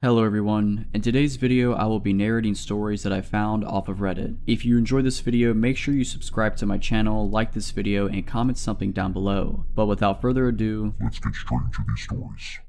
Hello everyone, in today's video I will be narrating stories that I found off of Reddit. If you enjoyed this video, make sure you subscribe to my channel, like this video, and comment something down below. But without further ado, let's get straight into these stories.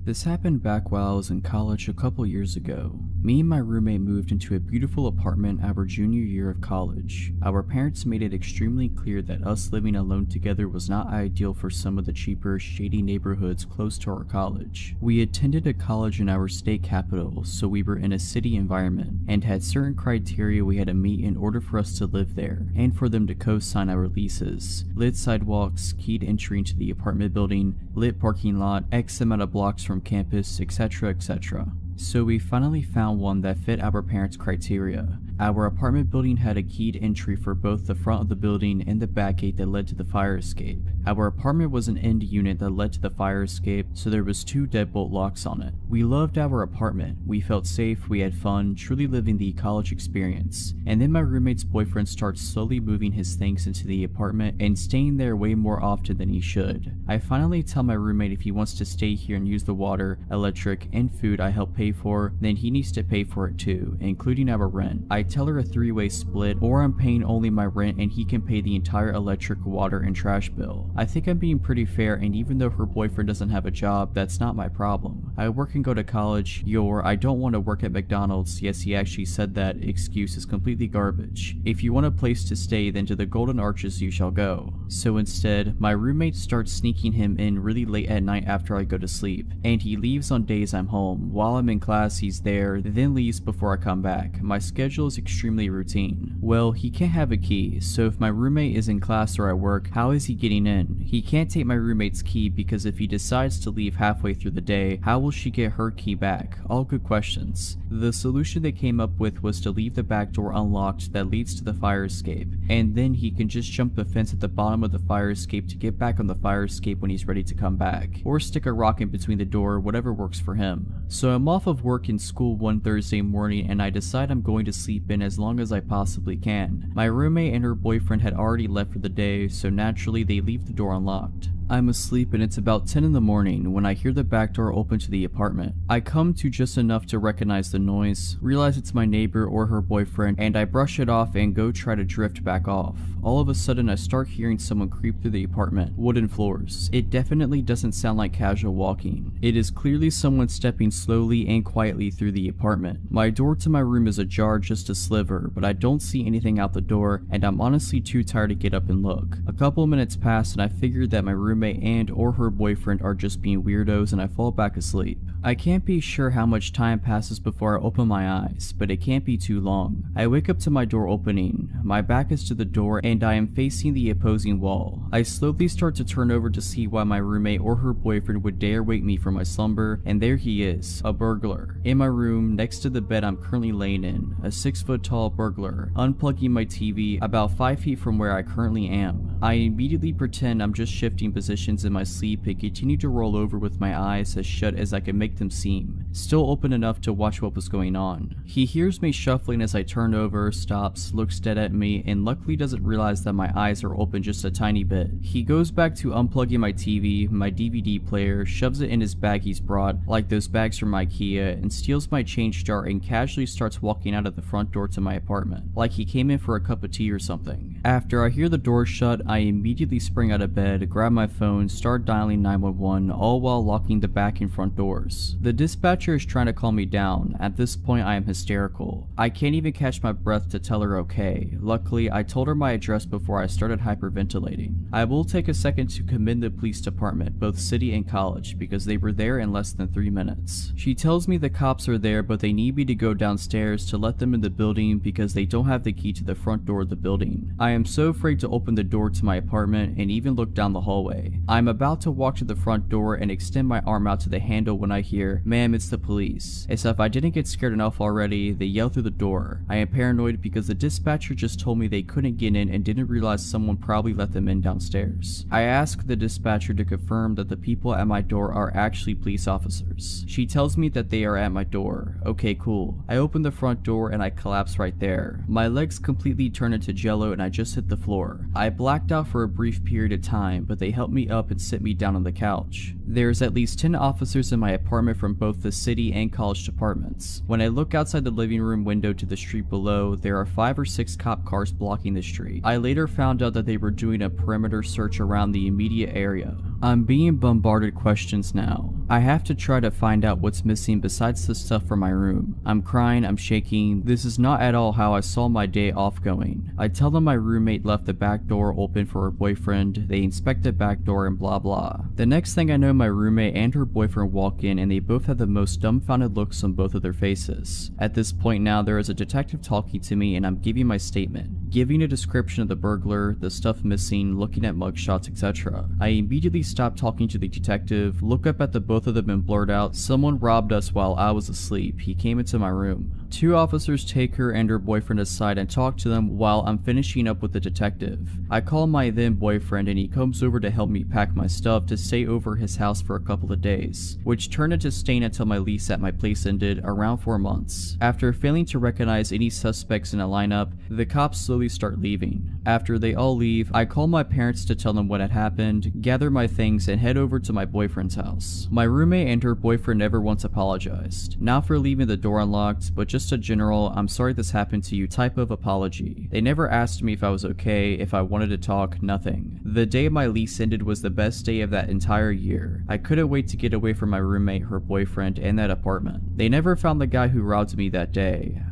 This happened back while I was in college a couple years ago. Me and my roommate moved into a beautiful apartment our junior year of college. Our parents made it extremely clear that us living alone together was not ideal for some of the cheaper, shady neighborhoods close to our college. We attended a college in our state capital, so we were in a city environment, and had certain criteria we had to meet in order for us to live there, and for them to co-sign our leases. Lit sidewalks, keyed entry into the apartment building, lit parking lot, X amount of blocks from campus, etc, etc. So we finally found one that fit our parents' criteria. Our apartment building had a keyed entry for both the front of the building and the back gate that led to the fire escape. Our apartment was an end unit that led to the fire escape, so there was 2 deadbolt locks on it. We loved our apartment, we felt safe, we had fun, truly living the college experience. And then my roommate's boyfriend starts slowly moving his things into the apartment and staying there way more often than he should. I finally tell my roommate if he wants to stay here and use the water, electric, and food I help pay for, then he needs to pay for it too, including our rent. I tell her a 3-way split, or I'm paying only my rent and he can pay the entire electric, water, and trash bill. I think I'm being pretty fair, and even though her boyfriend doesn't have a job, that's not my problem. I work and go to college. Your I don't want to work at McDonald's, yes he actually said that, excuse is completely garbage. If you want a place to stay, then to the Golden Arches you shall go. So instead, my roommate starts sneaking him in really late at night after I go to sleep, and he leaves on days I'm home. While I'm in class he's there, then leaves before I come back. My schedule is extremely routine. Well, he can't have a key, so if my roommate is in class or at work, how is he getting in? He can't take my roommate's key because if he decides to leave halfway through the day, how will she get her key back? All good questions. The solution they came up with was to leave the back door unlocked that leads to the fire escape, and then he can just jump the fence at the bottom of the fire escape to get back on the fire escape when he's ready to come back, or stick a rock in between the door, whatever works for him. So I'm off of work and school one Thursday morning, and I decide I'm going to sleep in as long as I possibly can. My roommate and her boyfriend had already left for the day, so naturally they leave the door unlocked. I'm asleep and it's about 10 in the morning when I hear the back door open to the apartment. I come to just enough to recognize the noise, realize it's my neighbor or her boyfriend, and I brush it off and go try to drift back off. All of a sudden I start hearing someone creep through the apartment. Wooden floors. It definitely doesn't sound like casual walking. It is clearly someone stepping slowly and quietly through the apartment. My door to my room is ajar just a sliver, but I don't see anything out the door, and I'm honestly too tired to get up and look. A couple minutes pass and I figured that my roommate and or her boyfriend are just being weirdos, and I fall back asleep. I can't be sure how much time passes before I open my eyes, but it can't be too long. I wake up to my door opening. My back is to the door and I am facing the opposing wall. I slowly start to turn over to see why my roommate or her boyfriend would dare wake me from my slumber, and there he is, a burglar. In my room, next to the bed I'm currently laying in, a 6-foot tall burglar, unplugging my TV about 5 feet from where I currently am. I immediately pretend I'm just shifting positions in my sleep and continue to roll over with my eyes as shut as I can make them seem, still open enough to watch what was going on. He hears me shuffling as I turn over, stops, looks dead at me, and luckily doesn't realize that my eyes are open just a tiny bit. He goes back to unplugging my TV, my DVD player, shoves it in his bag he's brought, like those bags from IKEA, and steals my change jar and casually starts walking out of the front door to my apartment, like he came in for a cup of tea or something. After I hear the door shut, I immediately spring out of bed, grab my phone, start dialing 911, all while locking the back and front doors. The dispatcher is trying to calm me down. At this point I am hysterical. I can't even catch my breath to tell her okay. Luckily, I told her my address before I started hyperventilating. I will take a second to commend the police department, both city and college, because they were there in less than 3 minutes. She tells me the cops are there, but they need me to go downstairs to let them in the building because they don't have the key to the front door of the building. I am so afraid to open the door to my apartment and even look down the hallway. I'm about to walk to the front door and extend my arm out to the handle when I hear, "Ma'am, it's the police." As if I didn't get scared enough already, they yell through the door. I am paranoid because the dispatcher just told me they couldn't get in and didn't realize someone probably let them in downstairs. I ask the dispatcher to confirm that the people at my door are actually police officers. She tells me that they are at my door. Okay, cool. I open the front door and I collapse right there. My legs completely turn into jello and I just hit the floor. I blacked out for a brief period of time, but they helped me up and sit me down on the couch. There's at least 10 officers in my apartment from both the city and college departments. When I look outside the living room window to the street below, there are 5 or 6 cop cars blocking the street. I later found out that they were doing a perimeter search around the immediate area. I'm being bombarded questions now. I have to try to find out what's missing besides the stuff from my room. I'm crying, I'm shaking. This is not at all how I saw my day off going. I tell them my roommate left the back door open for her boyfriend, they inspect the back door and blah blah. The next thing I know, my roommate and her boyfriend walk in and they both have the most dumbfounded looks on both of their faces. At this point now, there is a detective talking to me and I'm giving my statement, giving a description of the burglar, the stuff missing, looking at mugshots, etc. I immediately stop talking to the detective, look up at the both of them and blurt out, "Someone robbed us while I was asleep. He came into my room." 2 officers take her and her boyfriend aside and talk to them while I'm finishing up with the detective. I call my then boyfriend and he comes over to help me pack my stuff to stay over his house for a couple of days, which turned into staying until my lease at my place ended, around 4 months. After failing to recognize any suspects in a lineup, the cops slowly start leaving. After they all leave, I call my parents to tell them what had happened, gather my things and head over to my boyfriend's house. My roommate and her boyfriend never once apologized, not for leaving the door unlocked, but just a general "I'm sorry this happened to you" type of apology. They never asked me if I was okay, if I wanted to talk, nothing. The day my lease ended was the best day of that entire year. I couldn't wait to get away from my roommate, her boyfriend, and that apartment. They never found the guy who robbed me that day.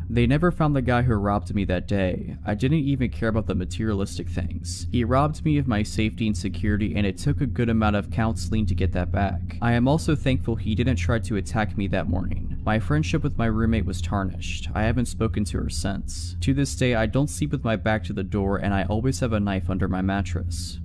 I didn't even care about the materialistic things. He robbed me of my safety and security, and it took a good amount of counseling to get that back. I am also thankful he didn't try to attack me that morning. My friendship with my roommate was tarnished. I haven't spoken to her since. To this day, I don't sleep with my back to the door, and I always have a knife under my mattress.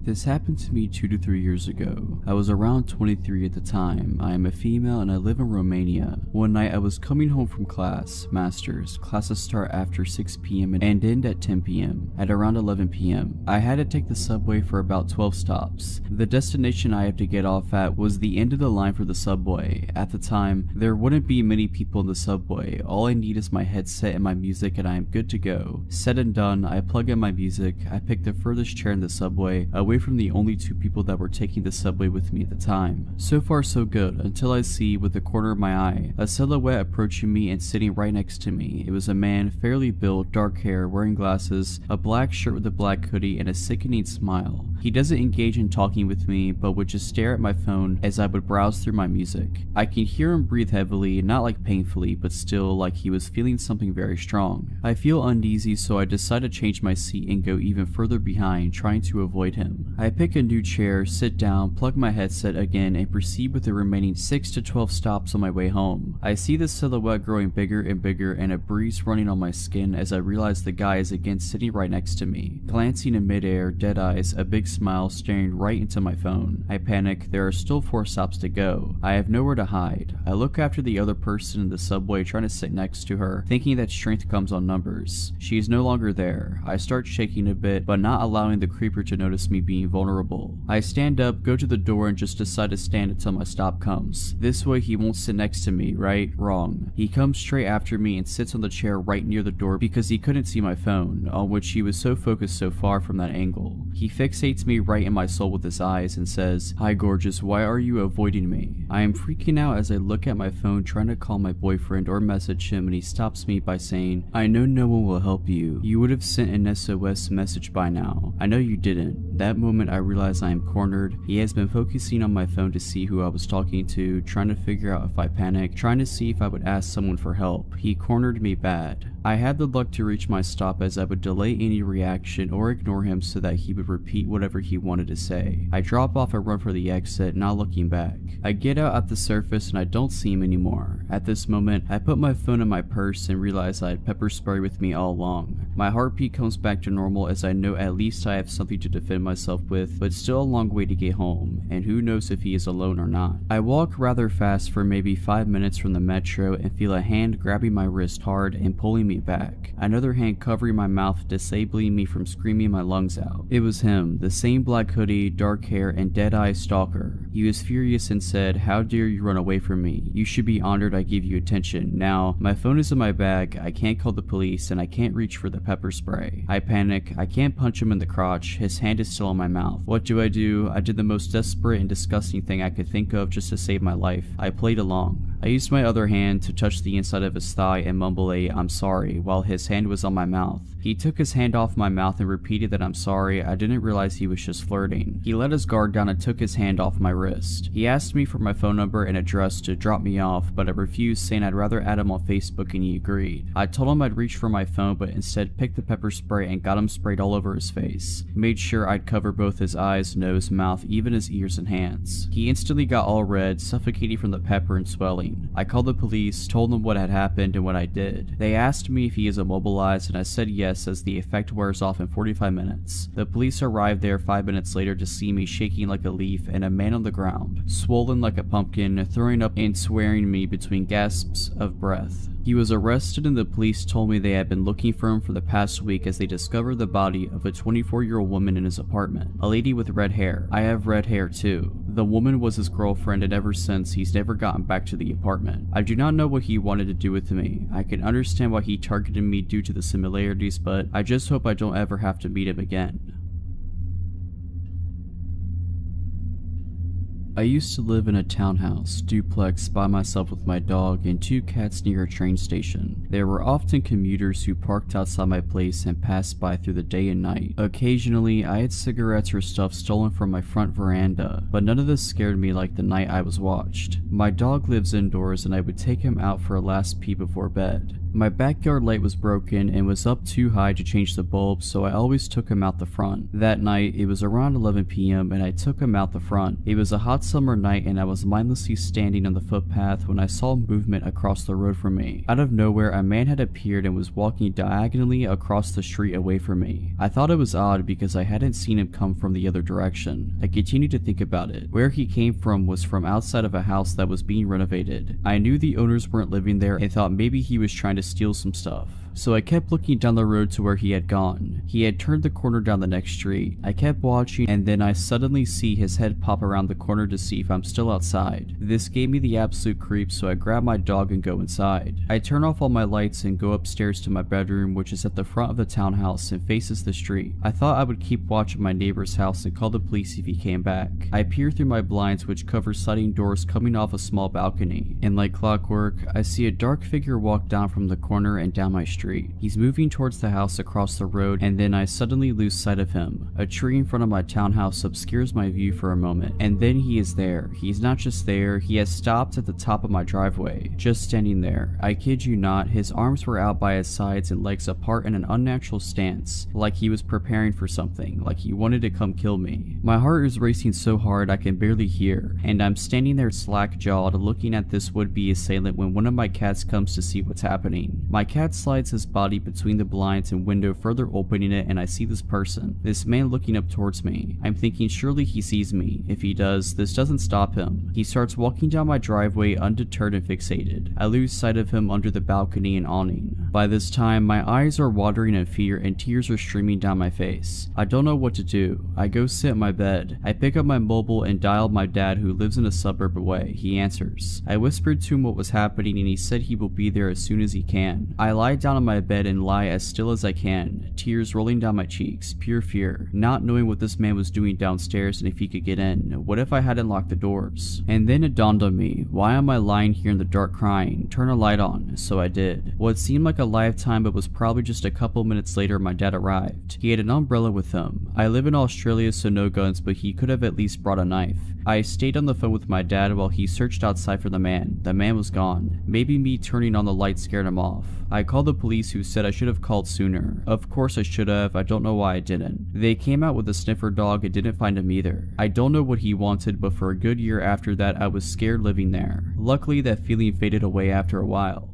This happened to me 2 to 3 years ago. I was around 23 at the time. I am a female and I live in Romania. One night I was coming home from class, masters. Classes start after 6 p.m. and end at 10 p.m. At around 11 p.m. I had to take the subway for about 12 stops. The destination I have to get off at was the end of the line for the subway. At the time, there wouldn't be many people in the subway. All I need is my headset and my music and I am good to go. Said and done, I plug in my music. I pick the furthest chair in the subway, away from the only 2 people that were taking the subway with me at the time. So far so good, until I see, with the corner of my eye, a silhouette approaching me and sitting right next to me. It was a man, fairly built, dark hair, wearing glasses, a black shirt with a black hoodie, and a sickening smile. He doesn't engage in talking with me, but would just stare at my phone as I would browse through my music. I can hear him breathe heavily, not like painfully, but still like he was feeling something very strong. I feel uneasy, so I decide to change my seat and go even further behind, trying to avoid him. I pick a new chair, sit down, plug my headset again, and proceed with the remaining 6 to 12 stops on my way home. I see the silhouette growing bigger and bigger and a breeze running on my skin as I realize the guy is again sitting right next to me. Glancing in midair, dead eyes, a big smile, staring right into my phone. I panic. There are still 4 stops to go. I have nowhere to hide. I look after the other person in the subway, trying to sit next to her, thinking that strength comes on numbers. She is no longer there. I start shaking a bit, but not allowing the creeper to notice me being vulnerable. I stand up, go to the door, and just decide to stand until my stop comes. This way he won't sit next to me, right? Wrong. He comes straight after me and sits on the chair right near the door because he couldn't see my phone, on which he was so focused so far from that angle. He fixates me right in my soul with his eyes and says, "Hi gorgeous, why are you avoiding me?" I am freaking out as I look at my phone trying to call my boyfriend or message him, and he stops me by saying, "I know no one will help you. You would have sent an SOS message by now. I know you didn't." That moment I realize I am cornered. He has been focusing on my phone to see who I was talking to, trying to figure out if I panicked, trying to see if I would ask someone for help. He cornered me bad. I had the luck to reach my stop as I would delay any reaction or ignore him so that he would repeat whatever he wanted to say. I drop off and run for the exit, not looking back. I get out at the surface and I don't see him anymore. At this moment, I put my phone in my purse and realize I had pepper spray with me all along. My heartbeat comes back to normal as I know at least I have something to defend myself with, but still a long way to get home, and who knows if he is alone or not. I walk rather fast for maybe 5 minutes from the metro and feel a hand grabbing my wrist hard and pulling me me back, another hand covering my mouth, disabling me from screaming my lungs out. It was him, the same black hoodie, dark hair, and dead-eye stalker. He was furious and said, "How dare you run away from me? You should be honored I gave you attention. Now, my phone is in my bag, I can't call the police, and I can't reach for the pepper spray." I panic, I can't punch him in the crotch, his hand is still in my mouth. What do? I did the most desperate and disgusting thing I could think of just to save my life. I played along. I used my other hand to touch the inside of his thigh and mumble a "I'm sorry" while his hand was on my mouth. He took his hand off my mouth and repeated that "I'm sorry, I didn't realize he was just flirting." He let his guard down and took his hand off my wrist. He asked me for my phone number and address to drop me off, but I refused, saying I'd rather add him on Facebook, and he agreed. I told him I'd reach for my phone, but instead picked the pepper spray and got him sprayed all over his face. Made sure I'd cover both his eyes, nose, mouth, even his ears and hands. He instantly got all red, suffocating from the pepper and swelling. I called the police, told them what had happened and what I did. They asked me if he is immobilized, and I said yes, as the effect wears off in 45 minutes. The police arrived there 5 minutes later to see me shaking like a leaf and a man on the ground, swollen like a pumpkin, throwing up and swearing me between gasps of breath. He was arrested, and the police told me they had been looking for him for the past week as they discovered the body of a 24-year-old woman in his apartment, a lady with red hair. I have red hair too. The woman was his girlfriend, and ever since he's never gotten back to the apartment. I do not know what he wanted to do with me. I can understand why he targeted me due to the similarities, but I just hope I don't ever have to meet him again. I used to live in a townhouse duplex by myself with my dog and 2 cats near a train station. There were often commuters who parked outside my place and passed by through the day and night. Occasionally, I had cigarettes or stuff stolen from my front veranda, but none of this scared me like the night I was watched. My dog lives indoors, and I would take him out for a last pee before bed. My backyard light was broken and was up too high to change the bulb, so I always took him out the front. That night, it was around 11 p.m. and I took him out the front. It was a hot summer night and I was mindlessly standing on the footpath when I saw movement across the road from me. Out of nowhere, a man had appeared and was walking diagonally across the street away from me. I thought it was odd because I hadn't seen him come from the other direction. I continued to think about it. Where he came from was from outside of a house that was being renovated. I knew the owners weren't living there and thought maybe he was trying to steal some stuff. So I kept looking down the road to where he had gone. He had turned the corner down the next street. I kept watching, and then I suddenly see his head pop around the corner to see if I'm still outside. This gave me the absolute creeps, so I grab my dog and go inside. I turn off all my lights and go upstairs to my bedroom, which is at the front of the townhouse and faces the street. I thought I would keep watch of my neighbor's house and call the police if he came back. I peer through my blinds, which cover sliding doors coming off a small balcony, and like clockwork, I see a dark figure walk down from the corner and down my street. He's moving towards the house across the road, and then I suddenly lose sight of him. A tree in front of my townhouse obscures my view for a moment, and then he is there. He's not just there, he has stopped at the top of my driveway, just standing there. I kid you not, his arms were out by his sides and legs apart in an unnatural stance, like he was preparing for something, like he wanted to come kill me. My heart is racing so hard I can barely hear, and I'm standing there slack-jawed looking at this would-be assailant when one of my cats comes to see what's happening. My cat slides his body between the blinds and window, further opening it, and I see this person, this man looking up towards me. I'm thinking surely he sees me. If he does, this doesn't stop him. He starts walking down my driveway undeterred and fixated. I lose sight of him under the balcony and awning. By this time, my eyes are watering in fear and tears are streaming down my face. I don't know what to do. I go sit in my bed. I pick up my mobile and dial my dad, who lives in a suburb away. He answers. I whispered to him what was happening and he said he will be there as soon as he can. I lie down on my bed and lie as still as I can, tears rolling down my cheeks, pure fear, not knowing what this man was doing downstairs and if he could get in. What if I hadn't locked the doors? And then it dawned on me, why am I lying here in the dark crying? Turn a light on. So I did. What seemed like a lifetime but was probably just a couple minutes later, my dad arrived. He had an umbrella with him. I live in Australia, so no guns, but he could have at least brought a knife. I stayed on the phone with my dad while he searched outside for the man. The man was gone. Maybe me turning on the light scared him off. I called the police, who said I should have called sooner. Of course I should have, I don't know why I didn't. They came out with a sniffer dog and didn't find him either. I don't know what he wanted, but for a good year after that I was scared living there. Luckily that feeling faded away after a while.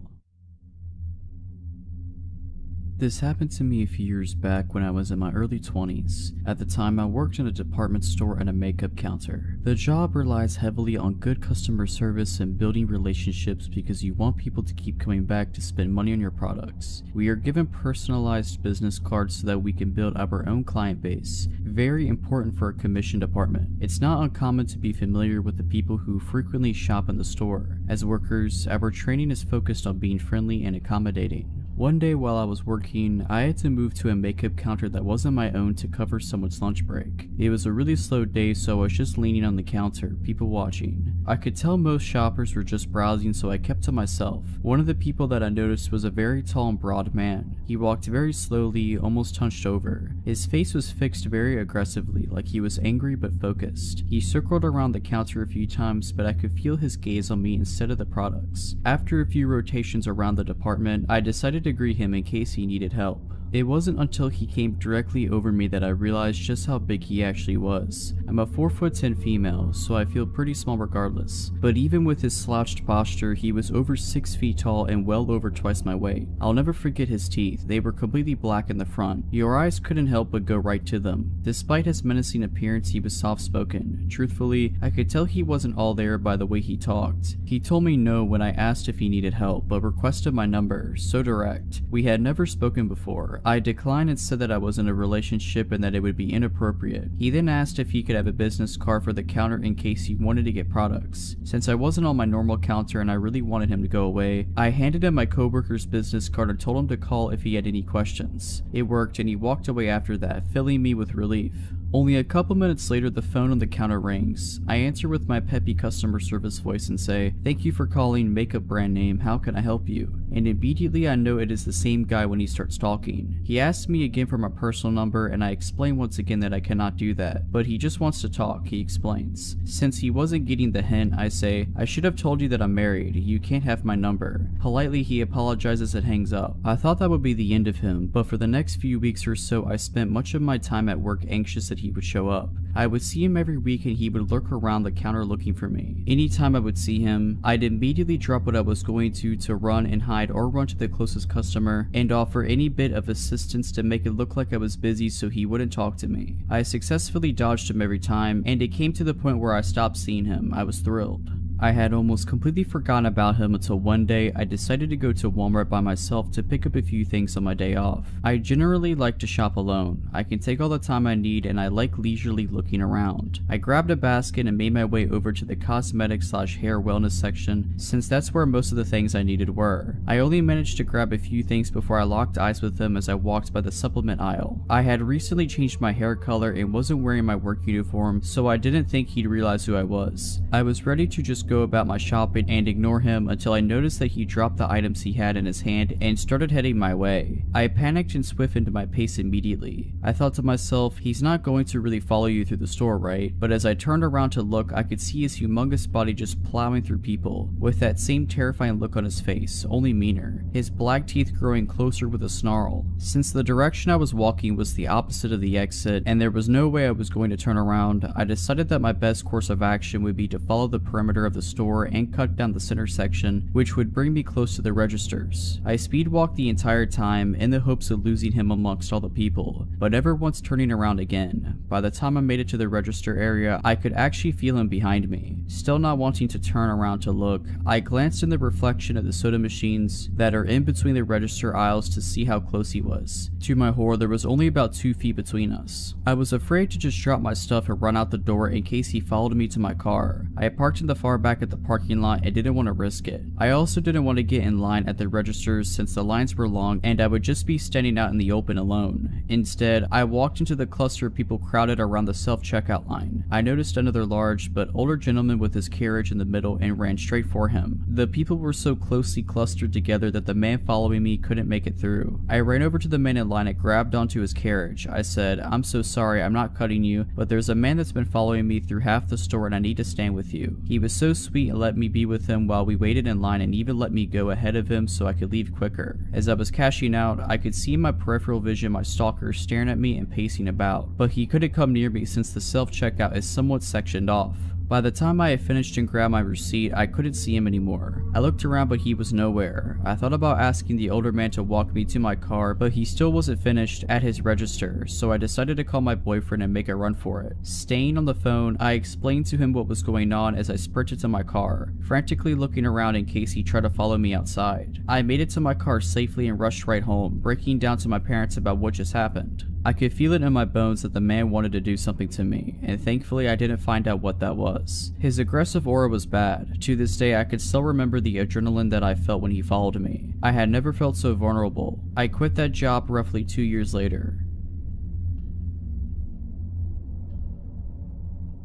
This happened to me a few years back when I was in my early 20s. At the time, I worked in a department store at a makeup counter. The job relies heavily on good customer service and building relationships because you want people to keep coming back to spend money on your products. We are given personalized business cards so that we can build up our own client base. Very important for a commission department. It's not uncommon to be familiar with the people who frequently shop in the store. As workers, our training is focused on being friendly and accommodating. One day while I was working, I had to move to a makeup counter that wasn't my own to cover someone's lunch break. It was a really slow day, so I was just leaning on the counter, people watching. I could tell most shoppers were just browsing, so I kept to myself. One of the people that I noticed was a very tall and broad man. He walked very slowly, almost hunched over. His face was fixed very aggressively, like he was angry but focused. He circled around the counter a few times, but I could feel his gaze on me instead of the products. After a few rotations around the department, I decided to greet him in case he needed help. It wasn't until he came directly over me that I realized just how big he actually was. I'm a 4'10" female, so I feel pretty small regardless. But even with his slouched posture, he was over 6 feet tall and well over twice my weight. I'll never forget his teeth. They were completely black in the front. Your eyes couldn't help but go right to them. Despite his menacing appearance, he was soft-spoken. Truthfully, I could tell he wasn't all there by the way he talked. He told me no when I asked if he needed help, but requested my number, so direct. We had never spoken before. I declined and said that I was in a relationship and that it would be inappropriate. He then asked if he could have a business card for the counter in case he wanted to get products. Since I wasn't on my normal counter and I really wanted him to go away, I handed him my coworker's business card and told him to call if he had any questions. It worked and he walked away after that, filling me with relief. Only a couple minutes later, the phone on the counter rings. I answer with my peppy customer service voice and say, "Thank you for calling makeup brand name, how can I help you?" And immediately I know it is the same guy when he starts talking. He asks me again for my personal number and I explain once again that I cannot do that, but he just wants to talk, he explains. Since he wasn't getting the hint, I say, "I should have told you that I'm married, you can't have my number." Politely he apologizes and hangs up. I thought that would be the end of him, but for the next few weeks or so I spent much of my time at work anxious that he would show up. I would see him every week and he would lurk around the counter looking for me. Anytime I would see him, I'd immediately drop what I was going to run and hide or run to the closest customer and offer any bit of assistance to make it look like I was busy so he wouldn't talk to me. I successfully dodged him every time, and it came to the point where I stopped seeing him. I was thrilled. I had almost completely forgotten about him until one day I decided to go to Walmart by myself to pick up a few things on my day off. I generally like to shop alone. I can take all the time I need and I like leisurely looking around. I grabbed a basket and made my way over to the cosmetic/hair wellness section since that's where most of the things I needed were. I only managed to grab a few things before I locked eyes with him as I walked by the supplement aisle. I had recently changed my hair color and wasn't wearing my work uniform, so I didn't think he'd realize who I was. I was ready to just go about my shopping and ignore him until I noticed that he dropped the items he had in his hand and started heading my way. I panicked and stiffened my pace immediately. I thought to myself, he's not going to really follow you through the store, right? But as I turned around to look, I could see his humongous body just plowing through people, with that same terrifying look on his face, only meaner, his black teeth growing closer with a snarl. Since the direction I was walking was the opposite of the exit, and there was no way I was going to turn around, I decided that my best course of action would be to follow the perimeter of the store and cut down the center section, which would bring me close to the registers. I speed walked the entire time in the hopes of losing him amongst all the people, but never once turning around again. By the time I made it to the register area, I could actually feel him behind me. Still not wanting to turn around to look, I glanced in the reflection of the soda machines that are in between the register aisles to see how close he was. To my horror, there was only about 2 feet between us. I was afraid to just drop my stuff and run out the door in case he followed me to my car. I parked in the far back at the parking lot and didn't want to risk it. I also didn't want to get in line at the registers since the lines were long and I would just be standing out in the open alone. Instead, I walked into the cluster of people crowded around the self-checkout line. I noticed another large but older gentleman with his carriage in the middle and ran straight for him. The people were so closely clustered together that the man following me couldn't make it through. I ran over to the man in line and grabbed onto his carriage. I said, "I'm so sorry, I'm not cutting you, but there's a man that's been following me through half the store and I need to stand with you." He was so sweet and let me be with him while we waited in line and even let me go ahead of him so I could leave quicker. As I was cashing out, I could see in my peripheral vision my stalker staring at me and pacing about, but he couldn't come near me since the self-checkout is somewhat sectioned off. By the time I had finished and grabbed my receipt, I couldn't see him anymore. I looked around but he was nowhere. I thought about asking the older man to walk me to my car, but he still wasn't finished at his register, so I decided to call my boyfriend and make a run for it. Staying on the phone, I explained to him what was going on as I sprinted to my car, frantically looking around in case he tried to follow me outside. I made it to my car safely and rushed right home, breaking down to my parents about what just happened. I could feel it in my bones that the man wanted to do something to me, and thankfully I didn't find out what that was. His aggressive aura was bad. To this day I could still remember the adrenaline that I felt when he followed me. I had never felt so vulnerable. I quit that job roughly 2 years later.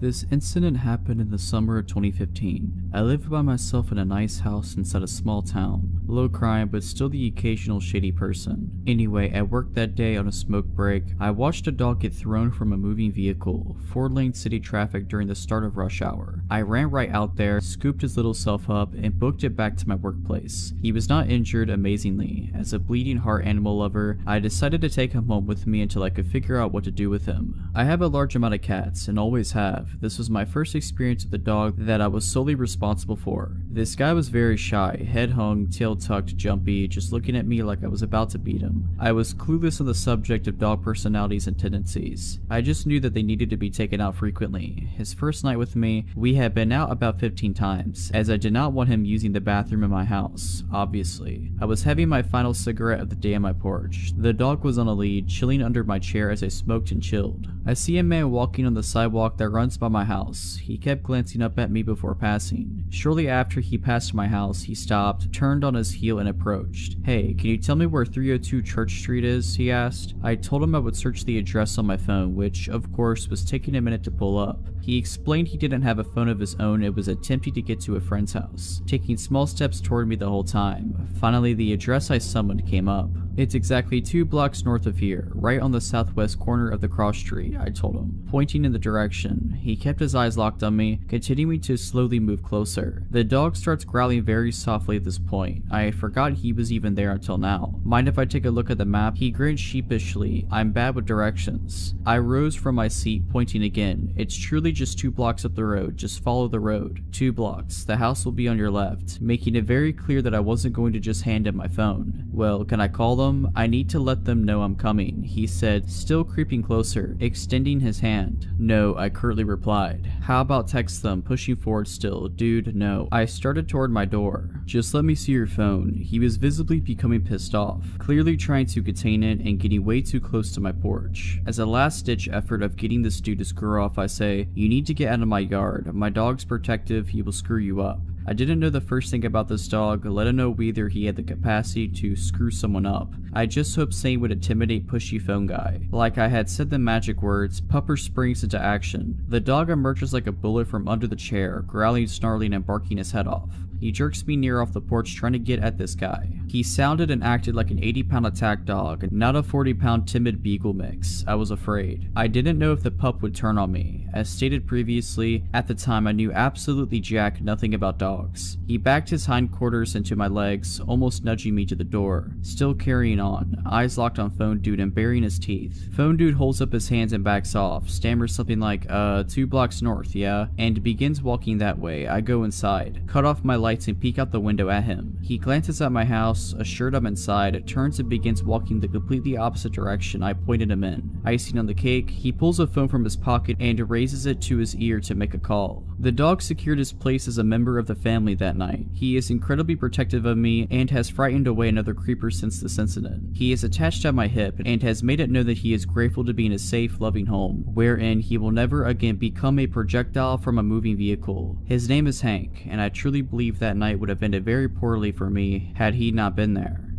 This incident happened in the summer of 2015. I lived by myself in a nice house inside a small town. Low crime, but still the occasional shady person. Anyway, at work that day on a smoke break, I watched a dog get thrown from a moving vehicle, 4-lane city traffic during the start of rush hour. I ran right out there, scooped his little self up, and booked it back to my workplace. He was not injured, amazingly. As a bleeding heart animal lover, I decided to take him home with me until I could figure out what to do with him. I have a large amount of cats, and always have. This was my first experience with a dog that I was solely responsible for. This guy was very shy, head hung, tail tucked, jumpy, just looking at me like I was about to beat him. I was clueless on the subject of dog personalities and tendencies. I just knew that they needed to be taken out frequently. His first night with me, we had been out about 15 times, as I did not want him using the bathroom in my house, obviously. I was having my final cigarette of the day on my porch. The dog was on a lead, chilling under my chair as I smoked and chilled. I see a man walking on the sidewalk that runs by my house. He kept glancing up at me before passing. Shortly after he passed my house, he stopped, turned on his heel and approached. "Hey, can you tell me where 302 Church Street is?" he asked. I told him I would search the address on my phone, which, of course, was taking a minute to pull up. He explained he didn't have a phone of his own and was attempting to get to a friend's house, taking small steps toward me the whole time. Finally, the address I summoned came up. "It's exactly 2 blocks north of here, right on the southwest corner of the cross street," I told him, pointing in the direction. He kept his eyes locked on me, continuing to slowly move closer. The dog starts growling very softly at this point. I had forgotten he was even there until now. "Mind if I take a look at the map?" He grinned sheepishly. "I'm bad with directions." I rose from my seat, pointing again. "It's truly just 2 blocks up the road. Just follow the road. 2 blocks. The house will be on your left," making it very clear that I wasn't going to just hand him my phone. "Well, can I call them? I need to let them know I'm coming," he said, still creeping closer, extending his hand. "No," I curtly replied. "How about text them?" Pushing forward still. "Dude, no." I started toward my door. "Just let me see your phone." He was visibly becoming pissed off, clearly trying to contain it and getting way too close to my porch. As a last-ditch effort of getting this dude to screw off, I say, "You need to get out of my yard. My dog's protective. He will screw you up." I didn't know the first thing about this dog, let alone whether he had the capacity to screw someone up. I just hoped saying would intimidate pushy phone guy. Like I had said the magic words, Pupper springs into action. The dog emerges like a bullet from under the chair, growling, snarling, and barking his head off. He jerks me near off the porch trying to get at this guy. He sounded and acted like an 80-pound attack dog, not a 40-pound timid beagle mix. I was afraid. I didn't know if the pup would turn on me. As stated previously, at the time I knew absolutely jack nothing about dogs. He backed his hindquarters into my legs, almost nudging me to the door. Still carrying on, eyes locked on phone dude and baring his teeth. Phone dude holds up his hands and backs off, stammers something like, 2 blocks north, yeah? And begins walking that way. I go inside, cut off my lights and peek out the window at him. He glances at my house, assured I'm inside, turns and begins walking the completely opposite direction I pointed him in. Icing on the cake, he pulls a phone from his pocket and raises it to his ear to make a call. The dog secured his place as a member of the family that night. He is incredibly protective of me and has frightened away another creeper since this incident. He is attached at my hip and has made it known that he is grateful to be in a safe, loving home, wherein he will never again become a projectile from a moving vehicle. His name is Hank, and I truly believe that night would have ended very poorly for me had he not been there.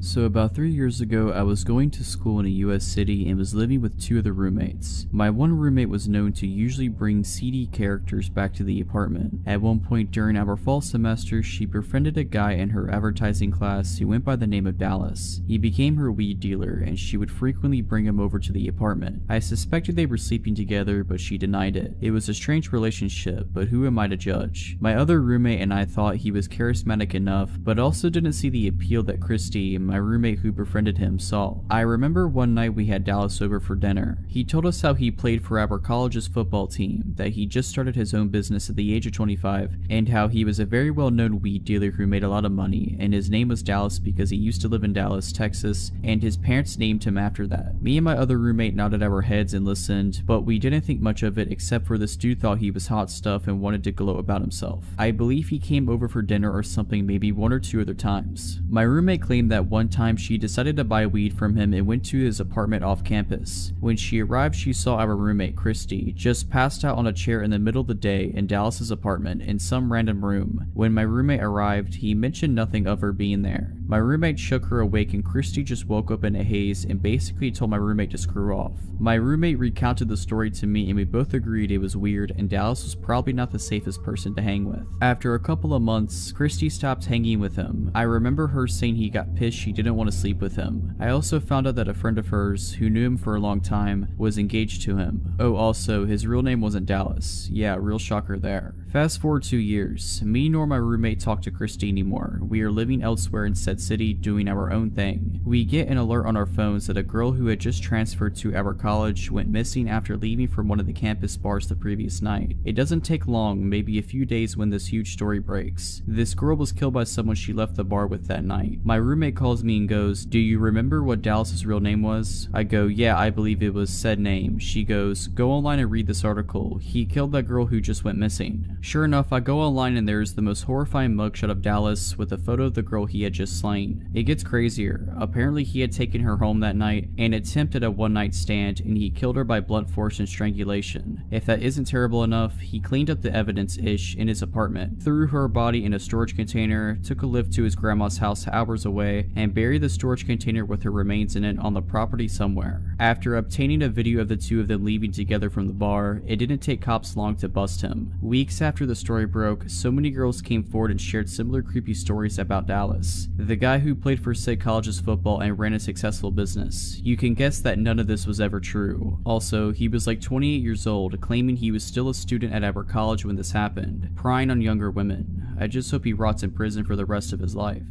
So about 3 years ago, I was going to school in a US city and was living with 2 other roommates. My one roommate was known to usually bring seedy characters back to the apartment. At one point during our fall semester, she befriended a guy in her advertising class who went by the name of Dallas. He became her weed dealer and she would frequently bring him over to the apartment. I suspected they were sleeping together, but she denied it. It was a strange relationship, but who am I to judge? My other roommate and I thought he was charismatic enough, but also didn't see the appeal that Christy, my roommate who befriended him, saw. I remember one night we had Dallas over for dinner. He told us how he played for our college's football team, that he just started his own business at the age of 25, and how he was a very well-known weed dealer who made a lot of money, and his name was Dallas because he used to live in Dallas, Texas, and his parents named him after that. Me and my other roommate nodded our heads and listened, but we didn't think much of it except for this dude thought he was hot stuff and wanted to gloat about himself. I believe he came over for dinner or something maybe one or two other times. My roommate claimed that one time she decided to buy weed from him and went to his apartment off campus. When she arrived, she saw our roommate, Christy, just passed out on a chair in the middle of the day in Dallas's apartment in some random room. When my roommate arrived, he mentioned nothing of her being there. My roommate shook her awake and Christy just woke up in a haze and basically told my roommate to screw off. My roommate recounted the story to me and we both agreed it was weird and Dallas was probably not the safest person to hang with. After a couple of months, Christy stopped hanging with him. I remember her saying he got pissed she didn't want to sleep with him. I also found out that a friend of hers, who knew him for a long time, was engaged to him. Oh, also, his real name wasn't Dallas. Yeah, real shocker there. Fast forward 2 years, me nor my roommate talk to Christy anymore. We are living elsewhere in said city doing our own thing. We get an alert on our phones that a girl who had just transferred to our college went missing after leaving from one of the campus bars the previous night. It doesn't take long, maybe a few days, when this huge story breaks. This girl was killed by someone she left the bar with that night. My roommate calls me and goes, "Do you remember what Dallas's real name was?" I go, "Yeah, I believe it was said name." She goes, "Go online and read this article. He killed that girl who just went missing." Sure enough, I go online and there's the most horrifying mugshot of Dallas with a photo of the girl he had just slain. It gets crazier. Apparently he had taken her home that night and attempted a one-night stand, and he killed her by blunt force and strangulation. If that isn't terrible enough, he cleaned up the evidence-ish in his apartment, threw her body in a storage container, took a lift to his grandma's house hours away, and buried the storage container with her remains in it on the property somewhere. After obtaining a video of the two of them leaving together from the bar, it didn't take cops long to bust him. Weeks after the story broke, so many girls came forward and shared similar creepy stories about Dallas, the guy who played for said college's football and ran a successful business. You can guess that none of this was ever true. Also, he was like 28 years old, claiming he was still a student at our college when this happened, prying on younger women. I just hope he rots in prison for the rest of his life.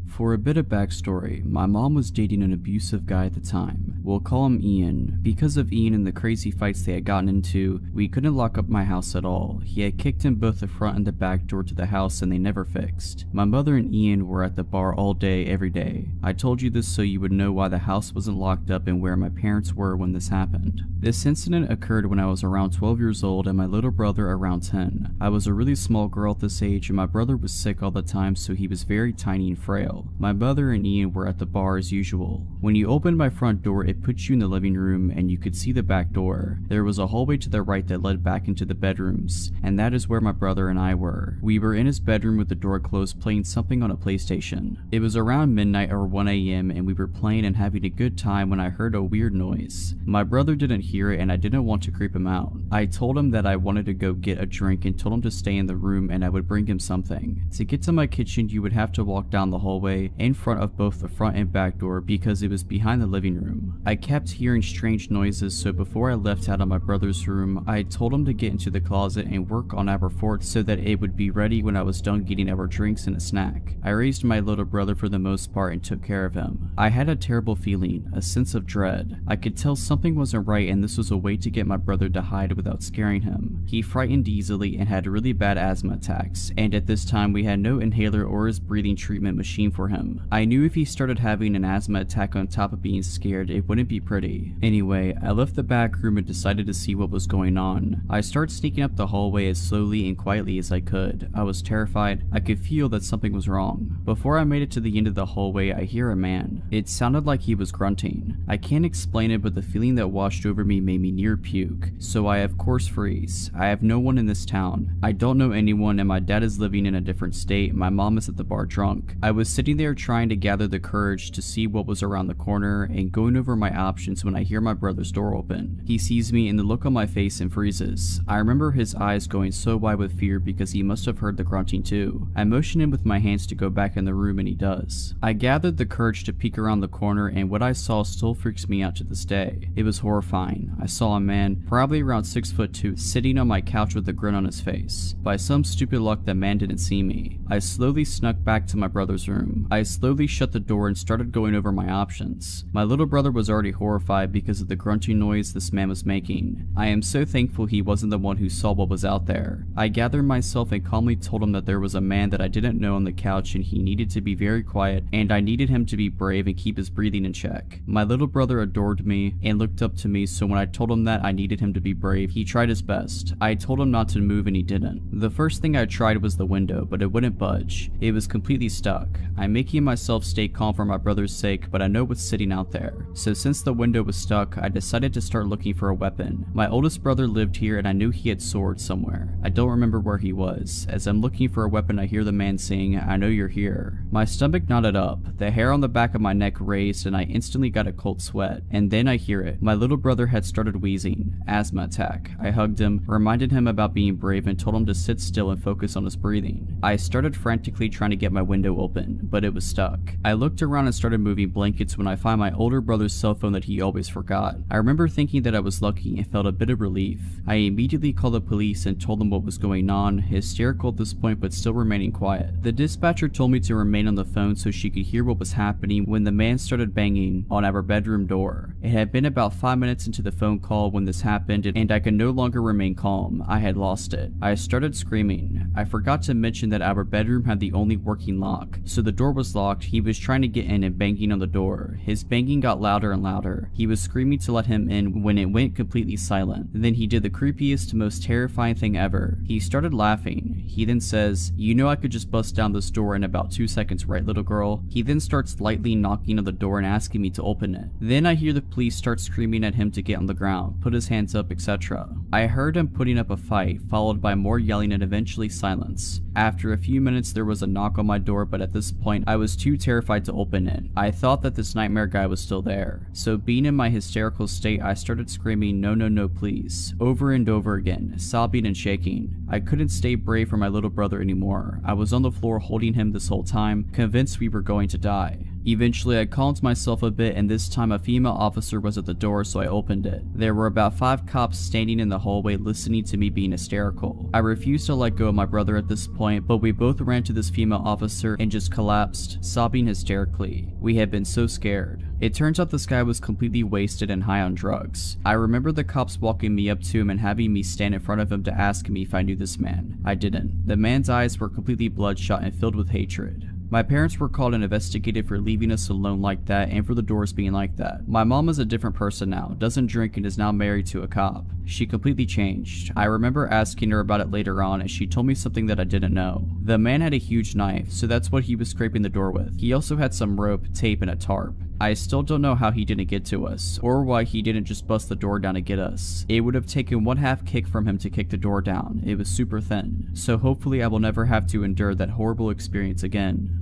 For a bit of backstory, my mom was dating an abusive guy at the time. We'll call him Ian. Because of Ian and the crazy fights they had gotten into, we couldn't lock up my house at all. He had kicked in both the front and the back door to the house and they never fixed. My mother and Ian were at the bar all day, every day. I told you this so you would know why the house wasn't locked up and where my parents were when this happened. This incident occurred when I was around 12 years old and my little brother around 10. I was a really small girl at this age and my brother was sick all the time, so he was very tiny and frail. My mother and Ian were at the bar as usual. When you opened my front door, it put you in the living room and you could see the back door. There was a hallway to the right that led back into the bedrooms, and that is where my brother and I were. We were in his bedroom with the door closed playing something on a PlayStation. It was around midnight or 1 AM and we were playing and having a good time when I heard a weird noise. My brother didn't hear it and I didn't want to creep him out. I told him that I wanted to go get a drink and told him to stay in the room and I would bring him something. To get to my kitchen, you would have to walk down the hallway in front of both the front and back door because it was behind the living room. I kept hearing strange noises, so before I left out of my brother's room, I told him to get into the closet and work on our fort so that it would be ready when I was done getting our drinks and a snack. I raised my little brother for the most part and took care of him. I had a terrible feeling, a sense of dread. I could tell something wasn't right and this was a way to get my brother to hide without scaring him. He frightened easily and had really bad asthma attacks, and at this time we had no inhaler or his breathing treatment machine for him. I knew if he started having an asthma attack on top of being scared, it wouldn't be pretty. Anyway, I left the back room and decided to see what was going on. I started sneaking up the hallway as slowly and quietly as I could. I was terrified. I could feel that something was wrong. Before I made it to the end of the hallway, I hear a man. It sounded like he was grunting. I can't explain it, but the feeling that washed over me made me near puke. So I of course freeze. I have no one in this town. I don't know anyone and my dad is living in a different state. My mom is at the bar drunk. I was sitting sitting there trying to gather the courage to see what was around the corner and going over my options when I hear my brother's door open. He sees me and the look on my face and freezes. I remember his eyes going so wide with fear because he must have heard the grunting too. I motion him with my hands to go back in the room and he does. I gathered the courage to peek around the corner and what I saw still freaks me out to this day. It was horrifying. I saw a man, probably around 6'2", sitting on my couch with a grin on his face. By some stupid luck, the man didn't see me. I slowly snuck back to my brother's room. I slowly shut the door and started going over my options. My little brother was already horrified because of the grunting noise this man was making. I am so thankful he wasn't the one who saw what was out there. I gathered myself and calmly told him that there was a man that I didn't know on the couch and he needed to be very quiet and I needed him to be brave and keep his breathing in check. My little brother adored me and looked up to me, so when I told him that I needed him to be brave, he tried his best. I told him not to move and he didn't. The first thing I tried was the window, but it wouldn't budge. It was completely stuck. I'm making myself stay calm for my brother's sake, but I know what's sitting out there. So since the window was stuck, I decided to start looking for a weapon. My oldest brother lived here and I knew he had swords somewhere. I don't remember where he was. As I'm looking for a weapon, I hear the man saying, "I know you're here." My stomach knotted up, the hair on the back of my neck raised, and I instantly got a cold sweat. And then I hear it. My little brother had started wheezing. Asthma attack. I hugged him, reminded him about being brave, and told him to sit still and focus on his breathing. I started frantically trying to get my window open, but it was stuck. I looked around and started moving blankets when I find my older brother's cell phone that he always forgot. I remember thinking that I was lucky and felt a bit of relief. I immediately called the police and told them what was going on, hysterical at this point but still remaining quiet. The dispatcher told me to remain on the phone so she could hear what was happening when the man started banging on our bedroom door. It had been about 5 minutes into the phone call when this happened and I could no longer remain calm. I had lost it. I started screaming. I forgot to mention that our bedroom had the only working lock, so the door was locked. He was trying to get in and banging on the door. His banging got louder and louder. He was screaming to let him in when it went completely silent. Then he did the creepiest, most terrifying thing ever. He started laughing. He then says, "You know I could just bust down this door in about 2 seconds, right, little girl?" He then starts lightly knocking on the door and asking me to open it. Then I hear the police start screaming at him to get on the ground, put his hands up, etc. I heard him putting up a fight, followed by more yelling and eventually silence. After a few minutes there was a knock on my door, but at this point I was too terrified to open it. I thought that this nightmare guy was still there. So being in my hysterical state, I started screaming, "No, no, no, please," over and over again, sobbing and shaking. I couldn't stay brave for my little brother anymore. I was on the floor holding him this whole time, convinced we were going to die. Eventually I calmed myself a bit and this time a female officer was at the door, so I opened it. There were about 5 cops standing in the hallway listening to me being hysterical. I refused to let go of my brother at this point, but we both ran to this female officer and just collapsed, sobbing hysterically. We had been so scared. It turns out this guy was completely wasted and high on drugs. I remember the cops walking me up to him and having me stand in front of him to ask me if I knew this man. I didn't. The man's eyes were completely bloodshot and filled with hatred. My parents were called and investigated for leaving us alone like that and for the doors being like that. My mom is a different person now, doesn't drink and is now married to a cop. She completely changed. I remember asking her about it later on and she told me something that I didn't know. The man had a huge knife, so that's what he was scraping the door with. He also had some rope, tape, and a tarp. I still don't know how he didn't get to us, or why he didn't just bust the door down to get us. It would have taken 1/2 kick from him to kick the door down. It was super thin. So hopefully I will never have to endure that horrible experience again.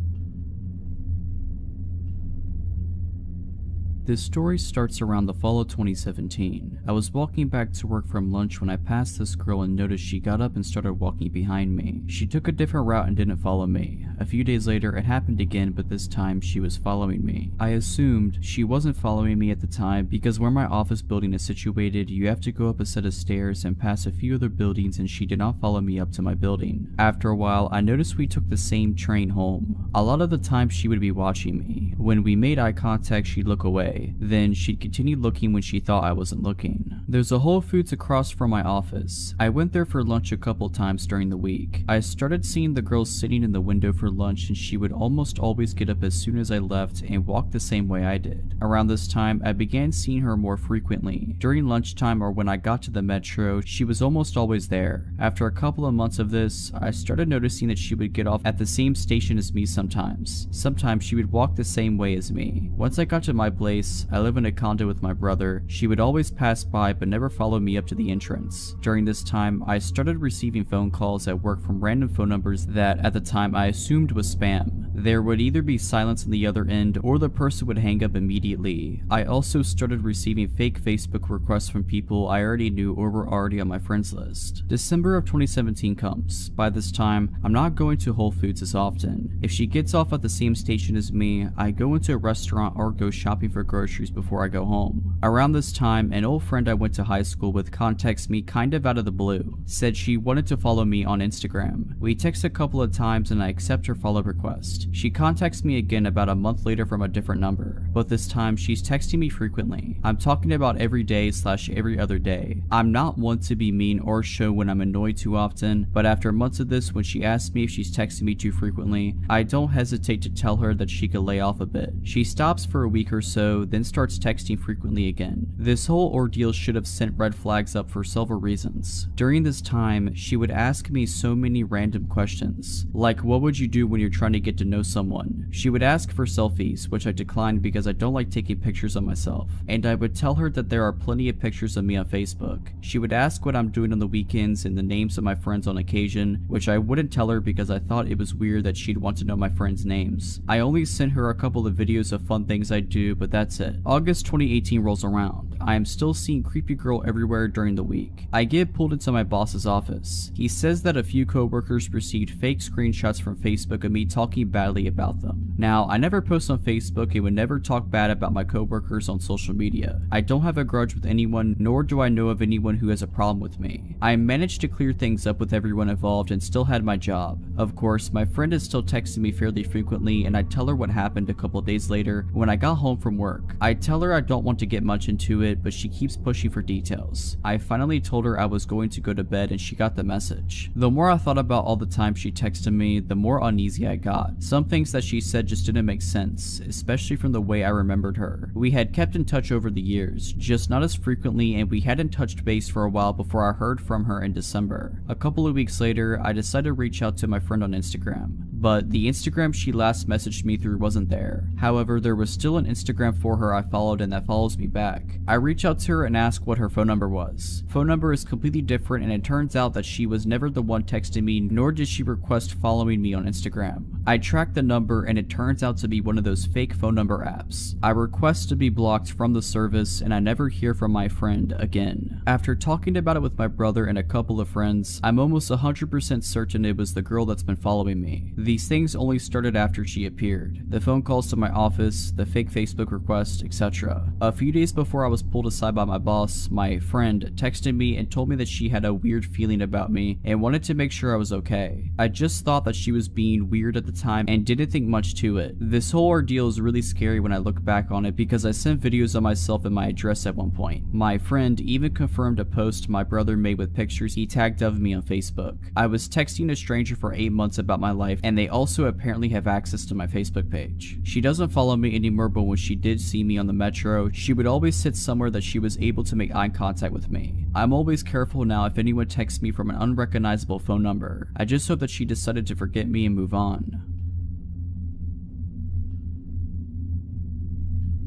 This story starts around the fall of 2017. I was walking back to work from lunch when I passed this girl and noticed she got up and started walking behind me. She took a different route and didn't follow me. A few days later it happened again, but this time she was following me. I assumed she wasn't following me at the time because where my office building is situated, you have to go up a set of stairs and pass a few other buildings, and she did not follow me up to my building. After a while I noticed we took the same train home. A lot of the time she would be watching me. When we made eye contact she'd look away. Then she'd continue looking when she thought I wasn't looking. There's a Whole Foods across from my office. I went there for lunch a couple times during the week. I started seeing the girl sitting in the window for lunch and she would almost always get up as soon as I left and walk the same way I did. Around this time I began seeing her more frequently. During lunchtime or when I got to the metro, she was almost always there. After a couple of months of this, I started noticing that she would get off at the same station as me sometimes. Sometimes she would walk the same way as me. Once I got to my place, I live in a condo with my brother. She would always pass by but never follow me up to the entrance. During this time, I started receiving phone calls at work from random phone numbers that at the time I assumed was spam. There would either be silence on the other end or the person would hang up immediately. I also started receiving fake Facebook requests from people I already knew or were already on my friends list. December of 2017 comes. By this time, I'm not going to Whole Foods as often. If she gets off at the same station as me, I go into a restaurant or go shopping for groceries before I go home. Around this time, an old friend I went to high school with contacts me kind of out of the blue, said she wanted to follow me on Instagram. We text a couple of times and I accept her follow request. She contacts me again about a month later from a different number, but this time she's texting me frequently. I'm talking about every day / every other day. I'm not one to be mean or show when I'm annoyed too often, but after months of this, when she asks me if she's texting me too frequently, I don't hesitate to tell her that she could lay off a bit. She stops for a week or so, then starts texting frequently again. This whole ordeal should have sent red flags up for several reasons. During this time, she would ask me so many random questions, like what would you do when you're trying to get to know someone? She would ask for selfies, which I declined because I don't like taking pictures of myself, and I would tell her that there are plenty of pictures of me on Facebook. She would ask what I'm doing on the weekends and the names of my friends on occasion, which I wouldn't tell her because I thought it was weird that she'd want to know my friends' names. I only sent her a couple of videos of fun things I do, but that's it. August 2018 rolls around. I am still seeing creepy girl everywhere during the week. I get pulled into my boss's office. He says that a few coworkers received fake screenshots from Facebook of me talking badly about them. Now, I never post on Facebook and would never talk bad about my coworkers on social media. I don't have a grudge with anyone, nor do I know of anyone who has a problem with me. I managed to clear things up with everyone involved and still had my job. Of course, my friend is still texting me fairly frequently, and I tell her what happened a couple days later when I got home from work. I tell her I don't want to get much into it, but she keeps pushing for details. I finally told her I was going to go to bed and she got the message. The more I thought about all the time she texted me, the more uneasy I got. Some things that she said just didn't make sense, especially from the way I remembered her. We had kept in touch over the years, just not as frequently, and we hadn't touched base for a while before I heard from her in December. A couple of weeks later, I decided to reach out to my friend on Instagram, but the Instagram she last messaged me through wasn't there. However, there was still an Instagram for her I followed and that follows me back. I reach out to her and ask what her phone number was. Phone number is completely different, and it turns out that she was never the one texting me, nor did she request following me on Instagram. I tracked the number and it turns out to be one of those fake phone number apps. I request to be blocked from the service and I never hear from my friend again. After talking about it with my brother and a couple of friends, I'm almost 100% certain it was the girl that's been following me. These things only started after she appeared. The phone calls to my office, the fake Facebook request, etc. A few days before I was pulled aside by my boss, my friend texted me and told me that she had a weird feeling about me and wanted to make sure I was okay. I just thought that she was being weird at the time and didn't think much to it. This whole ordeal is really scary when I look back on it because I sent videos of myself and my address at one point. My friend even confirmed a post my brother made with pictures he tagged of me on Facebook. I was texting a stranger for 8 months about my life, and they also apparently have access to my Facebook page. She doesn't follow me anymore, but when she did see me on the metro, she would always sit somewhere that she was able to make eye contact with me. I'm always careful now if anyone texts me from an unrecognizable phone number. I just hope that she decided to forget me and move on.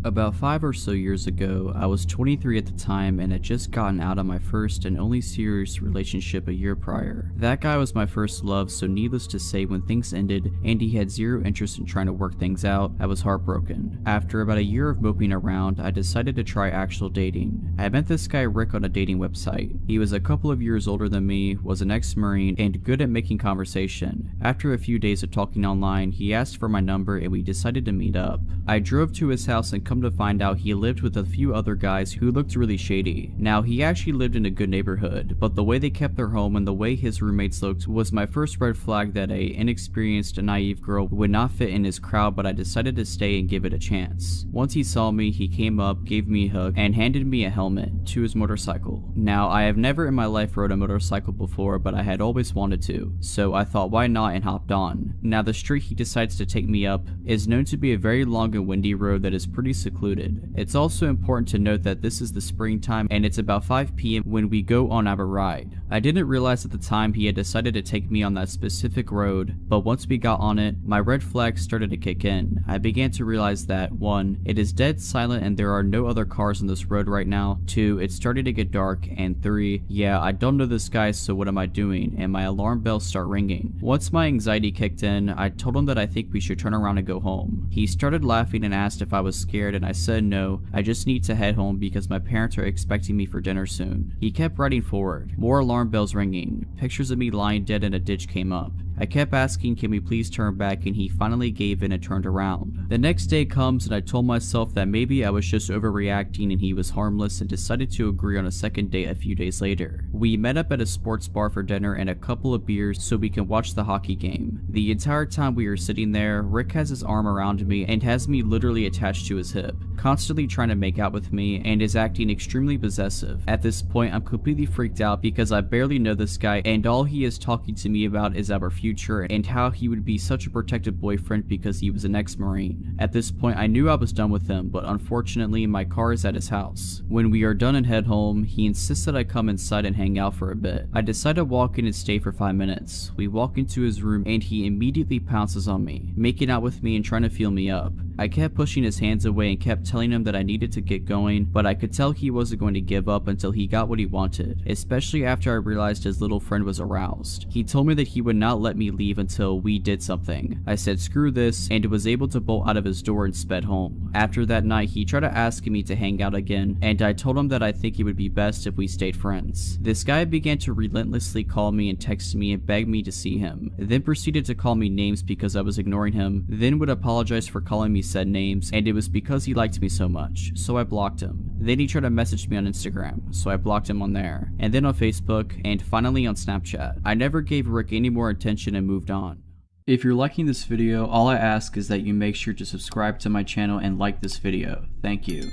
About 5 or so years ago, I was 23 at the time and had just gotten out of my first and only serious relationship a year prior. That guy was my first love, so needless to say, when things ended and he had zero interest in trying to work things out, I was heartbroken. After about a year of moping around, I decided to try actual dating. I met this guy Rick on a dating website. He was a couple of years older than me, was an ex-Marine, and good at making conversation. After a few days of talking online, he asked for my number and we decided to meet up. I drove to his house and come to find out he lived with a few other guys who looked really shady. Now, he actually lived in a good neighborhood, but the way they kept their home and the way his roommates looked was my first red flag that a inexperienced, naive girl would not fit in his crowd, but I decided to stay and give it a chance. Once he saw me, he came up, gave me a hug, and handed me a helmet to his motorcycle. Now, I have never in my life rode a motorcycle before, but I had always wanted to, so I thought why not and hopped on. Now, the street he decides to take me up is known to be a very long and windy road that is pretty secluded. It's also important to note that this is the springtime and it's about 5 p.m. when we go on our ride. I didn't realize at the time he had decided to take me on that specific road, but once we got on it, my red flags started to kick in. I began to realize that 1. It is dead silent and there are no other cars on this road right now. 2. It started to get dark. And 3. Yeah, I don't know this guy, so what am I doing? And my alarm bells start ringing. Once my anxiety kicked in, I told him that I think we should turn around and go home. He started laughing and asked if I was scared, and I said no, I just need to head home because my parents are expecting me for dinner soon. He kept riding forward. More alarm bells ringing. Pictures of me lying dead in a ditch came up. I kept asking, can we please turn back, and he finally gave in and turned around. The next day comes and I told myself that maybe I was just overreacting and he was harmless, and decided to agree on a second date a few days later. We met up at a sports bar for dinner and a couple of beers so we can watch the hockey game. The entire time we were sitting there, Rick has his arm around me and has me literally attached to his hip, constantly trying to make out with me, and is acting extremely possessive. At this point, I'm completely freaked out because I barely know this guy and all he is talking to me about is our future and how he would be such a protective boyfriend because he was an ex-Marine. At this point, I knew I was done with him, but unfortunately, my car is at his house. When we are done and head home, he insists that I come inside and hang out for a bit. I decide to walk in and stay for 5 minutes. We walk into his room and he immediately pounces on me, making out with me and trying to feel me up. I kept pushing his hands away and kept telling him that I needed to get going, but I could tell he wasn't going to give up until he got what he wanted, especially after I realized his little friend was aroused. He told me that he would not let me leave until we did something. I said screw this and was able to bolt out of his door and sped home. After that night, he tried to ask me to hang out again, and I told him that I think it would be best if we stayed friends. This guy began to relentlessly call me and text me and beg me to see him, then proceeded to call me names because I was ignoring him, then would apologize for calling me said names, and it was because he liked me so much, so I blocked him. Then he tried to message me on Instagram, so I blocked him on there, and then on Facebook, and finally on Snapchat. I never gave Rick any more attention and moved on. If you're liking this video, all I ask is that you make sure to subscribe to my channel and like this video. Thank you.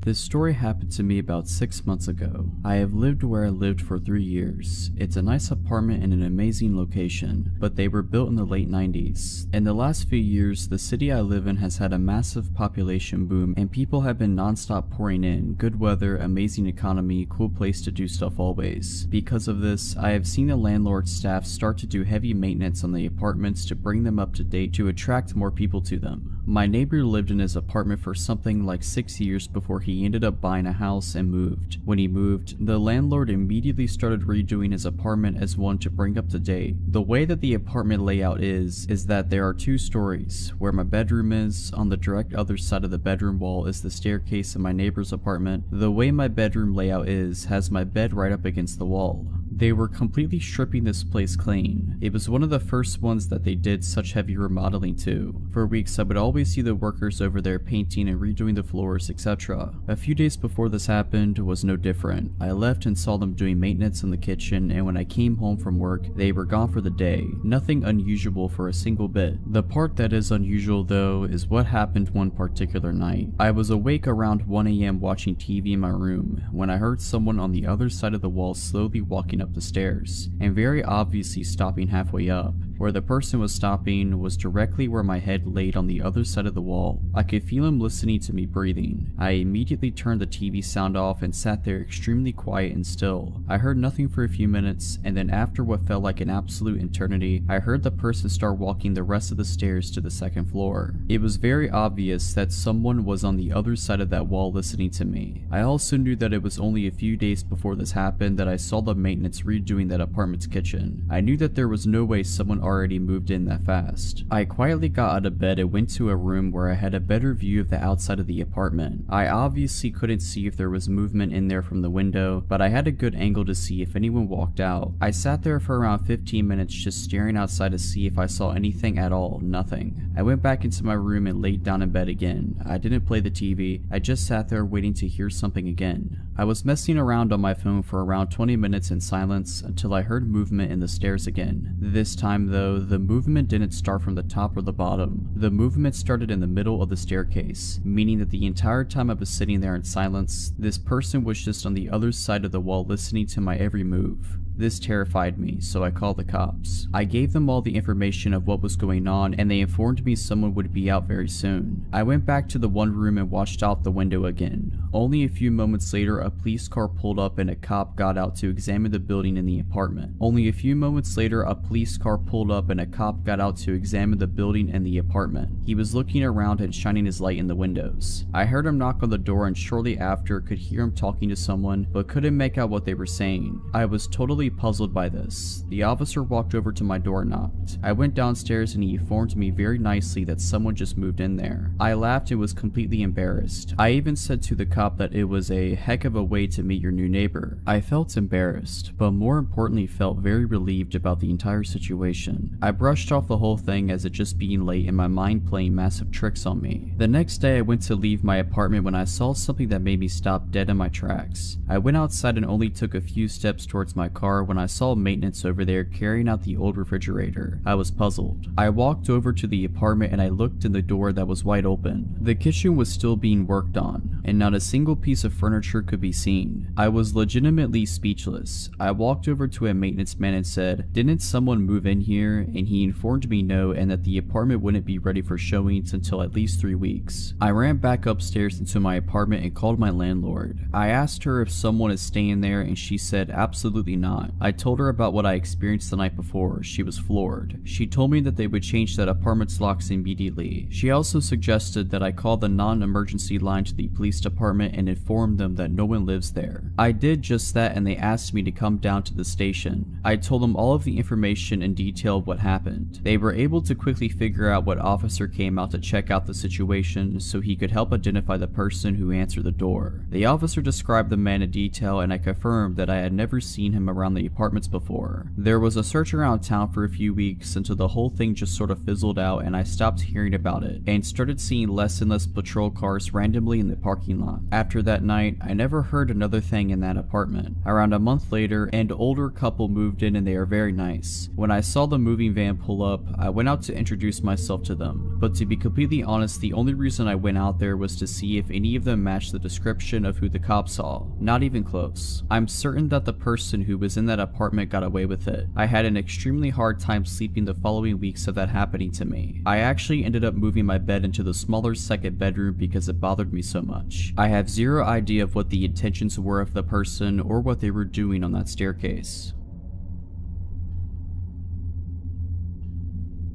This story happened to me about 6 months ago. I have lived where I lived for 3 years. It's a nice apartment in an amazing location, but they were built in the late 90s. In the last few years, the city I live in has had a massive population boom and people have been non-stop pouring in. Good weather, amazing economy, cool place to do stuff always. Because of this, I have seen the landlord's staff start to do heavy maintenance on the apartments to bring them up to date to attract more people to them. My neighbor lived in his apartment for something like 6 years before he ended up buying a house and moved. When he moved, the landlord immediately started redoing his apartment as one to bring up to date. The way that the apartment layout is that there are 2 stories. Where my bedroom is, on the direct other side of the bedroom wall is the staircase in my neighbor's apartment. The way my bedroom layout has my bed right up against the wall. They were completely stripping this place clean. It was one of the first ones that they did such heavy remodeling to. For weeks I would always see the workers over there painting and redoing the floors, etc. A few days before this happened was no different. I left and saw them doing maintenance in the kitchen, and when I came home from work, they were gone for the day. Nothing unusual for a single bit. The part that is unusual though is what happened one particular night. I was awake around 1 AM watching TV in my room when I heard someone on the other side of the wall slowly walking up the stairs, and very obviously stopping halfway up. Where the person was stopping was directly where my head laid on the other side of the wall. I could feel him listening to me breathing. I immediately turned the TV sound off and sat there extremely quiet and still. I heard nothing for a few minutes, and then after what felt like an absolute eternity, I heard the person start walking the rest of the stairs to the 2nd floor. It was very obvious that someone was on the other side of that wall listening to me. I also knew that it was only a few days before this happened that I saw the maintenance redoing that apartment's kitchen. I knew that there was no way someone already moved in that fast. I quietly got out of bed and went to a room where I had a better view of the outside of the apartment. I obviously couldn't see if there was movement in there from the window, but I had a good angle to see if anyone walked out. I sat there for around 15 minutes just staring outside to see if I saw anything at all. Nothing. I went back into my room and laid down in bed again. I didn't play the TV, I just sat there waiting to hear something again. I was messing around on my phone for around 20 minutes in silence until I heard movement in the stairs again. This time though, the movement didn't start from the top or the bottom. The movement started in the middle of the staircase, meaning that the entire time I was sitting there in silence, this person was just on the other side of the wall listening to my every move. This terrified me, so I called the cops. I gave them all the information of what was going on, and they informed me someone would be out very soon. I went back to the one room and watched out the window again. Only a few moments later, a police car pulled up and a cop got out to examine the building and the apartment. Only a few moments later, a police car pulled up and a cop got out to examine the building and the apartment. He was looking around and shining his light in the windows. I heard him knock on the door and shortly after could hear him talking to someone, but couldn't make out what they were saying. I was totally puzzled by this. The officer walked over to my door and knocked. I went downstairs and he informed me very nicely that someone just moved in there. I laughed and was completely embarrassed. I even said to the cop that it was a heck of a way to meet your new neighbor. I felt embarrassed, but more importantly felt very relieved about the entire situation. I brushed off the whole thing as it just being late and my mind playing massive tricks on me. The next day I went to leave my apartment when I saw something that made me stop dead in my tracks. I went outside and only took a few steps towards my car when I saw maintenance over there carrying out the old refrigerator. I was puzzled. I walked over to the apartment and I looked in the door that was wide open. The kitchen was still being worked on, and not a single piece of furniture could be seen. I was legitimately speechless. I walked over to a maintenance man and said, "Didn't someone move in here?" And he informed me no, and that the apartment wouldn't be ready for showings until at least 3 weeks. I ran back upstairs into my apartment and called my landlord. I asked her if someone is staying there and she said absolutely not. I told her about what I experienced the night before. She was floored. She told me that they would change that apartment's locks immediately. She also suggested that I call the non-emergency line to the police department and inform them that no one lives there. I did just that and they asked me to come down to the station. I told them all of the information in detail of what happened. They were able to quickly figure out what officer came out to check out the situation so he could help identify the person who answered the door. The officer described the man in detail and I confirmed that I had never seen him around the apartments before. There was a search around town for a few weeks until the whole thing just sort of fizzled out and I stopped hearing about it and started seeing less and less patrol cars randomly in the parking lot. After that night, I never heard another thing in that apartment. Around a month later, an older couple moved in and they are very nice. When I saw the moving van pull up, I went out to introduce myself to them. But to be completely honest, the only reason I went out there was to see if any of them matched the description of who the cops saw. Not even close. I'm certain that the person who was in that apartment got away with it. I had an extremely hard time sleeping the following weeks of that happening to me. I actually ended up moving my bed into the smaller second bedroom because it bothered me so much. I have zero idea of what the intentions were of the person or what they were doing on that staircase.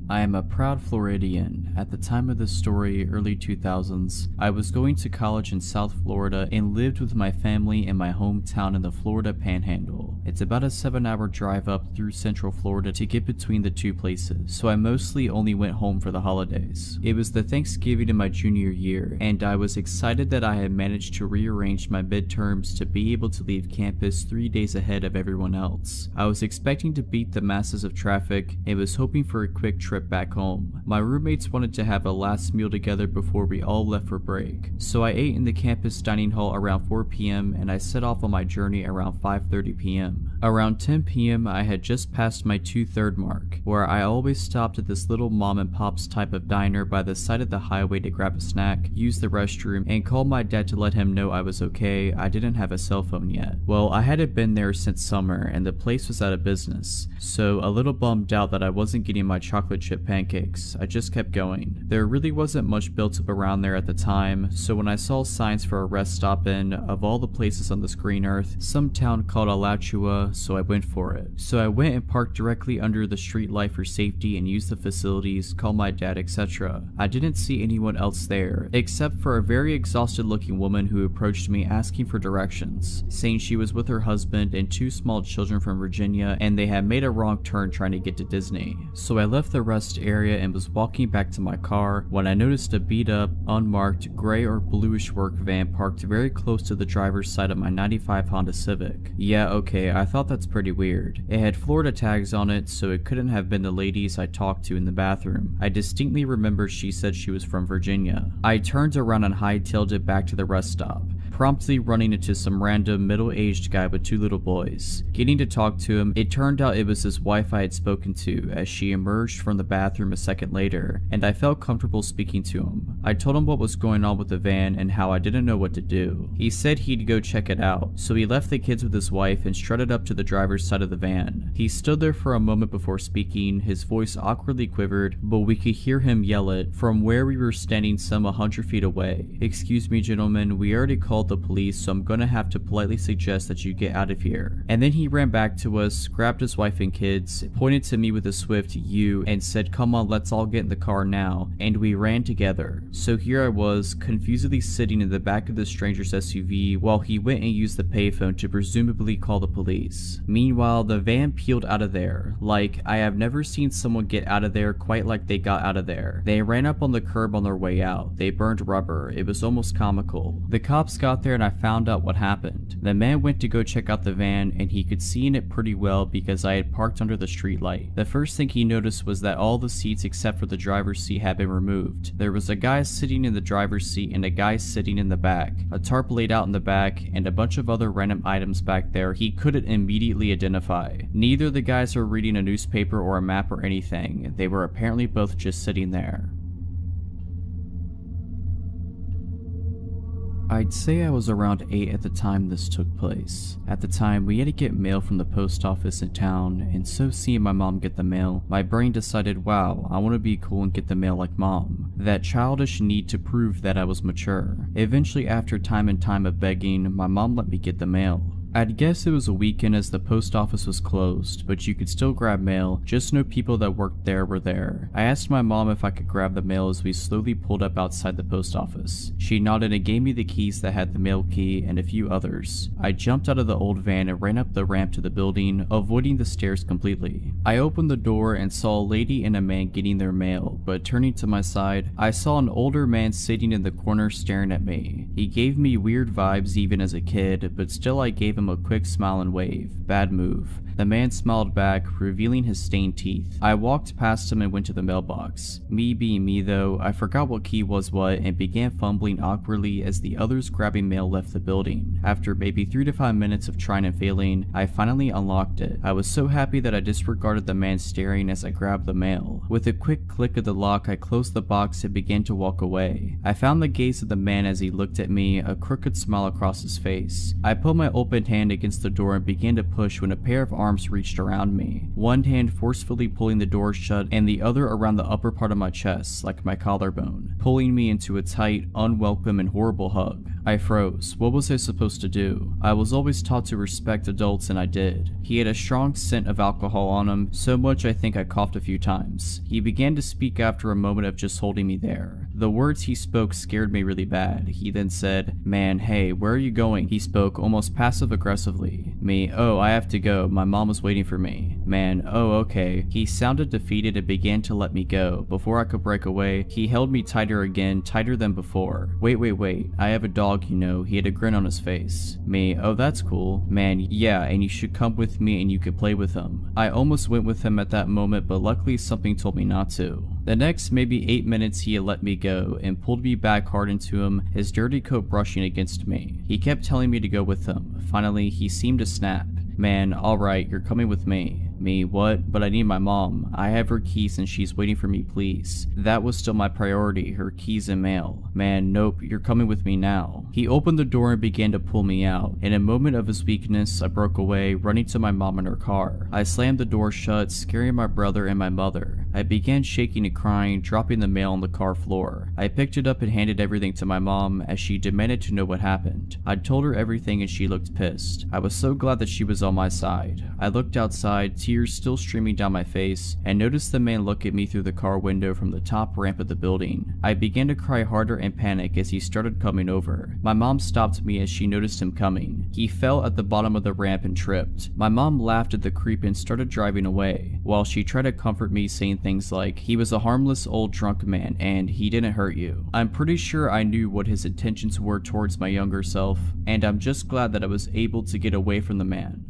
I am a proud Floridian. At the time of this story, early 2000s, I was going to college in South Florida and lived with my family in my hometown in the Florida Panhandle. It's about a 7-hour drive up through Central Florida to get between the two places, so I mostly only went home for the holidays. It was the Thanksgiving in my junior year, and I was excited that I had managed to rearrange my midterms to be able to leave campus 3 days ahead of everyone else. I was expecting to beat the masses of traffic and was hoping for a quick trip back home. My roommates wanted to have a last meal together before we all left for break, so I ate in the campus dining hall around 4 p.m. and I set off on my journey around 5:30 p.m. Around 10 p.m. I had just passed my 2/3 mark, where I always stopped at this little mom and pop's type of diner by the side of the highway to grab a snack, use the restroom, and call my dad to let him know I was okay. I didn't have a cell phone yet. Well, I hadn't been there since summer and the place was out of business, so a little bummed out that I wasn't getting my chocolate chip pancakes. I just kept going. There really wasn't much built up around there at the time, so when I saw signs for a rest stop in, of all the places on this green earth, some town called Alachua, so I went for it. So I went and parked directly under the street light for safety and used the facilities, called my dad, etc. I didn't see anyone else there, except for a very exhausted looking woman who approached me asking for directions, saying she was with her husband and 2 small children from Virginia and they had made a wrong turn trying to get to Disney. So I left the rest area and was walking back to my car when I noticed a beat up, unmarked, gray or bluish work van parked very close to the driver's side of my 95 Honda Civic. Yeah, okay, I thought that's pretty weird. It had Florida tags on it, so it couldn't have been the ladies I talked to in the bathroom. I distinctly remember she said she was from Virginia. I turned around and hightailed it back to the rest stop. promptly running into some random middle-aged guy with 2 little boys. Getting to talk to him, it turned out it was his wife I had spoken to as she emerged from the bathroom a second later, and I felt comfortable speaking to him. I told him what was going on with the van and how I didn't know what to do. He said he'd go check it out, so he left the kids with his wife and strutted up to the driver's side of the van. He stood there for a moment before speaking, his voice awkwardly quivered, but we could hear him yell it from where we were standing some 100 feet away. "Excuse me, gentlemen, we already called the police, so I'm gonna have to politely suggest that you get out of here." And then he ran back to us, grabbed his wife and kids, pointed to me with a swift "you," and said, "Come on, let's all get in the car now," and we ran together. So here I was, confusedly sitting in the back of the stranger's SUV while he went and used the payphone to presumably call the police. Meanwhile, the van peeled out of there. Like, I have never seen someone get out of there quite like they got out of there. They ran up on the curb on their way out. They burned rubber. It was almost comical. The cops got there and I found out what happened. The man went to go check out the van and he could see in it pretty well because I had parked under the street light. The first thing he noticed was that all the seats except for the driver's seat had been removed. There was a guy sitting in the driver's seat and a guy sitting in the back, a tarp laid out in the back, and a bunch of other random items back there he couldn't immediately identify. Neither the guys were reading a newspaper or a map or anything. They were apparently both just sitting there. I'd say I was around 8 at the time this took place. At the time, we had to get mail from the post office in town, and so seeing my mom get the mail, my brain decided, wow, I want to be cool and get the mail like mom. That childish need to prove that I was mature. Eventually, after time and time of begging, my mom let me get the mail. I'd guess it was a weekend as the post office was closed, but you could still grab mail, just no people that worked there were there. I asked my mom if I could grab the mail as we slowly pulled up outside the post office. She nodded and gave me the keys that had the mail key and a few others. I jumped out of the old van and ran up the ramp to the building, avoiding the stairs completely. I opened the door and saw a lady and a man getting their mail, but turning to my side, I saw an older man sitting in the corner staring at me. He gave me weird vibes even as a kid, but still I gave him a quick smile and wave. Bad move. The man smiled back, revealing his stained teeth. I walked past him and went to the mailbox. Me being me though, I forgot what key was what and began fumbling awkwardly as the others grabbing mail left the building. After maybe 3 to 5 minutes of trying and failing, I finally unlocked it. I was so happy that I disregarded the man staring as I grabbed the mail. With a quick click of the lock, I closed the box and began to walk away. I found the gaze of the man as he looked at me, a crooked smile across his face. I put my open hand against the door and began to push when a pair of arms reached around me, one hand forcefully pulling the door shut and the other around the upper part of my chest, like my collarbone, pulling me into a tight, unwelcome and horrible hug. I froze. What was I supposed to do? I was always taught to respect adults and I did. He had a strong scent of alcohol on him, so much I think I coughed a few times. He began to speak after a moment of just holding me there. The words he spoke scared me really bad. He then said, "Man, hey, where are you going?" He spoke almost passive-aggressively. Me, "Oh, I have to go. My mom was waiting for me." Man, "Oh, okay." He sounded defeated and began to let me go. Before I could break away, he held me tighter again, tighter than before. Wait. I have a dog, you know." He had a grin on his face. Me, "Oh, that's cool." Man, "Yeah, and you should come with me and you could play with him." I almost went with him at that moment, but luckily something told me not to. The next maybe 8 minutes he had let me go and pulled me back hard into him, his dirty coat brushing against me. He kept telling me to go with him. Finally, he seemed to snap. Man, alright, you're coming with me. Me, what? But I need my mom. I have her keys and she's waiting for me, please. That was still my priority, her keys and mail. Man, nope, you're coming with me now. He opened the door and began to pull me out. In a moment of his weakness, I broke away, running to my mom in her car. I slammed the door shut, scaring my brother and my mother. I began shaking and crying, dropping the mail on the car floor. I picked it up and handed everything to my mom as she demanded to know what happened. I'd told her everything and she looked pissed. I was so glad that she was on my side. I looked outside, tears still streaming down my face, and noticed the man look at me through the car window from the top ramp of the building. I began to cry harder and panic as he started coming over. My mom stopped me as she noticed him coming. He fell at the bottom of the ramp and tripped. My mom laughed at the creep and started driving away, while she tried to comfort me, saying things like, "He was a harmless old drunk man and he didn't hurt you." I'm pretty sure I knew what his intentions were towards my younger self, and I'm just glad that I was able to get away from the man.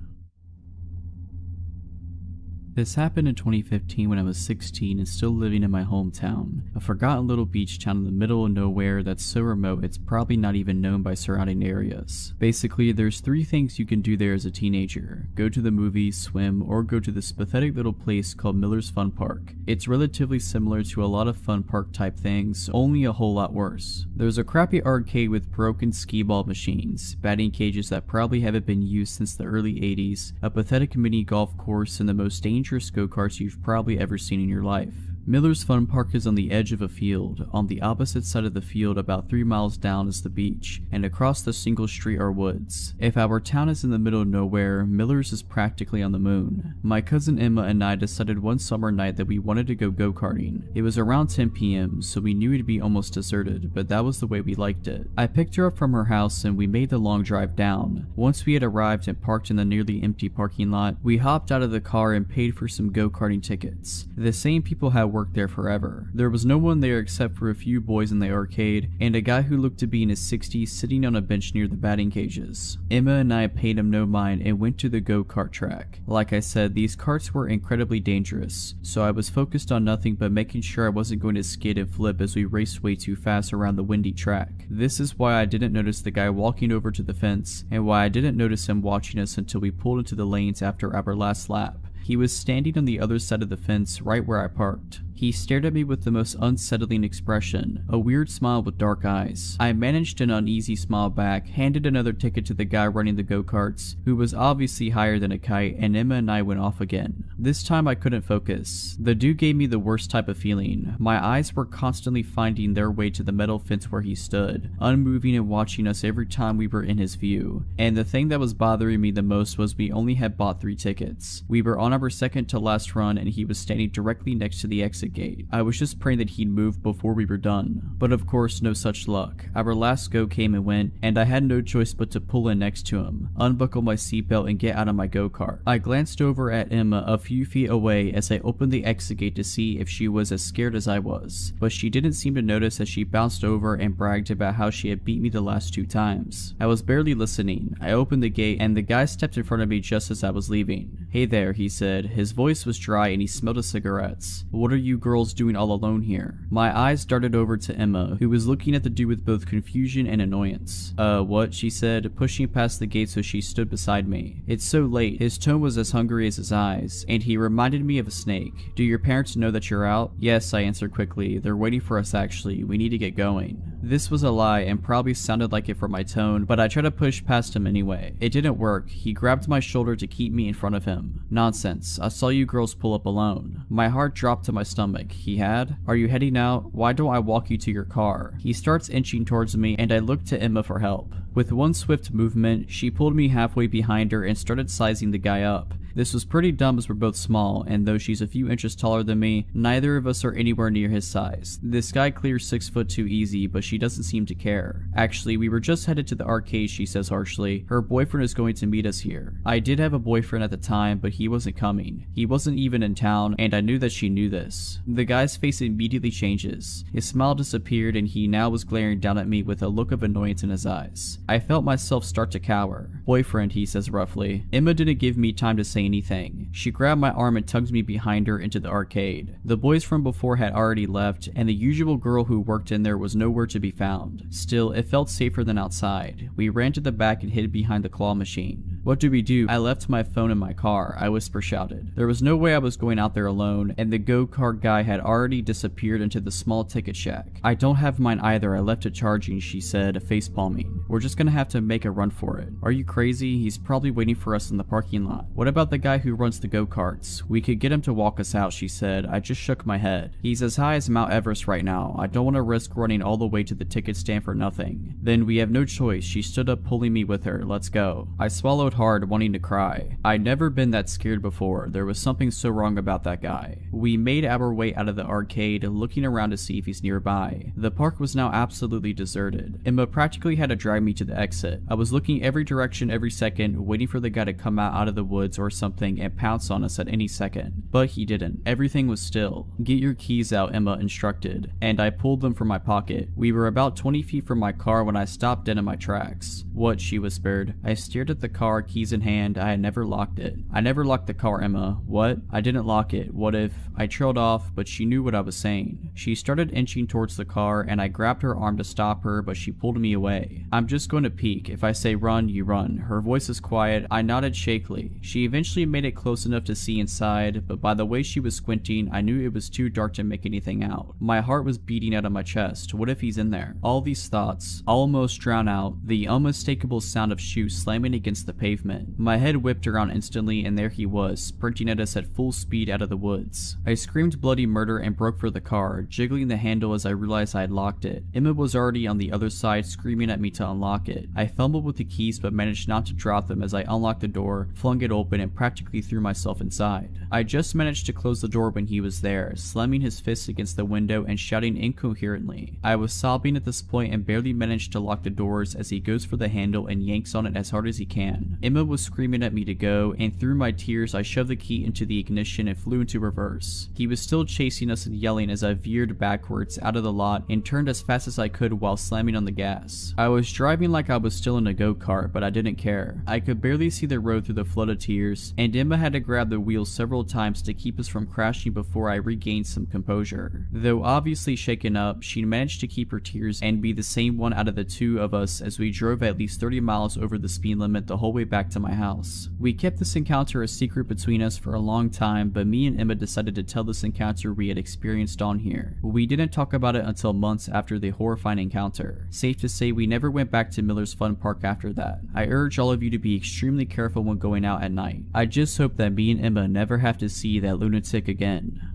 This happened in 2015 when I was 16 and still living in my hometown, a forgotten little beach town in the middle of nowhere that's so remote it's probably not even known by surrounding areas. Basically, there's 3 things you can do there as a teenager: go to the movies, swim, or go to this pathetic little place called Miller's Fun Park. It's relatively similar to a lot of fun park type things, only a whole lot worse. There's a crappy arcade with broken skee-ball machines, batting cages that probably haven't been used since the early 80s, a pathetic mini golf course, and the most dangerous go-karts you've probably ever seen in your life. Miller's Fun Park is on the edge of a field. On the opposite side of the field, about 3 miles down, is the beach, and across the single street are woods. If our town is in the middle of nowhere, Miller's is practically on the moon. My cousin Emma and I decided one summer night that we wanted to go go-karting. It was around 10 p.m, so we knew it'd be almost deserted, but that was the way we liked it. I picked her up from her house and we made the long drive down. Once we had arrived and parked in the nearly empty parking lot, we hopped out of the car and paid for some go-karting tickets. The same people had worked there forever. There was no one there except for a few boys in the arcade and a guy who looked to be in his 60s sitting on a bench near the batting cages. Emma and I paid him no mind and went to the go-kart track. Like I said, these karts were incredibly dangerous, so I was focused on nothing but making sure I wasn't going to skid and flip as we raced way too fast around the windy track. This is why I didn't notice the guy walking over to the fence, and why I didn't notice him watching us until we pulled into the lanes after our last lap. He was standing on the other side of the fence right where I parked. He stared at me with the most unsettling expression, a weird smile with dark eyes. I managed an uneasy smile back, handed another ticket to the guy running the go-karts, who was obviously higher than a kite, and Emma and I went off again. This time I couldn't focus. The dude gave me the worst type of feeling. My eyes were constantly finding their way to the metal fence where he stood, unmoving and watching us every time we were in his view. And the thing that was bothering me the most was we only had bought 3 tickets. We were on our second to last run and he was standing directly next to the exit gate. I was just praying that he'd move before we were done. But of course, no such luck. Our last go came and went, and I had no choice but to pull in next to him, unbuckle my seatbelt, and get out of my go-kart. I glanced over at Emma a few feet away as I opened the exit gate to see if she was as scared as I was, but she didn't seem to notice as she bounced over and bragged about how she had beat me the last 2 times. I was barely listening. I opened the gate and the guy stepped in front of me just as I was leaving. "Hey there," he said. His voice was dry and he smelled of cigarettes. "What are you girls doing all alone here?" My eyes darted over to Emma, who was looking at the dude with both confusion and annoyance. What?" she said, pushing past the gate so she stood beside me. "It's so late." His tone was as hungry as his eyes, and he reminded me of a snake. "Do your parents know that you're out?" "Yes," I answered quickly. "They're waiting for us actually. We need to get going." This was a lie and probably sounded like it from my tone, but I tried to push past him anyway. It didn't work. He grabbed my shoulder to keep me in front of him. "Nonsense. I saw you girls pull up alone." My heart dropped to my stomach. He had? "Are you heading out? Why don't I walk you to your car?" He starts inching towards me and I looked to Emma for help. With one swift movement, she pulled me halfway behind her and started sizing the guy up. This was pretty dumb as we're both small, and though she's a few inches taller than me, neither of us are anywhere near his size. This guy clears 6'2" easy, but she doesn't seem to care. "Actually, we were just headed to the arcade," she says harshly. "Her boyfriend is going to meet us here." I did have a boyfriend at the time, but he wasn't coming. He wasn't even in town, and I knew that she knew this. The guy's face immediately changes. His smile disappeared, and he now was glaring down at me with a look of annoyance in his eyes. I felt myself start to cower. "Boyfriend," he says roughly. Emma didn't give me time to say anything. She grabbed my arm and tugged me behind her into the arcade. The boys from before had already left, and the usual girl who worked in there was nowhere to be found. Still, it felt safer than outside. We ran to the back and hid behind the claw machine. "What do we do?" "I left my phone in my car," I whisper shouted. There was no way I was going out there alone, and the go-kart guy had already disappeared into the small ticket shack. "I don't have mine either, I left it charging," she said, face palming. "We're just gonna have to make a run for it." "Are you crazy? He's probably waiting for us in the parking lot." "What about the guy who runs the go-karts? We could get him to walk us out," she said. I just shook my head. "He's as high as Mount Everest right now. I don't want to risk running all the way to the ticket stand for nothing." "Then we have no choice." She stood up, pulling me with her. "Let's go." I swallowed hard, wanting to cry. I'd never been that scared before. There was something so wrong about that guy. We made our way out of the arcade, looking around to see if he's nearby. The park was now absolutely deserted. Emma practically had to drag me to the exit. I was looking every direction every second, waiting for the guy to come out of the woods or something and pounce on us at any second. But he didn't. Everything was still. "Get your keys out," Emma instructed, and I pulled them from my pocket. We were about 20 feet from my car when I stopped dead in my tracks. "What?" she whispered. I stared at the car car, keys in hand. I had never locked it. I never locked the car, Emma. What? I didn't lock it. What if? I trailed off, but she knew what I was saying. She started inching towards the car, and I grabbed her arm to stop her, but she pulled me away. I'm just going to peek. If I say run, you run. Her voice is quiet. I nodded shakily. She eventually made it close enough to see inside, but by the way she was squinting, I knew it was too dark to make anything out. My heart was beating out of my chest. What if he's in there? All these thoughts almost drown out the unmistakable sound of shoes slamming against the pavement. My head whipped around instantly, and there he was, sprinting at us at full speed out of the woods. I screamed bloody murder and broke for the car, jiggling the handle as I realized I had locked it. Emma was already on the other side, screaming at me to unlock it. I fumbled with the keys but managed not to drop them as I unlocked the door, flung it open, and practically threw myself inside. I just managed to close the door when he was there, slamming his fist against the window and shouting incoherently. I was sobbing at this point and barely managed to lock the doors as he goes for the handle and yanks on it as hard as he can. Emma was screaming at me to go, and through my tears I shoved the key into the ignition and flew into reverse. He was still chasing us and yelling as I veered backwards out of the lot and turned as fast as I could while slamming on the gas. I was driving like I was still in a go-kart, but I didn't care. I could barely see the road through the flood of tears, and Emma had to grab the wheel several times to keep us from crashing before I regained some composure. Though obviously shaken up, she managed to keep her tears and be the same one out of the two of us as we drove at least 30 miles over the speed limit the whole way back to my house. We kept this encounter a secret between us for a long time, but me and Emma decided to tell this encounter we had experienced on here. We didn't talk about it until months after the horrifying encounter. Safe to say we never went back to Miller's Fun Park after that. I urge all of you to be extremely careful when going out at night. I just hope that me and Emma never have to see that lunatic again.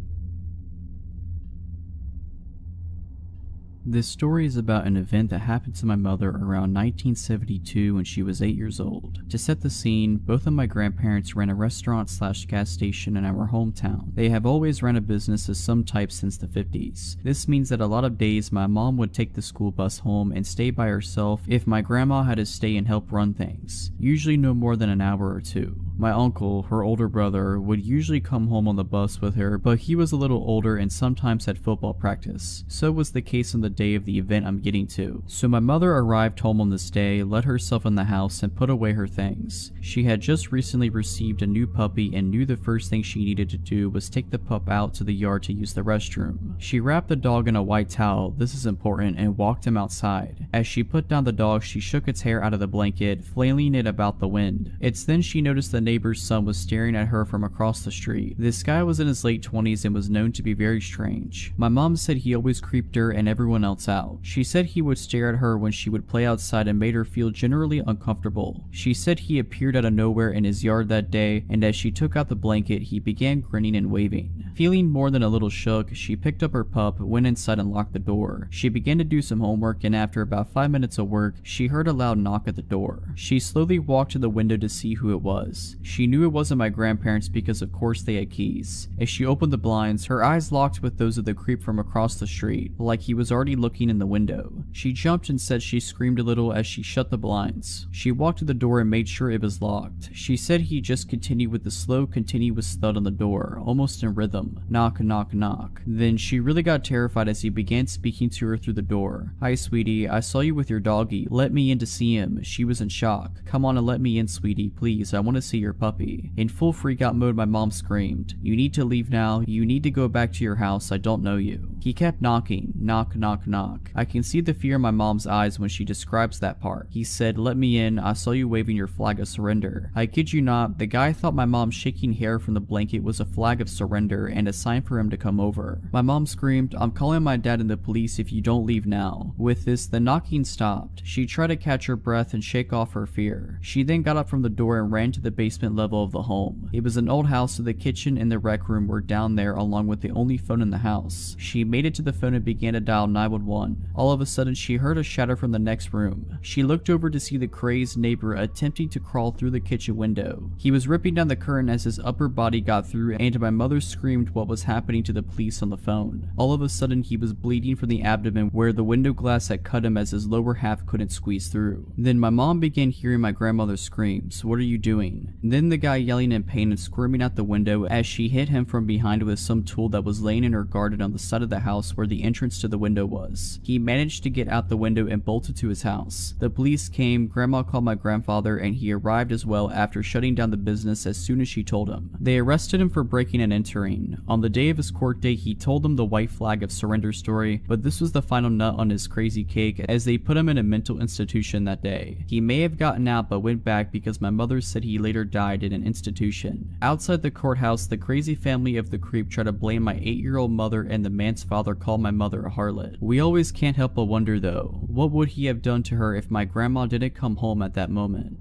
This story is about an event that happened to my mother around 1972 when she was 8 years old. To set the scene, both of my grandparents ran a restaurant/gas station in our hometown. They have always ran a business of some type since the 50s. This means that a lot of days my mom would take the school bus home and stay by herself if my grandma had to stay and help run things, usually no more than an hour or two. My uncle, her older brother, would usually come home on the bus with her, but he was a little older and sometimes had football practice. So was the case on the day of the event I'm getting to. So my mother arrived home on this day, let herself in the house, and put away her things. She had just recently received a new puppy and knew the first thing she needed to do was take the pup out to the yard to use the restroom. She wrapped the dog in a white towel, this is important, and walked him outside. As she put down the dog, she shook its hair out of the blanket, flailing it about the wind. It's then she noticed the neighbor's son was staring at her from across the street. This guy was in his late 20s and was known to be very strange. My mom said he always creeped her and everyone else out. She said he would stare at her when she would play outside and made her feel generally uncomfortable. She said he appeared out of nowhere in his yard that day, and as she took out the blanket, he began grinning and waving. Feeling more than a little shook, she picked up her pup, went inside and locked the door. She began to do some homework, and after about 5 minutes of work, she heard a loud knock at the door. She slowly walked to the window to see who it was. She knew it wasn't my grandparents because of course they had keys. As she opened the blinds, her eyes locked with those of the creep from across the street, like he was already looking in the window. She jumped and said she screamed a little as she shut the blinds. She walked to the door and made sure it was locked. She said he just continued with the slow, continuous thud on the door, almost in rhythm. Knock, knock, knock. Then she really got terrified as he began speaking to her through the door. Hi, sweetie. I saw you with your doggy. Let me in to see him. She was in shock. Come on and let me in, sweetie. Please, I want to see your puppy. In full freak-out mode, my mom screamed. You need to leave now. You need to go back to your house. I don't know you. He kept knocking. Knock, knock, knock. I can see the fear in my mom's eyes when she describes that part. He said, let me in. I saw you waving your flag of surrender. I kid you not, the guy thought my mom shaking hair from the blanket was a flag of surrender and a sign for him to come over. My mom screamed, I'm calling my dad and the police if you don't leave now. With this, the knocking stopped. She tried to catch her breath and shake off her fear. She then got up from the door and ran to the basement level of the home. It was an old house, so the kitchen and the rec room were down there along with the only phone in the house. She made it to the phone and began to dial 911. All of a sudden, she heard a shatter from the next room. She looked over to see the crazed neighbor attempting to crawl through the kitchen window. He was ripping down the curtain as his upper body got through, and my mother screamed what was happening to the police on the phone. All of a sudden, he was bleeding from the abdomen where the window glass had cut him as his lower half couldn't squeeze through. Then my mom began hearing my grandmother's screams. What are you doing? Then the guy yelling in pain and screaming out the window as she hit him from behind with some tool that was laying in her garden on the side of the house where the entrance to the window was. He managed to get out the window and bolted to his house. The police came, Grandma called my grandfather, and he arrived as well after shutting down the business as soon as she told him. They arrested him for breaking and entering. On the day of his court date, he told them the white flag of surrender story, but this was the final nut on his crazy cake as they put him in a mental institution that day. He may have gotten out but went back because my mother said he later died in an institution. Outside the courthouse, the crazy family of the creep tried to blame my 8-year-old mother, and the man's father called my mother a harlot. We always can't help but wonder though, what would he have done to her if my grandma didn't come home at that moment?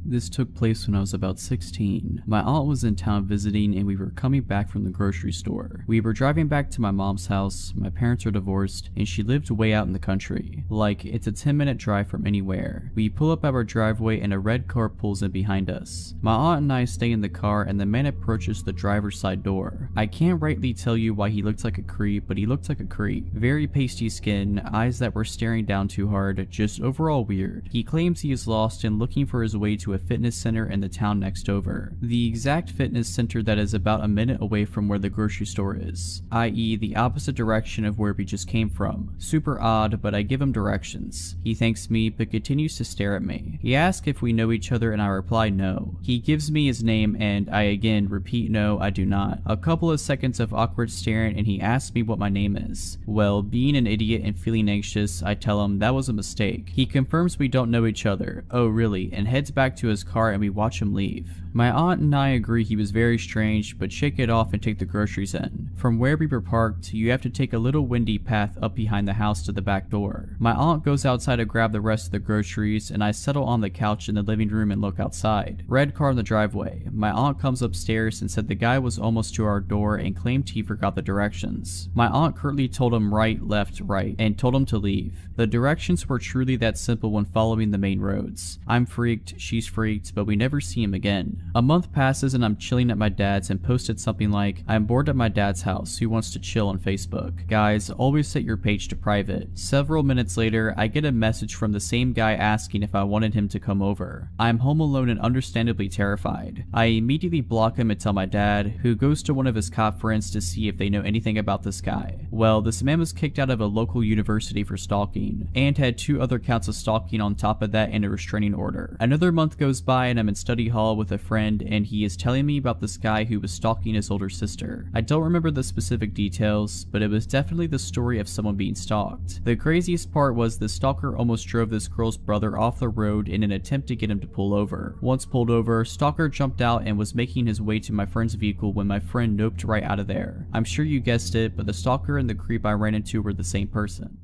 This took place when I was about 16. My aunt was in town visiting and we were coming back from the grocery store. We were driving back to my mom's house. My parents are divorced and she lived way out in the country. Like, it's a 10-minute drive from anywhere. We pull up our driveway and a red car pulls in behind us. My aunt and I stay in the car and the man approaches the driver's side door. I can't rightly tell you why he looked like a creep, but he looked like a creep. Very pasty skin, eyes that were staring down too hard, just overall weird. He claims he is lost and looking for his way to a fitness center in the town next over. The exact fitness center that is about a minute away from where the grocery store is, i.e. the opposite direction of where we just came from. Super odd, but I give him directions. He thanks me but continues to stare at me. He asks if we know each other and I reply no. He gives me his name and I again repeat no, I do not. A couple of seconds of awkward staring and he asks me what my name is. Well, being an idiot and feeling anxious, I tell him that was a mistake. He confirms we don't know each other. Oh really? And heads back to his car and we watch him leave. My aunt and I agree he was very strange, but shake it off and take the groceries in. From where we were parked, you have to take a little windy path up behind the house to the back door. My aunt goes outside to grab the rest of the groceries and I settle on the couch in the living room and look outside. Red car in the driveway. My aunt comes upstairs and said the guy was almost to our door and claimed he forgot the directions. My aunt curtly told him right, left, right, and told him to leave. The directions were truly that simple when following the main roads. I'm freaked, she's freaked, but we never see him again. A month passes and I'm chilling at my dad's and posted something like, I'm bored at my dad's house, who wants to chill on Facebook. Guys, always set your page to private. Several minutes later, I get a message from the same guy asking if I wanted him to come over. I'm home alone and understandably terrified. I immediately block him and tell my dad, who goes to one of his cop friends to see if they know anything about this guy. Well, this man was kicked out of a local university for stalking, and had 2 other counts of stalking on top of that and a restraining order. Another month goes by and I'm in study hall with a friend and he is telling me about this guy who was stalking his older sister. I don't remember the specific details, but it was definitely the story of someone being stalked. The craziest part was the stalker almost drove this girl's brother off the road in an attempt to get him to pull over. Once pulled over, stalker jumped out and was making his way to my friend's vehicle when my friend noped right out of there. I'm sure you guessed it, but the stalker and the creep I ran into were the same person.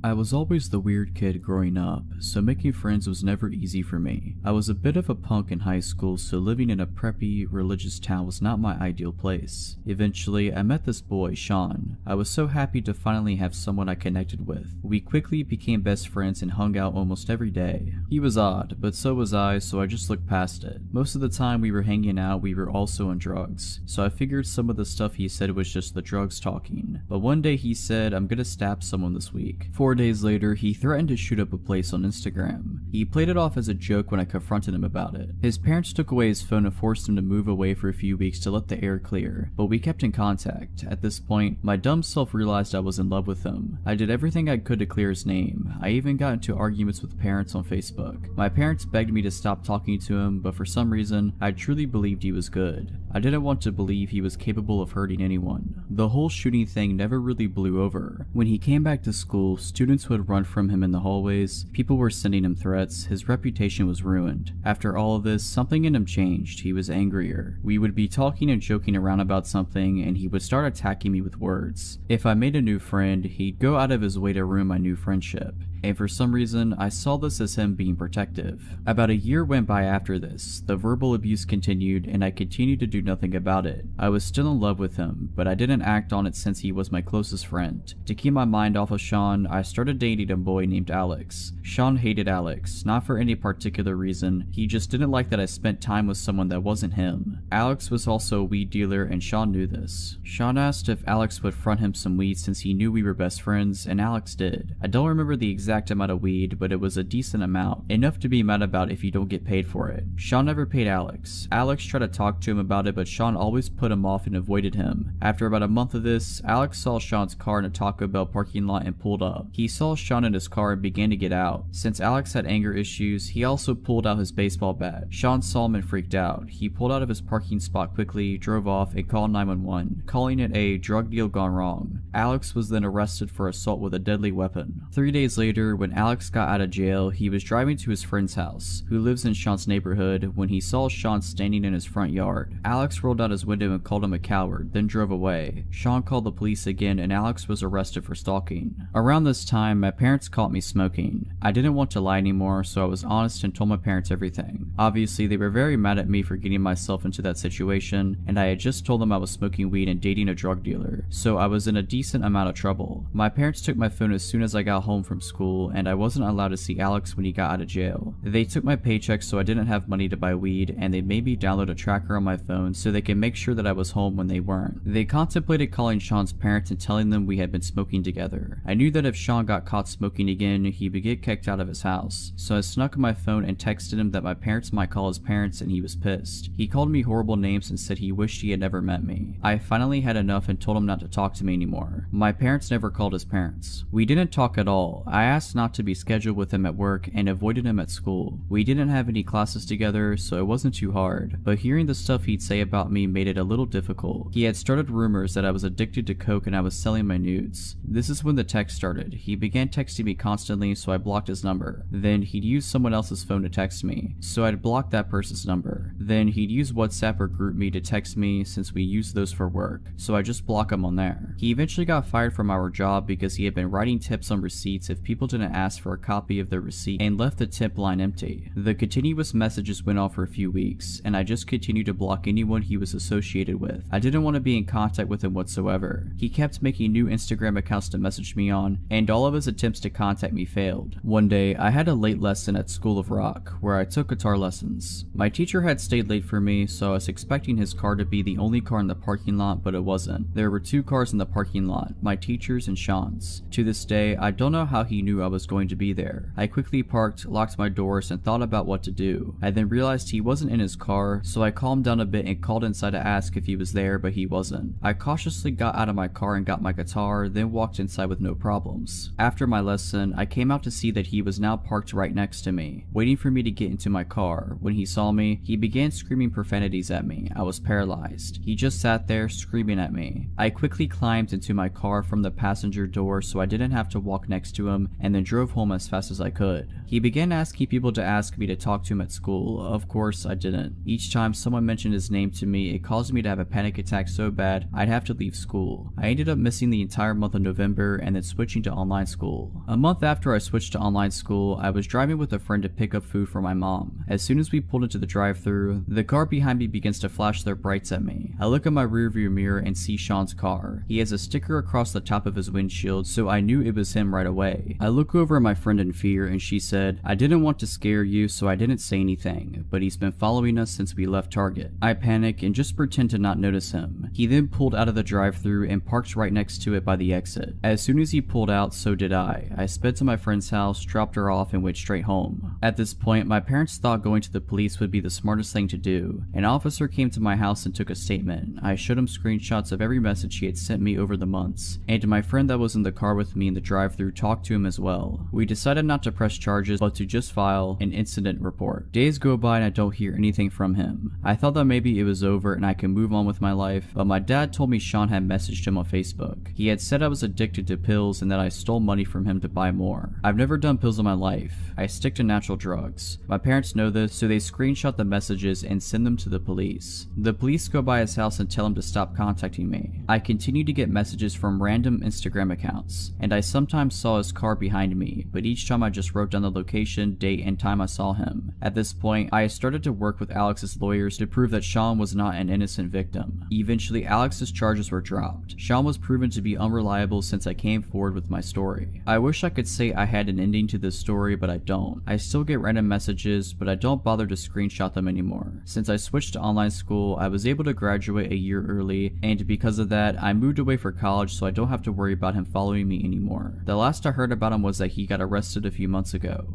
I was always the weird kid growing up, so making friends was never easy for me. I was a bit of a punk in high school, so living in a preppy, religious town was not my ideal place. Eventually, I met this boy, Sean. I was so happy to finally have someone I connected with. We quickly became best friends and hung out almost every day. He was odd, but so was I, so I just looked past it. Most of the time we were hanging out, we were also on drugs, so I figured some of the stuff he said was just the drugs talking. But one day he said, I'm gonna stab someone this week. 4 days later, he threatened to shoot up a place on Instagram. He played it off as a joke when I confronted him about it. His parents took away his phone and forced him to move away for a few weeks to let the air clear, but we kept in contact. At this point, my dumb self realized I was in love with him. I did everything I could to clear his name. I even got into arguments with parents on Facebook. My parents begged me to stop talking to him, but for some reason, I truly believed he was good. I didn't want to believe he was capable of hurting anyone. The whole shooting thing never really blew over. When he came back to school, students would run from him in the hallways, people were sending him threats, his reputation was ruined. After all of this, something in him changed. He was angrier. We would be talking and joking around about something, and he would start attacking me with words. If I made a new friend, he'd go out of his way to ruin my new friendship. And for some reason, I saw this as him being protective. About a year went by after this. The verbal abuse continued, and I continued to do nothing about it. I was still in love with him, but I didn't act on it since he was my closest friend. To keep my mind off of Sean, I started dating a boy named Alex. Sean hated Alex, not for any particular reason, he just didn't like that I spent time with someone that wasn't him. Alex was also a weed dealer, and Sean knew this. Sean asked if Alex would front him some weed since he knew we were best friends, and Alex did. I don't remember the exact exact amount of weed, but it was a decent amount, enough to be mad about if you don't get paid for it. Sean never paid Alex. Alex tried to talk to him about it, but Sean always put him off and avoided him. After about a month of this, Alex saw Sean's car in a Taco Bell parking lot and pulled up. He saw Sean in his car and began to get out. Since Alex had anger issues, he also pulled out his baseball bat. Sean saw him and freaked out. He pulled out of his parking spot quickly, drove off, and called 911, calling it a drug deal gone wrong. Alex was then arrested for assault with a deadly weapon. 3 days later, when Alex got out of jail, he was driving to his friend's house, who lives in Sean's neighborhood, when he saw Sean standing in his front yard. Alex rolled out his window and called him a coward, then drove away. Sean called the police again and Alex was arrested for stalking. Around this time, my parents caught me smoking. I didn't want to lie anymore, so I was honest and told my parents everything. Obviously, they were very mad at me for getting myself into that situation, and I had just told them I was smoking weed and dating a drug dealer, so I was in a decent amount of trouble. My parents took my phone as soon as I got home from school, and I wasn't allowed to see Alex when he got out of jail. They took my paycheck so I didn't have money to buy weed, and they made me download a tracker on my phone so they could make sure that I was home when they weren't. They contemplated calling Sean's parents and telling them we had been smoking together. I knew that if Sean got caught smoking again, he would get kicked out of his house, so I snuck my phone and texted him that my parents might call his parents, and he was pissed. He called me horrible names and said he wished he had never met me. I finally had enough and told him not to talk to me anymore. My parents never called his parents. We didn't talk at all. I asked not to be scheduled with him at work and avoided him at school. We didn't have any classes together, so it wasn't too hard, but hearing the stuff he'd say about me made it a little difficult. He had started rumors that I was addicted to coke and I was selling my nudes. This is when the text started. He began texting me constantly, so I blocked his number. Then he'd use someone else's phone to text me, so I'd block that person's number. Then he'd use WhatsApp or GroupMe to text me since we use those for work, so I just block him on there. He eventually got fired from our job because he had been writing tips on receipts if people didn't ask for a copy of their receipt and left the tip line empty. The continuous messages went on for a few weeks, and I just continued to block anyone he was associated with. I didn't want to be in contact with him whatsoever. He kept making new Instagram accounts to message me on, and all of his attempts to contact me failed. One day, I had a late lesson at School of Rock, where I took guitar lessons. My teacher had stayed late for me, so I was expecting his car to be the only car in the parking lot, but it wasn't. There were 2 cars in the parking lot, my teacher's and Sean's. To this day, I don't know how he knew I was going to be there. I quickly parked, locked my doors, and thought about what to do. I then realized he wasn't in his car, so I calmed down a bit and called inside to ask if he was there, but he wasn't. I cautiously got out of my car and got my guitar, then walked inside with no problems. After my lesson, I came out to see that he was now parked right next to me, waiting for me to get into my car. When he saw me, he began screaming profanities at me. I was paralyzed. He just sat there screaming at me. I quickly climbed into my car from the passenger door so I didn't have to walk next to him, and then drove home as fast as I could. He began asking people to ask me to talk to him at school. Of course, I didn't. Each time someone mentioned his name to me, it caused me to have a panic attack so bad I'd have to leave school. I ended up missing the entire month of November and then switching to online school. A month after I switched to online school, I was driving with a friend to pick up food for my mom. As soon as we pulled into the drive-thru, the car behind me begins to flash their brights at me. I look in my rearview mirror and see Sean's car. He has a sticker across the top of his windshield, so I knew it was him right away. I look over at my friend in fear and she said, "I didn't want to scare you, so I didn't say anything, but he's been following us since we left Target." I panic and just pretend to not notice him. He then pulled out of the drive-thru and parked right next to it by the exit. As soon as he pulled out, so did I. I sped to my friend's house, dropped her off, and went straight home. At this point, my parents thought going to the police would be the smartest thing to do. An officer came to my house and took a statement. I showed him screenshots of every message he had sent me over the months, and my friend that was in the car with me in the drive-thru talked to him as well. We decided not to press charges, but to just file an incident report. Days go by and I don't hear anything from him. I thought that maybe it was over and I could move on with my life, but my dad told me Sean had messaged him on Facebook. He had said I was addicted to pills and that I stole money from him to buy more. I've never done pills in my life. I stick to natural drugs. My parents know this, so they screenshot the messages and send them to the police. The police go by his house and tell him to stop contacting me. I continue to get messages from random Instagram accounts, and I sometimes saw his car behind me, but each time I just wrote down the location, date, and time I saw him. At this point, I started to work with Alex's lawyers to prove that Sean was not an innocent victim. Eventually, Alex's charges were dropped. Sean was proven to be unreliable since I came forward with my story. I wish I could say I had an ending to this story, but I don't. I still get random messages, but I don't bother to screenshot them anymore. Since I switched to online school, I was able to graduate a year early, and because of that, I moved away for college so I don't have to worry about him following me anymore. The last I heard about him time was that he got arrested a few months ago.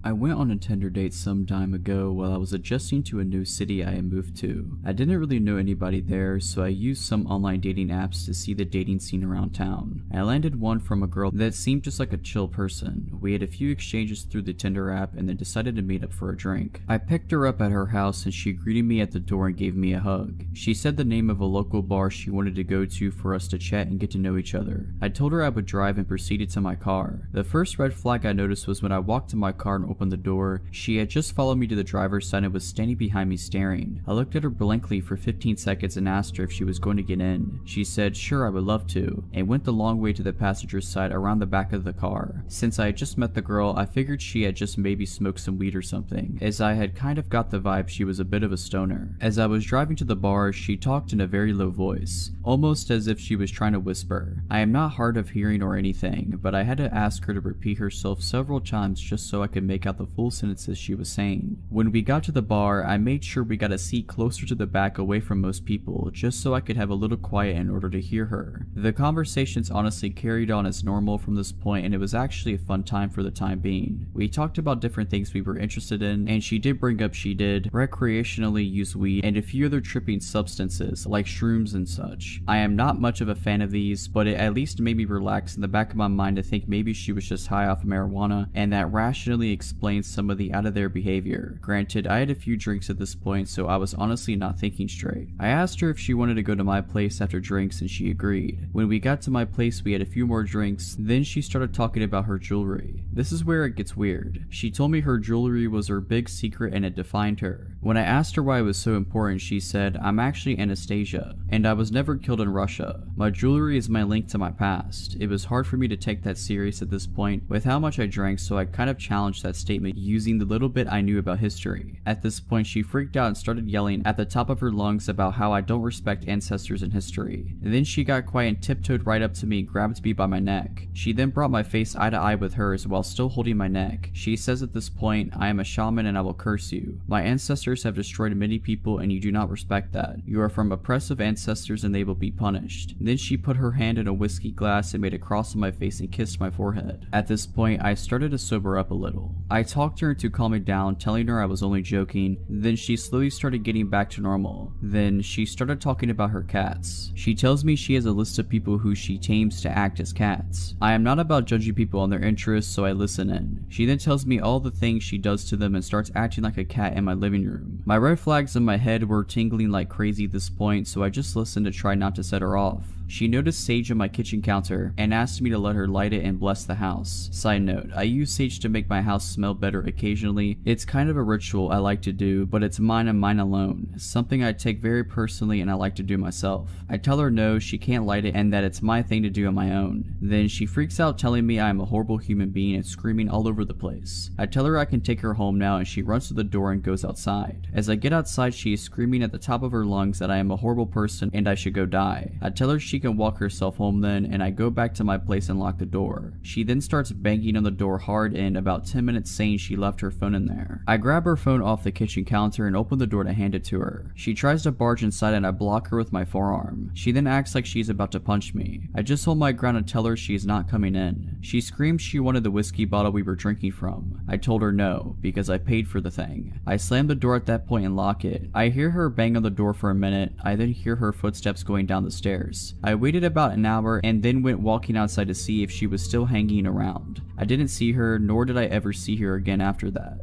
I went on a Tinder date some time ago while I was adjusting to a new city I had moved to. I didn't really know anybody there, so I used some online dating apps to see the dating scene around town. I landed one from a girl that seemed just like a chill person. We had a few exchanges through the Tinder app and then decided to meet up for a drink. I picked her up at her house and she greeted me at the door and gave me a hug. She said the name of a local bar she wanted to go to for us to chat and get to know each other. I told her I would drive and proceeded to my car. The first red flag I noticed was when I walked to my car and opened the door. She had just followed me to the driver's side and was standing behind me staring. I looked at her blankly for 15 seconds and asked her if she was going to get in. She said sure, I would love to, and went the long way to the passenger's side around the back of the car. Since I had just met the girl, I figured she had just maybe smoked some weed or something, as I had kind of got the vibe she was a bit of a stoner. As I was driving to the bar, she talked in a very low voice, almost as if she was trying to whisper. I am not hard of hearing or anything, but I had to ask her to repeat herself several times just so I could make out the full sentences she was saying. When we got to the bar, I made sure we got a seat closer to the back away from most people, just so I could have a little quiet in order to hear her. The conversations honestly carried on as normal from this point, and it was actually a fun time for the time being. We talked about different things we were interested in, and she did bring up she did recreationally use weed and a few other tripping substances like shrooms and such. I am not much of a fan of these, but it at least made me relax in the back of my mind to think maybe she was just high off marijuana, and that rationally explains some of the out of their behavior. Granted, I had a few drinks at this point, so I was honestly not thinking straight. I asked her if she wanted to go to my place after drinks and she agreed. When we got to my place, we had a few more drinks, then she started talking about her jewelry. This is where it gets weird. She told me her jewelry was her big secret and it defined her. When I asked her why it was so important, she said, I'm actually Anastasia, and I was never killed in Russia. My jewelry is my link to my past. It was hard for me to take that serious at this point with how much I drank, so I kind of challenged that statement using the little bit I knew about history. At this point, she freaked out and started yelling at the top of her lungs about how I don't respect ancestors in history. And then she got quiet and tiptoed right up to me and grabbed me by my neck. She then brought my face eye to eye with hers while still holding my neck. She says at this point, I am a shaman and I will curse you. My ancestors have destroyed many people and you do not respect that. You are from oppressive ancestors and they will be punished. Then she put her hand in a whiskey glass and made a cross on my face and kissed my forehead. At this point, I started to sober up a little. I talked her into calming down, telling her I was only joking. Then she slowly started getting back to normal. Then she started talking about her cats. She tells me she has a list of people who she tames to act as cats. I am not about judging people on their interests, so I listen in. She then tells me all the things she does to them and starts acting like a cat in my living room. My red flags in my head were tingling like crazy at this point, so I just listened to try not to set her off. She noticed sage on my kitchen counter and asked me to let her light it and bless the house. Side note, I use sage to make my house smell better occasionally. It's kind of a ritual I like to do, but it's mine and mine alone. Something I take very personally and I like to do myself. I tell her no, she can't light it and that it's my thing to do on my own. Then she freaks out telling me I am a horrible human being and screaming all over the place. I tell her I can take her home now and she runs to the door and goes outside. As I get outside, she is screaming at the top of her lungs that I am a horrible person and I should go die. I tell her she can walk herself home then, and I go back to my place and lock the door. She then starts banging on the door hard in about 10 minutes saying she left her phone in there. I grab her phone off the kitchen counter and open the door to hand it to her. She tries to barge inside and I block her with my forearm. She then acts like she's about to punch me. I just hold my ground and tell her she is not coming in. She screams she wanted the whiskey bottle we were drinking from. I told her no, because I paid for the thing. I slam the door at that point and lock it. I hear her bang on the door for a minute. I then hear her footsteps going down the stairs. I waited about an hour and then went walking outside to see if she was still hanging around. I didn't see her, nor did I ever see her again after that.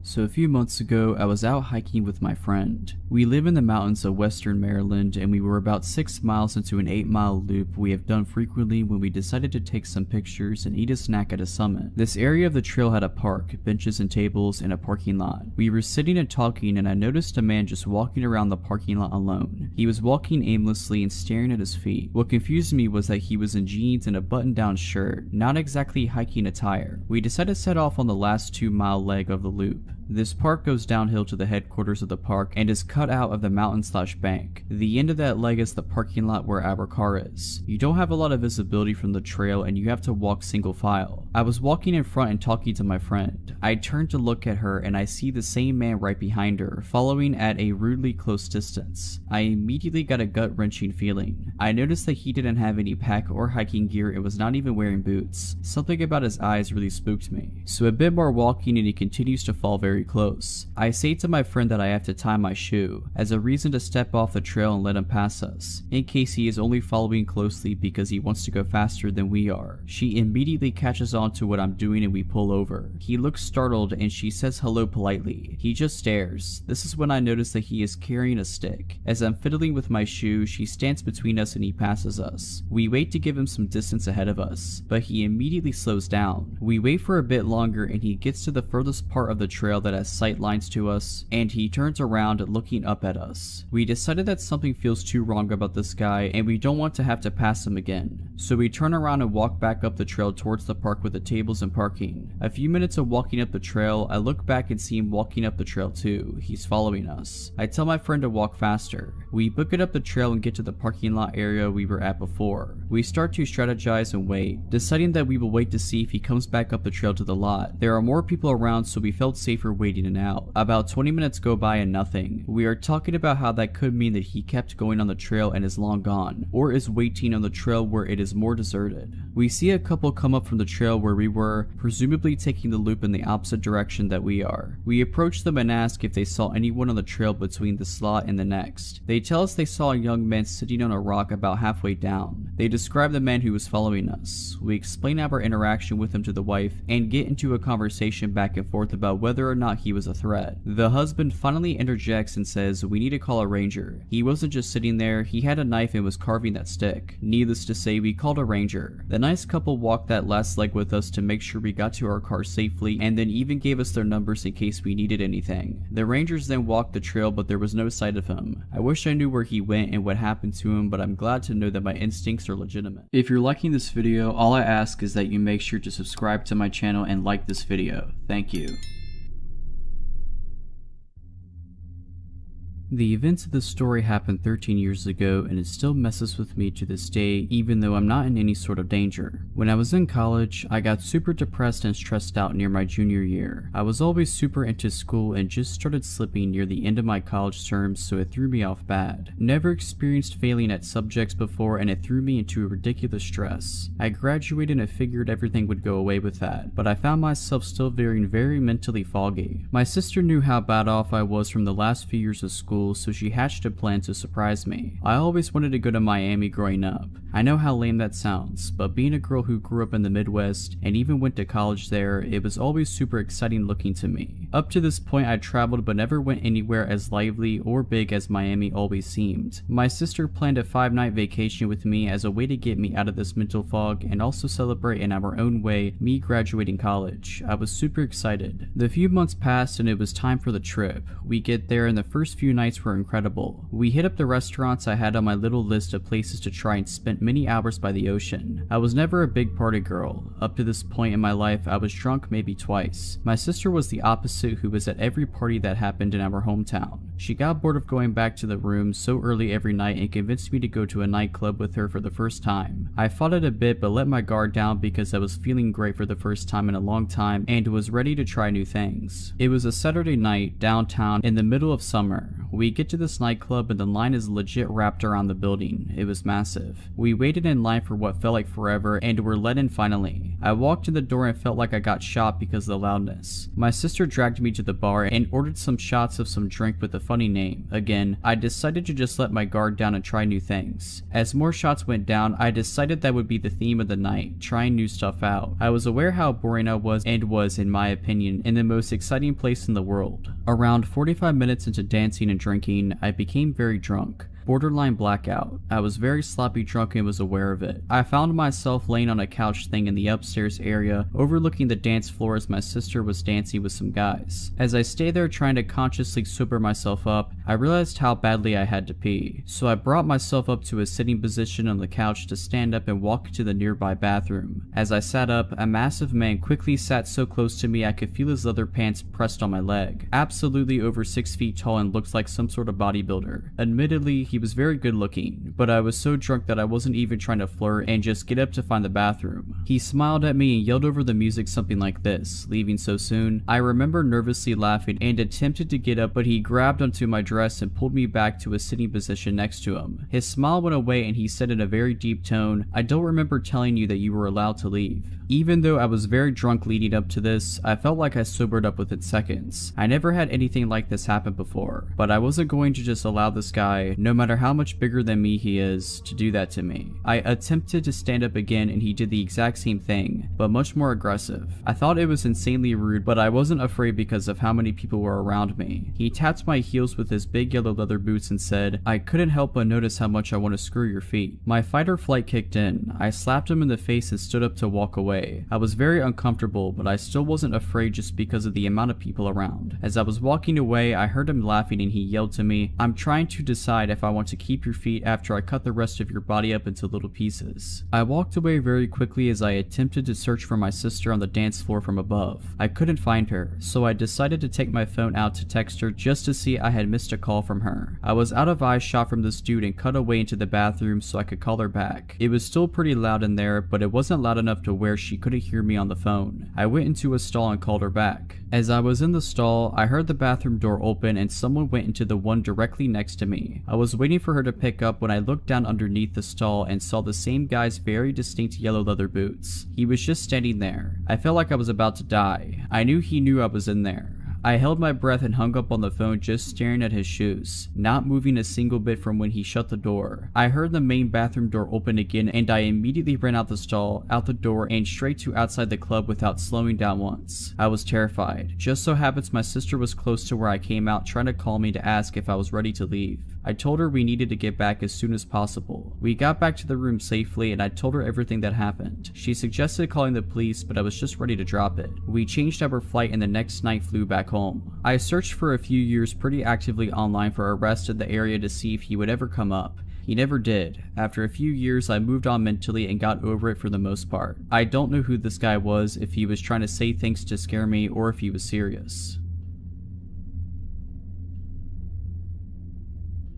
So a few months ago, I was out hiking with my friend. We live in the mountains of western Maryland and we were about 6 miles into an 8-mile loop we have done frequently when we decided to take some pictures and eat a snack at a summit. This area of the trail had a park, benches and tables, and a parking lot. We were sitting and talking and I noticed a man just walking around the parking lot alone. He was walking aimlessly and staring at his feet. What confused me was that he was in jeans and a button-down shirt, not exactly hiking attire. We decided to set off on the last 2-mile leg of the loop. This park goes downhill to the headquarters of the park and is cut out of the mountain/bank. The end of that leg is the parking lot where our car is. You don't have a lot of visibility from the trail and you have to walk single file. I was walking in front and talking to my friend. I turned to look at her and I see the same man right behind her, following at a rudely close distance. I immediately got a gut-wrenching feeling. I noticed that he didn't have any pack or hiking gear and was not even wearing boots. Something about his eyes really spooked me. So a bit more walking and he continues to fall very close. I say to my friend that I have to tie my shoe as a reason to step off the trail and let him pass us, in case he is only following closely because he wants to go faster than we are. She immediately catches on to what I'm doing and we pull over. He looks startled and she says hello politely. He just stares. This is when I notice that he is carrying a stick. As I'm fiddling with my shoe, she stands between us and he passes us. We wait to give him some distance ahead of us, but he immediately slows down. We wait for a bit longer and he gets to the furthest part of the trail that has sight lines to us, and he turns around looking up at us. We decided that something feels too wrong about this guy and we don't want to have to pass him again. So we turn around and walk back up the trail towards the park with the tables and parking. A few minutes of walking up the trail, I look back and see him walking up the trail too. He's following us. I tell my friend to walk faster. We book it up the trail and get to the parking lot area we were at before. We start to strategize and wait, deciding that we will wait to see if he comes back up the trail to the lot. There are more people around, so we felt safer waiting it out. About 20 minutes go by and nothing. We are talking about how that could mean that he kept going on the trail and is long gone, or is waiting on the trail where it is more deserted. We see a couple come up from the trail where we were, presumably taking the loop in the opposite direction that we are. We approach them and ask if they saw anyone on the trail between the slot and the next. They tell us they saw a young man sitting on a rock about halfway down. They describe the man who was following us. We explain our interaction with him to the wife and get into a conversation back and forth about whether or not he was a threat. The husband finally interjects and says we need to call a ranger. He wasn't just sitting there, he had a knife and was carving that stick. Needless to say, we called a ranger. The nice couple walked that last leg with us to make sure we got to our car safely, and then even gave us their numbers in case we needed anything. The rangers then walked the trail, but there was no sight of him. I wish I knew where he went and what happened to him, but I'm glad to know that my instincts are legitimate. If you're liking this video, all I ask is that you make sure to subscribe to my channel and like this video. Thank you. The events of this story happened 13 years ago and it still messes with me to this day, even though I'm not in any sort of danger. When I was in college, I got super depressed and stressed out near my junior year. I was always super into school and just started slipping near the end of my college terms, so it threw me off bad. Never experienced failing at subjects before and it threw me into a ridiculous stress. I graduated and figured everything would go away with that, but I found myself still feeling very mentally foggy. My sister knew how bad off I was from the last few years of school, so she hatched a plan to surprise me. I always wanted to go to Miami growing up. I know how lame that sounds, but being a girl who grew up in the Midwest and even went to college there, it was always super exciting looking to me. Up to this point, I traveled but never went anywhere as lively or big as Miami always seemed. My sister planned a 5-night vacation with me as a way to get me out of this mental fog and also celebrate in our own way me graduating college. I was super excited. The few months passed and it was time for the trip. We get there and the first few nights were incredible. We hit up the restaurants I had on my little list of places to try and spent many hours by the ocean. I was never a big party girl. Up to this point in my life, I was drunk maybe twice. My sister was the opposite, who was at every party that happened in our hometown. She got bored of going back to the room so early every night and convinced me to go to a nightclub with her for the first time. I fought it a bit but let my guard down because I was feeling great for the first time in a long time and was ready to try new things. It was a Saturday night downtown in the middle of summer. We get to this nightclub and the line is legit wrapped around the building. It was massive. We waited in line for what felt like forever and were let in finally. I walked in the door and felt like I got shot because of the loudness. My sister dragged me to the bar and ordered some shots of some drink with a funny name. Again, I decided to just let my guard down and try new things. As more shots went down, I decided that would be the theme of the night, trying new stuff out. I was aware how boring I was and was, in my opinion, in the most exciting place in the world. Around 45 minutes into dancing and drinking, I became very drunk. borderline blackout. I was very sloppy drunk and was aware of it. I found myself laying on a couch thing in the upstairs area, overlooking the dance floor as my sister was dancing with some guys. As I stayed there trying to consciously sober myself up, I realized how badly I had to pee. So I brought myself up to a sitting position on the couch to stand up and walk to the nearby bathroom. As I sat up, a massive man quickly sat so close to me I could feel his leather pants pressed on my leg. Absolutely over 6 feet tall and looked like some sort of bodybuilder. Admittedly, he was very good looking, but I was so drunk that I wasn't even trying to flirt and just get up to find the bathroom. He smiled at me and yelled over the music something like this, "Leaving so soon?" I remember nervously laughing and attempted to get up, but he grabbed onto my dress and pulled me back to a sitting position next to him. His smile went away and he said in a very deep tone, "I don't remember telling you that you were allowed to leave." Even though I was very drunk leading up to this, I felt like I sobered up within seconds. I never had anything like this happen before, but I wasn't going to just allow this guy, no matter how much bigger than me he is, to do that to me. I attempted to stand up again and he did the exact same thing, but much more aggressive. I thought it was insanely rude, but I wasn't afraid because of how many people were around me. He tapped my heels with his big yellow leather boots and said, "I couldn't help but notice how much I want to screw your feet." My fight or flight kicked in. I slapped him in the face and stood up to walk away. I was very uncomfortable, but I still wasn't afraid just because of the amount of people around. As I was walking away, I heard him laughing and he yelled to me, "I'm trying to decide if I want to keep your feet after I cut the rest of your body up into little pieces." I walked away very quickly as I attempted to search for my sister on the dance floor from above. I couldn't find her, so I decided to take my phone out to text her just to see I had missed a call from her. I was out of eyeshot from this dude and cut away into the bathroom so I could call her back. It was still pretty loud in there, but it wasn't loud enough to where she couldn't hear me on the phone. I went into a stall and called her back. As I was in the stall, I heard the bathroom door open and someone went into the one directly next to me. I was waiting for her to pick up when I looked down underneath the stall and saw the same guy's very distinct yellow leather boots. He was just standing there. I felt like I was about to die. I knew he knew I was in there. I held my breath and hung up on the phone just staring at his shoes, not moving a single bit from when he shut the door. I heard the main bathroom door open again and I immediately ran out the stall, out the door, and straight to outside the club without slowing down once. I was terrified. Just so happens my sister was close to where I came out trying to call me to ask if I was ready to leave. I told her we needed to get back as soon as possible. We got back to the room safely and I told her everything that happened. She suggested calling the police, but I was just ready to drop it. We changed our flight and the next night flew back home. I searched for a few years pretty actively online for arrests in the area to see if he would ever come up. He never did. After a few years, I moved on mentally and got over it for the most part. I don't know who this guy was, if he was trying to say things to scare me or if he was serious.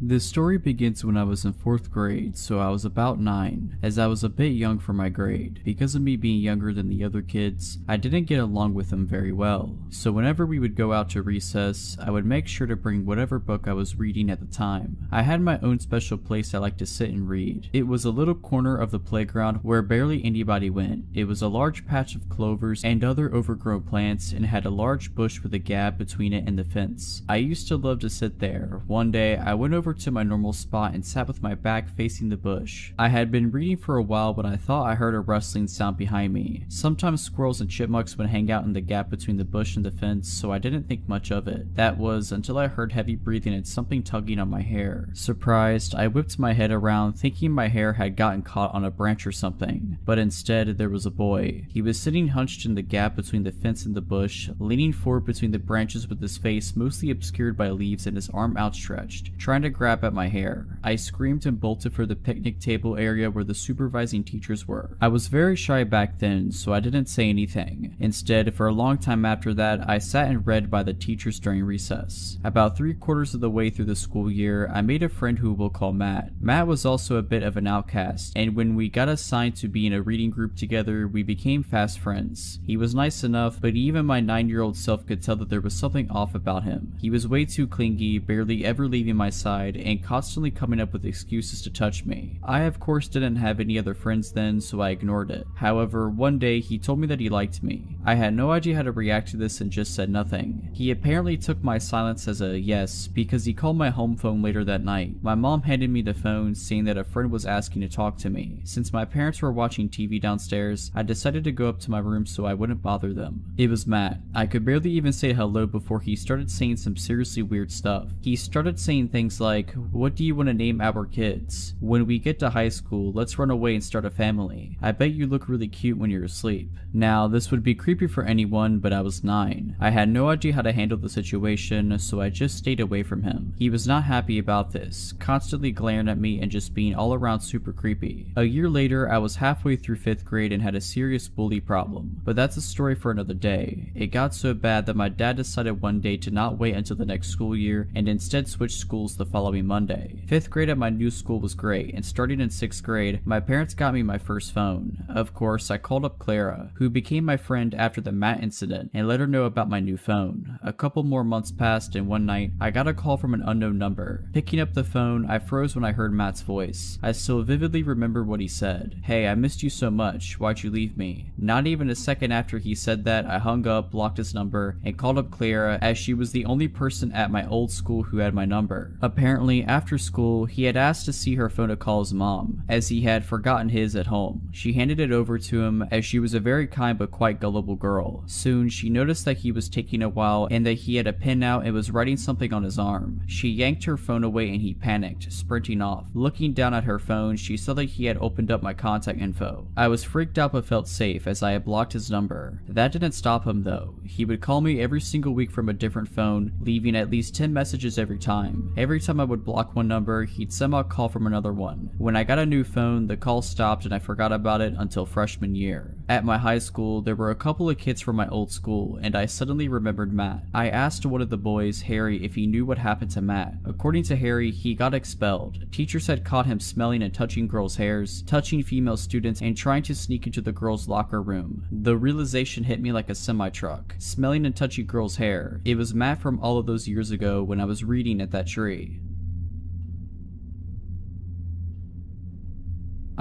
This story begins when I was in 4th grade, so I was about 9, as I was a bit young for my grade. Because of me being younger than the other kids, I didn't get along with them very well. So whenever we would go out to recess, I would make sure to bring whatever book I was reading at the time. I had my own special place I liked to sit and read. It was a little corner of the playground where barely anybody went. It was a large patch of clovers and other overgrown plants and had a large bush with a gap between it and the fence. I used to love to sit there. One day, I went over to my normal spot and sat with my back facing the bush. I had been reading for a while when I thought I heard a rustling sound behind me. Sometimes squirrels and chipmunks would hang out in the gap between the bush and the fence, so I didn't think much of it. That was until I heard heavy breathing and something tugging on my hair. Surprised, I whipped my head around thinking my hair had gotten caught on a branch or something, but instead there was a boy. He was sitting hunched in the gap between the fence and the bush, leaning forward between the branches with his face mostly obscured by leaves and his arm outstretched, trying to grab at my hair. I screamed and bolted for the picnic table area where the supervising teachers were. I was very shy back then, so I didn't say anything. Instead, for a long time after that, I sat and read by the teachers during recess. About 3/4 of the way through the school year, I made a friend who we'll call Matt. Matt was also a bit of an outcast, and when we got assigned to be in a reading group together, we became fast friends. He was nice enough, but even my 9-year-old self could tell that there was something off about him. He was way too clingy, barely ever leaving my side, and constantly coming up with excuses to touch me. I of course didn't have any other friends then, so I ignored it. However, one day he told me that he liked me. I had no idea how to react to this and just said nothing. He apparently took my silence as a yes, because he called my home phone later that night. My mom handed me the phone, saying that a friend was asking to talk to me. Since my parents were watching TV downstairs, I decided to go up to my room so I wouldn't bother them. It was Matt. I could barely even say hello before he started saying some seriously weird stuff. He started saying things like, like, "What do you want to name our kids? When we get to high school, let's run away and start a family. I bet you look really cute when you're asleep." Now, this would be creepy for anyone, but I was 9. I had no idea how to handle the situation, so I just stayed away from him. He was not happy about this, constantly glaring at me and just being all around super creepy. A year later, I was halfway through 5th grade and had a serious bully problem, but that's a story for another day. It got so bad that my dad decided one day to not wait until the next school year and instead switch schools the following Monday. 5th grade at my new school was great, and starting in 6th grade, my parents got me my first phone. Of course, I called up Clara, who became my friend after the Matt incident, and let her know about my new phone. A couple more months passed, and one night, I got a call from an unknown number. Picking up the phone, I froze when I heard Matt's voice. I still vividly remember what he said. "Hey, I missed you so much. Why'd you leave me?" Not even a second after he said that, I hung up, blocked his number, and called up Clara, as she was the only person at my old school who had my number. Apparently, after school, he had asked to see her phone to call his mom, as he had forgotten his at home. She handed it over to him, as she was a very kind but quite gullible girl. Soon, she noticed that he was taking a while and that he had a pen out and was writing something on his arm. She yanked her phone away and he panicked, sprinting off. Looking down at her phone, she saw that he had opened up my contact info. I was freaked out but felt safe, as I had blocked his number. That didn't stop him though. He would call me every single week from a different phone, leaving at least 10 messages every time. Every time I would block one number, he'd somehow call from another one. When I got a new phone, the call stopped and I forgot about it until freshman year. At my high school, there were a couple of kids from my old school, and I suddenly remembered Matt. I asked one of the boys, Harry, if he knew what happened to Matt. According to Harry, he got expelled. Teachers had caught him smelling and touching girls' hairs, touching female students, and trying to sneak into the girls' locker room. The realization hit me like a semi-truck. Smelling and touching girls' hair. It was Matt from all of those years ago when I was reading at that tree.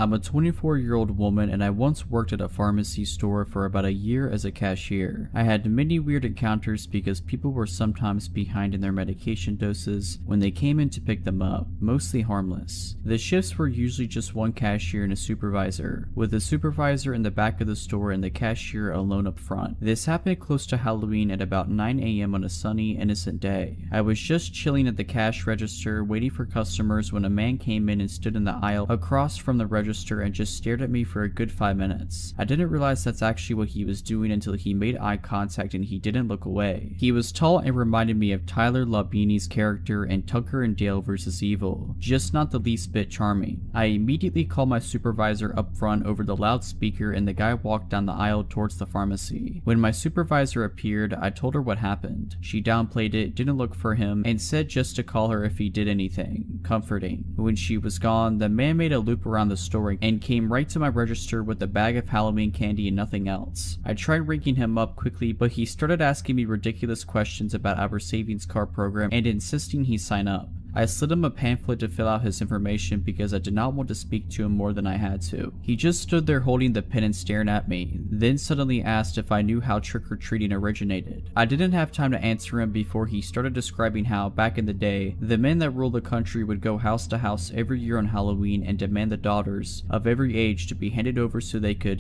I'm a 24-year-old woman, and I once worked at a pharmacy store for about a year as a cashier. I had many weird encounters because people were sometimes behind in their medication doses when they came in to pick them up, mostly harmless. The shifts were usually just one cashier and a supervisor, with the supervisor in the back of the store and the cashier alone up front. This happened close to Halloween at about 9 a.m. on a sunny, innocent day. I was just chilling at the cash register waiting for customers when a man came in and stood in the aisle across from the register and just stared at me for a good 5 minutes. I didn't realize that's actually what he was doing until he made eye contact and he didn't look away. He was tall and reminded me of Tyler Labini's character in Tucker and Dale vs. Evil, just not the least bit charming. I immediately called my supervisor up front over the loudspeaker and the guy walked down the aisle towards the pharmacy. When my supervisor appeared, I told her what happened. She downplayed it, didn't look for him, and said just to call her if he did anything. Comforting. When she was gone, the man made a loop around the store and came right to my register with a bag of Halloween candy and nothing else. I tried ringing him up quickly, but he started asking me ridiculous questions about our savings card program and insisting he sign up. I slid him a pamphlet to fill out his information because I did not want to speak to him more than I had to. He just stood there holding the pen and staring at me, then suddenly asked if I knew how trick-or-treating originated. I didn't have time to answer him before he started describing how, back in the day, the men that ruled the country would go house to house every year on Halloween and demand the daughters of every age to be handed over so they could,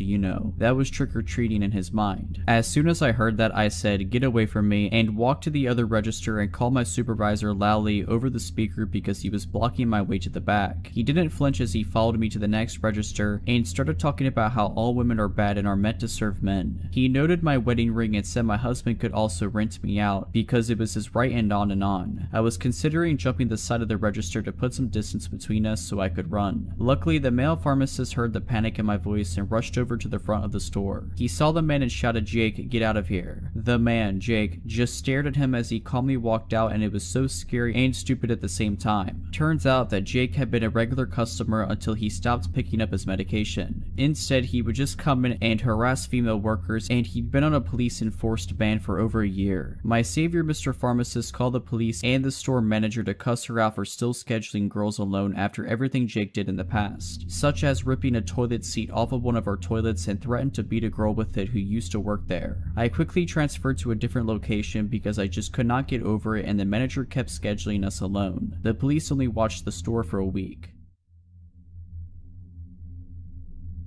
that was trick-or-treating in his mind. As soon as I heard that, I said, "Get away from me," and walked to the other register and called my supervisor loudly over the speaker because he was blocking my way to the back. He didn't flinch as he followed me to the next register and started talking about how all women are bad and are meant to serve men. He noted my wedding ring and said my husband could also rent me out because it was his right, and on and on. I was considering jumping the side of the register to put some distance between us so I could run. Luckily, the male pharmacist heard the panic in my voice and rushed over to the front of the store. He saw the man and shouted, "Jake, get out of here." The man, Jake, just stared at him as he calmly walked out, and it was so scary and stupid at the same time. Turns out that Jake had been a regular customer until he stopped picking up his medication. Instead, he would just come in and harass female workers, and he'd been on a police-enforced ban for over a year. My savior, Mr. Pharmacist, called the police and the store manager to cuss her out for still scheduling girls alone after everything Jake did in the past, such as ripping a toilet seat off of one of our toilets and threatened to beat a girl with it who used to work there. I quickly transferred to a different location because I just could not get over it, and the manager kept scheduling us alone. The police only watched the store for a week.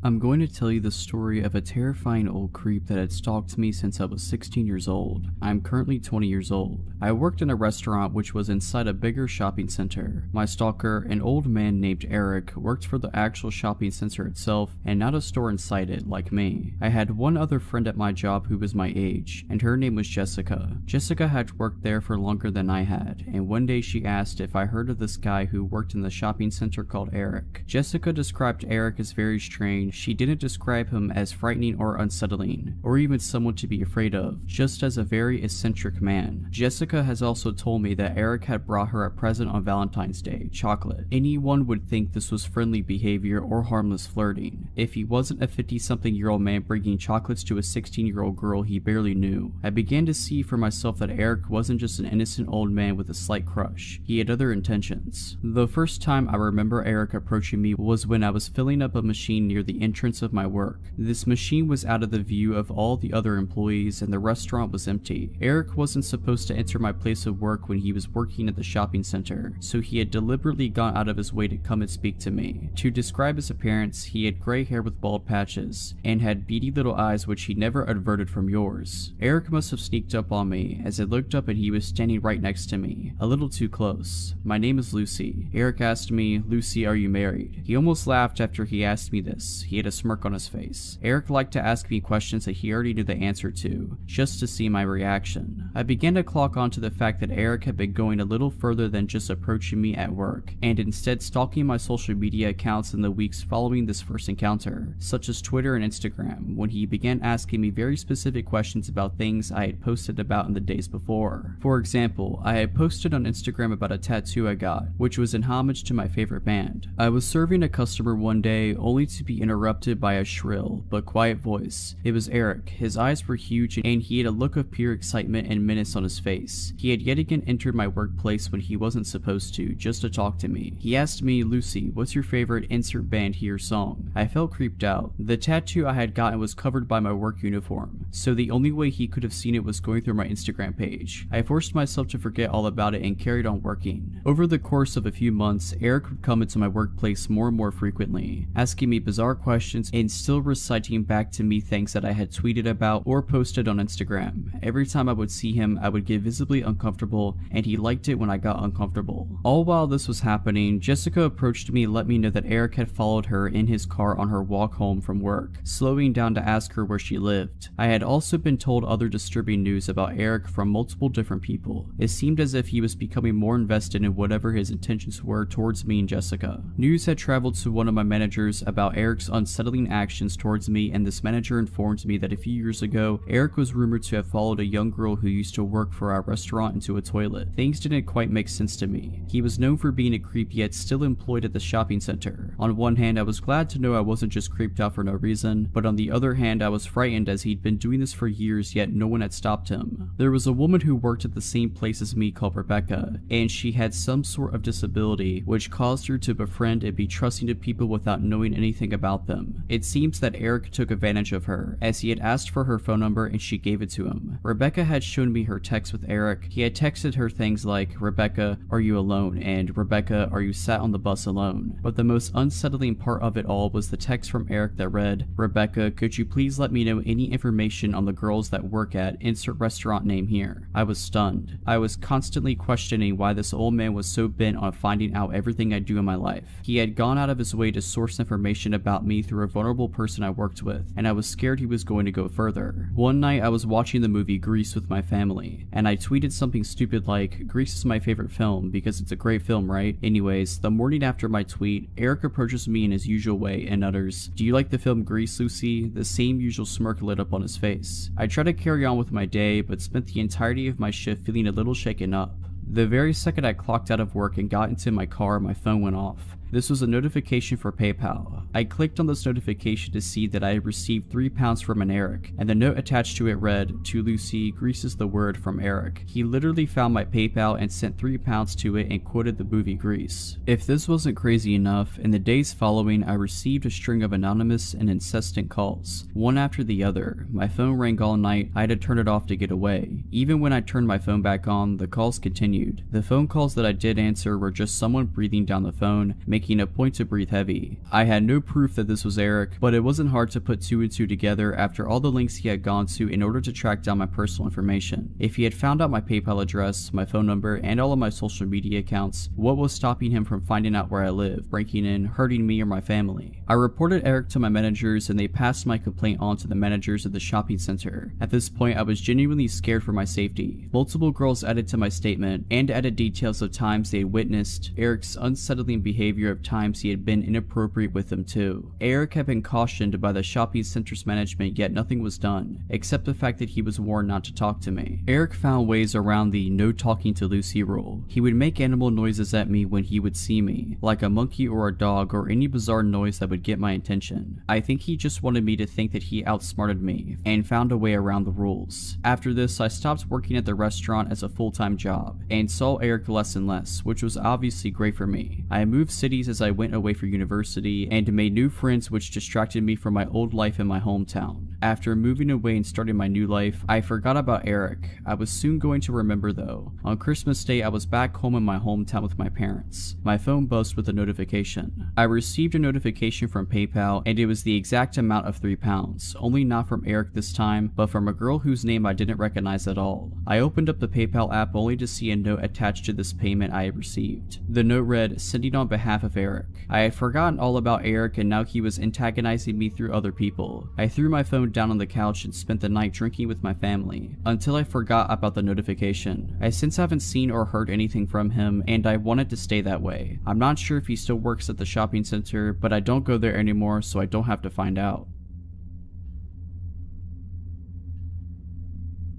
I'm going to tell you the story of a terrifying old creep that had stalked me since I was 16 years old. I'm currently 20 years old. I worked in a restaurant which was inside a bigger shopping center. My stalker, an old man named Eric, worked for the actual shopping center itself and not a store inside it like me. I had one other friend at my job who was my age, and her name was Jessica. Jessica had worked there for longer than I had, and one day she asked if I heard of this guy who worked in the shopping center called Eric. Jessica described Eric as very strange. She didn't describe him as frightening or unsettling, or even someone to be afraid of, just as a very eccentric man. Jessica has also told me that Eric had brought her a present on Valentine's Day, chocolate. Anyone would think this was friendly behavior or harmless flirting, if he wasn't a 50-something-year-old man bringing chocolates to a 16-year-old girl he barely knew. I began to see for myself that Eric wasn't just an innocent old man with a slight crush. He had other intentions. The first time I remember Eric approaching me was when I was filling up a machine near the entrance of my work. This machine was out of the view of all the other employees and the restaurant was empty. Eric wasn't supposed to enter my place of work when he was working at the shopping center, so he had deliberately gone out of his way to come and speak to me. To describe his appearance, he had gray hair with bald patches, and had beady little eyes which he never averted from yours. Eric must have sneaked up on me, as I looked up and he was standing right next to me, a little too close. "My name is Lucy." Eric asked me, "Lucy, are you married?" He almost laughed after he asked me this. He had a smirk on his face. Eric liked to ask me questions that he already knew the answer to, just to see my reaction. I began to clock on to the fact that Eric had been going a little further than just approaching me at work, and instead stalking my social media accounts in the weeks following this first encounter, such as Twitter and Instagram, when he began asking me very specific questions about things I had posted about in the days before. For example, I had posted on Instagram about a tattoo I got, which was in homage to my favorite band. I was serving a customer one day, only to be interrupted by a shrill but quiet voice. It was Eric. His eyes were huge and he had a look of pure excitement and menace on his face. He had yet again entered my workplace when he wasn't supposed to, just to talk to me. He asked me, "Lucy, what's your favorite insert band here song?" I felt creeped out. The tattoo I had gotten was covered by my work uniform, so the only way he could have seen it was going through my Instagram page. I forced myself to forget all about it and carried on working. Over the course of a few months, Eric would come into my workplace more and more frequently, asking me bizarre questions and still reciting back to me things that I had tweeted about or posted on Instagram. Every time I would see him, I would get visibly uncomfortable, and he liked it when I got uncomfortable. All while this was happening, Jessica approached me and let me know that Eric had followed her in his car on her walk home from work, slowing down to ask her where she lived. I had also been told other disturbing news about Eric from multiple different people. It seemed as if he was becoming more invested in whatever his intentions were towards me and Jessica. News had traveled to one of my managers about Eric's unsettling actions towards me, and this manager informed me that a few years ago, Eric was rumored to have followed a young girl who used to work for our restaurant into a toilet. Things didn't quite make sense to me. He was known for being a creep yet still employed at the shopping center. On one hand, I was glad to know I wasn't just creeped out for no reason, but on the other hand, I was frightened as he'd been doing this for years yet no one had stopped him. There was a woman who worked at the same place as me called Rebecca, and she had some sort of disability which caused her to befriend and be trusting to people without knowing anything about them. It seems that Eric took advantage of her, as he had asked for her phone number and she gave it to him. Rebecca had shown me her text with Eric. He had texted her things like, "Rebecca, are you alone?" and "Rebecca, are you sat on the bus alone?" But the most unsettling part of it all was the text from Eric that read, "Rebecca, could you please let me know any information on the girls that work at insert restaurant name here?" I was stunned. I was constantly questioning why this old man was so bent on finding out everything I do in my life. He had gone out of his way to source information about me through a vulnerable person I worked with, and I was scared he was going to go further. One night I was watching the movie Grease with my family, and I tweeted something stupid like, "Grease is my favorite film because it's a great film, right?" Anyways, the morning after my tweet, Eric approaches me in his usual way and utters, "Do you like the film Grease, Lucy?" The same usual smirk lit up on his face. I tried to carry on with my day, but spent the entirety of my shift feeling a little shaken up. The very second I clocked out of work and got into my car, my phone went off. This was a notification for PayPal. I clicked on this notification to see that I had received £3 from an Eric, and the note attached to it read, "To Lucy, Grease is the word from Eric." He literally found my PayPal and sent £3 to it and quoted the movie Grease. If this wasn't crazy enough, in the days following I received a string of anonymous and incessant calls, one after the other. My phone rang all night. I had to turn it off to get away. Even when I turned my phone back on, the calls continued. The phone calls that I did answer were just someone breathing down the phone, making making a point to breathe heavy. I had no proof that this was Eric, but it wasn't hard to put 2 and 2 together after all the links he had gone to in order to track down my personal information. If he had found out my PayPal address, my phone number, and all of my social media accounts, what was stopping him from finding out where I live, breaking in, hurting me or my family? I reported Eric to my managers and they passed my complaint on to the managers of the shopping center. At this point, I was genuinely scared for my safety. Multiple girls added to my statement and added details of times they had witnessed Eric's unsettling behavior, of times he had been inappropriate with them too. Eric had been cautioned by the shopping center's management, yet nothing was done, except the fact that he was warned not to talk to me. Eric found ways around the no talking to Lucy rule. He would make animal noises at me when he would see me, like a monkey or a dog or any bizarre noise that would get my attention. I think he just wanted me to think that he outsmarted me and found a way around the rules. After this, I stopped working at the restaurant as a full-time job and saw Eric less and less, which was obviously great for me. I moved cities as I went away for university and made new friends, which distracted me from my old life in my hometown. After moving away and starting my new life, I forgot about Eric. I was soon going to remember though. On Christmas Day, I was back home in my hometown with my parents. My phone buzzed with a notification. I received a notification from PayPal and it was the exact amount of £3, only not from Eric this time, but from a girl whose name I didn't recognize at all. I opened up the PayPal app only to see a note attached to this payment I had received. The note read, "Sending on behalf of Eric." I had forgotten all about Eric and now he was antagonizing me through other people. I threw my phone down on the couch and spent the night drinking with my family, until I forgot about the notification. I since haven't seen or heard anything from him and I wanted to stay that way. I'm not sure if he still works at the shopping center, but I don't go there anymore so I don't have to find out.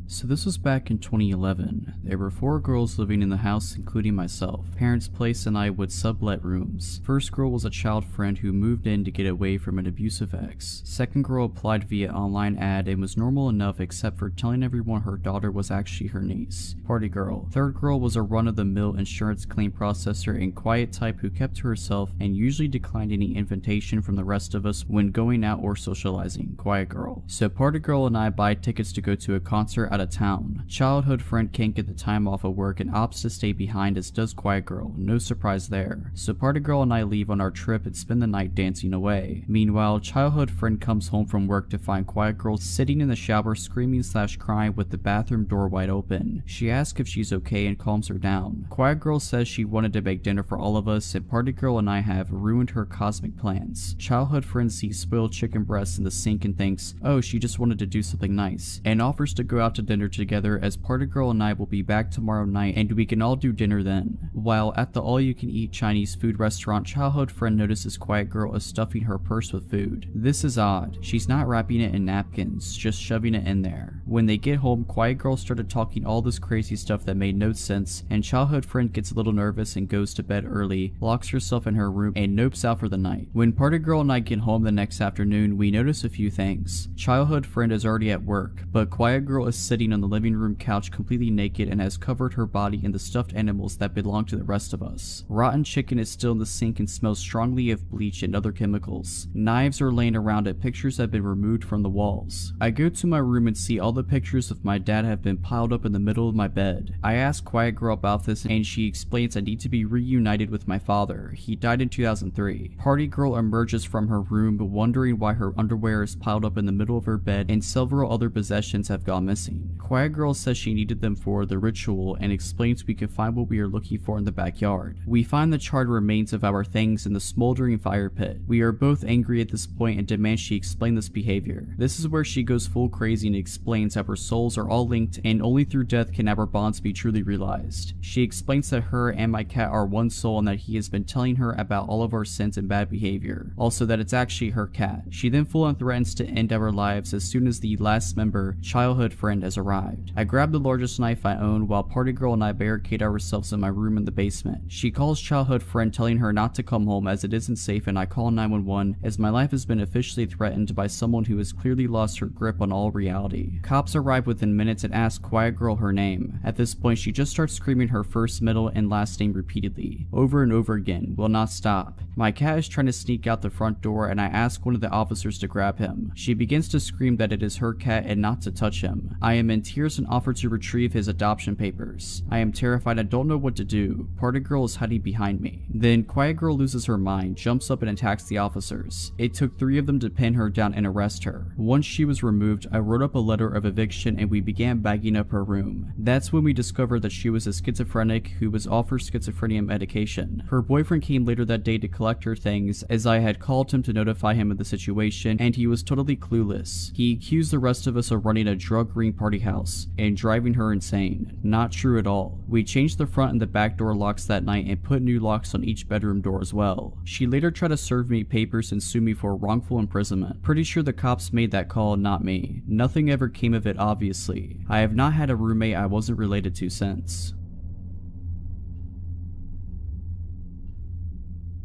So this was back in 2011. There were 4 girls living in the house, including myself. Parents' place and I would sublet rooms. First girl was a child friend who moved in to get away from an abusive ex. Second girl applied via online ad and was normal enough except for telling everyone her daughter was actually her niece. Party girl. Third girl was a run-of-the-mill insurance claim processor and quiet type who kept to herself and usually declined any invitation from the rest of us when going out or socializing. Quiet girl. So party girl and I buy tickets to go to a concert at a town. Childhood friend can't get the time off of work and opts to stay behind, as does quiet girl. No surprise there. So party girl and I leave on our trip and spend the night dancing away. Meanwhile, childhood friend comes home from work to find quiet girl sitting in the shower screaming/crying with the bathroom door wide open. She asks if she's okay and calms her down. Quiet girl says she wanted to make dinner for all of us and party girl and I have ruined her cosmic plans. Childhood friend sees spoiled chicken breasts in the sink and thinks, oh, she just wanted to do something nice, and offers to go out to dinner together, as party girl and I will be back tomorrow night and we can all do dinner then. While at the all-you-can-eat Chinese food restaurant, childhood friend notices quiet girl is stuffing her purse with food. This is odd. She's not wrapping it in napkins, just shoving it in there. When they get home, quiet girl started talking all this crazy stuff that made no sense, and childhood friend gets a little nervous and goes to bed early, locks herself in her room, and nopes out for the night. When party girl and I get home the next afternoon, we notice a few things. Childhood friend is already at work, but quiet girl is sitting on the living room couch completely naked and has covered her body in the stuffed animals that belong to the rest of us. Rotten chicken is still in the sink and smells strongly of bleach and other chemicals. Knives are laying around it, pictures have been removed from the walls. I go to my room and see all the pictures of my dad have been piled up in the middle of my bed. I ask quiet girl about this and she explains I need to be reunited with my father. He died in 2003. Party girl emerges from her room wondering why her underwear is piled up in the middle of her bed and several other possessions have gone missing. Quiet girl says she needed them for the ritual and explains we can find what we are looking for in the backyard. We find the charred remains of our things in the smoldering fire pit. We are both angry at this point and demand she explain this behavior. This is where she goes full crazy and explains how our souls are all linked and only through death can our bonds be truly realized. She explains that her and my cat are one soul and that he has been telling her about all of our sins and bad behavior. Also that it's actually her cat. She then full on threatens to end our lives as soon as the last member, childhood friend, has arrived. I grab the largest knife I own while party girl and I barricade ourselves in my room in the basement. She calls childhood friend telling her not to come home as it isn't safe, and I call 911 as my life has been officially threatened by someone who has clearly lost her grip on all reality. Cops arrive within minutes and ask quiet girl her name. At this point she just starts screaming her first, middle, and last name repeatedly, over and over again, will not stop. My cat is trying to sneak out the front door and I ask one of the officers to grab him. She begins to scream that it is her cat and not to touch him. I am in tears and offer to retrieve his adoption papers. I am terrified and don't know what to do. Party Girl is hiding behind me. Then Quiet Girl loses her mind, jumps up and attacks the officers. It took 3 of them to pin her down and arrest her. Once she was removed, I wrote up a letter of eviction and we began bagging up her room. That's when we discovered that she was a schizophrenic who was offered schizophrenia medication. Her boyfriend came later that day to collect her things as I had called him to notify him of the situation and he was totally clueless. He accused the rest of us of running a drug-ring party house and driving her insane. Not true at all. We changed the front and the back door locks that night and put new locks on each bedroom door as well. She later tried to serve me papers and sue me for wrongful imprisonment. Pretty sure the cops made that call, not me. Nothing ever came of it, obviously. I have not had a roommate I wasn't related to since.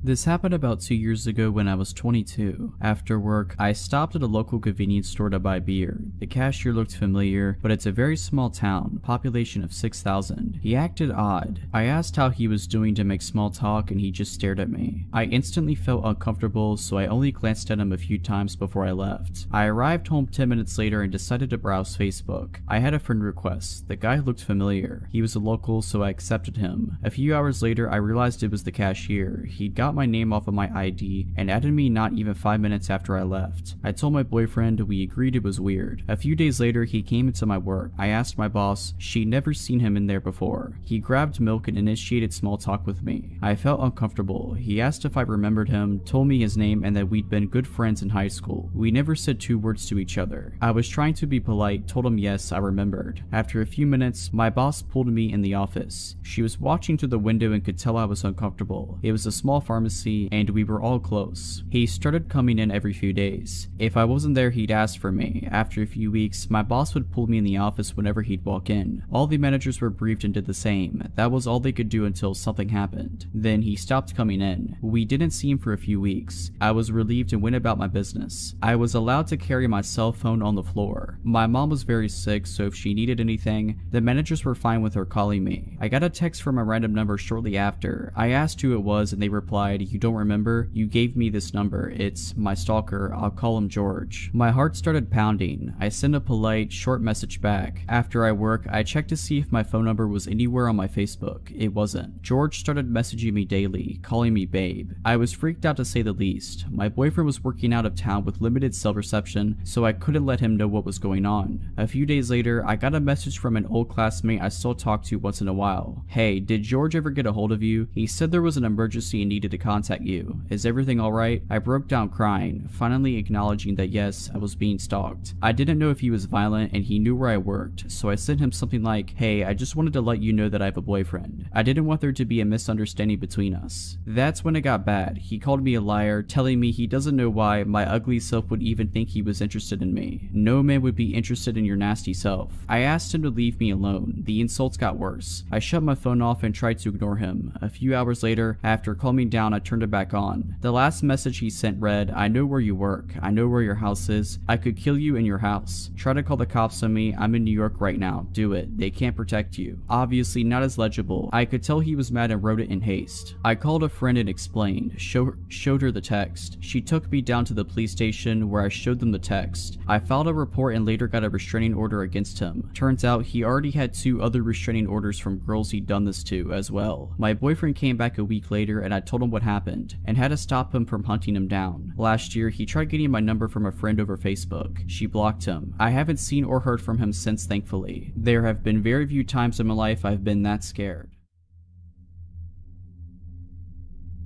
This happened about 2 years ago when I was 22. After work, I stopped at a local convenience store to buy beer. The cashier looked familiar, but it's a very small town, population of 6,000. He acted odd. I asked how he was doing to make small talk and he just stared at me. I instantly felt uncomfortable, so I only glanced at him a few times before I left. I arrived home 10 minutes later and decided to browse Facebook. I had a friend request. The guy looked familiar. He was a local, so I accepted him. A few hours later, I realized it was the cashier. He'd got my name off of my ID and added me not even 5 minutes after I left. I told my boyfriend, we agreed it was weird. A few days later, he came into my work. I asked my boss, she'd never seen him in there before. He grabbed milk and initiated small talk with me. I felt uncomfortable. He asked if I remembered him, told me his name and that we'd been good friends in high school. We never said 2 words to each other. I was trying to be polite, told him yes, I remembered. After a few minutes, my boss pulled me in the office. She was watching through the window and could tell I was uncomfortable. It was a small pharmacy and we were all close. He started coming in every few days. If I wasn't there, he'd ask for me. After a few weeks, my boss would pull me in the office whenever he'd walk in. All the managers were briefed and did the same. That was all they could do until something happened. Then he stopped coming in. We didn't see him for a few weeks. I was relieved and went about my business. I was allowed to carry my cell phone on the floor. My mom was very sick, so if she needed anything, the managers were fine with her calling me. I got a text from a random number shortly after. I asked who it was and they replied, "You don't remember? You gave me this number. It's my stalker. I'll call him George." My heart started pounding. I sent a polite, short message back. After I work, I checked to see if my phone number was anywhere on my Facebook. It wasn't. George started messaging me daily, calling me babe. I was freaked out to say the least. My boyfriend was working out of town with limited cell reception, so I couldn't let him know what was going on. A few days later, I got a message from an old classmate I still talk to once in a while. "Hey, did George ever get a hold of you? He said there was an emergency and needed to contact you. Is everything alright?" I broke down crying, finally acknowledging that yes, I was being stalked. I didn't know if he was violent and he knew where I worked, so I sent him something like, "Hey, I just wanted to let you know that I have a boyfriend. I didn't want there to be a misunderstanding between us." That's when it got bad. He called me a liar, telling me he doesn't know why my ugly self would even think he was interested in me. No man would be interested in your nasty self. I asked him to leave me alone. The insults got worse. I shut my phone off and tried to ignore him. A few hours later, after calming down, I turned it back on. The last message he sent read, "I know where you work. I know where your house is. I could kill you in your house. Try to call the cops on me. I'm in New York right now. Do it. They can't protect you." Obviously not as legible. I could tell he was mad and wrote it in haste. I called a friend and explained, showed her the text. She took me down to the police station where I showed them the text. I filed a report and later got a restraining order against him. Turns out he already had 2 other restraining orders from girls he'd done this to as well. My boyfriend came back a week later and I told him what happened and had to stop him from hunting him down. Last year, he tried getting my number from a friend over Facebook. She blocked him. I haven't seen or heard from him since, thankfully. There have been very few times in my life I've been that scared.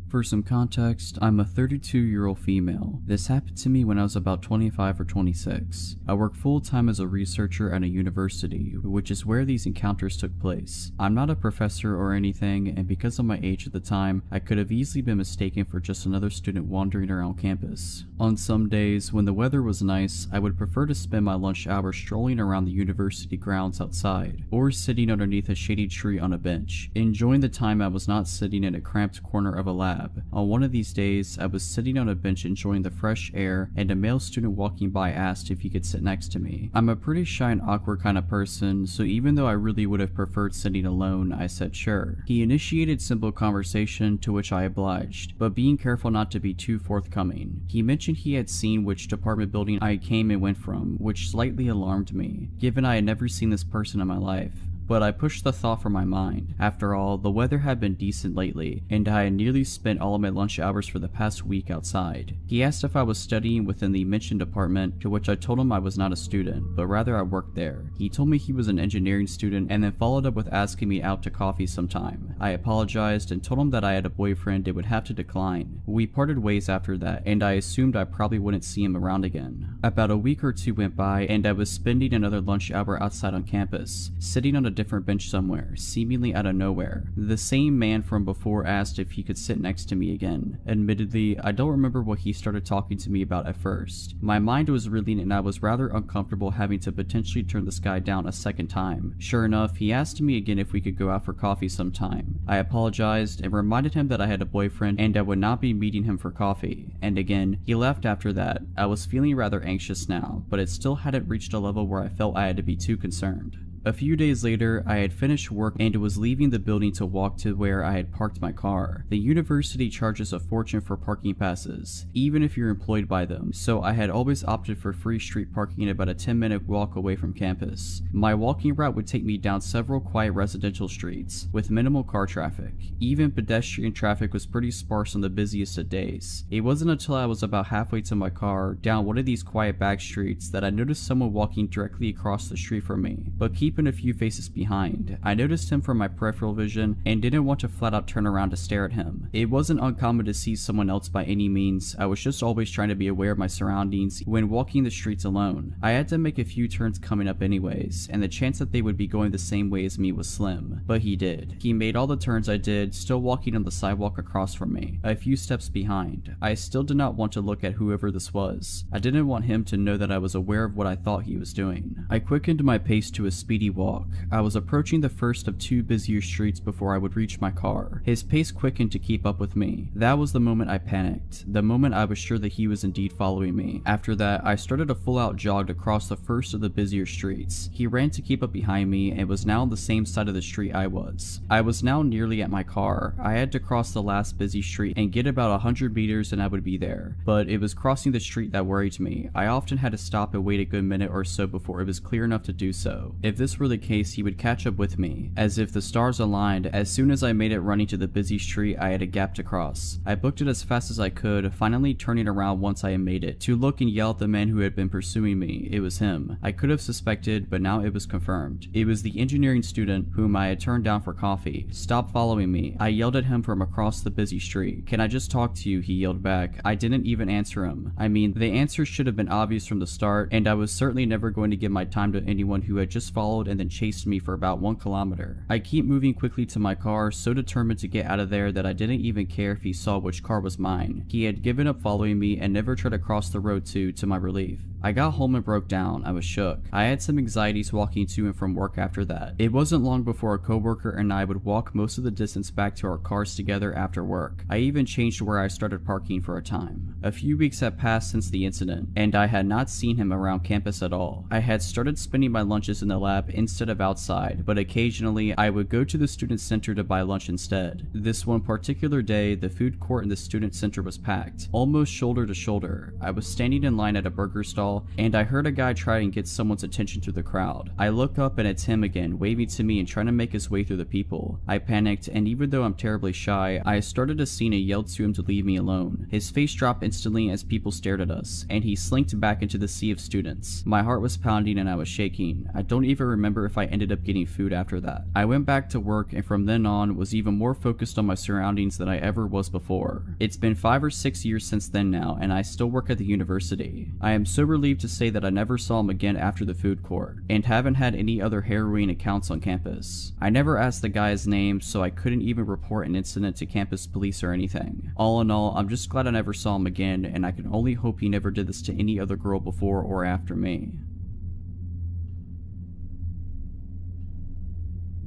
For some context, I'm a 32-year-old female. This happened to me when I was about 25 or 26. I work full-time as a researcher at a university, which is where these encounters took place. I'm not a professor or anything, and because of my age at the time, I could have easily been mistaken for just another student wandering around campus. On some days, when the weather was nice, I would prefer to spend my lunch hour strolling around the university grounds outside, or sitting underneath a shady tree on a bench, enjoying the time I was not sitting in a cramped corner of a lab. lab. On one of these days, I was sitting on a bench enjoying the fresh air, and a male student walking by asked if he could sit next to me. I'm a pretty shy and awkward kind of person, so even though I really would have preferred sitting alone, I said sure. He initiated simple conversation, to which I obliged, but being careful not to be too forthcoming. He mentioned he had seen which department building I came and went from, which slightly alarmed me, given I had never seen this person in my life. But I pushed the thought from my mind. After all, the weather had been decent lately, and I had nearly spent all of my lunch hours for the past week outside. He asked if I was studying within the mentioned department, to which I told him I was not a student, but rather I worked there. He told me he was an engineering student, and then followed up with asking me out to coffee sometime. I apologized and told him that I had a boyfriend and would have to decline. We parted ways after that, and I assumed I probably wouldn't see him around again. About a week or two went by, and I was spending another lunch hour outside on campus, sitting on a different bench somewhere, seemingly out of nowhere. The same man from before asked if he could sit next to me again. Admittedly, I don't remember what he started talking to me about at first. My mind was reeling and I was rather uncomfortable having to potentially turn this guy down a second time. Sure enough, he asked me again if we could go out for coffee sometime. I apologized and reminded him that I had a boyfriend and I would not be meeting him for coffee. And again, he left after that. I was feeling rather anxious now, but it still hadn't reached a level where I felt I had to be too concerned. A few days later, I had finished work and was leaving the building to walk to where I had parked my car. The university charges a fortune for parking passes, even if you're employed by them, so I had always opted for free street parking about a 10-minute walk away from campus. My walking route would take me down several quiet residential streets, with minimal car traffic. Even pedestrian traffic was pretty sparse on the busiest of days. It wasn't until I was about halfway to my car, down one of these quiet back streets, that I noticed someone walking directly across the street from me, but keeping a few faces behind. I noticed him from my peripheral vision and didn't want to flat out turn around to stare at him. It wasn't uncommon to see someone else by any means. I was just always trying to be aware of my surroundings when walking the streets alone. I had to make a few turns coming up anyways, and the chance that they would be going the same way as me was slim. But he did. He made all the turns I did, still walking on the sidewalk across from me, a few steps behind. I still did not want to look at whoever this was. I didn't want him to know that I was aware of what I thought he was doing. I quickened my pace to a speedy walk. I was approaching the first of two busier streets before I would reach my car. His pace quickened to keep up with me. That was the moment I panicked, the moment I was sure that he was indeed following me. After that, I started a full-out jog across the first of the busier streets. He ran to keep up behind me and was now on the same side of the street I was. I was now nearly at my car. I had to cross the last busy street and get about 100 meters and I would be there. But it was crossing the street that worried me. I often had to stop and wait a good minute or so before it was clear enough to do so. If this were the case, he would catch up with me. As if the stars aligned, as soon as I made it running to the busy street, I had a gap to cross. I booked it as fast as I could, finally turning around once I had made it, to look and yell at the man who had been pursuing me. It was him. I could have suspected, but now it was confirmed. It was the engineering student whom I had turned down for coffee. "Stop following me," I yelled at him from across the busy street. "Can I just talk to you?" he yelled back. I didn't even answer him. I mean, the answer should have been obvious from the start, and I was certainly never going to give my time to anyone who had just followed and then chased me for about 1 kilometer. I keep moving quickly to my car, so determined to get out of there that I didn't even care if he saw which car was mine. He had given up following me and never tried to cross the road to my relief. I got home and broke down. I was shook. I had some anxieties walking to and from work after that. It wasn't long before a coworker and I would walk most of the distance back to our cars together after work. I even changed where I started parking for a time. A few weeks had passed since the incident, and I had not seen him around campus at all. I had started spending my lunches in the lab instead of outside, but occasionally I would go to the student center to buy lunch instead. This one particular day, the food court in the student center was packed, almost shoulder to shoulder. I was standing in line at a burger stall, and I heard a guy try and get someone's attention through the crowd. I look up and it's him again, waving to me and trying to make his way through the people. I panicked, and even though I'm terribly shy, I started a scene and yelled to him to leave me alone. His face dropped instantly as people stared at us, and he slinked back into the sea of students. My heart was pounding and I was shaking. I don't even remember if I ended up getting food after that. I went back to work, and from then on was even more focused on my surroundings than I ever was before. It's been 5 or 6 years since then now, and I still work at the university. I am so relieved to say that I never saw him again after the food court, and haven't had any other harrowing accounts on campus. I never asked the guy's name, so I couldn't even report an incident to campus police or anything. All in all, I'm just glad I never saw him again, and I can only hope he never did this to any other girl before or after me.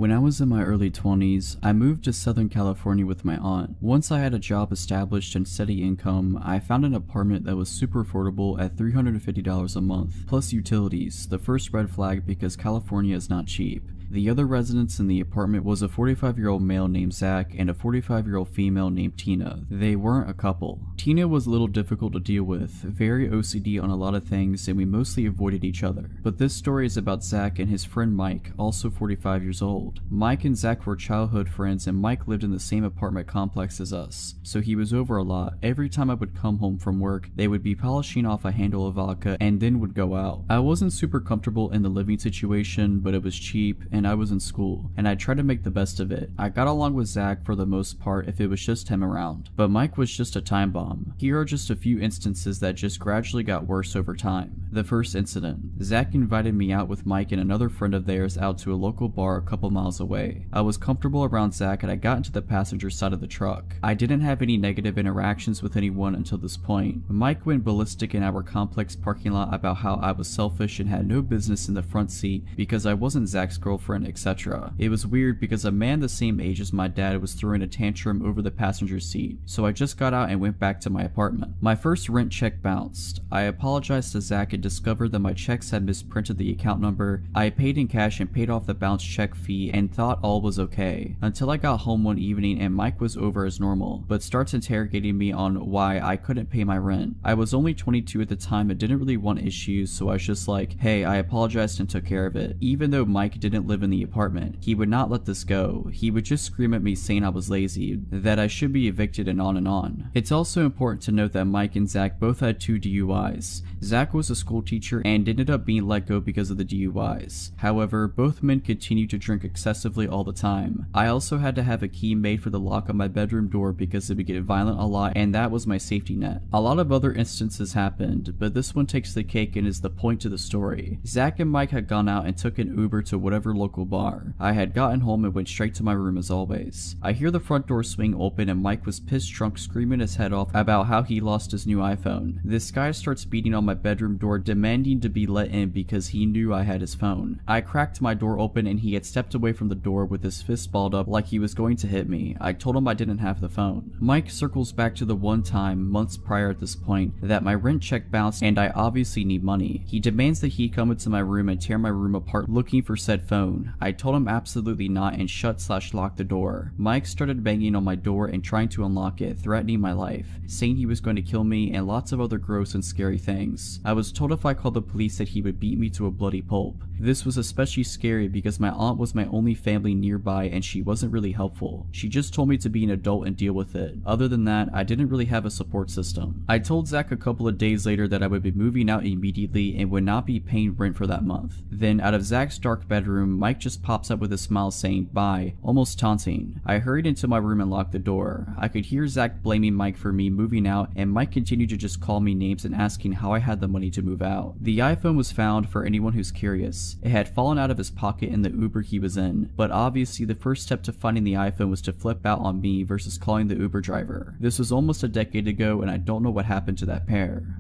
When I was in my early 20s, I moved to Southern California with my aunt. Once I had a job established and steady income, I found an apartment that was super affordable at $350 a month, plus utilities, the first red flag because California is not cheap. The other residents in the apartment was a 45-year-old male named Zach and a 45-year-old female named Tina. They weren't a couple. Tina was a little difficult to deal with, very OCD on a lot of things, and we mostly avoided each other. But this story is about Zach and his friend Mike, also 45 years old. Mike and Zach were childhood friends, and Mike lived in the same apartment complex as us, so he was over a lot. Every time I would come home from work, they would be polishing off a handle of vodka and then would go out. I wasn't super comfortable in the living situation, but it was cheap, and I was in school, and I tried to make the best of it. I got along with Zach for the most part if it was just him around, but Mike was just a time bomb. Here are just a few instances that just gradually got worse over time. The first incident. Zach invited me out with Mike and another friend of theirs out to a local bar a couple miles away. I was comfortable around Zach and I got into the passenger side of the truck. I didn't have any negative interactions with anyone until this point. Mike went ballistic in our complex parking lot about how I was selfish and had no business in the front seat because I wasn't Zach's girlfriend, etc. It was weird because a man the same age as my dad was throwing a tantrum over the passenger seat, so I just got out and went back to my apartment. My first rent check bounced. I apologized to Zach and discovered that my checks had misprinted the account number. I paid in cash and paid off the bounce check fee and thought all was okay, until I got home one evening and Mike was over as normal, but starts interrogating me on why I couldn't pay my rent. I was only 22 at the time and didn't really want issues, so I was just like, hey, I apologized and took care of it. Even though Mike didn't live in the apartment, he would not let this go. He would just scream at me saying I was lazy, that I should be evicted, and on and on. It's also important to note that Mike and Zach both had 2 DUIs. Zach was a school teacher and ended up being let go because of the DUIs. However, both men continued to drink excessively all the time. I also had to have a key made for the lock on my bedroom door because it would get violent a lot, and that was my safety net. A lot of other instances happened, but this one takes the cake and is the point to the story. Zach and Mike had gone out and took an Uber to whatever local bar. I had gotten home and went straight to my room as always. I hear the front door swing open and Mike was pissed drunk screaming his head off about how he lost his new iPhone. This guy starts beating on my bedroom door demanding to be let in because he knew I had his phone. I cracked my door open and he had stepped away from the door with his fist balled up like he was going to hit me. I told him I didn't have the phone. Mike circles back to the one time, months prior at this point, that my rent check bounced and I obviously need money. He demands that he come into my room and tear my room apart looking for said phone. I told him absolutely not and shut/locked the door. Mike started banging on my door and trying to unlock it, threatening my life, saying he was going to kill me and lots of other gross and scary things. I was told if I called the police that he would beat me to a bloody pulp. This was especially scary because my aunt was my only family nearby and she wasn't really helpful. She just told me to be an adult and deal with it. Other than that, I didn't really have a support system. I told Zach a couple of days later that I would be moving out immediately and would not be paying rent for that month. Then out of Zach's dark bedroom, Mike just pops up with a smile saying bye, almost taunting. I hurried into my room and locked the door. I could hear Zach blaming Mike for me moving out and Mike continued to just call me names and asking how I had the money to move out. The iPhone was found for anyone who's curious. It had fallen out of his pocket in the Uber he was in, but obviously the first step to finding the iPhone was to flip out on me versus calling the Uber driver. This was almost a decade ago and I don't know what happened to that pair.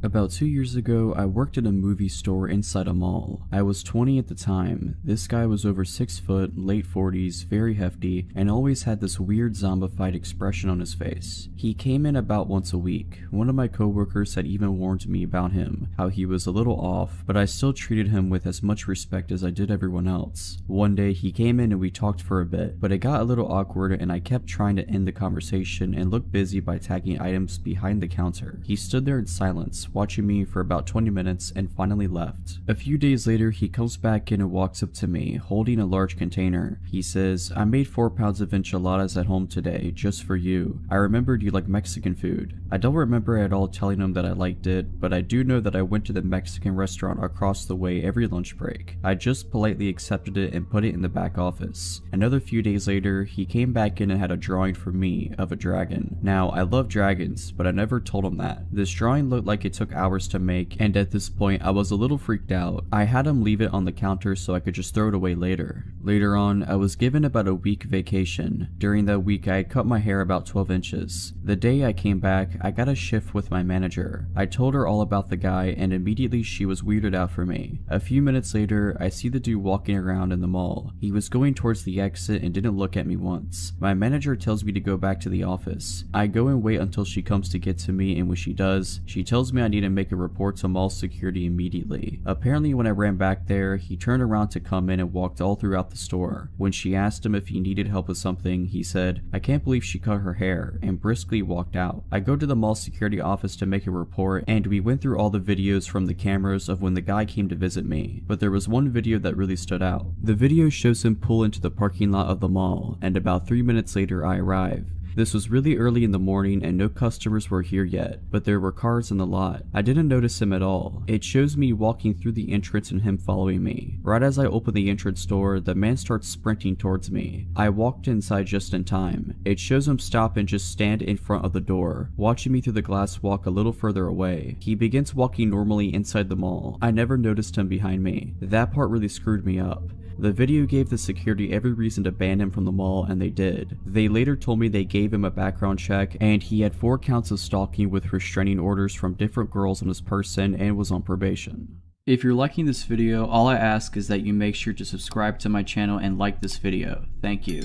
About 2 years ago, I worked at a movie store inside a mall. I was 20 at the time. This guy was over 6 foot, late 40s, very hefty, and always had this weird zombified expression on his face. He came in about once a week. One of my coworkers had even warned me about him, how he was a little off, but I still treated him with as much respect as I did everyone else. One day, he came in and we talked for a bit, but it got a little awkward and I kept trying to end the conversation and look busy by tagging items behind the counter. He stood there in silence, watching me for about 20 minutes and finally left. A few days later, he comes back in and walks up to me, holding a large container. He says, I made 4 pounds of enchiladas at home today, just for you. I remembered you like Mexican food. I don't remember at all telling him that I liked it, but I do know that I went to the Mexican restaurant across the way every lunch break. I just politely accepted it and put it in the back office. Another few days later, he came back in and had a drawing for me of a dragon. Now, I love dragons, but I never told him that. This drawing looked like it took hours to make, and at this point I was a little freaked out. I had him leave it on the counter so I could just throw it away later. Later on, I was given about a week vacation. During that week I had cut my hair about 12 inches. The day I came back, I got a shift with my manager. I told her all about the guy and immediately she was weirded out for me. A few minutes later, I see the dude walking around in the mall. He was going towards the exit and didn't look at me once. My manager tells me to go back to the office. I go and wait until she comes to get to me, and when she does, she tells me I need to make a report to mall security immediately. Apparently when I ran back there, he turned around to come in and walked all throughout the store. When she asked him if he needed help with something, he said, "I can't believe she cut her hair," and briskly walked out. I go to the mall security office to make a report, and we went through all the videos from the cameras of when the guy came to visit me, but there was one video that really stood out. The video shows him pull into the parking lot of the mall, and about 3 minutes later I arrive. This was really early in the morning and no customers were here yet, but there were cars in the lot. I didn't notice him at all. It shows me walking through the entrance and him following me. Right as I open the entrance door, the man starts sprinting towards me. I walked inside just in time. It shows him stop and just stand in front of the door, watching me through the glass walk a little further away. He begins walking normally inside the mall. I never noticed him behind me. That part really screwed me up. The video gave the security every reason to ban him from the mall, and they did. They later told me they gave him a background check and he had 4 counts of stalking with restraining orders from different girls on his person and was on probation. If you're liking this video, all I ask is that you make sure to subscribe to my channel and like this video. Thank you.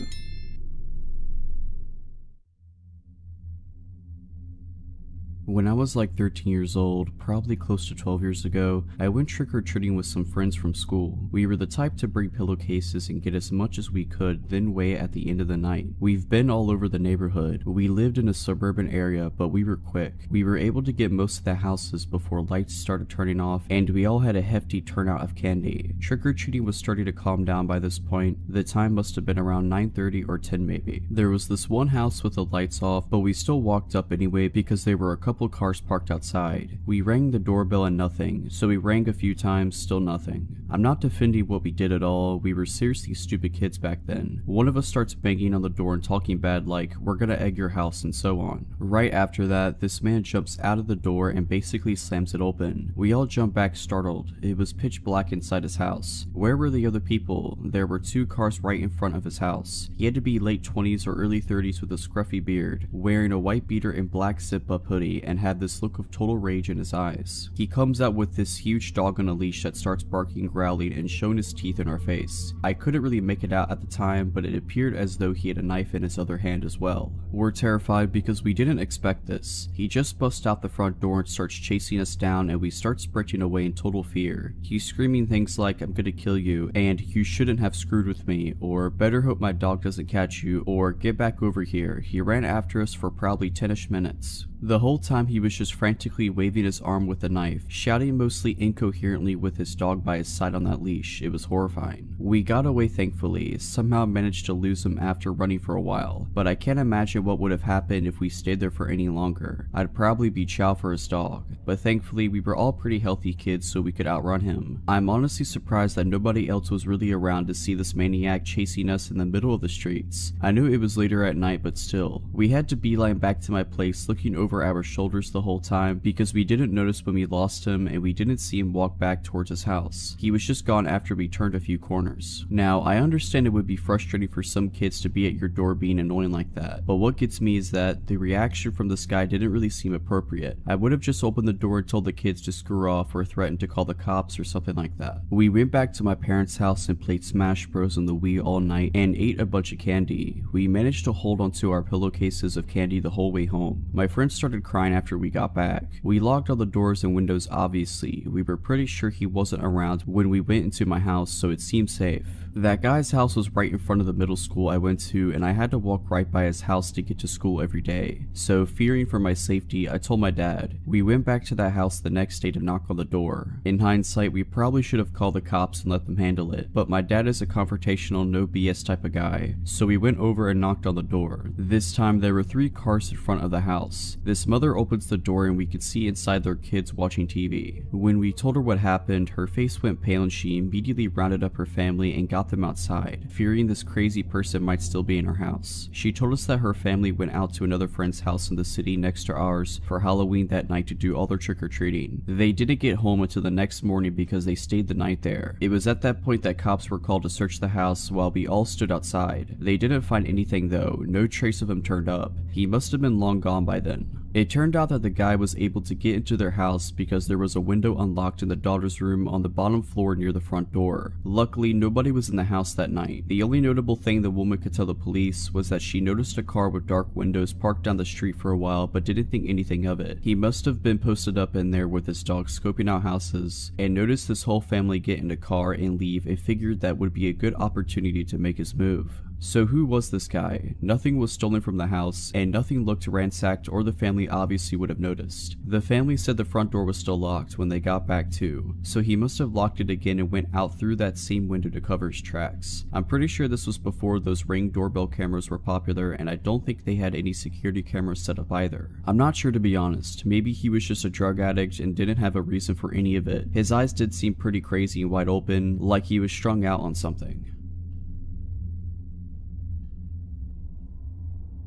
When I was like 13 years old, probably close to 12 years ago, I went trick-or-treating with some friends from school. We were the type to bring pillowcases and get as much as we could, then wait at the end of the night. We've been all over the neighborhood. We lived in a suburban area, but we were quick. We were able to get most of the houses before lights started turning off, and we all had a hefty turnout of candy. Trick-or-treating was starting to calm down by this point. The time must have been around 9:30 or 10 maybe. There was this one house with the lights off, but we still walked up anyway because there were a couple cars parked outside. We rang the doorbell and nothing, so we rang a few times, still nothing. I'm not defending what we did at all, we were seriously stupid kids back then. One of us starts banging on the door and talking bad like, "We're gonna egg your house," and so on. Right after that, this man jumps out of the door and basically slams it open. We all jump back startled. It was pitch black inside his house. Where were the other people? There were 2 cars right in front of his house. He had to be late 20s or early 30s with a scruffy beard, wearing a white beater and black zip-up hoodie, and had this look of total rage in his eyes. He comes out with this huge dog on a leash that starts barking, growling, and showing his teeth in our face. I couldn't really make it out at the time, but it appeared as though he had a knife in his other hand as well. We're terrified because we didn't expect this. He just busts out the front door and starts chasing us down, and we start sprinting away in total fear. He's screaming things like, "I'm gonna kill you," and "You shouldn't have screwed with me," or "Better hope my dog doesn't catch you," or "Get back over here." He ran after us for probably 10-ish minutes. The whole time he was just frantically waving his arm with the knife, shouting mostly incoherently with his dog by his side on that leash. It was horrifying. We got away thankfully, somehow managed to lose him after running for a while, but I can't imagine what would have happened if we stayed there for any longer. I'd probably be chow for his dog, but thankfully we were all pretty healthy kids so we could outrun him. I'm honestly surprised that nobody else was really around to see this maniac chasing us in the middle of the streets. I knew it was later at night, but still. We had to beeline back to my place looking over our shoulders the whole time because we didn't notice when we lost him and we didn't see him walk back towards his house. He was just gone after we turned a few corners. Now, I understand it would be frustrating for some kids to be at your door being annoying like that, but what gets me is that the reaction from this guy didn't really seem appropriate. I would have just opened the door and told the kids to screw off or threatened to call the cops or something like that. We went back to my parents' house and played Smash Bros on the Wii all night and ate a bunch of candy. We managed to hold onto our pillowcases of candy the whole way home. My friends started crying after we got back. We locked all the doors and windows obviously. We were pretty sure he wasn't around when we went into my house, so it seemed safe. That guy's house was right in front of the middle school I went to, and I had to walk right by his house to get to school every day. So fearing for my safety, I told my dad. We went back to that house the next day to knock on the door. In hindsight, we probably should have called the cops and let them handle it, but my dad is a confrontational, no BS type of guy, so we went over and knocked on the door. This time there were 3 cars in front of the house. This mother opens the door and we could see inside their kids watching TV. When we told her what happened, her face went pale and she immediately rounded up her family and got them outside, fearing this crazy person might still be in our house. She told us that her family went out to another friend's house in the city next to ours for Halloween that night to do all their trick-or-treating. They didn't get home until the next morning because they stayed the night there. It was at that point that cops were called to search the house while we all stood outside. They didn't find anything though, no trace of him turned up. He must have been long gone by then. It turned out that the guy was able to get into their house because there was a window unlocked in the daughter's room on the bottom floor near the front door. Luckily, nobody was in the house that night. The only notable thing the woman could tell the police was that she noticed a car with dark windows parked down the street for a while but didn't think anything of it. He must have been posted up in there with his dog scoping out houses and noticed this whole family get in a car and leave and figured that would be a good opportunity to make his move. So who was this guy? Nothing was stolen from the house, and nothing looked ransacked or the family obviously would have noticed. The family said the front door was still locked when they got back too, so he must have locked it again and went out through that same window to cover his tracks. I'm pretty sure this was before those Ring doorbell cameras were popular, and I don't think they had any security cameras set up either. I'm not sure to be honest, maybe he was just a drug addict and didn't have a reason for any of it. His eyes did seem pretty crazy and wide open, like he was strung out on something.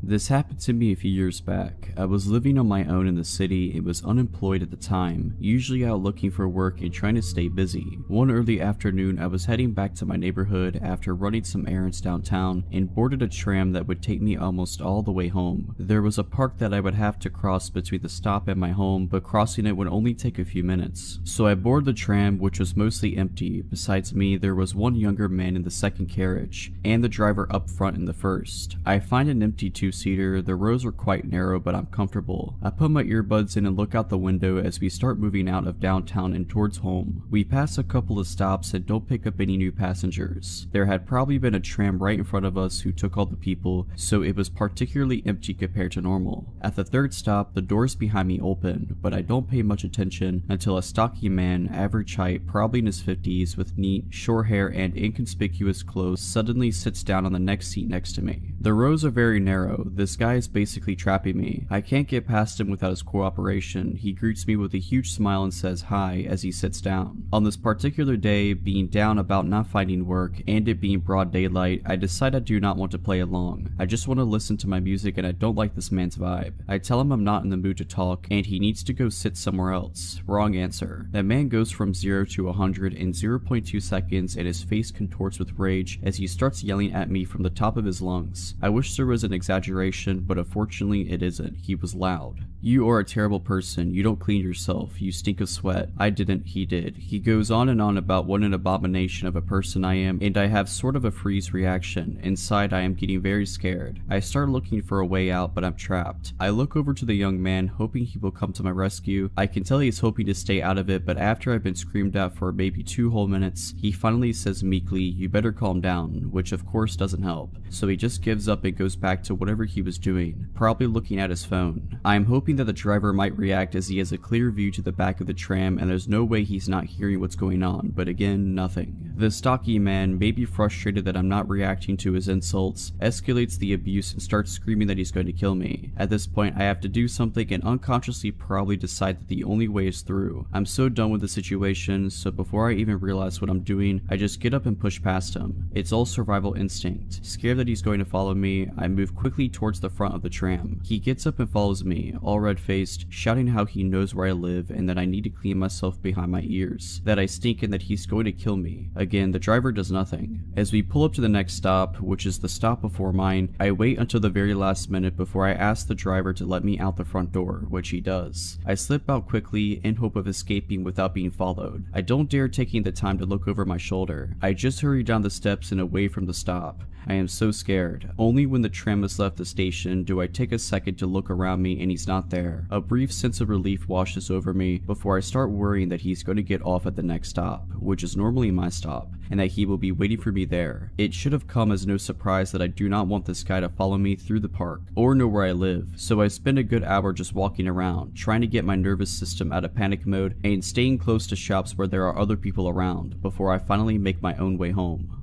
This happened to me a few years back. I was living on my own in the city and was unemployed at the time, usually out looking for work and trying to stay busy. One early afternoon, I was heading back to my neighborhood after running some errands downtown and boarded a tram that would take me almost all the way home. There was a park that I would have to cross between the stop and my home, but crossing it would only take a few minutes. So I boarded the tram, which was mostly empty. Besides me, there was one younger man in the second carriage, and the driver up front in the first. I find an empty two-seater. The rows are quite narrow, but I'm comfortable. I put my earbuds in and look out the window as we start moving out of downtown and towards home. We pass a couple of stops and don't pick up any new passengers. There had probably been a tram right in front of us who took all the people, so it was particularly empty compared to normal. At the third stop, the doors behind me open, but I don't pay much attention until a stocky man, average height, probably in his 50s, with neat, short hair and inconspicuous clothes, suddenly sits down on the next seat next to me. The rows are very narrow. This guy is basically trapping me. I can't get past him without his cooperation. He greets me with a huge smile and says hi as he sits down. On this particular day, being down about not finding work and it being broad daylight, I decide I do not want to play along. I just want to listen to my music and I don't like this man's vibe. I tell him I'm not in the mood to talk and he needs to go sit somewhere else. Wrong answer. That man goes from 0 to 100 in 0.2 seconds and his face contorts with rage as he starts yelling at me from the top of his lungs. I wish there was an exaggeration, but unfortunately it isn't. He was loud. You are a terrible person. You don't clean yourself. You stink of sweat. I didn't, he did. He goes on and on about what an abomination of a person I am, and I have sort of a freeze reaction. Inside I am getting very scared. I start looking for a way out, but I'm trapped. I look over to the young man, hoping he will come to my rescue. I can tell he's hoping to stay out of it, but after I've been screamed at for maybe 2 whole minutes, he finally says meekly, "You better calm down," which of course doesn't help. So he just gives up and goes back to whatever he was doing, probably looking at his phone. I am hoping that the driver might react as he has a clear view to the back of the tram and there's no way he's not hearing what's going on, but again, nothing. The stocky man, maybe frustrated that I'm not reacting to his insults, escalates the abuse and starts screaming that he's going to kill me. At this point, I have to do something and unconsciously probably decide that the only way is through. I'm so done with the situation, so before I even realize what I'm doing, I just get up and push past him. It's all survival instinct. Scared that he's going to follow me, I move quickly towards the front of the tram. He gets up and follows me, all red-faced, shouting how he knows where I live and that I need to clean myself behind my ears, that I stink and that he's going to kill me. Again, the driver does nothing. As we pull up to the next stop, which is the stop before mine, I wait until the very last minute before I ask the driver to let me out the front door, which he does. I slip out quickly in hope of escaping without being followed. I don't dare taking the time to look over my shoulder. I just hurry down the steps and away from the stop. I am so scared. Only when the tram has left the station do I take a second to look around me and he's not there. A brief sense of relief washes over me before I start worrying that he's going to get off at the next stop, which is normally my stop, and that he will be waiting for me there. It should have come as no surprise that I do not want this guy to follow me through the park or know where I live, so I spend a good hour just walking around, trying to get my nervous system out of panic mode and staying close to shops where there are other people around before I finally make my own way home.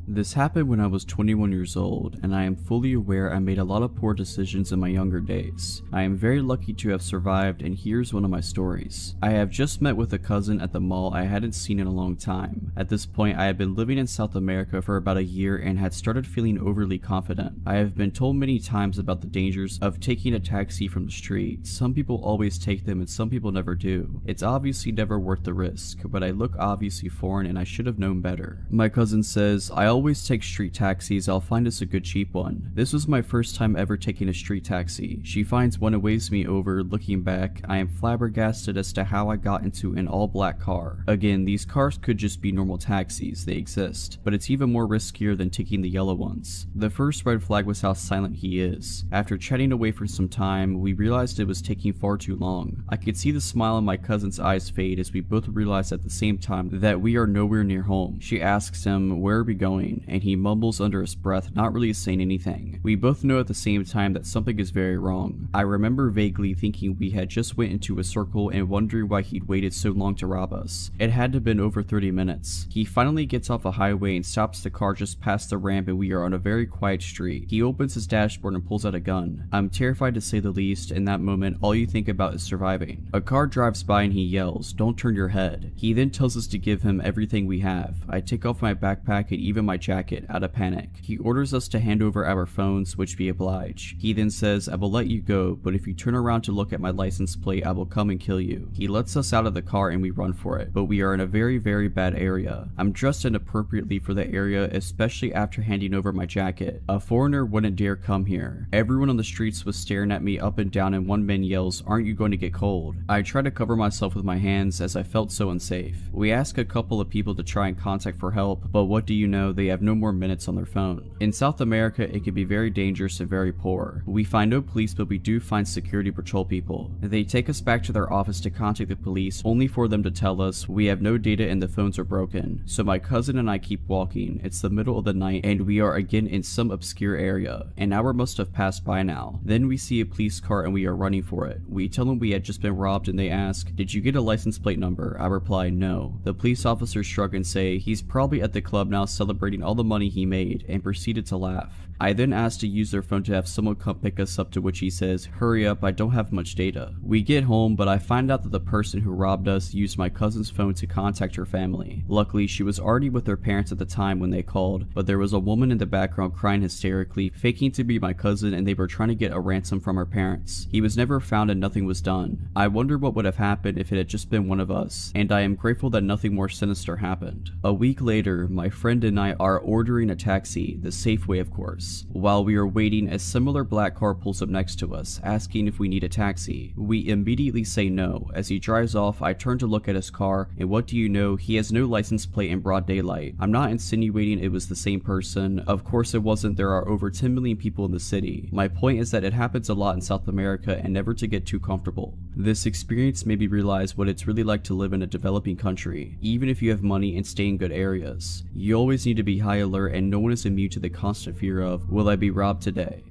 This happened when I was 21 years old, and I am fully aware I made a lot of poor decisions in my younger days. I am very lucky to have survived, and here's one of my stories. I have just met with a cousin at the mall I hadn't seen in a long time. At this point, I had been living in South America for about a year and had started feeling overly confident. I have been told many times about the dangers of taking a taxi from the street. Some people always take them and some people never do. It's obviously never worth the risk, but I look obviously foreign and I should have known better. My cousin says, I always take street taxis, I'll find us a good cheap one. This was my first time ever taking a street taxi. She finds one and waves me over. Looking back, I am flabbergasted as to how I got into an all-black car. Again, these cars could just be normal taxis, they exist, but it's even more riskier than taking the yellow ones. The first red flag was how silent he is. After chatting away for some time, we realized it was taking far too long. I could see the smile in my cousin's eyes fade as we both realized at the same time that we are nowhere near home. She asks him, "Where are we going?" and he mumbles under his breath, not really saying anything. We both know at the same time that something is very wrong. I remember vaguely thinking we had just went into a circle and wondering why he'd waited so long to rob us. It had to have been over 30 minutes. He finally gets off a highway and stops the car just past the ramp, and we are on a very quiet street. He opens his dashboard and pulls out a gun. I'm terrified to say the least. In that moment, all you think about is surviving. A car drives by and he yells, "Don't turn your head." He then tells us to give him everything we have. I take off my backpack and even my jacket out of panic. He orders us to hand over our phones, which we oblige. He then says, "I will let you go, but if you turn around to look at my license plate, I will come and kill you." He lets us out of the car and we run for it, but we are in a very, very bad area. I'm dressed inappropriately for the area, especially after handing over my jacket. A foreigner wouldn't dare come here. Everyone on the streets was staring at me up and down, and one man yells, "Aren't you going to get cold?" I try to cover myself with my hands as I felt so unsafe. We ask a couple of people to try and contact for help, but what do you know, they have no more minutes on their phone. In South America, it can be very dangerous and very poor. We find no police, but we do find security patrol people. They take us back to their office to contact the police, only for them to tell us we have no data and the phones are broken. So my cousin and I keep walking. It's the middle of the night and we are again in some obscure area. An hour must have passed by now. Then we see a police car and we are running for it. We tell them we had just been robbed and they ask, "Did you get a license plate number?" I reply, "No." The police officers shrug and say he's probably at the club now celebrating all the money he made, and proceeded to laugh. I then asked to use their phone to have someone come pick us up, to which he says, "Hurry up, I don't have much data." We get home, but I find out that the person who robbed us used my cousin's phone to contact her family. Luckily, she was already with her parents at the time when they called, but there was a woman in the background crying hysterically, faking to be my cousin, and they were trying to get a ransom from her parents. He was never found and nothing was done. I wonder what would have happened if it had just been one of us, and I am grateful that nothing more sinister happened. A week later, my friend and I are ordering a taxi, the safe way of course. While we are waiting, a similar black car pulls up next to us, asking if we need a taxi. We immediately say no. As he drives off, I turn to look at his car, and what do you know, he has no license plate in broad daylight. I'm not insinuating it was the same person. Of course it wasn't. There are over 10 million people in the city. My point is that it happens a lot in South America, and never to get too comfortable. This experience made me realize what it's really like to live in a developing country, even if you have money and stay in good areas. You always need to be high alert, and no one is immune to the constant fear of, will I be robbed today?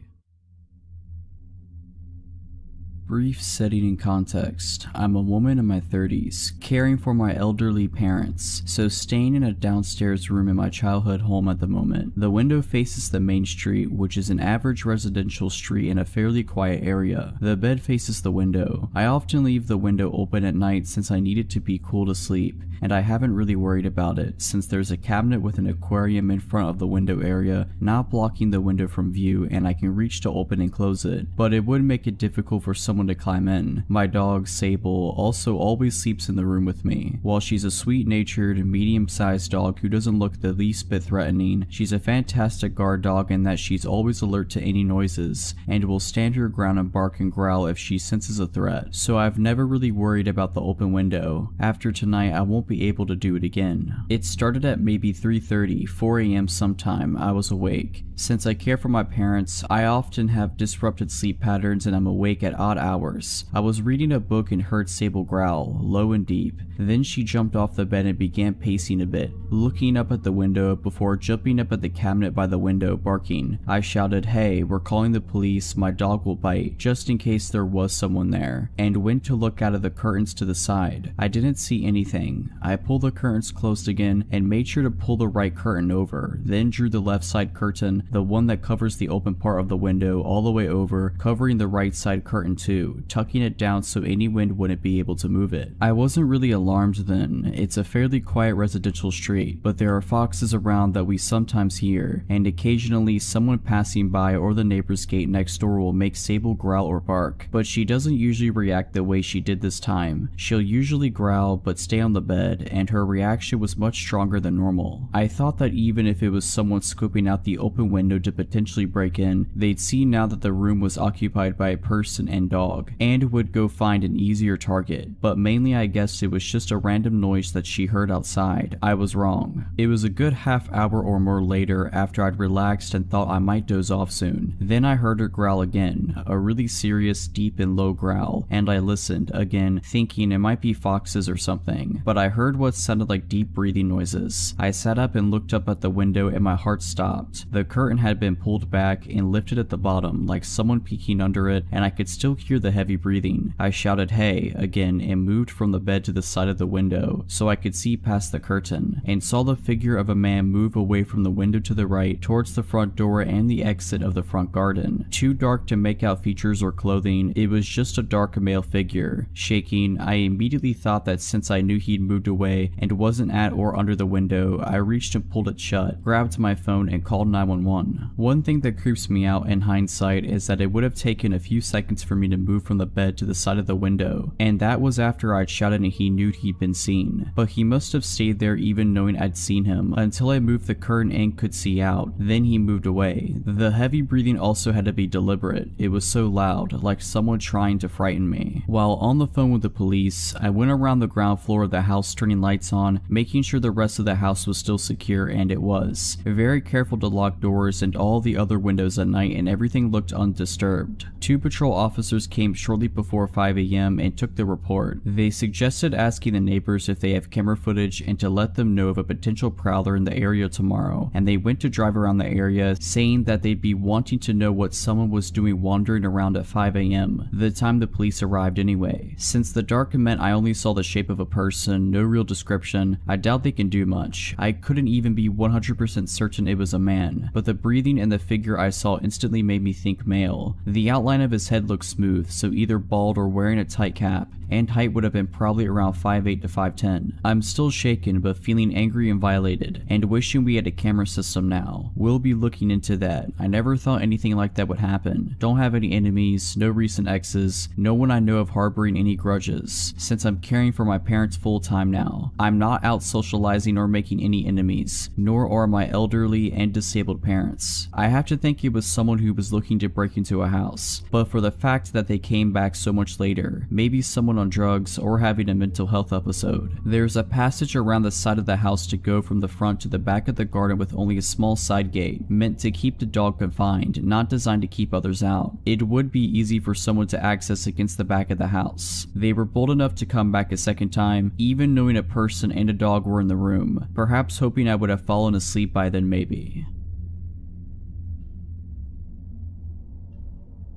Brief setting and context. I'm a woman in my 30s, caring for my elderly parents, so staying in a downstairs room in my childhood home at the moment. The window faces the main street, which is an average residential street in a fairly quiet area. The bed faces the window. I often leave the window open at night since I need it to be cool to sleep, and I haven't really worried about it since there's a cabinet with an aquarium in front of the window area, not blocking the window from view, and I can reach to open and close it, but it would make it difficult for someone to climb in. My dog, Sable, also always sleeps in the room with me. While she's a sweet-natured, medium-sized dog who doesn't look the least bit threatening, she's a fantastic guard dog in that she's always alert to any noises, and will stand her ground and bark and growl if she senses a threat, so I've never really worried about the open window. After tonight, I won't be able to do it again. It started at maybe 3:30, 4 a.m. sometime. I was awake. Since I care for my parents, I often have disrupted sleep patterns and I'm awake at odd hours. I was reading a book and heard Sable growl, low and deep. Then she jumped off the bed and began pacing a bit, looking up at the window before jumping up at the cabinet by the window, barking. I shouted, "Hey, we're calling the police, my dog will bite," just in case there was someone there, and went to look out of the curtains to the side. I didn't see anything. I pulled the curtains closed again and made sure to pull the right curtain over, then drew the left side curtain, the one that covers the open part of the window, all the way over, covering the right side curtain too, tucking it down so any wind wouldn't be able to move it. I wasn't really alarmed then. It's a fairly quiet residential street, but there are foxes around that we sometimes hear, and occasionally someone passing by or the neighbor's gate next door will make Sable growl or bark, but she doesn't usually react the way she did this time. She'll usually growl but stay on the bed, and her reaction was much stronger than normal. I thought that even if it was someone scoping out the open window to potentially break in, they'd see now that the room was occupied by a person and dog, and would go find an easier target, but mainly I guessed it was just a random noise that she heard outside. I was wrong. It was a good half hour or more later after I'd relaxed and thought I might doze off soon. Then I heard her growl again, a really serious, deep and low growl, and I listened, again, thinking it might be foxes or something, but I heard what sounded like deep breathing noises. I sat up and looked up at the window and my heart stopped. The curtain had been pulled back and lifted at the bottom, like someone peeking under it, and I could still hear the heavy breathing. I shouted, "Hey," again, and moved from the bed to the side of the window so I could see past the curtain, and saw the figure of a man move away from the window to the right towards the front door and the exit of the front garden. Too dark to make out features or clothing, it was just a dark male figure. Shaking, I immediately thought that since I knew he'd moved away and wasn't at or under the window, I reached and pulled it shut, grabbed my phone and called 911. One thing that creeps me out in hindsight is that it would have taken a few seconds for me to move from the bed to the side of the window, and that was after I'd shouted and he knew he'd been seen. But he must have stayed there even knowing I'd seen him until I moved the curtain and could see out. Then he moved away. The heavy breathing also had to be deliberate. It was so loud, like someone trying to frighten me. While on the phone with the police, I went around the ground floor of the house turning lights on, making sure the rest of the house was still secure, and it was. Very careful to lock doors and all the other windows at night, and everything looked undisturbed. 2 patrol officers came shortly before 5 a.m. and took the report. They suggested asking the neighbors if they have camera footage and to let them know of a potential prowler in the area tomorrow, and they went to drive around the area, saying that they'd be wanting to know what someone was doing wandering around at 5 a.m., the time the police arrived anyway. Since the dark meant I only saw the shape of a person, no real description, I doubt they can do much. I couldn't even be 100% certain it was a man, but the breathing and the figure I saw instantly made me think male. The outline of his head looked smooth, so either bald or wearing a tight cap, and height would have been probably around 5'8" to 5'10". I'm still shaken but feeling angry and violated, and wishing we had a camera system now. We'll be looking into that. I never thought anything like that would happen. Don't have any enemies, no recent exes, no one I know of harboring any grudges, since I'm caring for my parents full time now. I'm not out socializing or making any enemies, nor are my elderly and disabled parents. I have to think it was someone who was looking to break into a house, but for the fact that they came back so much later, maybe someone on drugs or having a mental health episode. There's a passage around the side of the house to go from the front to the back of the garden with only a small side gate, meant to keep the dog confined, not designed to keep others out. It would be easy for someone to access against the back of the house. They were bold enough to come back a second time, even knowing a person and a dog were in the room, perhaps hoping I would have fallen asleep by then maybe.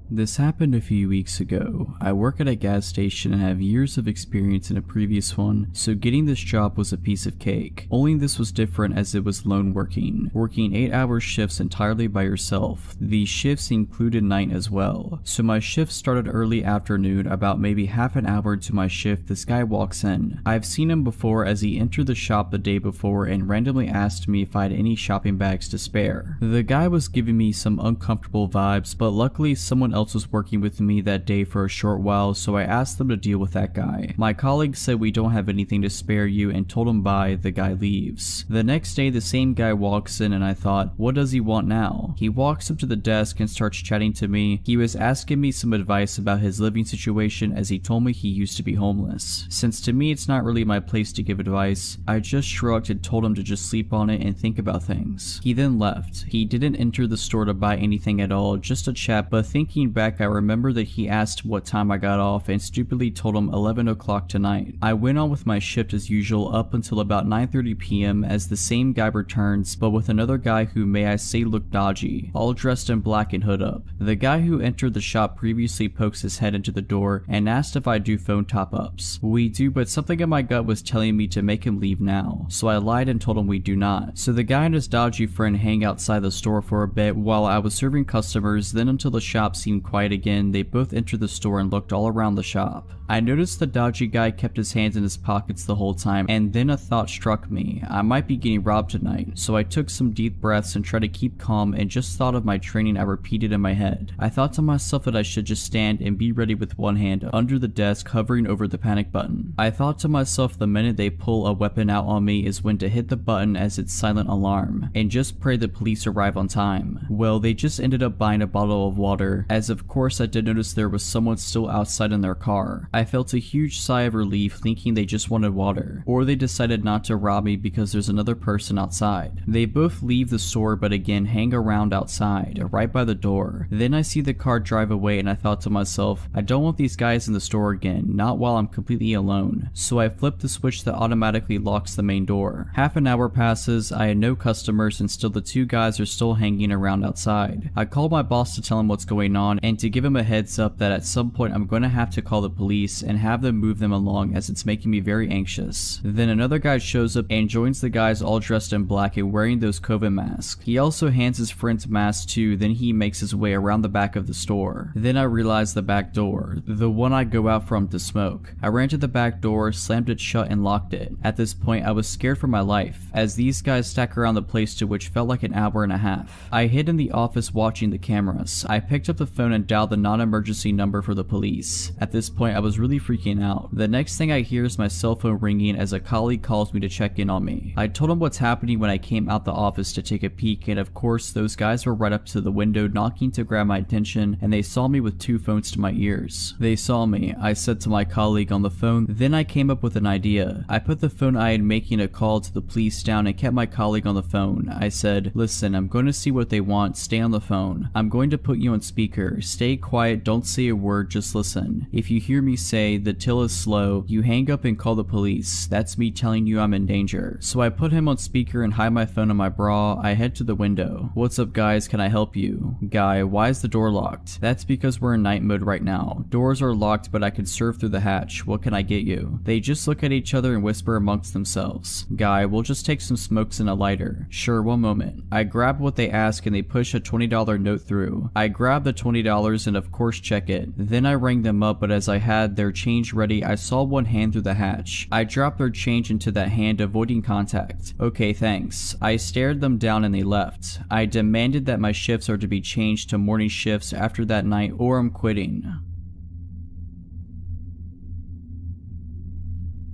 This happened a few weeks ago. I work at a gas station and have years of experience in a previous one, so getting this job was a piece of cake. Only this was different as it was lone working 8-hour shifts entirely by yourself. These shifts included night as well. So my shift started early afternoon. About maybe half an hour into my shift, this guy walks in. I've seen him before as he entered the shop the day before and randomly asked me if I had any shopping bags to spare. The guy was giving me some uncomfortable vibes, but luckily someone else was working with me that day for a short while, so I asked them to deal with that guy. My colleague said we don't have anything to spare you and told him bye. The guy leaves. The next day the same guy walks in and I thought, what does he want now? He walks up to the desk and starts chatting to me. He was asking me some advice about his living situation as he told me he used to be homeless. Since to me it's not really my place to give advice, I just shrugged and told him to just sleep on it and think about things. He then left. He didn't enter the store to buy anything at all, just a chat, but thinking back I remember that he asked what time I got off and stupidly told him 11 o'clock tonight. I went on with my shift as usual up until about 9:30 p.m. as the same guy returns, but with another guy who may I say looked dodgy, all dressed in black and hood up. The guy who entered the shop previously pokes his head into the door and asked if I do phone top-ups. We do, but something in my gut was telling me to make him leave now, so I lied and told him we do not. So the guy and his dodgy friend hang outside the store for a bit while I was serving customers, then until the shop seemed quiet again, they both entered the store and looked all around the shop. I noticed the dodgy guy kept his hands in his pockets the whole time, and then a thought struck me. I might be getting robbed tonight, so I took some deep breaths and tried to keep calm and just thought of my training I repeated in my head. I thought to myself that I should just stand and be ready with one hand under the desk hovering over the panic button. I thought to myself the minute they pull a weapon out on me is when to hit the button as its silent alarm, and just pray the police arrive on time. Well, they just ended up buying a bottle of water, as of course I did notice there was someone still outside in their car. I felt a huge sigh of relief thinking they just wanted water, or they decided not to rob me because there's another person outside. They both leave the store but again hang around outside, right by the door. Then I see the car drive away and I thought to myself, I don't want these guys in the store again, not while I'm completely alone. So I flip the switch that automatically locks the main door. Half an hour passes, I had no customers and still the two guys are still hanging around outside. I called my boss to tell him what's going on and to give him a heads up that at some point I'm going to have to call the police and have them move them along as it's making me very anxious. Then another guy shows up and joins the guys all dressed in black and wearing those COVID masks. He also hands his friend's mask too, then he makes his way around the back of the store. Then I realize the back door, the one I go out from to smoke. I ran to the back door, slammed it shut and locked it. At this point I was scared for my life, as these guys stack around the place to which felt like an hour and a half. I hid in the office watching the cameras. I picked up the phone and dialed the non-emergency number for the police. At this point I was really freaking out. The next thing I hear is my cell phone ringing as a colleague calls me to check in on me. I told him what's happening when I came out the office to take a peek, and of course those guys were right up to the window knocking to grab my attention, and they saw me with two phones to my ears. They saw me, I said to my colleague on the phone. Then I came up with an idea. I put the phone I had making a call to the police down and kept my colleague on the phone. I said, listen, I'm going to see what they want, stay on the phone. I'm going to put you on speaker. Stay quiet, don't say a word, just listen. If you hear me say the till is slow, you hang up and call the police. That's me telling you I'm in danger. So I put him on speaker and hide my phone in my bra. I head to the window. What's up guys, can I help you? Guy, why is the door locked? That's because we're in night mode right now. Doors are locked but I can surf through the hatch. What can I get you? They just look at each other and whisper amongst themselves. Guy, we'll just take some smokes and a lighter. Sure, one moment. I grab what they ask and they push a $20 note through. I grab the $20 and of course check it. Then I rang them up, but as I had their change ready, I saw one hand through the hatch. I dropped their change into that hand, avoiding contact. Okay, thanks. I stared them down and they left. I demanded that my shifts are to be changed to morning shifts after that night or I'm quitting.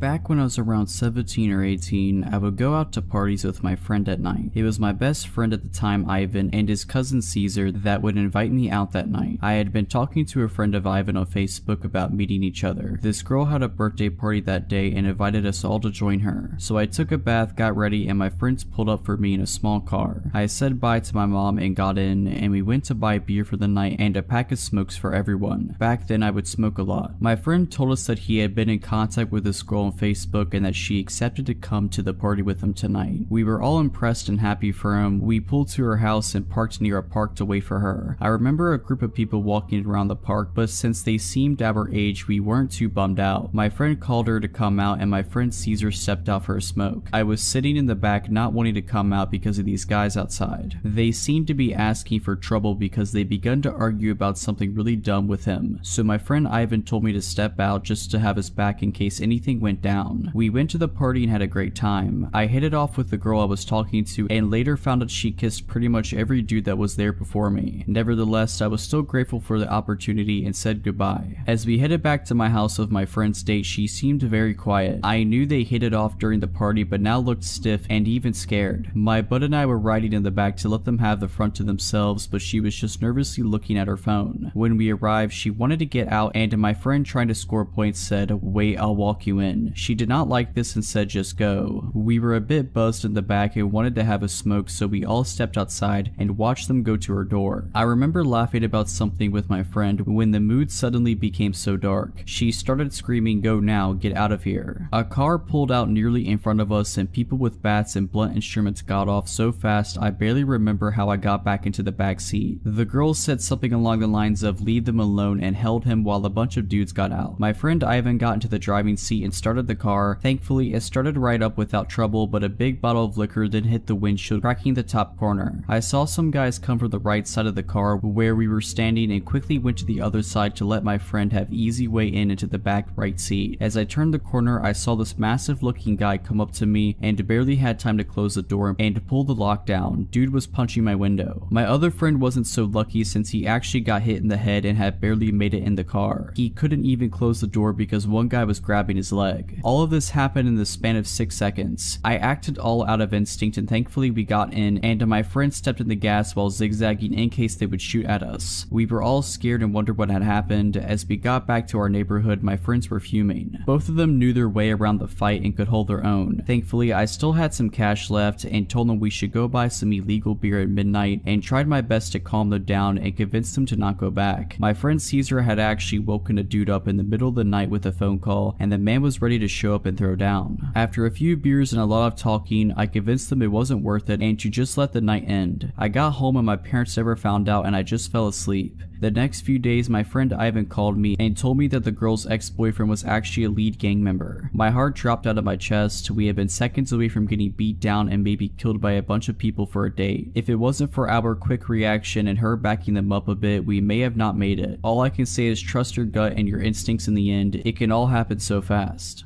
Back when I was around 17 or 18, I would go out to parties with my friend at night. It was my best friend at the time, Ivan, and his cousin Caesar that would invite me out that night. I had been talking to a friend of Ivan on Facebook about meeting each other. This girl had a birthday party that day and invited us all to join her. So I took a bath, got ready, and my friends pulled up for me in a small car. I said bye to my mom and got in, and we went to buy beer for the night and a pack of smokes for everyone. Back then I would smoke a lot. My friend told us that he had been in contact with this girl on Facebook and that she accepted to come to the party with him tonight. We were all impressed and happy for him. We pulled to her house and parked near a park to wait for her. I remember a group of people walking around the park, but since they seemed our age, we weren't too bummed out. My friend called her to come out and my friend Caesar stepped out for a smoke. I was sitting in the back not wanting to come out because of these guys outside. They seemed to be asking for trouble because they begun to argue about something really dumb with him. So my friend Ivan told me to step out just to have his back in case anything went it down. We went to the party and had a great time. I hit it off with the girl I was talking to and later found out she kissed pretty much every dude that was there before me. Nevertheless, I was still grateful for the opportunity and said goodbye. As we headed back to my house of my friend's date, she seemed very quiet. I knew they hit it off during the party but now looked stiff and even scared. My bud and I were riding in the back to let them have the front to themselves, but she was just nervously looking at her phone. When we arrived, she wanted to get out and my friend, trying to score points, said, "Wait, I'll walk you in." She did not like this and said, "Just go." We were a bit buzzed in the back and wanted to have a smoke, so we all stepped outside and watched them go to her door. I remember laughing about something with my friend when the mood suddenly became so dark. She started screaming, "Go now, get out of here." A car pulled out nearly in front of us and people with bats and blunt instruments got off so fast I barely remember how I got back into the back seat. The girl said something along the lines of "leave them alone" and held him while a bunch of dudes got out. My friend Ivan got into the driving seat and started the car. Thankfully, it started right up without trouble, but a big bottle of liquor then hit the windshield, cracking the top corner. I saw some guys come from the right side of the car where we were standing and quickly went to the other side to let my friend have easy way in into the back right seat. As I turned the corner, I saw this massive looking guy come up to me and barely had time to close the door and pull the lock down. Dude was punching my window. My other friend wasn't so lucky since he actually got hit in the head and had barely made it in the car. He couldn't even close the door because one guy was grabbing his leg. All of this happened in the span of 6 seconds. I acted all out of instinct and thankfully we got in, and my friend stepped in the gas while zigzagging in case they would shoot at us. We were all scared and wondered what had happened. As we got back to our neighborhood, my friends were fuming. Both of them knew their way around the fight and could hold their own. Thankfully, I still had some cash left and told them we should go buy some illegal beer at midnight and tried my best to calm them down and convince them to not go back. My friend Caesar had actually woken a dude up in the middle of the night with a phone call, and the man was ready to show up and throw down. After a few beers and a lot of talking, I convinced them it wasn't worth it and to just let the night end. I got home and my parents never found out and I just fell asleep. The next few days, my friend Ivan called me and told me that the girl's ex-boyfriend was actually a lead gang member. My heart dropped out of my chest. We had been seconds away from getting beat down and maybe killed by a bunch of people for a date. If it wasn't for our quick reaction and her backing them up a bit, we may have not made it. All I can say is trust your gut and your instincts in the end. It can all happen so fast.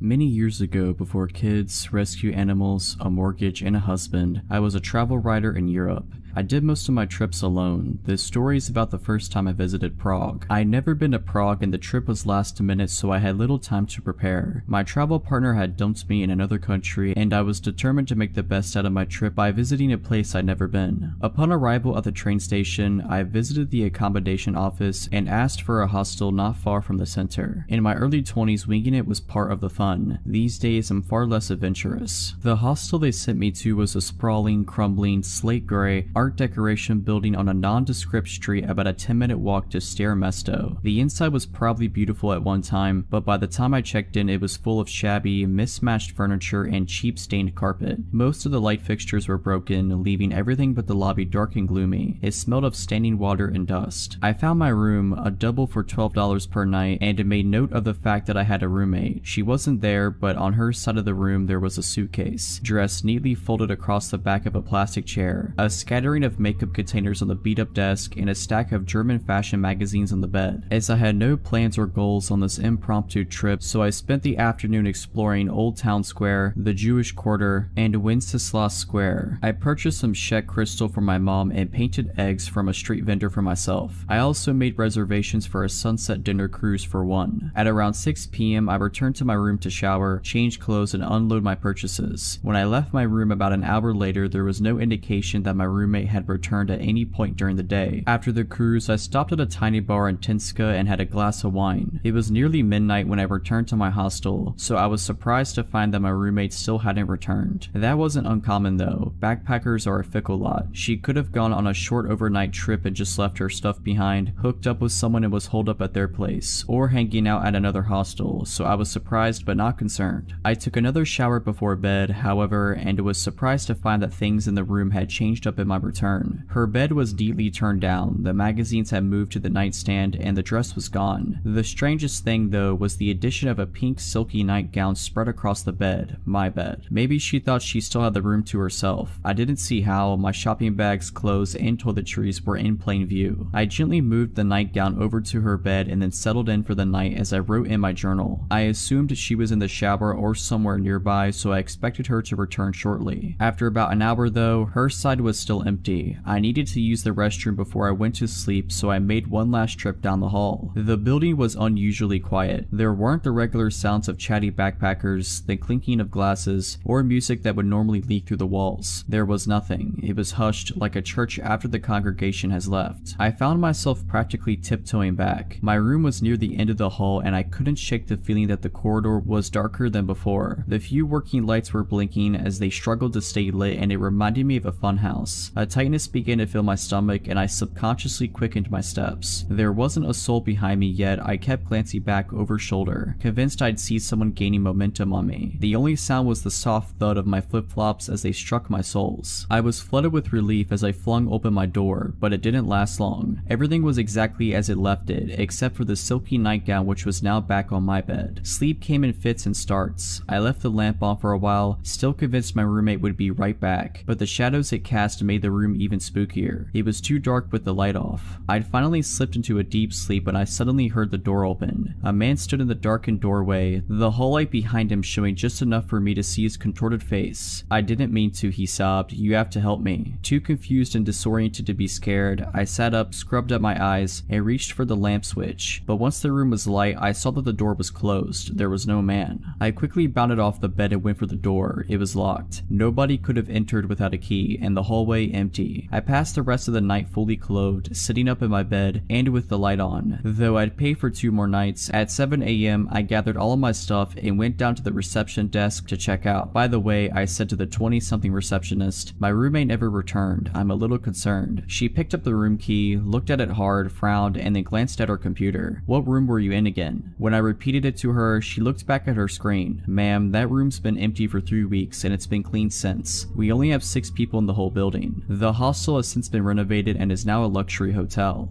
Many years ago, before kids, rescue animals, a mortgage, and a husband, I was a travel writer in Europe. I did most of my trips alone. This story is about the first time I visited Prague. I had never been to Prague and the trip was last minute, so I had little time to prepare. My travel partner had dumped me in another country and I was determined to make the best out of my trip by visiting a place I'd never been. Upon arrival at the train station, I visited the accommodation office and asked for a hostel not far from the center. In my early 20s, winging it was part of the fun. These days, I'm far less adventurous. The hostel they sent me to was a sprawling, crumbling, slate gray, art decoration building on a nondescript street about a 10-minute walk to Stare Mesto. The inside was probably beautiful at one time, but by the time I checked in, it was full of shabby, mismatched furniture and cheap stained carpet. Most of the light fixtures were broken, leaving everything but the lobby dark and gloomy. It smelled of standing water and dust. I found my room, a double for $12 per night, and made note of the fact that I had a roommate. She wasn't there, but on her side of the room there was a suitcase, dressed neatly folded across the back of a plastic chair, a scattering of makeup containers on the beat-up desk, and a stack of German fashion magazines on the bed. As I had no plans or goals on this impromptu trip, so I spent the afternoon exploring Old Town Square, the Jewish Quarter, and Wenceslas Square. I purchased some Czech crystal for my mom and painted eggs from a street vendor for myself. I also made reservations for a sunset dinner cruise for one. At around 6 p.m. I returned to my room to shower, change clothes, and unload my purchases. When I left my room about an hour later, there was no indication that my roommate had returned at any point during the day. After the cruise, I stopped at a tiny bar in Tinska and had a glass of wine. It was nearly midnight when I returned to my hostel, so I was surprised to find that my roommate still hadn't returned. That wasn't uncommon though. Backpackers are a fickle lot. She could have gone on a short overnight trip and just left her stuff behind, hooked up with someone and was holed up at their place, or hanging out at another hostel, so I was surprised but not concerned. I took another shower before bed, however, and was surprised to find that things in the room had changed up in my routine. return. Her bed was neatly turned down, the magazines had moved to the nightstand, and the dress was gone. The strangest thing though was the addition of a pink silky nightgown spread across the bed, my bed. Maybe she thought she still had the room to herself. I didn't see how. My shopping bags, clothes, and toiletries were in plain view. I gently moved the nightgown over to her bed and then settled in for the night as I wrote in my journal. I assumed she was in the shower or somewhere nearby, so I expected her to return shortly. After about an hour though, her side was still empty. I needed to use the restroom before I went to sleep, so I made one last trip down the hall. The building was unusually quiet. There weren't the regular sounds of chatty backpackers, the clinking of glasses, or music that would normally leak through the walls. There was nothing. It was hushed, like a church after the congregation has left. I found myself practically tiptoeing back. My room was near the end of the hall, and I couldn't shake the feeling that the corridor was darker than before. The few working lights were blinking as they struggled to stay lit, and it reminded me of a funhouse. A tightness began to fill my stomach, and I subconsciously quickened my steps. There wasn't a soul behind me yet. I kept glancing back over shoulder, convinced I'd see someone gaining momentum on me. The only sound was the soft thud of my flip-flops as they struck my soles. I was flooded with relief as I flung open my door, but it didn't last long. Everything was exactly as it left it, except for the silky nightgown which was now back on my bed. Sleep came in fits and starts. I left the lamp on for a while, still convinced my roommate would be right back, but the shadows it cast made the room even spookier. It was too dark with the light off. I'd finally slipped into a deep sleep when I suddenly heard the door open. A man stood in the darkened doorway, the hall light behind him showing just enough for me to see his contorted face. "I didn't mean to," he sobbed. "You have to help me." Too confused and disoriented to be scared, I sat up, scrubbed at my eyes, and reached for the lamp switch. But once the room was light, I saw that the door was closed. There was no man. I quickly bounded off the bed and went for the door. It was locked. Nobody could have entered without a key, and the hallway empty. I passed the rest of the night fully clothed, sitting up in my bed, and with the light on. Though I'd pay for 2 more nights, at 7 a.m. I gathered all of my stuff and went down to the reception desk to check out. By the way, I said to the 20-something receptionist, "My roommate never returned. I'm a little concerned." She picked up the room key, looked at it hard, frowned, and then glanced at her computer. "What room were you in again?" When I repeated it to her, she looked back at her screen. "Ma'am, that room's been empty for 3 weeks and it's been cleaned since. We only have 6 people in the whole building. The hostel has since been renovated and is now a luxury hotel."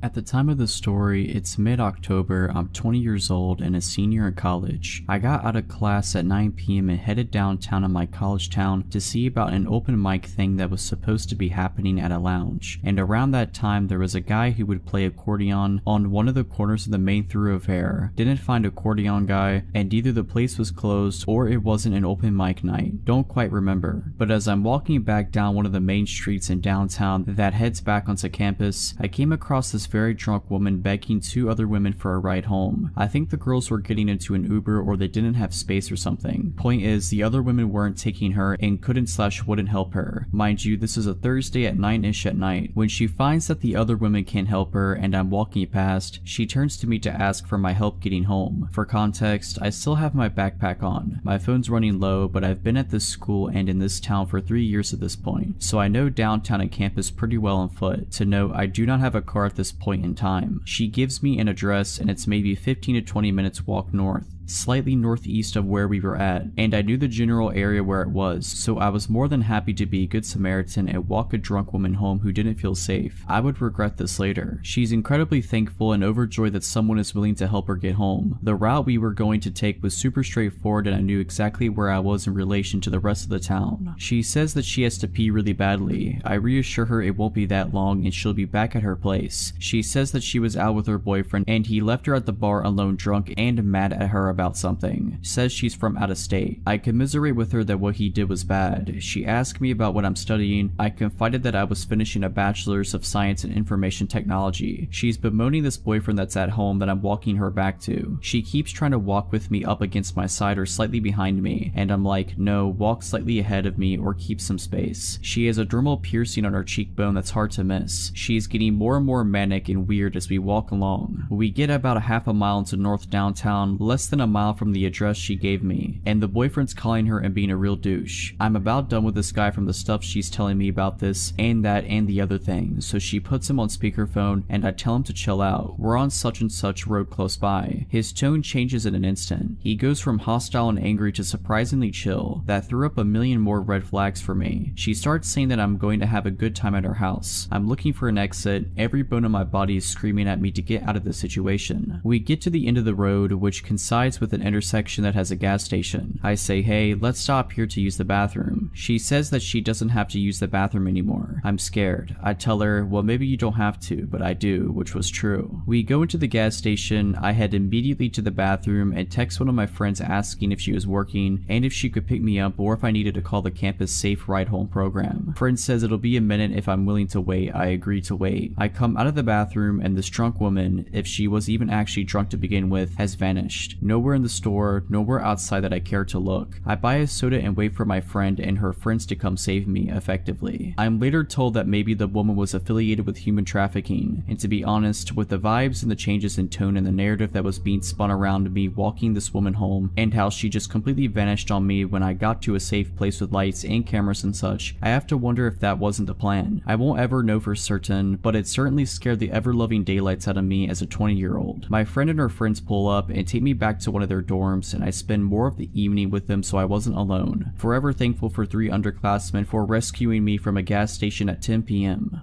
At the time of the story, it's mid-October, I'm 20 years old and a senior in college. I got out of class at 9 p.m. and headed downtown in my college town to see about an open mic thing that was supposed to be happening at a lounge. And around that time, there was a guy who would play accordion on one of the corners of the main thoroughfare. Didn't find accordion guy, and either the place was closed or it wasn't an open mic night. Don't quite remember. But as I'm walking back down one of the main streets in downtown that heads back onto campus, I came across this very drunk woman begging 2 other women for a ride home. I think the girls were getting into an Uber or they didn't have space or something. Point is, the other women weren't taking her and couldn't/wouldn't help her. Mind you, this is a Thursday at 9-ish at night. When she finds that the other women can't help her and I'm walking past, she turns to me to ask for my help getting home. For context, I still have my backpack on. My phone's running low, but I've been at this school and in this town for 3 years at this point, so I know downtown and campus pretty well on foot. To note, I do not have a car at this point in time. She gives me an address and it's maybe 15 to 20 minutes walk north, slightly northeast of where we were at, and I knew the general area where it was, so I was more than happy to be a good Samaritan and walk a drunk woman home who didn't feel safe. I would regret this later. She's incredibly thankful and overjoyed that someone is willing to help her get home. The route we were going to take was super straightforward and I knew exactly where I was in relation to the rest of the town. She says that she has to pee really badly. I reassure her it won't be that long and she'll be back at her place. She says that she was out with her boyfriend and he left her at the bar alone, drunk and mad at her about something. Says she's from out of state. I commiserate with her that what he did was bad. She asked me about what I'm studying. I confided that I was finishing a bachelor's of science in information technology. She's bemoaning this boyfriend that's at home that I'm walking her back to. She keeps trying to walk with me up against my side or slightly behind me, and I'm like, no, walk slightly ahead of me or keep some space. She has a dermal piercing on her cheekbone that's hard to miss. She's getting more and more manic and weird as we walk along. We get about a half a mile into north downtown, less than a mile from the address she gave me, and the boyfriend's calling her and being a real douche. I'm about done with this guy from the stuff she's telling me about this and that and the other thing, so she puts him on speakerphone and I tell him to chill out. We're on such and such road close by. His tone changes in an instant. He goes from hostile and angry to surprisingly chill. That threw up a million more red flags for me. She starts saying that I'm going to have a good time at her house. I'm looking for an exit. Every bone in my body is screaming at me to get out of this situation. We get to the end of the road, which coincides with an intersection that has a gas station. I say, hey, let's stop here to use the bathroom. She says that she doesn't have to use the bathroom anymore. I'm scared. I tell her, well, maybe you don't have to, but I do, which was true. We go into the gas station. I head immediately to the bathroom and text one of my friends asking if she was working and if she could pick me up or if I needed to call the campus safe ride home program. Friend says it'll be a minute if I'm willing to wait. I agree to wait. I come out of the bathroom and this drunk woman, if she was even actually drunk to begin with, has vanished. Nowhere in the store, nowhere outside that I care to look. I buy a soda and wait for my friend and her friends to come save me effectively. I'm later told that maybe the woman was affiliated with human trafficking, and to be honest, with the vibes and the changes in tone and the narrative that was being spun around me walking this woman home and how she just completely vanished on me when I got to a safe place with lights and cameras and such, I have to wonder if that wasn't the plan. I won't ever know for certain, but it certainly scared the ever-loving daylights out of me as a 20-year-old. My friend and her friends pull up and take me back to one of their dorms, and I spend more of the evening with them so I wasn't alone. Forever thankful for 3 underclassmen for rescuing me from a gas station at 10 p.m.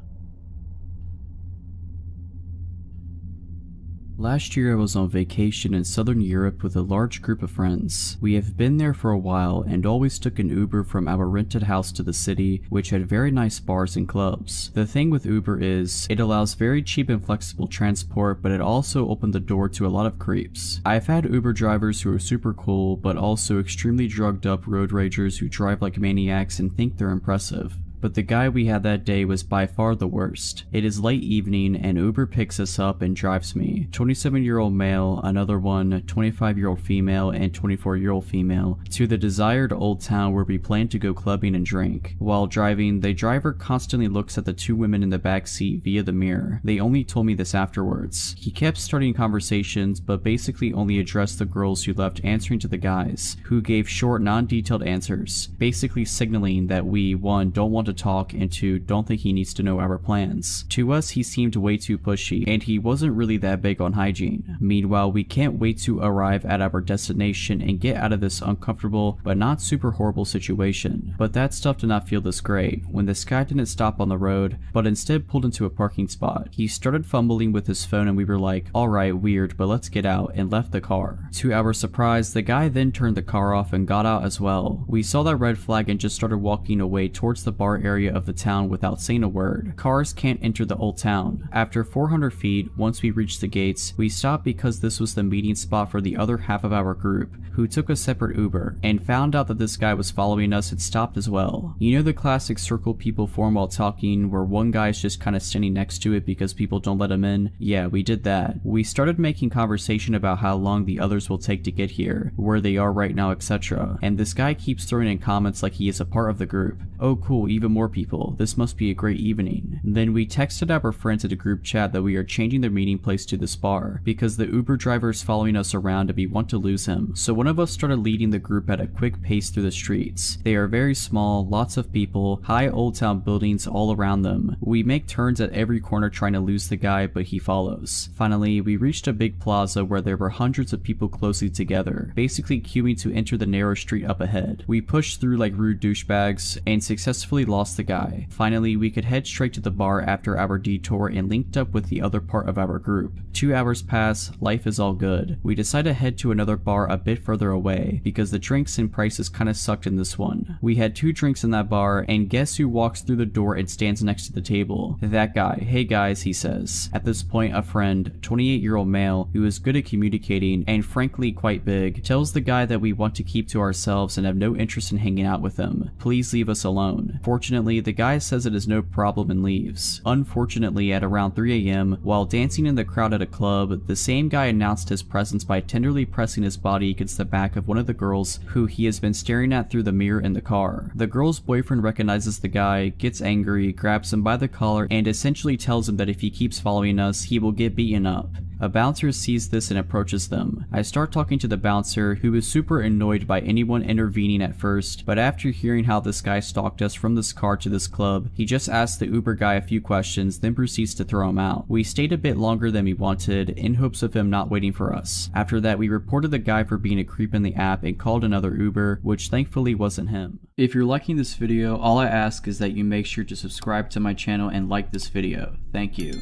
Last year I was on vacation in southern Europe with a large group of friends. We have been there for a while and always took an Uber from our rented house to the city, which had very nice bars and clubs. The thing with Uber is, it allows very cheap and flexible transport, but it also opened the door to a lot of creeps. I've had Uber drivers who are super cool, but also extremely drugged up road ragers who drive like maniacs and think they're impressive. But the guy we had that day was by far the worst. It is late evening and Uber picks us up and drives me, 27-year-old male, another one, 25-year-old female, and 24-year-old female, to the desired old town where we plan to go clubbing and drink. While driving, the driver constantly looks at the 2 women in the back seat via the mirror. They only told me this afterwards. He kept starting conversations, but basically only addressed the girls who left answering to the guys, who gave short, non-detailed answers, basically signaling that we, 1, don't want to talk, and 2, don't think he needs to know our plans. To us, he seemed way too pushy, and he wasn't really that big on hygiene. Meanwhile, we can't wait to arrive at our destination and get out of this uncomfortable but not super horrible situation. But that stuff did not feel this great when this guy didn't stop on the road, but instead pulled into a parking spot. He started fumbling with his phone and we were like, alright, weird, but let's get out, and left the car. To our surprise, the guy then turned the car off and got out as well. We saw that red flag and just started walking away towards the bar area of the town without saying a word. Cars can't enter the old town. After 400 feet, once we reached the gates, we stopped because this was the meeting spot for the other half of our group, who took a separate Uber, and found out that this guy was following us and stopped as well. You know the classic circle people form while talking, where one guy's just kinda standing next to it because people don't let him in? Yeah, we did that. We started making conversation about how long the others will take to get here, where they are right now, etc. And this guy keeps throwing in comments like he is a part of the group. Oh cool, even more people. This must be a great evening. Then we texted our friends at a group chat that we are changing their meeting place to this bar, because the Uber driver is following us around and we want to lose him. So one of us started leading the group at a quick pace through the streets. They are very small, lots of people, high old town buildings all around them. We make turns at every corner trying to lose the guy, but he follows. Finally, we reached a big plaza where there were hundreds of people closely together, basically queuing to enter the narrow street up ahead. We pushed through like rude douchebags and successfully lost the guy. Finally, we could head straight to the bar after our detour and linked up with the other part of our group. 2 hours pass, life is all good. We decide to head to another bar a bit further away, because the drinks and prices kinda sucked in this one. We had 2 drinks in that bar, and guess who walks through the door and stands next to the table? That guy. Hey guys, he says. At this point, a friend, 28-year-old male, who is good at communicating and frankly quite big, tells the guy that we want to keep to ourselves and have no interest in hanging out with him. Please leave us alone. Fortunately, the guy says it is no problem and leaves. Unfortunately, at around 3 a.m., while dancing in the crowd at a club, the same guy announced his presence by tenderly pressing his body against the back of one of the girls who he has been staring at through the mirror in the car. The girl's boyfriend recognizes the guy, gets angry, grabs him by the collar, and essentially tells him that if he keeps following us, he will get beaten up. A bouncer sees this and approaches them. I start talking to the bouncer, who is super annoyed by anyone intervening at first, but after hearing how this guy stalked us from this car to this club, he just asks the Uber guy a few questions, then proceeds to throw him out. We stayed a bit longer than we wanted, in hopes of him not waiting for us. After that, we reported the guy for being a creep in the app and called another Uber, which thankfully wasn't him. If you're liking this video, all I ask is that you make sure to subscribe to my channel and like this video. Thank you.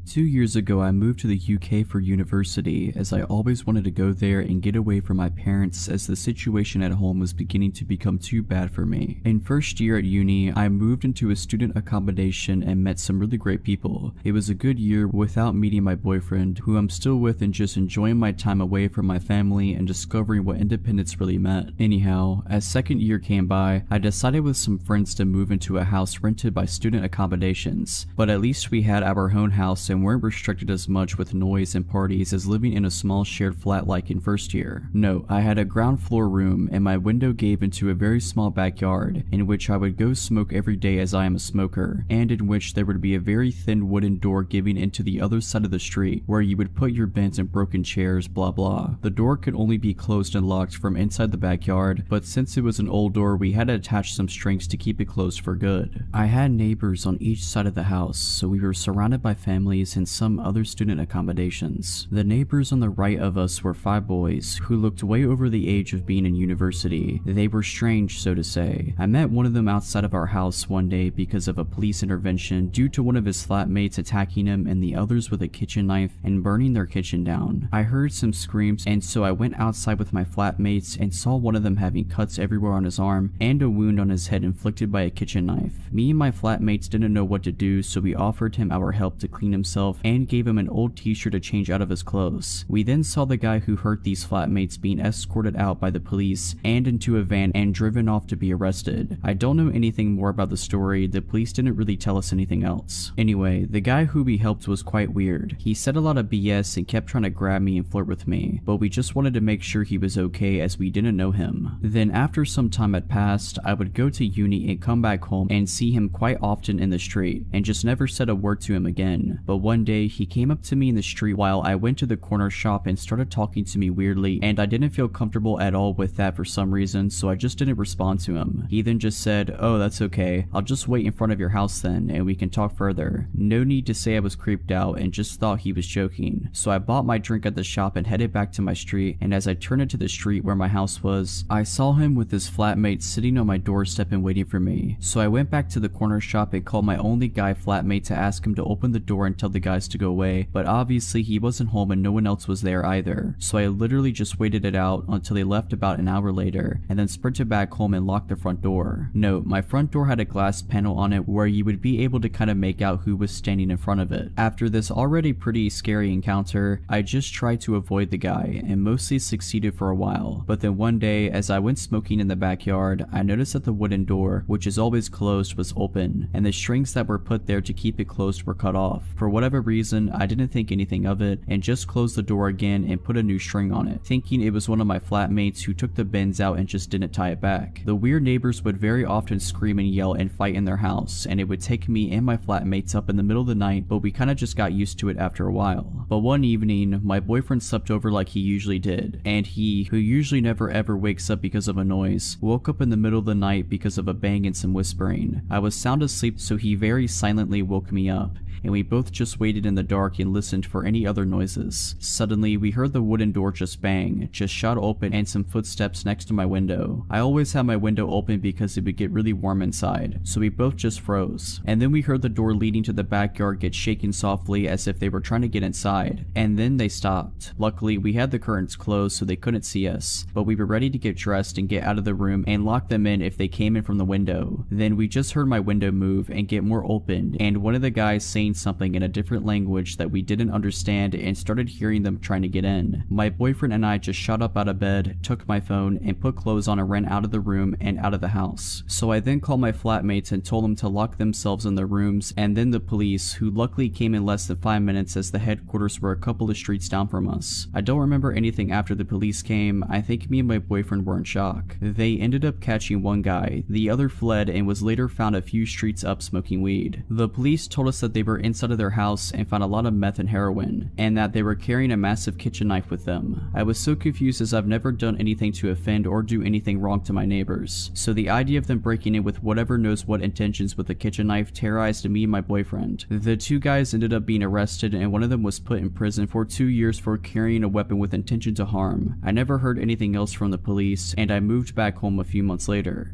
2 years ago, I moved to the UK for university, as I always wanted to go there and get away from my parents, as the situation at home was beginning to become too bad for me. In first year at uni, I moved into a student accommodation and met some really great people. It was a good year without meeting my boyfriend, who I'm still with, and just enjoying my time away from my family and discovering what independence really meant. Anyhow, as second year came by, I decided with some friends to move into a house rented by student accommodations, but at least we had our own house and weren't restricted as much with noise and parties as living in a small shared flat like in first year. Note, I had a ground floor room and my window gave into a very small backyard in which I would go smoke every day, as I am a smoker, and in which there would be a very thin wooden door giving into the other side of the street where you would put your bins and broken chairs, blah blah. The door could only be closed and locked from inside the backyard, but since it was an old door, we had to attach some strings to keep it closed for good. I had neighbors on each side of the house, so we were surrounded by families and some other student accommodations. The neighbors on the right of us were 5 boys who looked way over the age of being in university. They were strange, so to say. I met one of them outside of our house one day because of a police intervention due to one of his flatmates attacking him and the others with a kitchen knife and burning their kitchen down. I heard some screams, and so I went outside with my flatmates and saw one of them having cuts everywhere on his arm and a wound on his head inflicted by a kitchen knife. Me and my flatmates didn't know what to do, so we offered him our help to clean himself and gave him an old t-shirt to change out of his clothes. We then saw the guy who hurt these flatmates being escorted out by the police and into a van and driven off to be arrested. I don't know anything more about the story. The police didn't really tell us anything else. Anyway, the guy who we helped was quite weird. He said a lot of BS and kept trying to grab me and flirt with me, but we just wanted to make sure he was okay as we didn't know him. Then after some time had passed, I would go to uni and come back home and see him quite often in the street and just never said a word to him again. But one day, he came up to me in the street while I went to the corner shop and started talking to me weirdly, and I didn't feel comfortable at all with that for some reason, so I just didn't respond to him. He then just said, "Oh, that's okay. I'll just wait in front of your house then, and we can talk further." No need to say I was creeped out and just thought he was joking. So I bought my drink at the shop and headed back to my street, and as I turned into the street where my house was, I saw him with his flatmate sitting on my doorstep and waiting for me. So I went back to the corner shop and called my only guy flatmate to ask him to open the door and tell the guys to go away, but obviously he wasn't home and no one else was there either. So I literally just waited it out until they left about an hour later, and then sprinted back home and locked the front door. Note, my front door had a glass panel on it where you would be able to kind of make out who was standing in front of it. After this already pretty scary encounter, I just tried to avoid the guy and mostly succeeded for a while. But then one day, as I went smoking in the backyard, I noticed that the wooden door, which is always closed, was open, and the strings that were put there to keep it closed were cut off. For whatever reason, I didn't think anything of it and just closed the door again and put a new string on it, thinking it was one of my flatmates who took the bins out and just didn't tie it back. The weird neighbors would very often scream and yell and fight in their house, and it would take me and my flatmates up in the middle of the night, but we kinda just got used to it after a while. But one evening, my boyfriend slept over like he usually did, and he, who usually never ever wakes up because of a noise, woke up in the middle of the night because of a bang and some whispering. I was sound asleep, so he very silently woke me up, and we both just waited in the dark and listened for any other noises. Suddenly, we heard the wooden door just bang, just shot open, and some footsteps next to my window. I always have my window open because it would get really warm inside, so we both just froze. And then we heard the door leading to the backyard get shaken softly as if they were trying to get inside, and then they stopped. Luckily, we had the curtains closed so they couldn't see us, but we were ready to get dressed and get out of the room and lock them in if they came in from the window. Then we just heard my window move and get more open, and one of the guys saying something in a different language that we didn't understand and started hearing them trying to get in. My boyfriend and I just shot up out of bed, took my phone, and put clothes on and ran out of the room and out of the house. So I then called my flatmates and told them to lock themselves in their rooms, and then the police, who luckily came in less than 5 minutes as the headquarters were a couple of streets down from us. I don't remember anything after the police came. I think me and my boyfriend were in shock. They ended up catching one guy, the other fled and was later found a few streets up smoking weed. The police told us that they were inside of their house and found a lot of meth and heroin, and that they were carrying a massive kitchen knife with them. I was so confused as I've never done anything to offend or do anything wrong to my neighbors, so the idea of them breaking in with whatever knows what intentions with a kitchen knife terrorized me and my boyfriend. The two guys ended up being arrested, and one of them was put in prison for 2 years for carrying a weapon with intention to harm. I never heard anything else from the police, and I moved back home a few months later.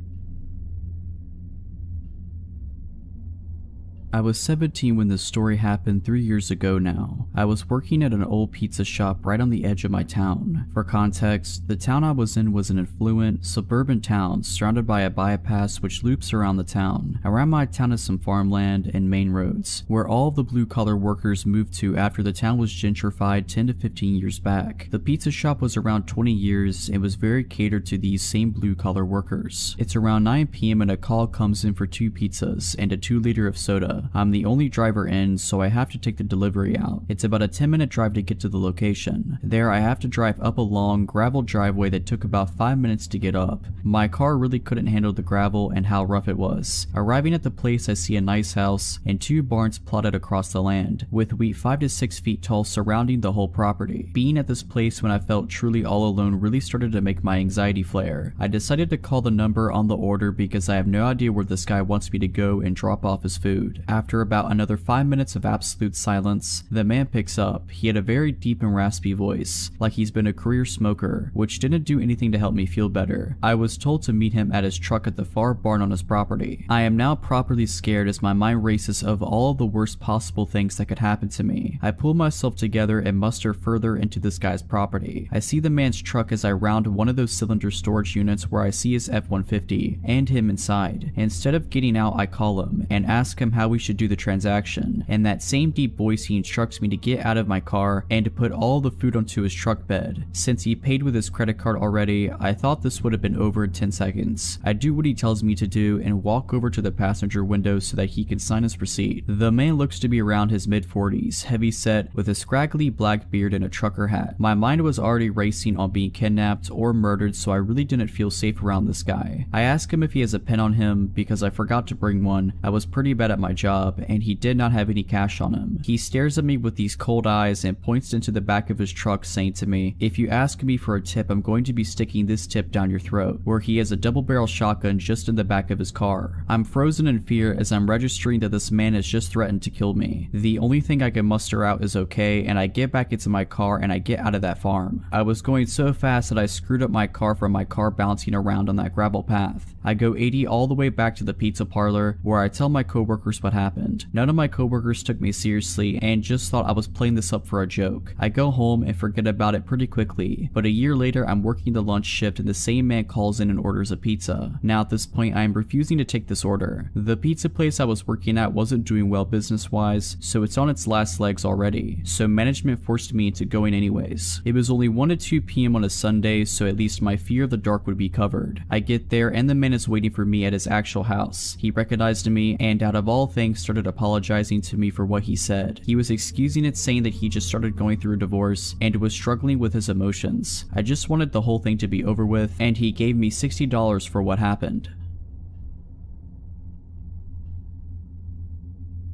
I was 17 when this story happened 3 years ago now. I was working at an old pizza shop right on the edge of my town. For context, the town I was in was an affluent, suburban town surrounded by a bypass which loops around the town. Around my town is some farmland and main roads, where all the blue-collar workers moved to after the town was gentrified 10 to 15 years back. The pizza shop was around 20 years and was very catered to these same blue-collar workers. It's around 9 p.m. and a call comes in for 2 pizzas and a 2-liter of soda. I'm the only driver in, so I have to take the delivery out. It's about a 10-minute drive to get to the location. There I have to drive up a long gravel driveway that took about 5 minutes to get up. My car really couldn't handle the gravel and how rough it was. Arriving at the place, I see a nice house and 2 barns plotted across the land, with wheat 5 to 6 feet tall surrounding the whole property. Being at this place when I felt truly all alone really started to make my anxiety flare. I decided to call the number on the order because I have no idea where this guy wants me to go and drop off his food. After about another 5 minutes of absolute silence, the man picks up. He had a very deep and raspy voice, like he's been a career smoker, which didn't do anything to help me feel better. I was told to meet him at his truck at the far barn on his property. I am now properly scared as my mind races of all of the worst possible things that could happen to me. I pull myself together and muster further into this guy's property. I see the man's truck as I round one of those cylinder storage units where I see his F-150 and him inside. Instead of getting out, I call him and ask him how we should do the transaction. In that same deep voice, he instructs me to get out of my car and to put all the food onto his truck bed. Since he paid with his credit card already, I thought this would have been over in 10 seconds. I do what he tells me to do and walk over to the passenger window so that he can sign his receipt. The man looks to be around his mid-40s, heavy set, with a scraggly black beard and a trucker hat. My mind was already racing on being kidnapped or murdered, so I really didn't feel safe around this guy. I ask him if he has a pen on him because I forgot to bring one. I was pretty bad at my job, and he did not have any cash on him. He stares at me with these cold eyes and points into the back of his truck, saying to me, "If you ask me for a tip, I'm going to be sticking this tip down your throat," where he has a double-barrel shotgun just in the back of his car. I'm frozen in fear as I'm registering that this man has just threatened to kill me. The only thing I can muster out is okay, and I get back into my car and I get out of that farm. I was going so fast that I screwed up my car from my car bouncing around on that gravel path. I go 80 all the way back to the pizza parlor, where I tell my coworkers what happened. None of my coworkers took me seriously and just thought I was playing this up for a joke. I go home and forget about it pretty quickly, but a year later I'm working the lunch shift and the same man calls in and orders a pizza. Now at this point I am refusing to take this order. The pizza place I was working at wasn't doing well business wise, so it's on its last legs already, so management forced me into going anyways. It was only 1 to 2 p.m. on a Sunday, so at least my fear of the dark would be covered. I get there and the man is waiting for me at his actual house. He recognized me and out of all things started apologizing to me for what he said. He was excusing it, saying that he just started going through a divorce and was struggling with his emotions. I just wanted the whole thing to be over with, and he gave me $60 for what happened.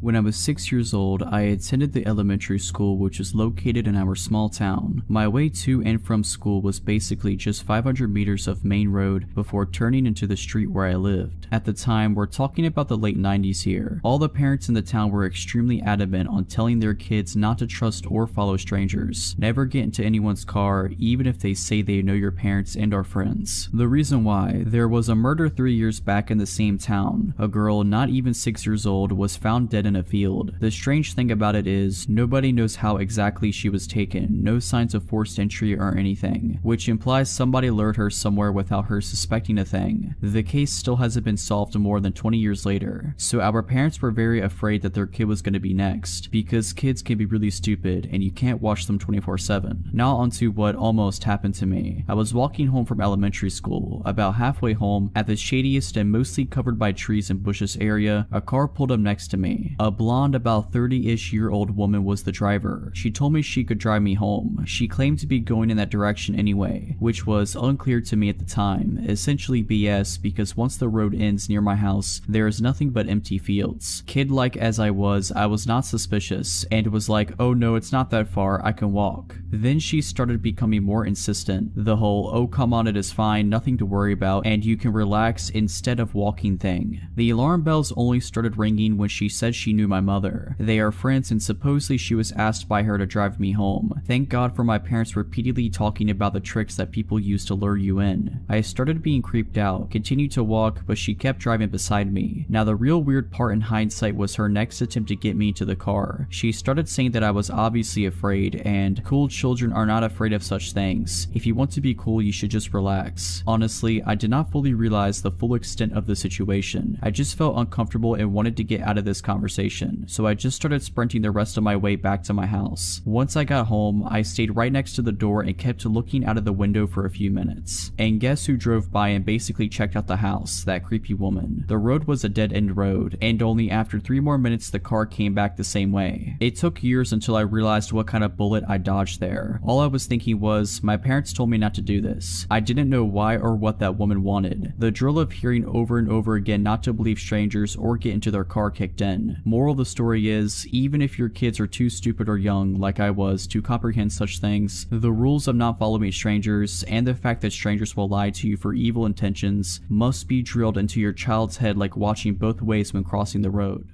When I was 6 years old, I attended the elementary school which is located in our small town. My way to and from school was basically just 500 meters of main road before turning into the street where I lived. At the time, we're talking about the late 90s here. All the parents in the town were extremely adamant on telling their kids not to trust or follow strangers. Never get into anyone's car, even if they say they know your parents and are friends. The reason why: there was a murder 3 years back in the same town. A girl not even 6 years old was found dead in a field. The strange thing about it is, nobody knows how exactly she was taken, no signs of forced entry or anything, which implies somebody lured her somewhere without her suspecting a thing. The case still hasn't been solved more than 20 years later, so our parents were very afraid that their kid was going to be next, because kids can be really stupid and you can't watch them 24/7. Now onto what almost happened to me. I was walking home from elementary school. About halfway home, at the shadiest and mostly covered by trees and bushes area, a car pulled up next to me. A blonde, about 30-ish year old woman was the driver. She told me she could drive me home. She claimed to be going in that direction anyway, which was unclear to me at the time, essentially BS because once the road ends near my house, there is nothing but empty fields. Kid-like as I was not suspicious, and was like, oh no, it's not that far, I can walk. Then she started becoming more insistent. The whole, oh come on, it is fine, nothing to worry about, and you can relax instead of walking thing. The alarm bells only started ringing when she said she knew my mother. They are friends and supposedly she was asked by her to drive me home. Thank God for my parents repeatedly talking about the tricks that people use to lure you in. I started being creeped out, continued to walk, but she kept driving beside me. Now the real weird part in hindsight was her next attempt to get me to the car. She started saying that I was obviously afraid, and cool children are not afraid of such things. If you want to be cool, you should just relax. Honestly, I did not fully realize the full extent of the situation. I just felt uncomfortable and wanted to get out of this conversation, so I just started sprinting the rest of my way back to my house. Once I got home, I stayed right next to the door and kept looking out of the window for a few minutes. And guess who drove by and basically checked out the house? That creepy woman. The road was a dead-end road, and only after 3 more minutes the car came back the same way. It took years until I realized what kind of bullet I dodged there. All I was thinking was, my parents told me not to do this. I didn't know why or what that woman wanted. The drill of hearing over and over again not to believe strangers or get into their car kicked in. Moral of the story is, even if your kids are too stupid or young, like I was, to comprehend such things, the rules of not following strangers, and the fact that strangers will lie to you for evil intentions, must be drilled into your child's head like watching both ways when crossing the road.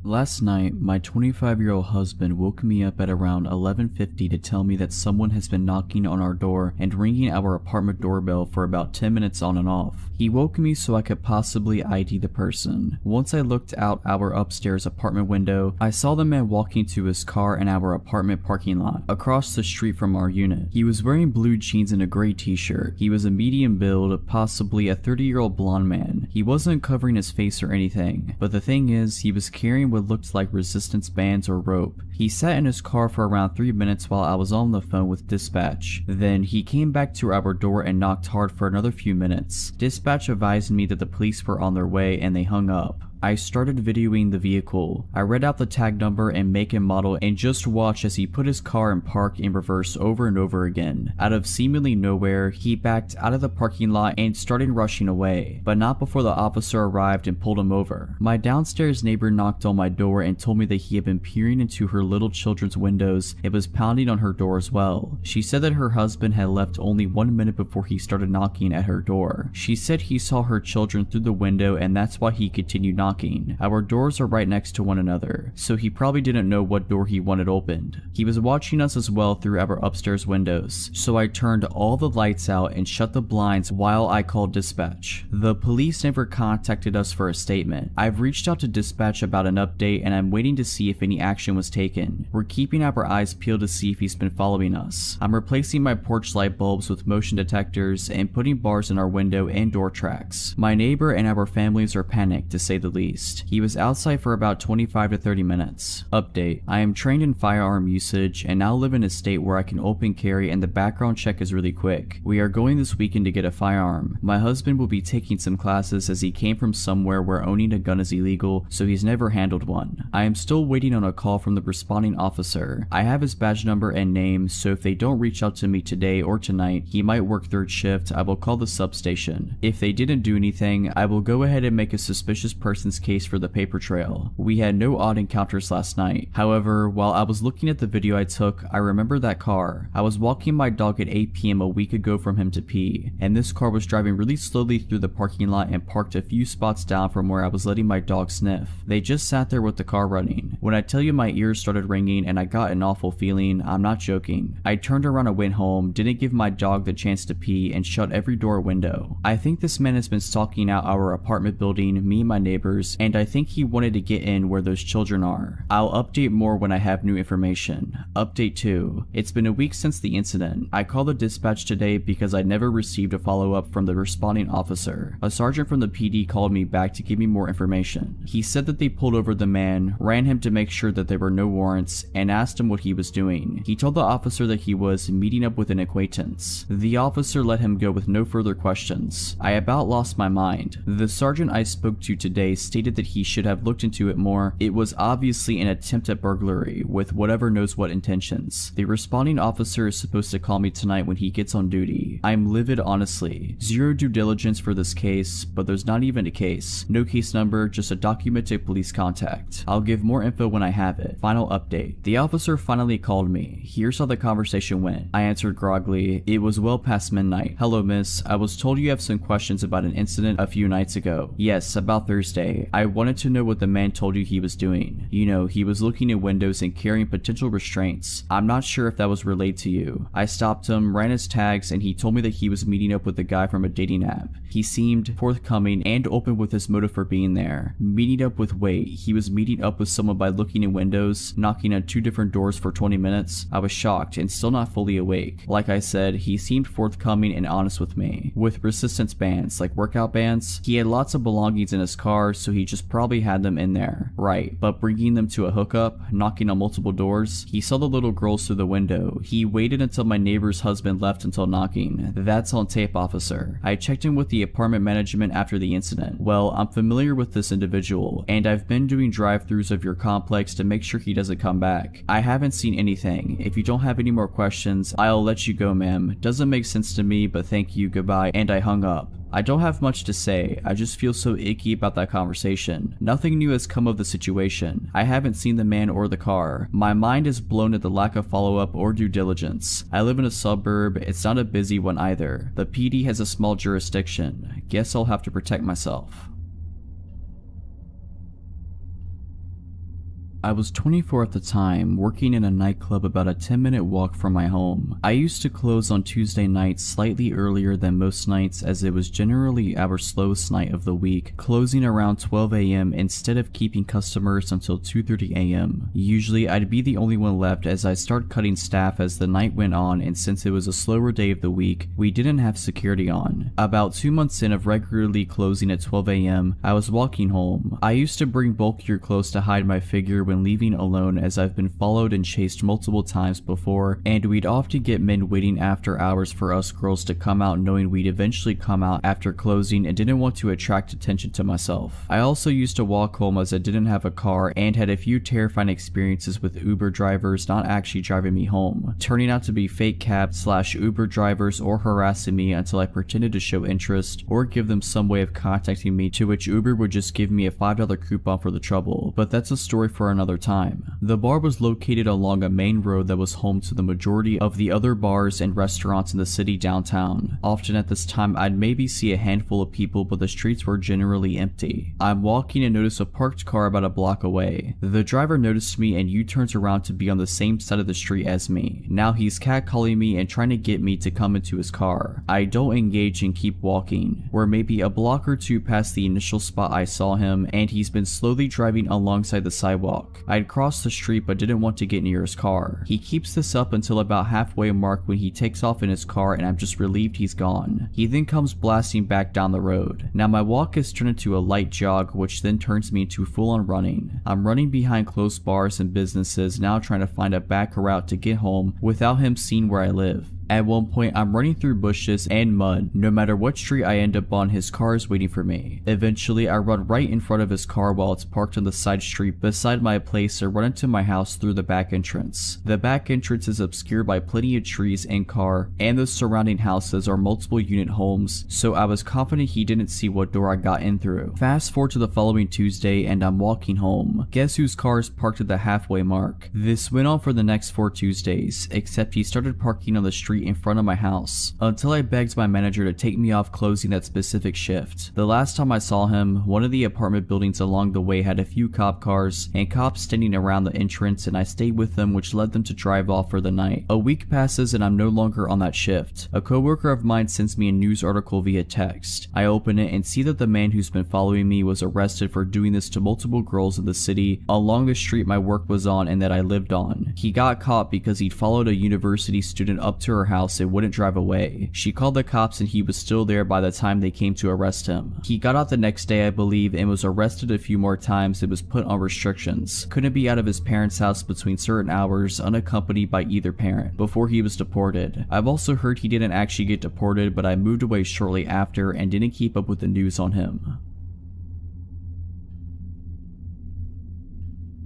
Last night, my 25-year-old husband woke me up at around 11:50 to tell me that someone has been knocking on our door and ringing our apartment doorbell for about 10 minutes on and off. He woke me so I could possibly ID the person. Once I looked out our upstairs apartment window, I saw the man walking to his car in our apartment parking lot, across the street from our unit. He was wearing blue jeans and a gray t-shirt. He was a medium build, possibly a 30-year-old blonde man. He wasn't covering his face or anything, but the thing is, he was carrying what looked like resistance bands or rope. He sat in his car for around 3 minutes while I was on the phone with dispatch. Then he came back to our door and knocked hard for another few minutes. Dispatch advised me that the police were on their way and they hung up. I started videoing the vehicle. I read out the tag number and make and model and just watched as he put his car in park in reverse over and over again. Out of seemingly nowhere, he backed out of the parking lot and started rushing away, but not before the officer arrived and pulled him over. My downstairs neighbor knocked on my door and told me that he had been peering into her little children's windows and was pounding on her door as well. She said that her husband had left only 1 minute before he started knocking at her door. She said he saw her children through the window and that's why he continued knocking. Our doors are right next to one another, so he probably didn't know what door he wanted opened. He was watching us as well through our upstairs windows, so I turned all the lights out and shut the blinds while I called dispatch. The police never contacted us for a statement. I've reached out to dispatch about an update and I'm waiting to see if any action was taken. We're keeping our eyes peeled to see if he's been following us. I'm replacing my porch light bulbs with motion detectors and putting bars in our window and door tracks. My neighbor and our families are panicked, to say the least. He was outside for about 25 to 30 minutes. Update: I am trained in firearm usage and now live in a state where I can open carry and the background check is really quick. We are going this weekend to get a firearm. My husband will be taking some classes as he came from somewhere where owning a gun is illegal, so he's never handled one. I am still waiting on a call from the responding officer. I have his badge number and name, so if they don't reach out to me today or tonight, he might work third shift. I will call the substation. If they didn't do anything, I will go ahead and make a suspicious person license case for the paper trail. We had no odd encounters last night. However, while I was looking at the video I took, I remember that car. I was walking my dog at 8 p.m. a week ago from him to pee, and this car was driving really slowly through the parking lot and parked a few spots down from where I was letting my dog sniff. They just sat there with the car running. When I tell you my ears started ringing and I got an awful feeling, I'm not joking. I turned around and went home, didn't give my dog the chance to pee, and shut every door and window. I think this man has been stalking out our apartment building, me and my neighbors, and I think he wanted to get in where those children are. I'll update more when I have new information. Update 2. It's been a week since the incident. I called the dispatch today because I never received a follow-up from the responding officer. A sergeant from the PD called me back to give me more information. He said that they pulled over the man, ran him to make sure that there were no warrants, and asked him what he was doing. He told the officer that he was meeting up with an acquaintance. The officer let him go with no further questions. I about lost my mind. The sergeant I spoke to today stated that he should have looked into it more. It was obviously an attempt at burglary with whatever knows what intentions. The responding officer is supposed to call me tonight when he gets on duty. I'm livid, honestly. Zero due diligence for this case, but there's not even a case. No case number, just a documented police contact. I'll give more info when I have it. Final update. The officer finally called me. Here's how the conversation went. I answered groggily. It was well past midnight. Hello, miss. I was told you have some questions about an incident a few nights ago. Yes, about Thursday. I wanted to know what the man told you he was doing. You know, he was looking in windows and carrying potential restraints. I'm not sure if that was relayed to you. I stopped him, ran his tags, and he told me that he was meeting up with a guy from a dating app. He seemed forthcoming and open with his motive for being there. Meeting up with wait, he was meeting up with someone by looking in windows, knocking on 2 different doors for 20 minutes. I was shocked and still not fully awake. Like I said, he seemed forthcoming and honest with me. With resistance bands, like workout bands, he had lots of belongings in his car, so he just probably had them in there. Right, but bringing them to a hookup, knocking on multiple doors, he saw the little girls through the window. He waited until my neighbor's husband left until knocking. That's on tape, officer. I checked in with the apartment management after the incident. Well, I'm familiar with this individual, and I've been doing drive-thrus of your complex to make sure he doesn't come back. I haven't seen anything. If you don't have any more questions, I'll let you go, ma'am. Doesn't make sense to me, but thank you, goodbye, and I hung up. I don't have much to say, I just feel so icky about that conversation. Nothing new has come of the situation. I haven't seen the man or the car. My mind is blown at the lack of follow-up or due diligence. I live in a suburb, it's not a busy one either. The PD has a small jurisdiction. Guess I'll have to protect myself. I was 24 at the time, working in a nightclub about a 10-minute walk from my home. I used to close on Tuesday nights slightly earlier than most nights, as it was generally our slowest night of the week, closing around 12 a.m. instead of keeping customers until 2:30 a.m. Usually I'd be the only one left as I start cutting staff as the night went on, and since it was a slower day of the week, we didn't have security on. About 2 months in of regularly closing at 12 a.m., I was walking home. I used to bring bulkier clothes to hide my figure when leaving alone, as I've been followed and chased multiple times before, and we'd often get men waiting after hours for us girls to come out, knowing we'd eventually come out after closing and didn't want to attract attention to myself. I also used to walk home as I didn't have a car and had a few terrifying experiences with Uber drivers not actually driving me home, turning out to be fake cab/Uber drivers or harassing me until I pretended to show interest or give them some way of contacting me, to which Uber would just give me a $5 coupon for the trouble, but that's a story for another time. The bar was located along a main road that was home to the majority of the other bars and restaurants in the city downtown. Often at this time I'd maybe see a handful of people, but the streets were generally empty. I'm walking and notice a parked car about a block away. The driver noticed me and U-turns around to be on the same side of the street as me. Now he's catcalling me and trying to get me to come into his car. I don't engage and keep walking. We're maybe a block or two past the initial spot I saw him, and he's been slowly driving alongside the sidewalk. I'd crossed the street but didn't want to get near his car. He keeps this up until about halfway mark when he takes off in his car, and I'm just relieved he's gone. He then comes blasting back down the road. Now my walk is turned into a light jog, which then turns me into full-on running. I'm running behind close bars and businesses, now trying to find a back route to get home without him seeing where I live. At one point, I'm running through bushes and mud. No matter what street I end up on, his car is waiting for me. Eventually, I run right in front of his car while it's parked on the side street beside my place and run into my house through the back entrance. The back entrance is obscured by plenty of trees and car, and the surrounding houses are multiple unit homes, so I was confident he didn't see what door I got in through. Fast forward to the following Tuesday and I'm walking home. Guess whose car is parked at the halfway mark? This went on for the next 4 Tuesdays, except he started parking on the street in front of my house, until I begged my manager to take me off closing that specific shift. The last time I saw him, one of the apartment buildings along the way had a few cop cars and cops standing around the entrance, and I stayed with them, which led them to drive off for the night. A week passes and I'm no longer on that shift. A coworker of mine sends me a news article via text. I open it and see that the man who's been following me was arrested for doing this to multiple girls in the city along the street my work was on and that I lived on. He got caught because he'd followed a university student up to her house and wouldn't drive away. She called the cops and he was still there by the time they came to arrest him. He got out the next day, I believe, and was arrested a few more times and was put on restrictions. Couldn't be out of his parents' house between certain hours unaccompanied by either parent before he was deported. I've also heard he didn't actually get deported, but I moved away shortly after and didn't keep up with the news on him.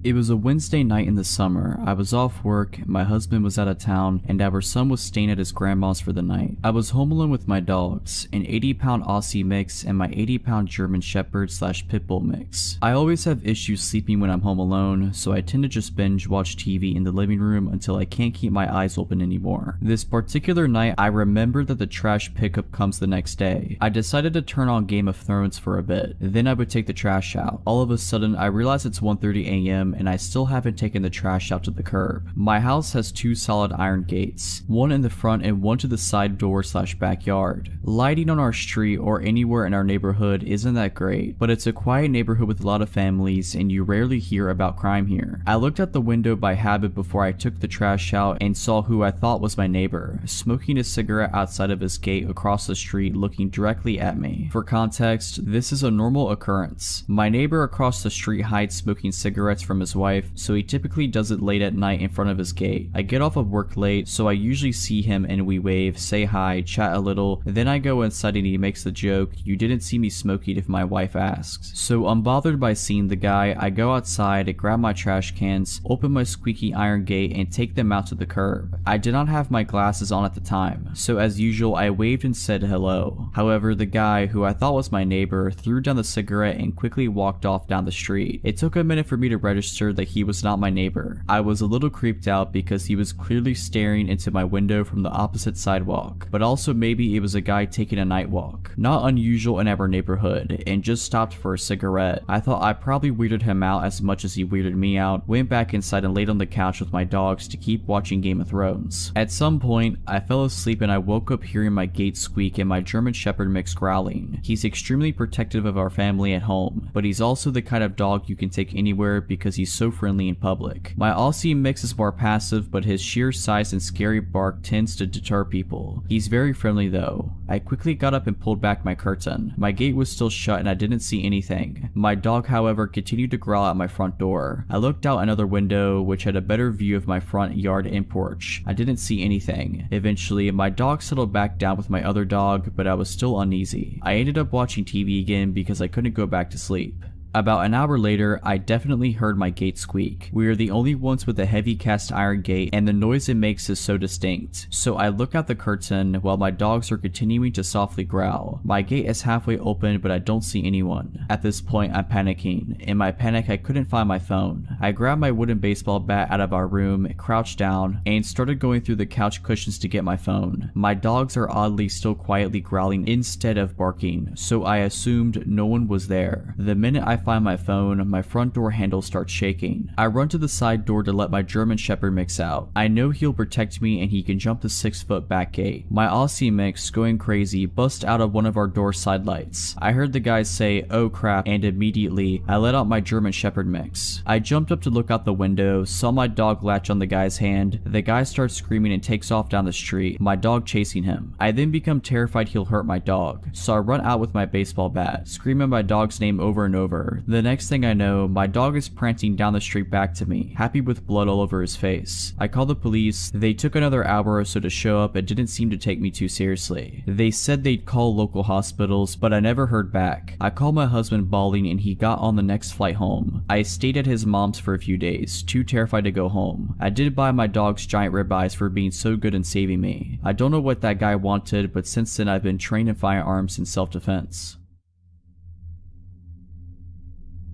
It was a Wednesday night in the summer. I was off work, my husband was out of town, and our son was staying at his grandma's for the night. I was home alone with my dogs, an 80-pound Aussie mix and my 80-pound German Shepherd / Pitbull mix. I always have issues sleeping when I'm home alone, so I tend to just binge watch TV in the living room until I can't keep my eyes open anymore. This particular night, I remembered that the trash pickup comes the next day. I decided to turn on Game of Thrones for a bit, then I would take the trash out. All of a sudden, I realized it's 1:30 a.m. and I still haven't taken the trash out to the curb. My house has 2 solid iron gates, one in the front and one to the side door / backyard. Lighting on our street or anywhere in our neighborhood isn't that great, but it's a quiet neighborhood with a lot of families and you rarely hear about crime here. I looked out the window by habit before I took the trash out and saw who I thought was my neighbor, smoking a cigarette outside of his gate across the street looking directly at me. For context, this is a normal occurrence. My neighbor across the street hides smoking cigarettes from his wife, so he typically does it late at night in front of his gate. I get off of work late, so I usually see him and we wave, say hi, chat a little, then I go inside and he makes the joke, "You didn't see me smoking," if my wife asks. So unbothered by seeing the guy, I go outside, grab my trash cans, open my squeaky iron gate and take them out to the curb. I did not have my glasses on at the time, so as usual I waved and said hello. However, the guy, who I thought was my neighbor, threw down the cigarette and quickly walked off down the street. It took a minute for me to register that he was not my neighbor. I was a little creeped out because he was clearly staring into my window from the opposite sidewalk, but also maybe it was a guy taking a night walk. Not unusual in our neighborhood, and just stopped for a cigarette. I thought I probably weirded him out as much as he weirded me out, went back inside and laid on the couch with my dogs to keep watching Game of Thrones. At some point, I fell asleep and I woke up hearing my gate squeak and my German Shepherd mix growling. He's extremely protective of our family at home, but he's also the kind of dog you can take anywhere because he's so friendly in public. My Aussie mix is more passive, but his sheer size and scary bark tends to deter people. He's very friendly though. I quickly got up and pulled back my curtain. My gate was still shut and I didn't see anything. My dog, however, continued to growl at my front door. I looked out another window, which had a better view of my front yard and porch. I didn't see anything. Eventually, my dog settled back down with my other dog, but I was still uneasy. I ended up watching TV again because I couldn't go back to sleep. About an hour later, I definitely heard my gate squeak. We are the only ones with a heavy cast iron gate and the noise it makes is so distinct. So I look out the curtain while my dogs are continuing to softly growl. My gate is halfway open but I don't see anyone. At this point I'm panicking. In my panic I couldn't find my phone. I grabbed my wooden baseball bat out of our room, crouched down, and started going through the couch cushions to get my phone. My dogs are oddly still quietly growling instead of barking, so I assumed no one was there. The minute I find my phone, my front door handle starts shaking. I run to the side door to let my German Shepherd mix out. I know he'll protect me and he can jump the 6-foot back gate. My Aussie mix, going crazy, busts out of one of our door side lights. I heard the guy say, "Oh crap," and immediately I let out my German Shepherd mix. I jumped up to look out the window, saw my dog latch on the guy's hand. The guy starts screaming and takes off down the street, my dog chasing him. I then become terrified he'll hurt my dog, so I run out with my baseball bat, screaming my dog's name over and over. car. The next thing I know, my dog is prancing down the street back to me, happy with blood all over his face. I called the police. They took another hour or so to show up and didn't seem to take me too seriously. They said they'd call local hospitals, but I never heard back. I called my husband bawling and he got on the next flight home. I stayed at his mom's for a few days, too terrified to go home. I did buy my dog's giant ribeyes for being so good in saving me. I don't know what that guy wanted, but since then I've been trained in firearms and self-defense.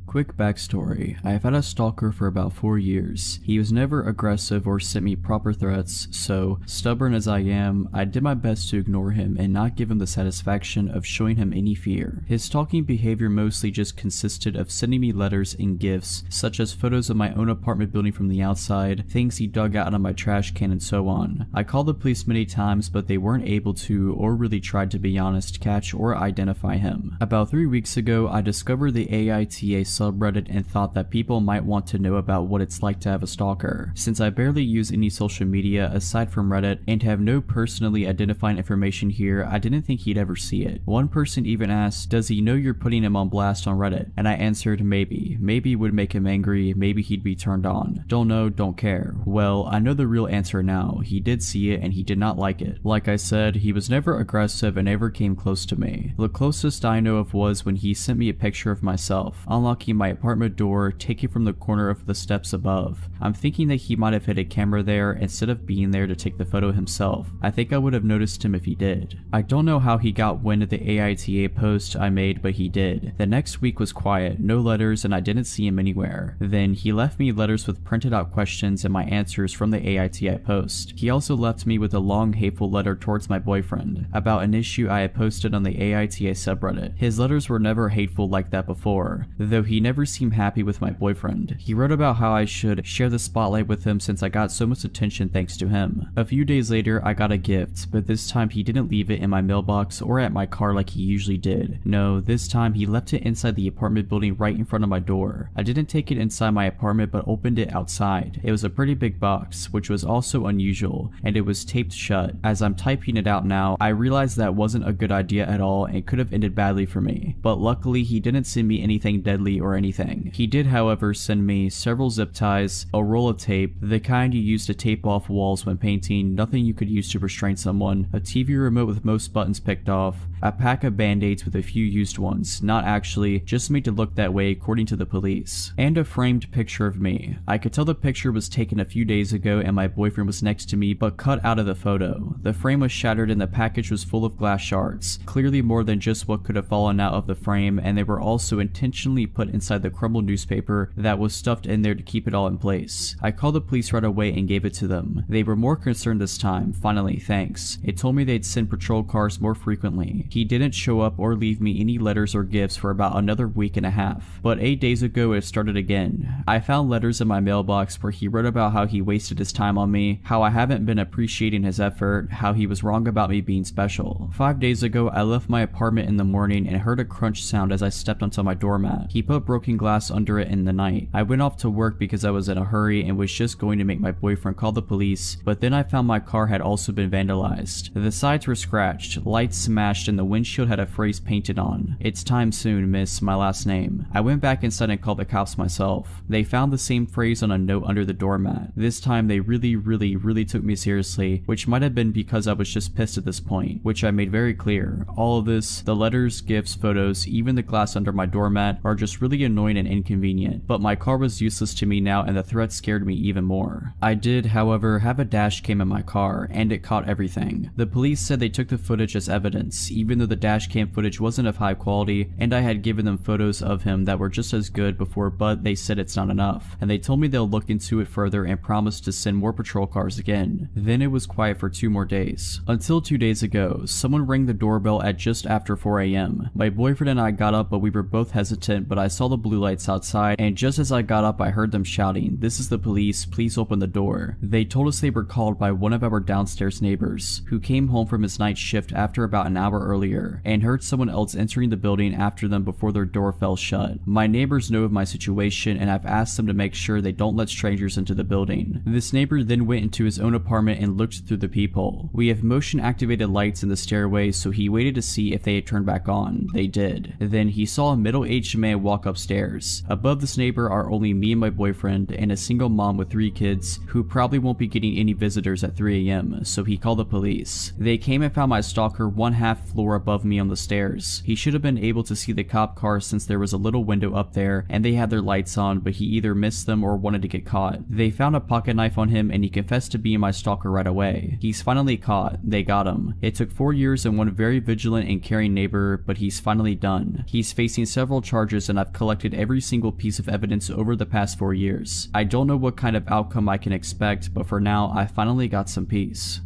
Quick backstory, I have had a stalker for about 4 years. He was never aggressive or sent me proper threats, so stubborn as I am, I did my best to ignore him and not give him the satisfaction of showing him any fear. His stalking behavior mostly just consisted of sending me letters and gifts, such as photos of my own apartment building from the outside, things he dug out of my trash can, and so on. I called the police many times, but they weren't able to, or really tried to be honest, catch or identify him. About 3 weeks ago, I discovered the AITA subreddit and thought that people might want to know about what it's like to have a stalker. Since I barely use any social media aside from Reddit and have no personally identifying information here, I didn't think he'd ever see it. One person even asked, does he know you're putting him on blast on Reddit? And I answered, maybe. Maybe it would make him angry, maybe he'd be turned on. Don't know, don't care. Well, I know the real answer now. He did see it and he did not like it. Like I said, he was never aggressive and never came close to me. The closest I know of was when he sent me a picture of myself, unlocking my apartment door, taken from the corner of the steps above. I'm thinking that he might have hid a camera there instead of being there to take the photo himself. I think I would have noticed him if he did. I don't know how he got wind of the AITA post I made, but he did. The next week was quiet, no letters, and I didn't see him anywhere. Then he left me letters with printed out questions and my answers from the AITA post. He also left me with a long hateful letter towards my boyfriend about an issue I had posted on the AITA subreddit. His letters were never hateful like that before, though he never seemed happy with my boyfriend. He wrote about how I should share the spotlight with him since I got so much attention thanks to him. A few days later, I got a gift, but this time he didn't leave it in my mailbox or at my car like he usually did. No, this time he left it inside the apartment building right in front of my door. I didn't take it inside my apartment but opened it outside. It was a pretty big box, which was also unusual, and it was taped shut. As I'm typing it out now, I realized that wasn't a good idea at all and could have ended badly for me. But luckily he didn't send me anything deadly or anything. He did, however, send me several zip ties, a roll of tape, the kind you use to tape off walls when painting, nothing you could use to restrain someone, a TV remote with most buttons picked off, a pack of band-aids with a few used ones, not actually, just made to look that way according to the police, and a framed picture of me. I could tell the picture was taken a few days ago and my boyfriend was next to me but cut out of the photo. The frame was shattered and the package was full of glass shards, clearly more than just what could have fallen out of the frame, and they were also intentionally put inside the crumbled newspaper that was stuffed in there to keep it all in place. I called the police right away and gave it to them. They were more concerned this time, finally, thanks. It told me they'd send patrol cars more frequently. He didn't show up or leave me any letters or gifts for about another week and a half. But 8 days ago it started again. I found letters in my mailbox where he wrote about how he wasted his time on me, how I haven't been appreciating his effort, how he was wrong about me being special. 5 days ago I left my apartment in the morning and heard a crunch sound as I stepped onto my doormat. He put broken glass under it in the night. I went off to work because I was in a hurry and was just going to make my boyfriend call the police, but then I found my car had also been vandalized. The sides were scratched, lights smashed, and the windshield had a phrase painted on. "It's time soon, miss," my last name. I went back inside and called the cops myself. They found the same phrase on a note under the doormat. This time they really took me seriously, which might have been because I was just pissed at this point, which I made very clear. All of this, the letters, gifts, photos, even the glass under my doormat, are just really annoying and inconvenient, but my car was useless to me now and the threat scared me even more. I did, however, have a dash cam in my car, and it caught everything. The police said they took the footage as evidence, even though the dash cam footage wasn't of high quality, and I had given them photos of him that were just as good before, but they said it's not enough, and they told me they'll look into it further and promised to send more patrol cars again. Then it was quiet for 2 more days. Until 2 days ago, someone rang the doorbell at just after 4 AM. My boyfriend and I got up, but we were both hesitant, but I saw the blue lights outside, and just as I got up I heard them shouting, "This is the police, please open the door." They told us they were called by one of our downstairs neighbors, who came home from his night shift after about an hour earlier, and heard someone else entering the building after them before their door fell shut. My neighbors know of my situation, and I've asked them to make sure they don't let strangers into the building. This neighbor then went into his own apartment and looked through the peephole. We have motion activated lights in the stairway, so he waited to see if they had turned back on. They did. Then he saw a middle-aged man walk upstairs. Above this neighbor are only me and my boyfriend and a single mom with 3 kids who probably won't be getting any visitors at 3 a.m, so he called the police. They came and found my stalker 1/2 floor above me on the stairs. He should have been able to see the cop car since there was a little window up there and they had their lights on, but he either missed them or wanted to get caught. They found a pocket knife on him and he confessed to being my stalker right away. He's finally caught. They got him. It took 4 years and one very vigilant and caring neighbor, but he's finally done. He's facing several charges and I've collected every single piece of evidence over the past 4 years. I don't know what kind of outcome I can expect, but for now I finally got some peace.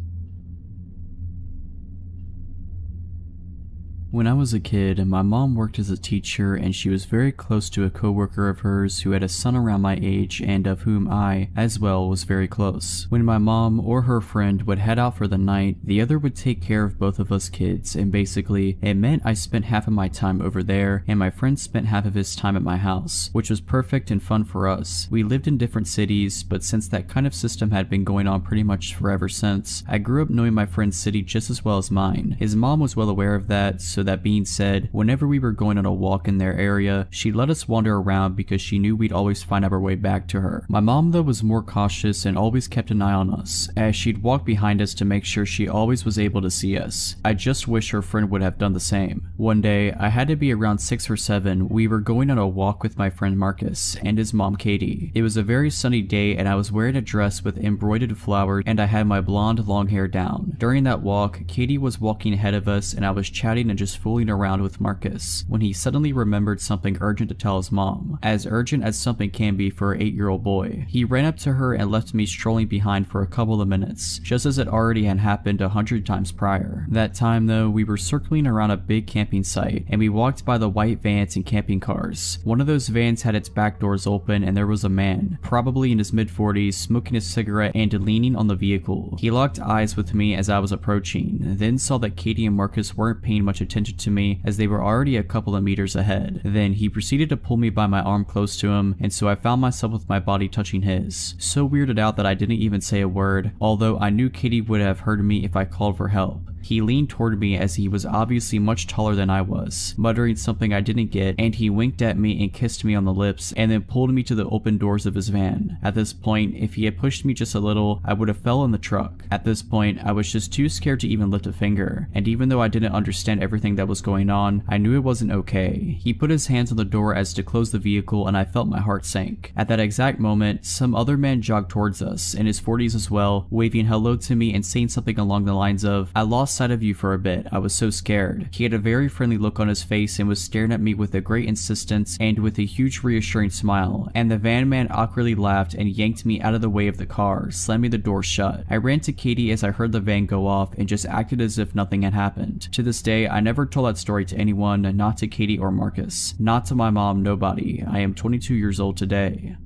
When I was a kid, my mom worked as a teacher and she was very close to a coworker of hers who had a son around my age and of whom I, as well, was very close. When my mom or her friend would head out for the night, the other would take care of both of us kids, and basically, it meant I spent half of my time over there and my friend spent half of his time at my house, which was perfect and fun for us. We lived in different cities, but since that kind of system had been going on pretty much forever since, I grew up knowing my friend's city just as well as mine. His mom was well aware of that, so that being said, whenever we were going on a walk in their area, she let us wander around because she knew we'd always find our way back to her. My mom though was more cautious and always kept an eye on us, as she'd walk behind us to make sure she always was able to see us. I just wish her friend would have done the same. One day, I had to be around 6 or 7, we were going on a walk with my friend Marcus and his mom Katie. It was a very sunny day and I was wearing a dress with embroidered flowers and I had my blonde long hair down. During that walk, Katie was walking ahead of us and I was chatting and just fooling around with Marcus when he suddenly remembered something urgent to tell his mom, as urgent as something can be for an 8-year-old boy. He ran up to her and left me strolling behind for a couple of minutes, just as it already had happened 100 times prior. That time though, we were circling around a big camping site and we walked by the white vans and camping cars. One of those vans had its back doors open and there was a man, probably in his mid-40s, smoking a cigarette and leaning on the vehicle. He locked eyes with me as I was approaching, then saw that Katie and Marcus weren't paying much attention to me as they were already a couple of meters ahead. Then he proceeded to pull me by my arm close to him, and so I found myself with my body touching his. So weirded out that I didn't even say a word, although I knew Katie would have heard me if I called for help. He leaned toward me as he was obviously much taller than I was, muttering something I didn't get, and he winked at me and kissed me on the lips and then pulled me to the open doors of his van. At this point, if he had pushed me just a little, I would have fell in the truck. At this point, I was just too scared to even lift a finger, and even though I didn't understand everything that was going on, I knew it wasn't okay. He put his hands on the door as to close the vehicle and I felt my heart sink. At that exact moment, some other man jogged towards us, in his 40s as well, waving hello to me and saying something along the lines of, "I lost sight of you for a bit, I was so scared." He had a very friendly look on his face and was staring at me with a great insistence and with a huge reassuring smile, and the van man awkwardly laughed and yanked me out of the way of the car, slamming the door shut. I ran to Katie as I heard the van go off and just acted as if nothing had happened. To this day, I never told that story to anyone, not to Katie or Marcus, not to my mom, nobody. I am 22 years old today.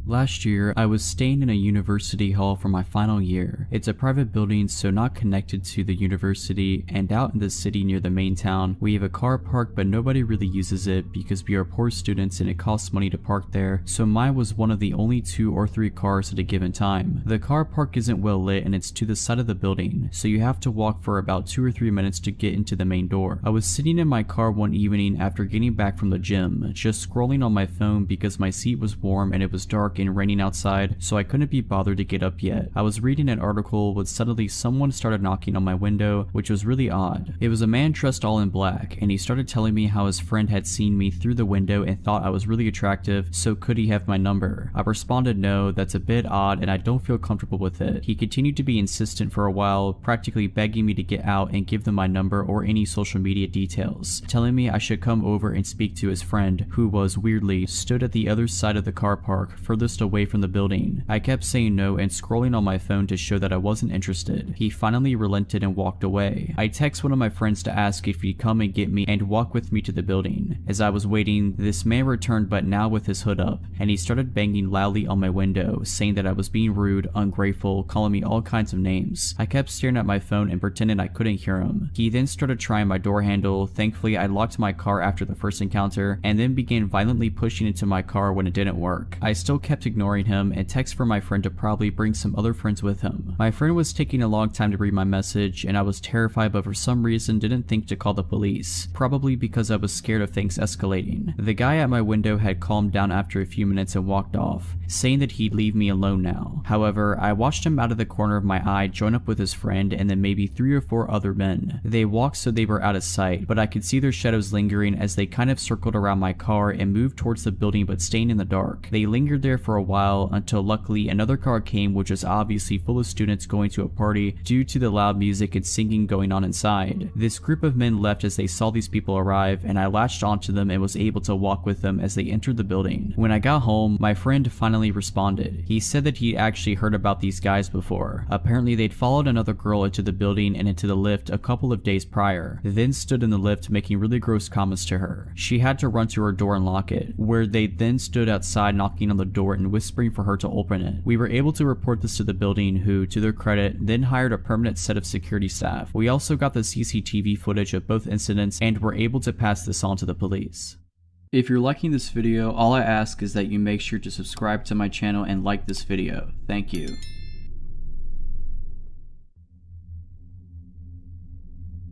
Last year, I was staying in a university hall for my final year. It's a private building, so not connected to the university, and out in the city near the main town, we have a car park but nobody really uses it because we are poor students and it costs money to park there, so mine was one of the only 2 or 3 cars at a given time. The car park isn't well lit and it's to the side of the building, so you have to walk for about 2 or 3 minutes to get into the main door. I was sitting in my car one evening after getting back from the gym, just scrolling on my phone because my seat was warm and it was dark and raining outside, so I couldn't be bothered to get up yet. I was reading an article when suddenly someone started knocking on my window, which was really odd. It was a man dressed all in black, and he started telling me how his friend had seen me through the window and thought I was really attractive, so could he have my number? I responded no, that's a bit odd and I don't feel comfortable with it. He continued to be insistent for a while, practically begging me to get out and give them my number or any social media details, telling me I should come over and speak to his friend, who was, weirdly, stood at the other side of the car park, furthest away from the building. I kept saying no and scrolling on my phone to show that I wasn't interested. He finally relented and walked away. I text one of my friends to ask if he'd come and get me and walk with me to the building. As I was waiting, this man returned, but now with his hood up, and he started banging loudly on my window, saying that I was being rude, ungrateful, calling me all kinds of names. I kept staring at my phone and pretending I couldn't hear him. He then started trying my door handle. Thankfully, I locked my car after the first encounter, and then began violently pushing into my car when it didn't work. I still kept kept ignoring him and texted for my friend to probably bring some other friends with him. My friend was taking a long time to read my message, and I was terrified, but for some reason didn't think to call the police, probably because I was scared of things escalating. The guy at my window had calmed down after a few minutes and walked off, saying that he'd leave me alone now. However, I watched him out of the corner of my eye join up with his friend and then maybe 3 or 4 other men. They walked so they were out of sight, but I could see their shadows lingering as they kind of circled around my car and moved towards the building but staying in the dark. They lingered there for a while until luckily another car came, which was obviously full of students going to a party due to the loud music and singing going on inside. This group of men left as they saw these people arrive, and I latched onto them and was able to walk with them as they entered the building. When I got home, my friend finally responded. He said that he actually heard about these guys before. Apparently they'd followed another girl into the building and into the lift a couple of days prior, then stood in the lift making really gross comments to her. She had to run to her door and lock it, where they then stood outside knocking on the door and whispering for her to open it. We were able to report this to the building, who, to their credit, then hired a permanent set of security staff. We also got the CCTV footage of both incidents and were able to pass this on to the police. If you're liking this video, all I ask is that you make sure to subscribe to my channel and like this video. Thank you.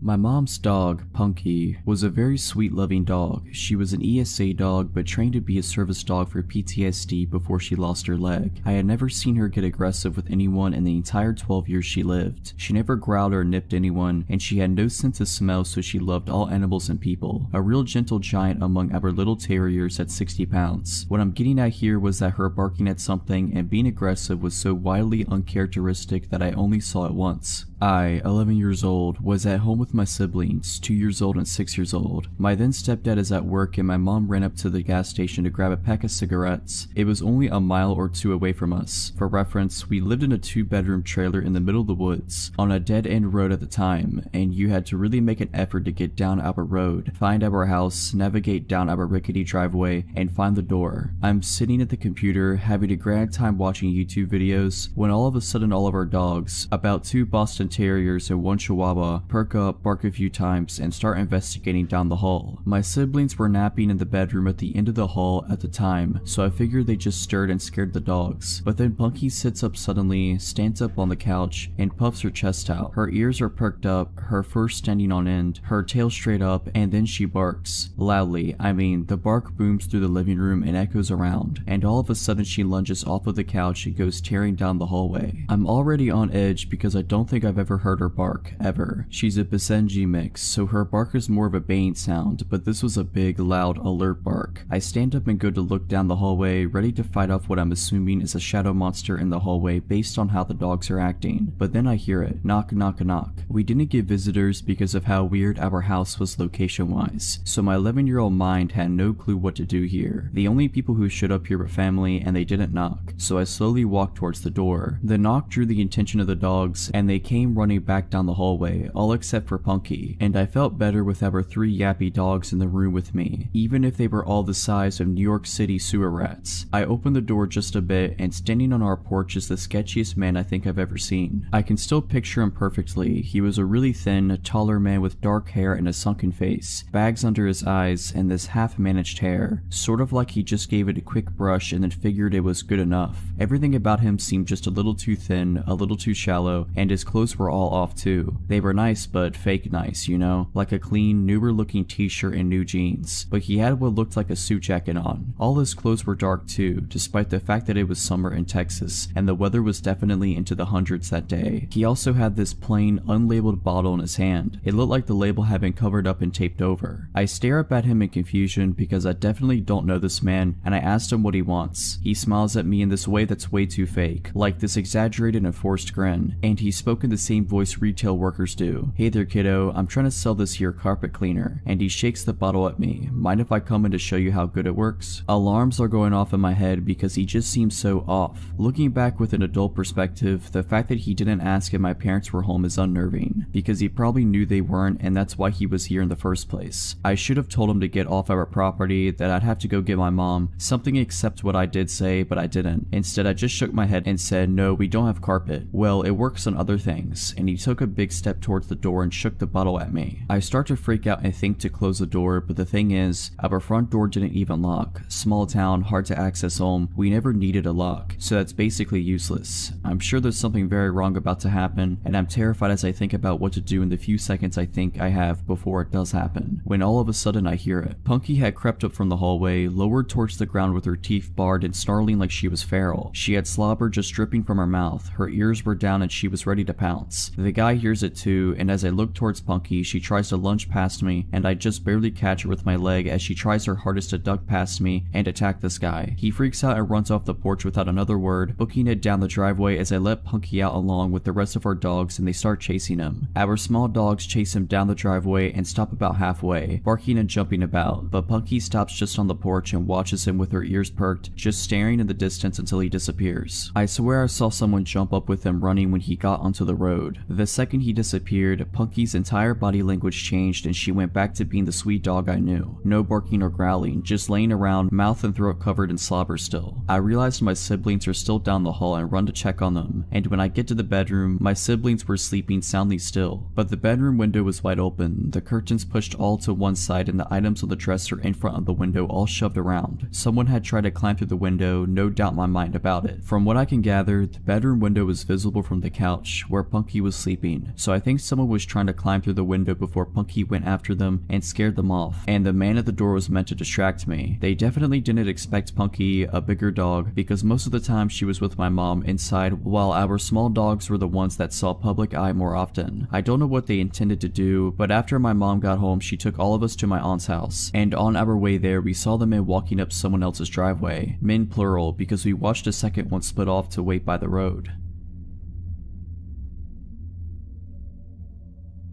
My mom's dog, Punky, was a very sweet loving dog. She was an ESA dog but trained to be a service dog for PTSD before she lost her leg. I had never seen her get aggressive with anyone in the entire 12 years she lived. She never growled or nipped anyone, and she had no sense of smell, so she loved all animals and people. A real gentle giant among our little terriers at 60 pounds. What I'm getting at here was that her barking at something and being aggressive was so wildly uncharacteristic that I only saw it once. I, 11 years old, was at home with my siblings, 2 years old and 6 years old. My then stepdad is at work and my mom ran up to the gas station to grab a pack of cigarettes. It was only a mile or 2 away from us. For reference, we lived in a 2-bedroom trailer in the middle of the woods, on a dead-end road at the time, and you had to really make an effort to get down our road, find our house, navigate down our rickety driveway, and find the door. I'm sitting at the computer, having a grand time watching YouTube videos, when all of a sudden all of our dogs, about 2 Boston Terriers and 1 Chihuahua, perk up, bark a few times, and start investigating down the hall. My siblings were napping in the bedroom at the end of the hall at the time, so I figured they just stirred and scared the dogs. But then Punky sits up suddenly, stands up on the couch, and puffs her chest out. Her ears are perked up, her fur standing on end, her tail straight up, and then she barks. Loudly, I mean, the bark booms through the living room and echoes around, and all of a sudden she lunges off of the couch and goes tearing down the hallway. I'm already on edge because I don't think I've ever heard her bark, ever. She's a Basenji mix, so her bark is more of a baying sound, but this was a big, loud, alert bark. I stand up and go to look down the hallway, ready to fight off what I'm assuming is a shadow monster in the hallway based on how the dogs are acting, but then I hear it. Knock, knock, knock. We didn't get visitors because of how weird our house was location-wise, so my 11-year-old mind had no clue what to do here. The only people who showed up here were family, and they didn't knock, so I slowly walked towards the door. The knock drew the attention of the dogs, and they came running back down the hallway, all except for Punky, and I felt better with our 3 yappy dogs in the room with me, even if they were all the size of New York City sewer rats. I opened the door just a bit, and standing on our porch is the sketchiest man I think I've ever seen. I can still picture him perfectly. He was a really thin, taller man with dark hair and a sunken face, bags under his eyes, and this half-managed hair, sort of like he just gave it a quick brush and then figured it was good enough. Everything about him seemed just a little too thin, a little too shallow, and his clothes were all off too. They were nice, but fake nice, you know? Like a clean, newer looking t-shirt and new jeans. But he had what looked like a suit jacket on. All his clothes were dark too, despite the fact that it was summer in Texas, and the weather was definitely into the hundreds that day. He also had this plain, unlabeled bottle in his hand. It looked like the label had been covered up and taped over. I stare up at him in confusion because I definitely don't know this man, and I asked him what he wants. He smiles at me in this way that's way too fake, like this exaggerated and forced grin, and he spoke in the same voice retail workers do. Hey there kiddo, I'm trying to sell this here carpet cleaner, and he shakes the bottle at me. Mind if I come in to show you how good it works? Alarms are going off in my head because he just seems so off. Looking back with an adult perspective, the fact that he didn't ask if my parents were home is unnerving, because he probably knew they weren't and that's why he was here in the first place. I should have told him to get off our property, that I'd have to go get my mom, something except what I did say, but I didn't. Instead, I just shook my head and said, no, we don't have carpet. Well, it works on other things. feelings, and he took a big step towards the door and shook the bottle at me. I start to freak out and think to close the door, but the thing is, our front door didn't even lock. Small town, hard to access home, we never needed a lock, so that's basically useless. I'm sure there's something very wrong about to happen, and I'm terrified as I think about what to do in the few seconds I think I have before it does happen, when all of a sudden I hear it. Punky had crept up from the hallway, lowered towards the ground with her teeth bared and snarling like she was feral. She had slobber just dripping from her mouth, her ears were down and she was ready to pounce. The guy hears it too, and as I look towards Punky, she tries to lunge past me, and I just barely catch her with my leg as she tries her hardest to duck past me and attack this guy. He freaks out and runs off the porch without another word, booking it down the driveway as I let Punky out along with the rest of our dogs and they start chasing him. Our small dogs chase him down the driveway and stop about halfway, barking and jumping about, but Punky stops just on the porch and watches him with her ears perked, just staring in the distance until he disappears. I swear I saw someone jump up with him running when he got onto the road. The second he disappeared, Punky's entire body language changed and she went back to being the sweet dog I knew. No barking or growling, just laying around, mouth and throat covered in slobber still. I realized my siblings are still down the hall and run to check on them, and when I get to the bedroom, my siblings were sleeping soundly still, but the bedroom window was wide open, the curtains pushed all to one side and the items on the dresser in front of the window all shoved around. Someone had tried to climb through the window, no doubt in my mind about it. From what I can gather, the bedroom window was visible from the couch where Punky was sleeping, so I think someone was trying to climb through the window before Punky went after them and scared them off, and the man at the door was meant to distract me. They definitely didn't expect Punky, a bigger dog, because most of the time she was with my mom inside while our small dogs were the ones that saw public eye more often. I don't know what they intended to do, but after my mom got home she took all of us to my aunt's house, and on our way there we saw the men walking up someone else's driveway. Men plural, because we watched a second one split off to wait by the road.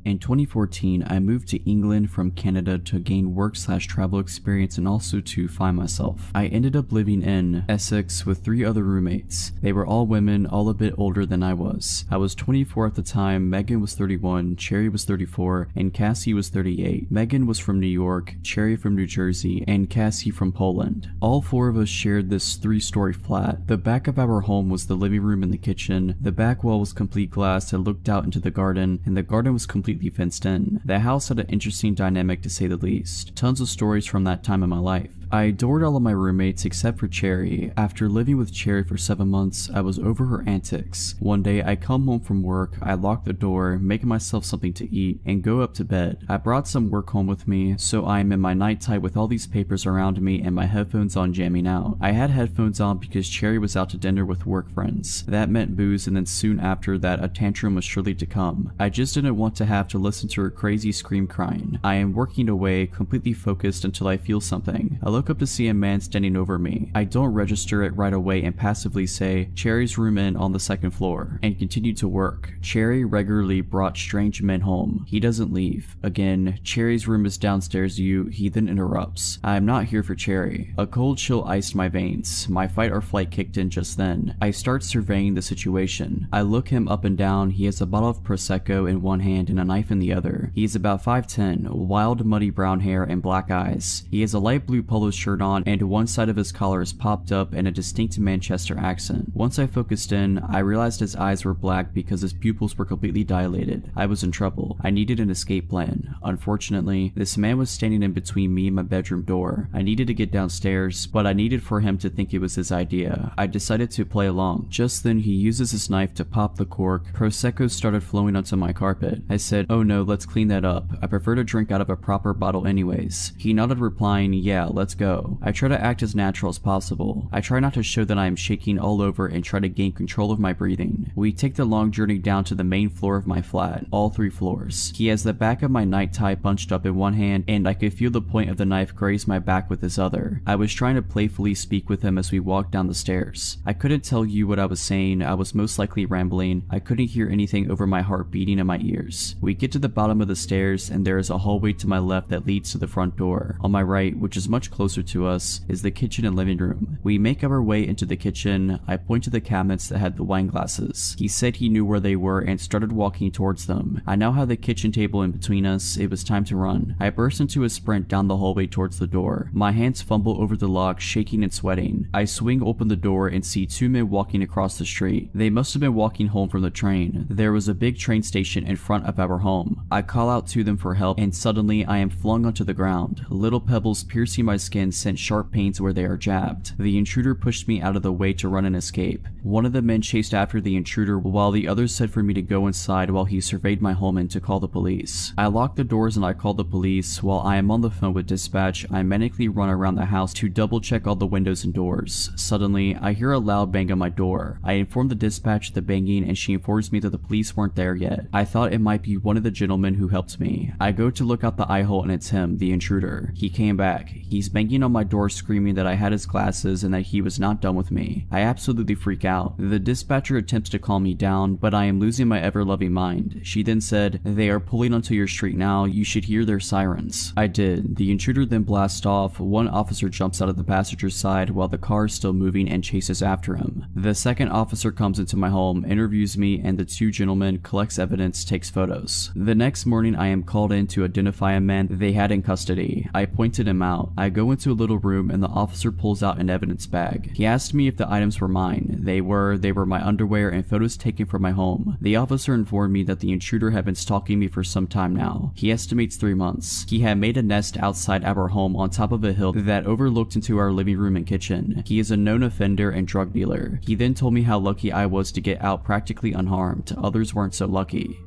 In 2014, I moved to England from Canada to gain work/travel experience and also to find myself. I ended up living in Essex with 3 other roommates. They were all women, all a bit older than I was. I was 24 at the time, Megan was 31, Cherry was 34, and Cassie was 38. Megan was from New York, Cherry from New Jersey, and Cassie from Poland. All 4 of us shared this 3-story flat. The back of our home was the living room and the kitchen. The back wall was complete glass that looked out into the garden, and the garden was completely fenced in. The house had an interesting dynamic to say the least. Tons of stories from that time in my life. I adored all of my roommates except for Cherry. After living with Cherry for 7 months, I was over her antics. One day I come home from work, I lock the door, make myself something to eat, and go up to bed. I brought some work home with me, so I am in my night tie with all these papers around me and my headphones on jamming out. I had headphones on because Cherry was out to dinner with work friends. That meant booze, and then soon after that a tantrum was surely to come. I just didn't want to have to listen to her crazy scream crying. I am working away, completely focused until I feel something. I look up to see a man standing over me. I don't register it right away and passively say, "Cherry's room in on the 2nd floor," and continue to work. Cherry regularly brought strange men home. He doesn't leave. Again, Cherry's room is downstairs. He then interrupts. I am not here for Cherry. A cold chill iced my veins. My fight or flight kicked in just then. I start surveying the situation. I look him up and down. He has a bottle of Prosecco in one hand and a knife in the other. He is about 5'10", wild muddy brown hair and black eyes. He has a light blue polo shirt on and one side of his collar is popped up in a distinct Manchester accent. Once I focused in, I realized his eyes were black because his pupils were completely dilated. I was in trouble. I needed an escape plan. Unfortunately, this man was standing in between me and my bedroom door. I needed to get downstairs, but I needed for him to think it was his idea. I decided to play along. Just then he uses his knife to pop the cork. Prosecco started flowing onto my carpet. I said, "Oh no, let's clean that up. I prefer to drink out of a proper bottle anyways." He nodded, replying, "Yeah, let's go." I try to act as natural as possible. I try not to show that I am shaking all over and try to gain control of my breathing. We take the long journey down to the main floor of my flat, all 3 floors. He has the back of my night tie bunched up in one hand, and I could feel the point of the knife graze my back with his other. I was trying to playfully speak with him as we walked down the stairs. I couldn't tell you what I was saying. I was most likely rambling. I couldn't hear anything over my heart beating in my ears. We get to the bottom of the stairs, and there is a hallway to my left that leads to the front door. On my right, which is much closer closer to us is the kitchen and living room. We make our way into the kitchen. I point to the cabinets that had the wine glasses. He said he knew where they were and started walking towards them. I now have the kitchen table in between us. It was time to run. I burst into a sprint down the hallway towards the door. My hands fumble over the lock, shaking and sweating. I swing open the door and see two men walking across the street. They must have been walking home from the train. There was a big train station in front of our home. I call out to them for help and suddenly I am flung onto the ground. Little pebbles piercing my skin sent sharp pains where they are jabbed. The intruder pushed me out of the way to run and escape. One of the men chased after the intruder while the other said for me to go inside while he surveyed my home and to call the police. I lock the doors and I call the police. While I am on the phone with dispatch, I manically run around the house to double check all the windows and doors. Suddenly, I hear a loud bang on my door. I inform the dispatch of the banging and she informs me that the police weren't there yet. I thought it might be one of the gentlemen who helped me. I go to look out the eye hole and it's him, the intruder. He came back. He's banging on my door screaming that I had his glasses and that he was not done with me. I absolutely freak out. The dispatcher attempts to calm me down, but I am losing my ever-loving mind. She then said, "They are pulling onto your street now. You should hear their sirens." I did. The intruder then blasts off. One officer jumps out of the passenger side while the car is still moving and chases after him. The second officer comes into my home, interviews me, and the two gentlemen collects evidence, takes photos. The next morning I am called in to identify a man they had in custody. I pointed him out. I go into a little room and the officer pulls out an evidence bag. He asked me if the items were mine. They were my underwear and photos taken from my home. The officer informed me that the intruder had been stalking me for some time now. He estimates 3 months. He had made a nest outside our home on top of a hill that overlooked into our living room and kitchen. He is a known offender and drug dealer. He then told me how lucky I was to get out practically unharmed. Others weren't so lucky.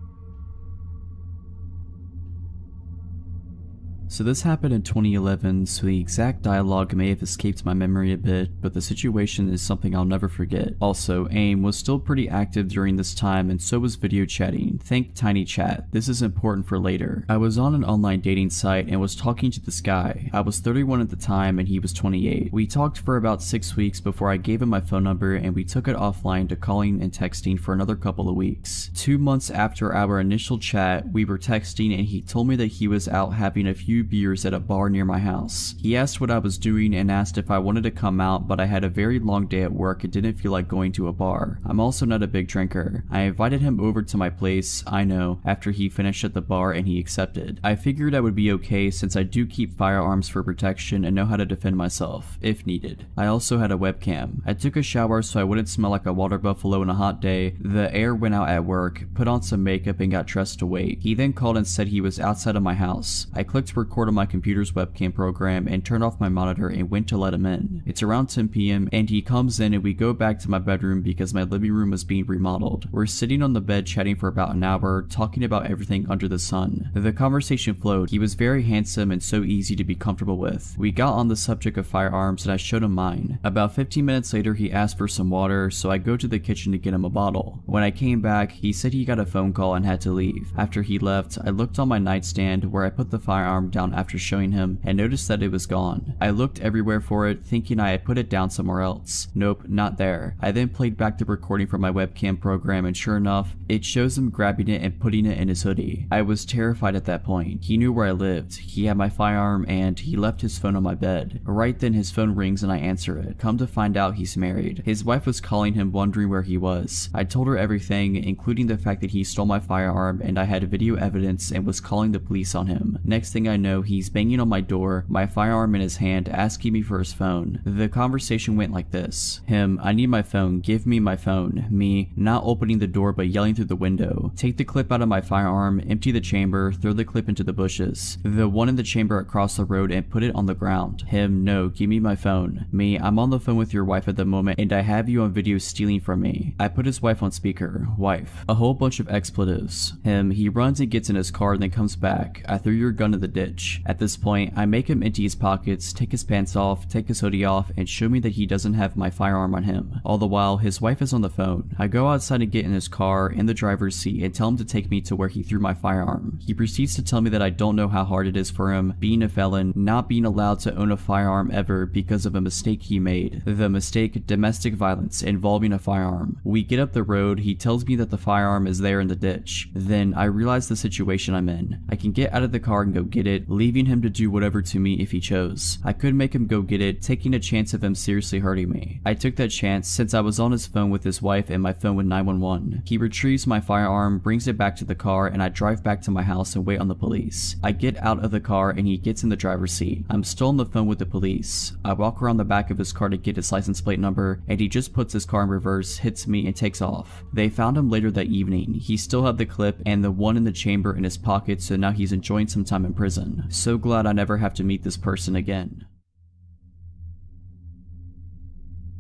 So this happened in 2011, so the exact dialogue may have escaped my memory a bit, but the situation is something I'll never forget. Also, AIM was still pretty active during this time and so was video chatting. Think Tiny Chat. This is important for later. I was on an online dating site and was talking to this guy. I was 31 at the time and he was 28. We talked for about 6 weeks before I gave him my phone number and we took it offline to calling and texting for another couple of weeks. 2 months after our initial chat, we were texting and he told me that he was out having a few beers at a bar near my house. He asked what I was doing and asked if I wanted to come out, but I had a very long day at work and didn't feel like going to a bar. I'm also not a big drinker. I invited him over to my place, I know, after he finished at the bar and he accepted. I figured I would be okay since I do keep firearms for protection and know how to defend myself, if needed. I also had a webcam. I took a shower so I wouldn't smell like a water buffalo in a hot day. The air went out at work, put on some makeup and got dressed to wait. He then called and said he was outside of my house. I clicked record on my computer's webcam program and turned off my monitor and went to let him in. It's around 10 p.m. and he comes in and we go back to my bedroom because my living room was being remodeled. We're sitting on the bed chatting for about an hour, talking about everything under the sun. The conversation flowed. He was very handsome and so easy to be comfortable with. We got on the subject of firearms and I showed him mine. About 15 minutes later he asked for some water, so I go to the kitchen to get him a bottle. When I came back, he said he got a phone call and had to leave. After he left, I looked on my nightstand where I put the firearm down after showing him and noticed that it was gone. I looked everywhere for it, thinking I had put it down somewhere else. Nope, not there. I then played back the recording from my webcam program and sure enough, it shows him grabbing it and putting it in his hoodie. I was terrified at that point. He knew where I lived. He had my firearm and he left his phone on my bed. Right then his phone rings and I answer it. Come to find out he's married. His wife was calling him wondering where he was. I told her everything, including the fact that he stole my firearm and I had video evidence and was calling the police on him. Next thing I know, he's banging on my door, my firearm in his hand, asking me for his phone. The conversation went like this. Him, "I need my phone, give me my phone." Me, not opening the door but yelling through the window. "Take the clip out of my firearm, empty the chamber, throw the clip into the bushes. The one in the chamber across the road and put it on the ground." Him, "No, give me my phone." Me, "I'm on the phone with your wife at the moment and I have you on video stealing from me." I put his wife on speaker. Wife. A whole bunch of expletives. Him, he runs and gets in his car and then comes back. "I threw your gun in the ditch." At this point, I make him empty his pockets, take his pants off, take his hoodie off, and show me that he doesn't have my firearm on him. All the while, his wife is on the phone. I go outside and get in his car, in the driver's seat, and tell him to take me to where he threw my firearm. He proceeds to tell me that I don't know how hard it is for him, being a felon, not being allowed to own a firearm ever because of a mistake he made. The mistake, domestic violence, involving a firearm. We get up the road, he tells me that the firearm is there in the ditch. Then, I realize the situation I'm in. I can get out of the car and go get it, leaving him to do whatever to me if he chose. I could make him go get it, taking a chance of him seriously hurting me. I took that chance since I was on his phone with his wife and my phone with 911. He retrieves my firearm, brings it back to the car, and I drive back to my house and wait on the police. I get out of the car and he gets in the driver's seat. I'm still on the phone with the police. I walk around the back of his car to get his license plate number, and he just puts his car in reverse, hits me, and takes off. They found him later that evening. He still had the clip and the one in the chamber in his pocket, so now he's enjoying some time in prison. So glad I never have to meet this person again.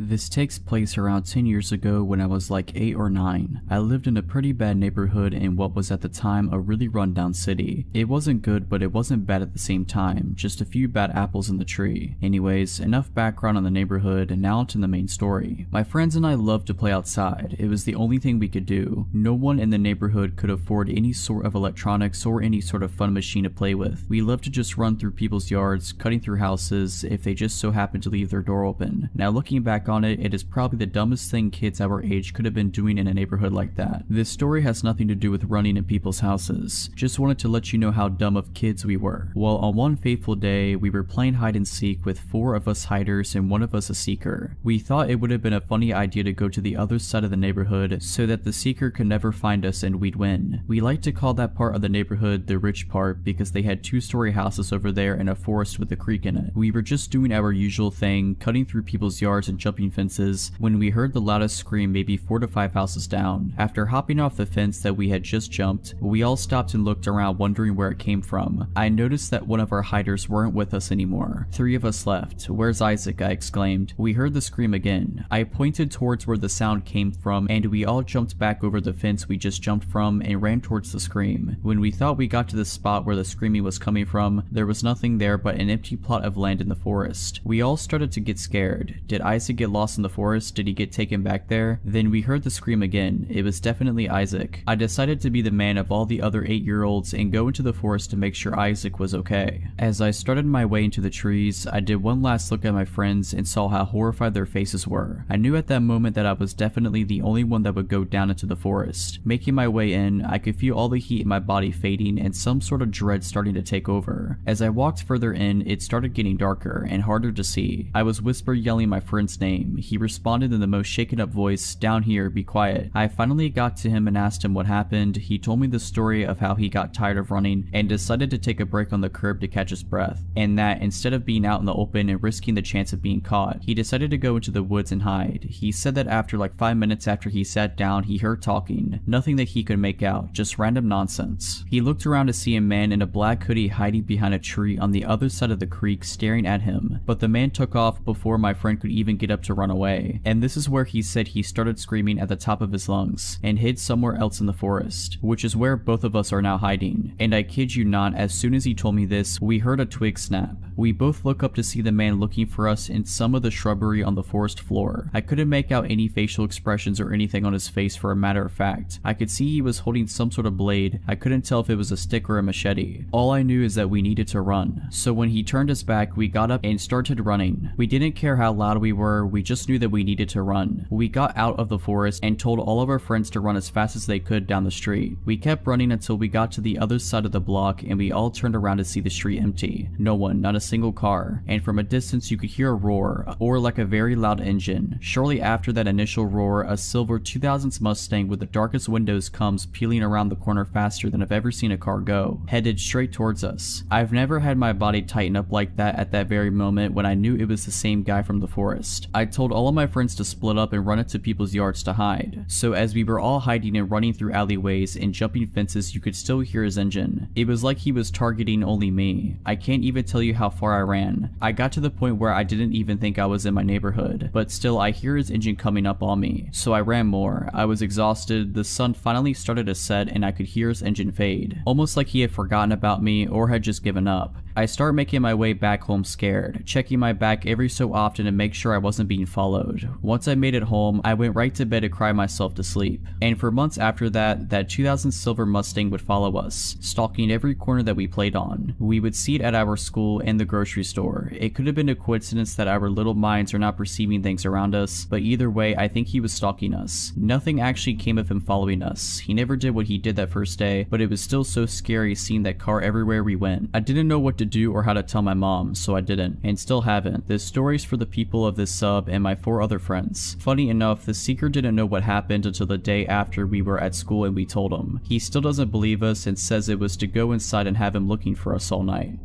This takes place around 10 years ago when I was like 8 or 9. I lived in a pretty bad neighborhood in what was at the time a really rundown city. It wasn't good, but it wasn't bad at the same time, just a few bad apples in the tree. Anyways, enough background on the neighborhood, and now to the main story. My friends and I loved to play outside. It was the only thing we could do. No one in the neighborhood could afford any sort of electronics or any sort of fun machine to play with. We loved to just run through people's yards, cutting through houses if they just so happened to leave their door open. Now looking back on it, it is probably the dumbest thing kids our age could have been doing in a neighborhood like that. This story has nothing to do with running in people's houses. Just wanted to let you know how dumb of kids we were. Well, on one fateful day, we were playing hide and seek with 4 of us hiders and 1 of us a seeker. We thought it would have been a funny idea to go to the other side of the neighborhood so that the seeker could never find us and we'd win. We like to call that part of the neighborhood the rich part because they had 2-story houses over there and a forest with a creek in it. We were just doing our usual thing, cutting through people's yards and jumping fences, when we heard the loudest scream maybe 4 to 5 houses down. After hopping off the fence that we had just jumped, we all stopped and looked around wondering where it came from. I noticed that one of our hiders weren't with us anymore. 3 of us left. "Where's Isaac?" I exclaimed. We heard the scream again. I pointed towards where the sound came from and we all jumped back over the fence we just jumped from and ran towards the scream. When we thought we got to the spot where the screaming was coming from, there was nothing there but an empty plot of land in the forest. We all started to get scared. Did Isaac get lost in the forest? Did he get taken back there? Then we heard the scream again. It was definitely Isaac. I decided to be the man of all the other 8-year-olds and go into the forest to make sure Isaac was okay. As I started my way into the trees, I did one last look at my friends and saw how horrified their faces were. I knew at that moment that I was definitely the only one that would go down into the forest. Making my way in, I could feel all the heat in my body fading and some sort of dread starting to take over. As I walked further in, it started getting darker and harder to see. I was whisper yelling my friend's name. He responded in the most shaken up voice, "Down here, be quiet." I finally got to him and asked him what happened. He told me the story of how he got tired of running and decided to take a break on the curb to catch his breath, and that instead of being out in the open and risking the chance of being caught, he decided to go into the woods and hide. He said that after like 5 minutes after he sat down, he heard talking. Nothing that he could make out, just random nonsense. He looked around to see a man in a black hoodie hiding behind a tree on the other side of the creek staring at him, but the man took off before my friend could even get up to run away. And this is where he said he started screaming at the top of his lungs and hid somewhere else in the forest, which is where both of us are now hiding. And I kid you not, as soon as he told me this, we heard a twig snap. We both look up to see the man looking for us in some of the shrubbery on the forest floor. I couldn't make out any facial expressions or anything on his face, for a matter of fact. I could see he was holding some sort of blade. I couldn't tell if it was a stick or a machete. All I knew is that we needed to run. So when he turned us back, we got up and started running. We didn't care how loud we were, we just knew that we needed to run. We got out of the forest and told all of our friends to run as fast as they could down the street. We kept running until we got to the other side of the block and we all turned around to see the street empty. No one, not a single car. And from a distance you could hear a roar, or like a very loud engine. Shortly after that initial roar, a silver 2000s Mustang with the darkest windows comes peeling around the corner faster than I've ever seen a car go, headed straight towards us. I've never had my body tighten up like that at that very moment when I knew it was the same guy from the forest. I told all of my friends to split up and run into people's yards to hide. So as we were all hiding and running through alleyways and jumping fences, you could still hear his engine. It was like he was targeting only me. I can't even tell you how far I ran. I got to the point where I didn't even think I was in my neighborhood, but still I hear his engine coming up on me. So I ran more. I was exhausted. The sun finally started to set and I could hear his engine fade, almost like he had forgotten about me or had just given up. I start making my way back home scared, checking my back every so often to make sure I wasn't wasn't being followed. Once I made it home, I went right to bed to cry myself to sleep. And for months after that, that 2000 silver Mustang would follow us, stalking every corner that we played on. We would see it at our school and the grocery store. It could have been a coincidence that our little minds are not perceiving things around us, but either way, I think he was stalking us. Nothing actually came of him following us. He never did what he did that first day, but it was still so scary seeing that car everywhere we went. I didn't know what to do or how to tell my mom, so I didn't, and still haven't. This story's for the people of this sub and my 4 other friends. Funny enough, the seeker didn't know what happened until the day after we were at school and we told him. He still doesn't believe us and says it was to go inside and have him looking for us all night.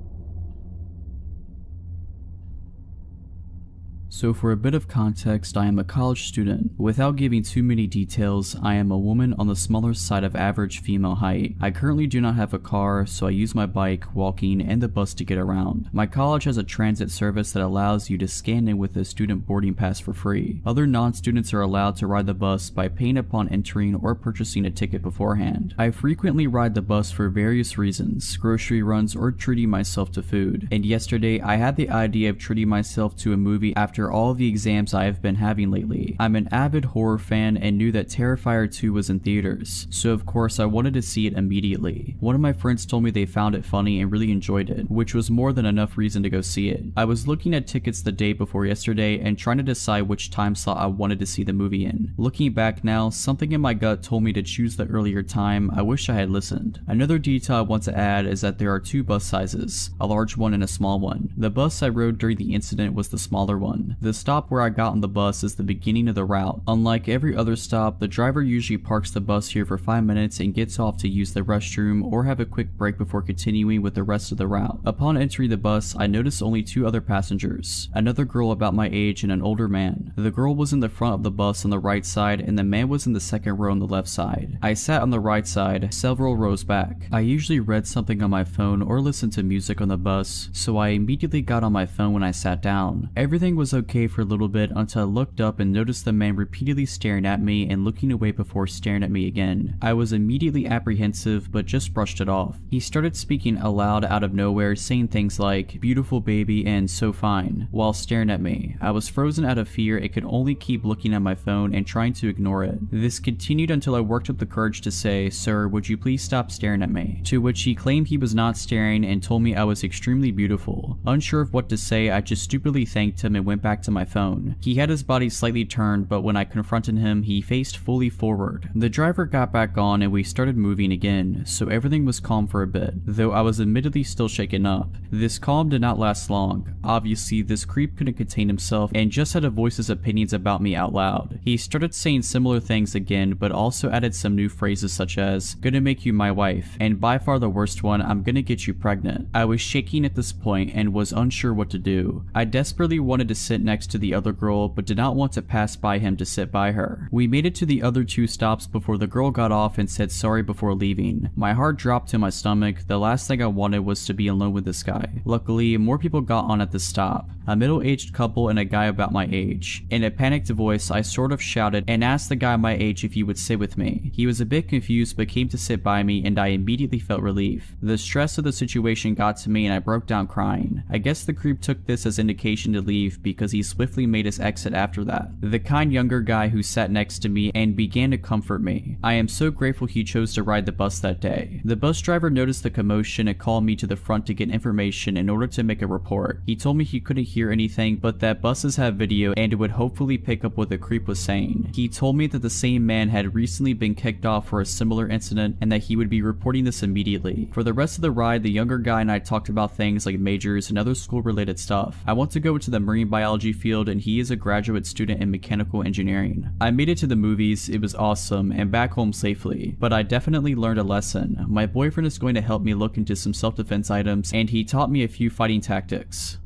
So for a bit of context, I am a college student. Without giving too many details, I am a woman on the smaller side of average female height. I currently do not have a car, so I use my bike, walking, and the bus to get around. My college has a transit service that allows you to scan in with a student boarding pass for free. Other non-students are allowed to ride the bus by paying upon entering or purchasing a ticket beforehand. I frequently ride the bus for various reasons, grocery runs, or treating myself to food. And yesterday, I had the idea of treating myself to a movie after all of the exams I have been having lately. I'm an avid horror fan and knew that Terrifier 2 was in theaters, so of course I wanted to see it immediately. One of my friends told me they found it funny and really enjoyed it, which was more than enough reason to go see it. I was looking at tickets the day before yesterday and trying to decide which time slot I wanted to see the movie in. Looking back now, something in my gut told me to choose the earlier time. I wish I had listened. Another detail I want to add is that there are 2 bus sizes, a large one and a small one. The bus I rode during the incident was the smaller one. The stop where I got on the bus is the beginning of the route. Unlike every other stop, the driver usually parks the bus here for 5 minutes and gets off to use the restroom or have a quick break before continuing with the rest of the route. Upon entering the bus, I noticed only 2 other passengers, another girl about my age and an older man. The girl was in the front of the bus on the right side and the man was in the second row on the left side. I sat on the right side, several rows back. I usually read something on my phone or listened to music on the bus, so I immediately got on my phone when I sat down. Everything was okay for a little bit until I looked up and noticed the man repeatedly staring at me and looking away before staring at me again. I was immediately apprehensive but just brushed it off. He started speaking aloud out of nowhere, saying things like "beautiful baby" and "so fine" while staring at me. I was frozen out of fear and could only keep looking at my phone and trying to ignore it. This continued until I worked up the courage to say, "Sir, would you please stop staring at me?" To which he claimed he was not staring and told me I was extremely beautiful. Unsure of what to say, I just stupidly thanked him and went back to my phone. He had his body slightly turned, but when I confronted him, he faced fully forward. The driver got back on and we started moving again, so everything was calm for a bit, though I was admittedly still shaken up. This calm did not last long. Obviously, this creep couldn't contain himself and just had to voice his opinions about me out loud. He started saying similar things again, but also added some new phrases such as, "gonna make you my wife," and by far the worst one, "I'm gonna get you pregnant." I was shaking at this point and was unsure what to do. I desperately wanted to sit next to the other girl, but did not want to pass by him to sit by her. We made it to the other 2 stops before the girl got off and said sorry before leaving. My heart dropped to my stomach. The last thing I wanted was to be alone with this guy. Luckily, more people got on at the stop. A middle-aged couple and a guy about my age. In a panicked voice, I sort of shouted and asked the guy my age if he would sit with me. He was a bit confused but came to sit by me and I immediately felt relief. The stress of the situation got to me and I broke down crying. I guess the creep took this as indication to leave because he swiftly made his exit after that. The kind younger guy who sat next to me and began to comfort me. I am so grateful he chose to ride the bus that day. The bus driver noticed the commotion and called me to the front to get information in order to make a report. He told me he couldn't hear anything but that buses have video and it would hopefully pick up what the creep was saying. He told me that the same man had recently been kicked off for a similar incident and that he would be reporting this immediately. For the rest of the ride, the younger guy and I talked about things like majors and other school related stuff. I want to go into the marine biology field and he is a graduate student in mechanical engineering. I made it to the movies, it was awesome, and back home safely, but I definitely learned a lesson. My boyfriend is going to help me look into some self-defense items and he taught me a few fighting tactics.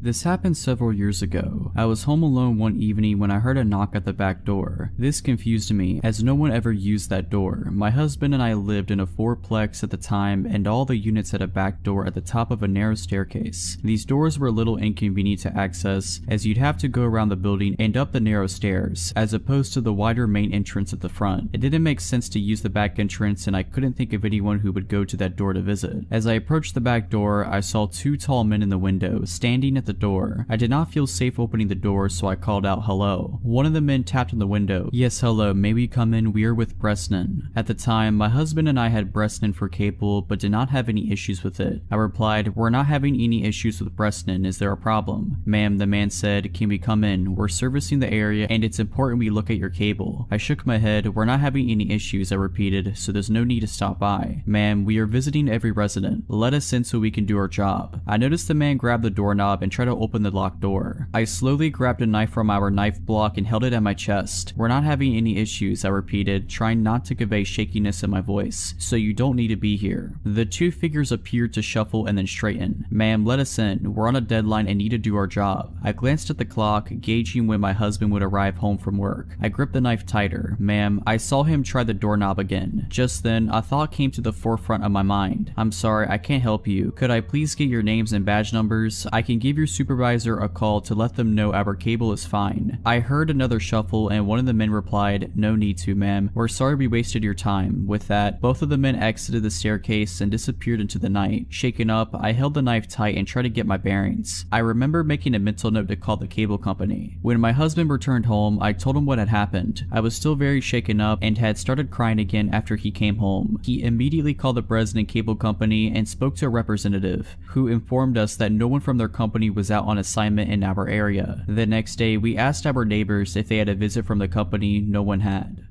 This happened several years ago. I was home alone one evening when I heard a knock at the back door. This confused me, as no one ever used that door. My husband and I lived in a fourplex at the time, and all the units had a back door at the top of a narrow staircase. These doors were a little inconvenient to access, as you'd have to go around the building and up the narrow stairs, as opposed to the wider main entrance at the front. It didn't make sense to use the back entrance, and I couldn't think of anyone who would go to that door to visit. As I approached the back door, I saw two tall men in the window, standing at the door. I did not feel safe opening the door, so I called out hello. One of the men tapped on the window. "Yes, hello, may we come in? We are with Bresnan." At the time, my husband and I had Bresnan for cable, but did not have any issues with it. I replied, "We're not having any issues with Bresnan, is there a problem?" "Ma'am," the man said, "can we come in? We're servicing the area and it's important we look at your cable." I shook my head. "We're not having any issues," I repeated, "so there's no need to stop by." "Ma'am, we are visiting every resident. Let us in so we can do our job." I noticed the man grab the doorknob and try to open the locked door. I slowly grabbed a knife from our knife block and held it at my chest. "We're not having any issues," I repeated, trying not to convey shakiness in my voice, "so you don't need to be here." The two figures appeared to shuffle and then straighten. "Ma'am, let us in. We're on a deadline and need to do our job." I glanced at the clock, gauging when my husband would arrive home from work. I gripped the knife tighter. "Ma'am," I saw him try the doorknob again. Just then, a thought came to the forefront of my mind. "I'm sorry, I can't help you. Could I please get your names and badge numbers? I can give your supervisor a call to let them know our cable is fine." I heard another shuffle and one of the men replied, "No need to, ma'am. We're sorry we wasted your time." With that, both of the men exited the staircase and disappeared into the night. Shaken up, I held the knife tight and tried to get my bearings. I remember making a mental note to call the cable company. When my husband returned home, I told him what had happened. I was still very shaken up and had started crying again after he came home. He immediately called the Bresnan Cable Company and spoke to a representative, who informed us that no one from their company was out on assignment in our area. The next day, we asked our neighbors if they had a visit from the company. No one had.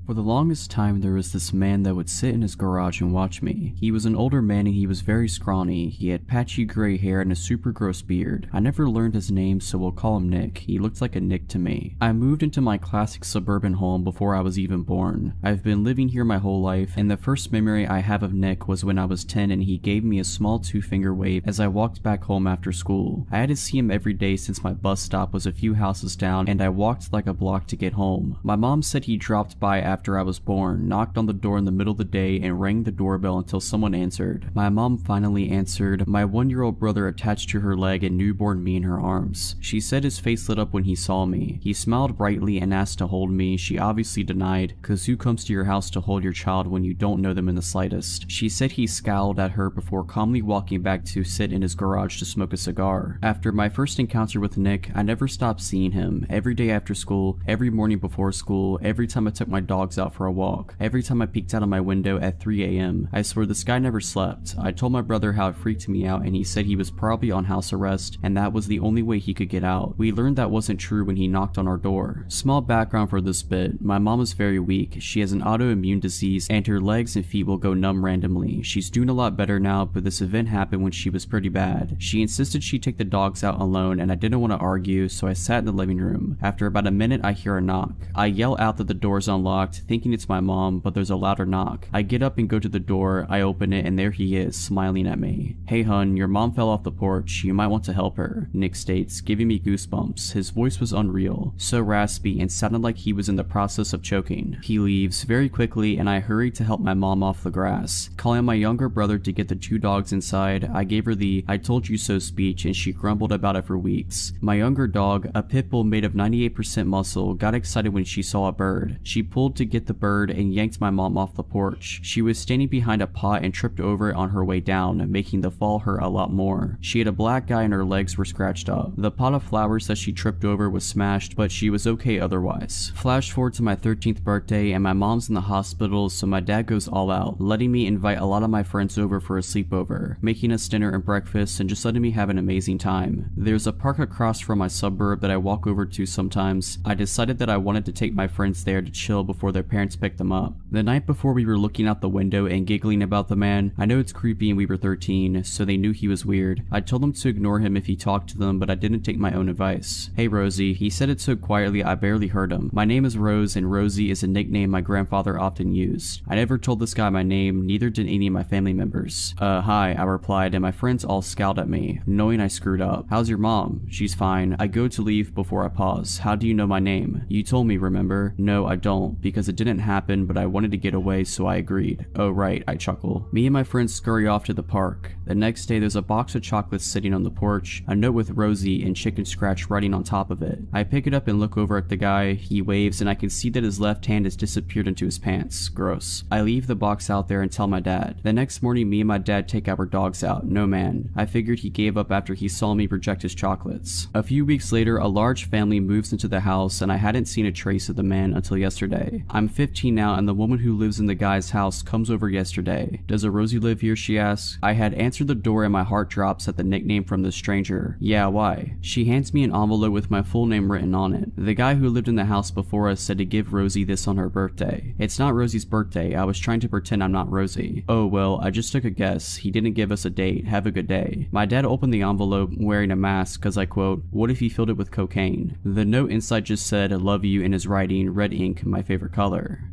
For the longest time, there was this man that would sit in his garage and watch me. He was an older man and he was very scrawny. He had patchy gray hair and a super gross beard. I never learned his name, so we'll call him Nick. He looked like a Nick to me. I moved into my classic suburban home before I was even born. I've been living here my whole life, and the first memory I have of Nick was when I was 10 and he gave me a small 2-finger wave as I walked back home after school. I had to see him every day since my bus stop was a few houses down and I walked like a block to get home. My mom said he dropped by after I was born, knocked on the door in the middle of the day, and rang the doorbell until someone answered. My mom finally answered, my 1-year-old brother attached to her leg and newborn me in her arms. She said his face lit up when he saw me. He smiled brightly and asked to hold me. She obviously denied, cause who comes to your house to hold your child when you don't know them in the slightest? She said he scowled at her before calmly walking back to sit in his garage to smoke a cigar. After my first encounter with Nick, I never stopped seeing him. Every day after school, every morning before school, every time I took my dogs out for a walk, every time I peeked out of my window at 3 a.m. I swear this guy never slept. I told my brother how it freaked me out and he said he was probably on house arrest and that was the only way he could get out. We learned that wasn't true when he knocked on our door. Small background for this bit, my mom is very weak. She has an autoimmune disease and her legs and feet will go numb randomly. She's doing a lot better now, but this event happened when she was pretty bad. She insisted she take the dogs out alone and I didn't want to argue, so I sat in the living room. After about a minute I hear a knock. I yell out that the door's unlocked, thinking it's my mom, but there's a louder knock. I get up and go to the door. I open it and there he is, smiling at me. "Hey hun, your mom fell off the porch. You might want to help her," Nick states, giving me goosebumps. His voice was unreal, so raspy and sounded like he was in the process of choking. He leaves very quickly and I hurried to help my mom off the grass. Calling my younger brother to get the 2 dogs inside, I gave her the "I told you so" speech and she grumbled about it for weeks. My younger dog, a pit bull made of 98% muscle, got excited when she saw a bird. She pulled to get the bird and yanked my mom off the porch. She was standing behind a pot and tripped over it on her way down, making the fall hurt a lot more. She had a black eye and her legs were scratched up. The pot of flowers that she tripped over was smashed, but she was okay otherwise. Flash forward to my 13th birthday and my mom's in the hospital, so my dad goes all out, letting me invite a lot of my friends over for a sleepover, making us dinner and breakfast and just letting me have an amazing time. There's a park across from my suburb that I walk over to sometimes. I decided that I wanted to take my friends there to chill before their parents picked them up. The night before, we were looking out the window and giggling about the man. I know it's creepy and we were 13, so they knew he was weird. I told them to ignore him if he talked to them, but I didn't take my own advice. "Hey Rosie," he said it so quietly I barely heard him. "My name is Rose, and Rosie is a nickname my grandfather often used. I never told this guy my name, neither did any of my family members." Hi," I replied, and my friends all scowled at me, knowing I screwed up. "How's your mom?" "She's fine." I go to leave before I pause. "How do you know my name?" "You told me, remember?" "No, I don't, because it didn't happen, but I wanted to get away, so I agreed." "Oh right," I chuckle. Me and my friends scurry off to the park. The next day, there's a box of chocolates sitting on the porch, a note with Rosie and Chicken Scratch writing on top of it. I pick it up and look over at the guy. He waves, and I can see that his left hand has disappeared into his pants. Gross. I leave the box out there and tell my dad. The next morning, me and my dad take our dogs out. No man. I figured he gave up after he saw me reject his chocolates. A few weeks later, a large family moves into the house, and I hadn't seen a trace of the man until yesterday. I'm 15 now, and the woman who lives in the guy's house comes over yesterday. "Does a Rosie live here?" she asks. I had answered the door, and my heart drops at the nickname from the stranger. "Yeah, why?" She hands me an envelope with my full name written on it. The guy who lived in the house before us said to give Rosie this on her birthday. It's not Rosie's birthday. I was trying to pretend I'm not Rosie. "Oh well, I just took a guess. He didn't give us a date. Have a good day." My dad opened the envelope wearing a mask because I quote, "What if he filled it with cocaine?" The note inside just said, "Love you," in his writing, red ink, my favorite color.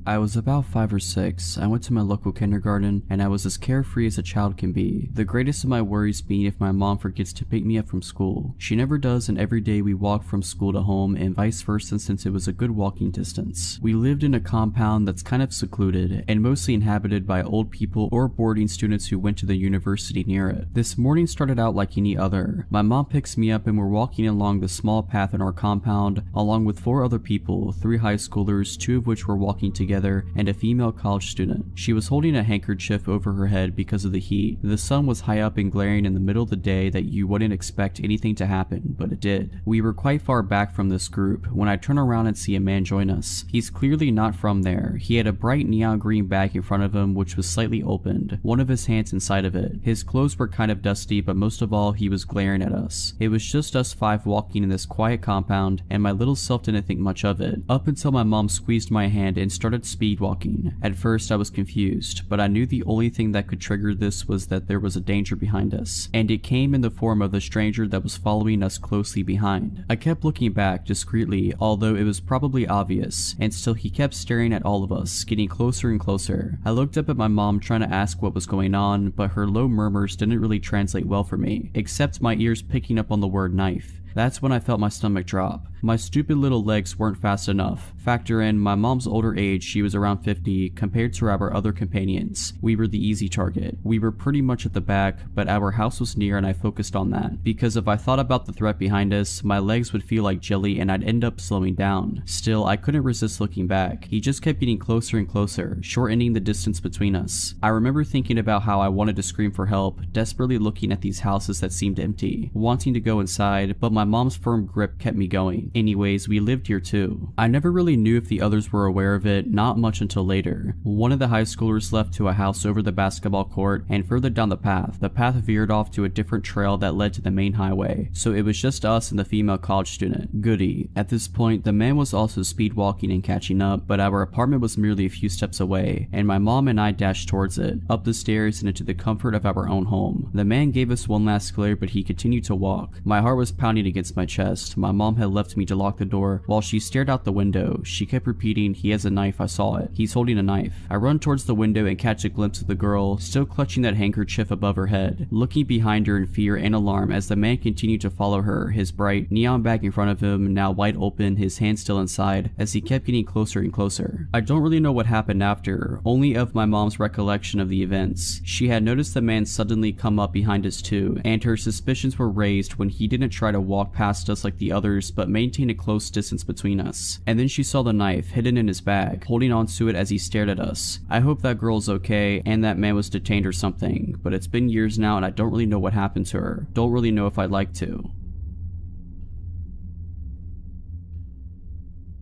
I was about 5 or 6. I went to my local kindergarten, and I was as carefree as a child can be. The greatest of my worries being if my mom forgets to pick me up from school. She never does, and every day we walk from school to home and vice versa since it was a good walking distance. We lived in a compound that's kind of secluded and mostly inhabited by old people or boarding students who went to the university near it. This morning started out like any other. My mom picks me up and we're walking along the small path in our compound along with 4 other people, 3 high schoolers, 2 of which were walking together, and a female college student. She was holding a handkerchief over her head because of the heat. The sun was high up and glaring in the middle of the day that you wouldn't expect anything to happen, but it did. We were quite far back from this group when I turn around and see a man join us. He's clearly not from there. He had a bright neon green bag in front of him which was slightly opened, one of his hands inside of it. His clothes were kind of dusty, but most of all he was glaring at us. It was just us 5 walking in this quiet compound, and my little self didn't think much of it, up until my mom squeezed my hand and started speed walking. At first I was confused, but I knew the only thing that could trigger this was that there was a danger behind us, and it came in the form of the stranger that was following us closely behind. I kept looking back discreetly, although it was probably obvious, and still he kept staring at all of us, getting closer and closer. I looked up at my mom trying to ask what was going on, but her low murmurs didn't really translate well for me, except my ears picking up on the word knife. That's when I felt my stomach drop. My stupid little legs weren't fast enough. Factor in my mom's older age, she was around 50, compared to our other companions. We were the easy target. We were pretty much at the back, but our house was near and I focused on that. Because if I thought about the threat behind us, my legs would feel like jelly and I'd end up slowing down. Still, I couldn't resist looking back. He just kept getting closer and closer, shortening the distance between us. I remember thinking about how I wanted to scream for help, desperately looking at these houses that seemed empty, wanting to go inside, but my mom's firm grip kept me going. Anyways, we lived here too. I never really knew if the others were aware of it, not much until later. One of the high schoolers left to a house over the basketball court, and further down the path veered off to a different trail that led to the main highway, so it was just us and the female college student. Goody. At this point, the man was also speed walking and catching up, but our apartment was merely a few steps away, and my mom and I dashed towards it, up the stairs and into the comfort of our own home. The man gave us one last glare, but he continued to walk. My heart was pounding against my chest. My mom had left me to lock the door while she stared out the window. She kept repeating, "He has a knife, I saw it. He's holding a knife." I run towards the window and catch a glimpse of the girl, still clutching that handkerchief above her head, looking behind her in fear and alarm as the man continued to follow her, his bright neon bag in front of him, now wide open, his hand still inside, as he kept getting closer and closer. I don't really know what happened after, only of my mom's recollection of the events. She had noticed the man suddenly come up behind us too, and her suspicions were raised when he didn't try to walk past us like the others, but maintained a close distance between us. And then she saw the knife hidden in his bag, holding onto it as he stared at us. I hope that girl's okay and that man was detained or something, but it's been years now and I don't really know what happened to her. Don't really know if I'd like to.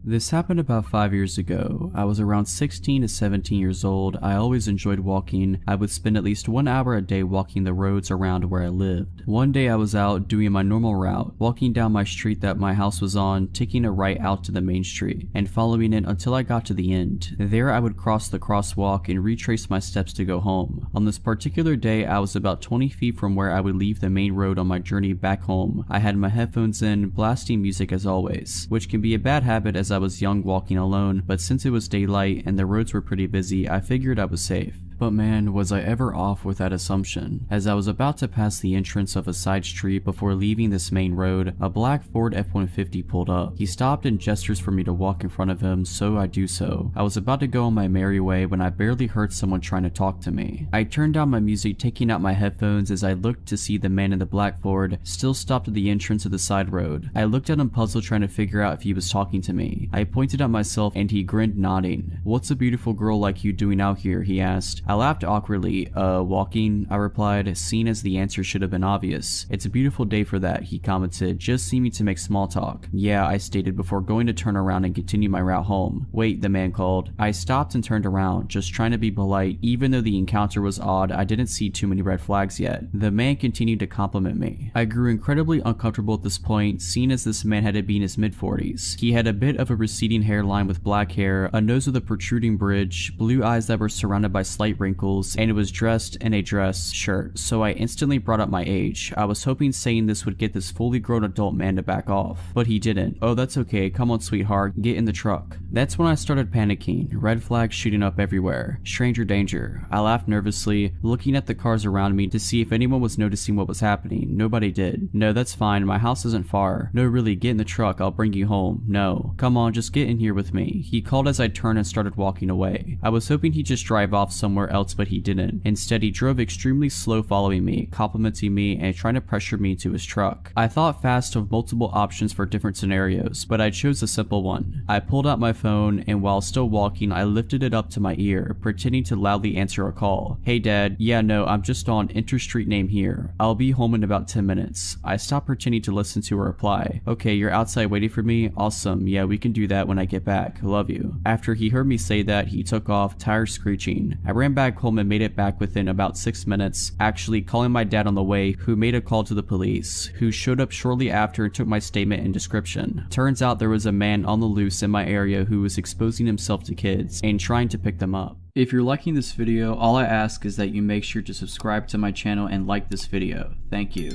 This happened about 5 years ago. I was around 16 to 17 years old. I always enjoyed walking. I would spend at least 1 hour a day walking the roads around where I lived. One day I was out doing my normal route, walking down my street that my house was on, taking a right out to the main street, and following it until I got to the end. There I would cross the crosswalk and retrace my steps to go home. On this particular day, I was about 20 feet from where I would leave the main road on my journey back home. I had my headphones in, blasting music as always, which can be a bad habit as I was young walking alone, but since it was daylight and the roads were pretty busy, I figured I was safe. But man, was I ever off with that assumption. As I was about to pass the entrance of a side street before leaving this main road, a black Ford F-150 pulled up. He stopped and gestures for me to walk in front of him, so I do so. I was about to go on my merry way when I barely heard someone trying to talk to me. I turned down my music, taking out my headphones as I looked to see the man in the black Ford still stopped at the entrance of the side road. I looked at him puzzled, trying to figure out if he was talking to me. I pointed at myself and he grinned, nodding. "What's a beautiful girl like you doing out here?" he asked. I laughed awkwardly. Walking," I replied, seeing as the answer should have been obvious. "It's a beautiful day for that," he commented, just seeming to make small talk. "Yeah," I stated before going to turn around and continue my route home. "Wait," the man called. I stopped and turned around, just trying to be polite. Even though the encounter was odd, I didn't see too many red flags yet. The man continued to compliment me. I grew incredibly uncomfortable at this point, seeing as this man had to be in his mid-40s. He had a bit of a receding hairline with black hair, a nose with a protruding bridge, blue eyes that were surrounded by slight wrinkles, and it was dressed in a dress shirt, so I instantly brought up my age. I was hoping saying this would get this fully grown adult man to back off, but he didn't. "Oh, that's okay, come on sweetheart, get in the truck." That's when I started panicking, red flags shooting up everywhere. Stranger danger. I laughed nervously, looking at the cars around me to see if anyone was noticing what was happening. Nobody did. "No, that's fine, my house isn't far." "No, really, get in the truck, I'll bring you home." "No." "Come on, just get in here with me," he called as I turned and started walking away. I was hoping he'd just drive off somewhere else, but he didn't. Instead, he drove extremely slow, following me, complimenting me, and trying to pressure me into his truck. I thought fast of multiple options for different scenarios, but I chose a simple one. I pulled out my phone, and while still walking, I lifted it up to my ear, pretending to loudly answer a call. "Hey dad, yeah no, I'm just on Interstreet name here. I'll be home in about 10 minutes. I stopped pretending to listen to her reply. "Okay, you're outside waiting for me? Awesome, yeah we can do that when I get back. Love you." After he heard me say that, he took off, tires screeching. I ran back home and made it back within about 6 minutes, actually calling my dad on the way, who made a call to the police, who showed up shortly after and took my statement and description. Turns out there was a man on the loose in my area who was exposing himself to kids and trying to pick them up. If you're liking this video, all I ask is that you make sure to subscribe to my channel and like this video. Thank you.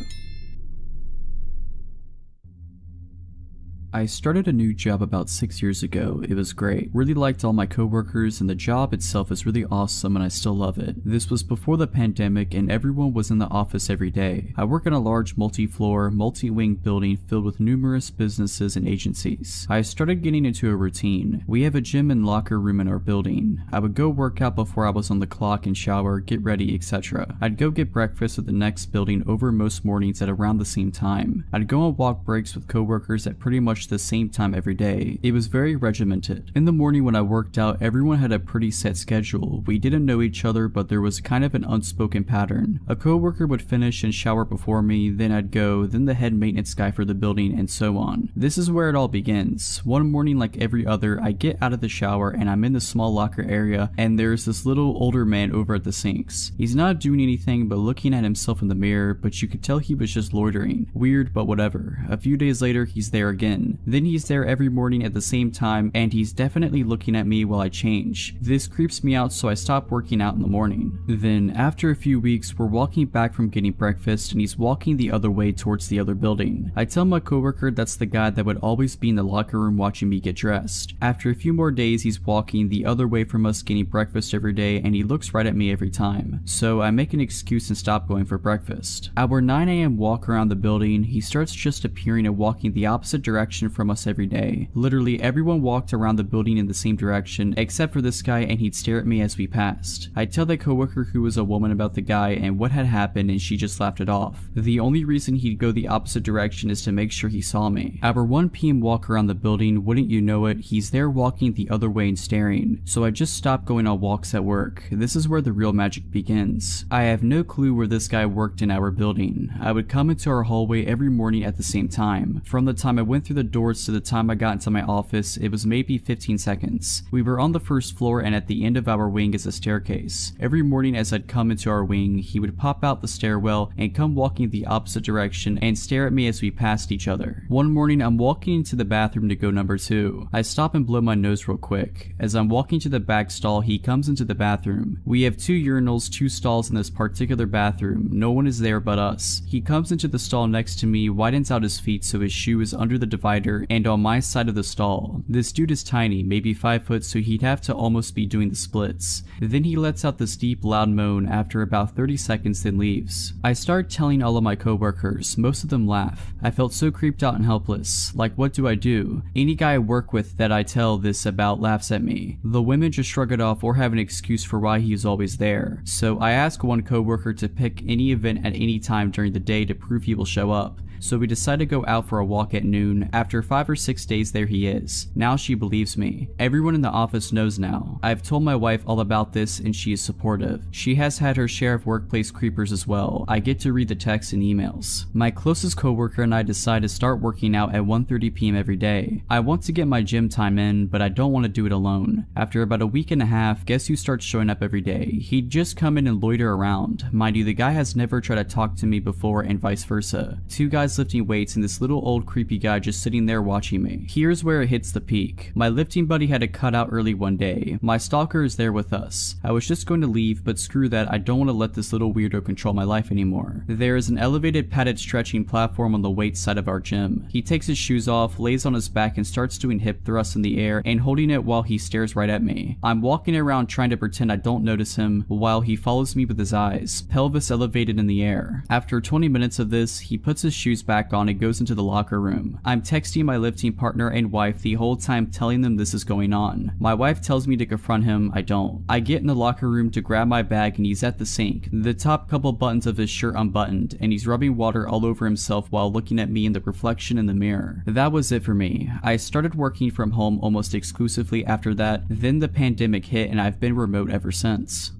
I started a new job about 6 years ago. It was great. Really liked all my coworkers, and the job itself is really awesome and I still love it. This was before the pandemic and everyone was in the office every day. I work in a large multi-floor, multi-wing building filled with numerous businesses and agencies. I started getting into a routine. We have a gym and locker room in our building. I would go work out before I was on the clock and shower, get ready, etc. I'd go get breakfast at the next building over most mornings at around the same time. I'd go on walk breaks with coworkers at pretty much the same time every day. It was very regimented. In the morning when I worked out, everyone had a pretty set schedule. We didn't know each other, but there was kind of an unspoken pattern. A coworker would finish and shower before me, then I'd go, then the head maintenance guy for the building, and so on. This is where it all begins. One morning, like every other, I get out of the shower and I'm in the small locker area, and there's this little older man over at the sinks. He's not doing anything but looking at himself in the mirror, but you could tell he was just loitering. Weird, but whatever. A few days later, he's there again. Then he's there every morning at the same time, and he's definitely looking at me while I change. This creeps me out, so I stop working out in the morning. Then, after a few weeks, we're walking back from getting breakfast, and he's walking the other way towards the other building. I tell my coworker that's the guy that would always be in the locker room watching me get dressed. After a few more days, he's walking the other way from us getting breakfast every day, and he looks right at me every time. So I make an excuse and stop going for breakfast. Our 9 AM walk around the building, he starts just appearing and walking the opposite direction from us every day. Literally everyone walked around the building in the same direction except for this guy, and he'd stare at me as we passed. I tell the coworker who was a woman about the guy and what had happened, and she just laughed it off. The only reason he'd go the opposite direction is to make sure he saw me. Our 1 PM walk around the building, wouldn't you know it, he's there walking the other way and staring. So I just stopped going on walks at work. This is where the real magic begins. I have no clue where this guy worked in our building. I would come into our hallway every morning at the same time. From the time I went through the doors to the time I got into my office, it was maybe 15 seconds. We were on the first floor, and at the end of our wing is a staircase. Every morning as I'd come into our wing, he would pop out the stairwell and come walking the opposite direction and stare at me as we passed each other. One morning, I'm walking into the bathroom to go number 2. I stop and blow my nose real quick. As I'm walking to the back stall, he comes into the bathroom. We have 2 urinals, 2 stalls in this particular bathroom. No one is there but us. He comes into the stall next to me, widens out his feet so his shoe is under the divider and on my side of the stall. This dude is tiny, maybe 5 foot, so he'd have to almost be doing the splits. Then he lets out this deep loud moan after about 30 seconds, then leaves. I start telling all of my coworkers. Most of them laugh. I felt so creeped out and helpless. Like, what do I do? Any guy I work with that I tell this about laughs at me. The women just shrug it off or have an excuse for why he is always there. So I ask one coworker to pick any event at any time during the day to prove he will show up. So we decide to go out for a walk at noon. After 5 or 6 days, there he is. Now she believes me. Everyone in the office knows now. I've told my wife all about this and she is supportive. She has had her share of workplace creepers as well. I get to read the texts and emails. My closest coworker and I decide to start working out at 1:30 p.m. every day. I want to get my gym time in, but I don't want to do it alone. After about a week and a half, guess who starts showing up every day? He'd just come in and loiter around. Mind you, the guy has never tried to talk to me before and vice versa. 2 guys lifting weights and this little old creepy guy just sitting there watching me. Here's where it hits the peak. My lifting buddy had to cut out early one day. My stalker is there with us. I was just going to leave, but screw that, I don't want to let this little weirdo control my life anymore. There is an elevated padded stretching platform on the weight side of our gym. He takes his shoes off, lays on his back and starts doing hip thrusts in the air and holding it while he stares right at me. I'm walking around trying to pretend I don't notice him while he follows me with his eyes, pelvis elevated in the air. After 20 minutes of this, he puts his shoes back on and goes into the locker room. I'm texting my lifting partner and wife the whole time telling them this is going on. My wife tells me to confront him, I don't. I get in the locker room to grab my bag and he's at the sink. The top couple buttons of his shirt unbuttoned and he's rubbing water all over himself while looking at me in the reflection in the mirror. That was it for me. I started working from home almost exclusively after that, then the pandemic hit and I've been remote ever since.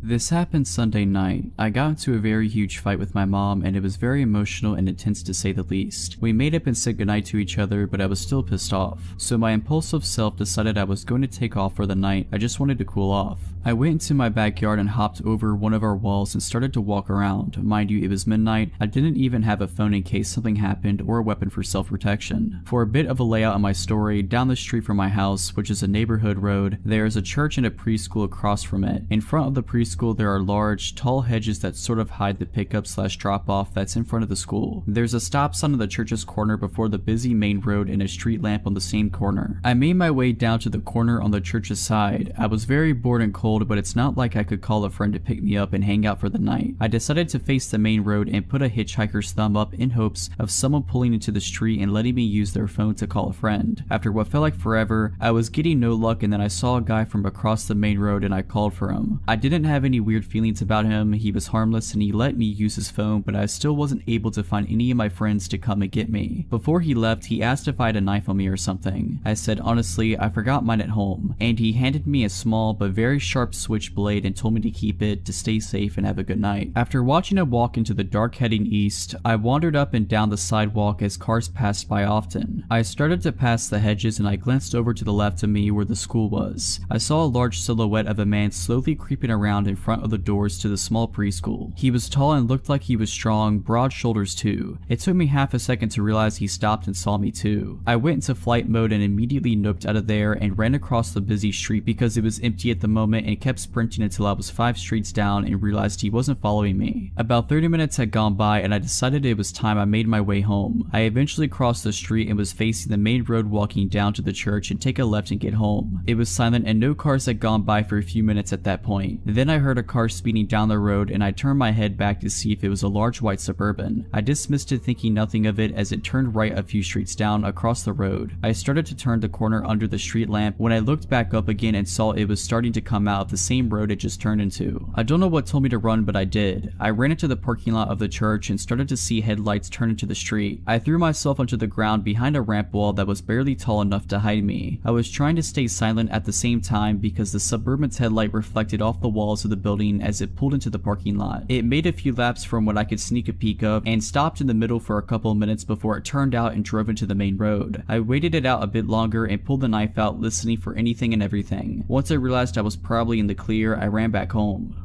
This happened Sunday night. I got into a very huge fight with my mom and it was very emotional and intense to say the least. We made up and said goodnight to each other, but I was still pissed off. So my impulsive self decided I was going to take off for the night. I just wanted to cool off. I went into my backyard and hopped over one of our walls and started to walk around. Mind you, it was midnight. I didn't even have a phone in case something happened or a weapon for self-protection. For a bit of a layout on my story, down the street from my house, which is a neighborhood road, there is a church and a preschool across from it. In front of the preschool, there are large, tall hedges that sort of hide the pickup/drop-off that's in front of the school. There's a stop sign on the church's corner before the busy main road and a street lamp on the same corner. I made my way down to the corner on the church's side. I was very bored and cold, but it's not like I could call a friend to pick me up and hang out for the night. I decided to face the main road and put a hitchhiker's thumb up in hopes of someone pulling into the street and letting me use their phone to call a friend. After what felt like forever, I was getting no luck and then I saw a guy from across the main road and I called for him. I didn't have any weird feelings about him. He was harmless and he let me use his phone, but I still wasn't able to find any of my friends to come and get me. Before he left, he asked if I had a knife on me or something. I said honestly, I forgot mine at home, and he handed me a small but very sharp switchblade and told me to keep it to stay safe and have a good night. After watching him walk into the dark heading east, I wandered up and down the sidewalk as cars passed by often. I started to pass the hedges and I glanced over to the left of me where the school was. I saw a large silhouette of a man slowly creeping around in front of the doors to the small preschool. He was tall and looked like he was strong, broad shoulders too. It took me half a second to realize he stopped and saw me too. I went into flight mode and immediately noped out of there and ran across the busy street because it was empty at the moment and kept sprinting until I was 5 streets down and realized he wasn't following me. About 30 minutes had gone by and I decided it was time I made my way home. I eventually crossed the street and was facing the main road walking down to the church and take a left and get home. It was silent and no cars had gone by for a few minutes at that point. Then I heard a car speeding down the road and I turned my head back to see if it was a large white Suburban. I dismissed it thinking nothing of it as it turned right a few streets down across the road. I started to turn the corner under the street lamp when I looked back up again and saw it was starting to come out out the same road it just turned into. I don't know what told me to run, but I did. I ran into the parking lot of the church and started to see headlights turn into the street. I threw myself onto the ground behind a ramp wall that was barely tall enough to hide me. I was trying to stay silent at the same time because the Suburban's headlight reflected off the walls of the building as it pulled into the parking lot. It made a few laps from what I could sneak a peek of and stopped in the middle for a couple of minutes before it turned out and drove into the main road. I waited it out a bit longer and pulled the knife out, listening for anything and everything. Once I realized I was probably in the clear, I ran back home.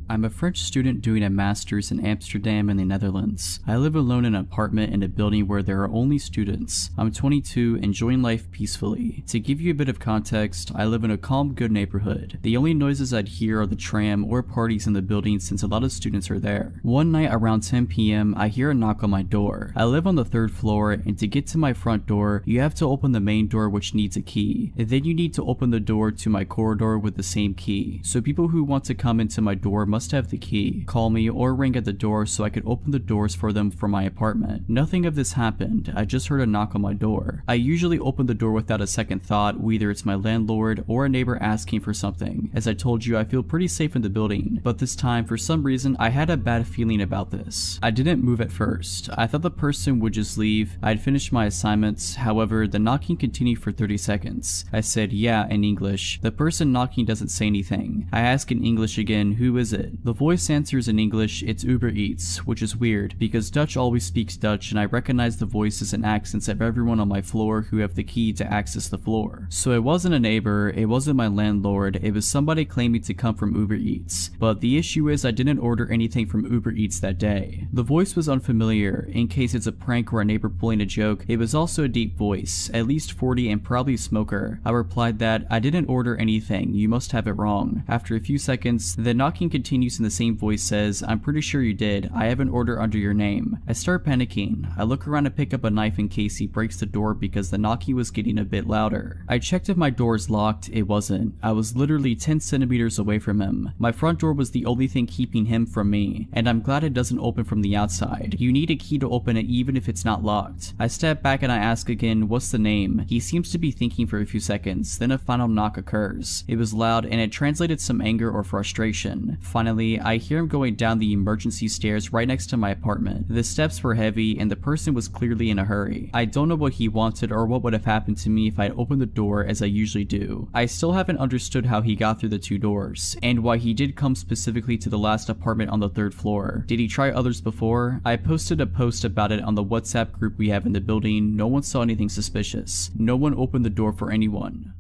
I'm a French student doing a master's in Amsterdam in the Netherlands. I live alone in an apartment in a building where there are only students. I'm 22, enjoying life peacefully. To give you a bit of context, I live in a calm, good neighborhood. The only noises I'd hear are the tram or parties in the building since a lot of students are there. One night around 10 p.m, I hear a knock on my door. I live on the 3rd floor, and to get to my front door, you have to open the main door, which needs a key. Then you need to open the door to my corridor with the same key. So people who want to come into my door must have the key, call me, or ring at the door so I could open the doors for them from my apartment. Nothing of this happened. I just heard a knock on my door. I usually open the door without a second thought, whether it's my landlord or a neighbor asking for something. As I told you, I feel pretty safe in the building, but this time, for some reason, I had a bad feeling about this. I didn't move at first. I thought the person would just leave. I'd finished my assignments. However, the knocking continued for 30 seconds. I said yeah in English. The person knocking doesn't say anything. I ask in English again, who is it? The voice answers in English, it's Uber Eats, which is weird because Dutch always speaks Dutch and I recognize the voices and accents of everyone on my floor who have the key to access the floor. So it wasn't a neighbor, it wasn't my landlord, it was somebody claiming to come from Uber Eats. But the issue is I didn't order anything from Uber Eats that day. The voice was unfamiliar. In case it's a prank or a neighbor pulling a joke, it was also a deep voice, at least 40 and probably a smoker. I replied that I didn't order anything, you must have it wrong. After a few seconds, the knocking continues and the same voice says, I'm pretty sure you did, I have an order under your name. I start panicking. I look around to pick up a knife in case he breaks the door because the knocking was getting a bit louder. I checked if my door is locked, it wasn't. I was literally 10 centimeters away from him. My front door was the only thing keeping him from me, and I'm glad it doesn't open from the outside. You need a key to open it even if it's not locked. I step back and I ask again, what's the name? He seems to be thinking for a few seconds, then a final knock occurs. It was loud and it translated some anger or frustration. Finally, I hear him going down the emergency stairs right next to my apartment. The steps were heavy and the person was clearly in a hurry. I don't know what he wanted or what would have happened to me if I'd opened the door as I usually do. I still haven't understood how he got through the 2 doors, and why he did come specifically to the last apartment on the 3rd floor. Did he try others before? I posted a post about it on the WhatsApp group we have in the building. No one saw anything suspicious. No one opened the door for anyone.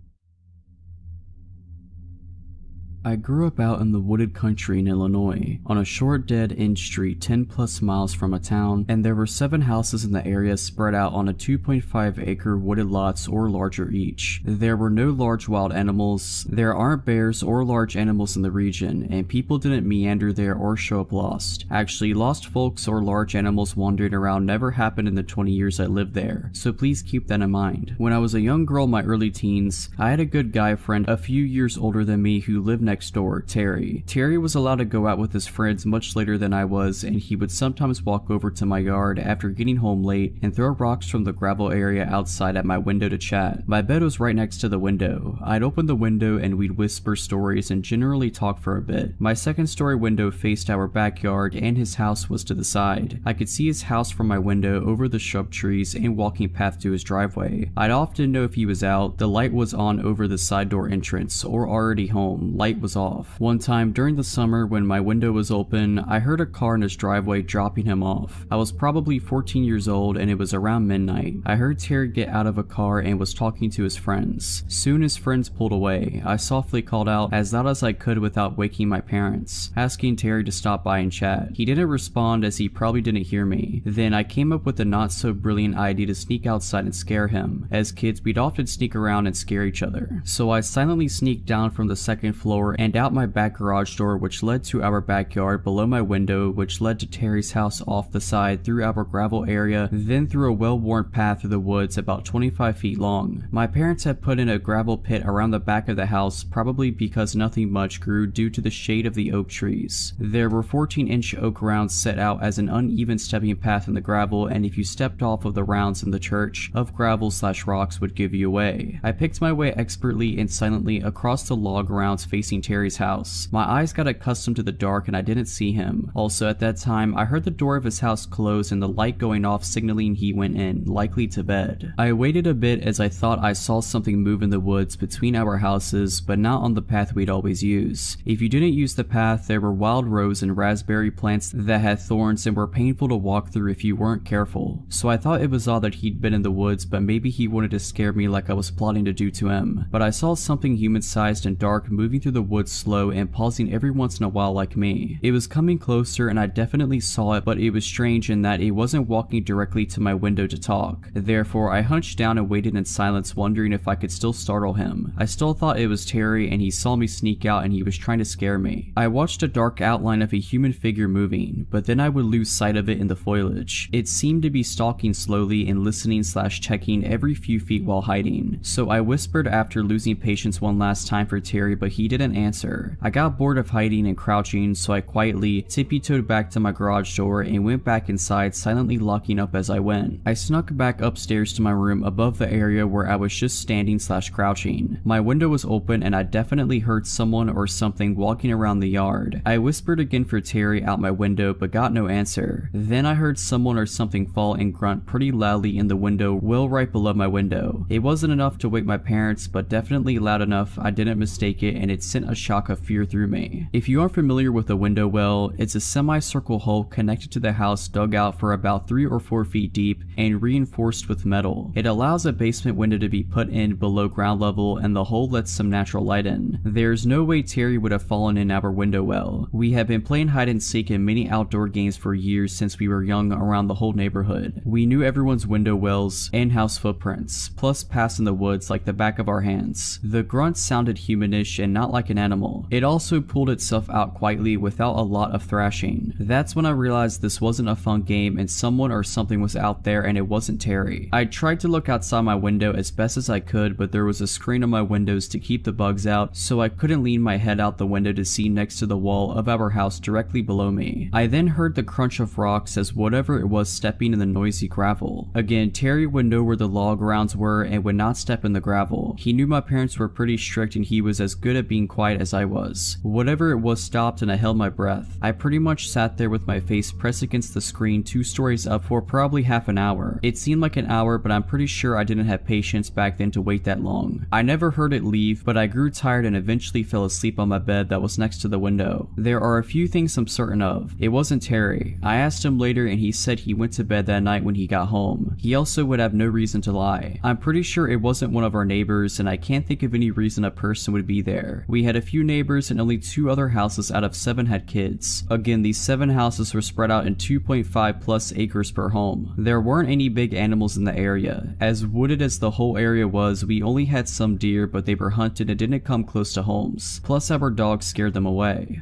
I grew up out in the wooded country in Illinois, on a short dead-end street 10 plus miles from a town, and there were 7 houses in the area spread out on a 2.5 acre wooded lots or larger each. There were no large wild animals, there aren't bears or large animals in the region, and people didn't meander there or show up lost. Actually, lost folks or large animals wandering around never happened in the 20 years I lived there, so please keep that in mind. When I was a young girl in my early teens, I had a good guy friend a few years older than me who lived next door, Terry. Terry was allowed to go out with his friends much later than I was, and he would sometimes walk over to my yard after getting home late and throw rocks from the gravel area outside at my window to chat. My bed was right next to the window. I'd open the window and we'd whisper stories and generally talk for a bit. My 2nd story window faced our backyard and his house was to the side. I could see his house from my window over the shrub trees and walking path to his driveway. I'd often know if he was out. The light was on over the side door entrance, or already home. Light was off. One time during the summer when my window was open, I heard a car in his driveway dropping him off. I was probably 14 years old and it was around midnight. I heard Terry get out of a car and was talking to his friends. Soon his friends pulled away. I softly called out as loud as I could without waking my parents, asking Terry to stop by and chat. He didn't respond as he probably didn't hear me. Then I came up with the not so brilliant idea to sneak outside and scare him. As kids, we'd often sneak around and scare each other. So I silently sneaked down from the 2nd floor door, and out my back garage door, which led to our backyard, below my window, which led to Terry's house off the side, through our gravel area, then through a well-worn path through the woods about 25 feet long. My parents had put in a gravel pit around the back of the house, probably because nothing much grew due to the shade of the oak trees. There were 14-inch oak rounds set out as an uneven stepping path in the gravel, and if you stepped off of the rounds in the church of gravel/rocks would give you away. I picked my way expertly and silently across the log rounds facing Terry's house. My eyes got accustomed to the dark and I didn't see him. Also at that time, I heard the door of his house close and the light going off, signaling he went in, likely to bed. I waited a bit as I thought I saw something move in the woods between our houses, but not on the path we'd always use. If you didn't use the path, there were wild rose and raspberry plants that had thorns and were painful to walk through if you weren't careful. So I thought it was odd that he'd been in the woods, but maybe he wanted to scare me like I was plotting to do to him. But I saw something human-sized and dark moving through the woods slow and pausing every once in a while like me. It was coming closer and I definitely saw it, but it was strange in that it wasn't walking directly to my window to talk. Therefore, I hunched down and waited in silence, wondering if I could still startle him. I still thought it was Terry and he saw me sneak out and he was trying to scare me. I watched a dark outline of a human figure moving, but then I would lose sight of it in the foliage. It seemed to be stalking slowly and listening/checking every few feet while hiding. So I whispered after losing patience one last time for Terry, but he didn't answer. I got bored of hiding and crouching, so I quietly tippy-toed back to my garage door and went back inside, silently locking up as I went. I snuck back upstairs to my room above the area where I was just standing/crouching. My window was open and I definitely heard someone or something walking around the yard. I whispered again for Terry out my window but got no answer. Then I heard someone or something fall and grunt pretty loudly in the window well right below my window. It wasn't enough to wake my parents, but definitely loud enough I didn't mistake it, and it sent a shock of fear through me. If you aren't familiar with a window well, it's a semicircle hole connected to the house, dug out for about 3 or 4 feet deep and reinforced with metal. It allows a basement window to be put in below ground level and the hole lets some natural light in. There's no way Terry would have fallen in our window well. We have been playing hide and seek and many outdoor games for years since we were young around the whole neighborhood. We knew everyone's window wells and house footprints, plus paths in the woods like the back of our hands. The grunt sounded humanish and not like an animal. It also pulled itself out quietly without a lot of thrashing. That's when I realized this wasn't a fun game and someone or something was out there and it wasn't Terry. I tried to look outside my window as best as I could, but there was a screen on my windows to keep the bugs out, so I couldn't lean my head out the window to see next to the wall of our house directly below me. I then heard the crunch of rocks as whatever it was stepping in the noisy gravel. Again, Terry would know where the log rounds were and would not step in the gravel. He knew my parents were pretty strict and he was as good at being quiet as I was. Whatever it was stopped and I held my breath. I pretty much sat there with my face pressed against the screen 2 stories up for probably half an hour. It seemed like an hour, but I'm pretty sure I didn't have patience back then to wait that long. I never heard it leave, but I grew tired and eventually fell asleep on my bed that was next to the window. There are a few things I'm certain of. It wasn't Terry. I asked him later and he said he went to bed that night when he got home. He also would have no reason to lie. I'm pretty sure it wasn't one of our neighbors and I can't think of any reason a person would be there. We had a few neighbors and only 2 other houses out of 7 had kids. Again, these 7 houses were spread out in 2.5 plus acres per home. There weren't any big animals in the area. As wooded as the whole area was, we only had some deer, but they were hunted and didn't come close to homes. Plus our dogs scared them away.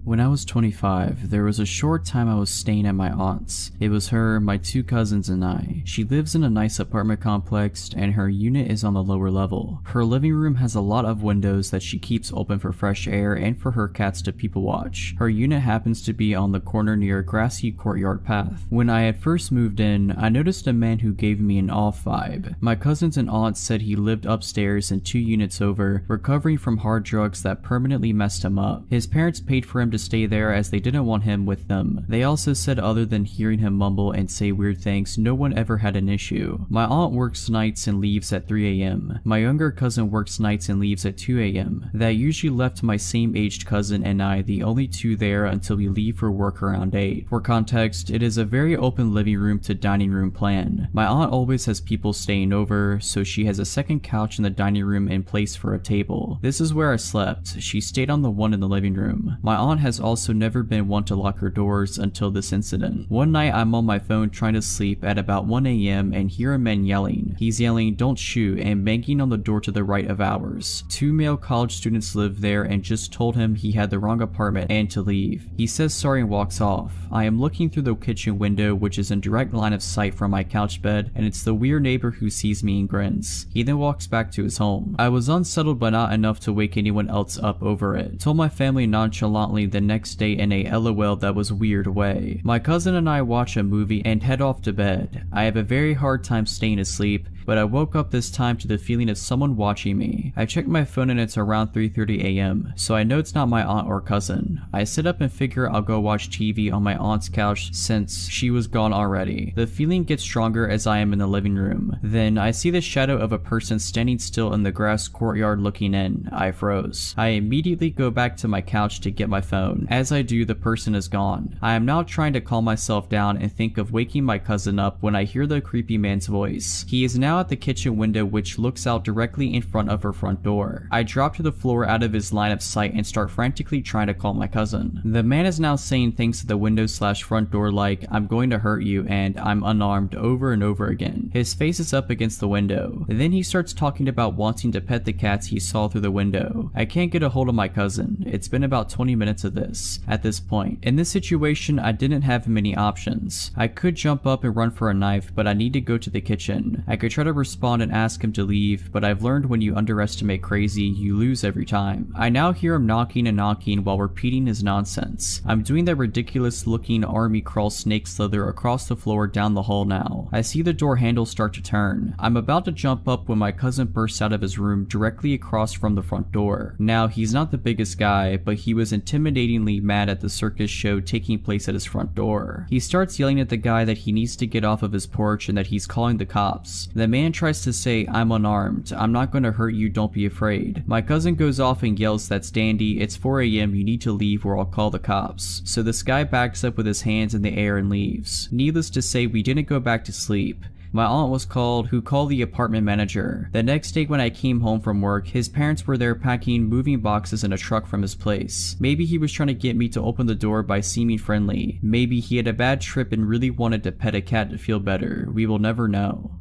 When I was 25, there was a short time I was staying at my aunt's. It was her, my 2 cousins, and I. She lives in a nice apartment complex, and her unit is on the lower level. Her living room has a lot of windows that she keeps open for fresh air and for her cats to people watch. Her unit happens to be on the corner near a grassy courtyard path. When I had first moved in, I noticed a man who gave me an off vibe. My cousins and aunts said he lived upstairs and 2 units over, recovering from hard drugs that permanently messed him up. His parents paid for him to stay there as they didn't want him with them. They also said other than hearing him mumble and say weird things, no one ever had an issue. My aunt works nights and leaves at 3 a.m. My younger cousin works nights and leaves at 2 a.m. That usually left my same aged cousin and I the only 2 there until we leave for work around 8. For context, it is a very open living room to dining room plan. My aunt always has people staying over, so she has a second couch in the dining room in place for a table. This is where I slept. She stayed on the one in the living room. My aunt has also never been one to lock her doors until this incident. One night I'm on my phone trying to sleep at about 1 a.m. and hear a man yelling. He's yelling, "Don't shoot," and banging on the door to the right of ours. 2 male college students live there and just told him he had the wrong apartment and to leave. He says sorry and walks off. I am looking through the kitchen window, which is in direct line of sight from my couch bed, and it's the weird neighbor who sees me and grins. He then walks back to his home. I was unsettled but not enough to wake anyone else up over it. Told my family nonchalantly the next day in a LOL that was weird way. My cousin and I watch a movie and head off to bed. I have a very hard time staying asleep, but I woke up this time to the feeling of someone watching me. I check my phone and it's around 3:30 a.m., so I know it's not my aunt or cousin. I sit up and figure I'll go watch TV on my aunt's couch since she was gone already. The feeling gets stronger as I am in the living room. Then I see the shadow of a person standing still in the grass courtyard looking in. I froze. I immediately go back to my couch to get my phone. As I do, the person is gone. I am now trying to calm myself down and think of waking my cousin up when I hear the creepy man's voice. He is now at the kitchen window, which looks out directly in front of her front door. I drop to the floor out of his line of sight and start frantically trying to call my cousin. The man is now saying things at the window/front door like, "I'm going to hurt you" and "I'm unarmed" over and over again. His face is up against the window. Then he starts talking about wanting to pet the cats he saw through the window. I can't get a hold of my cousin. It's been about 20 minutes of this. At this point, in this situation, I didn't have many options. I could jump up and run for a knife, but I need to go to the kitchen. I could try to respond and ask him to leave, but I've learned when you underestimate crazy, you lose every time. I now hear him knocking and knocking while repeating his nonsense. I'm doing that ridiculous looking army crawl snake slither across the floor down the hall now. I see the door handle start to turn. I'm about to jump up when my cousin bursts out of his room directly across from the front door. Now, he's not the biggest guy, but he was intimidatingly mad at the circus show taking place at his front door. He starts yelling at the guy that he needs to get off of his porch and that he's calling the cops. The man tries to say, "I'm unarmed. I'm not going to hurt you. Don't be afraid." My cousin goes off and yells, "That's dandy. It's 4 a.m. You need to leave or I'll call the cops." So this guy backs up with his hands in the air and leaves. Needless to say, we didn't go back to sleep. My aunt was called, who called the apartment manager. The next day when I came home from work, his parents were there packing moving boxes in a truck from his place. Maybe he was trying to get me to open the door by seeming friendly. Maybe he had a bad trip and really wanted to pet a cat to feel better. We will never know.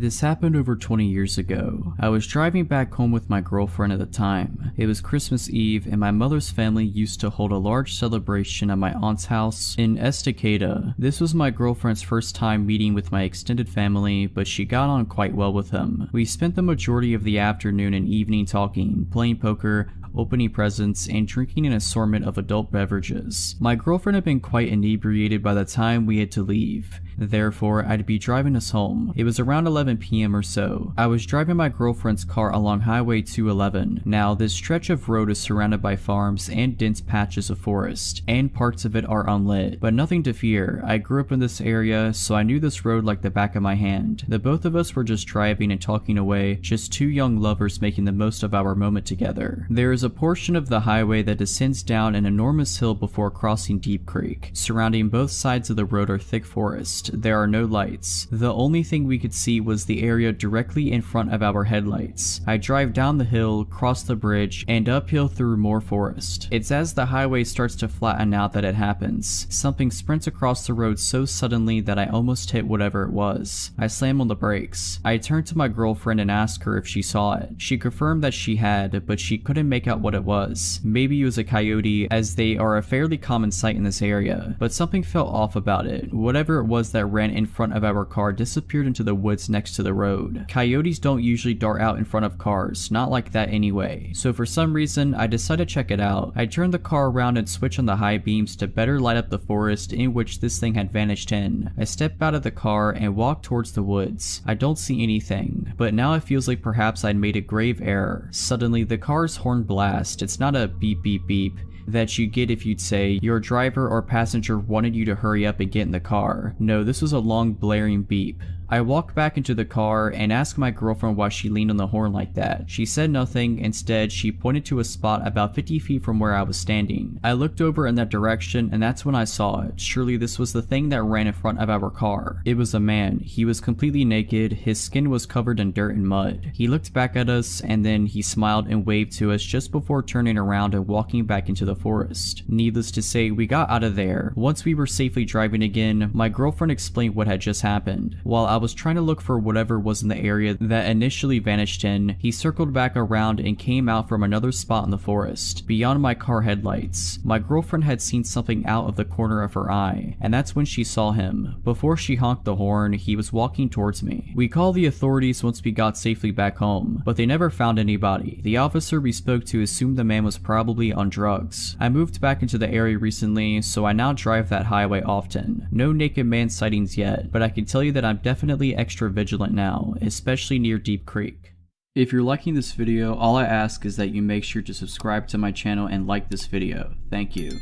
This happened over 20 years ago. I was driving back home with my girlfriend at the time. It was Christmas Eve and my mother's family used to hold a large celebration at my aunt's house in Estacada. This was my girlfriend's first time meeting with my extended family, but she got on quite well with them. We spent the majority of the afternoon and evening talking, playing poker, opening presents, and drinking an assortment of adult beverages. My girlfriend had been quite inebriated by the time we had to leave. Therefore, I'd be driving us home. It was around 11 p.m. or so. I was driving my girlfriend's car along Highway 211. Now, this stretch of road is surrounded by farms and dense patches of forest, and parts of it are unlit. But nothing to fear. I grew up in this area, so I knew this road like the back of my hand. The both of us were just driving and talking away, just two young lovers making the most of our moment together. There is a portion of the highway that descends down an enormous hill before crossing Deep Creek. Surrounding both sides of the road are thick forest. There are no lights. The only thing we could see was the area directly in front of our headlights. I drive down the hill, cross the bridge, and uphill through more forest. It's as the highway starts to flatten out that it happens. Something sprints across the road so suddenly that I almost hit whatever it was. I slam on the brakes. I turn to my girlfriend and ask her if she saw it. She confirmed that she had, but she couldn't make out what it was. Maybe it was a coyote, as they are a fairly common sight in this area, but something felt off about it. Whatever it was that ran in front of our car disappeared into the woods next to the road. Coyotes don't usually dart out in front of cars, not like that anyway. So for some reason, I decided to check it out. I turned the car around and switched on the high beams to better light up the forest in which this thing had vanished in. I step out of the car and walk towards the woods. I don't see anything, but now it feels like perhaps I'd made a grave error. Suddenly, the car's horn blast. It's not a beep beep beep that you get if you'd say your driver or passenger wanted you to hurry up and get in the car. No, this was a long blaring beep. I walked back into the car and asked my girlfriend why she leaned on the horn like that. She said nothing. Instead, she pointed to a spot about 50 feet from where I was standing. I looked over in that direction and that's when I saw it. Surely this was the thing that ran in front of our car. It was a man. He was completely naked. His skin was covered in dirt and mud. He looked back at us and then he smiled and waved to us just before turning around and walking back into the forest. Needless to say, we got out of there. Once we were safely driving again, my girlfriend explained what had just happened. While I was trying to look for whatever was in the area that initially vanished in, he circled back around and came out from another spot in the forest, beyond my car headlights. My girlfriend had seen something out of the corner of her eye, and that's when she saw him. Before she honked the horn, he was walking towards me. We called the authorities once we got safely back home, but they never found anybody. The officer we spoke to assumed the man was probably on drugs. I moved back into the area recently, so I now drive that highway often. No naked man sightings yet, but I can tell you that I'm definitely extra vigilant now, especially near Deep Creek. If you're liking this video, all I ask is that you make sure to subscribe to my channel and like this video. Thank you.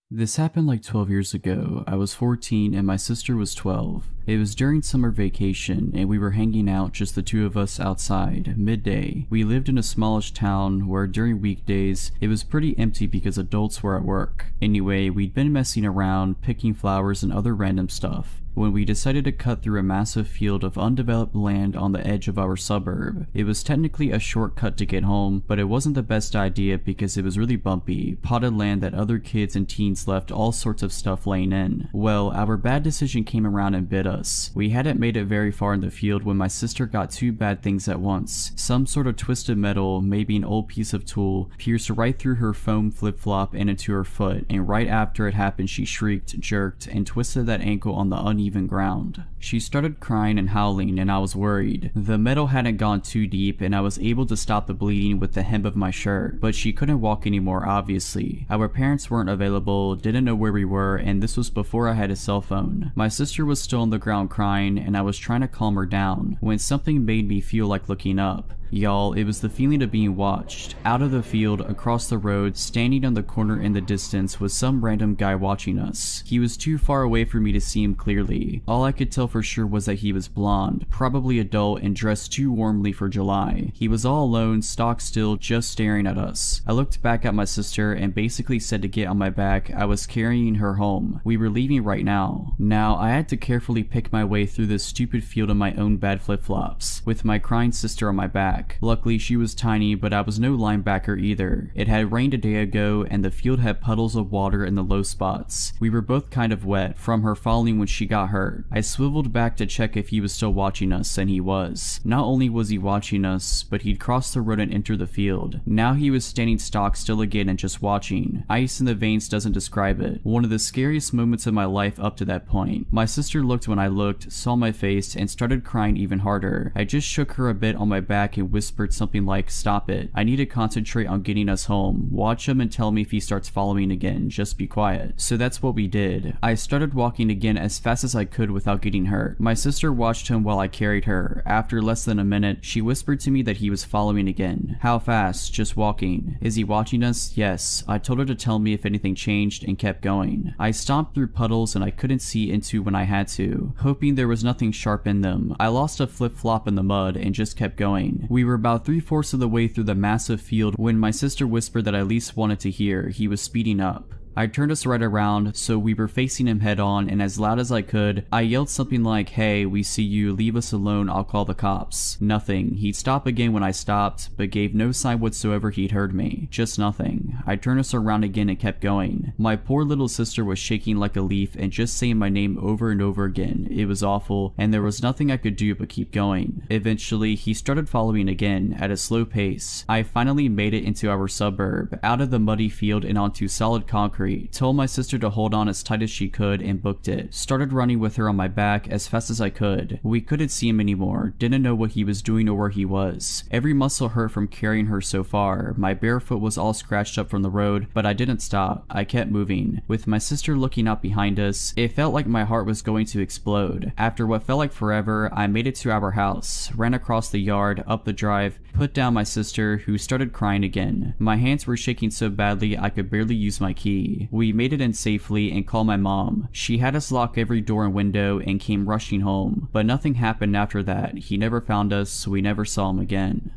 This happened like 12 years ago. I was 14 and my sister was 12. It was during summer vacation and we were hanging out, just the two of us outside, midday. We lived in a smallish town where during weekdays it was pretty empty because adults were at work. Anyway, we'd been messing around, picking flowers and other random stuff, when we decided to cut through a massive field of undeveloped land on the edge of our suburb. It was technically a shortcut to get home, but it wasn't the best idea because it was really bumpy, potted land that other kids and teens left all sorts of stuff laying in. Well, our bad decision came around and bit us. We hadn't made it very far in the field when my sister got two bad things at once. Some sort of twisted metal, maybe an old piece of tool, pierced right through her foam flip-flop and into her foot, and right after it happened she shrieked, jerked, and twisted that ankle on the uneven ground. She started crying and howling and I was worried. The metal hadn't gone too deep and I was able to stop the bleeding with the hem of my shirt, but she couldn't walk anymore obviously. Our parents weren't available, didn't know where we were, and this was before I had a cell phone. My sister was still on the ground crying and I was trying to calm her down when something made me feel like looking up. Y'all, it was the feeling of being watched. Out of the field, across the road, standing on the corner in the distance was some random guy watching us. He was too far away for me to see him clearly. All I could tell for sure was that he was blonde, probably adult, and dressed too warmly for July. He was all alone, stock still, just staring at us. I looked back at my sister and basically said to get on my back. I was carrying her home. We were leaving right now. Now, I had to carefully pick my way through this stupid field in my own bad flip-flops, with my crying sister on my back. Luckily she was tiny, but I was no linebacker either. It had rained a day ago and the field had puddles of water in the low spots. We were both kind of wet from her falling when she got hurt. I swiveled back to check if he was still watching us, and he was. Not only was he watching us, but he'd crossed the road and entered the field. Now he was standing stock still again and just watching. Ice in the veins doesn't describe it. One of the scariest moments of my life up to that point. My sister looked when I looked, saw my face, and started crying even harder. I just shook her a bit on my back and whispered something like, "Stop it. I need to concentrate on getting us home. Watch him and tell me if he starts following again. Just be quiet." So that's what we did. I started walking again as fast as I could without getting hurt. My sister watched him while I carried her. After less than a minute, she whispered to me that he was following again. How fast? Just walking. Is he watching us? Yes. I told her to tell me if anything changed and kept going. I stomped through puddles and I couldn't see into when I had to, hoping there was nothing sharp in them. I lost a flip-flop in the mud and just kept going. We were about 3/4 of the way through the massive field when my sister whispered that I at least wanted to hear. He was speeding up. I turned us right around, so we were facing him head on, and as loud as I could, I yelled something like, "Hey, we see you, leave us alone, I'll call the cops." Nothing. He'd stop again when I stopped, but gave no sign whatsoever he'd heard me. Just nothing. I turned us around again and kept going. My poor little sister was shaking like a leaf and just saying my name over and over again. It was awful, and there was nothing I could do but keep going. Eventually, he started following again, at a slow pace. I finally made it into our suburb, out of the muddy field and onto solid concrete. Told my sister to hold on as tight as she could and booked it. Started running with her on my back as fast as I could. We couldn't see him anymore, didn't know what he was doing or where he was. Every muscle hurt from carrying her so far. My bare foot was all scratched up from the road, but I didn't stop. I kept moving. With my sister looking out behind us, it felt like my heart was going to explode. After what felt like forever, I made it to our house, ran across the yard, up the drive, put down my sister, who started crying again. My hands were shaking so badly I could barely use my key. We made it in safely and called my mom. She had us lock every door and window and came rushing home, but nothing happened after that. He never found us, so we never saw him again.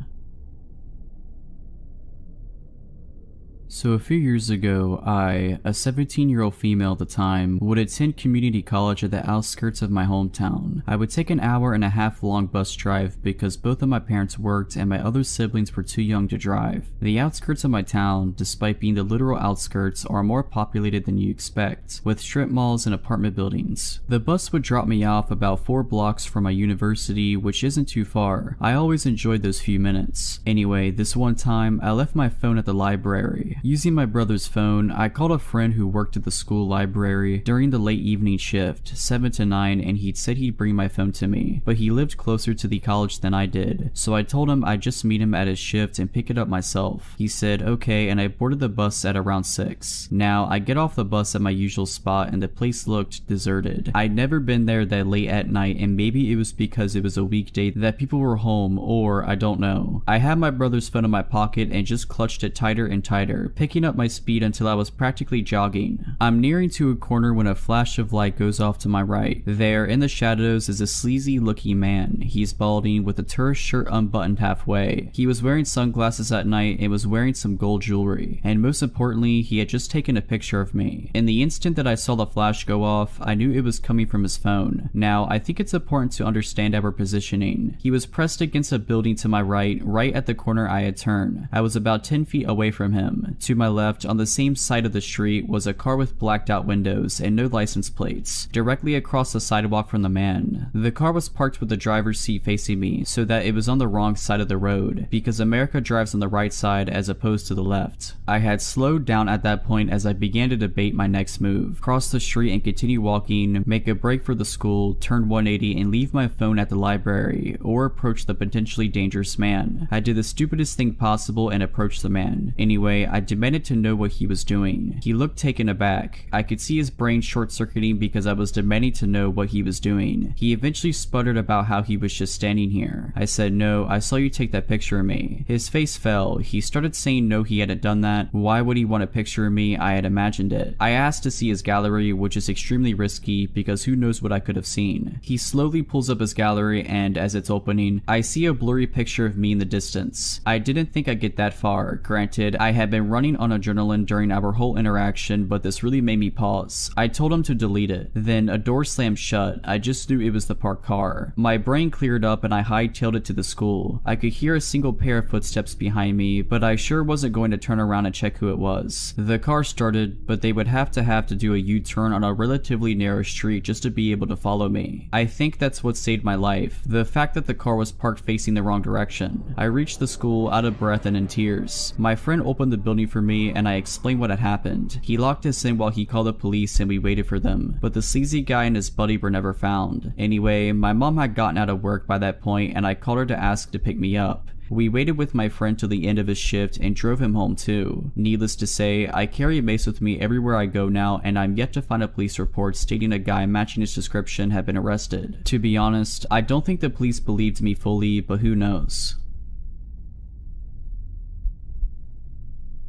So a few years ago, I, a 17-year-old female at the time, would attend community college at the outskirts of my hometown. I would take an hour-and-a-half long bus drive because both of my parents worked and my other siblings were too young to drive. The outskirts of my town, despite being the literal outskirts, are more populated than you expect, with strip malls and apartment buildings. The bus would drop me off about 4 blocks from my university, which isn't too far. I always enjoyed those few minutes. Anyway, this one time, I left my phone at the library. Using my brother's phone, I called a friend who worked at the school library during the late evening shift, 7 to 9, and he'd said he'd bring my phone to me, but he lived closer to the college than I did, so I told him I'd just meet him at his shift and pick it up myself. He said okay, and I boarded the bus at around 6. Now, I get off the bus at my usual spot and the place looked deserted. I'd never been there that late at night, and maybe it was because it was a weekday that people were home, or I don't know. I had my brother's phone in my pocket and just clutched it tighter and tighter, picking up my speed until I was practically jogging. I'm nearing to a corner when a flash of light goes off to my right. There, in the shadows, is a sleazy looking man. He's balding with a tourist shirt unbuttoned halfway. He was wearing sunglasses at night and was wearing some gold jewelry. And most importantly, he had just taken a picture of me. In the instant that I saw the flash go off, I knew it was coming from his phone. Now, I think it's important to understand our positioning. He was pressed against a building to my right at the corner I had turned. I was about 10 feet away from him. To my left, on the same side of the street, was a car with blacked out windows and no license plates, directly across the sidewalk from the man. The car was parked with the driver's seat facing me, so that it was on the wrong side of the road, because America drives on the right side as opposed to the left. I had slowed down at that point as I began to debate my next move: cross the street and continue walking, make a break for the school, turn 180 and leave my phone at the library, or approach the potentially dangerous man. I did the stupidest thing possible and approached the man. Anyway, I demanded to know what he was doing. He looked taken aback. I could see his brain short-circuiting because I was demanding to know what he was doing. He eventually sputtered about how he was just standing here. I said, "No, I saw you take that picture of me." His face fell. He started saying no, he hadn't done that. Why would he want a picture of me? I had imagined it. I asked to see his gallery, which is extremely risky because who knows what I could have seen. He slowly pulls up his gallery and as it's opening, I see a blurry picture of me in the distance. I didn't think I'd get that far. Granted, I had been running on adrenaline during our whole interaction, but this really made me pause. I told him to delete it. Then a door slammed shut. I just knew it was the parked car. My brain cleared up and I hightailed it to the school. I could hear a single pair of footsteps behind me, but I sure wasn't going to turn around and check who it was. The car started, but they would have to do a U-turn on a relatively narrow street just to be able to follow me. I think that's what saved my life. The fact that the car was parked facing the wrong direction. I reached the school out of breath and in tears. My friend opened the building for me and I explained what had happened. He locked us in while he called the police and we waited for them, but the sleazy guy and his buddy were never found. Anyway, my mom had gotten out of work by that point and I called her to ask to pick me up. We waited with my friend till the end of his shift and drove him home too. Needless to say, I carry a mace with me everywhere I go now and I'm yet to find a police report stating a guy matching his description had been arrested. To be honest, I don't think the police believed me fully, but who knows.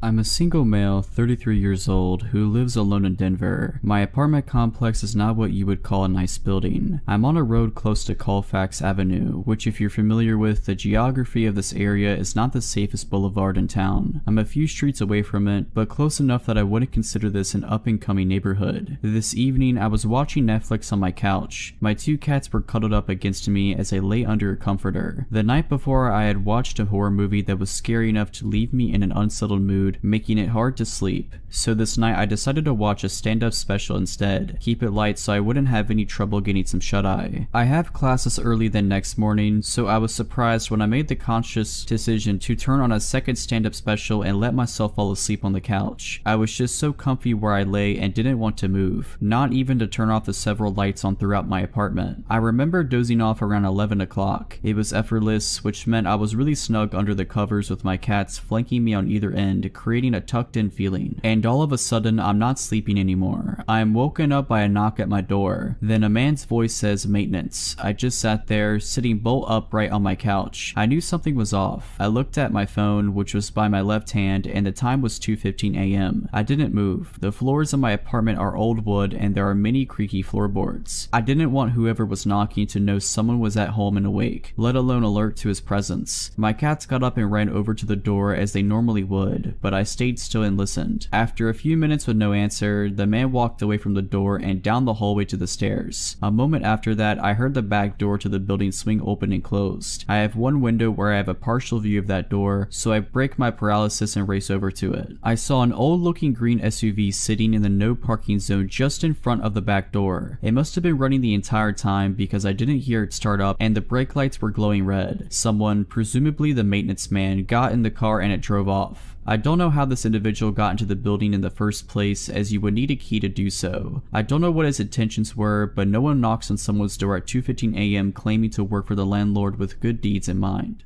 I'm a single male, 33 years old, who lives alone in Denver. My apartment complex is not what you would call a nice building. I'm on a road close to Colfax Avenue, which if you're familiar with the geography of this area is not the safest boulevard in town. I'm a few streets away from it, but close enough that I wouldn't consider this an up-and-coming neighborhood. This evening, I was watching Netflix on my couch. My 2 cats were cuddled up against me as I lay under a comforter. The night before, I had watched a horror movie that was scary enough to leave me in an unsettled mood, making it hard to sleep. So this night I decided to watch a stand-up special instead. Keep it light so I wouldn't have any trouble getting some shut-eye. I have classes early the next morning, so I was surprised when I made the conscious decision to turn on a second stand-up special and let myself fall asleep on the couch. I was just so comfy where I lay and didn't want to move, not even to turn off the several lights on throughout my apartment. I remember dozing off around 11 o'clock. It was effortless, which meant I was really snug under the covers with my cats flanking me on either end, creating a tucked in feeling. And all of a sudden, I'm not sleeping anymore. I am woken up by a knock at my door. Then a man's voice says maintenance. I just sat there, sitting bolt upright on my couch. I knew something was off. I looked at my phone, which was by my left hand, and the time was 2:15 a.m. I didn't move. The floors of my apartment are old wood and there are many creaky floorboards. I didn't want whoever was knocking to know someone was at home and awake, let alone alert to his presence. My cats got up and ran over to the door as they normally would, but I stayed still and listened. After a few minutes with no answer, the man walked away from the door and down the hallway to the stairs. A moment after that, I heard the back door to the building swing open and closed. I have one window where I have a partial view of that door, so I break my paralysis and race over to it. I saw an old looking green SUV sitting in the no parking zone just in front of the back door. It must have been running the entire time because I didn't hear it start up and the brake lights were glowing red. Someone, presumably the maintenance man, got in the car and it drove off. I don't know how this individual got into the building in the first place, as you would need a key to do so. I don't know what his intentions were, but no one knocks on someone's door at 2:15 a.m. claiming to work for the landlord with good deeds in mind.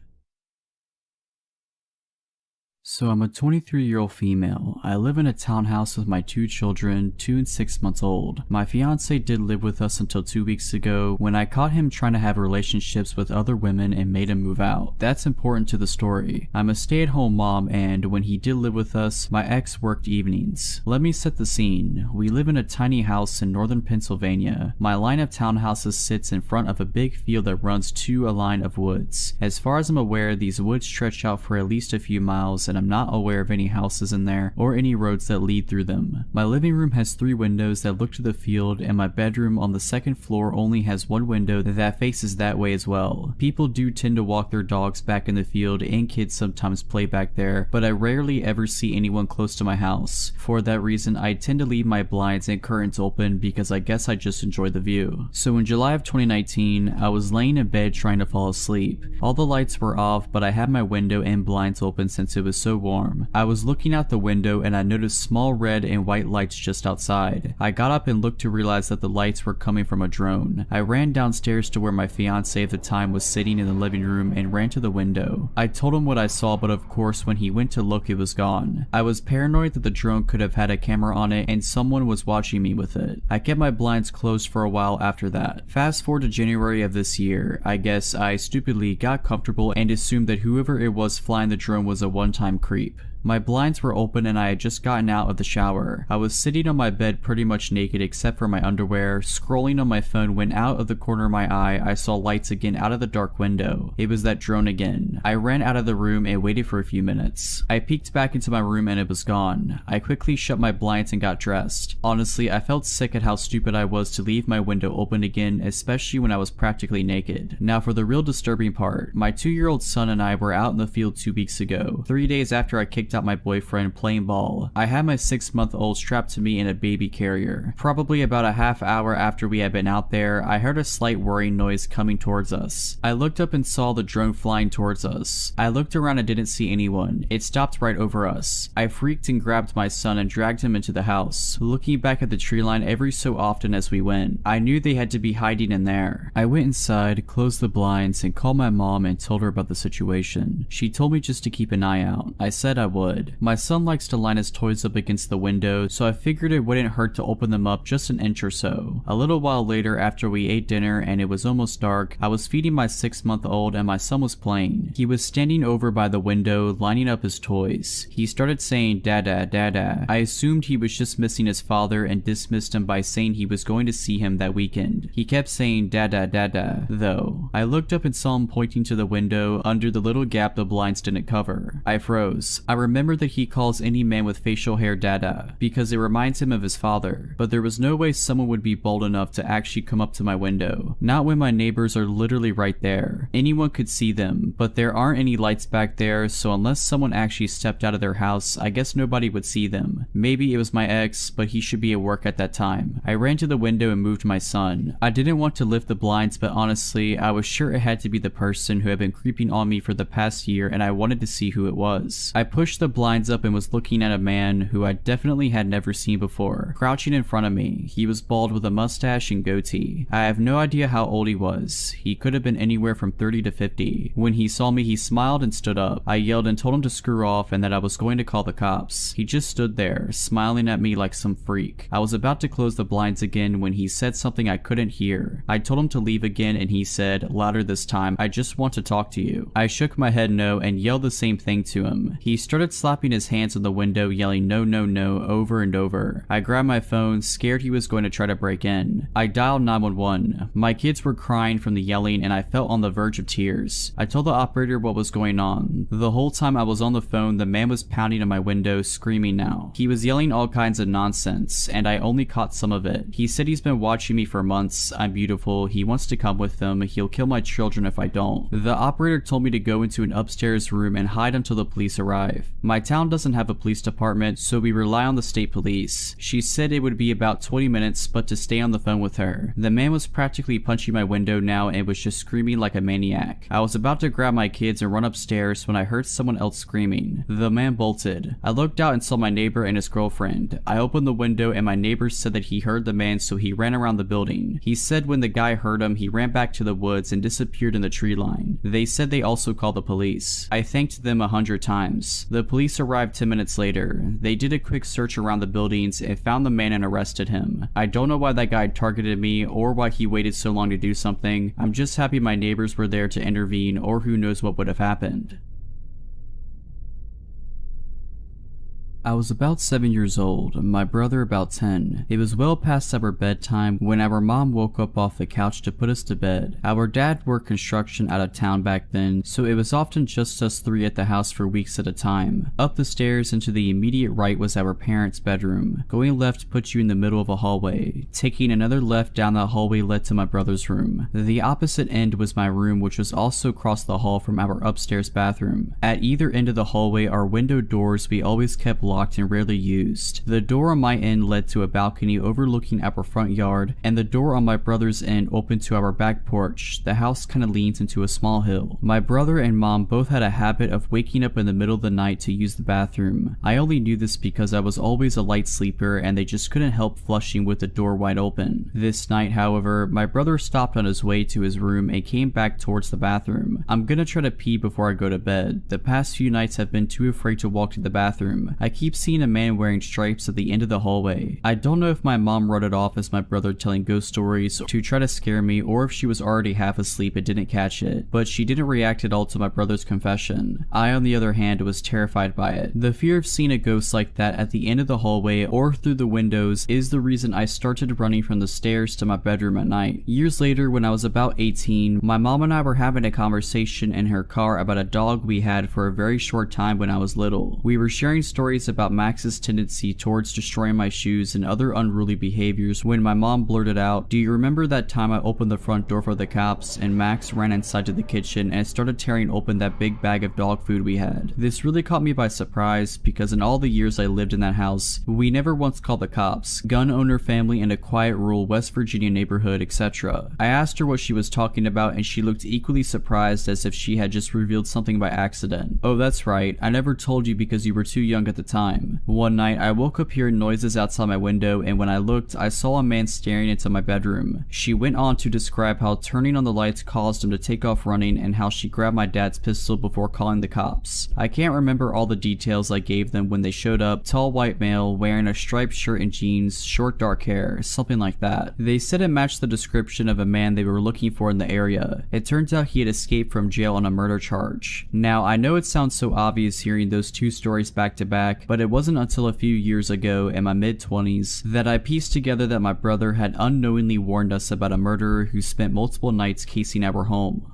So I'm a 23-year-old female. I live in a townhouse with my 2 children, 2 and 6 months old. My fiance did live with us until 2 weeks ago when I caught him trying to have relationships with other women and made him move out. That's important to the story. I'm a stay-at-home mom and when he did live with us, my ex worked evenings. Let me set the scene. We live in a tiny house in northern Pennsylvania. My line of townhouses sits in front of a big field that runs to a line of woods. As far as I'm aware, these woods stretch out for at least a few miles and I'm not aware of any houses in there or any roads that lead through them. My living room has 3 windows that look to the field and my bedroom on the 2nd floor only has 1 window that faces that way as well. People do tend to walk their dogs back in the field and kids sometimes play back there, but I rarely ever see anyone close to my house. For that reason, I tend to leave my blinds and curtains open because I guess I just enjoy the view. So in July of 2019, I was laying in bed trying to fall asleep. All the lights were off, but I had my window and blinds open since it was so warm. I was looking out the window and I noticed small red and white lights just outside. I got up and looked to realize that the lights were coming from a drone. I ran downstairs to where my fiance at the time was sitting in the living room and ran to the window. I told him what I saw, but of course when he went to look it was gone. I was paranoid that the drone could have had a camera on it and someone was watching me with it. I kept my blinds closed for a while after that. Fast forward to January of this year. I guess I stupidly got comfortable and assumed that whoever it was flying the drone was a one-time creep. My blinds were open and I had just gotten out of the shower. I was sitting on my bed pretty much naked except for my underwear, scrolling on my phone when out of the corner of my eye I saw lights again out of the dark window. It was that drone again. I ran out of the room and waited for a few minutes. I peeked back into my room and it was gone. I quickly shut my blinds and got dressed. Honestly, I felt sick at how stupid I was to leave my window open again, especially when I was practically naked. Now for the real disturbing part. My 2-year-old son and I were out in the field 2 weeks ago, 3 days after I kicked out my boyfriend playing ball. I had my 6-month-old strapped to me in a baby carrier. Probably about a half hour after we had been out there, I heard a slight whirring noise coming towards us. I looked up and saw the drone flying towards us. I looked around and didn't see anyone. It stopped right over us. I freaked and grabbed my son and dragged him into the house, looking back at the tree line every so often as we went. I knew they had to be hiding in there. I went inside, closed the blinds, and called my mom and told her about the situation. She told me just to keep an eye out. I said I would. My son likes to line his toys up against the window, so I figured it wouldn't hurt to open them up just an inch or so. A little while later, after we ate dinner and it was almost dark, I was feeding my 6-month-old and my son was playing. He was standing over by the window, lining up his toys. He started saying dada, dada. I assumed he was just missing his father and dismissed him by saying he was going to see him that weekend. He kept saying dada, dada, though. I looked up and saw him pointing to the window under the little gap the blinds didn't cover. I froze. I remembered that he calls any man with facial hair dada because it reminds him of his father, but there was no way someone would be bold enough to actually come up to my window. Not when my neighbors are literally right there. Anyone could see them, but there aren't any lights back there, so unless someone actually stepped out of their house, I guess nobody would see them. Maybe it was my ex, but he should be at work at that time. I ran to the window and moved my son. I didn't want to lift the blinds, but honestly, I was sure it had to be the person who had been creeping on me for the past year and I wanted to see who it was. I pushed pushed the blinds up and was looking at a man who I definitely had never seen before, crouching in front of me. He was bald with a mustache and goatee. I have no idea how old he was. He could have been anywhere from 30 to 50. When he saw me, he smiled and stood up. I yelled and told him to screw off and that I was going to call the cops. He just stood there, smiling at me like some freak. I was about to close the blinds again when he said something I couldn't hear. I told him to leave again and he said, louder this time, "I just want to talk to you." I shook my head no and yelled the same thing to him. He started slapping his hands on the window, yelling no, no, no over and over. I grabbed my phone, scared he was going to try to break in. I dialed 911. My kids were crying from the yelling and I felt on the verge of tears. I told the operator what was going on. The whole time I was on the phone, the man was pounding on my window, screaming now. He was yelling all kinds of nonsense, and I only caught some of it. He said he's been watching me for months. I'm beautiful. He wants to come with them. He'll kill my children if I don't. The operator told me to go into an upstairs room and hide until the police arrive. My town doesn't have a police department, so we rely on the state police. She said it would be about 20 minutes, but to stay on the phone with her. The man was practically punching my window now and was just screaming like a maniac. I was about to grab my kids and run upstairs when I heard someone else screaming. The man bolted. I looked out and saw my neighbor and his girlfriend. I opened the window and my neighbor said that he heard the man, so he ran around the building. He said when the guy heard him, he ran back to the woods and disappeared in the tree line. They said they also called the police. I thanked them 100 times. The police arrived 10 minutes later. They did a quick search around the buildings and found the man and arrested him. I don't know why that guy targeted me or why he waited so long to do something. I'm just happy my neighbors were there to intervene, or who knows what would have happened. I was about 7 years old, my brother about 10. It was well past our bedtime when our mom woke up off the couch to put us to bed. Our dad worked construction out of town back then, so it was often just us three at the house for weeks at a time. Up the stairs and to the immediate right was our parents' bedroom. Going left put you in the middle of a hallway. Taking another left down that hallway led to my brother's room. The opposite end was my room, which was also across the hall from our upstairs bathroom. At either end of the hallway are window doors we always kept locked and rarely used. The door on my end led to a balcony overlooking our front yard, and the door on my brother's end opened to our back porch. The house kind of leans into a small hill. My brother and mom both had a habit of waking up in the middle of the night to use the bathroom. I only knew this because I was always a light sleeper and they just couldn't help flushing with the door wide open. This night, however, my brother stopped on his way to his room and came back towards the bathroom. I'm gonna try to pee before I go to bed. The past few nights I've been too afraid to walk to the bathroom. I keep seeing a man wearing stripes at the end of the hallway. I don't know if my mom wrote it off as my brother telling ghost stories to try to scare me, or if she was already half asleep and didn't catch it, but she didn't react at all to my brother's confession. I, on the other hand, was terrified by it. The fear of seeing a ghost like that at the end of the hallway or through the windows is the reason I started running from the stairs to my bedroom at night. Years later, when I was about 18, my mom and I were having a conversation in her car about a dog we had for a very short time when I was little. We were sharing stories about Max's tendency towards destroying my shoes and other unruly behaviors when my mom blurted out, "Do you remember that time I opened the front door for the cops and Max ran inside to the kitchen and started tearing open that big bag of dog food we had?" This really caught me by surprise because in all the years I lived in that house, we never once called the cops. Gun owner family in a quiet rural West Virginia neighborhood, etc. I asked her what she was talking about and she looked equally surprised as if she had just revealed something by accident. "Oh, that's right. I never told you because you were too young at the time. One night, I woke up hearing noises outside my window, and when I looked, I saw a man staring into my bedroom." She went on to describe how turning on the lights caused him to take off running and how she grabbed my dad's pistol before calling the cops. I can't remember all the details I gave them when they showed up. Tall white male, wearing a striped shirt and jeans, short dark hair, something like that. They said it matched the description of a man they were looking for in the area. It turns out he had escaped from jail on a murder charge. Now, I know it sounds so obvious hearing those two stories back to back, but it wasn't until a few years ago in my mid-20s that I pieced together that my brother had unknowingly warned us about a murderer who spent multiple nights casing our home.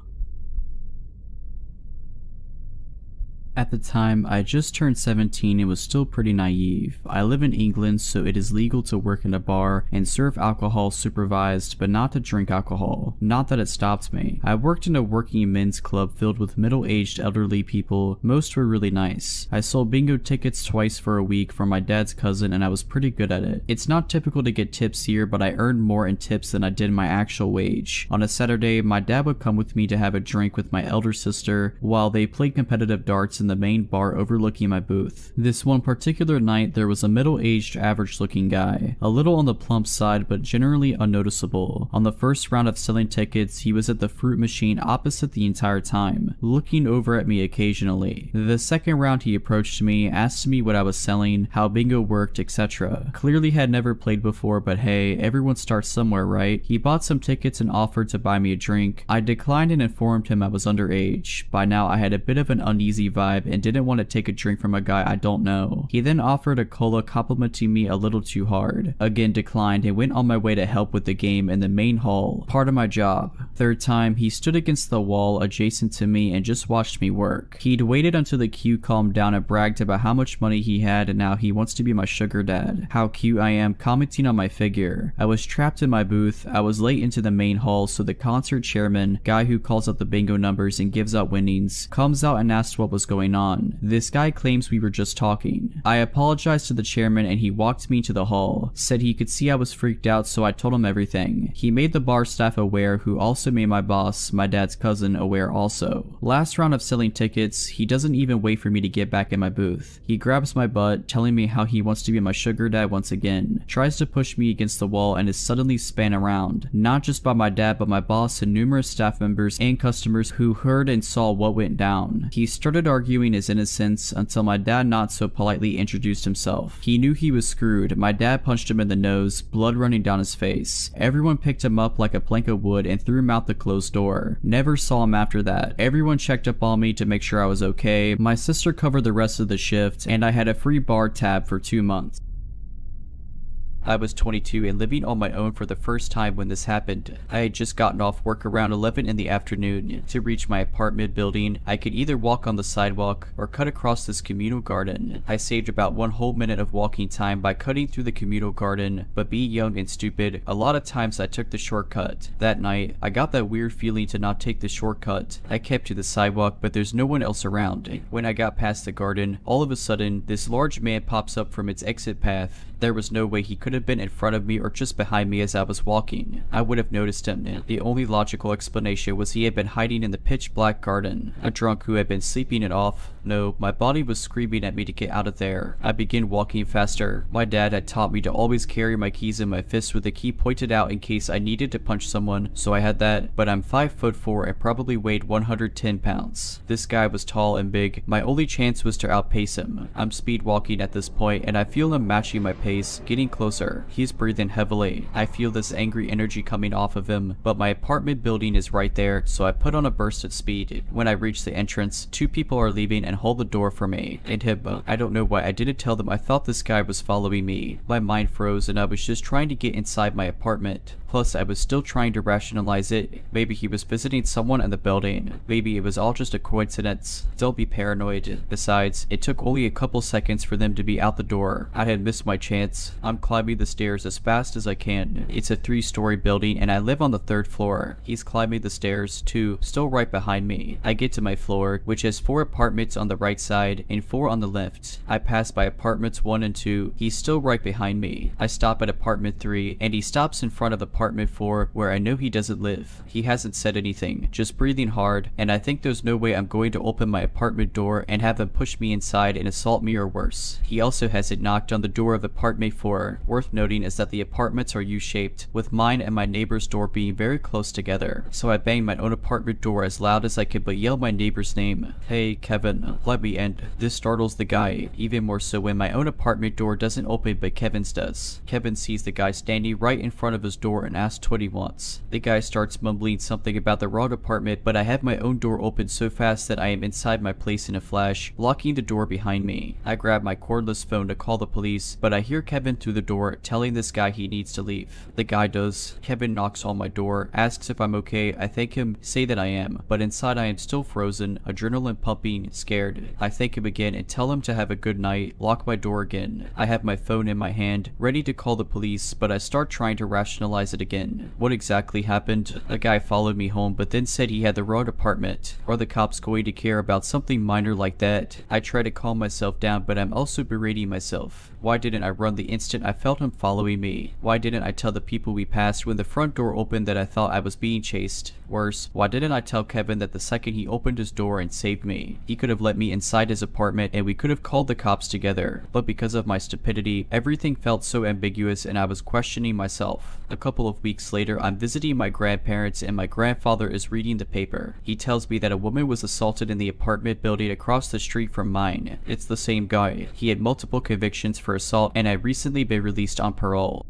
At the time, I just turned 17 and was still pretty naive. I live in England, so it is legal to work in a bar and serve alcohol supervised, but not to drink alcohol. Not that it stopped me. I worked in a working men's club filled with middle-aged elderly people. Most were really nice. I sold bingo tickets twice for a week for my dad's cousin and I was pretty good at it. It's not typical to get tips here, but I earned more in tips than I did my actual wage. On a Saturday, my dad would come with me to have a drink with my elder sister while they played competitive darts in the main bar overlooking my booth. This one particular night, there was a middle-aged, average-looking guy, a little on the plump side but generally unnoticeable. On the first round of selling tickets, he was at the fruit machine opposite the entire time, looking over at me occasionally. The second round he approached me, asked me what I was selling, how bingo worked, etc. Clearly had never played before, but hey, everyone starts somewhere, right? He bought some tickets and offered to buy me a drink. I declined and informed him I was underage. By now I had a bit of an uneasy vibe and didn't want to take a drink from a guy I don't know. He then offered a cola, complimenting me a little too hard. Again declined and went on my way to help with the game in the main hall, part of my job. Third time, he stood against the wall adjacent to me and just watched me work. He'd waited until the queue calmed down and bragged about how much money he had and now he wants to be my sugar dad. How cute I am, commenting on my figure. I was trapped in my booth. I was late into the main hall, so the concert chairman, guy who calls out the bingo numbers and gives out winnings, comes out and asks what was going on. This guy claims we were just talking. I apologized to the chairman and he walked me to the hall, said he could see I was freaked out, so I told him everything. He made the bar staff aware, who also made my boss, my dad's cousin, aware also. Last round of selling tickets, he doesn't even wait for me to get back in my booth. He grabs my butt, telling me how he wants to be my sugar dad once again, tries to push me against the wall and is suddenly spun around, not just by my dad but my boss and numerous staff members and customers who heard and saw what went down. He started arguing his innocence until my dad not so politely introduced himself. He knew he was screwed. My dad punched him in the nose, blood running down his face. Everyone picked him up like a plank of wood and threw him out the closed door. Never saw him after that. Everyone checked up on me to make sure I was okay. My sister covered the rest of the shift and I had a free bar tab for 2 months. I was 22 and living on my own for the first time when this happened. I had just gotten off work around 11 in the afternoon. To reach my apartment building, I could either walk on the sidewalk or cut across this communal garden. I saved about 1 whole minute of walking time by cutting through the communal garden, but being young and stupid, a lot of times I took the shortcut. That night, I got that weird feeling to not take the shortcut. I kept to the sidewalk, but there's no one else around. When I got past the garden, all of a sudden, this large man pops up from its exit path. There was no way he could have been in front of me or just behind me as I was walking. I would have noticed him. The only logical explanation was he had been hiding in the pitch black garden. A drunk who had been sleeping it off. No, my body was screaming at me to get out of there. I began walking faster. My dad had taught me to always carry my keys in my fist with the key pointed out in case I needed to punch someone, so I had that, but I'm 5'4" and probably weighed 110 pounds. This guy was tall and big. My only chance was to outpace him. I'm speed walking at this point and I feel him matching my pace, getting closer. He's breathing heavily. I feel this angry energy coming off of him, but my apartment building is right there, so I put on a burst of speed. When I reach the entrance, 2 people are leaving and hold the door for me. And him, I don't know why I didn't tell them I thought this guy was following me. My mind froze and I was just trying to get inside my apartment. Plus, I was still trying to rationalize it. Maybe he was visiting someone in the building. Maybe it was all just a coincidence. Don't be paranoid. Besides, it took only a couple seconds for them to be out the door. I had missed my chance. I'm climbing the stairs as fast as I can. It's a 3-story building and I live on the 3rd floor. He's climbing the stairs too, still right behind me. I get to my floor, which has 4 apartments on the right side and 4 on the left. I pass by apartments 1 and 2. He's still right behind me. I stop at apartment 3 and he stops in front of apartment 4 where I know he doesn't live. He hasn't said anything, just breathing hard, and I think there's no way I'm going to open my apartment door and have him push me inside and assault me or worse. He also hasn't knocked on the door of apartment 4. Worth noting is that the apartments are U-shaped, with mine and my neighbor's door being very close together. So I banged my own apartment door as loud as I could but yelled my neighbor's name. Hey Kevin, let me in. This startles the guy, even more so when my own apartment door doesn't open but Kevin's does. Kevin sees the guy standing right in front of his door and asks what he wants. The guy starts mumbling something about the wrong apartment, but I have my own door open so fast that I am inside my place in a flash, locking the door behind me. I grab my cordless phone to call the police, but I hear Kevin through the door telling this guy he needs to leave. The guy does. Kevin knocks on my door, asks if I'm okay. I thank him, say that I am, but inside I am still frozen, adrenaline pumping, scared. I thank him again and tell him to have a good night, lock my door again. I have my phone in my hand, ready to call the police, but I start trying to rationalize it again. What exactly happened? A guy followed me home but then said he had the wrong apartment. Are the cops going to care about something minor like that? I try to calm myself down, but I'm also berating myself. Why didn't I run the instant I felt him following me? Why didn't I tell the people we passed when the front door opened that I thought I was being chased? Worse, why didn't I tell Kevin that the second he opened his door and saved me? He could have let me inside his apartment and we could have called the cops together, but because of my stupidity, everything felt so ambiguous and I was questioning myself. A couple of weeks later, I'm visiting my grandparents and my grandfather is reading the paper. He tells me that a woman was assaulted in the apartment building across the street from mine. It's the same guy. He had multiple convictions for assault and had recently been released on parole.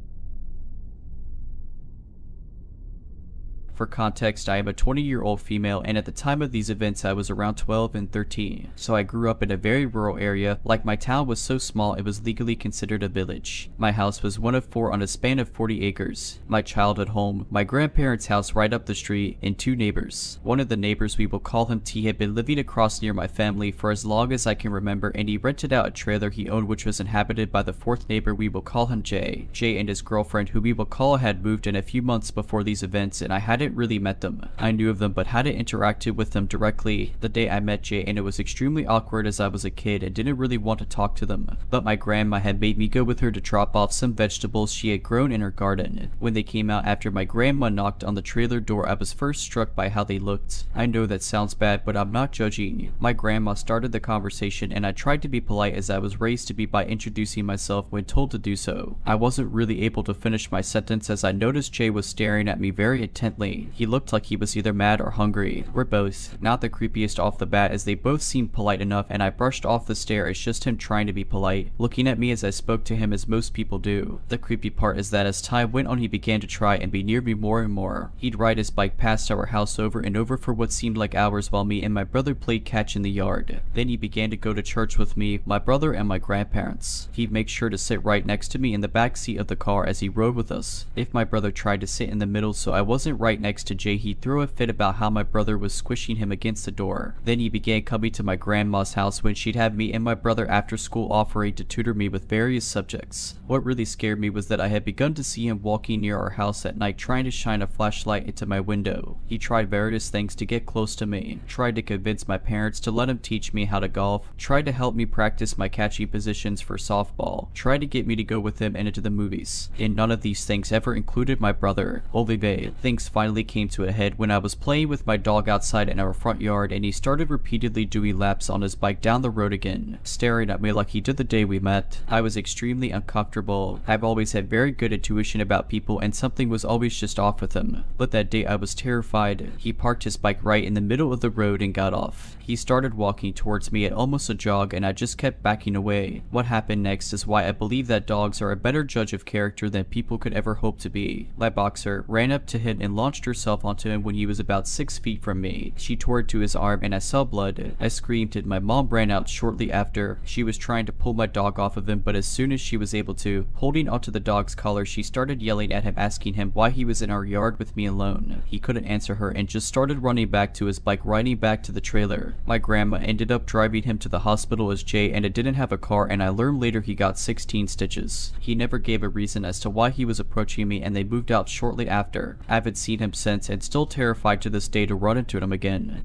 For context, I am a 20-year-old female and at the time of these events I was around 12 and 13, so I grew up in a very rural area. Like my town was so small it was legally considered a village. My house was one of 4 on a span of 40 acres. My childhood home, my grandparents' house right up the street, and 2 neighbors. One of the neighbors, we will call him T, had been living across near my family for as long as I can remember and he rented out a trailer he owned which was inhabited by the 4th neighbor, we will call him Jay. Jay and his girlfriend, who we will call, had moved in a few months before these events and I hadn't really met them. I knew of them but hadn't interacted with them directly the day I met Jay and it was extremely awkward as I was a kid and didn't really want to talk to them. But my grandma had made me go with her to drop off some vegetables she had grown in her garden. When they came out after my grandma knocked on the trailer door, I was first struck by how they looked. I know that sounds bad but I'm not judging. My grandma started the conversation and I tried to be polite as I was raised to be by introducing myself when told to do so. I wasn't really able to finish my sentence as I noticed Jay was staring at me very intently. He looked like he was either mad or hungry. We're both not the creepiest off the bat as they both seemed polite enough and I brushed off the stare as just him trying to be polite, looking at me as I spoke to him as most people do. The creepy part is that as time went on he began to try and be near me more and more. He'd ride his bike past our house over and over for what seemed like hours while me and my brother played catch in the yard. Then he began to go to church with me, my brother, and my grandparents. He'd make sure to sit right next to me in the back seat of the car as he rode with us. If my brother tried to sit in the middle so I wasn't right next to Jay, he'd throw a fit about how my brother was squishing him against the door. Then he began coming to my grandma's house when she'd have me and my brother after school offering to tutor me with various subjects. What really scared me was that I had begun to see him walking near our house at night trying to shine a flashlight into my window. He tried various things to get close to me, tried to convince my parents to let him teach me how to golf, tried to help me practice my catching positions for softball, tried to get me to go with him and into the movies. And none of these things ever included my brother, Olivier. Things finally came to a head when I was playing with my dog outside in our front yard and he started repeatedly doing laps on his bike down the road again, staring at me like he did the day we met. I was extremely uncomfortable. I've always had very good intuition about people and something was always just off with him. But that day I was terrified. He parked his bike right in the middle of the road and got off. He started walking towards me at almost a jog and I just kept backing away. What happened next is why I believe that dogs are a better judge of character than people could ever hope to be. My boxer ran up to him and launched herself onto him when he was about 6 feet from me. She tore to his arm and I saw blood. I screamed and my mom ran out shortly after. She was trying to pull my dog off of him, but as soon as she was able to, holding onto the dog's collar, she started yelling at him, asking him why he was in our yard with me alone. He couldn't answer her and just started running back to his bike, riding back to the trailer. My grandma ended up driving him to the hospital as Jay and it didn't have a car and I learned later he got 16 stitches. He never gave a reason as to why he was approaching me and they moved out shortly after. I haven't seen him since and still terrified to this day to run into him again.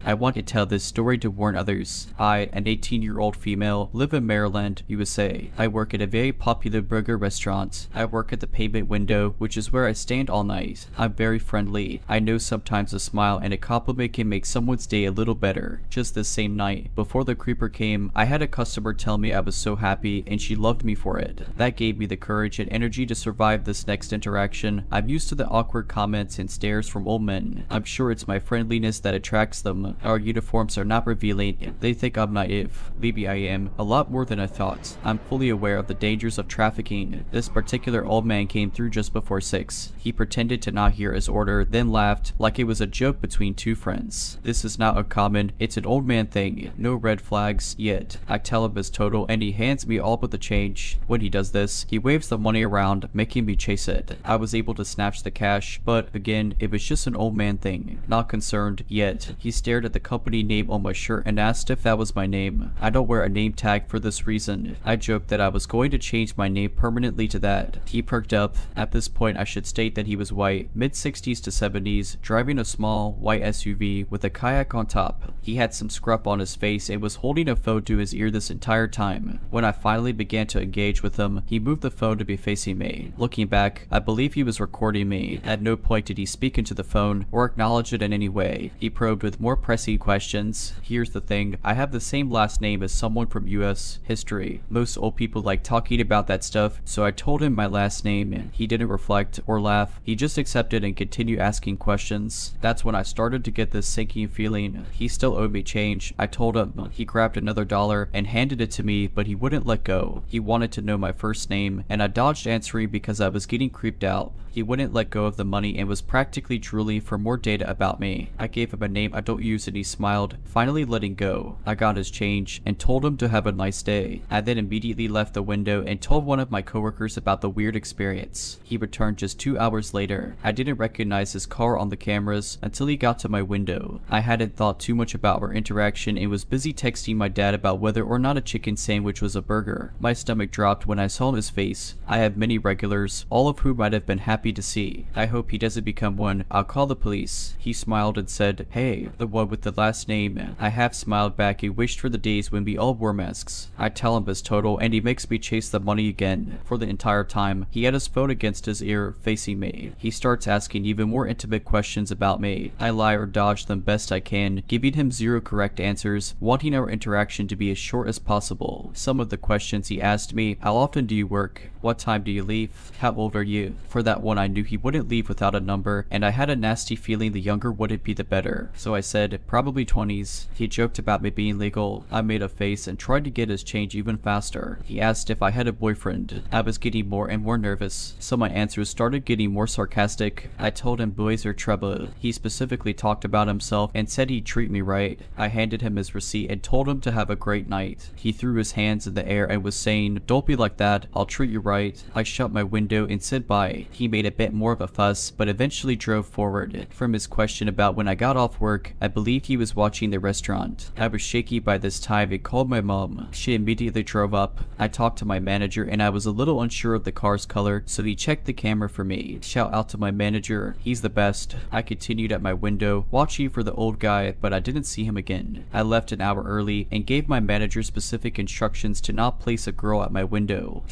I want to tell this story to warn others. I, an 18-year-old female, live in Maryland, USA. I work at a very popular burger restaurant. I work at the pavement window, which is where I stand all night. I'm very friendly. I know sometimes a smile and a compliment can make someone's day a little better. Just this same night, before the creeper came, I had a customer tell me I was so happy and she loved me for it. That gave me the courage and energy to survive this next interaction. I'm used to the awkward comments and stares from old men. I'm sure it's my friendliness that attracts them. Our uniforms are not revealing. They think I'm naive. Maybe I am. A lot more than I thought. I'm fully aware of the dangers of trafficking. This particular old man came through just before 6. He pretended to not hear his order, then laughed like it was a joke between 2 friends. This is not uncommon. It's an old man thing. No red flags yet. I tell him his total and he hands me all but the change. When he does this, he waves the money around, making me chase it. I was able to snatch the cash, but again, it was just an old man thing. Not concerned yet. He stared stared at the company name on my shirt and asked if that was my name. I don't wear a name tag for this reason. I joked that I was going to change my name permanently to that. He perked up. At this point, I should state that he was white, mid-60s to 70s, driving a small, white SUV with a kayak on top. He had some scruff on his face and was holding a phone to his ear this entire time. When I finally began to engage with him, he moved the phone to be facing me. Looking back, I believe he was recording me. At no point did he speak into the phone or acknowledge it in any way. He probed with more pressing questions. Here's the thing, I have the same last name as someone from US history. Most old people like talking about that stuff, so I told him my last name. He didn't reflect or laugh. He just accepted and continued asking questions. That's when I started to get this sinking feeling. He still owed me change. I told him. He grabbed another dollar and handed it to me, but he wouldn't let go. He wanted to know my first name, and I dodged answering because I was getting creeped out. He wouldn't let go of the money and was practically drooling for more data about me. I gave him a name I don't use and he smiled, finally letting go. I got his change and told him to have a nice day. I then immediately left the window and told one of my coworkers about the weird experience. He returned just 2 hours later. I didn't recognize his car on the cameras until he got to my window. I hadn't thought too much about our interaction and was busy texting my dad about whether or not a chicken sandwich was a burger. My stomach dropped when I saw his face. I have many regulars, all of whom I'd have been happy to see. I hope he doesn't become one. I'll call the police. He smiled and said, "Hey, the one with the last name." I half smiled back and wished for the days when we all wore masks. I tell him his total and he makes me chase the money again. For the entire time, he had his phone against his ear, facing me. He starts asking even more intimate questions about me. I lie or dodge them best I can, giving him 0 correct answers, wanting our interaction to be as short as possible. Some of the questions he asked me: how often do you work? What time do you leave? How old are you? For that one, I knew he wouldn't leave without a number, and I had a nasty feeling the younger wouldn't be the better. So I said, probably 20s. He joked about me being legal. I made a face and tried to get his change even faster. He asked if I had a boyfriend. I was getting more and more nervous, so my answers started getting more sarcastic. I told him boys are trouble. He specifically talked about himself and said he'd treat me right. I handed him his receipt and told him to have a great night. He threw his hands in the air and was saying, "Don't be like that, I'll treat you right." I shut my window and said bye. He made a bit more of a fuss, but eventually drove forward. From his question about when I got off work, I believed he was watching the restaurant. I was shaky by this time and called my mom. She immediately drove up. I talked to my manager and I was a little unsure of the car's color, so he checked the camera for me. Shout out to my manager, he's the best. I continued at my window, watching for the old guy, but I didn't see him again. I left an hour early and gave my manager specific instructions to not place a girl at my window.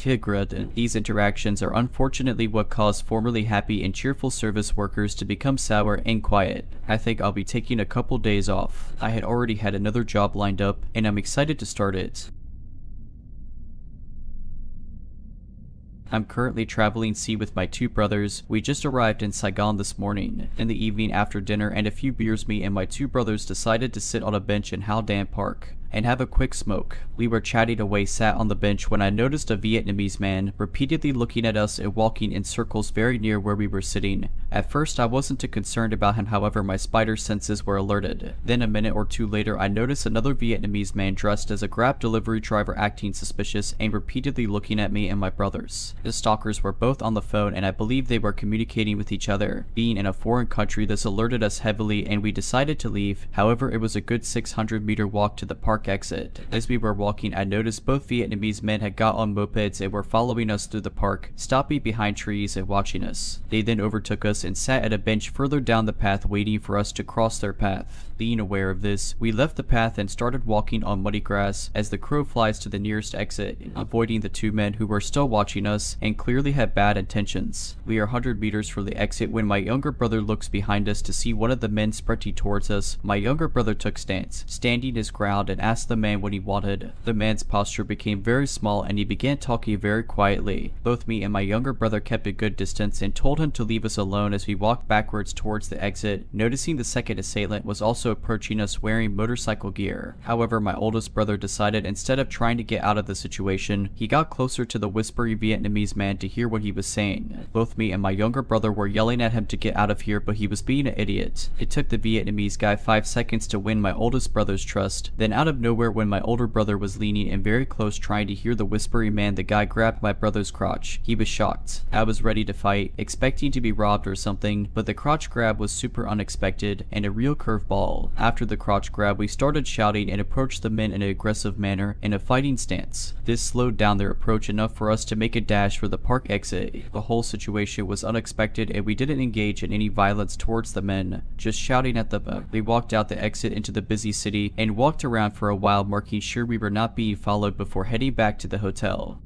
These interactions are unfortunately what caused formerly happy and cheerful service workers to become sour and quiet. I think I'll be taking a couple days off. I had already had another job lined up and I'm excited to start it. I'm currently traveling sea with my 2 brothers. We just arrived in Saigon this morning. In the evening after dinner and a few beers, me and my 2 brothers decided to sit on a bench in Hao Dan Park and have a quick smoke. We were chatting away, sat on the bench, when I noticed a Vietnamese man repeatedly looking at us and walking in circles very near where we were sitting. At first I wasn't too concerned about him, however my spider senses were alerted. Then a minute or 2 later I noticed another Vietnamese man dressed as a Grab delivery driver acting suspicious and repeatedly looking at me and my brothers. The stalkers were both on the phone and I believe they were communicating with each other. Being in a foreign country, this alerted us heavily and we decided to leave. However, it was a good 600-meter walk to the park exit. As we were walking, I noticed both Vietnamese men had got on mopeds and were following us through the park, stopping behind trees and watching us. They then overtook us and sat at a bench further down the path waiting for us to cross their path. Being aware of this, we left the path and started walking on muddy grass as the crow flies to the nearest exit, avoiding the 2 men who were still watching us and clearly had bad intentions. We are 100 meters from the exit when my younger brother looks behind us to see one of the men sprinting towards us. My younger brother took stance, standing his ground, and asked the man what he wanted. The man's posture became very small and he began talking very quietly. Both me and my younger brother kept a good distance and told him to leave us alone as we walked backwards towards the exit, noticing the second assailant was also approaching us wearing motorcycle gear. However, my oldest brother decided instead of trying to get out of the situation, he got closer to the whispery Vietnamese man to hear what he was saying. Both me and my younger brother were yelling at him to get out of here, but he was being an idiot. It took the Vietnamese guy 5 seconds to win my oldest brother's trust. Then out of nowhere, when my older brother was leaning in very close trying to hear the whispery man, the guy grabbed my brother's crotch. He was shocked. I was ready to fight, expecting to be robbed or something, but the crotch grab was super unexpected and a real curveball. After the crotch grab, we started shouting and approached the men in an aggressive manner in a fighting stance. This slowed down their approach enough for us to make a dash for the park exit. The whole situation was unexpected and we didn't engage in any violence towards the men, just shouting at them. They walked out the exit into the busy city and walked around for a while, making sure we were not being followed before heading back to the hotel.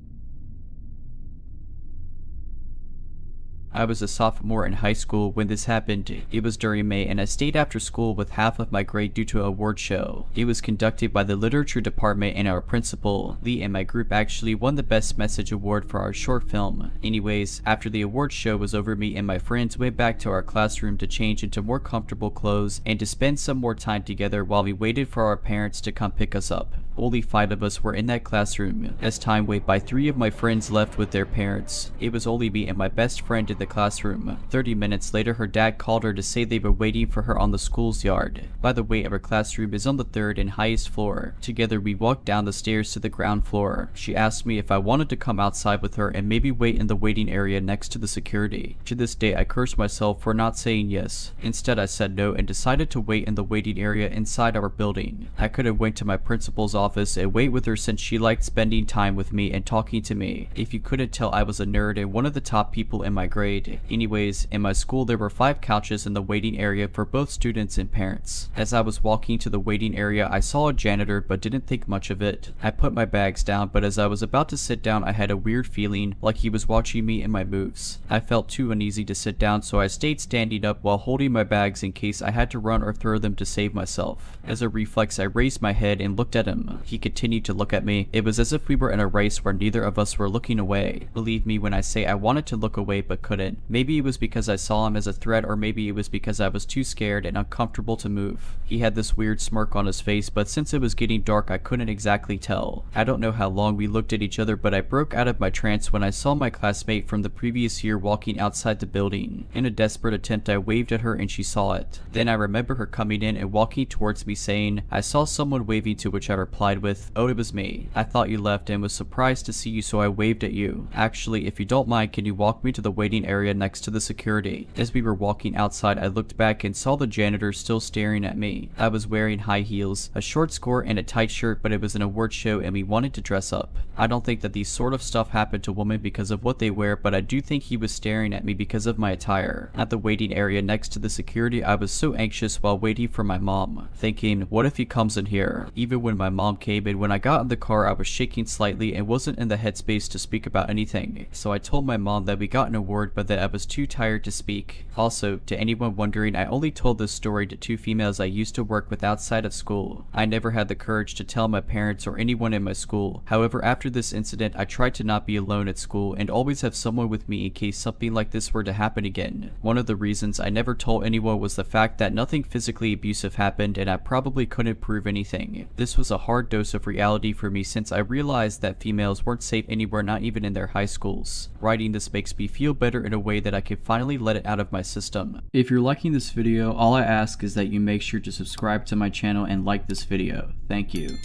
I was a sophomore in high school when this happened. It was during May and I stayed after school with half of my grade due to an award show. It was conducted by the literature department and our principal. Lee and my group actually won the best message award for our short film. Anyways, after the award show was over, me and my friends went back to our classroom to change into more comfortable clothes and to spend some more time together while we waited for our parents to come pick us up. Only 5 of us were in that classroom. As time went by, 3 of my friends left with their parents. It was only me and my best friend in the classroom. 30 minutes later, her dad called her to say they were waiting for her on the school's yard. By the way, our classroom is on the 3rd and highest floor. Together we walked down the stairs to the ground floor. She asked me if I wanted to come outside with her and maybe wait in the waiting area next to the security. To this day, I curse myself for not saying yes. Instead, I said no and decided to wait in the waiting area inside our building. I could have went to my principal's office and wait with her since she liked spending time with me and talking to me. If you couldn't tell, I was a nerd and one of the top people in my grade. Anyways, in my school there were 5 couches in the waiting area for both students and parents. As I was walking to the waiting area, I saw a janitor but didn't think much of it. I put my bags down, but as I was about to sit down I had a weird feeling like he was watching me and my moves. I felt too uneasy to sit down, so I stayed standing up while holding my bags in case I had to run or throw them to save myself. As a reflex, I raised my head and looked at him. He continued to look at me. It was as if we were in a race where neither of us were looking away. Believe me when I say I wanted to look away but couldn't. Maybe it was because I saw him as a threat, or maybe it was because I was too scared and uncomfortable to move. He had this weird smirk on his face, but since it was getting dark I couldn't exactly tell. I don't know how long we looked at each other, but I broke out of my trance when I saw my classmate from the previous year walking outside the building. In a desperate attempt, I waved at her and she saw it. Then I remember her coming in and walking towards me saying, "I saw someone waving," to which I replied with, "Oh, it was me. I thought you left and was surprised to see you, so I waved at you. Actually, if you don't mind, can you walk me to the waiting area next to the security?" As we were walking outside, I looked back and saw the janitor still staring at me. I was wearing high heels, a short skirt and a tight shirt, but it was an award show and we wanted to dress up. I don't think that these sort of stuff happen to women because of what they wear, but I do think he was staring at me because of my attire. At the waiting area next to the security, I was so anxious while waiting for my mom, thinking, what if he comes in here? Even when my mom came in, when I got in the car, I was shaking slightly and wasn't in the headspace to speak about anything. So I told my mom that we got an award but that I was too tired to speak. Also, to anyone wondering, I only told this story to 2 females I used to work with outside of school. I never had the courage to tell my parents or anyone in my school. However, after this incident, I tried to not be alone at school and always have someone with me in case something like this were to happen again. One of the reasons I never told anyone was the fact that nothing physically abusive happened and I probably couldn't prove anything. This was a hard dose of reality for me since I realized that females weren't safe anywhere, not even in their high schools. Writing this makes me feel better in a way that I can finally let it out of my system. If you're liking this video, all I ask is that you make sure to subscribe to my channel and like this video. Thank you.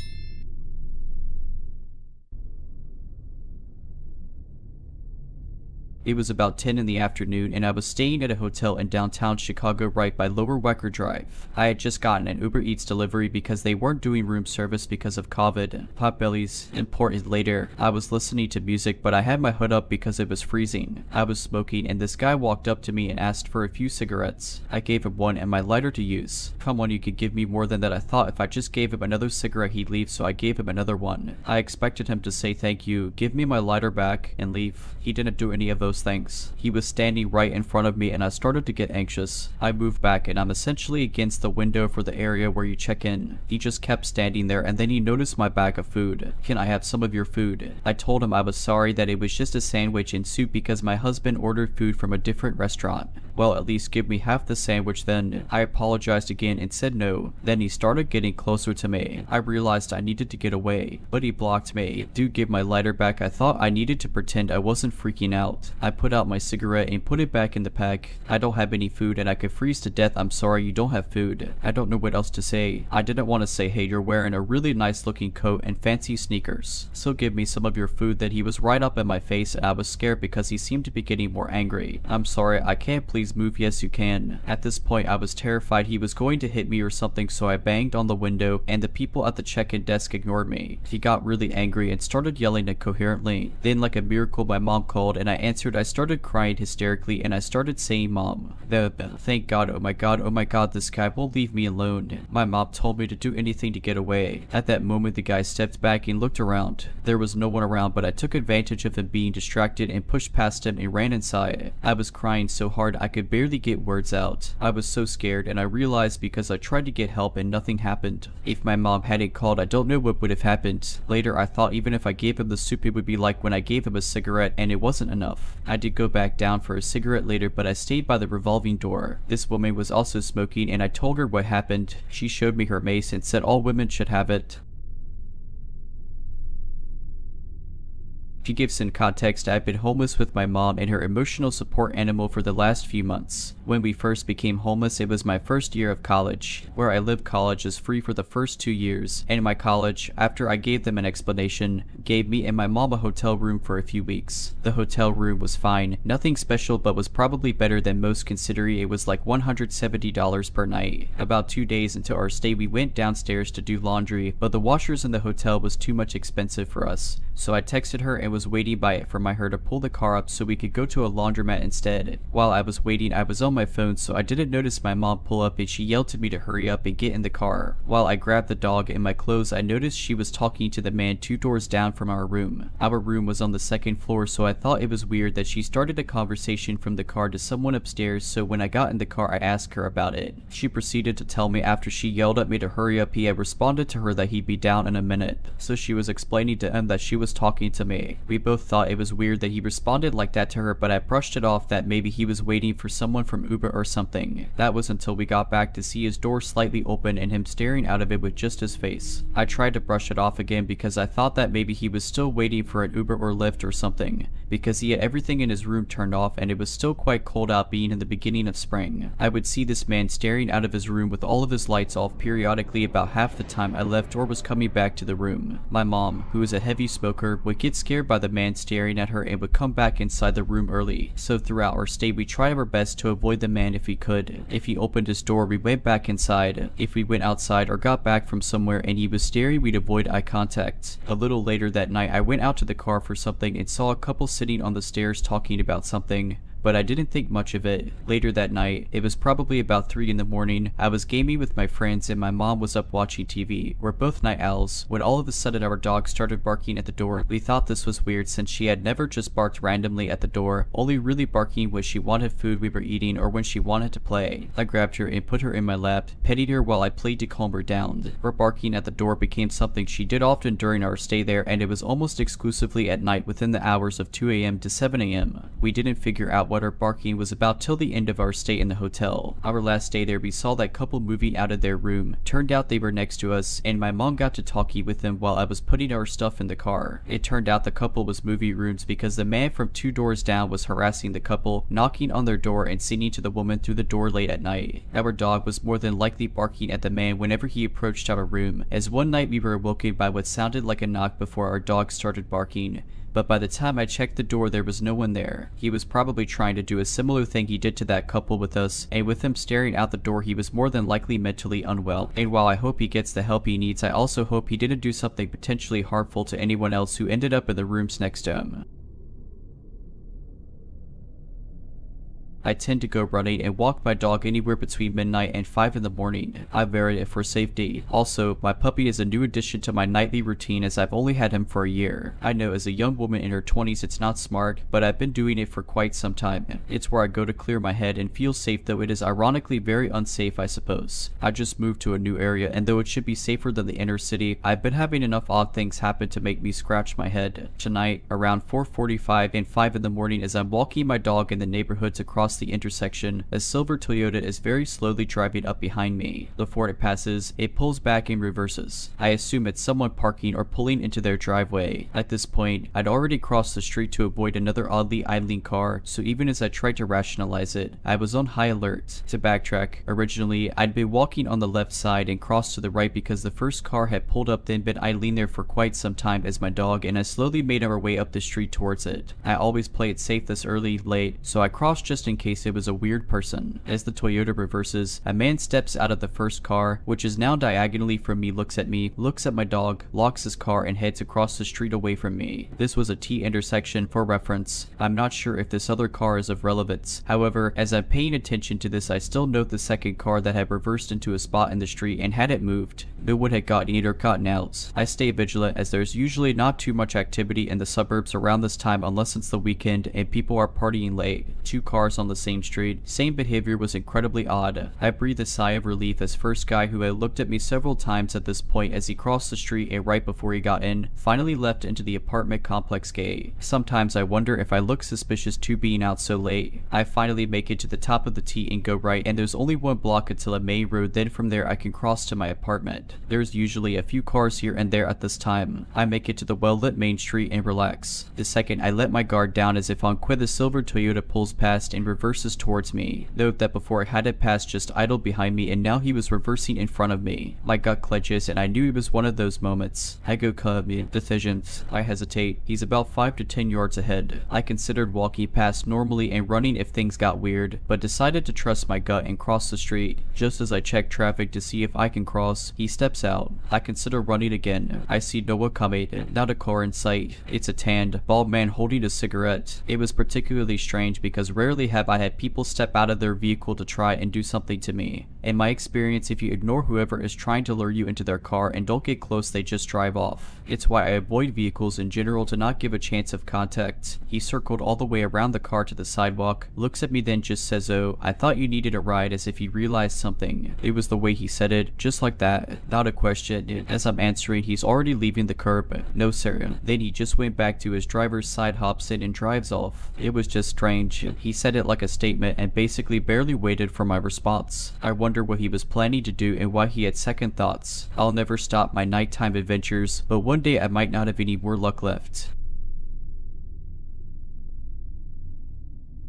It was about 10 in the afternoon and I was staying at a hotel in downtown Chicago right by Lower Wecker Drive. I had just gotten an Uber Eats delivery because they weren't doing room service because of COVID. Potbellies important later. I was listening to music but I had my hood up because it was freezing. I was smoking and this guy walked up to me and asked for a few cigarettes. I gave him one and my lighter to use. Come on, you could give me more than that. I thought if I just gave him another cigarette he'd leave, so I gave him another one. I expected him to say thank you, give me my lighter back, and leave. He didn't do any of those things. He was standing right in front of me and I started to get anxious. I moved back and I'm essentially against the window for the area where you check in. He just kept standing there and then he noticed my bag of food. "Can I have some of your food?" I told him I was sorry, that it was just a sandwich and soup because my husband ordered food from a different restaurant. Well, at least give me half the sandwich then. I apologized again and said no. Then he started getting closer to me. I realized I needed to get away, but he blocked me. Dude, give my lighter back. I thought I needed to pretend I wasn't freaking out. I put out my cigarette and put it back in the pack. I don't have any food and I could freeze to death. I'm sorry, you don't have food. I don't know what else to say. I didn't want to say, hey, you're wearing a really nice looking coat and fancy sneakers, so give me some of your food. That he was right up in my face and I was scared because he seemed to be getting more angry. I'm sorry, I can't, please move. Yes, you can. At this point, I was terrified he was going to hit me or something, so I banged on the window and the people at the check-in desk ignored me. He got really angry and started yelling incoherently. Then, like a miracle, my mom called and I answered. I started crying hysterically and I started saying, Mom, thank God, oh my God, this guy won't leave me alone. My mom told me to do anything to get away. At that moment, the guy stepped back and looked around. There was no one around, but I took advantage of him being distracted and pushed past him and ran inside. I was crying so hard I could barely get words out. I was so scared, and I realized because I tried to get help and nothing happened. If my mom hadn't called, I don't know what would have happened. Later, I thought even if I gave him the soup, it would be like when I gave him a cigarette and it wasn't enough. I did go back down for a cigarette later, but I stayed by the revolving door. This woman was also smoking and I told her what happened. She showed me her mace and said all women should have it. To give some context, I've been homeless with my mom and her emotional support animal for the last few months. When we first became homeless, it was my first year of college. Where I live, college is free for the first 2 years, and my college, after I gave them an explanation, gave me and my mom a hotel room for a few weeks. The hotel room was fine, nothing special, but was probably better than most considering it was like $170 per night. About 2 days into our stay, we went downstairs to do laundry, but the washers in the hotel was too much expensive for us. So I texted her and was waiting by it for her to pull the car up so we could go to a laundromat instead. While I was waiting, I was on my phone, so I didn't notice my mom pull up and she yelled to me to hurry up and get in the car. While I grabbed the dog and my clothes, I noticed she was talking to the man 2 doors down from our room. Our room was on the 2nd floor, so I thought it was weird that she started a conversation from the car to someone upstairs, so when I got in the car I asked her about it. She proceeded to tell me after she yelled at me to hurry up, he had responded to her that he'd be down in a minute. So she was explaining to him that she was talking to me. We both thought it was weird that he responded like that to her, but I brushed it off that maybe he was waiting for someone from Uber or something. That was until we got back to see his door slightly open and him staring out of it with just his face. I tried to brush it off again because I thought that maybe he was still waiting for an Uber or Lyft or something, because he had everything in his room turned off and it was still quite cold out being in the beginning of spring. I would see this man staring out of his room with all of his lights off periodically about half the time I left or was coming back to the room. My mom, who is a heavy smoker, would get scared by the man staring at her and would come back inside the room early, so throughout our stay we tried our best to avoid the man if we could. If he opened his door, we went back inside. If we went outside or got back from somewhere and he was staring, we'd avoid eye contact. A little later that night, I went out to the car for something and saw a couple sitting on the stairs talking about something, but I didn't think much of it. Later that night, it was probably about 3 in the morning, I was gaming with my friends and my mom was up watching TV. We're both night owls, when all of a sudden our dog started barking at the door. We thought this was weird since she had never just barked randomly at the door, only really barking when she wanted food we were eating or when she wanted to play. I grabbed her and put her in my lap, petting her while I played to calm her down. Her barking at the door became something she did often during our stay there, and it was almost exclusively at night within the hours of 2 a.m. to 7 a.m. We didn't figure out what her barking was about till the end of our stay in the hotel. Our last day there, we saw that couple moving out of their room. Turned out they were next to us, and my mom got to talking with them while I was putting our stuff in the car. It turned out the couple was moving rooms because the man from 2 doors down was harassing the couple, knocking on their door and singing to the woman through the door late at night. Our dog was more than likely barking at the man whenever he approached our room, as one night we were awoken by what sounded like a knock before our dog started barking. But by the time I checked the door, there was no one there. He was probably trying to do a similar thing he did to that couple with us, and with him staring out the door, he was more than likely mentally unwell. And while I hope he gets the help he needs, I also hope he didn't do something potentially harmful to anyone else who ended up in the rooms next to him. I tend to go running and walk my dog anywhere between midnight and 5 in the morning. I vary it for safety. Also, my puppy is a new addition to my nightly routine as I've only had him for a year. I know as a young woman in her 20s it's not smart, but I've been doing it for quite some time. It's where I go to clear my head and feel safe, though it is ironically very unsafe, I suppose. I just moved to a new area, and though it should be safer than the inner city, I've been having enough odd things happen to make me scratch my head. Tonight, around 4:45 and 5 in the morning, as I'm walking my dog in the neighborhood to cross across the intersection, a silver Toyota is very slowly driving up behind me. Before it passes, it pulls back and reverses. I assume it's someone parking or pulling into their driveway. At this point, I'd already crossed the street to avoid another oddly idling car, so even as I tried to rationalize it, I was on high alert. To backtrack, originally, I'd been walking on the left side and crossed to the right because the first car had pulled up, then been idling there for quite some time as my dog, and I slowly made our way up the street towards it. I always play it safe this early late, so I crossed just in case it was a weird person. As the Toyota reverses, a man steps out of the first car, which is now diagonally from me, looks at me, looks at my dog, locks his car, and heads across the street away from me. This was a T intersection for reference. I'm not sure if this other car is of relevance. However, as I'm paying attention to this, I still note the second car that had reversed into a spot in the street, and had it moved, no one had gotten it or gotten out. I stay vigilant as there's usually not too much activity in the suburbs around this time unless it's the weekend and people are partying late. 2 cars on the same street, same behavior was incredibly odd. I breathed a sigh of relief as first guy, who had looked at me several times at this point as he crossed the street and right before he got in, finally left into the apartment complex gate. Sometimes I wonder if I look suspicious too being out so late. I finally make it to the top of the T and go right, and there's only one block until a main road, then from there I can cross to my apartment. There's usually a few cars here and there at this time. I make it to the well-lit main street and relax. The second I let my guard down as if on quit, the silver Toyota pulls past and reverses towards me. Note that before I had it passed just idled behind me, and now he was reversing in front of me. My gut clenches and I knew it was one of those moments. I go decisions. I hesitate. He's about 5 to 10 yards ahead. I considered walking past normally and running if things got weird, but decided to trust my gut and cross the street. Just as I check traffic to see if I can cross, he steps out. I consider running again. I see no one coming, not a car in sight. It's a tanned, bald man holding a cigarette. It was particularly strange because rarely have I had people step out of their vehicle to try and do something to me. In my experience, if you ignore whoever is trying to lure you into their car and don't get close, they just drive off. It's why I avoid vehicles in general to not give a chance of contact. He circled all the way around the car to the sidewalk, looks at me, then just says, "Oh, I thought you needed a ride," as if he realized something. It was the way he said it, just like that, not a question. As I'm answering, he's already leaving the curb. "No sir." Then he just went back to his driver's side, hops in and drives off. It was just strange. He said it like a statement and basically barely waited for my response. I wonder what he was planning to do and why he had second thoughts. I'll never stop my nighttime adventures, but one day I might not have any more luck left.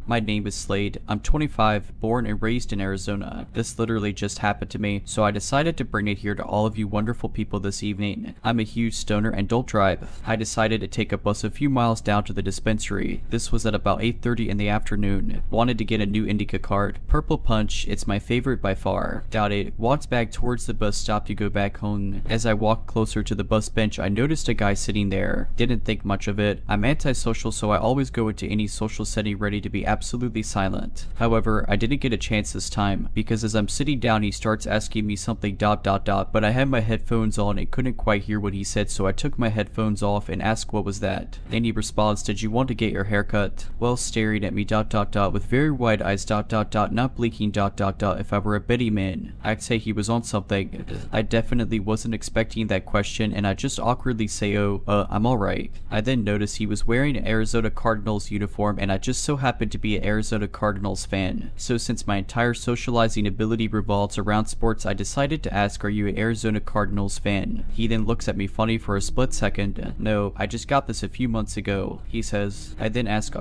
My name is Slade. I'm 25, born and raised in Arizona. This literally just happened to me, so I decided to bring it here to all of you wonderful people this evening. I'm a huge stoner and don't drive. I decided to take a bus a few miles down to the dispensary. This was at about 8:30 in the afternoon. Wanted to get a new Indica card. Purple Punch, it's my favorite by far. Doubt it. Walked back towards the bus stop to go back home. As I walked closer to the bus bench, I noticed a guy sitting there. Didn't think much of it. I'm antisocial, so I always go into any social setting ready to be absolutely silent. However, I didn't get a chance this time, because as I'm sitting down he starts asking me something ... but I had my headphones on and couldn't quite hear what he said, so I took my headphones off and asked what was that. Then he responds, "Did you want to get your hair cut?" Well, staring at me ... with very wide eyes ... not blinking ... if I were a Betty man. I'd say he was on something. I definitely wasn't expecting that question, and I just awkwardly say, "Oh, I'm alright." I then noticed he was wearing an Arizona Cardinals uniform, and I just so happened to be an Arizona Cardinals fan. So since my entire socializing ability revolves around sports, I decided to ask, "Are you an Arizona Cardinals fan?" He then looks at me funny for a split second. "No, I just got this a few months ago," he says. I then ask,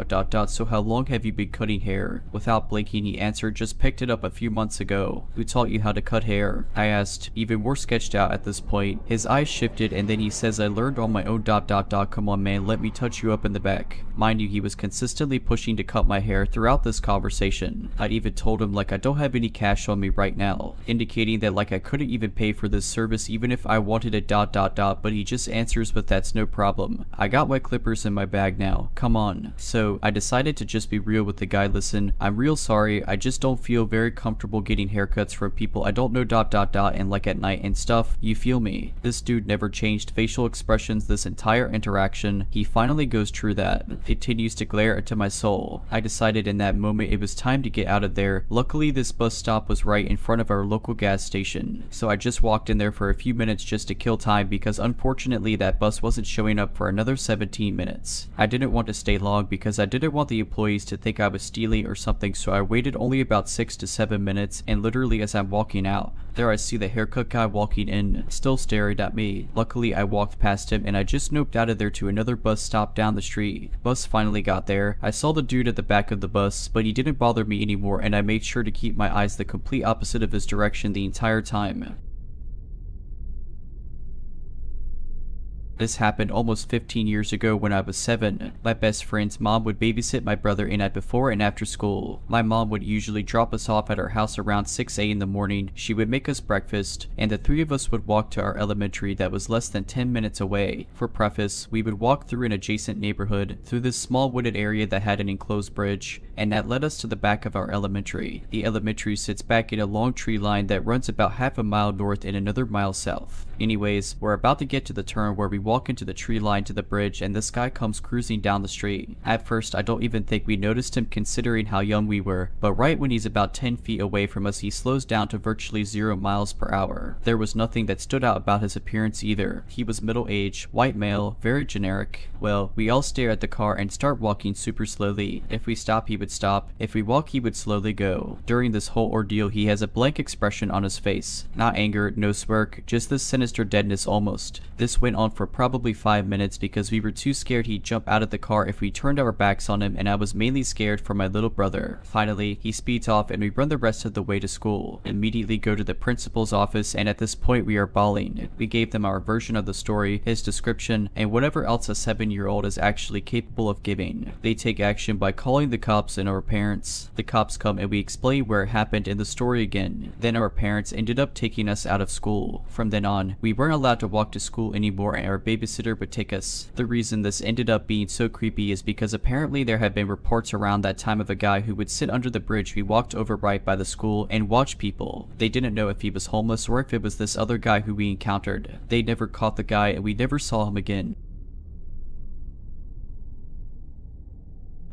"So how long have you been cutting hair?" Without blinking, he answered, "Just picked it up a few months ago." "Who taught you how to cut hair?" I asked, even more sketched out at this point. His eyes shifted and then he says, "I learned on my own ... Come on man, let me touch you up in the back." Mind you, he was consistently pushing to cut my hair throughout this conversation. I'd even told him like I don't have any cash on me right now, indicating that like I couldn't even pay for this service even if I wanted it ... but he just answers with "That's no problem. I got my clippers in my bag now, come on." So I decided to just be real with the guy. "Listen, I'm real sorry, I just don't feel very comfortable getting haircuts from people I don't know ... and like at night and stuff, you feel me?" This dude never changed facial expressions this entire interaction. He finally goes, "True that." Continues to glare into my soul. I decided decided in that moment it was time to get out of there. Luckily, this bus stop was right in front of our local gas station, so I just walked in there for a few minutes just to kill time because unfortunately that bus wasn't showing up for another 17 minutes. I didn't want to stay long because I didn't want the employees to think I was stealing or something, so I waited only about 6 to 7 minutes, and literally as I'm walking out, there I see the haircut guy walking in, still staring at me. Luckily I walked past him and I just noped out of there to another bus stop down the street. Bus finally got there. I saw the dude at the back of the bus, but he didn't bother me anymore, and I made sure to keep my eyes the complete opposite of his direction the entire time. This happened almost 15 years ago when I was 7. My best friend's mom would babysit my brother and I before and after school. My mom would usually drop us off at our house around 6 a.m. in the morning. She would make us breakfast, and the three of us would walk to our elementary that was less than 10 minutes away. For preface, we would walk through an adjacent neighborhood, through this small wooded area that had an enclosed bridge, and that led us to the back of our elementary. The elementary sits back in a long tree line that runs about half a mile north and another mile south. Anyways, we're about to get to the turn where we walk into the tree line to the bridge and this guy comes cruising down the street. At first, I don't even think we noticed him considering how young we were, but right when he's about 10 feet away from us, he slows down to virtually 0 miles per hour. There was nothing that stood out about his appearance either. He was middle-aged, white male, very generic. Well, we all stare at the car and start walking super slowly. If we stop, he would stop. If we walk, he would slowly go. During this whole ordeal, he has a blank expression on his face. Not anger, no smirk, just this sinister deadness almost. This went on for probably 5 minutes because we were too scared he'd jump out of the car if we turned our backs on him, and I was mainly scared for my little brother. Finally, he speeds off and we run the rest of the way to school. Immediately go to the principal's office, and at this point we are bawling. We gave them our version of the story, his description, and whatever else a 7-year-old is actually capable of giving. They take action by calling the cops and our parents. The cops come and we explain where it happened in the story again. Then our parents ended up taking us out of school. From then on, we weren't allowed to walk to school anymore and our babysitter would take us. The reason this ended up being so creepy is because apparently there had been reports around that time of a guy who would sit under the bridge we walked over right by the school and watch people. They didn't know if he was homeless or if it was this other guy who we encountered. They never caught the guy and we never saw him again.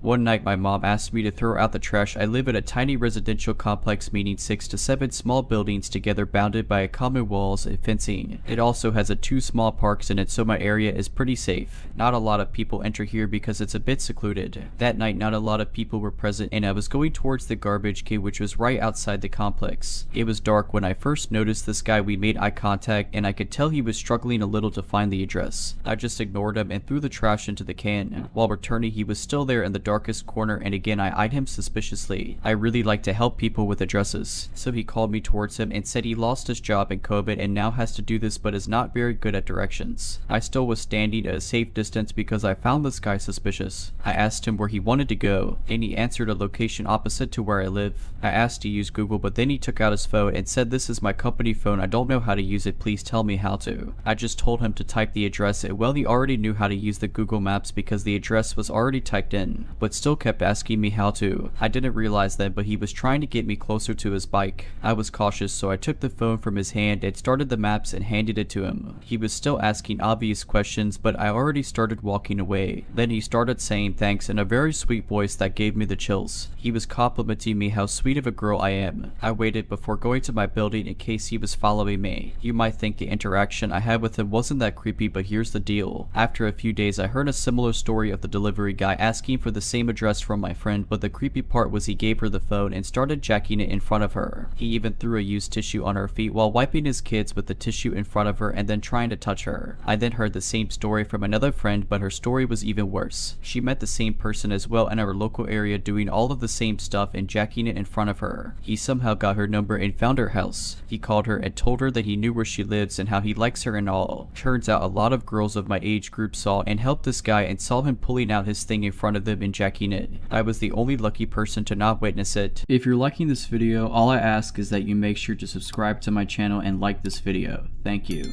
One night my mom asked me to throw out the trash. I live in a tiny residential complex meaning 6 to 7 small buildings together bounded by a common walls and fencing. It also has 2 small parks in it, so my area is pretty safe. Not a lot of people enter here because it's a bit secluded. That night not a lot of people were present and I was going towards the garbage can which was right outside the complex. It was dark when I first noticed this guy. We made eye contact and I could tell he was struggling a little to find the address. I just ignored him and threw the trash into the can. While returning, he was still there in the darkest corner and again I eyed him suspiciously. I really like to help people with addresses, so he called me towards him and said he lost his job in COVID and now has to do this but is not very good at directions. I still was standing at a safe distance because I found this guy suspicious. I asked him where he wanted to go and he answered a location opposite to where I live. I asked to use Google but then he took out his phone and said, "This is my company phone, I don't know how to use it, please tell me how to." I just told him to type the address and well, he already knew how to use the Google Maps because the address was already typed in, but still kept asking me how to. I didn't realize that, but he was trying to get me closer to his bike. I was cautious, so I took the phone from his hand and started the maps and handed it to him. He was still asking obvious questions, but I already started walking away. Then he started saying thanks in a very sweet voice that gave me the chills. He was complimenting me how sweet of a girl I am. I waited before going to my building in case he was following me. You might think the interaction I had with him wasn't that creepy, but here's the deal. After a few days, I heard a similar story of the delivery guy asking for the same address from my friend, but the creepy part was he gave her the phone and started jacking it in front of her. He even threw a used tissue on her feet while wiping his kids with the tissue in front of her and then trying to touch her. I then heard the same story from another friend, but her story was even worse. She met the same person as well in our local area doing all of the same stuff and jacking it in front of her. He somehow got her number and found her house. He called her and told her that he knew where she lives and how he likes her and all. Turns out a lot of girls of my age group saw and helped this guy and saw him pulling out his thing in front of them and jacking it. I was the only lucky person to not witness it. If you're liking this video, all I ask is that you make sure to subscribe to my channel and like this video. Thank you.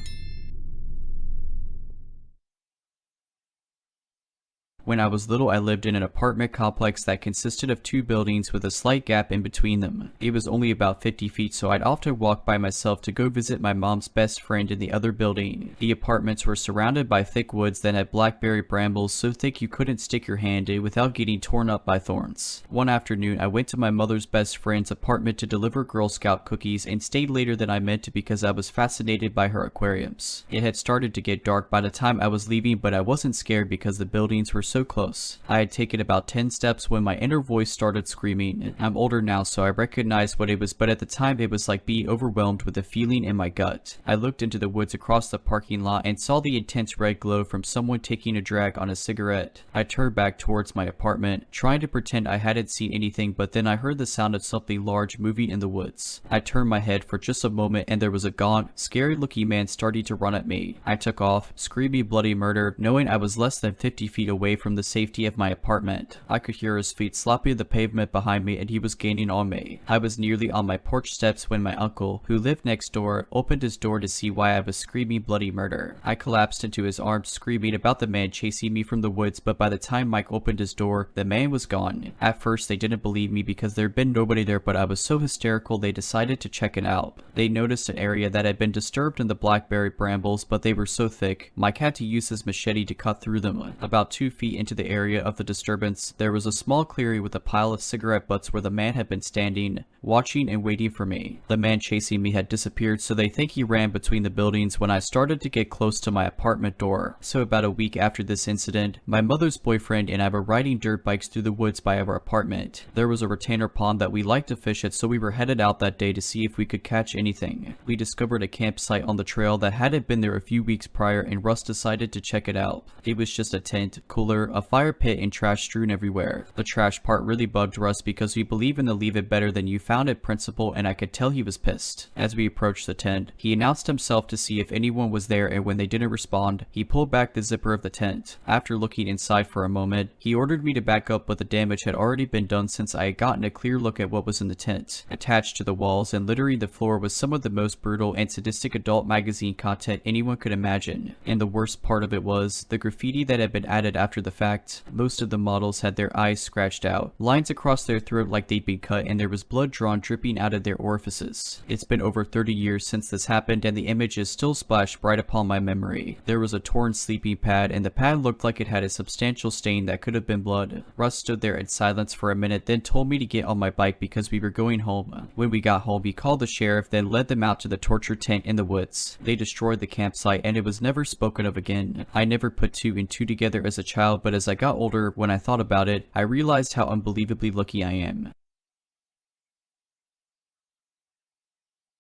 When I was little, I lived in an apartment complex that consisted of 2 buildings with a slight gap in between them. It was only about 50 feet, so I'd often walk by myself to go visit my mom's best friend in the other building. The apartments were surrounded by thick woods that had blackberry brambles so thick you couldn't stick your hand in without getting torn up by thorns. One afternoon, I went to my mother's best friend's apartment to deliver Girl Scout cookies and stayed later than I meant to because I was fascinated by her aquariums. It had started to get dark by the time I was leaving, but I wasn't scared because the buildings were so close. I had taken about 10 steps when my inner voice started screaming. I'm older now, so I recognize what it was, but at the time it was like being overwhelmed with a feeling in my gut. I looked into the woods across the parking lot and saw the intense red glow from someone taking a drag on a cigarette. I turned back towards my apartment, trying to pretend I hadn't seen anything, but then I heard the sound of something large moving in the woods. I turned my head for just a moment and there was a gaunt, scary looking man starting to run at me. I took off, screaming bloody murder, knowing I was less than 50 feet away from the safety of my apartment. I could hear his feet slapping the pavement behind me and he was gaining on me. I was nearly on my porch steps when my uncle, who lived next door, opened his door to see why I was screaming bloody murder. I collapsed into his arms screaming about the man chasing me from the woods, but by the time Mike opened his door, the man was gone. At first they didn't believe me because there'd been nobody there, but I was so hysterical they decided to check it out. They noticed an area that had been disturbed in the blackberry brambles, but they were so thick, Mike had to use his machete to cut through them. About 2 feet into the area of the disturbance, there was a small clearing with a pile of cigarette butts where the man had been standing, watching and waiting for me. The man chasing me had disappeared, so they think he ran between the buildings when I started to get close to my apartment door. So about a week after this incident, my mother's boyfriend and I were riding dirt bikes through the woods by our apartment. There was a retainer pond that we liked to fish at, so we were headed out that day to see if we could catch anything. We discovered a campsite on the trail that hadn't been there a few weeks prior, and Russ decided to check it out. It was just a tent, cooler, a fire pit, and trash strewn everywhere. The trash part really bugged Russ because we believe in the leave it better than you found it principle, and I could tell he was pissed. As we approached the tent, he announced himself to see if anyone was there, and when they didn't respond, he pulled back the zipper of the tent. After looking inside for a moment, he ordered me to back up, but the damage had already been done since I had gotten a clear look at what was in the tent. Attached to the walls and littering the floor was some of the most brutal and sadistic adult magazine content anyone could imagine. And the worst part of it was the graffiti that had been added after the fact. Most of the models had their eyes scratched out, lines across their throat like they'd been cut, and there was blood drawn dripping out of their orifices. It's been over 30 years since this happened, and the image is still splashed right upon my memory. There was a torn sleeping pad, and the pad looked like it had a substantial stain that could have been blood. Russ stood there in silence for a minute, then told me to get on my bike because we were going home. When we got home, he called the sheriff, then led them out to the torture tent in the woods. They destroyed the campsite, and it was never spoken of again. I never put 2 and 2 together as a child, but as I got older, when I thought about it, I realized how unbelievably lucky I am.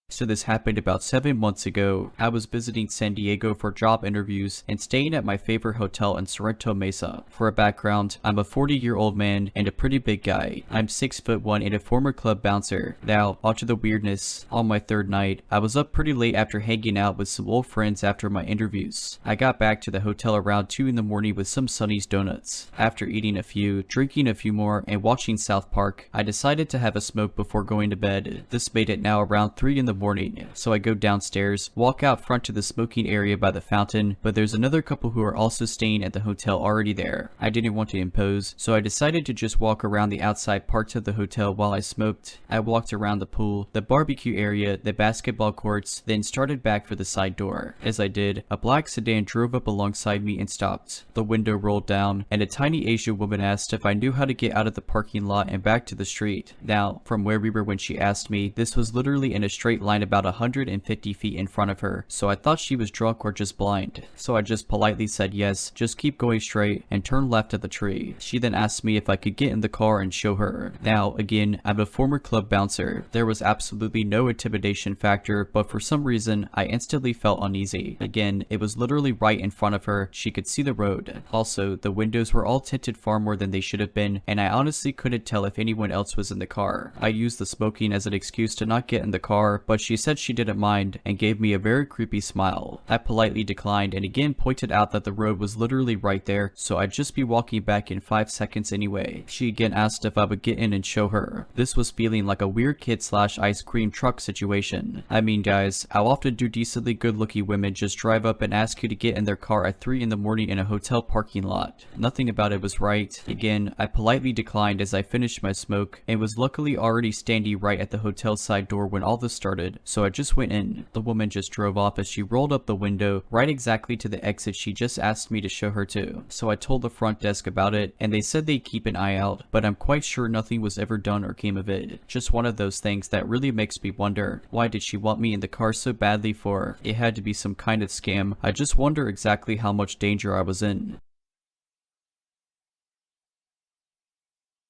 So this happened about 7 months ago. I was visiting San Diego for job interviews and staying at my favorite hotel in Sorrento Mesa. For a background, I'm a 40-year-old man and a pretty big guy. I'm 6'1" and a former club bouncer. Now, onto the weirdness. On my 3rd night, I was up pretty late after hanging out with some old friends after my interviews. I got back to the hotel around 2 in the morning with some Sonny's donuts. After eating a few, drinking a few more, and watching South Park, I decided to have a smoke before going to bed. This made it now around 3 in the morning, so I go downstairs, walk out front to the smoking area by the fountain, but there's another couple who are also staying at the hotel already there. I didn't want to impose, so I decided to just walk around the outside parts of the hotel while I smoked. I walked around the pool, the barbecue area, the basketball courts, then started back for the side door. As I did, a black sedan drove up alongside me and stopped. The window rolled down, and a tiny Asian woman asked if I knew how to get out of the parking lot and back to the street. Now, from where we were when she asked me, this was literally in a straight line about 150 feet in front of her, so I thought she was drunk or just blind. So I just politely said yes, just keep going straight, and turn left at the tree. She then asked me if I could get in the car and show her. Now, again, I'm a former club bouncer. There was absolutely no intimidation factor, but for some reason, I instantly felt uneasy. Again, it was literally right in front of her. She could see the road. Also, the windows were all tinted far more than they should have been, and I honestly couldn't tell if anyone else was in the car. I used the smoking as an excuse to not get in the car, but but she said she didn't mind and gave me a very creepy smile. I politely declined and again pointed out that the road was literally right there, so I'd just be walking back in 5 seconds anyway. She again asked if I would get in and show her. This was feeling like a weird kid / ice cream truck situation. I mean guys, how often do decently good looking women just drive up and ask you to get in their car at 3 in the morning in a hotel parking lot? Nothing about it was right. Again, I politely declined as I finished my smoke and was luckily already standing right at the hotel side door when all this started, so I just went in. The woman just drove off as she rolled up the window right exactly to the exit she just asked me to show her to. So I told the front desk about it and they said they'd keep an eye out, but I'm quite sure nothing was ever done or came of it. Just one of those things that really makes me wonder, why did she want me in the car so badly for? It had to be some kind of scam. I just wonder exactly how much danger I was in.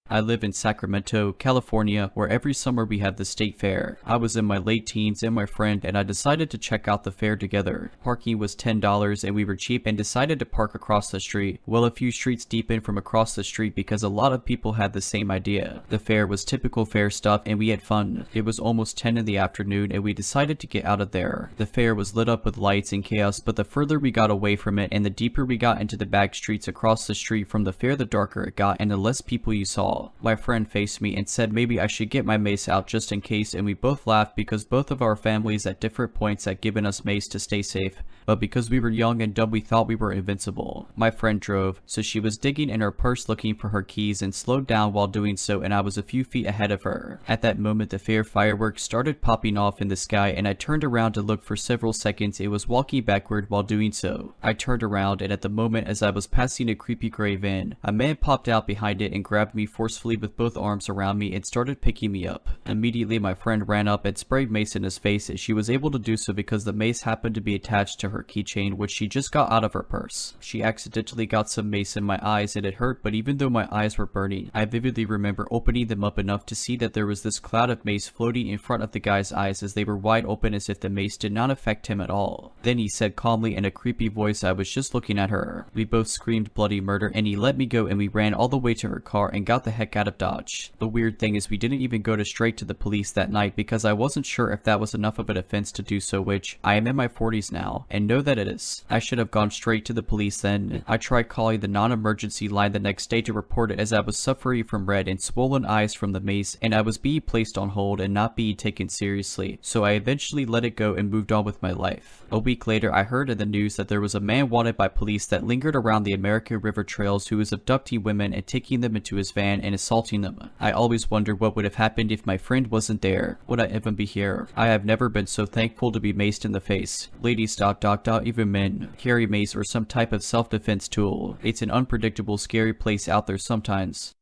I live in Sacramento, California, where every summer we have the state fair. I was in my late teens and my friend and I decided to check out the fair together. Parking was $10 and we were cheap and decided to park across the street. Well, a few streets deep in from across the street because a lot of people had the same idea. The fair was typical fair stuff and we had fun. It was almost 10 in the afternoon and we decided to get out of there. The fair was lit up with lights and chaos, but the further we got away from it and the deeper we got into the back streets across the street from the fair, the darker it got and the less people you saw. My friend faced me and said maybe I should get my mace out just in case, and we both laughed because both of our families at different points had given us mace to stay safe, but because we were young and dumb we thought we were invincible. My friend drove, so she was digging in her purse looking for her keys and slowed down while doing so, and I was a few feet ahead of her. At that moment the fair fireworks started popping off in the sky and I turned around to look for several seconds. It was walking backward while doing so. I turned around and at the moment as I was passing a creepy gray van, a man popped out behind it and grabbed me forcefully with both arms around me and started picking me up. Immediately my friend ran up and sprayed mace in his face. She was able to do so because the mace happened to be attached to her keychain, which she just got out of her purse. She accidentally got some mace in my eyes and it hurt, but even though my eyes were burning, I vividly remember opening them up enough to see that there was this cloud of mace floating in front of the guy's eyes as they were wide open as if the mace did not affect him at all. Then he said calmly in a creepy voice, "I was just looking at her." We both screamed bloody murder and he let me go and we ran all the way to her car and got the heck out of Dodge. The weird thing is we didn't even go straight to the police that night because I wasn't sure if that was enough of an offense to do so, which I am in my 40s now and know that it is. I should have gone straight to the police then. I tried calling the non-emergency line the next day to report it as I was suffering from red and swollen eyes from the mace and I was being placed on hold and not being taken seriously, so I eventually let it go and moved on with my life. A week later I heard in the news that there was a man wanted by police that lingered around the American River trails who was abducting women and taking them into his van and assaulting them. I always wondered what would have happened if my friend wasn't there. Would I even be here? I have never been so thankful to be maced in the face. Ladies, even men, carry mace or some type of self-defense tool. It's an unpredictable, scary place out there sometimes.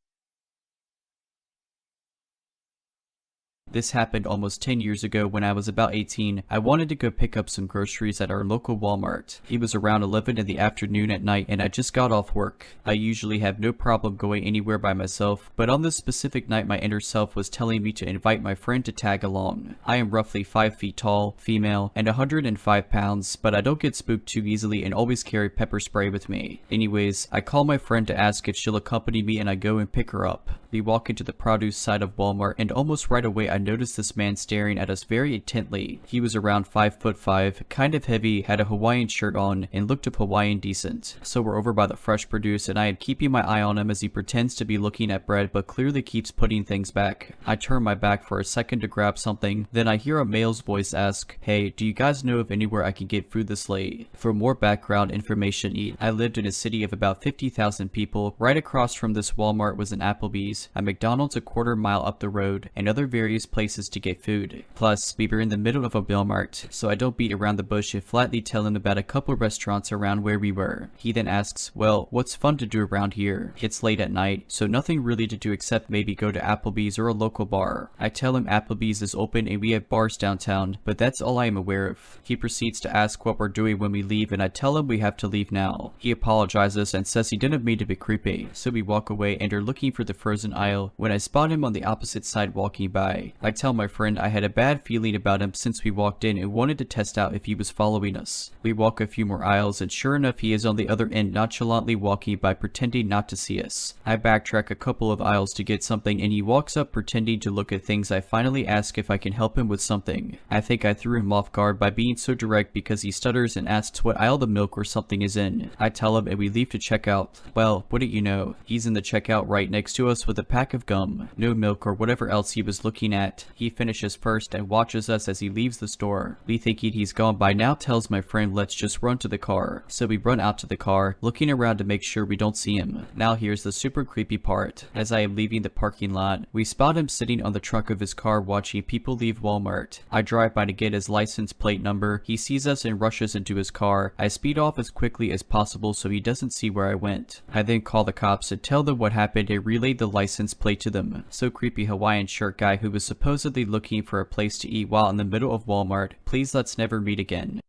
This happened almost 10 years ago when I was about 18. I wanted to go pick up some groceries at our local Walmart. It was around 11 in the afternoon at night and I just got off work. I usually have no problem going anywhere by myself, but on this specific night my inner self was telling me to invite my friend to tag along. I am roughly 5 feet tall, female, and 105 pounds, but I don't get spooked too easily and always carry pepper spray with me. Anyways, I call my friend to ask if she'll accompany me and I go and pick her up. We walk into the produce side of Walmart and almost right away I noticed this man staring at us very intently. He was around 5'5", kind of heavy, had a Hawaiian shirt on, and looked up Hawaiian decent. So we're over by the fresh produce and I am keeping my eye on him as he pretends to be looking at bread but clearly keeps putting things back. I turn my back for a second to grab something, then I hear a male's voice ask, "Hey, do you guys know of anywhere I can get food this late?" For more background information, I lived in a city of about 50,000 people. Right across from this Walmart was an Applebee's, a McDonald's a quarter mile up the road, and other various places to get food. Plus, we were in the middle of a Walmart, so I don't beat around the bush and flatly tell him about a couple restaurants around where we were. He then asks, "Well, what's fun to do around here?" It's late at night, so nothing really to do except maybe go to Applebee's or a local bar. I tell him Applebee's is open and we have bars downtown, but that's all I am aware of. He proceeds to ask what we're doing when we leave and I tell him we have to leave now. He apologizes and says he didn't mean to be creepy, so we walk away and are looking for the frozen aisle when I spot him on the opposite side walking by. I tell my friend I had a bad feeling about him since we walked in and wanted to test out if he was following us. We walk a few more aisles and sure enough he is on the other end nonchalantly walking by pretending not to see us. I backtrack a couple of aisles to get something and he walks up pretending to look at things. I finally ask if I can help him with something. I think I threw him off guard by being so direct because he stutters and asks what aisle the milk or something is in. I tell him and we leave to check out. Well, wouldn't you know, he's in the checkout right next to us with a pack of gum, no milk or whatever else he was looking at. He finishes first and watches us as he leaves the store. Me thinking he's gone by now tells my friend let's just run to the car. So we run out to the car, looking around to make sure we don't see him. Now here's the super creepy part. As I am leaving the parking lot, we spot him sitting on the trunk of his car watching people leave Walmart. I drive by to get his license plate number. He sees us and rushes into his car. I speed off as quickly as possible so he doesn't see where I went. I then call the cops and tell them what happened and relay the license plate to them. So creepy Hawaiian shirt guy who was supposedly looking for a place to eat while in the middle of Walmart. Please let's never meet again.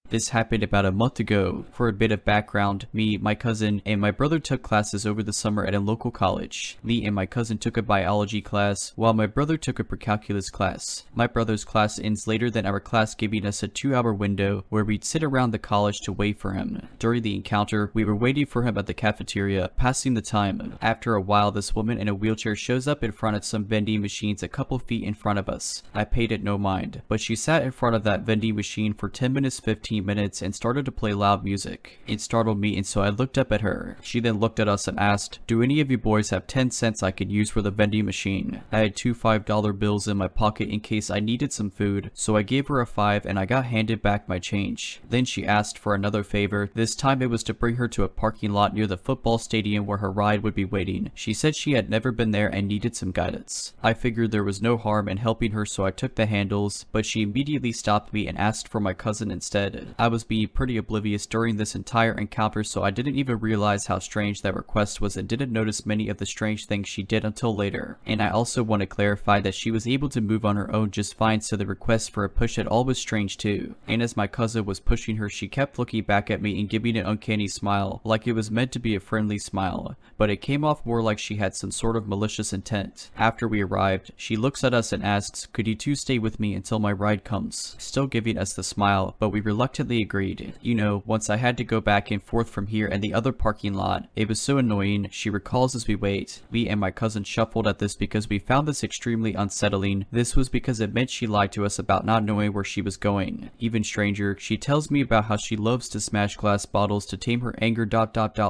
This happened about a month ago. For a bit of background, me, my cousin, and my brother took classes over the summer at a local college. Me and my cousin took a biology class, while my brother took a pre-calculus class. My brother's class ends later than our class, giving us a 2-hour window where we'd sit around the college to wait for him. During the encounter, we were waiting for him at the cafeteria, passing the time. After a while, this woman in a wheelchair shows up in front of some vending machines a couple feet in front of us. I paid it no mind, but she sat in front of that vending machine for 10 minutes, 15 minutes and started to play loud music. It startled me and so I looked up at her. She then looked at us and asked, "Do any of you boys have 10 cents I could use for the vending machine?" I had 2 $5 bills in my pocket in case I needed some food, so I gave her a 5 and I got handed back my change. Then she asked for another favor. This time it was to bring her to a parking lot near the football stadium where her ride would be waiting. She said she had never been there and needed some guidance. I figured there was no harm in helping her so I took the handles, but she immediately stopped me and asked for my cousin instead. I was being pretty oblivious during this entire encounter so I didn't even realize how strange that request was and didn't notice many of the strange things she did until later. And I also want to clarify that she was able to move on her own just fine, so the request for a push at all was strange too. And as my cousin was pushing her, she kept looking back at me and giving an uncanny smile, like it was meant to be a friendly smile, but it came off more like she had some sort of malicious intent. After we arrived, she looks at us and asks, "Could you two stay with me until my ride comes?" Still giving us the smile, but we reluctantly agreed. You know, once I had to go back and forth from here and the other parking lot. It was so annoying, she recalls as we wait. Me and my cousin shuffled at this because we found this extremely unsettling. This was because it meant she lied to us about not knowing where she was going. Even stranger, she tells me about how she loves to smash glass bottles to tame her anger ...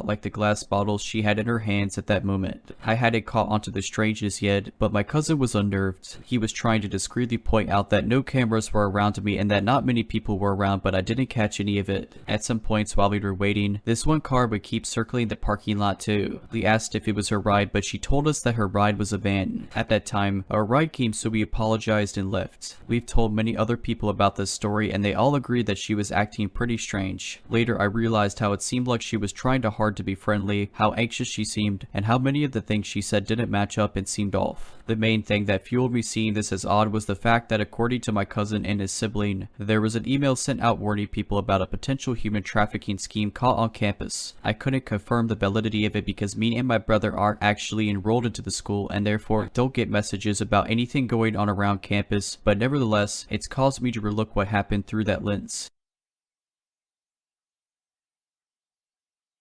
like the glass bottles she had in her hands at that moment. I hadn't caught onto the strangeness yet, but my cousin was unnerved. He was trying to discreetly point out that no cameras were around me and that not many people were around, but I didn't catch any of it. At some points while we were waiting, this one car would keep circling the parking lot too. We asked if it was her ride, but she told us that her ride was a van. At that time, our ride came, so we apologized and left. We've told many other people about this story and they all agreed that she was acting pretty strange. Later I realized how it seemed like she was trying hard to be friendly, how anxious she seemed, and how many of the things she said didn't match up and seemed off. The main thing that fueled me seeing this as odd was the fact that according to my cousin and his sibling, there was an email sent out warning people about a potential human trafficking scheme caught on campus. I couldn't confirm the validity of it because me and my brother aren't actually enrolled into the school and therefore don't get messages about anything going on around campus, but nevertheless, it's caused me to relook what happened through that lens.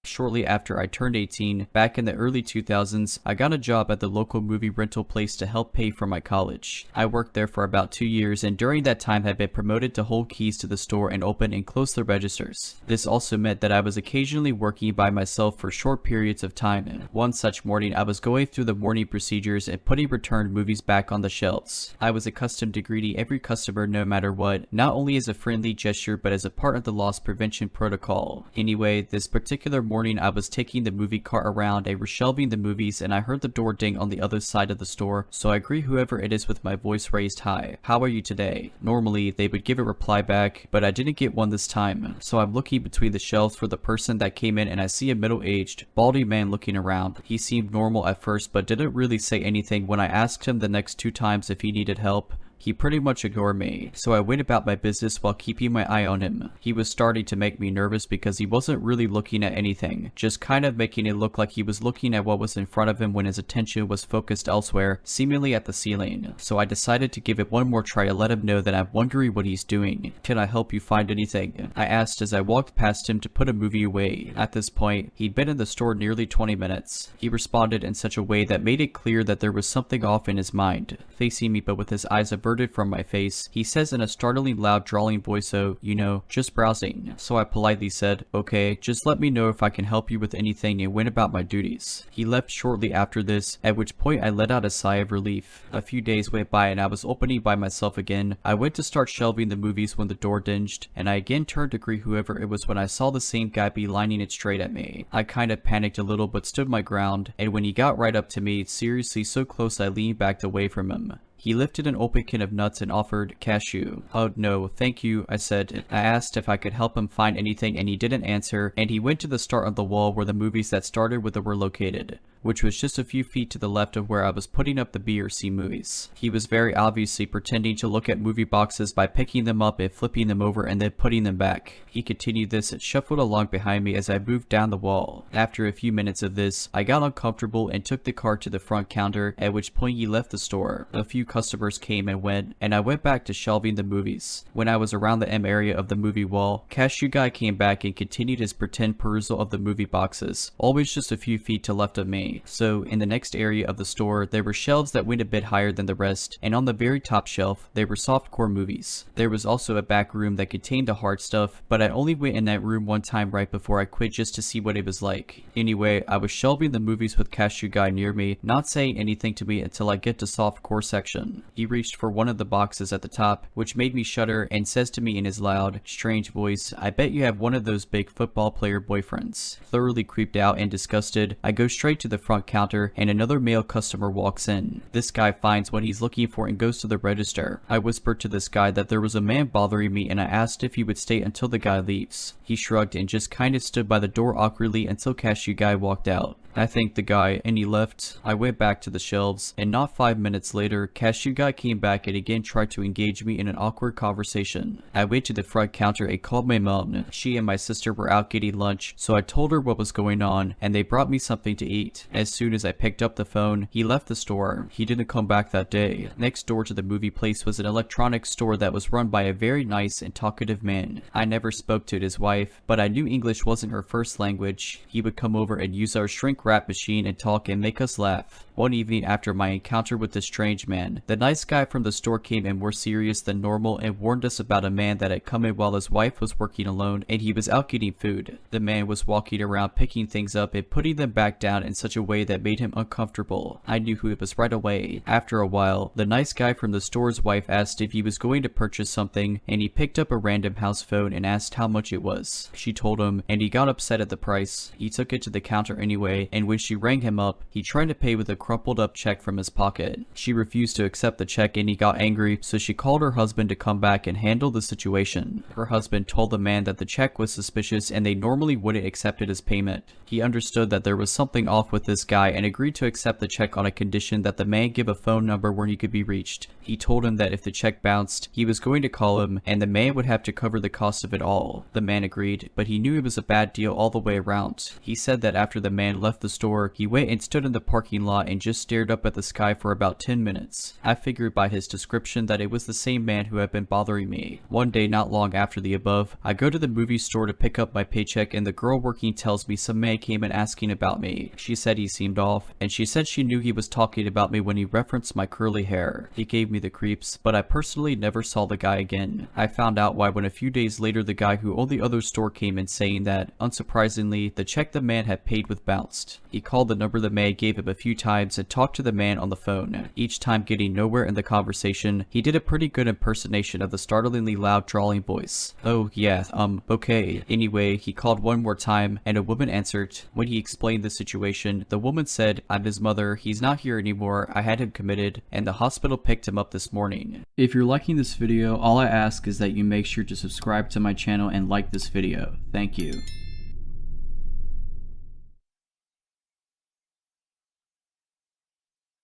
Shortly after I turned 18, back in the early 2000s, I got a job at the local movie rental place to help pay for my college. I worked there for about 2 years and during that time had been promoted to hold keys to the store and open and close the registers. This also meant that I was occasionally working by myself for short periods of time. One such morning, I was going through the morning procedures and putting returned movies back on the shelves. I was accustomed to greeting every customer no matter what, not only as a friendly gesture but as a part of the loss prevention protocol. Anyway, this particular morning I was taking the movie cart around and reshelving the movies and I heard the door ding on the other side of the store, so I greet whoever it is with my voice raised high. "How are you today?" Normally they would give a reply back, but I didn't get one this time, so I'm looking between the shelves for the person that came in and I see a middle-aged, baldy man looking around. He seemed normal at first but didn't really say anything when I asked him the next 2 times if he needed help. He pretty much ignored me, so I went about my business while keeping my eye on him. He was starting to make me nervous because he wasn't really looking at anything, just kind of making it look like he was looking at what was in front of him when his attention was focused elsewhere, seemingly at the ceiling. So I decided to give it one more try to let him know that I'm wondering what he's doing. Can I help you find anything? I asked as I walked past him to put a movie away. At this point, he'd been in the store nearly 20 minutes. He responded in such a way that made it clear that there was something off in his mind. Facing me but with his eyes averted from my face, he says in a startlingly loud drawling voice, "So, you know, just browsing." So I politely said, "Okay, just let me know if I can help you with anything," and went about my duties. He left shortly after this, at which point I let out a sigh of relief. A few days went by and I was opening by myself again. I went to start shelving the movies when the door dinged, and I again turned to greet whoever it was when I saw the same guy beelining it straight at me. I kinda panicked a little but stood my ground, and when he got right up to me, seriously so close I leaned back away from him. He lifted an open can of nuts and offered cashew. "Oh no, thank you," I said. I asked if I could help him find anything and he didn't answer, and he went to the start of the wall where the movies that started with it were located, which was just a few feet to the left of where I was putting up the B or C movies. He was very obviously pretending to look at movie boxes by picking them up and flipping them over and then putting them back. He continued this and shuffled along behind me as I moved down the wall. After a few minutes of this, I got uncomfortable and took the cart to the front counter, at which point he left the store. A few customers came and went, and I went back to shelving the movies. When I was around the M area of the movie wall, cashew guy came back and continued his pretend perusal of the movie boxes, always just a few feet to left of me. So in the next area of the store, there were shelves that went a bit higher than the rest, and on the very top shelf, there were softcore movies. There was also a back room that contained the hard stuff, but I only went in that room one time right before I quit just to see what it was like. Anyway, I was shelving the movies with cashew guy near me, not saying anything to me until I get to softcore section. He reached for one of the boxes at the top, which made me shudder, and says to me in his loud, strange voice, "I bet you have one of those big football player boyfriends." Thoroughly creeped out and disgusted, I go straight to the front counter and another male customer walks in. This guy finds what he's looking for and goes to the register. I whispered to this guy that there was a man bothering me and I asked if he would stay until the guy leaves. He shrugged and just kinda stood by the door awkwardly until cashew guy walked out. I thanked the guy and he left. I went back to the shelves, and not 5 minutes later, cashew guy came back and again tried to engage me in an awkward conversation. I went to the front counter and called my mom. She and my sister were out getting lunch, so I told her what was going on, and they brought me something to eat. As soon as I picked up the phone, he left the store. He didn't come back that day. Next door to the movie place was an electronics store that was run by a very nice and talkative man. I never spoke to his wife, but I knew English wasn't her first language. He would come over and use our shrink wrap machine and talk and make us laugh. One evening after my encounter with this strange man, the nice guy from the store came in more serious than normal and warned us about a man that had come in while his wife was working alone and he was out getting food. The man was walking around picking things up and putting them back down in such a way that made him uncomfortable. I knew who it was right away. After a while, the nice guy from the store's wife asked if he was going to purchase something, and he picked up a random house phone and asked how much it was. She told him, and he got upset at the price. He took it to the counter anyway, and when she rang him up, he tried to pay with a crumpled up check from his pocket. She refused to accept the check and he got angry, so she called her husband to come back and handle the situation. Her husband told the man that the check was suspicious and they normally wouldn't accept it as payment. He understood that there was something off with this guy and agreed to accept the check on a condition that the man give a phone number where he could be reached. He told him that if the check bounced, he was going to call him and the man would have to cover the cost of it all. The man agreed, but he knew it was a bad deal all the way around. He said that after the man left the store, he went and stood in the parking lot and just stared up at the sky for about 10 minutes. I figured by his description that it was the same man who had been bothering me. One day not long after the above, I go to the movie store to pick up my paycheck and the girl working tells me some man came in asking about me. She said he seemed off, and she said she knew he was talking about me when he referenced my curly hair. He gave me the creeps, but I personally never saw the guy again. I found out why when a few days later the guy who owned the other store came in saying that, unsurprisingly, the check the man had paid with bounced. He called the number the man gave him a few times and talked to the man on the phone. Each time getting nowhere in the conversation, he did a pretty good impersonation of the startlingly loud drawling voice. "Oh yeah, okay." Anyway, he called one more time and a woman answered. When he explained the situation, the woman said, "I'm his mother, he's not here anymore, I had him committed, and the hospital picked him up this morning." If you're liking this video, all I ask is that you make sure to subscribe to my channel and like this video. Thank you.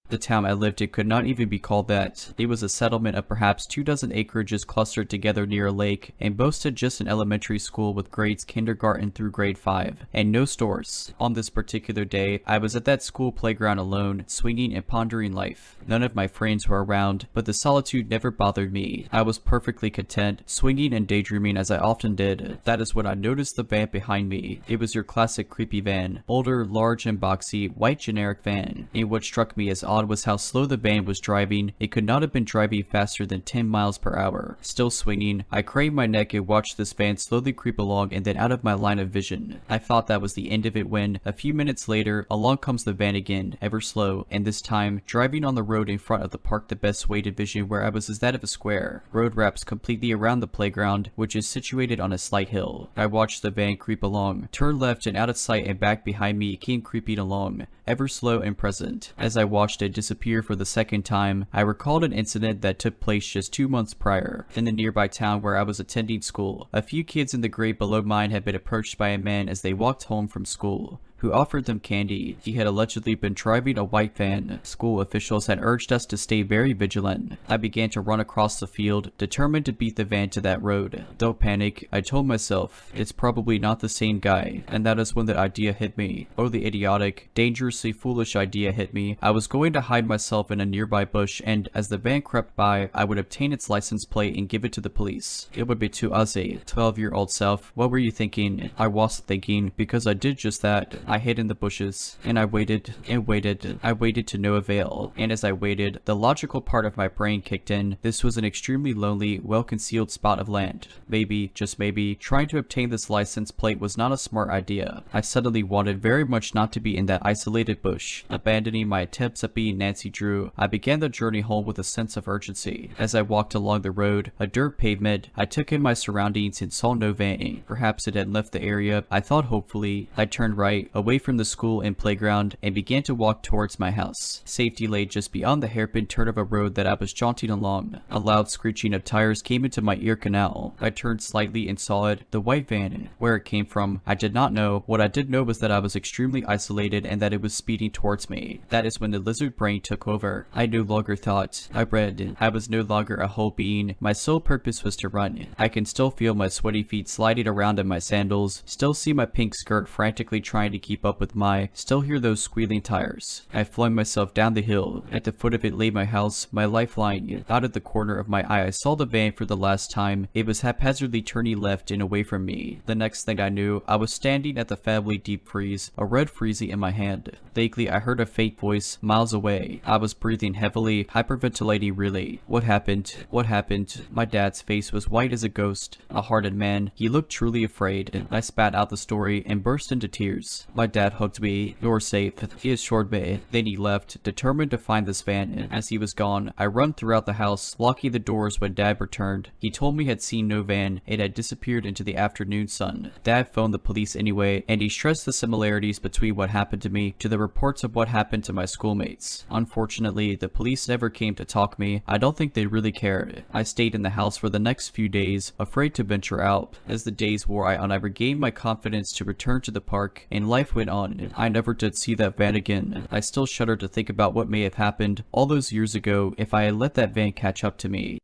The town I lived in could not even be called that. It was a settlement of perhaps 24 acreages clustered together near a lake and boasted just an elementary school with grades kindergarten through grade 5, and no stores. On this particular day, I was at that school playground alone, swinging and pondering life. None of my friends were around, but the solitude never bothered me. I was perfectly content, swinging and daydreaming as I often did. That is when I noticed the van behind me. It was your classic creepy van. Older, large and boxy, white generic van. And what struck me as odd was how slow the van was driving. It could not have been driving faster than 10 miles per hour. Still swinging, I craned my neck and watched this van slowly creep along and then out of my line of vision. I thought that was the end of it when, a few minutes later, along comes the van again, ever slow, and this time, driving on the road in front of the park the best way to vision where I was is that of a square. Road wraps completely around the playground, which is situated on a slight hill. I watched the van creep along, turn left and out of sight, and back behind me it came creeping along, ever slow and present. As I watched it disappear for the second time, I recalled an incident that took place just 2 months prior. In the nearby town where I was attending school, a few kids in the grade below mine had been approached by a man as they walked home from school, who offered them candy. He had allegedly been driving a white van. School officials had urged us to stay very vigilant. I began to run across the field, determined to beat the van to that road. Don't panic, I told myself. It's probably not the same guy. And that is when the idea hit me. Or the idiotic, dangerously foolish idea hit me. I was going to hide myself in a nearby bush, and as the van crept by, I would obtain its license plate and give it to the police. It would be to Ozzy, 12-year-old self. What were you thinking? I was thinking, because I did just that. I hid in the bushes, and I waited, and waited. I waited to no avail, and as I waited, the logical part of my brain kicked in. This was an extremely lonely, well-concealed spot of land. Maybe, just maybe, trying to obtain this license plate was not a smart idea. I suddenly wanted very much not to be in that isolated bush. Abandoning my attempts at being Nancy Drew, I began the journey home with a sense of urgency. As I walked along the road, a dirt pavement, I took in my surroundings and saw no van. Perhaps it had left the area. I thought hopefully. I turned right, away from the school and playground, and began to walk towards my house. Safety lay just beyond the hairpin turn of a road that I was jaunting along. A loud screeching of tires came into my ear canal. I turned slightly and saw it, the white van. Where it came from, I did not know. What I did know was that I was extremely isolated and that it was speeding towards me. That is when the lizard brain took over. I no longer thought. I read. I was no longer a whole being. My sole purpose was to run. I can still feel my sweaty feet sliding around in my sandals, still see my pink skirt frantically trying to keep up with my, still hear those squealing tires. I flung myself down the hill. At the foot of it lay my house, my lifeline. Out of the corner of my eye I saw the van for the last time. It was haphazardly turning left and away from me. The next thing I knew, I was standing at the family deep freeze, a red freezy in my hand. Vaguely I heard a faint voice, miles away. I was breathing heavily, hyperventilating really. What happened? What happened? My dad's face was white as a ghost. A hardened man, he looked truly afraid. I spat out the story and burst into tears. My dad hugged me. You're safe, he assured me. Then he left, determined to find this van. As he was gone, I run throughout the house, locking the doors when Dad returned. He told me he had seen no van. It had disappeared into the afternoon sun. Dad phoned the police anyway, and he stressed the similarities between what happened to me to the reports of what happened to my schoolmates. Unfortunately, the police never came to talk me. I don't think they really cared. I stayed in the house for the next few days, afraid to venture out. As the days wore on, I regained my confidence to return to the park, and life went on. I never did see that van again. I still shudder to think about what may have happened all those years ago if I had let that van catch up to me.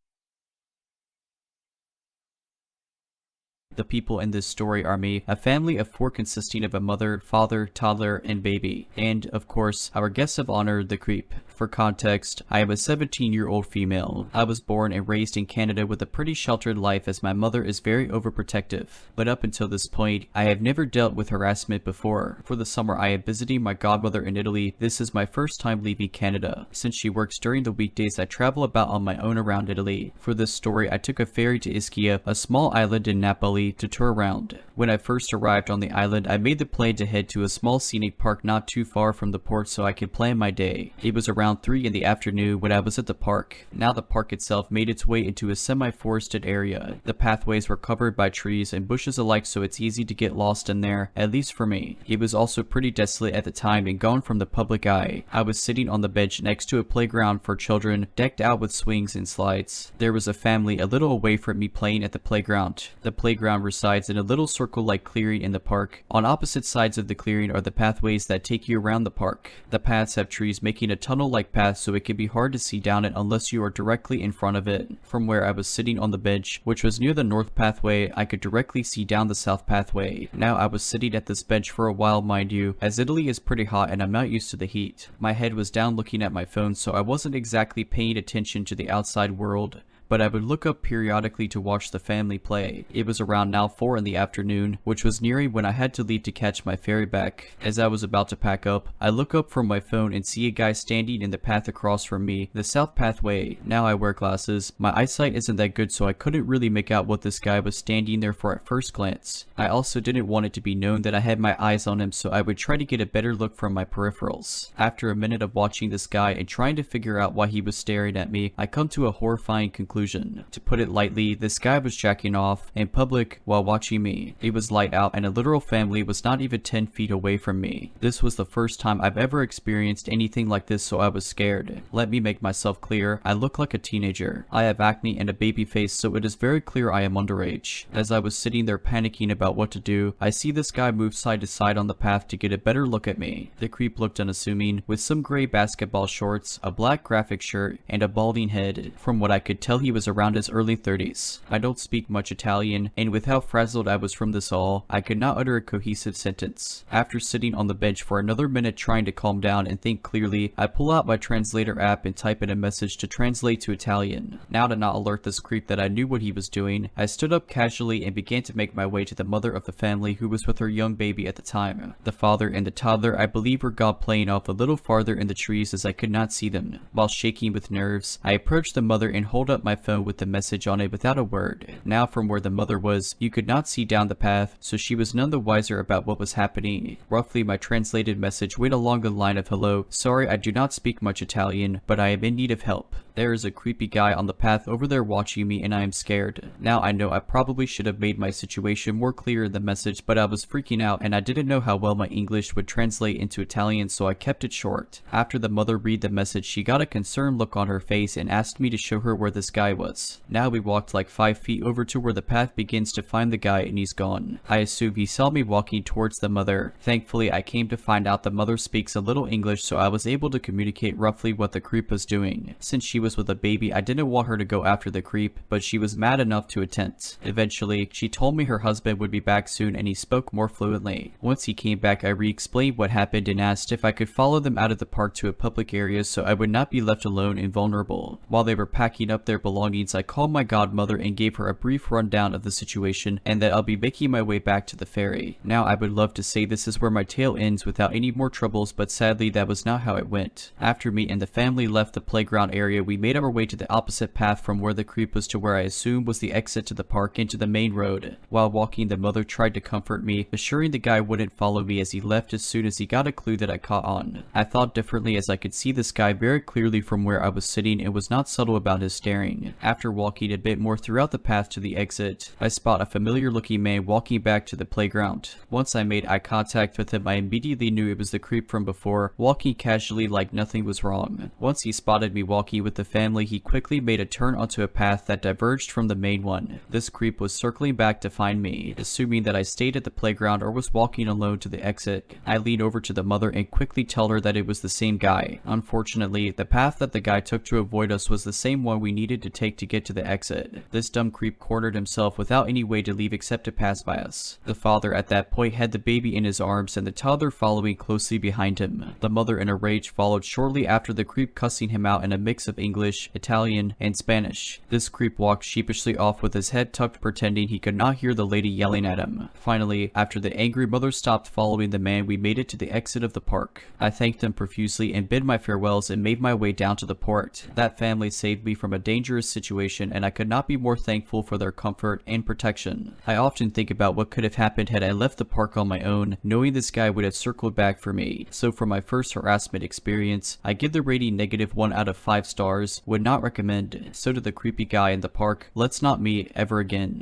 The people in this story are me, a family of 4 consisting of a mother, father, toddler, and baby, and, of course, our guest of honor, the creep. For context, I am a 17-year-old female. I was born and raised in Canada with a pretty sheltered life as my mother is very overprotective. But up until this point, I have never dealt with harassment before. For the summer I am visiting my godmother in Italy. This is my first time leaving Canada. Since she works during the weekdays, I travel about on my own around Italy. For this story, I took a ferry to Ischia, a small island in Napoli, to tour around. When I first arrived on the island, I made the plan to head to a small scenic park not too far from the port so I could plan my day. It was around 3 in the afternoon when I was at the park. Now the park itself made its way into a semi-forested area. The pathways were covered by trees and bushes alike, so it's easy to get lost in there, at least for me. It was also pretty desolate at the time and gone from the public eye. I was sitting on the bench next to a playground for children, decked out with swings and slides. There was a family a little away from me playing at the playground. The playground resides in a little circle-like clearing in the park. On opposite sides of the clearing are the pathways that take you around the park. The paths have trees making a tunnel-like like path, so it can be hard to see down it unless you are directly in front of it. From where I was sitting on the bench, which was near the north pathway, I could directly see down the south pathway. Now I was sitting at this bench for a while, mind you, as Italy is pretty hot and I'm not used to the heat. My head was down looking at my phone, so I wasn't exactly paying attention to the outside world, but I would look up periodically to watch the family play. It was around now 4 in the afternoon, which was nearing when I had to leave to catch my ferry back. As I was about to pack up, I look up from my phone and see a guy standing in the path across from me, the south pathway. Now I wear glasses. My eyesight isn't that good, so I couldn't really make out what this guy was standing there for at first glance. I also didn't want it to be known that I had my eyes on him, so I would try to get a better look from my peripherals. After a minute of watching this guy and trying to figure out why he was staring at me, I come to a horrifying conclusion. To put it lightly, this guy was jacking off in public while watching me. It was light out and a literal family was not even 10 feet away from me. This was the first time I've ever experienced anything like this, so I was scared. Let me make myself clear, I look like a teenager. I have acne and a baby face, so it is very clear I am underage. As I was sitting there panicking about what to do, I see this guy move side to side on the path to get a better look at me. The creep looked unassuming, with some gray basketball shorts, a black graphic shirt, and a balding head. From what I could tell, he was around his early 30s. I don't speak much Italian, and with how frazzled I was from this all, I could not utter a cohesive sentence. After sitting on the bench for another minute trying to calm down and think clearly, I pull out my translator app and type in a message to translate to Italian. Now, to not alert this creep that I knew what he was doing, I stood up casually and began to make my way to the mother of the family, who was with her young baby at the time. The father and the toddler, I believe, were God playing off a little farther in the trees as I could not see them. While shaking with nerves, I approached the mother and hold up my phone with the message on it without a word. Now, from where the mother was, you could not see down the path, so she was none the wiser about what was happening. Roughly, my translated message went along the line of, "Hello, sorry I do not speak much Italian, but I am in need of help. There is a creepy guy on the path over there watching me and I am scared." Now I know I probably should have made my situation more clear in the message, but I was freaking out and I didn't know how well my English would translate into Italian, so I kept it short. After the mother read the message, she got a concerned look on her face and asked me to show her where this guy was. Now we walked like 5 feet over to where the path begins to find the guy and he's gone. I assume he saw me walking towards the mother. Thankfully, I came to find out the mother speaks a little English, so I was able to communicate roughly what the creep was doing. Since she was with a baby, I didn't want her to go after the creep, but she was mad enough to attempt. Eventually, she told me her husband would be back soon and he spoke more fluently. Once he came back, I re-explained what happened and asked if I could follow them out of the park to a public area so I would not be left alone and vulnerable. While they were packing up their belongings, I called my godmother and gave her a brief rundown of the situation and that I'll be making my way back to the ferry. Now, I would love to say this is where my tale ends without any more troubles, but sadly that was not how it went. After me and the family left the playground area, we made our way to the opposite path from where the creep was to where I assumed was the exit to the park into the main road. While walking, the mother tried to comfort me, assuring the guy wouldn't follow me as he left as soon as he got a clue that I caught on. I thought differently as I could see this guy very clearly from where I was sitting and was not subtle about his staring. After walking a bit more throughout the path to the exit, I spot a familiar looking man walking back to the playground. Once I made eye contact with him, I immediately knew it was the creep from before, walking casually like nothing was wrong. Once he spotted me walking with the family, he quickly made a turn onto a path that diverged from the main one. This creep was circling back to find me, assuming that I stayed at the playground or was walking alone to the exit. I leaned over to the mother and quickly told her that it was the same guy. Unfortunately, the path that the guy took to avoid us was the same one we needed to take to get to the exit. This dumb creep cornered himself without any way to leave except to pass by us. The father at that point had the baby in his arms and the toddler following closely behind him. The mother in a rage followed shortly after, the creep cussing him out in a mix of English, Italian, and Spanish. This creep walked sheepishly off with his head tucked, pretending he could not hear the lady yelling at him. Finally, after the angry mother stopped following the man, we made it to the exit of the park. I thanked them profusely and bid my farewells and made my way down to the port. That family saved me from a dangerous situation and I could not be more thankful for their comfort and protection. I often think about what could have happened had I left the park on my own, knowing this guy would have circled back for me. So for my first harassment experience, I give the rating -1 out of 5 stars, would not recommend. So to the creepy guy in the park, let's not meet ever again.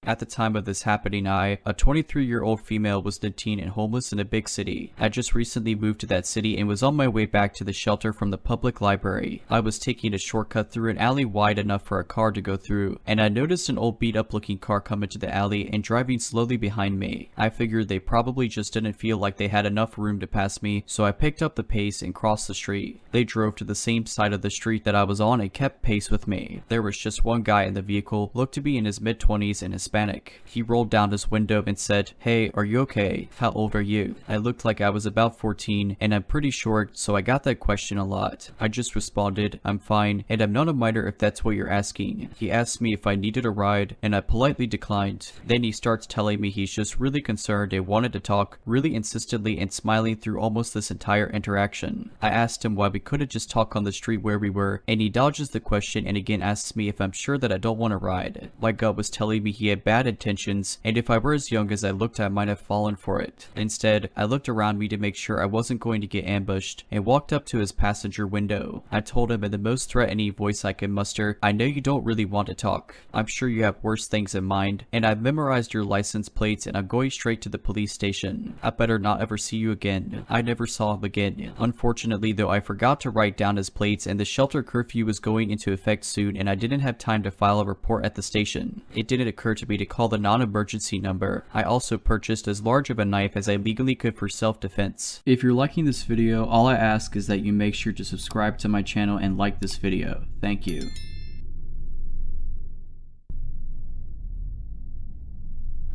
At the time of this happening, a 23-year-old female, was 19 and homeless in a big city. I just recently moved to that city and was on my way back to the shelter from the public library. I was taking a shortcut through an alley wide enough for a car to go through, and I noticed an old beat-up looking car come into the alley and driving slowly behind me. I figured they probably just didn't feel like they had enough room to pass me, so I picked up the pace and crossed the street. They drove to the same side of the street that I was on and kept pace with me. There was just one guy in the vehicle, looked to be in his mid-20s and Hispanic. He rolled down his window and said, "Hey, are you okay? How old are you?" I looked like I was about 14, and I'm pretty short, so I got that question a lot. I just responded, "I'm fine, and I'm not a minor if that's what you're asking." He asked me if I needed a ride, and I politely declined. Then he starts telling me he's just really concerned and wanted to talk, really insistently and smiling through almost this entire interaction. I asked him why we couldn't just talk on the street where we were, and he dodges the question and again asks me if I'm sure that I don't want to ride. My gut was telling me he had bad intentions, and if I were as young as I looked, I might have fallen for it. Instead, I looked around me to make sure I wasn't going to get ambushed and walked up to his passenger window. I told him in the most threatening voice I could muster, "I know you don't really want to talk. I'm sure you have worse things in mind, and I've memorized your license plates and I'm going straight to the police station. I better not ever see you again." I never saw him again. Unfortunately though, I forgot to write down his plates, and the shelter curfew was going into effect soon, and I didn't have time to file a report at the station. It didn't occur to me to call the non-emergency number. I also purchased as large of a knife as I legally could for self-defense. If you're liking this video, all I ask is that you make sure to subscribe to my channel and like this video. Thank you.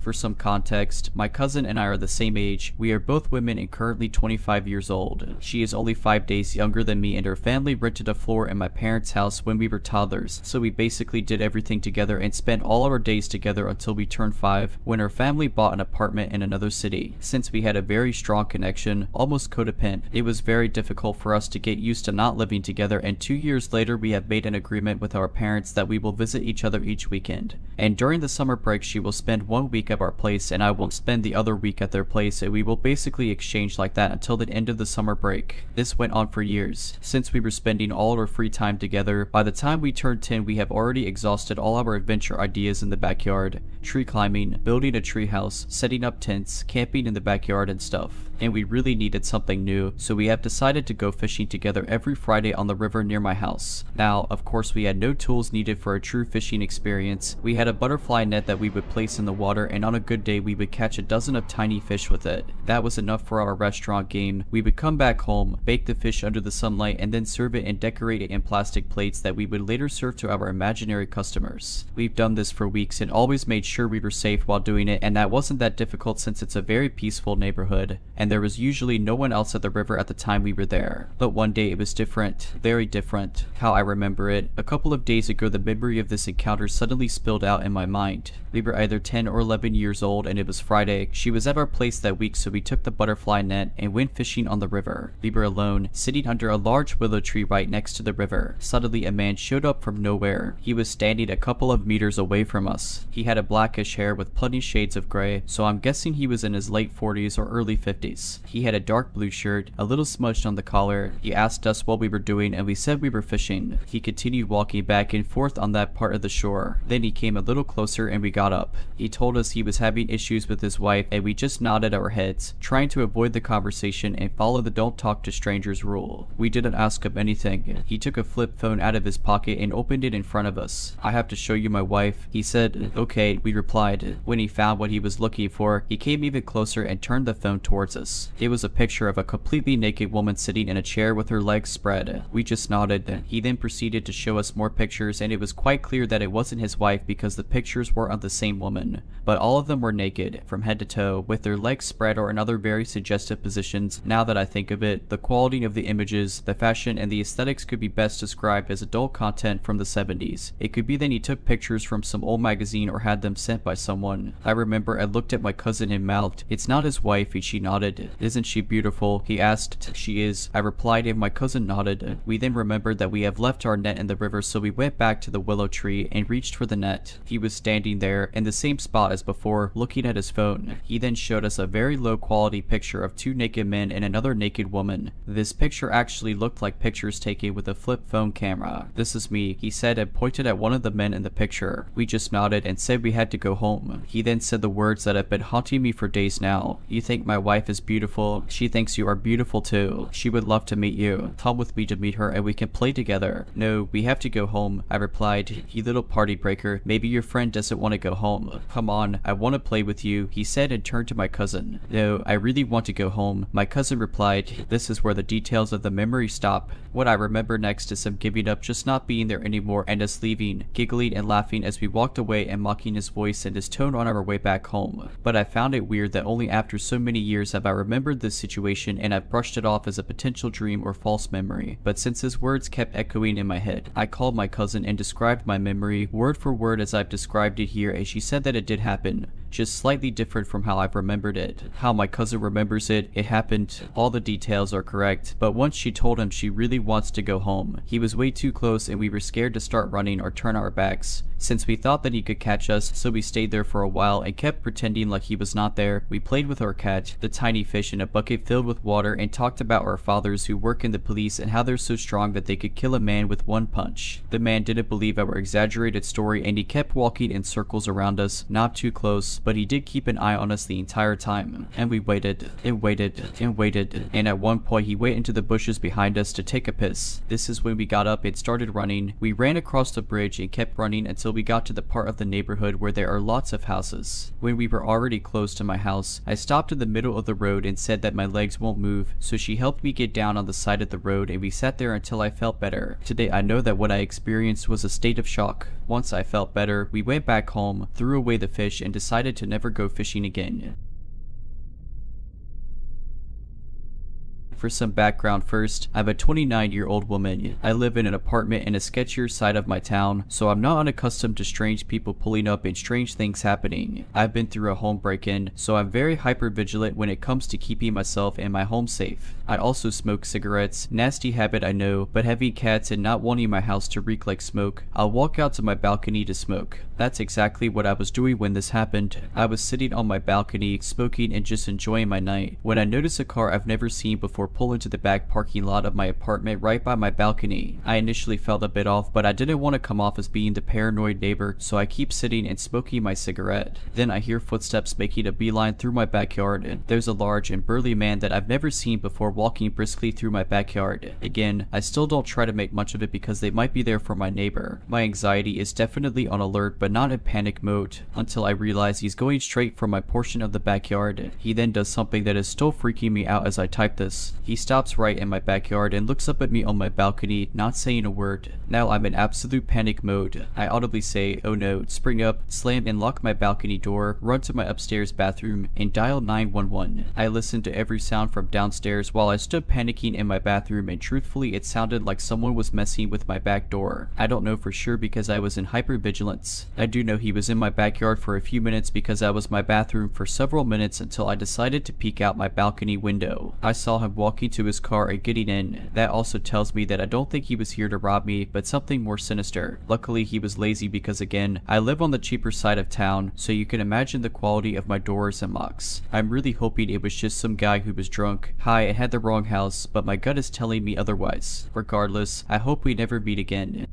For some context, my cousin and I are the same age. We are both women and currently 25 years old. She is only 5 days younger than me, and her family rented a floor in my parents' house when we were toddlers, so we basically did everything together and spent all our days together until we turned 5, when her family bought an apartment in another city. Since we had a very strong connection, almost codependent, it was very difficult for us to get used to not living together, and 2 years later we have made an agreement with our parents that we will visit each other each weekend. And during the summer break, she will spend 1 week at our place and I will spend the other week at their place, and we will basically exchange like that until the end of the summer break. This went on for years. Since we were spending all our free time together, by the time we turned 10 we have already exhausted all our adventure ideas in the backyard. Tree climbing, building a tree house, setting up tents, camping in the backyard and stuff. And we really needed something new, so we have decided to go fishing together every Friday on the river near my house. Now, of course, we had no tools needed for a true fishing experience. We had a butterfly net that we would place in the water, and on a good day we would catch a dozen of tiny fish with it. That was enough for our restaurant game. We would come back home, bake the fish under the sunlight, and then serve it and decorate it in plastic plates that we would later serve to our imaginary customers. We've done this for weeks and always made sure we were safe while doing it, and that wasn't that difficult since it's a very peaceful neighborhood, and there was usually no one else at the river at the time we were there. But one day it was different, very different. How I remember it, a couple of days ago the memory of this encounter suddenly spilled out in my mind. We were either 10 or 11 years old and it was Friday. She was at our place that week, so we took the butterfly net and went fishing on the river. We were alone, sitting under a large willow tree right next to the river. Suddenly a man showed up from nowhere. He was standing a couple of meters away from us. He had a blackish hair with plenty shades of gray, so I'm guessing he was in his late 40s or early 50s. He had a dark blue shirt, a little smudged on the collar. He asked us what we were doing and we said we were fishing. He continued walking back and forth on that part of the shore. Then he came a little closer and we got up. He told us he was having issues with his wife, and we just nodded our heads, trying to avoid the conversation and follow the don't talk to strangers rule. We didn't ask him anything. He took a flip phone out of his pocket and opened it in front of us. "I have to show you my wife." He said. "Okay," we replied. When he found what he was looking for, he came even closer and turned the phone towards us. It was a picture of a completely naked woman sitting in a chair with her legs spread. We just nodded. He then proceeded to show us more pictures, and it was quite clear that it wasn't his wife because the pictures were of the same woman. But all of them were naked, from head to toe, with their legs spread or in other very suggestive positions. Now that I think of it, the quality of the images, the fashion, and the aesthetics could be best described as adult content from the 70s. It could be that he took pictures from some old magazine or had them sent by someone. I remember I looked at my cousin and mouthed, "It's not his wife," and she nodded. head. Isn't she beautiful? He asked. She is, I replied, and my cousin nodded. We then remembered that we have left our net in the river, so we went back to the willow tree and reached for the net. He was standing there in the same spot as before, looking at his phone. He then showed us a very low quality picture of two naked men and another naked woman. This picture actually looked like pictures taken with a flip phone camera. This is me, he said, and pointed at one of the men in the picture. We just nodded and said we had to go home. He then said the words that have been haunting me for days now. You think my wife is beautiful? She thinks you are beautiful too. She would love to meet you. Come with me to meet her and we can play together. No, we have to go home, I replied. You little party breaker, maybe your friend doesn't want to go home. Come on, I want to play with you, he said and turned to my cousin. No, I really want to go home. My cousin replied. This is where the details of the memory stop. What I remember next is him giving up, just not being there anymore, and us leaving, giggling and laughing as we walked away and mocking his voice and his tone on our way back home. But I found it weird that only after so many years have I remembered this situation, and I've brushed it off as a potential dream or false memory. But since his words kept echoing in my head, I called my cousin and described my memory word for word as I've described it here, and she said that it did happen, just slightly different from how I've remembered it. How my cousin remembers it, it happened, all the details are correct, but once she told him she really wants to go home. He was way too close and we were scared to start running or turn our backs, since we thought that he could catch us, so we stayed there for a while and kept pretending like he was not there. We played with our cat, the tiny fish, in a bucket filled with water, and talked about our fathers who work in the police and how they're so strong that they could kill a man with one punch. The man didn't believe our exaggerated story and he kept walking in circles around us, not too close, but he did keep an eye on us the entire time. And we waited, and waited, and waited, and at one point he went into the bushes behind us to take a piss. This is when we got up and started running. We ran across the bridge and kept running until we got to the part of the neighborhood where there are lots of houses. When we were already close to my house, I stopped in the middle of the road and said that my legs won't move, so she helped me get down on the side of the road and we sat there until I felt better. Today I know that what I experienced was a state of shock. Once I felt better, we went back home, threw away the fish, and decided to never go fishing again. For some background first, I'm a 29-year-old woman. I live in an apartment in a sketchier side of my town, so I'm not unaccustomed to strange people pulling up and strange things happening. I've been through a home break-in, so I'm very hyper-vigilant when it comes to keeping myself and my home safe. I also smoke cigarettes, nasty habit I know, but having cats and not wanting my house to reek like smoke, I'll walk out to my balcony to smoke. That's exactly what I was doing when this happened. I was sitting on my balcony, smoking and just enjoying my night, when I noticed a car I've never seen before pull into the back parking lot of my apartment right by my balcony. I initially felt a bit off, but I didn't want to come off as being the paranoid neighbor, so I keep sitting and smoking my cigarette. Then I hear footsteps making a beeline through my backyard. There's a large and burly man that I've never seen before walking briskly through my backyard. Again, I still don't try to make much of it because they might be there for my neighbor. My anxiety is definitely on alert, but not in panic mode, until I realize he's going straight for my portion of the backyard. He then does something that is still freaking me out as I type this. He stops right in my backyard and looks up at me on my balcony, not saying a word. Now I'm in absolute panic mode. I audibly say, oh no, spring up, slam and lock my balcony door, run to my upstairs bathroom, and dial 911. I listened to every sound from downstairs while I stood panicking in my bathroom, and truthfully it sounded like someone was messing with my back door. I don't know for sure because I was in hypervigilance. I do know he was in my backyard for a few minutes because that was my bathroom for several minutes until I decided to peek out my balcony window. I saw him walking to his car and getting in. That also tells me that I don't think he was here to rob me, but something more sinister. Luckily he was lazy because again, I live on the cheaper side of town, so you can imagine the quality of my doors and locks. I'm really hoping it was just some guy who was drunk, high, and had the wrong house, but my gut is telling me otherwise. Regardless, I hope we never meet again.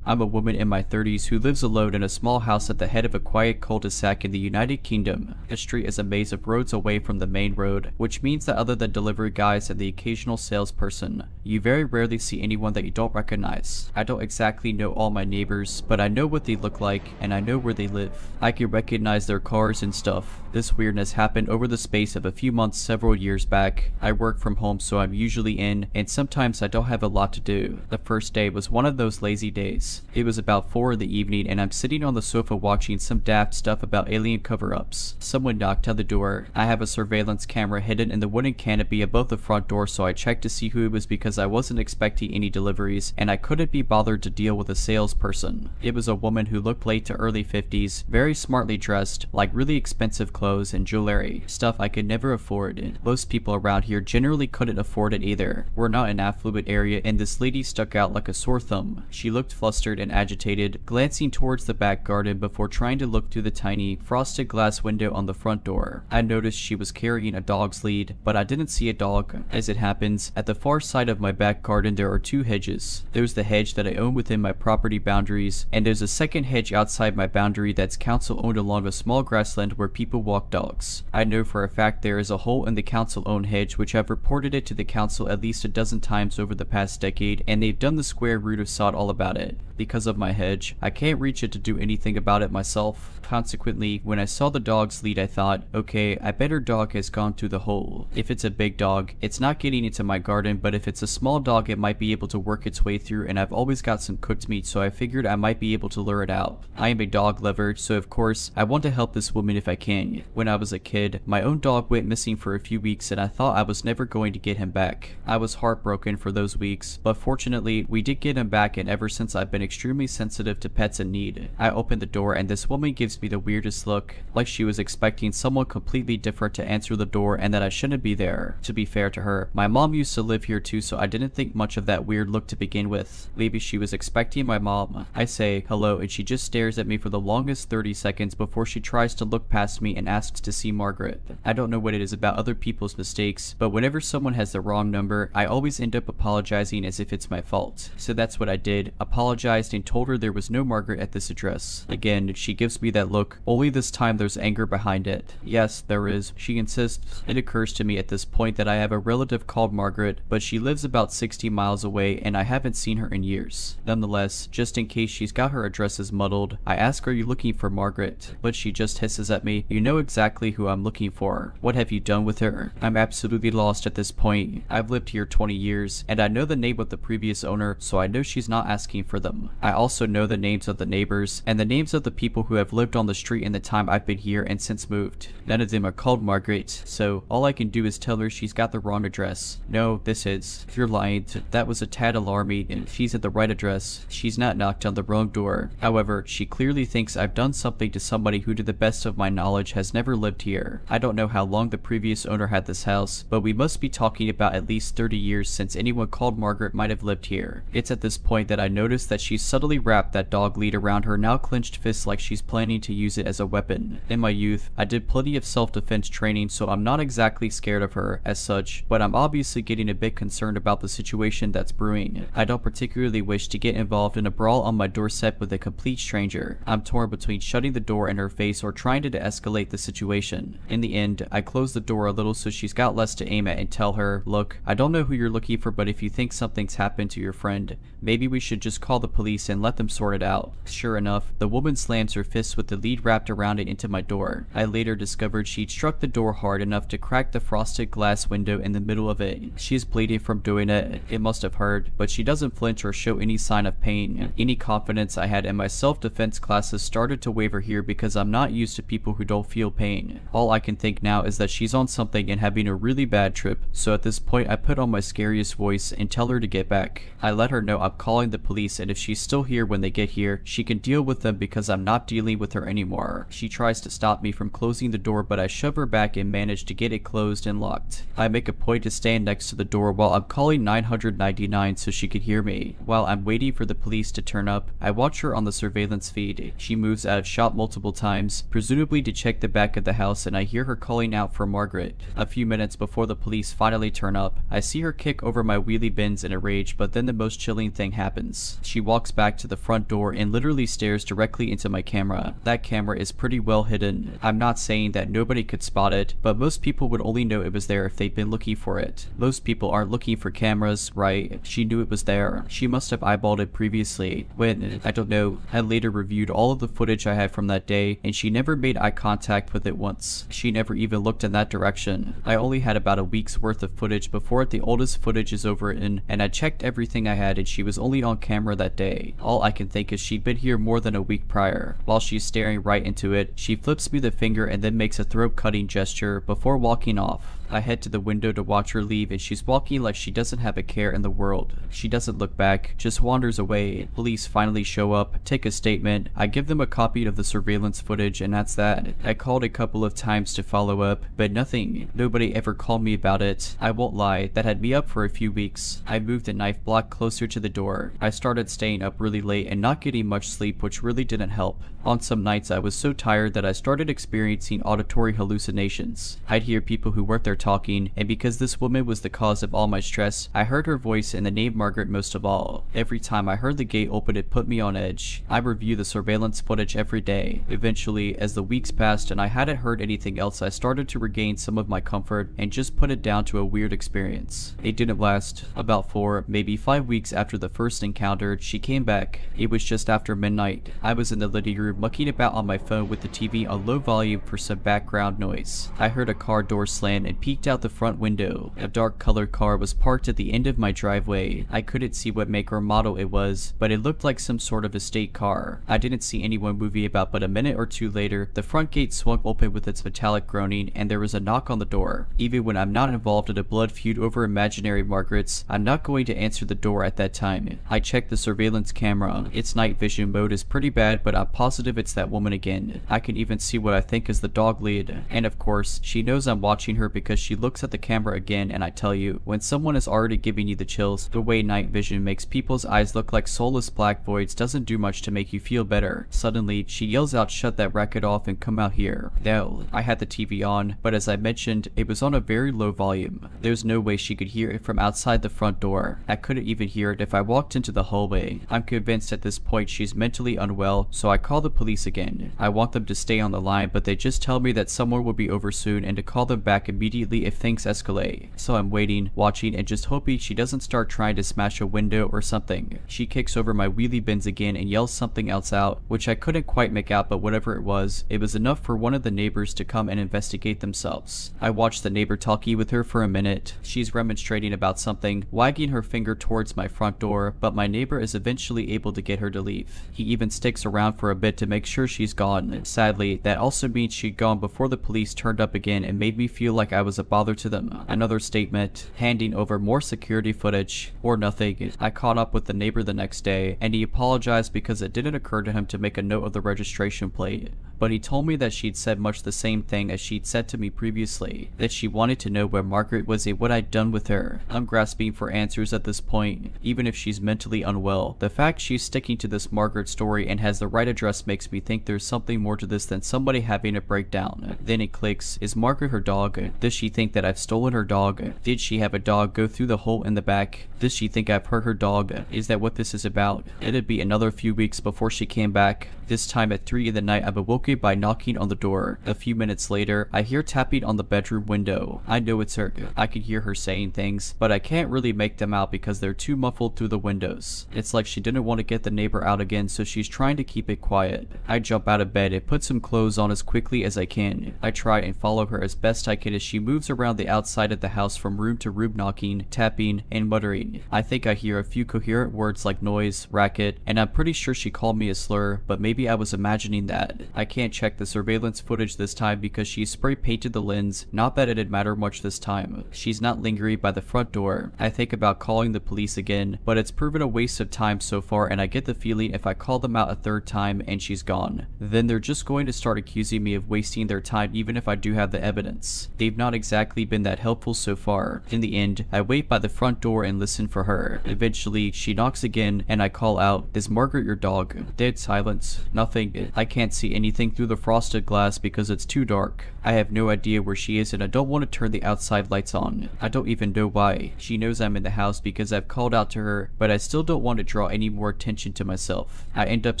I'm a woman in my 30s who lives alone in a small house at the head of a quiet cul-de-sac in the United Kingdom. The street is a maze of roads away from the main road, which means that other than delivery guys and the occasional salesperson, you very rarely see anyone that you don't recognize. I don't exactly know all my neighbors, but I know what they look like, and I know where they live. I can recognize their cars and stuff. This weirdness happened over the space of a few months several years back. I work from home, so I'm usually in, and sometimes I don't have a lot to do. The first day was one of those lazy days. days. It was about 4 in the evening and I'm sitting on the sofa watching some daft stuff about alien cover-ups. Someone knocked on the door. I have a surveillance camera hidden in the wooden canopy above the front door, so I checked to see who it was because I wasn't expecting any deliveries and I couldn't be bothered to deal with a salesperson. It was a woman who looked late to early 50s, very smartly dressed, like really expensive clothes and jewelry, stuff I could never afford. Most people around here generally couldn't afford it either. We're not an affluent area and this lady stuck out like a sore thumb. She looked flustered and agitated, glancing towards the back garden before trying to look through the tiny, frosted glass window on the front door. I noticed she was carrying a dog's lead, but I didn't see a dog. As it happens, at the far side of my back garden there are 2 hedges. There's the hedge that I own within my property boundaries, and there's a second hedge outside my boundary that's council owned along a small grassland where people walk dogs. I know for a fact there is a hole in the council owned hedge, which I've reported it to the council at least a dozen times over the past decade, and they've done the square root of sod all about it. Because of my hedge, I can't reach it to do anything about it myself. Consequently, when I saw the dog's lead I thought, okay, I bet her dog has gone through the hole. If it's a big dog, it's not getting into my garden, but if it's a small dog it might be able to work its way through, and I've always got some cooked meat, so I figured I might be able to lure it out. I am a dog lover, so of course, I want to help this woman if I can. When I was a kid, my own dog went missing for a few weeks and I thought I was never going to get him back. I was heartbroken for those weeks, but fortunately, we did get him back, and ever since I've been extremely sensitive to pets in need. I opened the door and this woman gives me the weirdest look, like she was expecting someone completely different to answer the door and that I shouldn't be there. To be fair to her, my mom used to live here too, so I didn't think much of that weird look to begin with. Maybe she was expecting my mom. I say hello and she just stares at me for the longest 30 seconds before she tries to look past me and asks to see Margaret. I don't know what it is about other people's mistakes, but whenever someone has the wrong number, I always end up apologizing as if it's my fault. So that's what I did, apologized and told her there was no Margaret at this address. Again, she gives me that look, only this time there's anger behind it. Yes, there is, she insists. It occurs to me at this point that I have a relative called Margaret, but she lives about 60 miles away and I haven't seen her in years. Nonetheless, just in case she's got her addresses muddled, I ask, are you looking for Margaret? But she just hisses at me, you know exactly who I'm looking for. What have you done with her? I'm absolutely lost at this point. I've lived here 20 years, and I know the name of the previous owner, so I know she's not asking for them. I also know the names of the neighbors, and the names of the people who have lived on the street in the time I've been here and since moved. None of them are called Margaret, so all I can do is tell her she's got the wrong address. No, this is. You're lying. That was a tad alarming, and she's at the right address. She's not knocked on the wrong door. However, she clearly thinks I've done something to somebody who, to the best of my knowledge, has never lived here. I don't know how long the previous owner had this house, but we must be talking about at least 30 years since anyone called Margaret might have lived here. It's at this point that I notice that she's subtly wrapped that dog lead around her now clenched fist like she's planning to use it as a weapon. In my youth, I did plenty of self-defense training, so I'm not exactly scared of her as such, but I'm obviously getting a bit concerned about the situation that's brewing. I don't particularly wish to get involved in a brawl on my doorstep with a complete stranger. I'm torn between shutting the door in her face or trying to de-escalate the situation. In the end, I close the door a little so she's got less to aim at and tell her, look, I don't know who you're looking for, but if you think something's happened to your friend, maybe we should just call the police and let them sort it out. Sure enough, the woman slams her fist with the lead wrapped around it into my door. I later discovered she'd struck the door hard enough to crack the frosted glass window in the middle of it. She's bleeding from doing it. It must have hurt, but she doesn't flinch or show any sign of pain. Any confidence I had in my self-defense classes started to waver here because I'm not used to people who don't feel pain. All I can think now is that she's on something and having a really bad trip, so at this point I put on my scariest voice and tell her to get back. I let her know I'm calling the police, and if she's still here when they get here, she can deal with them because I'm not dealing with her anymore. She tries to stop me from closing the door, but I shove her back and manage to get it closed and locked. I make a point to stand next to the door while I'm calling 999 so she could hear me. While I'm waiting for the police to turn up, I watch her on the surveillance feed. She moves out of shot multiple times, presumably to check the back of the house, and I hear her calling out for Margaret. A few minutes before the police finally turn up, I see her kick over my wheelie bins in a rage, but then the most chilling thing happens. She walks back to the front door and literally stares directly into my camera. That camera is pretty well hidden. I'm not saying that nobody could spot it, but most people would only know it was there if they'd been looking for it. Most people aren't looking for cameras, right? She knew it was there. She must have eyeballed it previously. When, I don't know, I later reviewed all of the footage I had from that day, and she never made eye contact with it once. She never even looked in that direction. I only had about a week's worth of footage before the oldest footage is overwritten, and I checked everything I had and she was only on camera that day. day. All I can think is she'd been here more than a week prior. While she's staring right into it, she flips me the finger and then makes a throat-cutting gesture before walking off. I head to the window to watch her leave, and she's walking like she doesn't have a care in the world. She doesn't look back, just wanders away. Police finally show up, take a statement. I give them a copy of the surveillance footage, and that's that. I called a couple of times to follow up, but nothing. Nobody ever called me about it. I won't lie, that had me up for a few weeks. I moved a knife block closer to the door. I started staying up really late and not getting much sleep, which really didn't help. On some nights I was so tired that I started experiencing auditory hallucinations. I'd hear people who weren't there talking, and because this woman was the cause of all my stress, I heard her voice and the name Margaret most of all. Every time I heard the gate open, it put me on edge. I review the surveillance footage every day. Eventually, as the weeks passed and I hadn't heard anything else, I started to regain some of my comfort and just put it down to a weird experience. It didn't last. About 4, maybe 5 weeks after the first encounter, she came back. It was just after midnight. I was in the living room mucking about on my phone with the TV on low volume for some background noise. I heard a car door slam and peeked out the front window. A dark colored car was parked at the end of my driveway. I couldn't see what make or model it was, but it looked like some sort of estate car. I didn't see anyone moving about, but a minute or two later, the front gate swung open with its metallic groaning and there was a knock on the door. Even when I'm not involved in a blood feud over imaginary Margarets, I'm not going to answer the door at that time. I checked the surveillance camera. Its night vision mode is pretty bad, but I'm positive it's that woman again. I can even see what I think is the dog lead. And of course, she knows I'm watching her because she looks at the camera again, and I tell you, when someone is already giving you the chills, the way night vision makes people's eyes look like soulless black voids doesn't do much to make you feel better. Suddenly, she yells out, "Shut that racket off and come out here." Now, I had the TV on, but as I mentioned, it was on a very low volume. There's no way she could hear it from outside the front door. I couldn't even hear it if I walked into the hallway. I'm convinced at this point she's mentally unwell, so I call the police again. I want them to stay on the line, but they just tell me that someone will be over soon and to call them back immediately if things escalate. So I'm waiting, watching, and just hoping she doesn't start trying to smash a window or something. She kicks over my wheelie bins again and yells something else out, which I couldn't quite make out, but whatever it was enough for one of the neighbors to come and investigate themselves. I watched the neighbor talkie with her for a minute. She's remonstrating about something, wagging her finger towards my front door, but my neighbor is eventually able to get her to leave. He even sticks around for a bit to make sure she's gone. Sadly, that also means she'd gone before the police turned up again and made me feel like I was a bother to them. Another statement, handing over more security footage, or nothing. I caught up with the neighbor the next day, and he apologized because it didn't occur to him to make a note of the registration plate. But he told me that she'd said much the same thing as she'd said to me previously, that she wanted to know where Margaret was and what I'd done with her. I'm grasping for answers at this point. Even if she's mentally unwell, the fact she's sticking to this Margaret story and has the right address makes me think there's something more to this than somebody having a breakdown. Then it clicks. Is Margaret her dog? Does she think that I've stolen her dog? Did she have a dog go through the hole in the back? Does she think I've hurt her dog? Is that what this is about? It'd be another few weeks before she came back. This time at 3 in the night, I'm awoken by knocking on the door. A few minutes later, I hear tapping on the bedroom window. I know it's her. I can hear her saying things, but I can't really make them out because they're too muffled through the windows. It's like she didn't want to get the neighbor out again, so she's trying to keep it quiet. I jump out of bed and put some clothes on as quickly as I can. I try and follow her as best I can as she moves around the outside of the house from room to room, knocking, tapping, and muttering. I think I hear a few coherent words like noise, racket, and I'm pretty sure she called me a slur, but maybe I was imagining that. I can't check the surveillance footage this time because she spray painted the lens, not that it'd matter much this time. She's not lingering by the front door. I think about calling the police again, but it's proven a waste of time so far, and I get the feeling if I call them out a third time and she's gone, then they're just going to start accusing me of wasting their time even if I do have the evidence. They've not exactly been that helpful so far. In the end, I wait by the front door and listen for her. Eventually, she knocks again and I call out, "Is Margaret your dog?" Dead silence. Nothing. I can't see anything through the frosted glass because it's too dark. I have no idea where she is and I don't want to turn the outside lights on. I don't even know why. She knows I'm in the house because I've called out to her, but I still don't want to draw any more attention to myself. I end up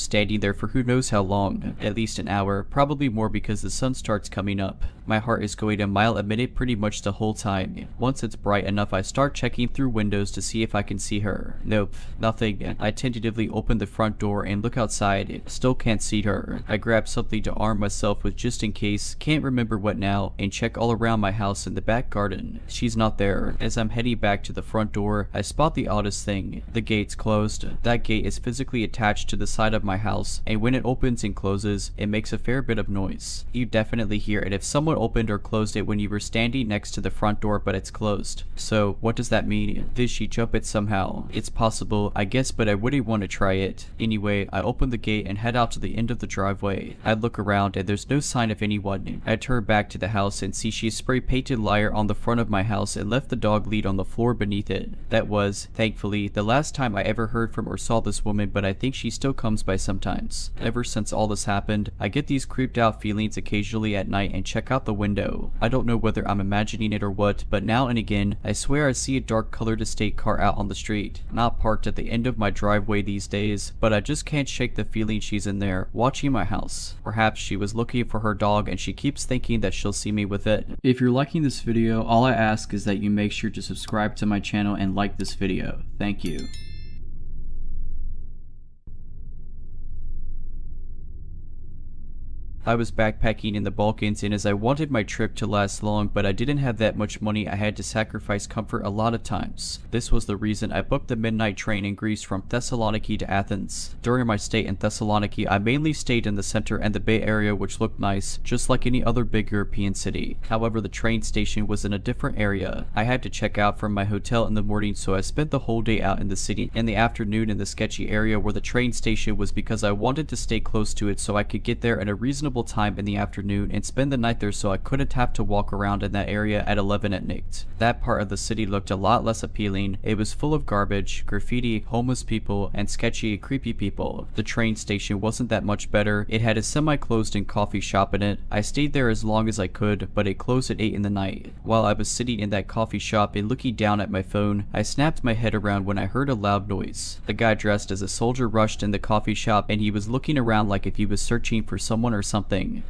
standing there for who knows how long, at least an hour, probably more because the sun starts coming up. My heart is going a mile a minute pretty much the whole time. Once it's bright enough, I start checking through windows to see if I can see her. Nope, nothing. I tentatively open the front door and look outside. Still can't see her. I grab something to arm myself with just in case, can't remember what now, and check all around my house in the back garden. She's not there. As I'm heading back to the front door, I spot the oddest thing. The gate's closed. That gate is physically attached to the side of my house, and when it opens and closes, it makes a fair bit of noise. You definitely hear it if someone opened or closed it when you were standing next to the front door but it's closed. So what does that mean? Did she jump it somehow? It's possible, I guess, but I wouldn't want to try it. Anyway, I open the gate and head out to the end of the driveway. I look around and there's no sign of anyone. I turn back to the house and see she spray painted liar on the front of my house and left the dog lead on the floor beneath it. That was, thankfully, the last time I ever heard from or saw this woman, but I think she still comes by sometimes. Ever since all this happened, I get these creeped out feelings occasionally at night and check out the window. I don't know whether I'm imagining it or what, but now and again, I swear I see a dark colored estate car out on the street. Not parked at the end of my driveway these days, but I just can't shake the feeling she's in there, watching my house. Perhaps she was looking for her dog and she keeps thinking that she'll see me with it. If you're liking this video, all I ask is that you make sure to subscribe to my channel and like this video. Thank you. I was backpacking in the Balkans, and as I wanted my trip to last long but I didn't have that much money, I had to sacrifice comfort a lot of times. This was the reason I booked the midnight train in Greece from Thessaloniki to Athens. During my stay in Thessaloniki, I mainly stayed in the center and the Bay Area, which looked nice, just like any other big European city. However, the train station was in a different area. I had to check out from my hotel in the morning, so I spent the whole day out in the city. In the afternoon in the sketchy area where the train station was because I wanted to stay close to it so I could get there in a reasonable time in the afternoon and spend the night there so I couldn't have to walk around in that area at 11 at night. That part of the city looked a lot less appealing. It was full of garbage, graffiti, homeless people, and sketchy, creepy people. The train station wasn't that much better. It had a semi-closed-in coffee shop in it. I stayed there as long as I could, but it closed at 8 in the night. While I was sitting in that coffee shop and looking down at my phone, I snapped my head around when I heard a loud noise. The guy dressed as a soldier rushed in the coffee shop and he was looking around like if he was searching for someone or something.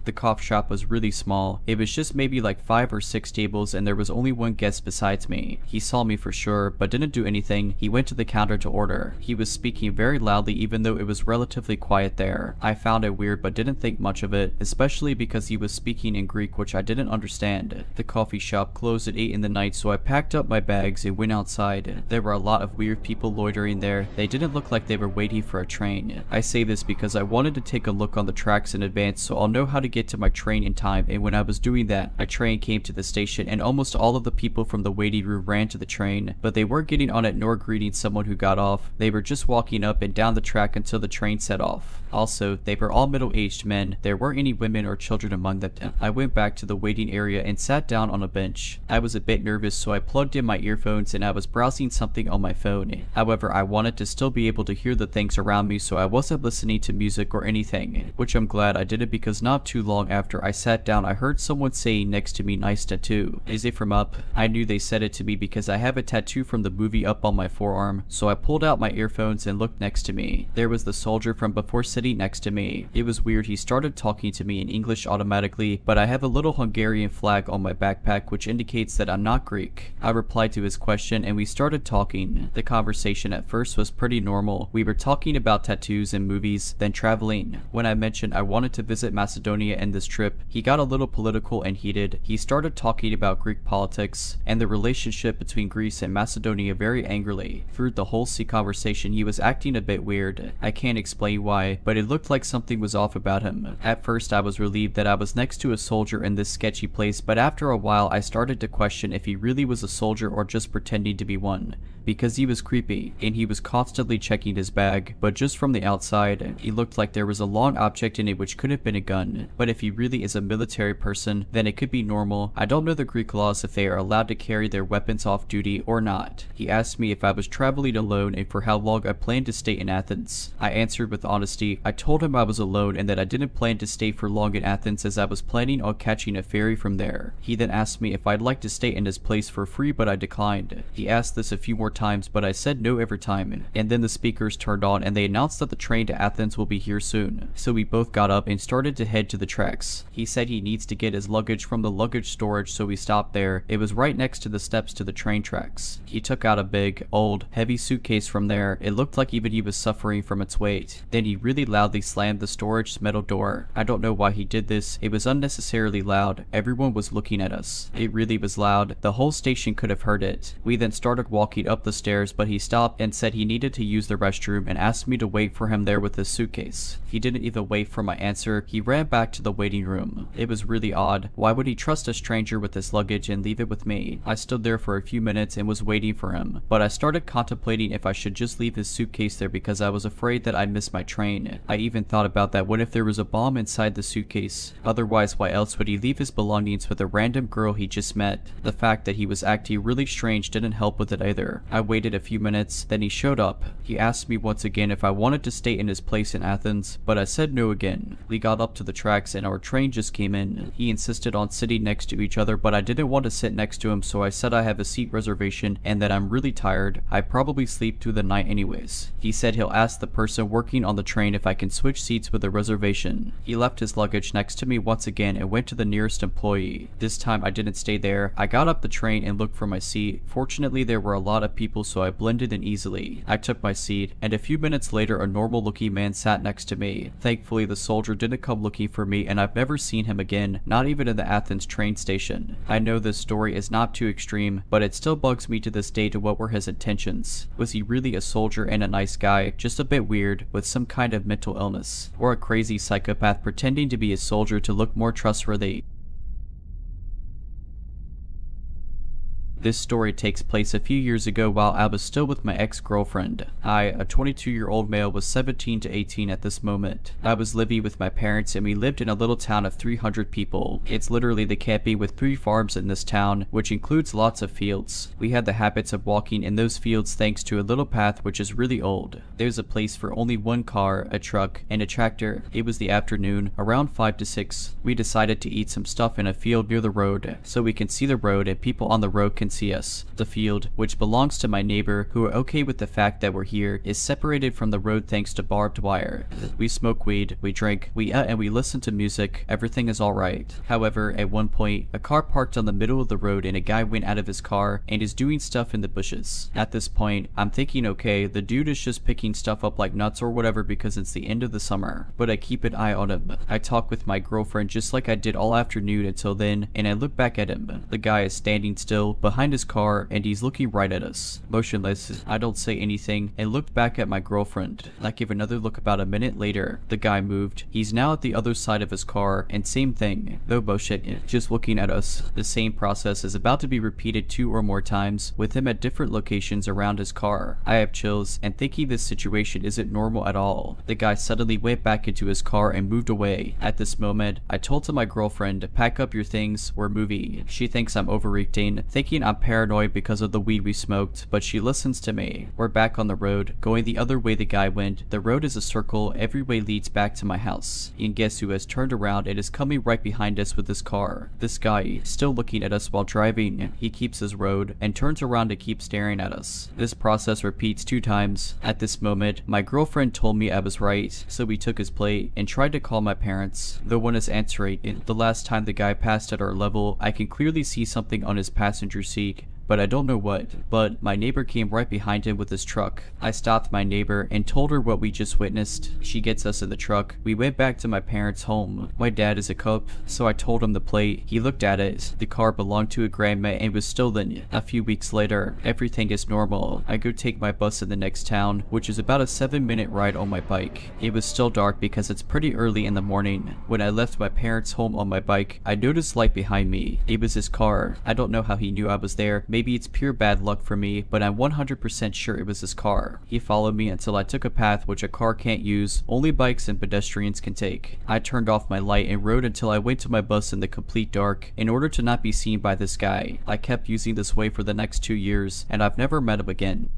The coffee shop was really small. It was just maybe like 5 or 6 tables and there was only one guest besides me. He saw me for sure, but didn't do anything. He went to the counter to order. He was speaking very loudly even though it was relatively quiet there. I found it weird but didn't think much of it, especially because he was speaking in Greek, which I didn't understand. The coffee shop closed at 8 in the night, so I packed up my bags and went outside. There were a lot of weird people loitering there. They didn't look like they were waiting for a train. I say this because I wanted to take a look on the tracks in advance so I'll know how to get to my train in time, and when I was doing that, a train came to the station and almost all of the people from the waiting room ran to the train, but they weren't getting on it nor greeting someone who got off. They were just walking up and down the track until the train set off. Also, they were all middle-aged men. There weren't any women or children among them. I went back to the waiting area and sat down on a bench. I was a bit nervous, so I plugged in my earphones and I was browsing something on my phone. However, I wanted to still be able to hear the things around me, so I wasn't listening to music or anything, which I'm glad I didn't because not too long after I sat down, I heard someone saying next to me, "Nice tattoo. Is it from Up?" I knew they said it to me because I have a tattoo from the movie Up on my forearm, so I pulled out my earphones and looked next to me. There was the soldier from before sitting next to me. It was weird, he started talking to me in English automatically, but I have a little Hungarian flag on my backpack which indicates that I'm not Greek. I replied to his question and we started talking. The conversation at first was pretty normal. We were talking about tattoos and movies, then traveling. When I mentioned I wanted to visit Macedonia in this trip, he got a little political and heated. He started talking about Greek politics and the relationship between Greece and Macedonia very angrily. Through the whole conversation, he was acting a bit weird. I can't explain why, but it looked like something was off about him. At first, I was relieved that I was next to a soldier in this sketchy place, but after a while, I started to question if he really was a soldier or just pretending to be one. Because he was creepy, and he was constantly checking his bag, but just from the outside, he looked like there was a long object in it which could have been a gun. But if he really is a military person, then it could be normal. I don't know the Greek laws if they are allowed to carry their weapons off duty or not. He asked me if I was traveling alone and for how long I planned to stay in Athens. I answered with honesty. I told him I was alone and that I didn't plan to stay for long in Athens as I was planning on catching a ferry from there. He then asked me if I'd like to stay in his place for free, but I declined. He asked this a few more times, but I said no every time. And then the speakers turned on and they announced that the train to Athens will be here soon. So we both got up and started to head to the tracks. He said he needs to get his luggage from the luggage storage, so we stopped there. It was right next to the steps to the train tracks. He took out a big, old, heavy suitcase from there. It looked like even he was suffering from its weight. Then he really loudly slammed the storage's metal door. I don't know why he did this. It was unnecessarily loud. Everyone was looking at us. It really was loud. The whole station could have heard it. We then started walking up the stairs, but he stopped and said he needed to use the restroom and asked me to wait for him there with his suitcase. He didn't even wait for my answer. He ran back to the waiting room. It was really odd. Why would he trust a stranger with his luggage and leave it with me? I stood there for a few minutes and was waiting for him, but I started contemplating if I should just leave his suitcase there because I was afraid that I'd miss my train. I even thought about that. What if there was a bomb inside the suitcase? Otherwise, why else would he leave his belongings with a random girl he just met? The fact that he was acting really strange didn't help with it either. I waited a few minutes, then he showed up. He asked me once again if I wanted to stay in his place in Athens, but I said no again. We got up to the tracks and our train just came in. He insisted on sitting next to each other, but I didn't want to sit next to him, so I said I have a seat reservation and that I'm really tired. I probably sleep through the night anyways. He said he'll ask the person working on the train if I can switch seats with a reservation. He left his luggage next to me once again and went to the nearest employee. This time I didn't stay there. I got up the train and looked for my seat. Fortunately, there were a lot of people, so I blended in easily. I took my seat, and a few minutes later a normal looking man sat next to me. Thankfully, the soldier didn't come looking for me, and I've never seen him again, not even in the Athens train station. I know this story is not too extreme, but it still bugs me to this day to what were his intentions. Was he really a soldier and a nice guy, just a bit weird, with some kind of mental illness? Or a crazy psychopath pretending to be a soldier to look more trustworthy? This story takes place a few years ago while I was still with my ex-girlfriend. I, a 22-year-old male, was 17 to 18 at this moment. I was living with my parents and we lived in a little town of 300 people. It's literally the camping with 3 farms in this town, which includes lots of fields. We had the habits of walking in those fields thanks to a little path which is really old. There's a place for only one car, a truck, and a tractor. It was the afternoon, around 5 to 6. We decided to eat some stuff in a field near the road, so we can see the road and people on the road can see us. The field, which belongs to my neighbor, who are okay with the fact that we're here, is separated from the road thanks to barbed wire. We smoke weed, we drink, we eat, and we listen to music. Everything is alright. However, at one point, a car parked on the middle of the road and a guy went out of his car and is doing stuff in the bushes. At this point, I'm thinking, okay, the dude is just picking stuff up like nuts or whatever because it's the end of the summer. But I keep an eye on him. I talk with my girlfriend just like I did all afternoon until then, and I look back at him. The guy is standing still behind his car and he's looking right at us. Motionless, I don't say anything and looked back at my girlfriend. I give another look about a minute later. The guy moved. He's now at the other side of his car and same thing. No bullshit, just looking at us. The same process is about to be repeated 2 or more times with him at different locations around his car. I have chills and thinking this situation isn't normal at all. The guy suddenly went back into his car and moved away. At this moment, I told to my girlfriend, pack up your things, we're moving. She thinks I'm overreacting, thinking I'm paranoid because of the weed we smoked, but she listens to me. We're back on the road, going the other way the guy went. The road is a circle, every way leads back to my house. And guess who has turned around and is coming right behind us with his car? This guy, still looking at us while driving. He keeps his road and turns around to keep staring at us. This process repeats 2 times. At this moment, my girlfriend told me I was right, so we took his plate and tried to call my parents. No one is answering. The last time the guy passed at our level, I can clearly see something on his passenger seat, but I don't know what. But my neighbor came right behind him with his truck. I stopped my neighbor and told her what we just witnessed. She gets us in the truck. We went back to my parents' home. My dad is a cop, so I told him the plate. He looked at it. The car belonged to a grandma and was stolen. A few weeks later, everything is normal. I go take my bus in the next town, which is about a 7-minute ride on my bike. It was still dark because it's pretty early in the morning. When I left my parents' home on my bike, I noticed light behind me. It was his car. I don't know how he knew I was there. Maybe it's pure bad luck for me, but I'm 100% sure it was his car. He followed me until I took a path which a car can't use, only bikes and pedestrians can take. I turned off my light and rode until I went to my bus in the complete dark in order to not be seen by this guy. I kept using this way for the next 2 years, and I've never met him again.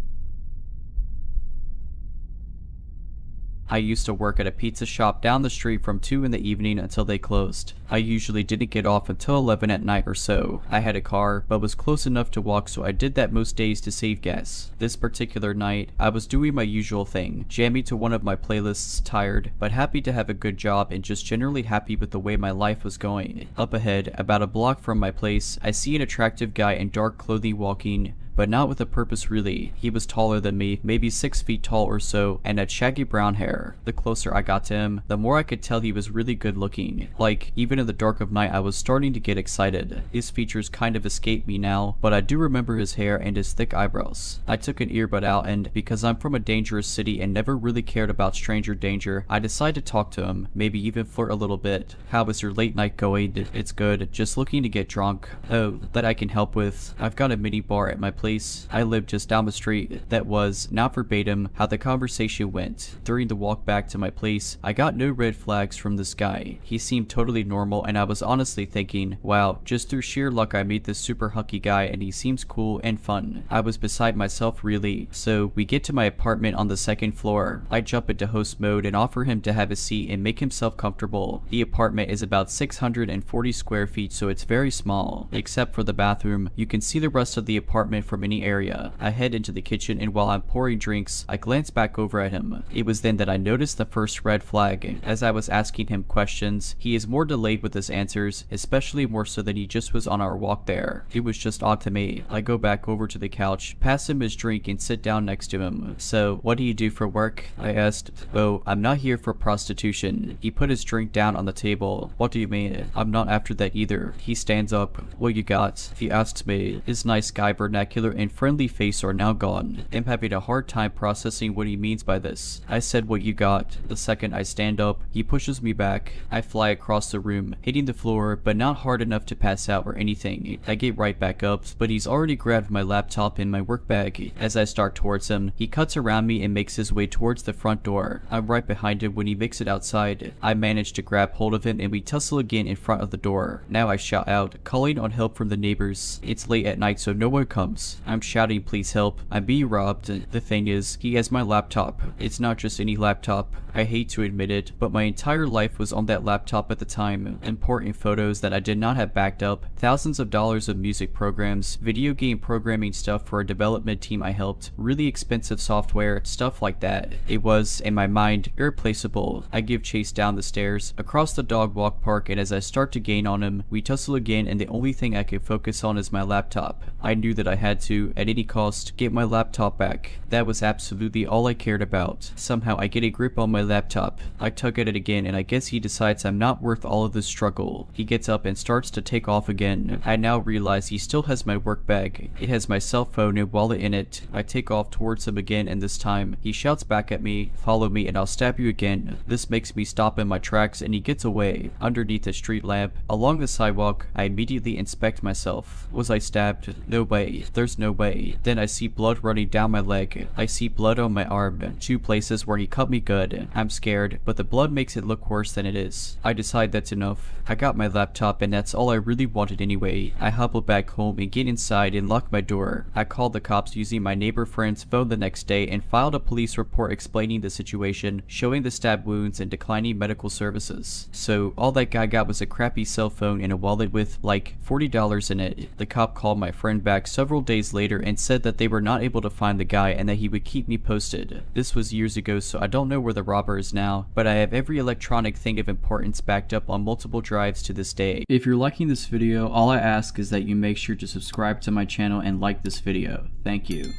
I used to work at a pizza shop down the street from 2 in the evening until they closed. I usually didn't get off until 11 at night or so. I had a car, but was close enough to walk, so I did that most days to save gas. This particular night, I was doing my usual thing, jamming to one of my playlists, tired, but happy to have a good job and just generally happy with the way my life was going. Up ahead, about a block from my place, I see an attractive guy in dark clothing walking, but not with a purpose really. He was taller than me, maybe 6 feet tall or so, and had shaggy brown hair. The closer I got to him, the more I could tell he was really good looking. Like, even in the dark of night I was starting to get excited. His features kind of escape me now, but I do remember his hair and his thick eyebrows. I took an earbud out and, because I'm from a dangerous city and never really cared about stranger danger, I decided to talk to him, maybe even flirt a little bit. How is your late night going? It's good, just looking to get drunk. Oh, that I can help with. I've got a mini bar at my place. I lived just down the street. That was, not verbatim, how the conversation went. During the walk back to my place, I got no red flags from this guy. He seemed totally normal, and I was honestly thinking, wow, just through sheer luck I meet this super hunky guy and he seems cool and fun. I was beside myself really. So we get to my apartment on the 2nd floor. I jump into host mode and offer him to have a seat and make himself comfortable. The apartment is about 640 square feet, so it's very small. Except for the bathroom, you can see the rest of the apartment from any area. I head into the kitchen, and while I'm pouring drinks, I glance back over at him. It was then that I noticed the first red flag. As I was asking him questions, he is more delayed with his answers, especially more so than he just was on our walk there. It was just odd to me. I go back over to the couch, pass him his drink, and sit down next to him. So, what do you do for work? I asked. Oh, I'm not here for prostitution. He put his drink down on the table. What do you mean? I'm not after that either. He stands up. What you got? He asks me. His nice guy vernacular and friendly face are now gone. I'm having a hard time processing what he means by this. I said, what you got? The second I stand up, he pushes me back. I fly across the room, hitting the floor, but not hard enough to pass out or anything. I get right back up, but he's already grabbed my laptop and my work bag. As I start towards him, he cuts around me and makes his way towards the front door. I'm right behind him when he makes it outside. I manage to grab hold of him and we tussle again in front of the door. Now I shout out, calling on help from the neighbors. It's late at night, so no one comes. I'm shouting, please help. I'm being robbed. The thing is, he has my laptop. It's not just any laptop. I hate to admit it, but my entire life was on that laptop at the time. Important photos that I did not have backed up, thousands of dollars of music programs, video game programming stuff for a development team I helped, really expensive software, stuff like that. It was, in my mind, irreplaceable. I give chase down the stairs, across the dog walk park, and as I start to gain on him, we tussle again, and the only thing I can focus on is my laptop. I knew that I had to, at any cost, get my laptop back. That was absolutely all I cared about. Somehow I get a grip on my laptop. I tug at it again, and I guess he decides I'm not worth all of this struggle. He gets up and starts to take off again. I now realize he still has my work bag. It has my cell phone and wallet in it. I take off towards him again, and this time, he shouts back at me, follow me and I'll stab you again. This makes me stop in my tracks and he gets away. Underneath a street lamp, along the sidewalk, I immediately inspect myself. Was I stabbed? No way. There's no way. Then I see blood running down my leg. I see blood on my arm. 2 places where he cut me good. I'm scared, but the blood makes it look worse than it is. I decide that's enough. I got my laptop and that's all I really wanted anyway. I hobble back home and get inside and lock my door. I called the cops using my neighbor friend's phone the next day and filed a police report explaining the situation, showing the stab wounds and declining medical services. So all that guy got was a crappy cell phone and a wallet with like $40 in it. The cop called my friend back several days later and said that they were not able to find the guy and that he would keep me posted. This was years ago, so I don't know where the robber is now, but I have every electronic thing of importance backed up on multiple drives to this day. If you're liking this video, all I ask is that you make sure to subscribe to my channel and like this video. Thank you.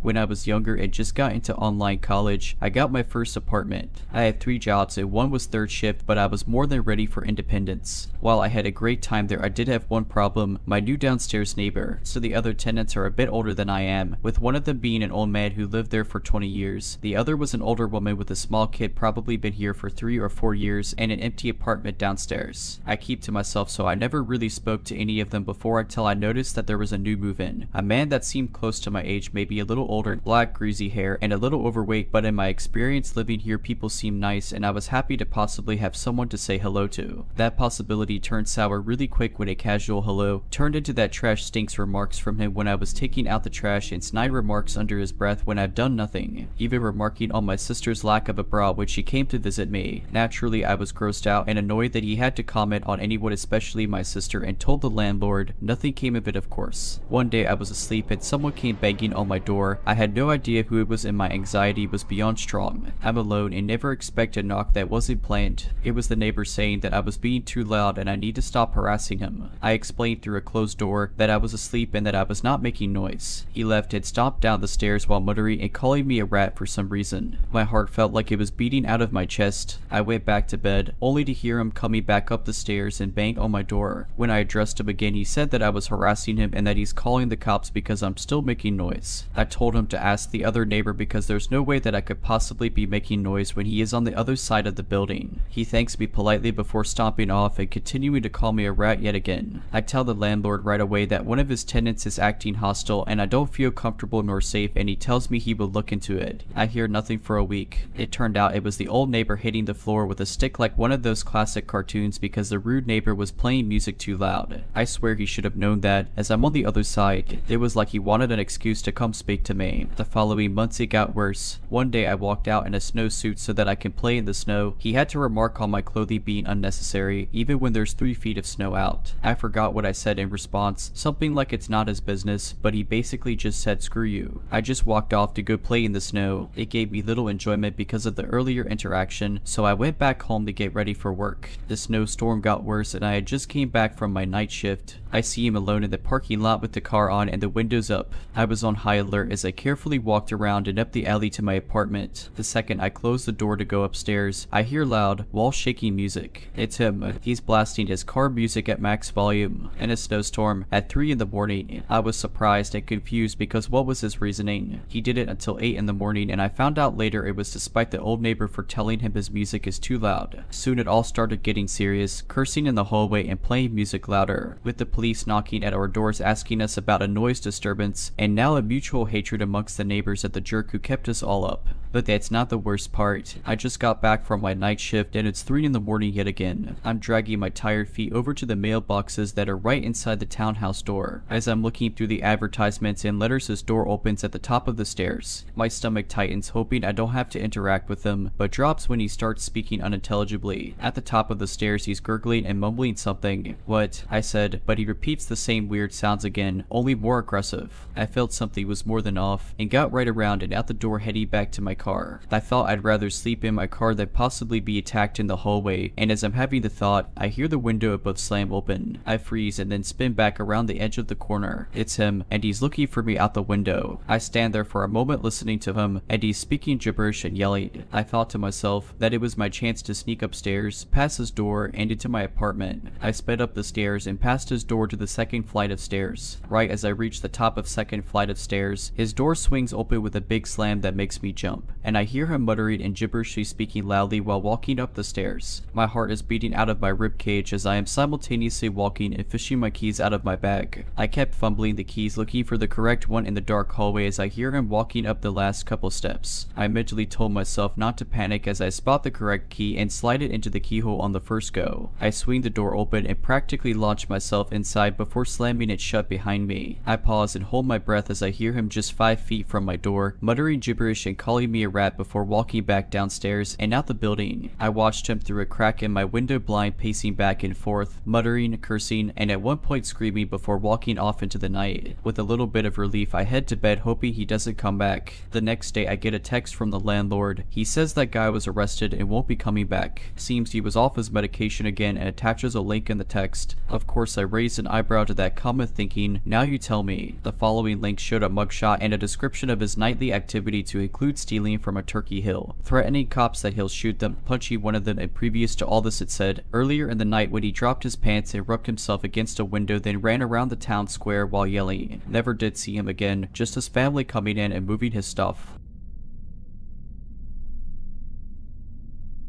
When I was younger and just got into online college, I got my first apartment. I had 3 jobs and one was third shift, but I was more than ready for independence. While I had a great time there, I did have one problem: my new downstairs neighbor. So the other tenants are a bit older than I am, with one of them being an old man who lived there for 20 years. The other was an older woman with a small kid, probably been here for 3 or 4 years, and an empty apartment downstairs. I keep to myself, so I never really spoke to any of them before until I noticed that there was a new move-in. A man that seemed close to my age, maybe a little older, black greasy hair, and a little overweight, but in my experience living here people seem nice and I was happy to possibly have someone to say hello to. That possibility turned sour really quick when a casual hello turned into that trash stinks remarks from him when I was taking out the trash and snide remarks under his breath when I've done nothing, even remarking on my sister's lack of a bra when she came to visit me. Naturally, I was grossed out and annoyed that he had to comment on anyone, especially my sister, and told the landlord. Nothing came of it, of course. One day I was asleep and someone came banging on my door. I had no idea who it was and my anxiety was beyond strong. I'm alone and never expect a knock that wasn't planned. It was the neighbor saying that I was being too loud and I need to stop harassing him. I explained through a closed door that I was asleep and that I was not making noise. He left and stomped down the stairs while muttering and calling me a rat for some reason. My heart felt like it was beating out of my chest. I went back to bed, only to hear him coming back up the stairs and bang on my door. When I addressed him again, he said that I was harassing him and that he's calling the cops because I'm still making noise. I told him to ask the other neighbor because there's no way that I could possibly be making noise when he is on the other side of the building. He thanks me politely before stomping off and continuing to call me a rat yet again. I tell the landlord right away that one of his tenants is acting hostile and I don't feel comfortable nor safe, and he tells me he will look into it. I hear nothing for a week. It turned out it was the old neighbor hitting the floor with a stick like one of those classic cartoons because the rude neighbor was playing music too loud. I swear he should have known that, as I'm on the other side. It was like he wanted an excuse to come speak to me. The following months it got worse. One day I walked out in a snowsuit so that I can play in the snow. He had to remark on my clothing being unnecessary, even when there's 3 feet of snow out. I forgot what I said in response, something like it's not his business, but he basically just said screw you. I just walked off to go play in the snow. It gave me little enjoyment because of the earlier interaction, so I went back home to get ready for work. The snowstorm got worse and I had just came back from my night shift. I see him alone in the parking lot with the car on and the windows up. I was on high alert as I carefully walked around and up the alley to my apartment. The second I closed the door to go upstairs, I hear loud, wall-shaking music. It's him. He's blasting his car music at max volume. In a snowstorm at 3 in the morning. I was surprised and confused because what was his reasoning? He did it until 8 in the morning and I found out later it was despite the old neighbor for telling him his music is too loud. Soon it all started getting serious, cursing in the hallway and playing music louder, with the police knocking at our doors asking us about a noise disturbance, and now a mutual hatred amongst the neighbors at the jerk who kept us all up. But that's not the worst part. I just got back from my night shift and it's 3 in the morning yet again. I'm dragging my tired feet over to the mailboxes that are right inside the townhouse door. As I'm looking through the advertisements and letters, his door opens at the top of the stairs. My stomach tightens, hoping I don't have to interact with him, but drops when he starts speaking unintelligibly. At the top of the stairs he's gurgling and mumbling something. What? I said, but he repeats the same weird sounds again, only more aggressive. I felt something was more than off, and got right around and out the door heading back to my car. I thought I'd rather sleep in my car than possibly be attacked in the hallway, and as I'm having the thought, I hear the window above slam open. I freeze and then spin back around the edge of the corner. It's him, and he's looking for me out the window. I stand there for a moment listening to him, and he's speaking gibberish and yelling. I thought to myself that it was my chance to sneak upstairs, past his door, and into my apartment. I sped up the stairs and past his door to the second flight of stairs. Right as I reach the top of second flight of stairs, his door swings open with a big slam that makes me jump, and I hear him muttering and gibberishly speaking loudly while walking up the stairs. My heart is beating out of my ribcage as I am simultaneously walking and fishing my keys out of my bag. I kept fumbling the keys looking for the correct one in the dark hallway as I hear him walking up the last couple steps. I mentally told myself not to panic as I spot the correct key and slide it into the keyhole on the first go. I swing the door open and practically launch myself inside before slamming it shut behind me. I pause and hold my breath as I hear him just 5 feet from my door, muttering gibberish and calling me a rat before walking back downstairs and out the building. I watched him through a crack in my window blind, pacing back and forth, muttering, cursing, and at one point screaming before walking off into the night. With a little bit of relief, I head to bed hoping he doesn't come back. The next day I get a text from the landlord. He says that guy was arrested and won't be coming back. Seems he was off his medication again and attaches a link in the text. Of course I raised an eyebrow to that comment thinking, now you tell me. The following link showed a mugshot and a description of his nightly activity to include stealing from a Turkey Hill, threatening cops that he'll shoot them, punching one of them, and previous to all this it said, earlier in the night when he dropped his pants and rubbed himself against a window then ran around the town square while yelling. Never did see him again, just his family coming in and moving his stuff.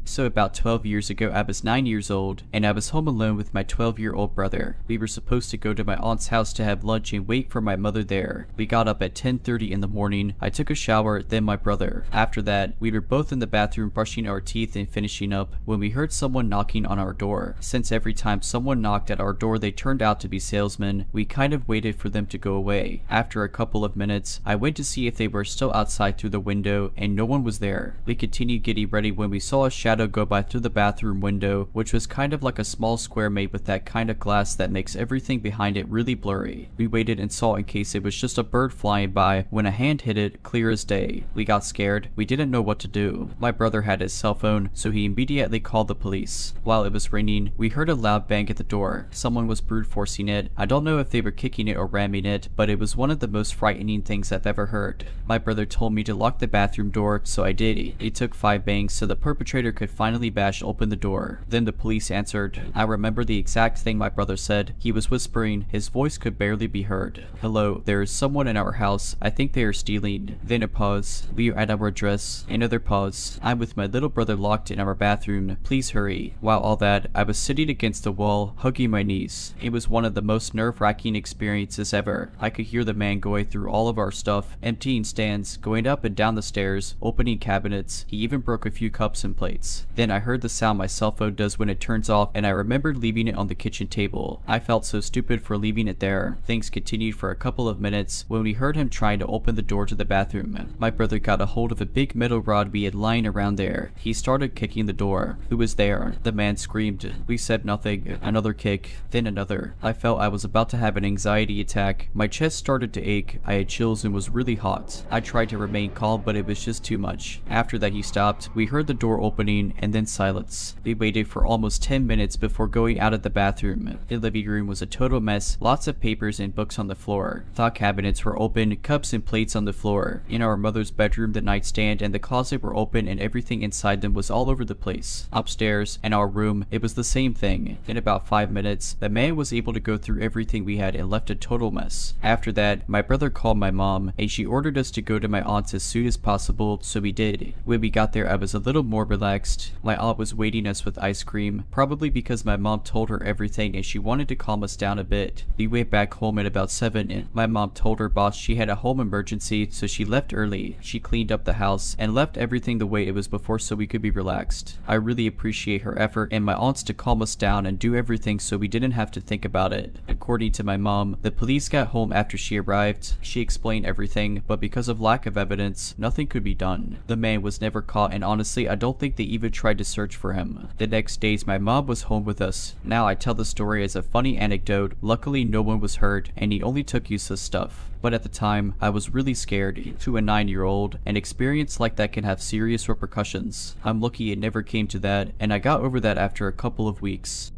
So about 12 years ago, I was 9 years old, and I was home alone with my 12-year-old brother. We were supposed to go to my aunt's house to have lunch and wait for my mother there. We got up at 10:30 in the morning. I took a shower, then my brother. After that, we were both in the bathroom brushing our teeth and finishing up when we heard someone knocking on our door. Since every time someone knocked at our door they turned out to be salesmen, we kind of waited for them to go away. After a couple of minutes, I went to see if they were still outside through the window, and no one was there. We continued getting ready when we saw a shadow go by through the bathroom window, which was kind of like a small square made with that kind of glass that makes everything behind it really blurry. We waited and saw in case it was just a bird flying by when a hand hit it, clear as day. We got scared. We didn't know what to do. My brother had his cell phone, so he immediately called the police. While it was ringing, we heard a loud bang at the door. Someone was brute forcing it. I don't know if they were kicking it or ramming it, but it was one of the most frightening things I've ever heard. My brother told me to lock the bathroom door, so I did. It took 5 bangs so the perpetrator could finally bash open the door. Then the police answered. I remember the exact thing my brother said. He was whispering. His voice could barely be heard. Hello, there is someone in our house. I think they are stealing. Then a pause. We are at our address. Another pause. I'm with my little brother locked in our bathroom. Please hurry. While all that, I was sitting against the wall, hugging my niece. It was one of the most nerve-wracking experiences ever. I could hear the man going through all of our stuff, emptying stands, going up and down the stairs, opening cabinets. He even broke a few cups and plates. Then I heard the sound my cell phone does when it turns off, and I remembered leaving it on the kitchen table. I felt so stupid for leaving it there. Things continued for a couple of minutes when we heard him trying to open the door to the bathroom. My brother got a hold of a big metal rod we had lying around there. He started kicking the door. Who was there? The man screamed. We said nothing. Another kick, then another. I felt I was about to have an anxiety attack. My chest started to ache. I had chills and was really hot. I tried to remain calm, but it was just too much. After that he stopped. We heard the door opening and then silence. We waited for almost 10 minutes before going out of the bathroom. The living room was a total mess. Lots of papers and books on the floor. Thought cabinets were open, cups and plates on the floor. In our mother's bedroom, the nightstand and the closet were open and everything inside them was all over the place. Upstairs, in our room, it was the same thing. In about 5 minutes, the man was able to go through everything we had and left a total mess. After that, my brother called my mom and she ordered us to go to my aunt's as soon as possible, so we did. When we got there, I was a little more relaxed. My aunt was waiting us with ice cream, probably because my mom told her everything and she wanted to calm us down a bit. We went back home at about 7. My mom told her boss she had a home emergency, so she left early. She cleaned up the house and left everything the way it was before so we could be relaxed. I really appreciate her effort and my aunts to calm us down and do everything so we didn't have to think about it. According to my mom, the police got home after she arrived. She explained everything, but because of lack of evidence, nothing could be done. The man was never caught and honestly I don't think they even tried to search for him. The next days my mom was home with us. Now I tell the story as a funny anecdote. Luckily no one was hurt and he only took useless stuff. But at the time, I was really scared. To a 9-year-old, an experience like that can have serious repercussions. I'm lucky it never came to that, and I got over that after a couple of weeks.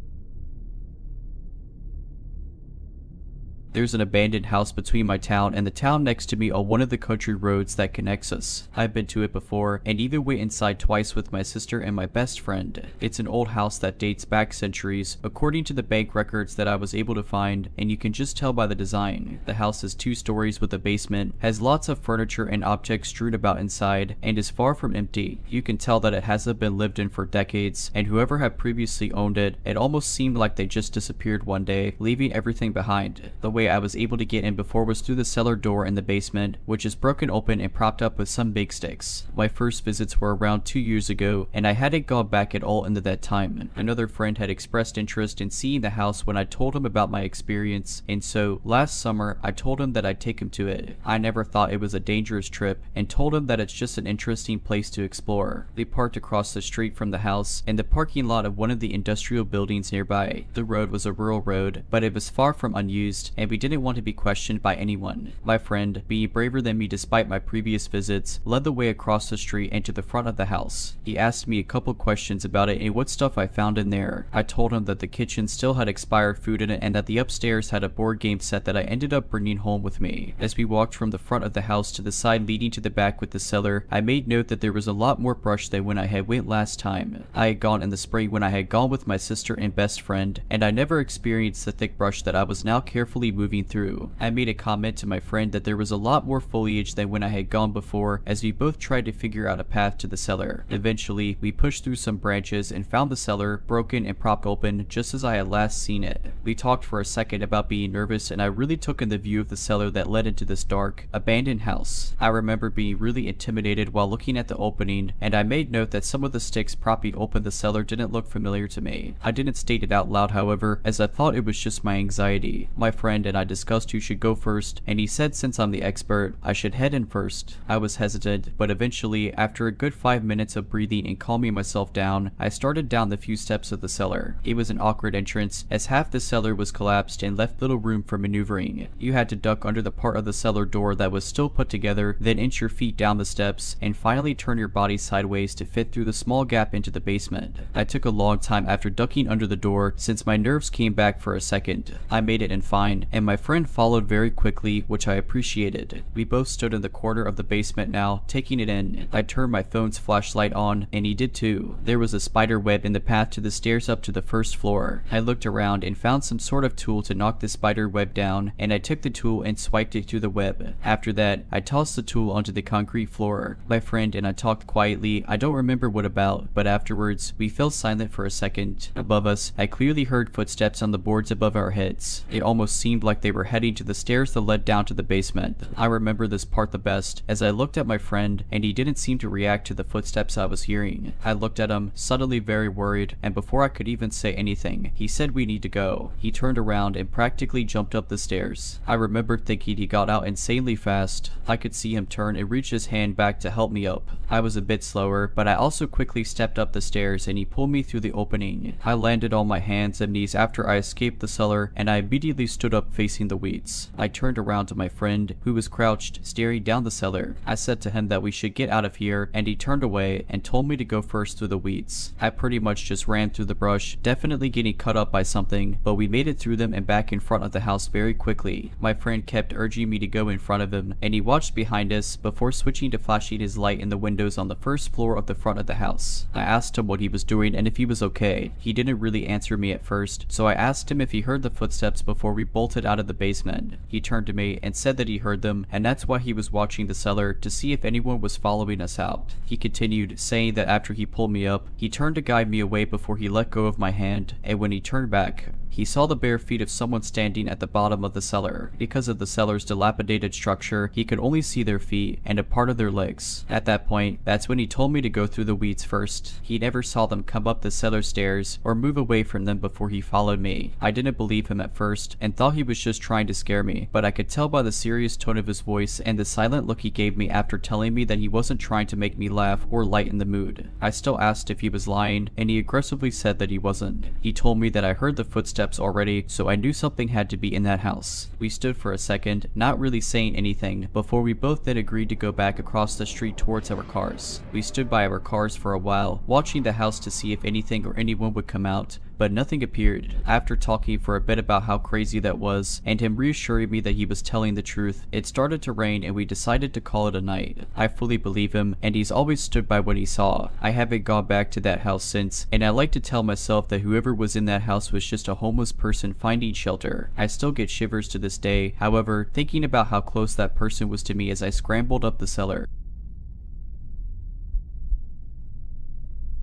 There's an abandoned house between my town and the town next to me on one of the country roads that connects us. I've been to it before and even went inside twice with my sister and my best friend. It's an old house that dates back centuries, according to the bank records that I was able to find, and you can just tell by the design. The house is 2 stories with a basement, has lots of furniture and objects strewn about inside, and is far from empty. You can tell that it hasn't been lived in for decades, and whoever had previously owned it, it almost seemed like they just disappeared one day, leaving everything behind. The way I was able to get in before was through the cellar door in the basement, which is broken open and propped up with some big sticks. My first visits were around 2 years ago, and I hadn't gone back at all into that time. Another friend had expressed interest in seeing the house when I told him about my experience, and so last summer I told him that I'd take him to it. I never thought it was a dangerous trip and told him that it's just an interesting place to explore. They parked across the street from the house in the parking lot of one of the industrial buildings nearby. The road was a rural road, but it was far from unused, and we didn't want to be questioned by anyone. My friend, being braver than me despite my previous visits, led the way across the street and to the front of the house. He asked me a couple questions about it and what stuff I found in there. I told him that the kitchen still had expired food in it and that the upstairs had a board game set that I ended up bringing home with me. As we walked from the front of the house to the side leading to the back with the cellar, I made note that there was a lot more brush than when I had went last time. I had gone in the spring when I had gone with my sister and best friend, and I never experienced the thick brush that I was now carefully moving moving through. I made a comment to my friend that there was a lot more foliage than when I had gone before, as we both tried to figure out a path to the cellar. Eventually, we pushed through some branches and found the cellar broken and propped open just as I had last seen it. We talked for a second about being nervous, and I really took in the view of the cellar that led into this dark, abandoned house. I remember being really intimidated while looking at the opening, and I made note that some of the sticks propping open the cellar didn't look familiar to me. I didn't state it out loud, however, as I thought it was just my anxiety. My friend and I discussed who should go first, and he said since I'm the expert, I should head in first. I was hesitant, but eventually, after a good 5 minutes of breathing and calming myself down, I started down the few steps of the cellar. It was an awkward entrance, as half the cellar was collapsed and left little room for maneuvering. You had to duck under the part of the cellar door that was still put together, then inch your feet down the steps, and finally turn your body sideways to fit through the small gap into the basement. I took a long time after ducking under the door, since my nerves came back for a second. I made it in fine, and my friend followed very quickly, which I appreciated. We both stood in the corner of the basement now, taking it in. I turned my phone's flashlight on, and he did too. There was a spider web in the path to the stairs up to the first floor. I looked around and found some sort of tool to knock the spider web down, and I took the tool and swiped it through the web. After that, I tossed the tool onto the concrete floor. My friend and I talked quietly, I don't remember what about, but afterwards, we fell silent for a second. Above us, I clearly heard footsteps on the boards above our heads. It almost seemed like they were heading to the stairs that led down to the basement. I remember this part the best, as I looked at my friend, and he didn't seem to react to the footsteps I was hearing. I looked at him, suddenly very worried, and before I could even say anything, he said we need to go. He turned around and practically jumped up the stairs. I remember thinking he got out insanely fast. I could see him turn and reach his hand back to help me up. I was a bit slower, but I also quickly stepped up the stairs and he pulled me through the opening. I landed on my hands and knees after I escaped the cellar, and I immediately stood up facing the weeds. I turned around to my friend, who was crouched, staring down the cellar. I said to him that we should get out of here, and he turned away and told me to go first through the weeds. I pretty much just ran through the brush, definitely getting cut up by something, but we made it through them and back in front of the house very quickly. My friend kept urging me to go in front of him, and he watched behind us before switching to flashing his light in the windows on the first floor of the front of the house. I asked him what he was doing and if he was okay. He didn't really answer me at first, so I asked him if he heard the footsteps before we bolted out of the basement. He turned to me and said that he heard them, and that's why he was watching the cellar to see if anyone was following us out. He continued, saying that after he pulled me up, he turned to guide me away before he let go of my hand, and when he turned back, he saw the bare feet of someone standing at the bottom of the cellar. Because of the cellar's dilapidated structure, he could only see their feet and a part of their legs. At that point, that's when he told me to go through the weeds first. He never saw them come up the cellar stairs or move away from them before he followed me. I didn't believe him at first and thought he was just trying to scare me, but I could tell by the serious tone of his voice and the silent look he gave me after telling me that he wasn't trying to make me laugh or lighten the mood. I still asked if he was lying, and he aggressively said that he wasn't. He told me that I heard the footsteps already, so I knew something had to be in that house. We stood for a second, not really saying anything, before we both then agreed to go back across the street towards our cars. We stood by our cars for a while, watching the house to see if anything or anyone would come out, but nothing appeared. After talking for a bit about how crazy that was, and him reassuring me that he was telling the truth, it started to rain and we decided to call it a night. I fully believe him, and he's always stood by what he saw. I haven't gone back to that house since, and I like to tell myself that whoever was in that house was just a homeless person finding shelter. I still get shivers to this day, however, thinking about how close that person was to me as I scrambled up the cellar.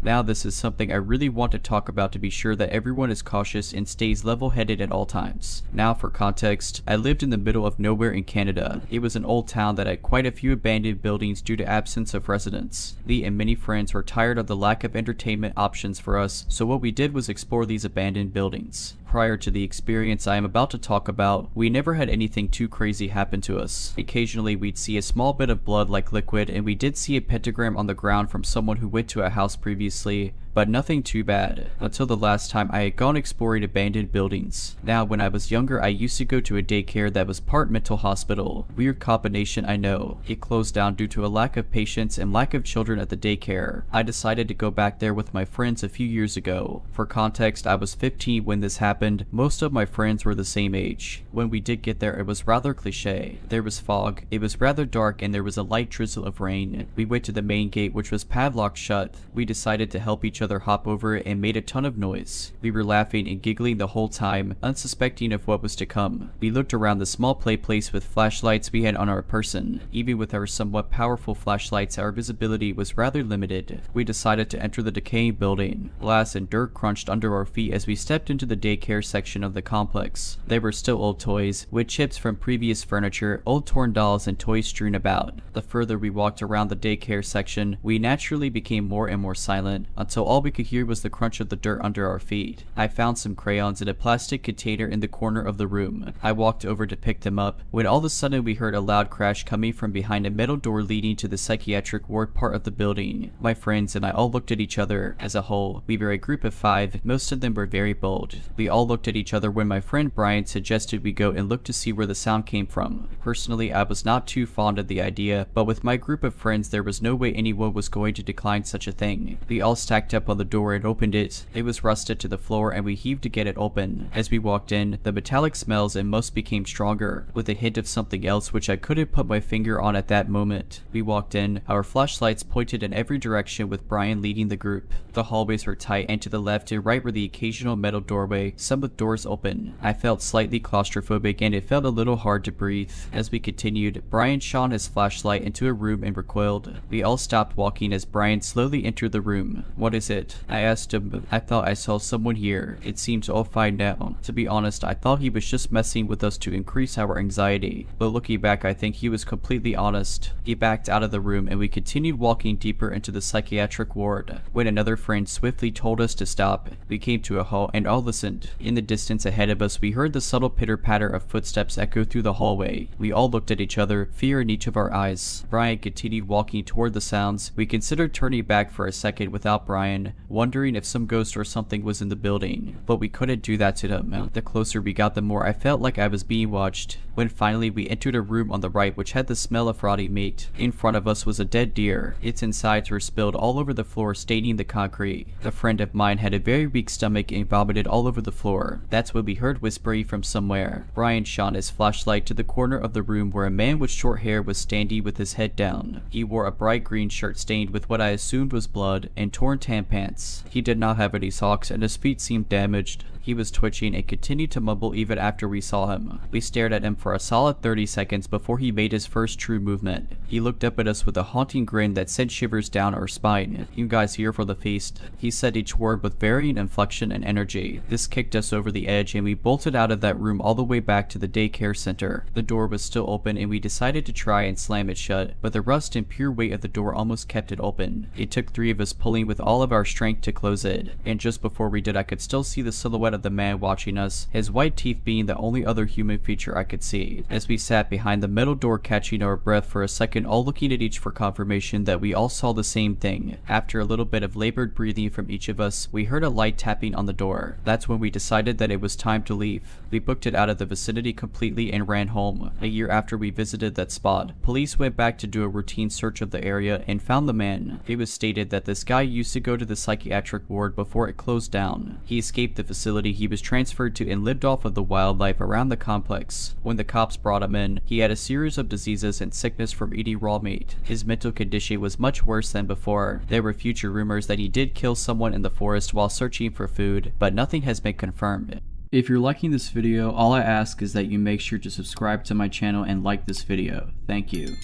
Now this is something I really want to talk about to be sure that everyone is cautious and stays level-headed at all times. Now for context, I lived in the middle of nowhere in Canada. It was an old town that had quite a few abandoned buildings due to absence of residents. Lee and many friends were tired of the lack of entertainment options for us, so what we did was explore these abandoned buildings. Prior to the experience I am about to talk about, we never had anything too crazy happen to us. Occasionally we'd see a small bit of blood like liquid, and we did see a pentagram on the ground from someone who went to a house previously, but nothing too bad, until the last time I had gone exploring abandoned buildings. Now, when I was younger, I used to go to a daycare that was part mental hospital. Weird combination, I know. It closed down due to a lack of patients and lack of children at the daycare. I decided to go back there with my friends a few years ago. For context, I was 15 when this happened. Most of my friends were the same age. When we did get there, it was rather cliche. There was fog, it was rather dark, and there was a light drizzle of rain. We went to the main gate, which was padlocked shut. We decided to help each other other hop over it and made a ton of noise. We were laughing and giggling the whole time, unsuspecting of what was to come. We looked around the small play place with flashlights we had on our person. Even with our somewhat powerful flashlights, our visibility was rather limited. We decided to enter the decaying building. Glass and dirt crunched under our feet as we stepped into the daycare section of the complex. There were still old toys, with chips from previous furniture, old torn dolls, and toys strewn about. The further we walked around the daycare section, we naturally became more and more silent, until all we could hear was the crunch of the dirt under our feet. I found some crayons in a plastic container in the corner of the room. I walked over to pick them up, when all of a sudden we heard a loud crash coming from behind a metal door leading to the psychiatric ward part of the building. My friends and I all looked at each other. As a whole, we were a group of 5, most of them were very bold. We all looked at each other when my friend Brian suggested we go and look to see where the sound came from. Personally, I was not too fond of the idea, but with my group of friends there was no way anyone was going to decline such a thing. We all stacked up on the door and opened it. It was rusted to the floor and we heaved to get it open. As we walked in, the metallic smells and musk became stronger, with a hint of something else which I couldn't put my finger on at that moment. We walked in, our flashlights pointed in every direction with Brian leading the group. The hallways were tight, and to the left and right were the occasional metal doorway, some with doors open. I felt slightly claustrophobic and it felt a little hard to breathe. As we continued, Brian shone his flashlight into a room and recoiled. We all stopped walking as Brian slowly entered the room. "What is it?" I asked him. "I thought I saw someone here. It seems all fine now." To be honest, I thought he was just messing with us to increase our anxiety, but looking back I think he was completely honest. He backed out of the room and we continued walking deeper into the psychiatric ward, when another friend swiftly told us to stop. We came to a halt and all listened. In the distance ahead of us we heard the subtle pitter-patter of footsteps echo through the hallway. We all looked at each other, fear in each of our eyes. Brian continued walking toward the sounds. We considered turning back for a second without Brian, wondering if some ghost or something was in the building, but we couldn't do that to them. The closer we got, the more I felt like I was being watched. When finally we entered a room on the right which had the smell of rotting meat. In front of us was a dead deer. Its insides were spilled all over the floor, staining the concrete. A friend of mine had a very weak stomach and vomited all over the floor. That's when we heard whispering from somewhere. Brian shone his flashlight to the corner of the room where a man with short hair was standing with his head down. He wore a bright green shirt stained with what I assumed was blood and torn tan pants. He did not have any socks and his feet seemed damaged. He was twitching and continued to mumble even after we saw him. We stared at him for a solid 30 seconds before he made his first true movement. He looked up at us with a haunting grin that sent shivers down our spine. "You guys here for the feast?" He said each word with varying inflection and energy. This kicked us over the edge and we bolted out of that room all the way back to the daycare center. The door was still open and we decided to try and slam it shut, but the rust and pure weight of the door almost kept it open. It took 3 of us pulling with all of our strength to close it, and just before we did I could still see the silhouette of the man watching us, his white teeth being the only other human feature I could see. As we sat behind the metal door catching our breath for a second, all looking at each for confirmation that we all saw the same thing. After a little bit of labored breathing from each of us, we heard a light tapping on the door. That's when we decided that it was time to leave. We booked it out of the vicinity completely and ran home. A year after we visited that spot, police went back to do a routine search of the area and found the man. It was stated that this guy used to go to the psychiatric ward before it closed down. He escaped the facility he was transferred to and lived off of the wildlife around the complex. When the cops brought him in, he had a series of diseases and sickness from eating raw meat. His mental condition was much worse than before. There were future rumors that he did kill someone in the forest while searching for food, but nothing has been confirmed. If you're liking this video, all I ask is that you make sure to subscribe to my channel and like this video. Thank you.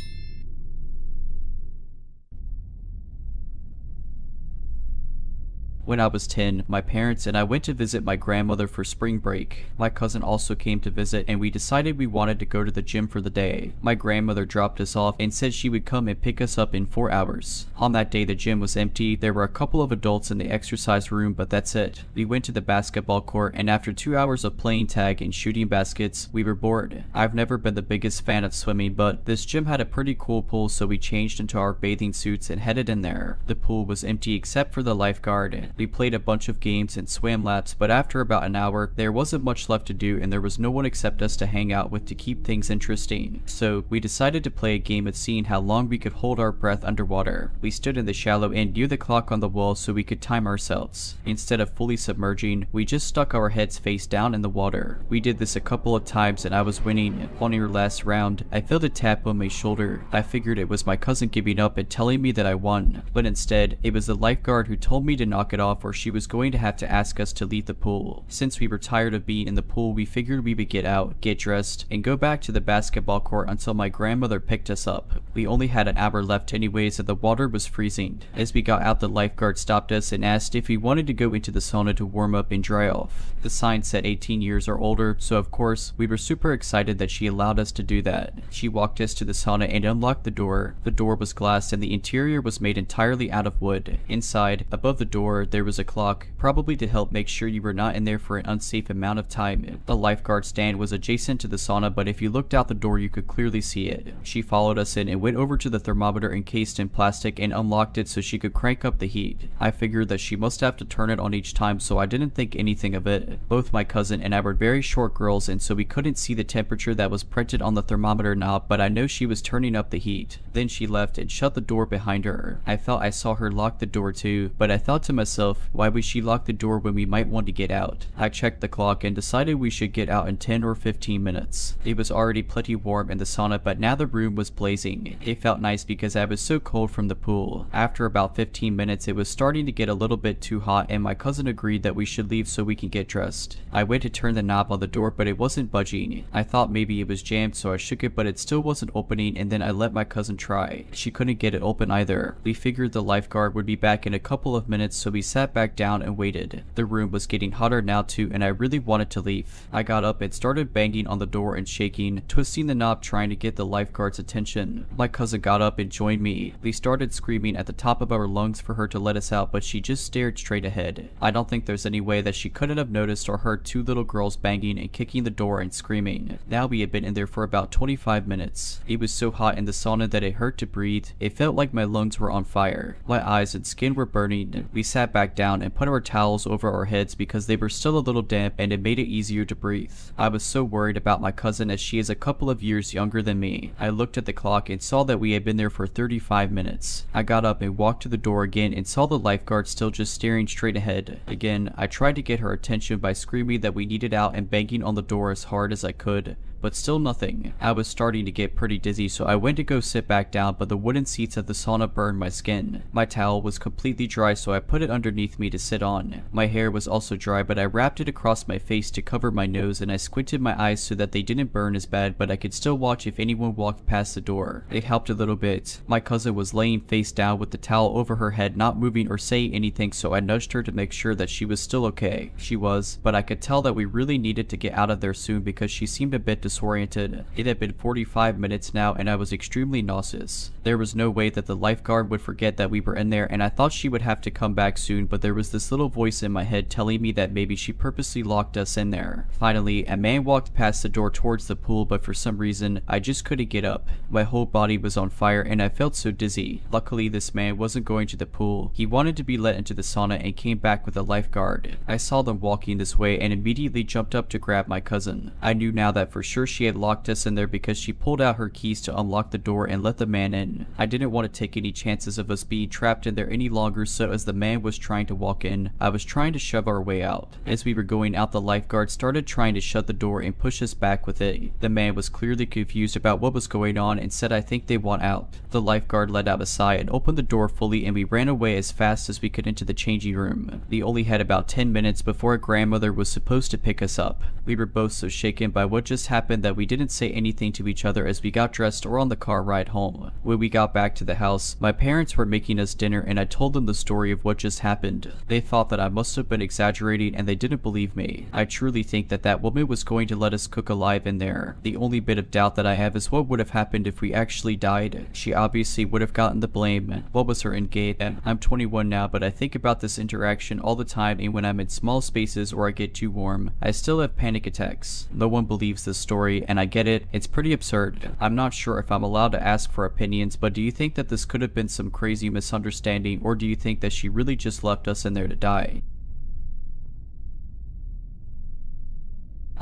When I was 10, my parents and I went to visit my grandmother for spring break. My cousin also came to visit and we decided we wanted to go to the gym for the day. My grandmother dropped us off and said she would come and pick us up in 4 hours. On that day the gym was empty. There were a couple of adults in the exercise room, but that's it. We went to the basketball court and after 2 hours of playing tag and shooting baskets, we were bored. I've never been the biggest fan of swimming, but this gym had a pretty cool pool, so we changed into our bathing suits and headed in there. The pool was empty except for the lifeguard. We played a bunch of games and swam laps, but after about an hour, there wasn't much left to do and there was no one except us to hang out with to keep things interesting. So we decided to play a game of seeing how long we could hold our breath underwater. We stood in the shallow end near the clock on the wall so we could time ourselves. Instead of fully submerging, we just stuck our heads face down in the water. We did this a couple of times and I was winning. On your last round, I felt a tap on my shoulder. I figured it was my cousin giving up and telling me that I won, but instead, it was the lifeguard who told me to knock it off or she was going to have to ask us to leave the pool. Since we were tired of being in the pool, we figured we would get out, get dressed, and go back to the basketball court until my grandmother picked us up. We only had an hour left anyways and the water was freezing. As we got out, the lifeguard stopped us and asked if we wanted to go into the sauna to warm up and dry off. The sign said 18 years or older, so of course, we were super excited that she allowed us to do that. She walked us to the sauna and unlocked the door. The door was glass and the interior was made entirely out of wood. Inside, above the door, there was a clock, probably to help make sure you were not in there for an unsafe amount of time. The lifeguard stand was adjacent to the sauna, but if you looked out the door, you could clearly see it. She followed us in and went over to the thermometer encased in plastic and unlocked it so she could crank up the heat. I figured that she must have to turn it on each time, so I didn't think anything of it. Both my cousin and I were very short girls, and so we couldn't see the temperature that was printed on the thermometer knob, but I know she was turning up the heat. Then she left and shut the door behind her. I felt I saw her lock the door too, but I thought to myself, why would she lock the door when we might want to get out? I checked the clock and decided we should get out in 10 or 15 minutes. It was already plenty warm in the sauna, but now the room was blazing. It felt nice because I was so cold from the pool. After about 15 minutes, it was starting to get a little bit too hot and my cousin agreed that we should leave so we can get dressed. I went to turn the knob on the door, but it wasn't budging. I thought maybe it was jammed, so I shook it, but it still wasn't opening, and then I let my cousin try. She couldn't get it open either. We figured the lifeguard would be back in a couple of minutes, so we sat back down and waited. The room was getting hotter now too, and I really wanted to leave. I got up and started banging on the door and shaking, twisting the knob trying to get the lifeguard's attention. My cousin got up and joined me. We started screaming at the top of our lungs for her to let us out, but she just stared straight ahead. I don't think there's any way that she couldn't have noticed or heard two little girls banging and kicking the door and screaming. Now we had been in there for about 25 minutes. It was so hot in the sauna that it hurt to breathe. It felt like my lungs were on fire. My eyes and skin were burning. We sat back down and put our towels over our heads because they were still a little damp and it made it easier to breathe. I was so worried about my cousin as she is a couple of years younger than me. I looked at the clock and saw that we had been there for 35 minutes. I got up and walked to the door again and saw the lifeguard still just staring straight ahead. Again, I tried to get her attention by screaming that we needed out and banging on the door as hard as I could, but still nothing. I was starting to get pretty dizzy, so I went to go sit back down, but the wooden seats at the sauna burned my skin. My towel was completely dry, so I put it underneath me to sit on. My hair was also dry, but I wrapped it across my face to cover my nose, and I squinted my eyes so that they didn't burn as bad, but I could still watch if anyone walked past the door. It helped a little bit. My cousin was laying face down with the towel over her head, not moving or saying anything, so I nudged her to make sure that she was still okay. She was, but I could tell that we really needed to get out of there soon because she seemed a bit disoriented. It had been 45 minutes now and I was extremely nauseous. There was no way that the lifeguard would forget that we were in there, and I thought she would have to come back soon, but there was this little voice in my head telling me that maybe she purposely locked us in there. Finally, a man walked past the door towards the pool, but for some reason, I just couldn't get up. My whole body was on fire and I felt so dizzy. Luckily, this man wasn't going to the pool. He wanted to be let into the sauna and came back with a lifeguard. I saw them walking this way and immediately jumped up to grab my cousin. I knew now that for sure she had locked us in there because she pulled out her keys to unlock the door and let the man in. I didn't want to take any chances of us being trapped in there any longer, so as the man was trying to walk in, I was trying to shove our way out. As we were going out, the lifeguard started trying to shut the door and push us back with it. The man was clearly confused about what was going on and said, "I think they want out." The lifeguard let out a sigh and opened the door fully, and we ran away as fast as we could into the changing room. We only had about 10 minutes before our grandmother was supposed to pick us up. We were both so shaken by what just happened that we didn't say anything to each other as we got dressed or on the car ride home. When we got back to the house, my parents were making us dinner and I told them the story of what just happened. They thought that I must have been exaggerating and they didn't believe me. I truly think that that woman was going to let us cook alive in there. The only bit of doubt that I have is what would have happened if we actually died. She obviously would have gotten the blame. What was her end game? I'm 21 now, but I think about this interaction all the time, and when I'm in small spaces or I get too warm, I still have panic attacks. No one believes this story, and I get it. It's pretty absurd. I'm not sure if I'm allowed to ask for opinions, but do you think that this could have been some crazy misunderstanding, or do you think that she really just left us in there to die?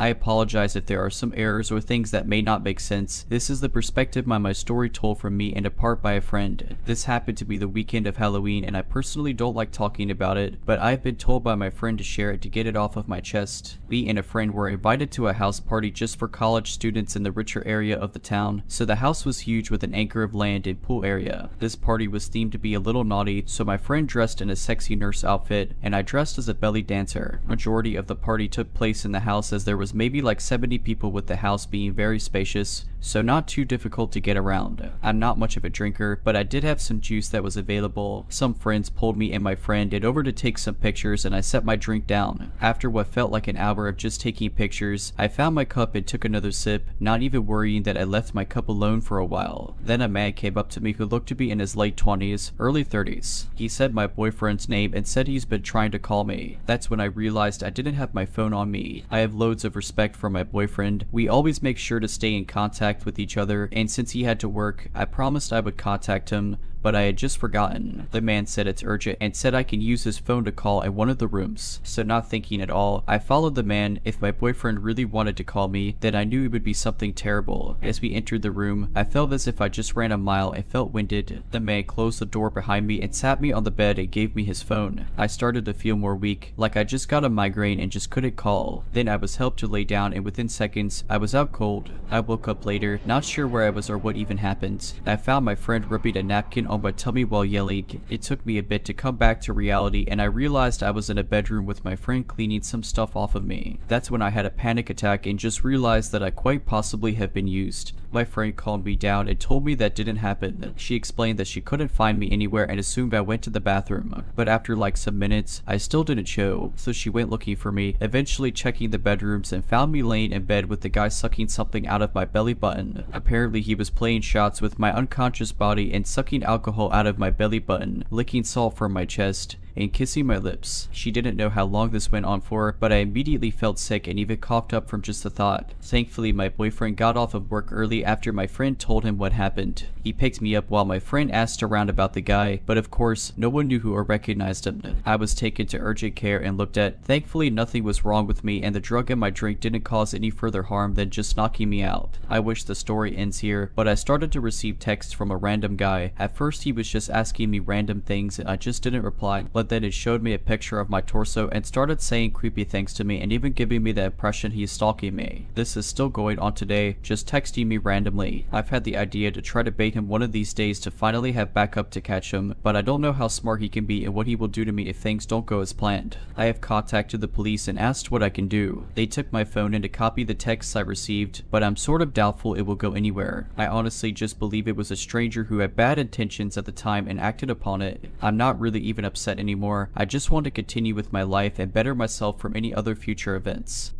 I apologize if there are some errors or things that may not make sense. This is the perspective by my story told from me and a part by a friend. This happened to be the weekend of Halloween and I personally don't like talking about it, but I've been told by my friend to share it to get it off of my chest. We and a friend were invited to a house party just for college students in the richer area of the town, so the house was huge with an acre of land and pool area. This party was themed to be a little naughty, so my friend dressed in a sexy nurse outfit and I dressed as a belly dancer. Majority of the party took place in the house as there was maybe like 70 people, with the house being very spacious, so not too difficult to get around. I'm not much of a drinker, but I did have some juice that was available. Some friends pulled me and my friend in over to take some pictures and I set my drink down. After what felt like an hour of just taking pictures, I found my cup and took another sip, not even worrying that I left my cup alone for a while. Then a man came up to me who looked to be in his late 20s, early 30s. He said my boyfriend's name and said he's been trying to call me. That's when I realized I didn't have my phone on me. I have loads of respect for my boyfriend. We always make sure to stay in contact with each other, and since he had to work, I promised I would contact him, but I had just forgotten. The man said it's urgent and said I can use his phone to call at one of the rooms. So not thinking at all, I followed the man. If my boyfriend really wanted to call me, then I knew it would be something terrible. As we entered the room, I felt as if I just ran a mile and felt winded. The man closed the door behind me and sat me on the bed and gave me his phone. I started to feel more weak, like I just got a migraine and just couldn't call. Then I was helped to lay down and within seconds, I was out cold. I woke up later, not sure where I was or what even happened. I found my friend rubbing a napkin on my tummy while yelling. It took me a bit to come back to reality and I realized I was in a bedroom with my friend cleaning some stuff off of me. That's when I had a panic attack and just realized that I quite possibly have been used. My friend calmed me down and told me that didn't happen. She explained that she couldn't find me anywhere and assumed I went to the bathroom. But after like some minutes, I still didn't show, so she went looking for me, eventually checking the bedrooms and found me laying in bed with the guy sucking something out of my belly button. Apparently he was playing shots with my unconscious body and sucking alcohol out of my belly button, licking salt from my chest, and kissing my lips. She didn't know how long this went on for, but I immediately felt sick and even coughed up from just the thought. Thankfully, my boyfriend got off of work early after my friend told him what happened. He picked me up while my friend asked around about the guy, but of course, no one knew who or recognized him. I was taken to urgent care and looked at. Thankfully, nothing was wrong with me and the drug in my drink didn't cause any further harm than just knocking me out. I wish the story ends here, but I started to receive texts from a random guy. At first, he was just asking me random things and I just didn't reply, but then it showed me a picture of my torso and started saying creepy things to me and even giving me the impression he's stalking me. This is still going on today, just texting me randomly. I've had the idea to try to bait him one of these days to finally have backup to catch him, but I don't know how smart he can be and what he will do to me if things don't go as planned. I have contacted the police and asked what I can do. They took my phone in to copy the texts I received, but I'm sort of doubtful it will go anywhere. I honestly just believe it was a stranger who had bad intentions at the time and acted upon it. I'm not really even upset anymore. I just want to continue with my life and better myself from any other future events.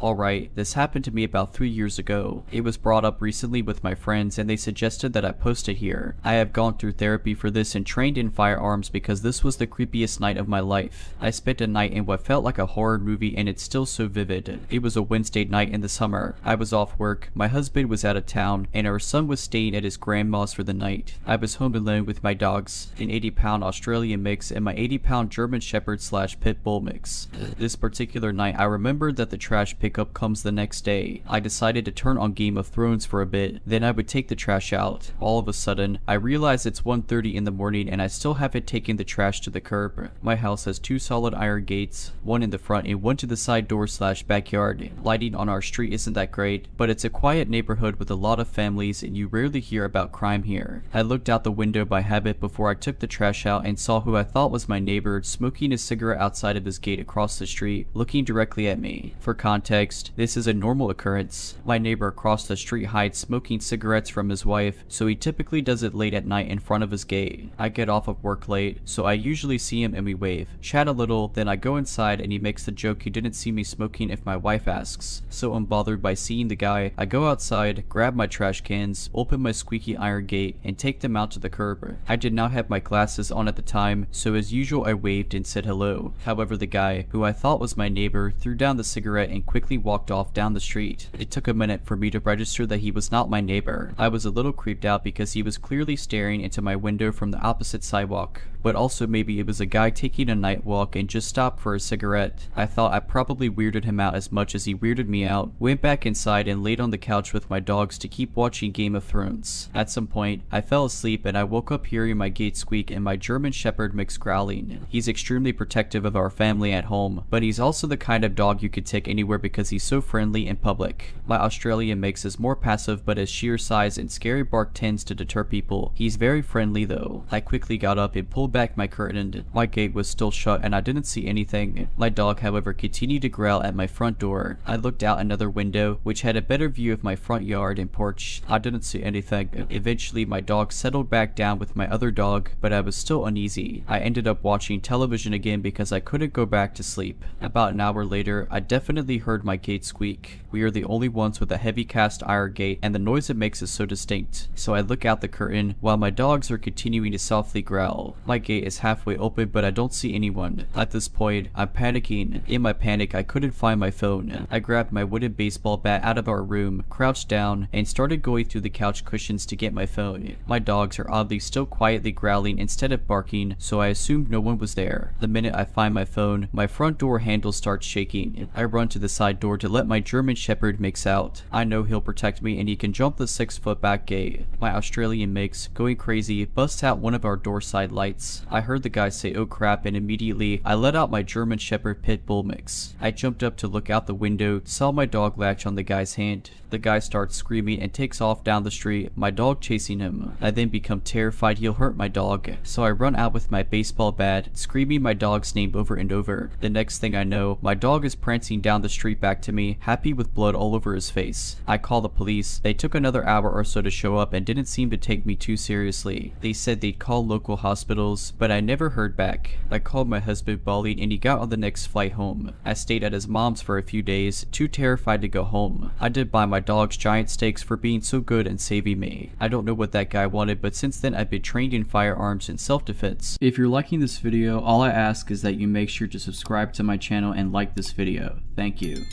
Alright, this happened to me about 3 years ago. It was brought up recently with my friends and they suggested that I post it here. I have gone through therapy for this and trained in firearms because this was the creepiest night of my life. I spent a night in what felt like a horror movie and it's still so vivid. It was a Wednesday night in the summer. I was off work, my husband was out of town, and our son was staying at his grandma's for the night. I was home alone with my dogs, an 80-pound Australian mix and my 80-pound German Shepherd / Pit Bull mix. This particular night I remembered that the trash pickup comes the next day. I decided to turn on Game of Thrones for a bit, then I would take the trash out. All of a sudden, I realize it's 1:30 in the morning and I still haven't taken the trash to the curb. My house has 2 solid iron gates, one in the front and one to the side door / backyard. Lighting on our street isn't that great, but it's a quiet neighborhood with a lot of families and you rarely hear about crime here. I looked out the window by habit before I took the trash out and saw who I thought was my neighbor smoking a cigarette outside of his gate across the street, looking directly at me. For context, this is a normal occurrence. My neighbor across the street hides smoking cigarettes from his wife, so he typically does it late at night in front of his gate. I get off of work late, so I usually see him and we wave, chat a little, then I go inside and he makes the joke he didn't see me smoking if my wife asks. So unbothered by seeing the guy, I go outside, grab my trash cans, open my squeaky iron gate, and take them out to the curb. I did not have my glasses on at the time, so as usual I waved and said hello. However, the guy, who I thought was my neighbor, threw down the cigarette and quickly quickly walked off down the street. It took a minute for me to register that he was not my neighbor. I was a little creeped out because he was clearly staring into my window from the opposite sidewalk, but also maybe it was a guy taking a night walk and just stopped for a cigarette. I thought I probably weirded him out as much as he weirded me out. Went back inside and laid on the couch with my dogs to keep watching Game of Thrones. At some point, I fell asleep and I woke up hearing my gate squeak and my German Shepherd mix growling. He's extremely protective of our family at home, but he's also the kind of dog you could take anywhere because he's so friendly in public. My Australian mix is more passive, but his sheer size and scary bark tends to deter people. He's very friendly though. I quickly got up and pulled back my curtain. My gate was still shut and I didn't see anything. My dog, however, continued to growl at my front door. I looked out another window, which had a better view of my front yard and porch. I didn't see anything. Eventually, my dog settled back down with my other dog, but I was still uneasy. I ended up watching television again because I couldn't go back to sleep. About an hour later, I definitely heard my gate squeak. We are the only ones with a heavy cast iron gate and the noise it makes is so distinct. So I look out the curtain while my dogs are continuing to softly growl. My gate is halfway open, but I don't see anyone. At this point, I'm panicking. In my panic, I couldn't find my phone. I grabbed my wooden baseball bat out of our room, crouched down, and started going through the couch cushions to get my phone. My dogs are oddly still quietly growling instead of barking, so I assumed no one was there. The minute I find my phone, my front door handle starts shaking. I run to the side door to let my German Shepherd mix out. I know he'll protect me and he can jump the 6-foot back gate. My Australian mix, going crazy, busts out one of our door side lights. I heard the guy say "oh crap" and immediately I let out my German Shepherd pit bull mix. I jumped up to look out the window, saw my dog latch on the guy's hand. The guy starts screaming and takes off down the street, my dog chasing him. I then become terrified he'll hurt my dog, so I run out with my baseball bat, screaming my dog's name over and over. The next thing I know, my dog is prancing down the street back to me, happy with blood all over his face. I call the police. They took another hour or so to show up and didn't seem to take me too seriously. They said they'd call local hospitals, but I never heard back. I called my husband bawling and he got on the next flight home. I stayed at his mom's for a few days, too terrified to go home. I did buy my dog's giant steaks for being so good and saving me. I don't know what that guy wanted, but since then I've been trained in firearms and self-defense. If you're liking this video, all I ask is that you make sure to subscribe to my channel and like this video. Thank you.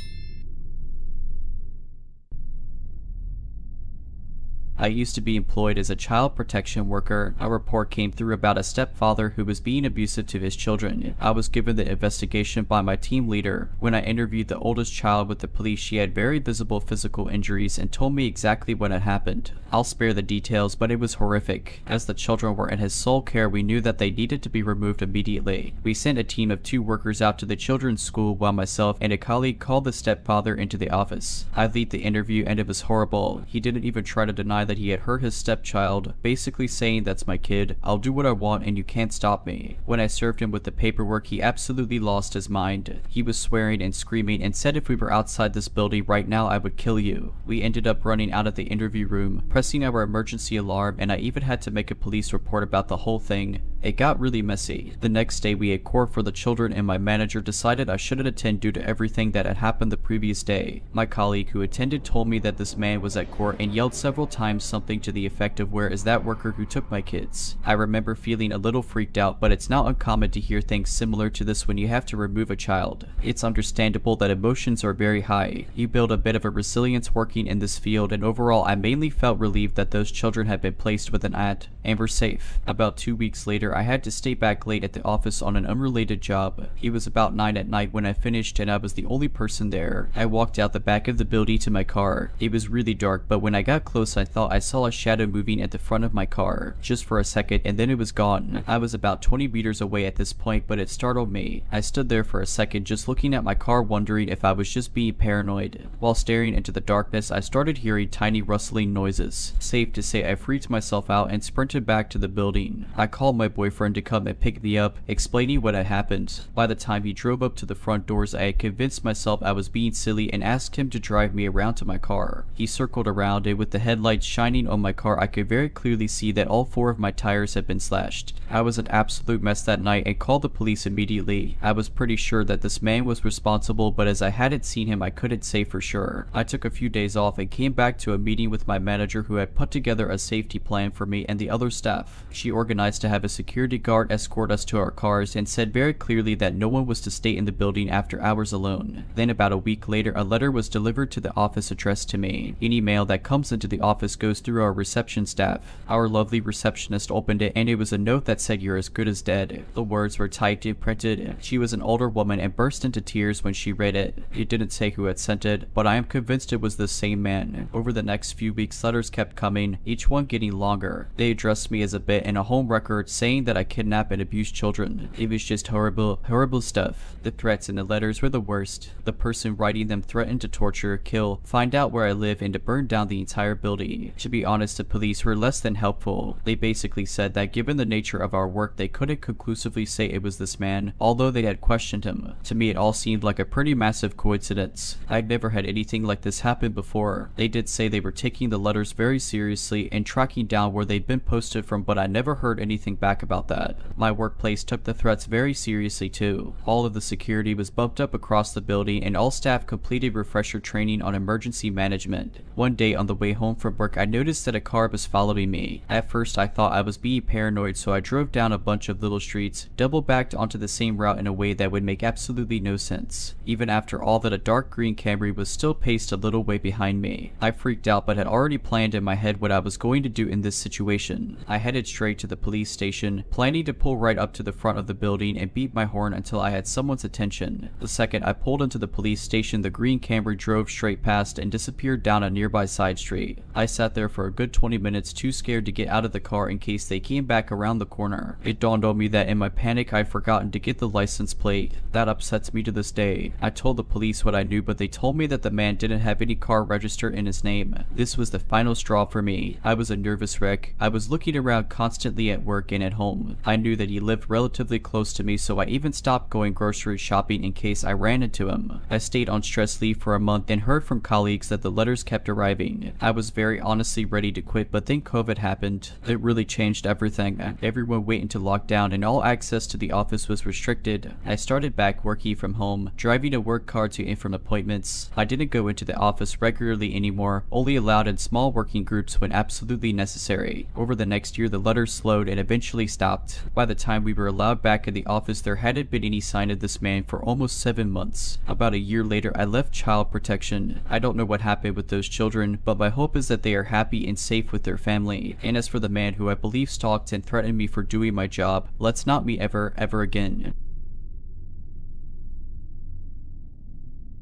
I used to be employed as a child protection worker. A report came through about a stepfather who was being abusive to his children. I was given the investigation by my team leader. When I interviewed the oldest child with the police, she had very visible physical injuries and told me exactly what had happened. I'll spare the details, but it was horrific. As the children were in his sole care, we knew that they needed to be removed immediately. We sent a team of 2 workers out to the children's school while myself and a colleague called the stepfather into the office. I lead the interview and it was horrible. He didn't even try to deny that he had hurt his stepchild, basically saying, "That's my kid, I'll do what I want and you can't stop me." When I served him with the paperwork, he absolutely lost his mind. He was swearing and screaming and said if we were outside this building right now I would kill you. We ended up running out of the interview room, pressing our emergency alarm, and I even had to make a police report about the whole thing. It got really messy. The next day we had court for the children and my manager decided I shouldn't attend due to everything that had happened the previous day. My colleague who attended told me that this man was at court and yelled several times something to the effect of "where is that worker who took my kids?" I remember feeling a little freaked out, but it's not uncommon to hear things similar to this when you have to remove a child. It's understandable that emotions are very high. You build a bit of a resilience working in this field, and overall I mainly felt relieved that those children had been placed with an aunt and were safe. About 2 weeks later, I had to stay back late at the office on an unrelated job. It was about 9 at night when I finished and I was the only person there. I walked out the back of the building to my car. It was really dark, but when I got close I thought I saw a shadow moving at the front of my car, just for a second, and then it was gone. I was about 20 meters away at this point, but it startled me. I stood there for a second just looking at my car, wondering if I was just being paranoid. While staring into the darkness, I started hearing tiny rustling noises. Safe to say I freaked myself out and sprinted back to the building. I called my boyfriend to come and pick me up, explaining what had happened. By the time he drove up to the front doors, I had convinced myself I was being silly and asked him to drive me around to my car. He circled around, and with the headlights shining on my car, I could very clearly see that all 4 of my tires had been slashed. I was an absolute mess that night and called the police immediately. I was pretty sure that this man was responsible, but as I hadn't seen him, I couldn't say for sure. I took a few days off and came back to a meeting with my manager, who had put together a safety plan for me and the other staff. She organized to have a security security guard escorted us to our cars and said very clearly that no one was to stay in the building after hours alone. Then about a week later, a letter was delivered to the office addressed to me. Any mail that comes into the office goes through our reception staff. Our lovely receptionist opened it and it was a note that said, "You're as good as dead." The words were typed and printed. She was an older woman and burst into tears when she read it. It didn't say who had sent it, but I am convinced it was the same man. Over the next few weeks, letters kept coming, each one getting longer. They addressed me as a bit in a home record saying that I kidnap and abuse children. It was just horrible, horrible stuff. The threats in the letters were the worst. The person writing them threatened to torture, kill, find out where I live, and to burn down the entire building. To be honest, the police were less than helpful. They basically said that given the nature of our work, they couldn't conclusively say it was this man, although they had questioned him. To me, it all seemed like a pretty massive coincidence. I'd never had anything like this happen before. They did say they were taking the letters very seriously and tracking down where they'd been posted from, but I never heard anything back about that. My workplace took the threats very seriously too. All of the security was bumped up across the building and all staff completed refresher training on emergency management. One day on the way home from work, I noticed that a car was following me. At first I thought I was being paranoid, so I drove down a bunch of little streets, double backed onto the same route in a way that would make absolutely no sense. Even after all that, a dark green Camry was still paced a little way behind me. I freaked out but had already planned in my head what I was going to do in this situation. I headed straight to the police station, planning to pull right up to the front of the building and beat my horn until I had someone's attention. The second I pulled into the police station, the green Camry drove straight past and disappeared down a nearby side street. I sat there for a good 20 minutes, too scared to get out of the car in case they came back around the corner. It dawned on me that in my panic I'd forgotten to get the license plate. That upsets me to this day. I told the police what I knew, but they told me that the man didn't have any car registered in his name. This was the final straw for me. I was a nervous wreck. I was looking around constantly at work and at home. I knew that he lived relatively close to me, so I even stopped going grocery shopping in case I ran into him. I stayed on stress leave for a month and heard from colleagues that the letters kept arriving. I was very honestly ready to quit, but then COVID happened. It really changed everything. Everyone went into lockdown and all access to the office was restricted. I started back working from home, driving a work car to and from appointments. I didn't go into the office regularly anymore, only allowed in small working groups when absolutely necessary. Over the next year, the letters slowed and eventually stopped. By the time we were allowed back in the office, there hadn't been any sign of this man for almost 7 months. About a year later, I left child protection. I don't know what happened with those children, but my hope is that they are happy and safe with their family. And as for the man who I believe stalked and threatened me for doing my job, let's not meet ever again.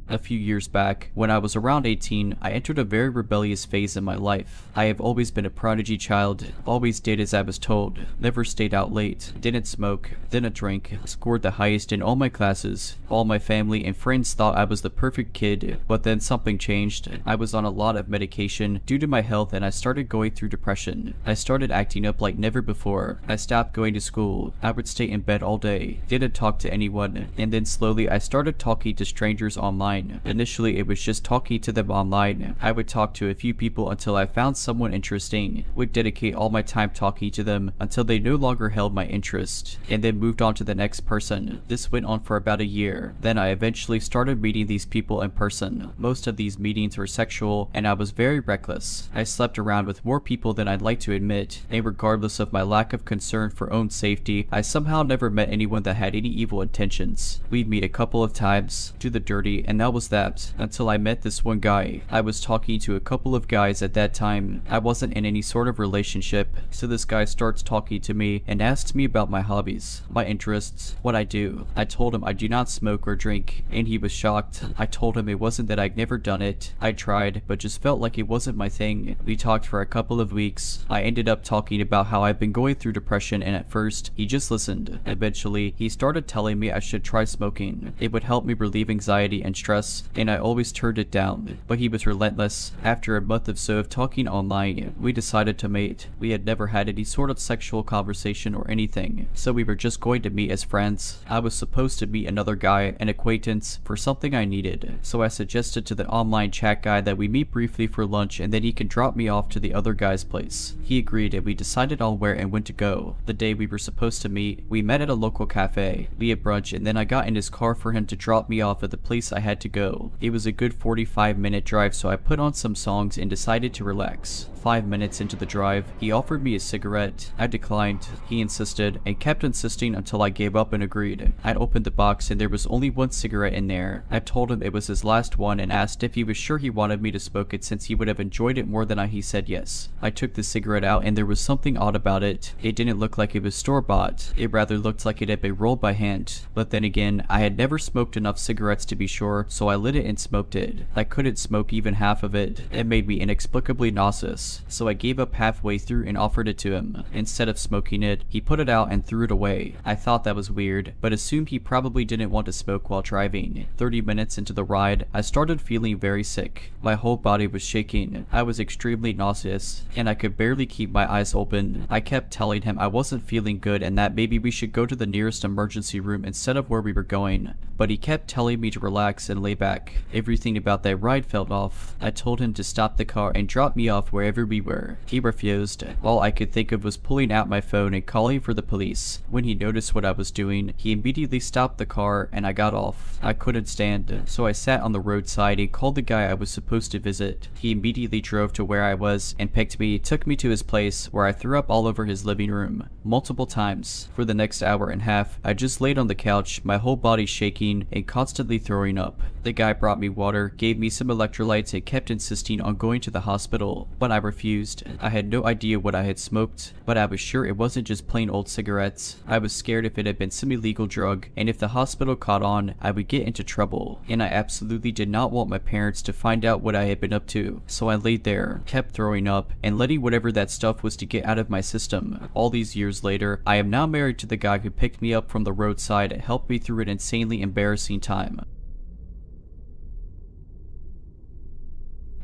A few years back, when I was around 18, I entered a very rebellious phase in my life. I have always been a prodigy child, always did as I was told, never stayed out late, didn't smoke, didn't drink, scored the highest in all my classes. All my family and friends thought I was the perfect kid, but then something changed. I was on a lot of medication due to my health and I started going through depression. I started acting up like never before. I stopped going to school. I would stay in bed all day, didn't talk to anyone, and then slowly I started talking to strangers online. Initially, it was just talking to them online. I would talk to a few people until I found someone interesting, would dedicate all my time talking to them until they no longer held my interest, and then moved on to the next person. This went on for about a year. Then I eventually started meeting these people in person. Most of these meetings were sexual, and I was very reckless. I slept around with more people than I'd like to admit, and regardless of my lack of concern for own safety, I somehow never met anyone that had any evil intentions. We'd meet a couple of times, do the dirty, and that was that, until I met this one guy. I was talking to a couple of guys at that time. I wasn't in any sort of relationship, so this guy starts talking to me and asks me about my hobbies, my interests, what I do. I told him I do not smoke or drink, and he was shocked. I told him it wasn't that I'd never done it. I tried, but just felt like it wasn't my thing. We talked for a couple of weeks. I ended up talking about how I've been going through depression, and at first, he just listened. Eventually, he started telling me I should try smoking. It would help me relieve anxiety and stress, and I always turned it down, but he was relentless. After a month or so of talking online, we decided to mate. We had never had any sort of sexual conversation or anything, so we were just going to meet as friends. I was supposed to meet another guy, an acquaintance, for something I needed, so I suggested to the online chat guy that we meet briefly for lunch and then he could drop me off to the other guy's place. He agreed and we decided on where and when to go. The day we were supposed to meet, we met at a local cafe. We had brunch and then I got in his car for him to drop me off at the place I had to go. It was a good 45-minute drive, so I put on some songs and decided to relax. 5 minutes into the drive, he offered me a cigarette. I declined. He insisted and kept insisting until I gave up and agreed. I opened the box and there was only one cigarette in there. I told him it was his last one and asked if he was sure he wanted me to smoke it since he would have enjoyed it more than I. He said yes. I took the cigarette out and there was something odd about it. It didn't look like it was store-bought. It rather looked like it had been rolled by hand. But then again, I had never smoked enough cigarettes to be sure, so I lit it and smoked it. I couldn't smoke even half of it. It made me inexplicably nauseous, so I gave up halfway through and offered it to him. Instead of smoking it, he put it out and threw it away. I thought that was weird, but assumed he probably didn't want to smoke while driving. 30 minutes into the ride, I started feeling very sick. My whole body was shaking. I was extremely nauseous, and I could barely keep my eyes open. I kept telling him I wasn't feeling good and that maybe we should go to the nearest emergency room instead of where we were going, but he kept telling me to relax and lay back. Everything about that ride felt off. I told him to stop the car and drop me off wherever we were. He refused. All I could think of was pulling out my phone and calling for the police. When he noticed what I was doing, he immediately stopped the car and I got off. I couldn't stand, so I sat on the roadside and called the guy I was supposed to visit. He immediately drove to where I was and picked me, took me to his place where I threw up all over his living room multiple times. For the next hour and a half, I just laid on the couch, my whole body shaking and constantly throwing up. The guy brought me water, gave me some electrolytes and kept insisting on going to the hospital, but I refused. I had no idea what I had smoked, but I was sure it wasn't just plain old cigarettes. I was scared if it had been some illegal drug, and if the hospital caught on, I would get into trouble, and I absolutely did not want my parents to find out what I had been up to. So I laid there, kept throwing up, and letting whatever that stuff was to get out of my system. All these years later, I am now married to the guy who picked me up from the roadside and helped me through an insanely embarrassing time.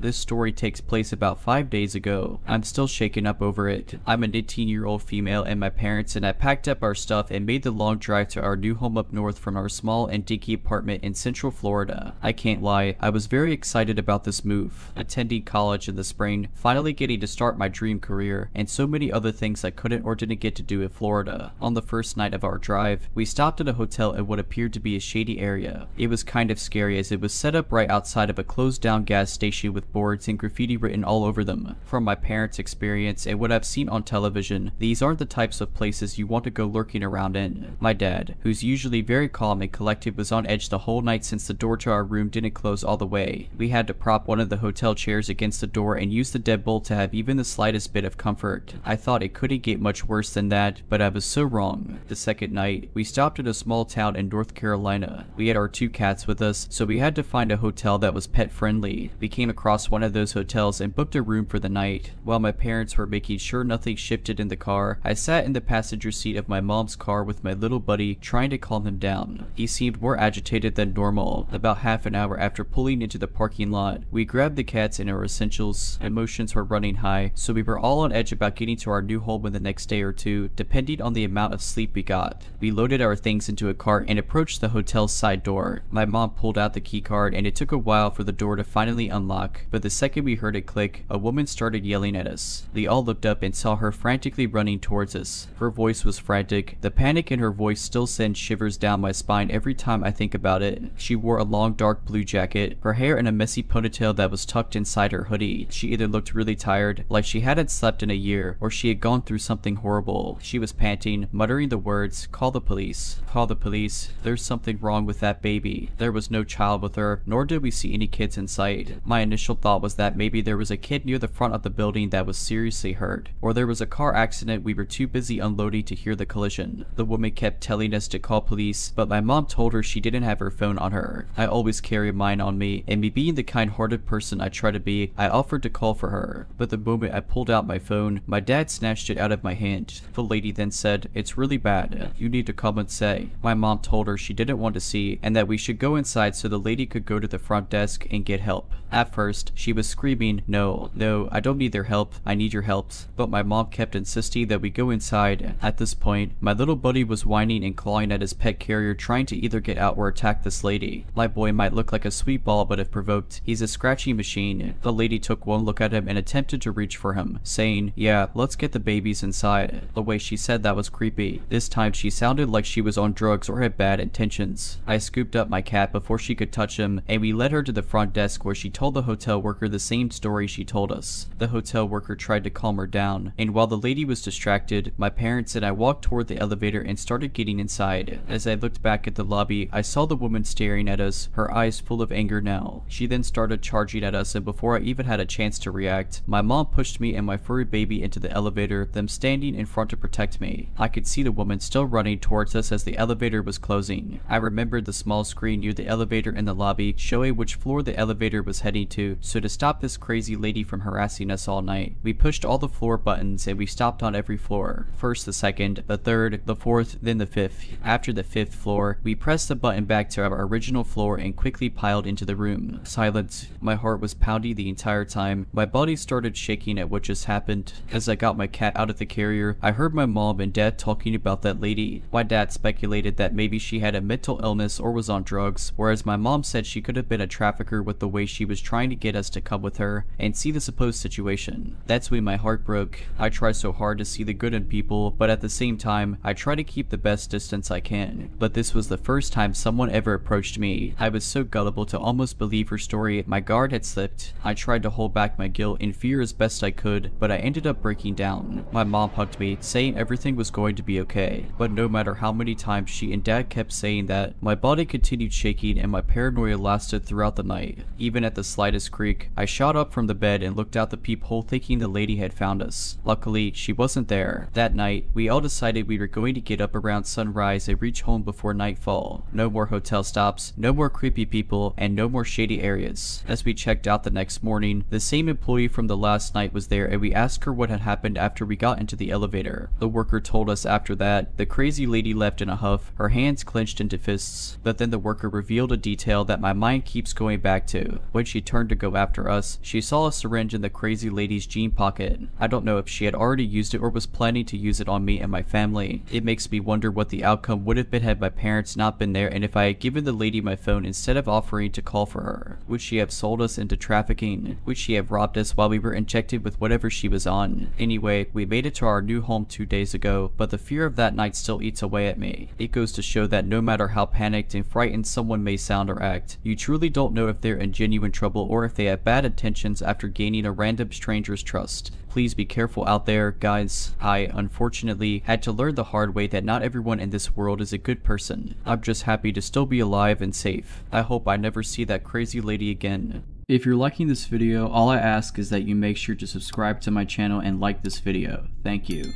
This story takes place about 5 days ago. I'm still shaken up over it. I'm an 18-year-old female and my parents and I packed up our stuff and made the long drive to our new home up north from our small and dinky apartment in Central Florida. I can't lie, I was very excited about this move. Attending college in the spring, finally getting to start my dream career, and so many other things I couldn't or didn't get to do in Florida. On the first night of our drive, we stopped at a hotel in what appeared to be a shady area. It was kind of scary as it was set up right outside of a closed down gas station with boards and graffiti written all over them. From my parents' experience and what I've seen on television, these aren't the types of places you want to go lurking around in. My dad, who's usually very calm and collected, was on edge the whole night since the door to our room didn't close all the way. We had to prop one of the hotel chairs against the door and use the deadbolt to have even the slightest bit of comfort. I thought it couldn't get much worse than that, but I was so wrong. The second night, we stopped at a small town in North Carolina. We had our 2 cats with us, so we had to find a hotel that was pet friendly. We came across one of those hotels and booked a room for the night. While my parents were making sure nothing shifted in the car, I sat in the passenger seat of my mom's car with my little buddy, trying to calm him down. He seemed more agitated than normal. About half an hour after pulling into the parking lot, we grabbed the cats and our essentials. Emotions were running high, so we were all on edge about getting to our new home in the next day or two, depending on the amount of sleep we got. We loaded our things into a cart and approached the hotel's side door. My mom pulled out the key card and it took a while for the door to finally unlock, but the second we heard it click, a woman started yelling at us. We all looked up and saw her frantically running towards us. Her voice was frantic. The panic in her voice still sends shivers down my spine every time I think about it. She wore a long dark blue jacket, her hair in a messy ponytail that was tucked inside her hoodie. She either looked really tired, like she hadn't slept in a year, or she had gone through something horrible. She was panting, muttering the words, "Call the police. Call the police. There's something wrong with that baby." There was no child with her, nor did we see any kids in sight. My initial thought was that maybe there was a kid near the front of the building that was seriously hurt, or there was a car accident we were too busy unloading to hear the collision. The woman kept telling us to call police, but my mom told her she didn't have her phone on her. I always carry mine on me, and me being the kind-hearted person I try to be, I offered to call for her, but the moment I pulled out my phone, my dad snatched it out of my hand. The lady then said, "It's really bad. You need to come and say." My mom told her she didn't want to see, and that we should go inside so the lady could go to the front desk and get help. At first, she was screaming, "No, I don't need their help, I need your help." But my mom kept insisting that we go inside. At this point, my little buddy was whining and clawing at his pet carrier, trying to either get out or attack this lady. My boy might look like a sweet ball, but if provoked, he's a scratchy machine. The lady took one look at him and attempted to reach for him, saying, "Yeah, let's get the babies inside." The way she said that was creepy. This time she sounded like she was on drugs or had bad intentions. I scooped up my cat before she could touch him, and we led her to the front desk where she told the hotel worker the same story she told us. The hotel worker tried to calm her down, and while the lady was distracted, my parents and I walked toward the elevator and started getting inside. As I looked back at the lobby, I saw the woman staring at us, her eyes full of anger now. She then started charging at us, and before I even had a chance to react, my mom pushed me and my furry baby into the elevator, them standing in front to protect me. I could see the woman still running towards us as the elevator was closing. I remembered the small screen near the elevator in the lobby showing which floor the elevator was heading to, so to stop this crazy lady from harassing us all night, we pushed all the floor buttons and we stopped on every floor. First the second, the third, the fourth, then the fifth. After the fifth floor, we pressed the button back to our original floor and quickly piled into the room. Silence. My heart was pounding the entire time. My body started shaking at what just happened. As I got my cat out of the carrier, I heard my mom and dad talking about that lady. My dad speculated that maybe she had a mental illness or was on drugs, whereas my mom said she could have been a trafficker with the way she was trying to get us to come with her and see the supposed situation. That's when my heart broke. I try so hard to see the good in people, but at the same time, I try to keep the best distance I can. But this was the first time someone ever approached me. I was so gullible to almost believe her story. My guard had slipped. I tried to hold back my guilt and fear as best I could, but I ended up breaking down. My mom hugged me, saying everything was going to be okay. But no matter how many times she and dad kept saying that, my body continued shaking and my paranoia lasted throughout the night. Even at the slightest creak, I shot up from the bed and looked out the peephole thinking the lady had found us. Luckily, she wasn't there. That night, we all decided we were going to get up around sunrise and reach home before nightfall. No more hotel stops, no more creepy people, and no more shady areas. As we checked out the next morning, the same employee from the last night was there and we asked her what had happened after we got into the elevator. The worker told us after that, the crazy lady left in a huff, her hands clenched into fists. But then the worker revealed a detail that my mind keeps going back to. When she turned to go after us, she saw a syringe in the crazy lady's jean pocket. I don't know if she had already used it or was planning to use it on me and my family. It makes me wonder what the outcome would have been had my parents not been there and if I had given the lady my phone instead of offering to call for her. Would she have sold us into trafficking? Would she have robbed us while we were injected with whatever she was on? Anyway, we made it to our new home 2 days ago, but the fear of that night still eats away at me. It goes to show that no matter how panicked and frightened someone may sound or act, you truly don't know if they're in genuine trouble or if they have bad intentions after gaining a random stranger's trust. Please be careful out there, guys. I, unfortunately, had to learn the hard way that not everyone in this world is a good person. I'm just happy to still be alive and safe. I hope I never see that crazy lady again. If you're liking this video, all I ask is that you make sure to subscribe to my channel and like this video. Thank you.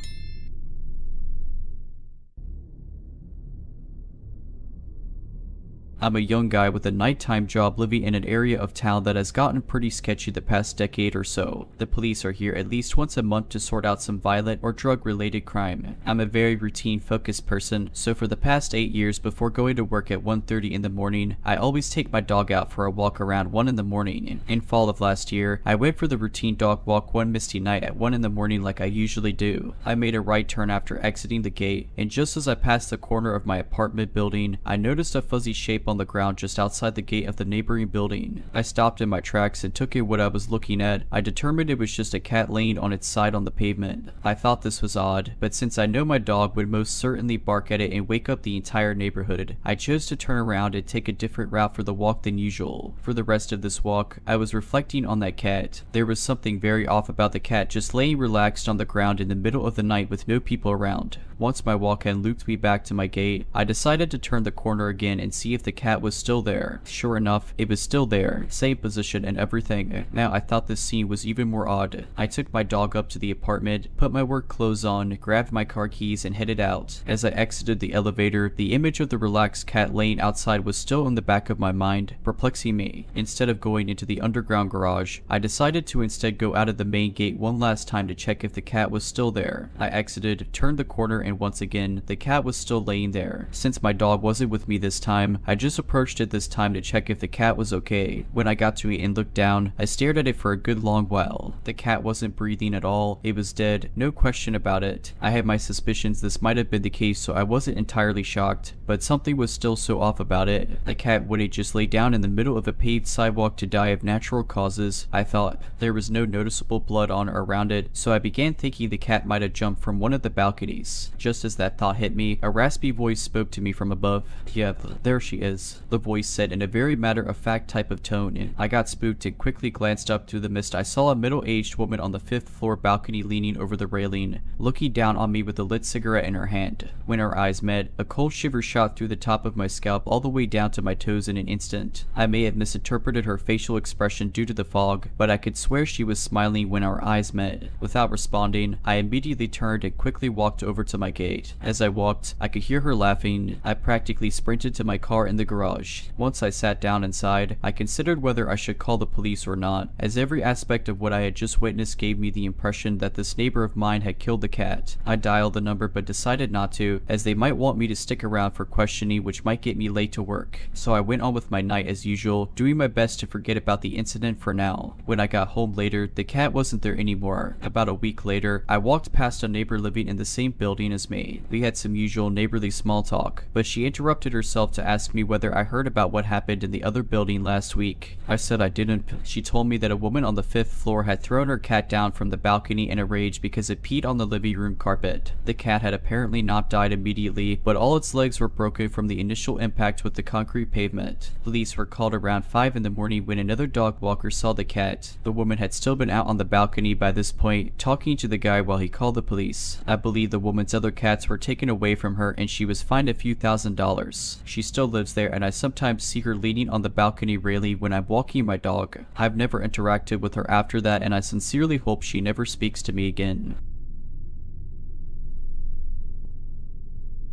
I'm a young guy with a nighttime job living in an area of town that has gotten pretty sketchy the past decade or so. The police are here at least once a month to sort out some violent or drug-related crime. I'm a very routine-focused person, so for the past 8 years before going to work at 1:30 in the morning, I always take my dog out for a walk around 1 in the morning. In fall of last year, I went for the routine dog walk one misty night at 1 in the morning like I usually do. I made a right turn after exiting the gate, and just as I passed the corner of my apartment building, I noticed a fuzzy shape on the ground just outside the gate of the neighboring building. I stopped in my tracks and took in what I was looking at. I determined it was just a cat laying on its side on the pavement. I thought this was odd, but since I know my dog would most certainly bark at it and wake up the entire neighborhood, I chose to turn around and take a different route for the walk than usual. For the rest of this walk, I was reflecting on that cat. There was something very off about the cat just laying relaxed on the ground in the middle of the night with no people around. Once my walk had looped me back to my gate, I decided to turn the corner again and see if the cat was still there. Sure enough, it was still there, same position and everything. Now I thought this scene was even more odd. I took my dog up to the apartment, put my work clothes on, grabbed my car keys and headed out. As I exited the elevator, the image of the relaxed cat laying outside was still in the back of my mind, perplexing me. Instead of going into the underground garage, I decided to instead go out of the main gate one last time to check if the cat was still there. I exited, turned the corner, and once again, the cat was still laying there. Since my dog wasn't with me this time, I just approached it this time to check if the cat was okay. When I got to it and looked down, I stared at it for a good long while. The cat wasn't breathing at all. It was dead, no question about it. I had my suspicions this might have been the case, so I wasn't entirely shocked, but something was still so off about it. The cat wouldn't just lay down in the middle of a paved sidewalk to die of natural causes. I thought. There was no noticeable blood on or around it, so I began thinking the cat might have jumped from one of the balconies. Just as that thought hit me, a raspy voice spoke to me from above. "Yeah, there she is." is," the voice said in a very matter-of-fact type of tone. I got spooked and quickly glanced up through the mist. I saw a middle-aged woman on the 5th floor balcony leaning over the railing, looking down on me with a lit cigarette in her hand. When our eyes met, a cold shiver shot through the top of my scalp all the way down to my toes in an instant. I may have misinterpreted her facial expression due to the fog, but I could swear she was smiling when our eyes met. Without responding, I immediately turned and quickly walked over to my gate. As I walked, I could hear her laughing. I practically sprinted to my car in the garage. Once I sat down inside, I considered whether I should call the police or not, as every aspect of what I had just witnessed gave me the impression that this neighbor of mine had killed the cat. I dialed the number but decided not to, as they might want me to stick around for questioning, which might get me late to work. So I went on with my night as usual, doing my best to forget about the incident for now. When I got home later, the cat wasn't there anymore. About a week later, I walked past a neighbor living in the same building as me. We had some usual neighborly small talk, but she interrupted herself to ask me whether I heard about what happened in the other building last week. I said I didn't. She told me that a woman on the 5th floor had thrown her cat down from the balcony in a rage because it peed on the living room carpet. The cat had apparently not died immediately, but all its legs were broken from the initial impact with the concrete pavement. Police were called around 5 in the morning when another dog walker saw the cat. The woman had still been out on the balcony by this point, talking to the guy while he called the police. I believe the woman's other cats were taken away from her and she was fined a few $1,000s. She still lives there and I sometimes see her leaning on the balcony railing when I'm walking my dog. I've never interacted with her after that and I sincerely hope she never speaks to me again.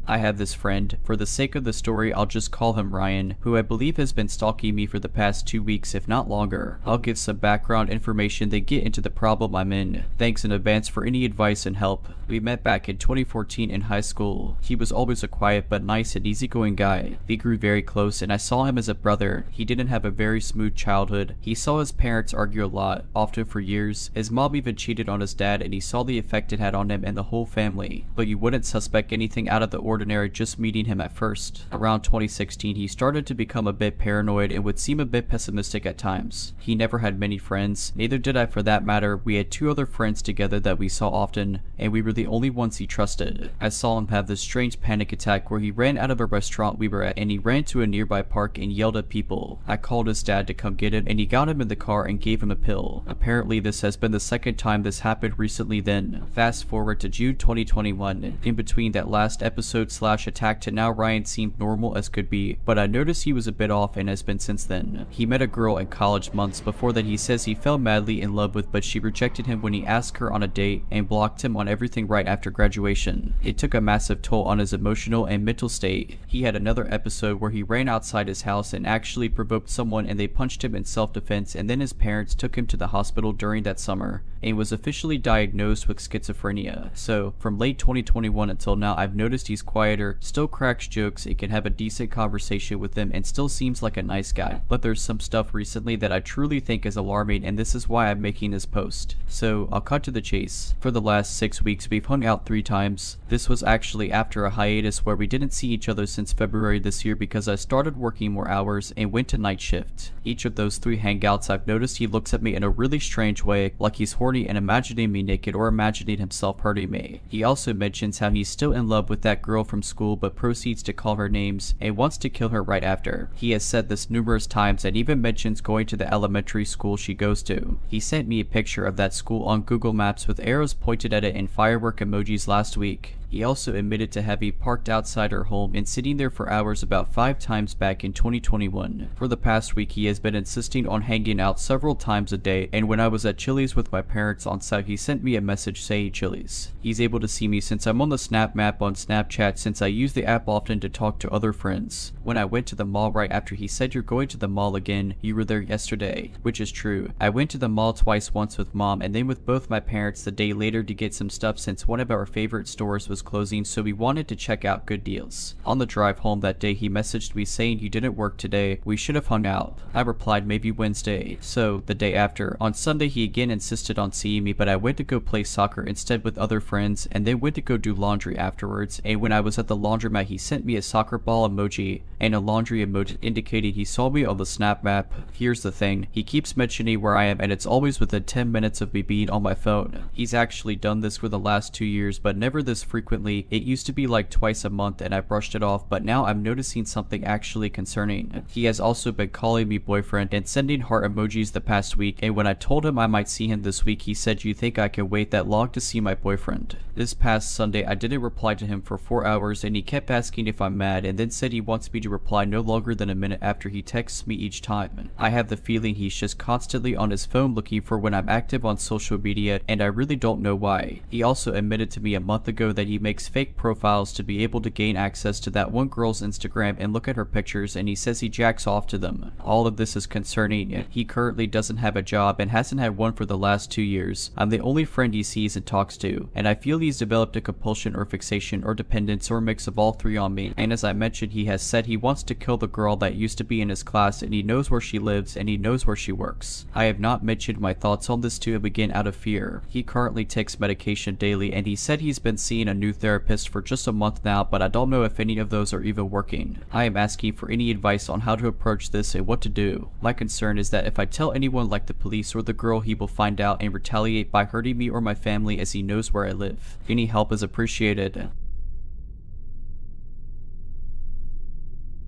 I have this friend, for the sake of the story I'll just call him Ryan, who I believe has been stalking me for the past 2 weeks if not longer. I'll give some background information then get into the problem I'm in. Thanks in advance for any advice and help. We met back in 2014 in high school. He was always a quiet but nice and easygoing guy. We grew very close and I saw him as a brother. He didn't have a very smooth childhood. He saw his parents argue a lot, often for years. His mom even cheated on his dad and he saw the effect it had on him and the whole family. But you wouldn't suspect anything out of the ordinary just meeting him at first. Around 2016 he started to become a bit paranoid and would seem a bit pessimistic at times. He never had many friends, neither did I for that matter. We had 2 other friends together that we saw often, and we were the only ones he trusted. I saw him have this strange panic attack where he ran out of a restaurant we were at and he ran to a nearby park and yelled at people. I called his dad to come get him and he got him in the car and gave him a pill. Apparently this has been the second time this happened recently then. Fast forward to June 2021. In between that last episode / attack to now, Ryan seemed normal as could be, but I noticed he was a bit off and has been since then. He met a girl in college months before that he says he fell madly in love with, but she rejected him when he asked her on a date and blocked him on everything right after graduation. It took a massive toll on his emotional and mental state. He had another episode where he ran outside his house and actually provoked someone and they punched him in self-defense, and then his parents took him to the hospital during that summer and was officially diagnosed with schizophrenia. So from late 2021 until now, I've noticed he's quieter, still cracks jokes, and can have a decent conversation with them and still seems like a nice guy. But there's some stuff recently that I truly think is alarming, and this is why I'm making this post. So I'll cut to the chase. For the last 6 weeks we've hung out 3 times. This was actually after a hiatus where we didn't see each other since February this year because I started working more hours and went to night shift. Each of those 3 hangouts I've noticed he looks at me in a really strange way, like he's horny and imagining me naked or imagining himself hurting me. He also mentions how he's still in love with that girl from school but proceeds to call her names and wants to kill her right after. He has said this numerous times and even mentions going to the elementary school she goes to. He sent me a picture of that school on Google Maps with arrows pointed at it and firework emojis last week. He also admitted to having parked outside her home and sitting there for hours about 5 times back in 2021. For the past week he has been insisting on hanging out several times a day, and when I was at Chili's with my parents on site he sent me a message saying Chili's. He's able to see me since I'm on the Snap map on Snapchat since I use the app often to talk to other friends. When I went to the mall right after he said you're going to the mall again, you were there yesterday, which is true. I went to the mall twice, once with mom and then with both my parents the day later to get some stuff since one of our favorite stores was closing, so we wanted to check out good deals. On the drive home that day he messaged me saying you didn't work today, we should have hung out. I replied maybe Wednesday. So the day after, on Sunday he again insisted on seeing me, but I went to go play soccer instead with other friends and then went to go do laundry afterwards, and when I was at the laundromat he sent me a soccer ball emoji and a laundry emoji indicating he saw me on the Snap map. Here's the thing, he keeps mentioning where I am and it's always within 10 minutes of me being on my phone. He's actually done this for the last 2 years but never this frequent frequently. It used to be like twice a month and I brushed it off, but now I'm noticing something actually concerning. He has also been calling me boyfriend and sending heart emojis the past week, and when I told him I might see him this week, he said, "You think I can wait that long to see my boyfriend?" This past Sunday I didn't reply to him for 4 hours and he kept asking if I'm mad, and then said he wants me to reply no longer than a minute after he texts me each time. I have the feeling he's just constantly on his phone looking for when I'm active on social media, and I really don't know why. He also admitted to me a month ago that he makes fake profiles to be able to gain access to that one girl's Instagram and look at her pictures, and he says he jacks off to them. All of this is concerning. He currently doesn't have a job and hasn't had one for the last 2 years. I'm the only friend he sees and talks to, and I feel he's developed a compulsion or fixation or dependence or a mix of all three on me. And as I mentioned, he has said he wants to kill the girl that used to be in his class, and he knows where she lives and he knows where she works. I have not mentioned my thoughts on this to him again out of fear. He currently takes medication daily, and he said he's been seeing a new therapist for just a month now, but I don't know if any of those are even working. I am asking for any advice on how to approach this and what to do. My concern is that if I tell anyone like the police or the girl, he will find out and retaliate by hurting me or my family, as he knows where I live. Any help is appreciated.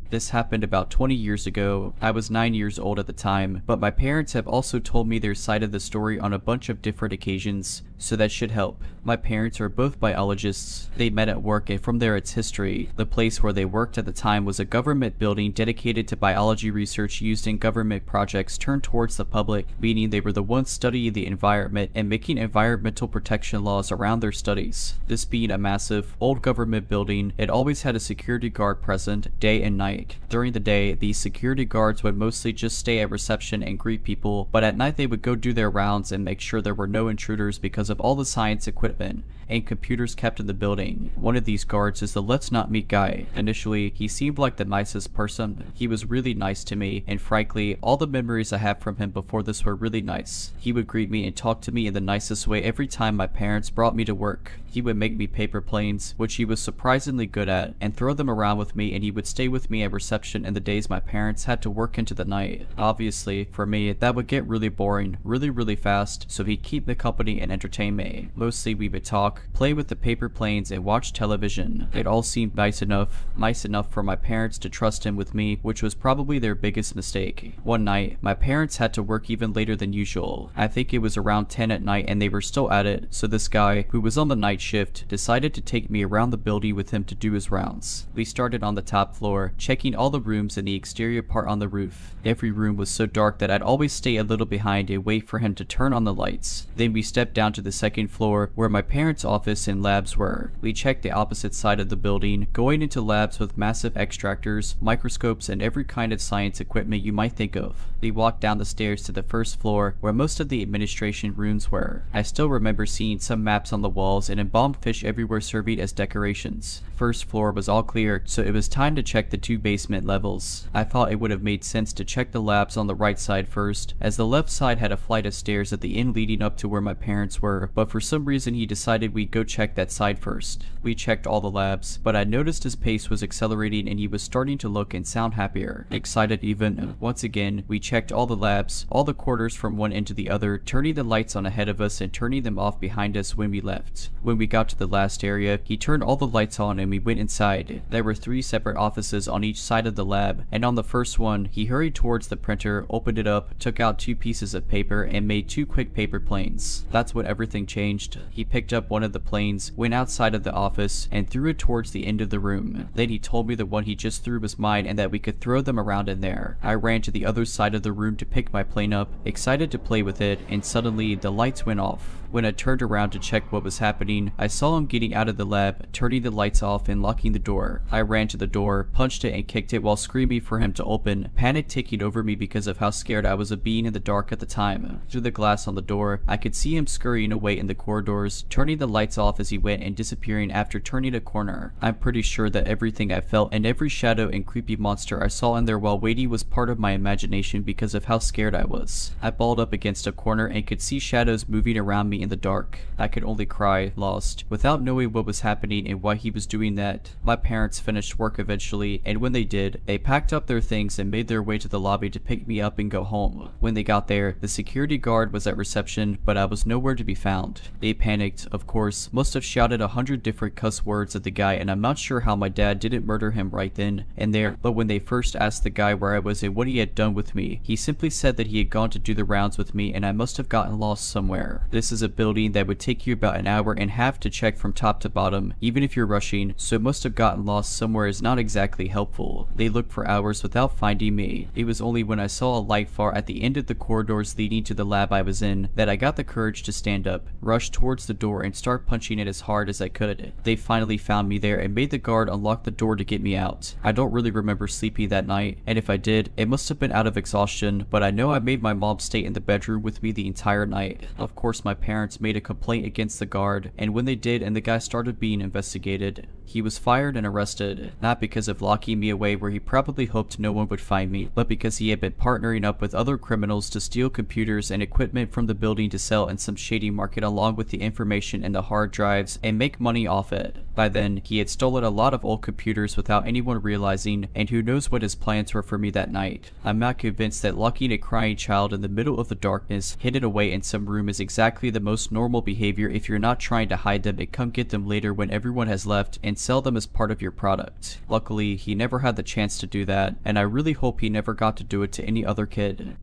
This happened about 20 years ago. I was 9 years old at the time, but my parents have also told me their side of the story on a bunch of different occasions, so that should help. My parents are both biologists. They met at work, and from there it's history. The place where they worked at the time was a government building dedicated to biology research used in government projects turned towards the public, meaning they were the ones studying the environment and making environmental protection laws around their studies. This being a massive, old government building, it always had a security guard present day and night. During the day, these security guards would mostly just stay at reception and greet people, but at night they would go do their rounds and make sure there were no intruders because of all the science equipment and computers kept in the building. One of these guards is the let's not meet guy. Initially, he seemed like the nicest person. He was really nice to me, and frankly, all the memories I have from him before this were really nice. He would greet me and talk to me in the nicest way every time my parents brought me to work. He would make me paper planes, which he was surprisingly good at, and throw them around with me, and he would stay with me at reception in the days my parents had to work into the night. Obviously, for me, that would get really boring really fast, so he'd keep me company and entertain me. Mostly we would talk, play with the paper planes, and watch television. It all seemed nice enough for my parents to trust him with me, which was probably their biggest mistake. One night, my parents had to work even later than usual. I think it was around 10 at night and they were still at it, so this guy, who was on the night shift, decided to take me around the building with him to do his rounds. We started on the top floor, checking all the rooms and the exterior part on the roof. Every room was so dark that I'd always stay a little behind and wait for him to turn on the lights. Then we stepped down to the second floor, where my parents' office and labs were. We checked the opposite side of the building, going into labs with massive extractors, microscopes, and every kind of science equipment you might think of. We walked down the stairs to the first floor, where most of the administration rooms were. I still remember seeing some maps on the walls and embalmed fish everywhere serving as decorations. First floor was all clear, so it was time to check the 2 basement levels. I thought it would have made sense to check the labs on the right side first, as the left side had a flight of stairs at the end leading up to where my parents were, but for some reason he decided we'd go check that side first. We checked all the labs, but I noticed his pace was accelerating and he was starting to look and sound happier, excited even. Once again, we checked all the labs, all the quarters from one end to the other, turning the lights on ahead of us and turning them off behind us when we left. When we got to the last area, he turned all the lights on and we went inside. There were 3 separate offices on each side of the lab, and on the first one, he hurried towards the printer, opened it up, took out 2 pieces of paper, and made 2 quick paper planes. That's when everything changed. He picked up one of the planes, went outside of the office, and threw it towards the end of the room. Then he told me the one he just threw was mine and that we could throw them around in there. I ran to the other side of the room to pick my plane up, excited to play with it, and suddenly the lights went off. When I turned around to check what was happening, I saw him getting out of the lab, turning the lights off and locking the door. I ran to the door, punched it and kicked it while screaming for him to open, panic taking over me because of how scared I was of being in the dark at the time. Through the glass on the door, I could see him scurrying away in the corridors, turning the lights off as he went and disappearing after turning a corner. I'm pretty sure that everything I felt and every shadow and creepy monster I saw in there while waiting was part of my imagination because of how scared I was. I balled up against a corner and could see shadows moving around me in the dark. I could only cry, lost, without knowing what was happening and why he was doing that. My parents finished work eventually, and when they did, they packed up their things and made their way to the lobby to pick me up and go home. When they got there, the security guard was at reception, but I was nowhere to be found. They panicked, of course, must have shouted 100 different cuss words at the guy, and I'm not sure how my dad didn't murder him right then and there, but when they first asked the guy where I was and what he had done with me, he simply said that he had gone to do the rounds with me and I must have gotten lost somewhere. This is a building that would take you about an hour and a half to check from top to bottom, even if you're rushing, so must have gotten lost somewhere is not exactly helpful. They looked for hours without finding me. It was only when I saw a light far at the end of the corridors leading to the lab I was in that I got the courage to stand up, rush towards the door and start punching it as hard as I could. They finally found me there and made the guard unlock the door to get me out. I don't really remember sleeping that night, and if I did, it must have been out of exhaustion, but I know I made my mom stay in the bedroom with me the entire night. Of course, my parents made a complaint against the guard, and when they did and the guy started being investigated, he was fired and arrested, not because of locking me away where he probably hoped no one would find me, but because he had been partnering up with other criminals to steal computers and equipment from the building to sell in some shady market along with the information and the hard drives and make money off it. By then, he had stolen a lot of old computers without anyone realizing, and who knows what his plans were for me that night. I'm not convinced that locking a crying child in the middle of the darkness, hidden away in some room, is exactly the most normal behavior if you're not trying to hide them and come get them later when everyone has left and sell them as part of your product. Luckily, he never had the chance to do that, and I really hope he never got to do it to any other kid.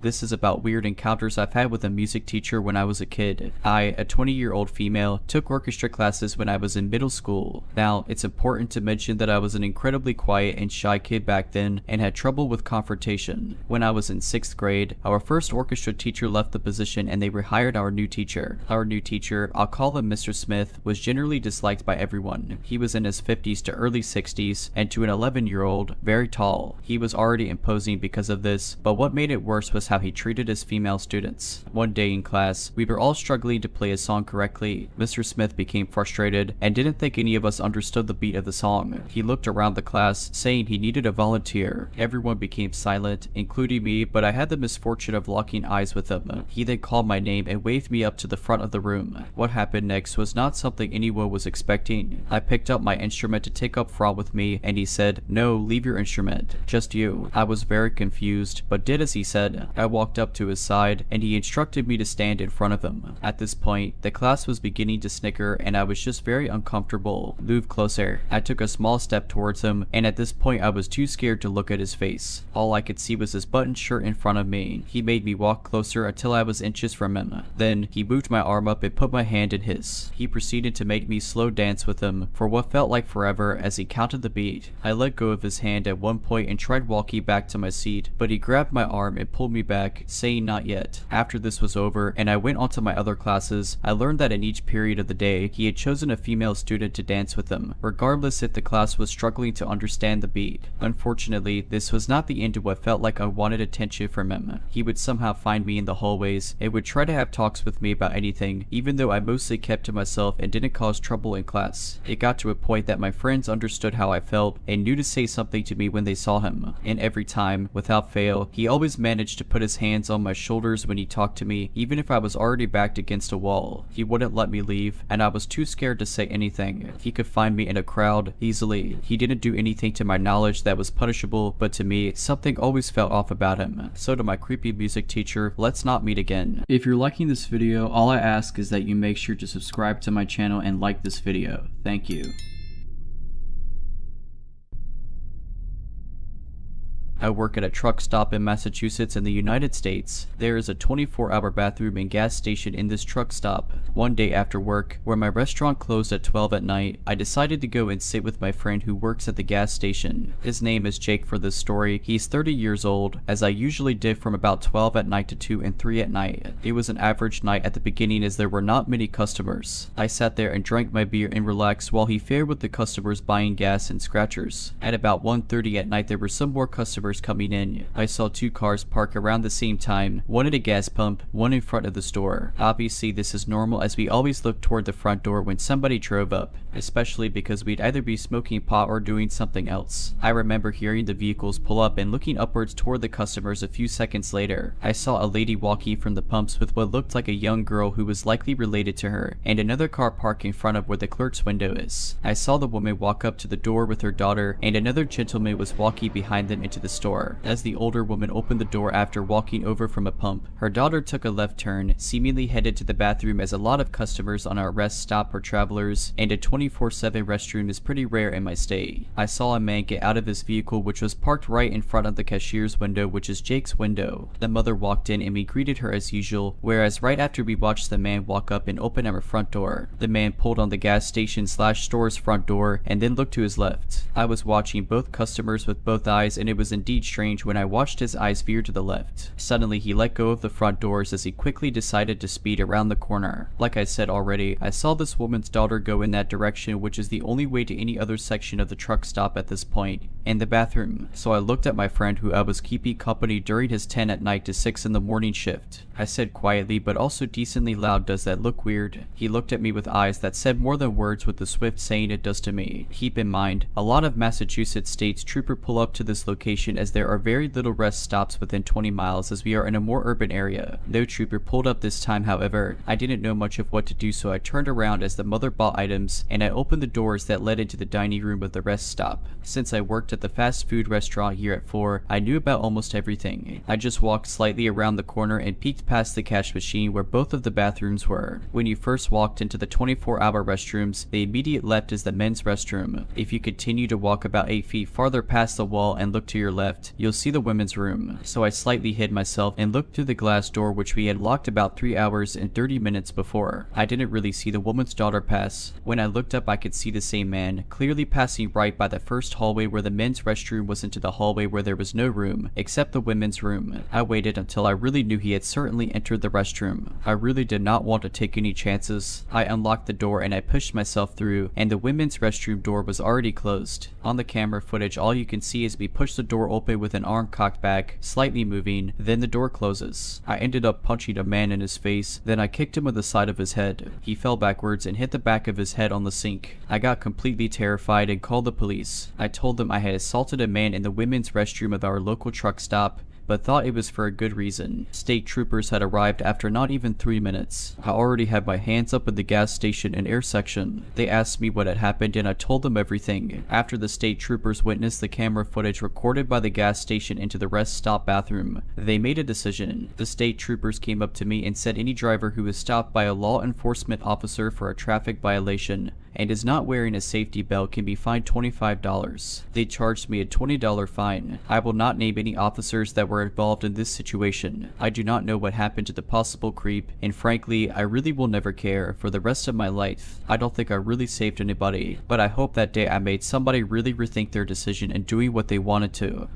This is about weird encounters I've had with a music teacher when I was a kid. I, a 20-year-old female, took orchestra classes when I was in middle school. Now, it's important to mention that I was an incredibly quiet and shy kid back then and had trouble with confrontation. When I was in 6th grade, our first orchestra teacher left the position and they rehired our new teacher. Our new teacher, I'll call him Mr. Smith, was generally disliked by everyone. He was in his 50s to early 60s, and to an 11-year-old, very tall. He was already imposing because of this, but what made it worse was how he treated his female students. One day in class, we were all struggling to play a song correctly. Mr. Smith became frustrated and didn't think any of us understood the beat of the song. He looked around the class, saying he needed a volunteer. Everyone became silent, including me, but I had the misfortune of locking eyes with him. He then called my name and waved me up to the front of the room. What happened next was not something anyone was expecting. I picked up my instrument to take up front with me, and he said, "No, leave your instrument. Just you." I was very confused, but did as he said. I walked up to his side, and he instructed me to stand in front of him. At this point, the class was beginning to snicker, and I was just very uncomfortable. "Move closer." I took a small step towards him, and at this point I was too scared to look at his face. All I could see was his buttoned shirt in front of me. He made me walk closer until I was inches from him. Then, he moved my arm up and put my hand in his. He proceeded to make me slow dance with him for what felt like forever as he counted the beat. I let go of his hand at one point and tried walking back to my seat, but he grabbed my arm and pulled me back, saying not yet. After this was over and I went on to my other classes, I learned that in each period of the day, he had chosen a female student to dance with him, regardless if the class was struggling to understand the beat. Unfortunately, this was not the end of what felt like I wanted attention from him. He would somehow find me in the hallways and would try to have talks with me about anything, even though I mostly kept to myself and didn't cause trouble in class. It got to a point that my friends understood how I felt and knew to say something to me when they saw him. And every time, without fail, he always managed to put his hands on my shoulders when he talked to me, even if I was already backed against a wall. He wouldn't let me leave, and I was too scared to say anything. He could find me in a crowd easily. He didn't do anything to my knowledge that was punishable, but to me, something always felt off about him. So to my creepy music teacher, let's not meet again. If you're liking this video, all I ask is that you make sure to subscribe to my channel and like this video. Thank you. I work at a truck stop in Massachusetts in the United States. There is a 24-hour bathroom and gas station in this truck stop. One day after work, where my restaurant closed at 12 at night, I decided to go and sit with my friend who works at the gas station. His name is Jake for this story. He's 30 years old, as I usually did from about 12 at night to 2 and 3 at night. It was an average night at the beginning as there were not many customers. I sat there and drank my beer and relaxed while he fared with the customers buying gas and scratchers. At about 1:30 at night there were some more customers customers coming in. I saw 2 cars park around the same time, one at a gas pump, one in front of the store. Obviously this is normal as we always look toward the front door when somebody drove up, especially because we'd either be smoking pot or doing something else. I remember hearing the vehicles pull up and looking upwards toward the customers a few seconds later. I saw a lady walking from the pumps with what looked like a young girl who was likely related to her, and another car parked in front of where the clerk's window is. I saw the woman walk up to the door with her daughter, and another gentleman was walking behind them into the store. As the older woman opened the door after walking over from a pump, her daughter took a left turn, seemingly headed to the bathroom, as a lot of customers on our rest stop are travelers, and a 24/7 restroom is pretty rare in my stay. I saw a man get out of his vehicle, which was parked right in front of the cashier's window, which is Jake's window. The mother walked in and we greeted her as usual, whereas right after we watched the man walk up and open our front door, the man pulled on the gas station / store's front door and then looked to his left. I was watching both customers with both eyes, and it was indeed strange when I watched his eyes veer to the left. Suddenly he let go of the front doors as he quickly decided to speed around the corner. Like I said already, I saw this woman's daughter go in that direction, which is the only way to any other section of the truck stop at this point, and the bathroom. So I looked at my friend who I was keeping company during his 10 at night to 6 in the morning shift. I said quietly but also decently loud, "Does that look weird?" He looked at me with eyes that said more than words, with the swift saying it does to me. Keep in mind, a lot of Massachusetts states trooper pull up to this location as there are very little rest stops within 20 miles as we are in a more urban area. No trooper pulled up this time, however. I didn't know much of what to do, so I turned around as the mother bought items and I opened the doors that led into the dining room of the rest stop. Since I worked at the fast food restaurant here at 4, I knew about almost everything. I just walked slightly around the corner and peeked past the cash machine where both of the bathrooms were. When you first walked into the 24-hour restrooms, the immediate left is the men's restroom. If you continue to walk about 8 feet farther past the wall and look to your left, you'll see the women's room. So I slightly hid myself and looked through the glass door, which we had locked about 3 hours and 30 minutes before. I didn't really see the woman's daughter pass. When I looked up, I could see the same man, clearly passing right by the first hallway where the men's restroom was, into the hallway where there was no room, except the women's room. I waited until I really knew he had certainly entered the restroom. I really did not want to take any chances. I unlocked the door and I pushed myself through, and the women's restroom door was already closed. On the camera footage, all you can see is me push the door open with an arm cocked back, slightly moving, then the door closes. I ended up punching a man in his face, then I kicked him with the side of his head. He fell backwards and hit the back of his head on the sink. I got completely terrified and called the police. I told them I had assaulted a man in the women's restroom of our local truck stop, but thought it was for a good reason. State troopers had arrived after not even 3 minutes. I already had my hands up at the gas station and air section. They asked me what had happened and I told them everything. After the state troopers witnessed the camera footage recorded by the gas station into the rest stop bathroom, they made a decision. The state troopers came up to me and said any driver who was stopped by a law enforcement officer for a traffic violation and is not wearing a safety belt can be fined $25. They charged me a $20 fine. I will not name any officers that were involved in this situation. I do not know what happened to the possible creep, and frankly, I really will never care for the rest of my life. I don't think I really saved anybody, but I hope that day I made somebody really rethink their decision in doing what they wanted to.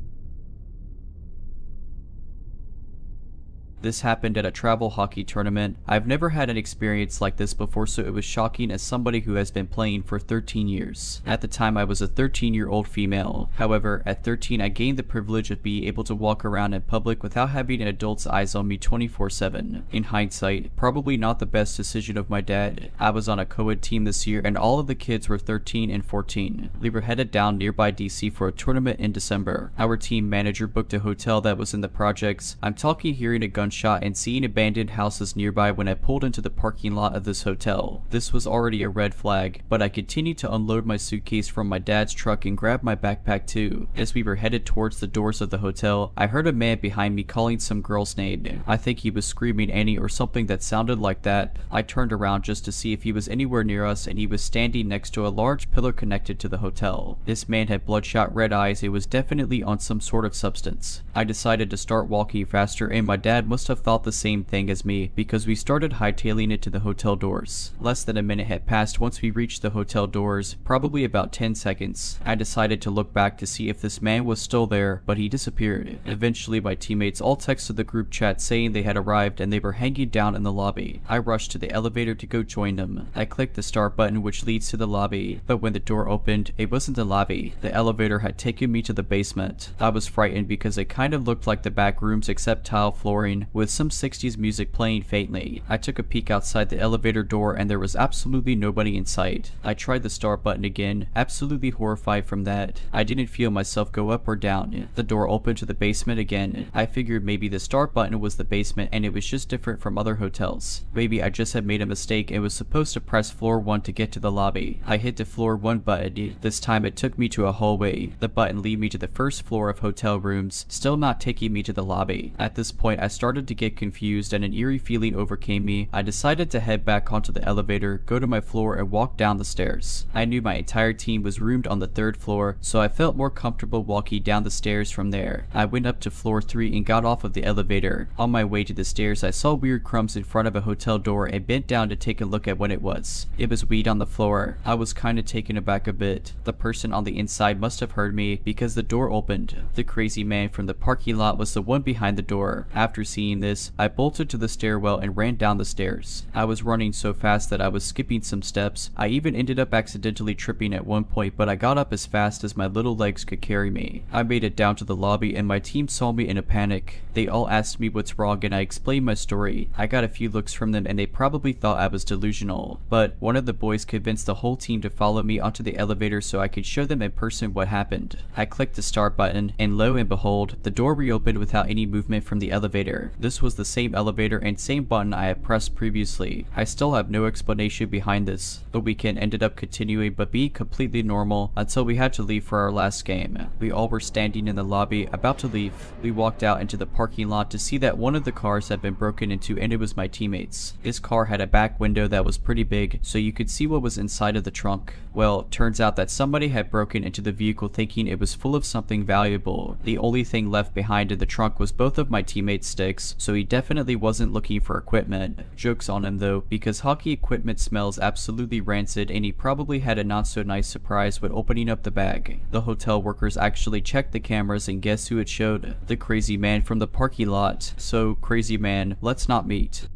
This happened at a travel hockey tournament. I've never had an experience like this before, so it was shocking as somebody who has been playing for 13 years. At the time, I was a 13-year-old female. However, at 13, I gained the privilege of being able to walk around in public without having an adult's eyes on me 24/7. In hindsight, probably not the best decision of my dad. I was on a co-ed team this year and all of the kids were 13 and 14. We were headed down nearby DC for a tournament in December. Our team manager booked a hotel that was in the projects. I'm talking hearing a gunshot and seeing abandoned houses nearby when I pulled into the parking lot of this hotel. This was already a red flag, but I continued to unload my suitcase from my dad's truck and grab my backpack too. As we were headed towards the doors of the hotel, I heard a man behind me calling some girl's name. I think he was screaming Annie or something that sounded like that. I turned around just to see if he was anywhere near us, and he was standing next to a large pillar connected to the hotel. This man had bloodshot red eyes. It was definitely on some sort of substance. I decided to start walking faster, and my dad must must have thought the same thing as me because we started hightailing it to the hotel doors. Less than a minute had passed once we reached the hotel doors, probably about 10 seconds. I decided to look back to see if this man was still there, but he disappeared. Eventually my teammates all texted the group chat saying they had arrived and they were hanging down in the lobby. I rushed to the elevator to go join them. I clicked the start button which leads to the lobby, but when the door opened, it wasn't the lobby. The elevator had taken me to the basement. I was frightened because it kind of looked like the back rooms except tile flooring with some 60s music playing faintly. I took a peek outside the elevator door and there was absolutely nobody in sight. I tried the start button again, absolutely horrified from that. I didn't feel myself go up or down. The door opened to the basement again. I figured maybe the start button was the basement and it was just different from other hotels. Maybe I just had made a mistake and was supposed to press floor 1 to get to the lobby. I hit the floor 1 button. This time it took me to a hallway. The button led me to the first floor of hotel rooms, still not taking me to the lobby. At this point I started to get confused and an eerie feeling overcame me. I decided to head back onto the elevator, go to my floor and walk down the stairs. I knew my entire team was roomed on the 3rd floor, so I felt more comfortable walking down the stairs from there. I went up to floor 3 and got off of the elevator. On my way to the stairs I saw weird crumbs in front of a hotel door and bent down to take a look at what it was. It was weed on the floor. I was kinda taken aback a bit. The person on the inside must have heard me because the door opened. The crazy man from the parking lot was the one behind the door. After seeing this, I bolted to the stairwell and ran down the stairs. I was running so fast that I was skipping some steps. I even ended up accidentally tripping at one point, but I got up as fast as my little legs could carry me. I made it down to the lobby and my team saw me in a panic. They all asked me what's wrong and I explained my story. I got a few looks from them and they probably thought I was delusional, but one of the boys convinced the whole team to follow me onto the elevator so I could show them in person what happened. I clicked the start button and lo and behold, the door reopened without any movement from the elevator. This was the same elevator and same button I had pressed previously. I still have no explanation behind this. The weekend ended up continuing but being completely normal until we had to leave for our last game. We all were standing in the lobby about to leave. We walked out into the parking lot to see that one of the cars had been broken into and it was my teammates. This car had a back window that was pretty big so you could see what was inside of the trunk. Well, turns out that somebody had broken into the vehicle thinking it was full of something valuable. The only thing left behind in the trunk was both of my teammates' sticks, so he definitely wasn't looking for equipment. Jokes on him though, because hockey equipment smells absolutely rancid and he probably had a not so nice surprise when opening up the bag. The hotel workers actually checked the cameras and guess who it showed? The crazy man from the parking lot. So crazy man, let's not meet.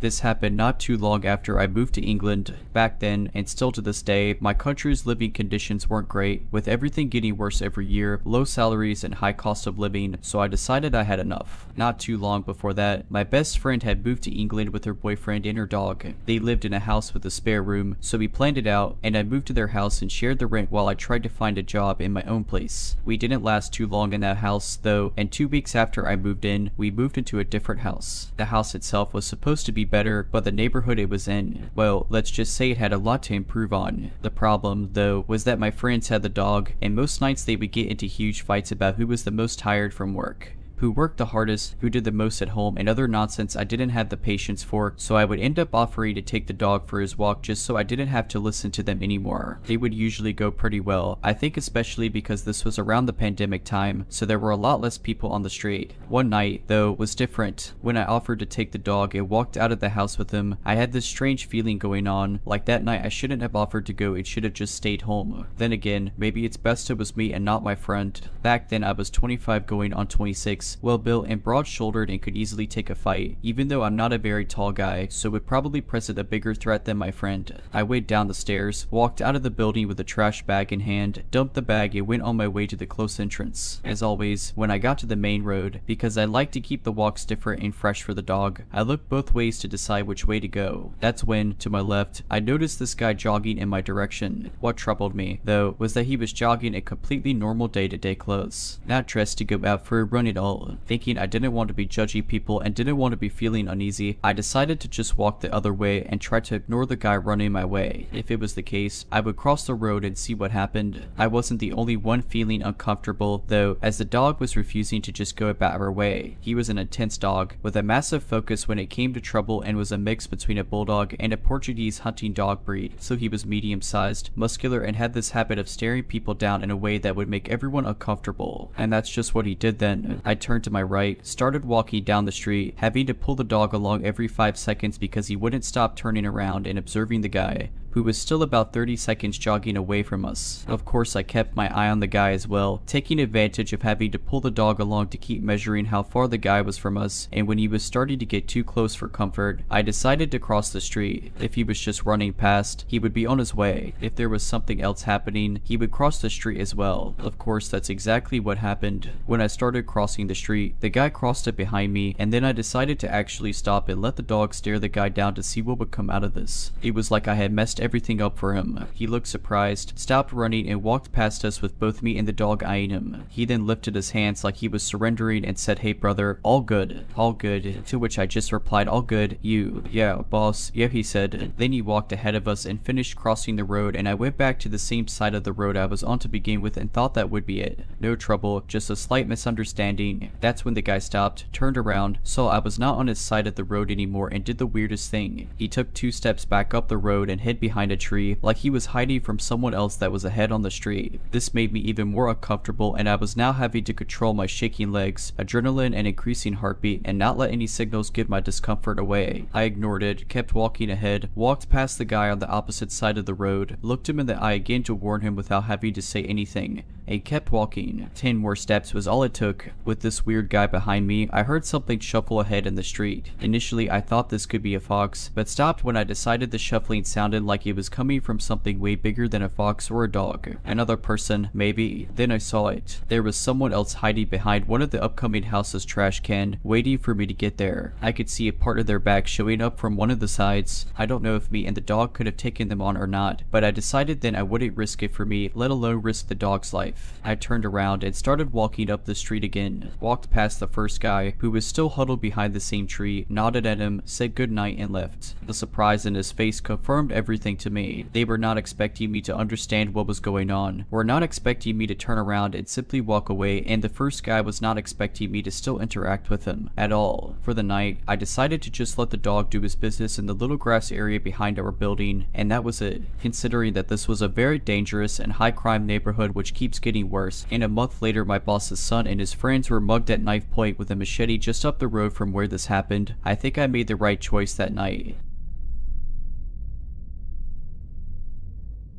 This happened not too long after I moved to England. Back then, and still to this day, my country's living conditions weren't great, with everything getting worse every year, low salaries and high cost of living, so I decided I had enough. Not too long before that, my best friend had moved to England with her boyfriend and her dog. They lived in a house with a spare room, so we planned it out, and I moved to their house and shared the rent while I tried to find a job in my own place. We didn't last too long in that house, though, and 2 weeks after I moved in, we moved into a different house. The house itself was supposed to be better, but the neighborhood it was in, well, let's just say it had a lot to improve on. The problem, though, was that my friends had the dog, and most nights they would get into huge fights about who was the most tired from work, who worked the hardest, who did the most at home, and other nonsense I didn't have the patience for, so I would end up offering to take the dog for his walk just so I didn't have to listen to them anymore. They would usually go pretty well, I think especially because this was around the pandemic time, so there were a lot less people on the street. One night, though, was different. When I offered to take the dog and walked out of the house with him, I had this strange feeling going on, like that night I shouldn't have offered to go and should have just stayed home. Then again, maybe it's best it was me and not my friend. Back then I was 25 going on 26, well built and broad-shouldered and could easily take a fight, even though I'm not a very tall guy, so would probably present a bigger threat than my friend. I went down the stairs, walked out of the building with a trash bag in hand, dumped the bag and went on my way to the close entrance. As always, when I got to the main road, because I like to keep the walks different and fresh for the dog, I looked both ways to decide which way to go. That's when, to my left, I noticed this guy jogging in my direction. What troubled me, though, was that he was jogging in completely normal day-to-day clothes, not dressed to go out for a run at all. well. Thinking I didn't want to be judgy people and didn't want to be feeling uneasy, I decided to just walk the other way and try to ignore the guy running my way. If it was the case, I would cross the road and see what happened. I wasn't the only one feeling uncomfortable though, as the dog was refusing to just go about our way. He was an intense dog with a massive focus when it came to trouble and was a mix between a bulldog and a Portuguese hunting dog breed, so he was medium-sized, muscular, and had this habit of staring people down in a way that would make everyone uncomfortable. And that's just what he did then. I turned to my right, started walking down the street, having to pull the dog along every 5 seconds because he wouldn't stop turning around and observing the guy, who was still about 30 seconds jogging away from us. Of course, I kept my eye on the guy as well, taking advantage of having to pull the dog along to keep measuring how far the guy was from us, and when he was starting to get too close for comfort, I decided to cross the street. If he was just running past, he would be on his way. If there was something else happening, he would cross the street as well. Of course, that's exactly what happened. When I started crossing the street, the guy crossed it behind me, and then I decided to actually stop and let the dog stare the guy down to see what would come out of this. It was like I had messed everything up for him. He looked surprised, stopped running, and walked past us with both me and the dog eyeing him. He then lifted his hands like he was surrendering and said, "Hey brother, all good, all good," to which I just replied, "All good, you?" "Yeah, boss, yeah," he said. Then he walked ahead of us and finished crossing the road, and I went back to the same side of the road I was on to begin with and thought that would be it. No trouble, just a slight misunderstanding. That's when the guy stopped, turned around, saw I was not on his side of the road anymore, and did the weirdest thing. He took 2 steps back up the road and hid behind a tree like he was hiding from someone else that was ahead on the street. This made me even more uncomfortable, and I was now having to control my shaking legs, adrenaline, and increasing heartbeat, and not let any signals give my discomfort away. I ignored it, kept walking ahead, walked past the guy on the opposite side of the road, looked him in the eye again to warn him without having to say anything, and kept walking. 10 more steps was all it took. With this weird guy behind me, I heard something shuffle ahead in the street. Initially, I thought this could be a fox, but stopped when I decided the shuffling sounded like it was coming from something way bigger than a fox or a dog. Another person, maybe. Then I saw it. There was someone else hiding behind one of the upcoming house's trash can, waiting for me to get there. I could see a part of their back showing up from one of the sides. I don't know if me and the dog could have taken them on or not, but I decided then I wouldn't risk it for me, let alone risk the dog's life. I turned around and started walking up the street again. Walked past the first guy, who was still huddled behind the same tree, nodded at him, said goodnight, and left. The surprise in his face confirmed everything to me. They were not expecting me to understand what was going on, were not expecting me to turn around and simply walk away, and the first guy was not expecting me to still interact with him at all. For the night, I decided to just let the dog do his business in the little grass area behind our building, and that was it, considering that this was a very dangerous and high crime neighborhood which keeps getting worse, and a month later my boss's son and his friends were mugged at knife point with a machete just up the road from where this happened. I think I made the right choice that night.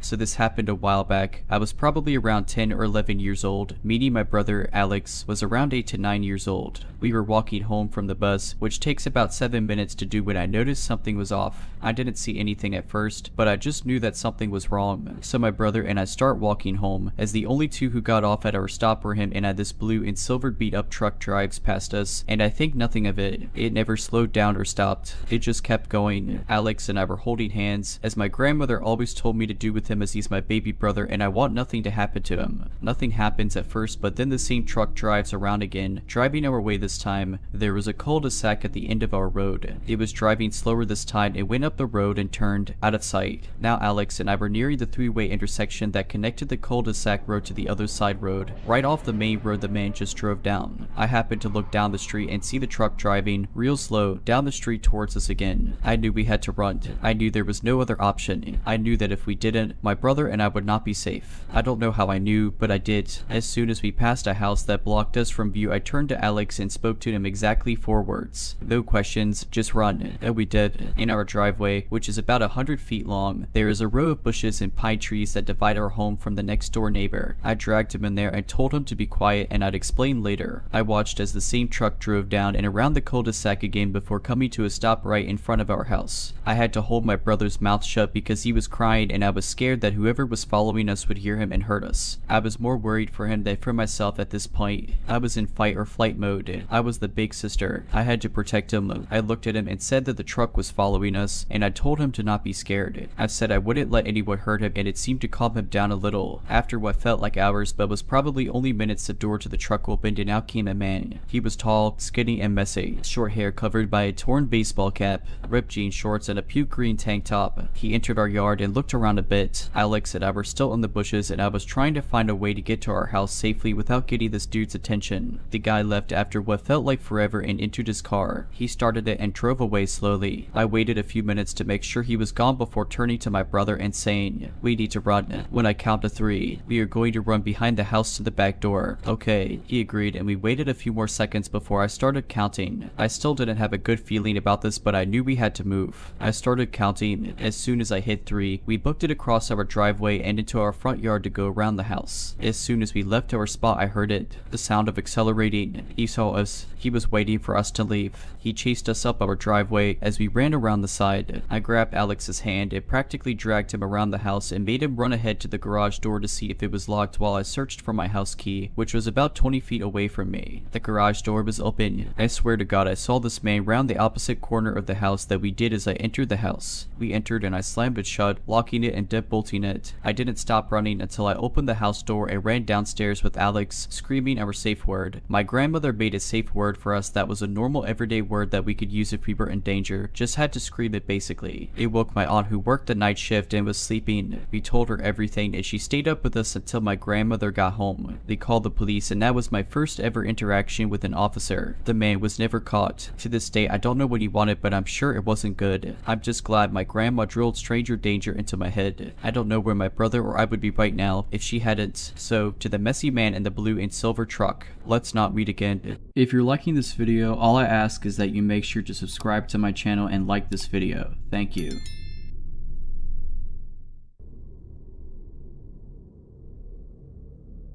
So this happened a while back. I was probably around 10 or 11 years old. Meeting my brother, Alex, was around 8 to 9 years old. We were walking home from the bus, which takes about 7 minutes to do, when I noticed something was off. I didn't see anything at first, but I just knew that something was wrong. So my brother and I start walking home, as the only two who got off at our stop were him and I. This blue and silver beat up truck drives past us, and I think nothing of it. It never slowed down or stopped. It just kept going. Alex and I were holding hands, as my grandmother always told me to do with him, as he's my baby brother and I want nothing to happen to him. Nothing happens at first, but then the same truck drives around again, driving our way this time. There was a cul-de-sac at the end of our road. It was driving slower this time. It went up the road and turned out of sight. Now Alex and I were nearing the 3-way intersection that connected the cul-de-sac road to the other side road. Right off the main road the man just drove down. I happened to look down the street and see the truck driving real slow down the street towards us again. I knew we had to run. I knew there was no other option. I knew that if we didn't, my brother and I would not be safe. I don't know how I knew, but I did. As soon as we passed a house that blocked us from view, I turned to Alex and spoke to him exactly 4 words. No questions, just run. And we did. In our driveway, which is about 100 feet long, there is a row of bushes and pine trees that divide our home from the next door neighbor. I dragged him in there and told him to be quiet and I'd explain later. I watched as the same truck drove down and around the cul-de-sac again before coming to a stop right in front of our house. I had to hold my brother's mouth shut because he was crying and I was scared that whoever was following us would hear him and hurt us. I was more worried for him than for myself at this point. I was in fight or flight mode. I was the big sister. I had to protect him. I looked at him and said that the truck was following us, and I told him to not be scared. I said I wouldn't let anyone hurt him, and it seemed to calm him down a little. After what felt like hours but was probably only minutes, the door to the truck opened and out came a man. He was tall, skinny, and messy. Short hair covered by a torn baseball cap, ripped jean shorts, and a puke green tank top. He entered our yard and looked around a bit. Alex and I were still in the bushes, and I was trying to find a way to get to our house safely without getting this dude's attention. The guy left after what felt like forever and entered his car. He started it and drove away slowly. I waited a few minutes to make sure he was gone before turning to my brother and saying, "We need to run. When I count to 3, we are going to run behind the house to the back door." "Okay," he agreed, and we waited a few more seconds before I started counting. I still didn't have a good feeling about this, but I knew we had to move. I started counting. As soon as I hit 3, we booked it across our driveway and into our front yard to go around the house. As soon as we left our spot, I heard it. The sound of accelerating. He saw us. He was waiting for us to leave. He chased us up our driveway as we ran around the side. I grabbed Alex's hand and practically dragged him around the house and made him run ahead to the garage door to see if it was locked while I searched for my house key, which was about 20 feet away from me. The garage door was open. I swear to God I saw this man round the opposite corner of the house that we did as I entered the house. We entered and I slammed it shut, locking it and deadbolting it. I didn't stop running until I opened the house door and ran downstairs with Alex, screaming our safe word. My grandmother made a safe word for us that was a normal everyday word that we could use if we were in danger, just had to scream it basically. It woke my aunt who worked the night shift and was sleeping. We told her everything and she stayed up with us until my grandmother got home. They called the police and that was my first ever interaction with an officer. The man was never caught. To this day I don't know what he wanted, but I'm sure it wasn't good. I'm just glad my grandma drilled stranger danger into my head. I don't know where my brother or I would be right now if she hadn't. So to the messy man in the blue and silver truck, let's not read again. If you're liking this video, all I ask is that you make sure to subscribe to my channel and like this video. Thank you.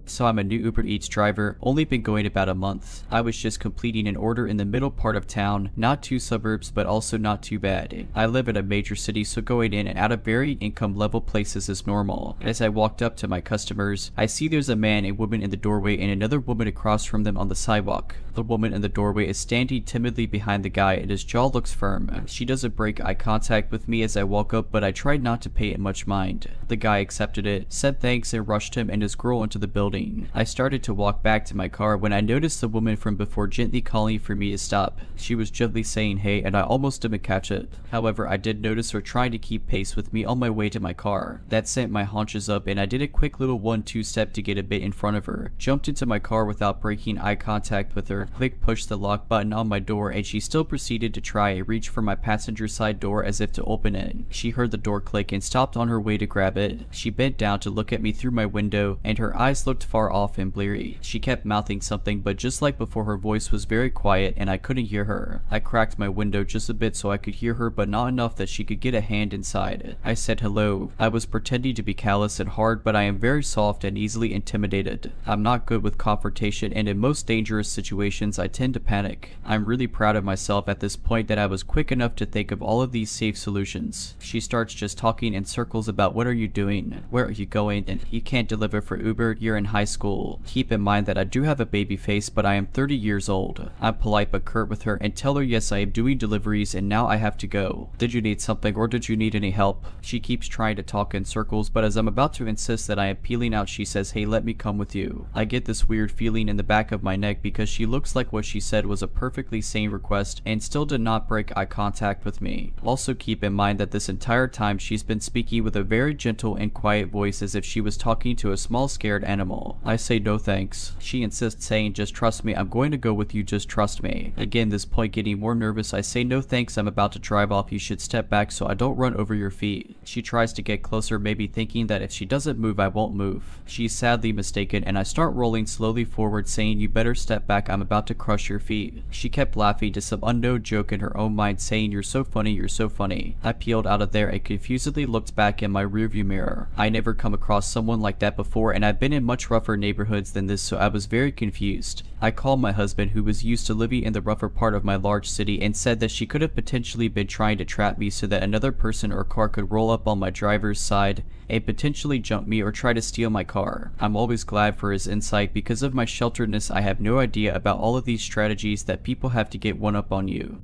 So I'm a new Uber Eats driver, only been going about a month. I was just completing an order in the middle part of town, not too suburbs but also not too bad. I live in a major city, so going in and out of varying income level places is normal. As I walked up to my customers, I see there's a man and woman in the doorway and another woman across from them on the sidewalk. The woman in the doorway is standing timidly behind the guy and his jaw looks firm. She doesn't break eye contact with me as I walk up, but I tried not to pay it much mind. The guy accepted it, said thanks, and rushed him and his girl into the building. I started to walk back to my car when I noticed the woman from before gently calling for me to stop. She was gently saying hey, and I almost didn't catch it. However, I did notice her trying to keep pace with me on my way to my car. That sent my haunches up and I did a quick little 1-2 step to get a bit in front of her. Jumped into my car without breaking eye contact with her, quick pushed the lock button on my door, and she still proceeded to try and reach for my passenger side door as if to open it. She heard the door click and stopped on her way to grab it. She bent down to look at me through my window and her eyes looked far off and bleary. She kept mouthing something, but just like before her voice was very quiet and I couldn't hear her. I cracked my window just a bit so I could hear her, but not enough that she could get a hand inside. I said hello. I was pretending to be callous and hard, but I am very soft and easily intimidated. I'm not good with confrontation, and in most dangerous situations I tend to panic. I'm really proud of myself at this point that I was quick enough to think of all of these safe solutions. She starts just talking in circles about what are you doing, where are you going, and you can't deliver for Uber, you're in high school. Keep in mind that I do have a baby face, but I am 30 years old. I'm polite but curt with her and tell her yes, I am doing deliveries and now I have to go. Did you need something or did you need any help? She keeps trying to talk in circles, but as I'm about to insist that I am peeling out, she says, hey, let me come with you. I get this weird feeling in the back of my neck because she looks like what she said was a perfectly sane request and still did not break eye contact with me. Also keep in mind that this entire time she's been speaking with a very gentle and quiet voice as if she was talking to a small scared animal. I say no thanks. She insists, saying just trust me, I'm going to go with you, just trust me. Again, this point getting more nervous, I say no thanks, I'm about to drive off, you should step back so I don't run over your feet. She tries to get closer, maybe thinking that if she doesn't move I won't move. She's sadly mistaken and I start rolling slowly forward saying you better step back, I'm about to crush your feet. She kept laughing to some unknown joke in her own mind saying you're so funny, you're so funny. I peeled out of there and confusedly looked back in my rearview mirror. I never come across someone like that before and I've been in much much rougher neighborhoods than this, so I was very confused. I called my husband, who was used to living in the rougher part of my large city, and said that she could have potentially been trying to trap me so that another person or car could roll up on my driver's side and potentially jump me or try to steal my car. I'm always glad for his insight. Because of my shelteredness, I have no idea about all of these strategies that people have to get one up on you.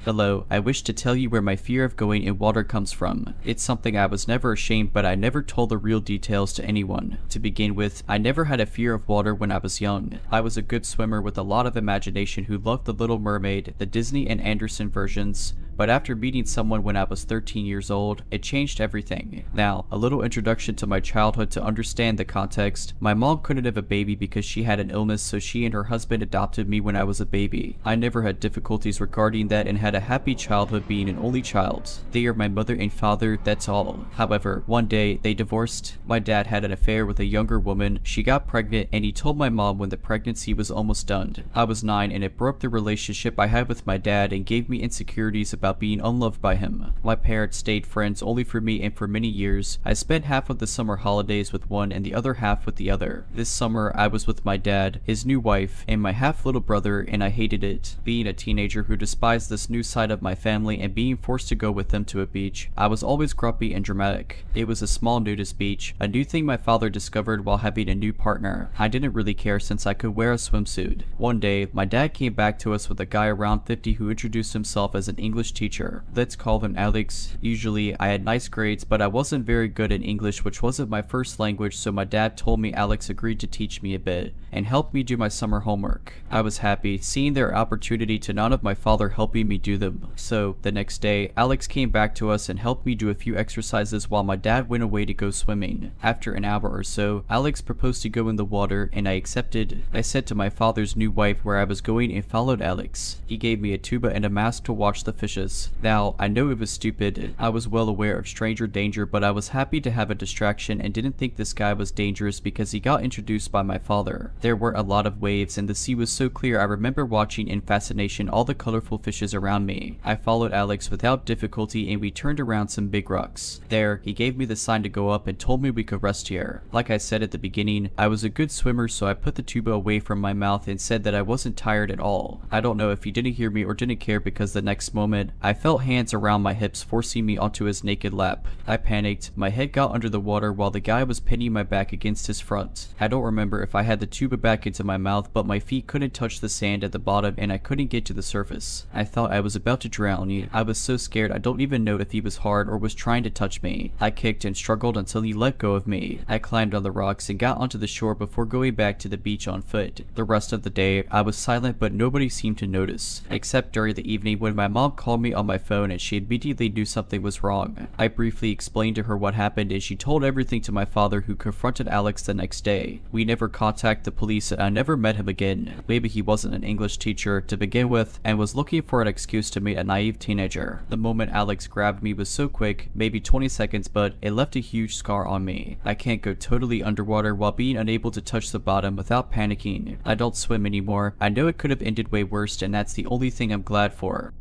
Hello, I wish to tell you where my fear of going in water comes from. It's something I was never ashamed, but I never told the real details to anyone. To begin with, I never had a fear of water when I was young. I was a good swimmer with a lot of imagination who loved The Little Mermaid, the Disney and Anderson versions, but after meeting someone when I was 13 years old, it changed everything. Now, a little introduction to my childhood to understand the context. My mom couldn't have a baby because she had an illness, so she and her husband adopted me when I was a baby. I never had difficulties regarding that and had a happy childhood being an only child. They are my mother and father, that's all. However, one day, they divorced. My dad had an affair with a younger woman. She got pregnant and he told my mom when the pregnancy was almost done. I was 9 and it broke the relationship I had with my dad and gave me insecurities about being unloved by him. My parents stayed friends only for me, and for many years, I spent half of the summer holidays with one and the other half with the other. This summer, I was with my dad, his new wife, and my half little brother, and I hated it. Being a teenager who despised this new side of my family and being forced to go with them to a beach, I was always grumpy and dramatic. It was a small nudist beach, a new thing my father discovered while having a new partner. I didn't really care since I could wear a swimsuit. One day, my dad came back to us with a guy around 50 who introduced himself as an English teacher. Let's call him Alex. Usually, I had nice grades, but I wasn't very good in English, which wasn't my first language, so my dad told me Alex agreed to teach me a bit and helped me do my summer homework. I was happy, seeing their opportunity to none of my father helping me do them. So, the next day, Alex came back to us and helped me do a few exercises while my dad went away to go swimming. After an hour or so, Alex proposed to go in the water, and I accepted. I said to my father's new wife where I was going and followed Alex. He gave me a tuba and a mask to watch the fishes. Now, I know it was stupid. I was well aware of stranger danger, but I was happy to have a distraction and didn't think this guy was dangerous because he got introduced by my father. There were a lot of waves and the sea was so clear. I remember watching in fascination all the colorful fishes around me. I followed Alex without difficulty and we turned around some big rocks. There, he gave me the sign to go up and told me we could rest here. Like I said at the beginning, I was a good swimmer, so I put the tuba away from my mouth and said that I wasn't tired at all. I don't know if he didn't hear me or didn't care, because the next moment, I felt hands around my hips forcing me onto his naked lap. I panicked. My head got under the water while the guy was pinning my back against his front. I don't remember if I had the tuba back into my mouth, but my feet couldn't touch the sand at the bottom and I couldn't get to the surface. I thought I was about to drown. I was so scared I don't even know if he was hard or was trying to touch me. I kicked and struggled until he let go of me. I climbed on the rocks and got onto the shore before going back to the beach on foot. The rest of the day, I was silent, but nobody seemed to notice, except during the evening when my mom called me on my phone and she immediately knew something was wrong. I briefly explained to her what happened and she told everything to my father, who confronted Alex the next day. We never contacted the police and I never met him again. Maybe he wasn't an English teacher to begin with and was looking for an excuse to meet a naive teenager. The moment Alex grabbed me was so quick, maybe 20 seconds, but it left a huge scar on me. I can't go totally underwater while being unable to touch the bottom without panicking. I don't swim anymore. I know it could have ended way worse, and that's the only thing I'm glad for.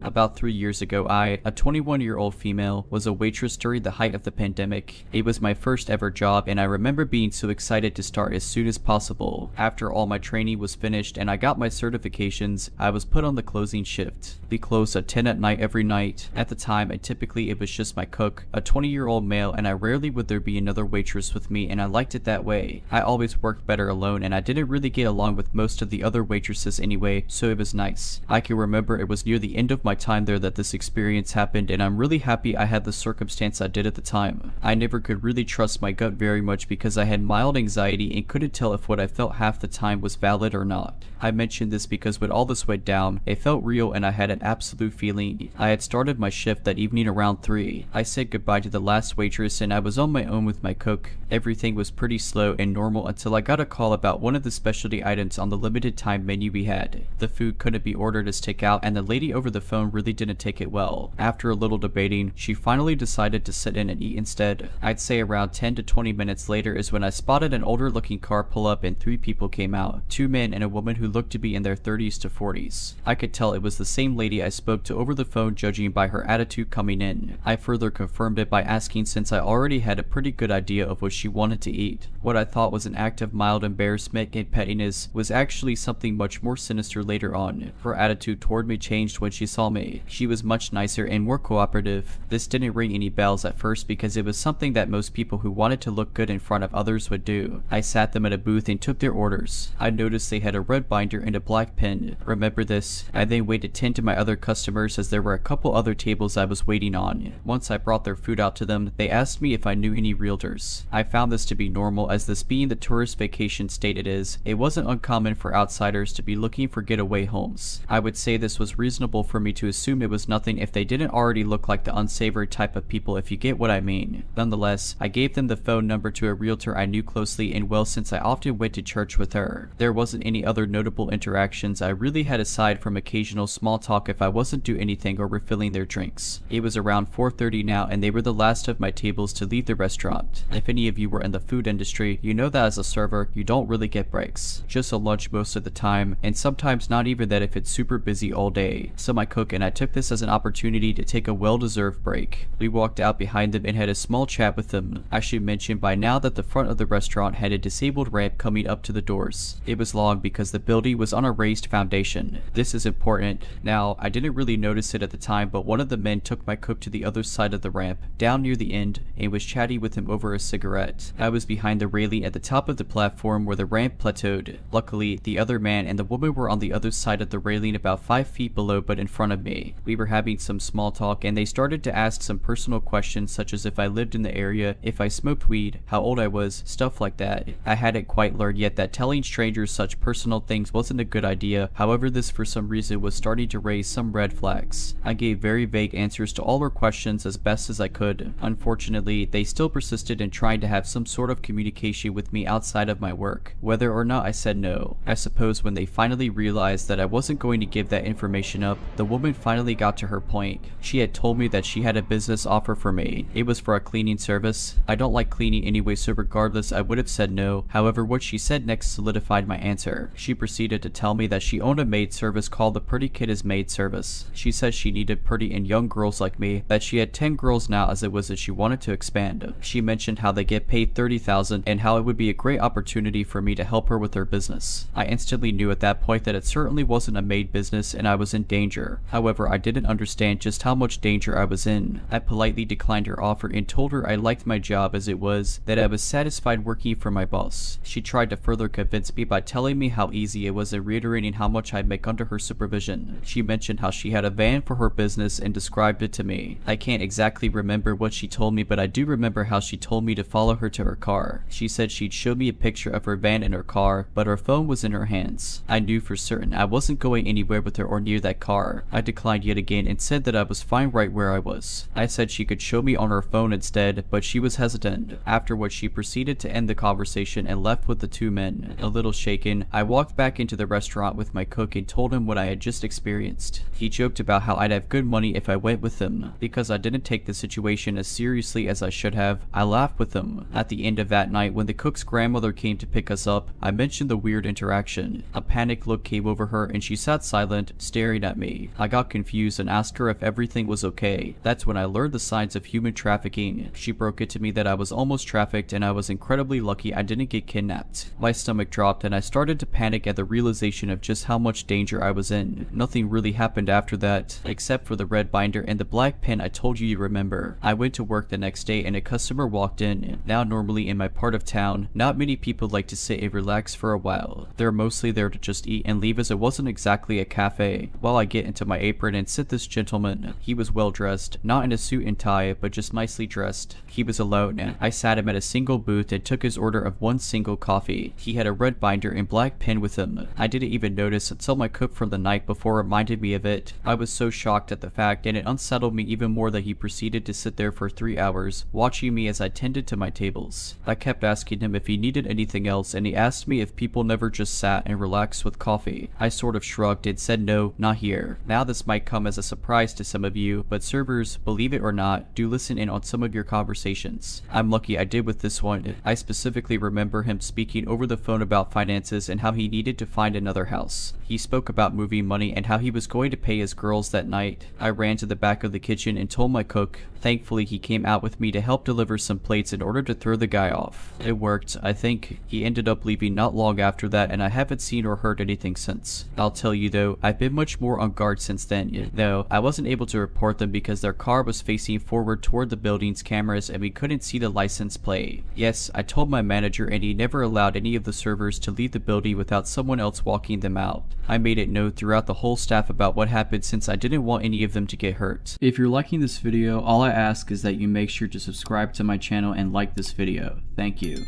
About 3 years ago, I, a 21-year-old female, was a waitress during the height of the pandemic. It was my first ever job and I remember being so excited to start as soon as possible. After all my training was finished and I got my certifications, I was put on the closing shift. We closed at 10 at night every night. At the time, and typically it was just my cook, a 20-year-old male, and I rarely would there be another waitress with me, and I liked it that way. I always worked better alone and I didn't really get along with most of the other waitresses anyway, so it was nice. I can remember it was near the end of my time there that this experience happened, and I'm really happy I had the circumstance I did at the time. I never could really trust my gut very much because I had mild anxiety and couldn't tell if what I felt half the time was valid or not. I mentioned this because when all this went down, it felt real and I had an absolute feeling. I had started my shift that evening around 3. I said goodbye to the last waitress and I was on my own with my cook. Everything was pretty slow and normal until I got a call about one of the specialty items on the limited time menu we had. The food couldn't be ordered as takeout and the lady over the phone phone really didn't take it well. After a little debating, she finally decided to sit in and eat instead. I'd say around 10 to 20 minutes later is when I spotted an older looking car pull up and 3 people came out, 2 men and a woman who looked to be in their 30s to 40s. I could tell it was the same lady I spoke to over the phone, judging by her attitude coming in. I further confirmed it by asking, since I already had a pretty good idea of what she wanted to eat. What I thought was an act of mild embarrassment and pettiness was actually something much more sinister later on. Her attitude toward me changed when she saw me. She was much nicer and more cooperative. This didn't ring any bells at first because it was something that most people who wanted to look good in front of others would do. I sat them at a booth and took their orders. I noticed they had a red binder and a black pen. Remember this? I then waited 10 to my other customers as there were a couple other tables I was waiting on. Once I brought their food out to them, they asked me if I knew any realtors. I found this to be normal, as this being the tourist vacation state it is, it wasn't uncommon for outsiders to be looking for getaway homes. I would say this was reasonable for me to assume it was nothing if they didn't already look like the unsavory type of people, if you get what I mean. Nonetheless, I gave them the phone number to a realtor I knew closely and well, since I often went to church with her. There wasn't any other notable interactions I really had aside from occasional small talk if I wasn't doing anything or refilling their drinks. It was around 4:30 now and they were the last of my tables to leave the restaurant. If any of you were in the food industry, you know that as a server, you don't really get breaks. Just a lunch most of the time, and sometimes not even that if it's super busy all day. So my cook and I took this as an opportunity to take a well-deserved break. We walked out behind them and had a small chat with them. I should mention by now that the front of the restaurant had a disabled ramp coming up to the doors. It was long because the building was on a raised foundation. This is important. Now, I didn't really notice it at the time, but one of the men took my cook to the other side of the ramp, down near the end, and was chatting with him over a cigarette. I was behind the railing at the top of the platform where the ramp plateaued. Luckily, the other man and the woman were on the other side of the railing about 5 feet below but in front of me. We were having some small talk and they started to ask some personal questions such as if I lived in the area, if I smoked weed, how old I was, stuff like that. I hadn't quite learned yet that telling strangers such personal things wasn't a good idea. However, this for some reason was starting to raise some red flags. I gave very vague answers to all her questions as best as I could. Unfortunately, they still persisted in trying to have some sort of communication with me outside of my work. Whether or not I said no. I suppose when they finally realized that I wasn't going to give that information up, the woman finally got to her point. She had told me that she had a business offer for me. It was for a cleaning service. I don't like cleaning anyway, so regardless, I would have said no. However, what she said next solidified my answer. She proceeded to tell me that she owned a maid service called the Pretty Kid is Maid Service. She said she needed pretty and young girls like me, that she had 10 girls now as it was that she wanted to expand. She mentioned how they get paid $30,000 and how it would be a great opportunity for me to help her with her business. I instantly knew at that point that it certainly wasn't a maid business and I was in danger. However, I didn't understand just how much danger I was in. I politely declined her offer and told her I liked my job as it was, that I was satisfied working for my boss. She tried to further convince me by telling me how easy it was and reiterating how much I'd make under her supervision. She mentioned how she had a van for her business and described it to me. I can't exactly remember what she told me, but I do remember how she told me to follow her to her car. She said she'd show me a picture of her van in her car, but her phone was in her hands. I knew for certain I wasn't going anywhere with her or near that car. I declined yet again and said that I was fine right where I was. I said she could show me on her phone instead, but she was hesitant. After which she proceeded to end the conversation and left with the 2 men. A little shaken, I walked back into the restaurant with my cook and told him what I had just experienced. He joked about how I'd have good money if I went with him. Because I didn't take the situation as seriously as I should have, I laughed with him. At the end of that night, when the cook's grandmother came to pick us up, I mentioned the weird interaction. A panicked look came over her and she sat silent, staring at me. I got confused and asked her if everything was okay. That's when I learned the signs of human trafficking. She broke it to me that I was almost trafficked and I was incredibly lucky I didn't get kidnapped. My stomach dropped and I started to panic at the realization of just how much danger I was in. Nothing really happened after that, except for the red binder and the black pen I told you remember. I went to work the next day and a customer walked in. Now normally in my part of town, not many people like to sit and relax for a while. They're mostly there to just eat and leave, as it wasn't exactly a cafe. While I get into my apron and sit this gentleman. He was well dressed, not in a suit and tie, but just nicely dressed. He was alone. I sat him at a single booth and took his order of 1 single coffee. He had a red binder and black pen with him. I didn't even notice until my cook from the night before reminded me of it. I was so shocked at the fact, and it unsettled me even more that he proceeded to sit there for 3 hours, watching me as I tended to my tables. I kept asking him if he needed anything else, and he asked me if people never just sat and relaxed with coffee. I sort of shrugged and said no, not here. Now this might come as a surprise to some of you, but servers, believe it or not, do listen in on some of your conversations. I'm lucky I did with this one. I specifically remember him speaking over the phone about finances and how he needed to find another house. He spoke about moving money and how he was going to pay his girls that night. I ran to the back of the kitchen and told my cook. Thankfully, he came out with me to help deliver some plates in order to throw the guy off. It worked, I think. He ended up leaving not long after that, and I haven't seen or heard anything since. I'll tell you though, I've been much more on guard since then, though I wasn't able to report them because their car was facing forward toward the building's cameras and we couldn't see the license plate. Yes, I told my manager and he never allowed any of the servers to leave the building without someone else walking them out. I made it known throughout the whole staff about what happened since I didn't want any of them to get hurt. If you're liking this video, all I ask is that you make sure to subscribe to my channel and like this video. Thank you.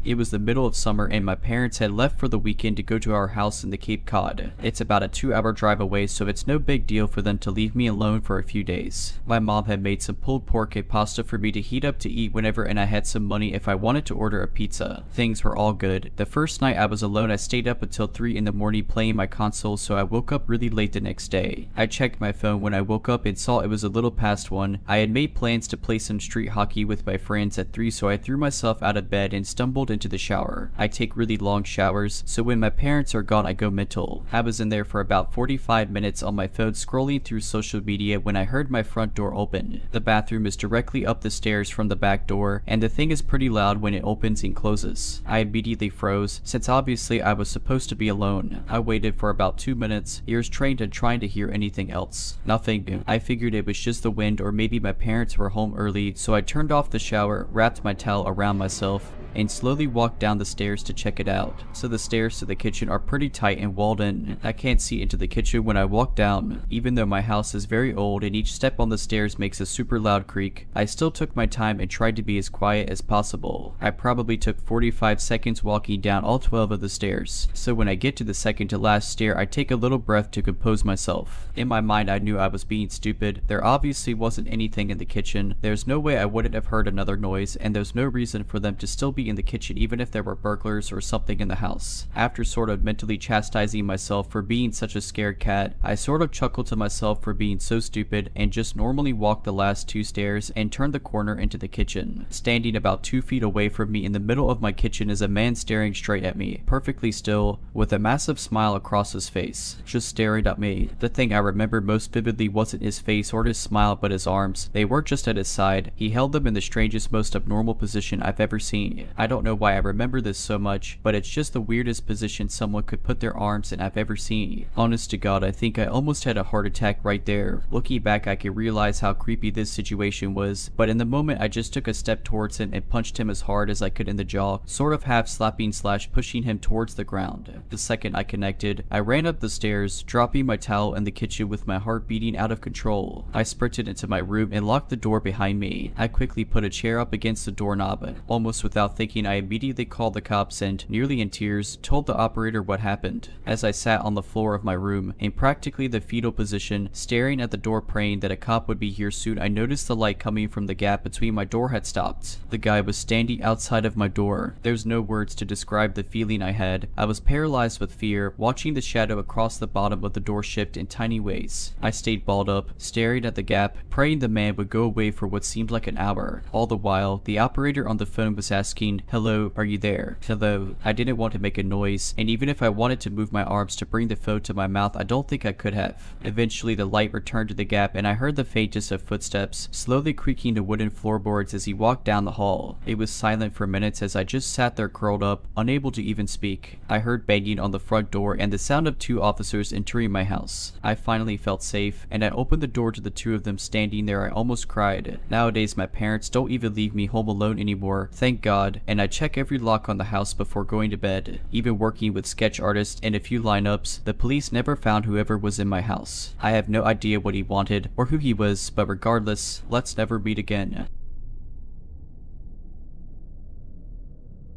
It was the middle of summer and my parents had left for the weekend to go to our house in the Cape Cod. It's about a 2-hour drive away, so it's no big deal for them to leave me alone for a few days. My mom had made some pulled pork and pasta for me to heat up to eat whenever, and I had some money if I wanted to order a pizza. Things were all good. The first night I was alone, I stayed up until 3 in the morning playing my console, so I woke up really late the next day. I checked my phone when I woke up and saw it was a little past 1. I had made plans to play some street hockey with my friends at 3, so I threw myself out of bed and stumbled into the shower. I take really long showers, so when my parents are gone I go mental. I was in there for about 45 minutes on my phone scrolling through social media when I heard my front door open. The bathroom is directly up the stairs from the back door, and the thing is pretty loud when it opens and closes. I immediately froze, since obviously I was supposed to be alone. I waited for about 2 minutes, ears trained and trying to hear anything else. Nothing. I figured it was just the wind or maybe my parents were home early, so I turned off the shower, wrapped my towel around myself, and slowly walked down the stairs to check it out. So the stairs to the kitchen are pretty tight and walled in. I can't see into the kitchen when I walk down. Even though my house is very old and each step on the stairs makes a super loud creak, I still took my time and tried to be as quiet as possible. I probably took 45 seconds walking down all 12 of the stairs. So when I get to the second to last stair, I take a little breath to compose myself. In my mind, I knew I was being stupid. There obviously wasn't anything in the kitchen. There's no way I wouldn't have heard another noise, and there's no reason for them to still be in the kitchen even if there were burglars or something in the house. After sort of mentally chastising myself for being such a scared cat, I sort of chuckled to myself for being so stupid and just normally walked the last 2 stairs and turned the corner into the kitchen. Standing about 2 feet away from me in the middle of my kitchen is a man staring straight at me, perfectly still, with a massive smile across his face, just staring at me. The thing I remember most vividly wasn't his face or his smile but his arms. They weren't just at his side. He held them in the strangest, most abnormal position I've ever seen. I don't know why I remember this so much, but it's just the weirdest position someone could put their arms in I've ever seen. Honest to God, I think I almost had a heart attack right there. Looking back, I can realize how creepy this situation was, but in the moment I just took a step towards him and punched him as hard as I could in the jaw, sort of half slapping / pushing him towards the ground. The second I connected, I ran up the stairs, dropping my towel in the kitchen with my heart beating out of control. I sprinted into my room and locked the door behind me. I quickly put a chair up against the doorknob. Almost without thinking, I immediately called the cops and, nearly in tears, told the operator what happened. As I sat on the floor of my room, in practically the fetal position, staring at the door praying that a cop would be here soon, I noticed the light coming from the gap between my door had stopped. The guy was standing outside of my door. There's no words to describe the feeling I had. I was paralyzed with fear, watching the shadow across the bottom of the door shift in tiny ways. I stayed balled up, staring at the gap, praying the man would go away for what seemed like an hour. All the while, the operator on the phone was asking, "Hello, are you there? Hello." I didn't want to make a noise, and even if I wanted to move my arms to bring the phone to my mouth, I don't think I could have. Eventually, the light returned to the gap, and I heard the faintest of footsteps, slowly creaking the wooden floorboards as he walked down the hall. It was silent for minutes as I just sat there curled up, unable to even speak. I heard banging on the front door and the sound of 2 officers entering my house. I finally felt safe, and I opened the door to the 2 of them standing there. I almost cried. Nowadays, my parents don't even leave me home alone anymore, thank God, and I check every lock on the house before going to bed. Even working with sketch artists and a few lineups, the police never found whoever was in my house. I have no idea what he wanted or who he was, but regardless, let's never meet again.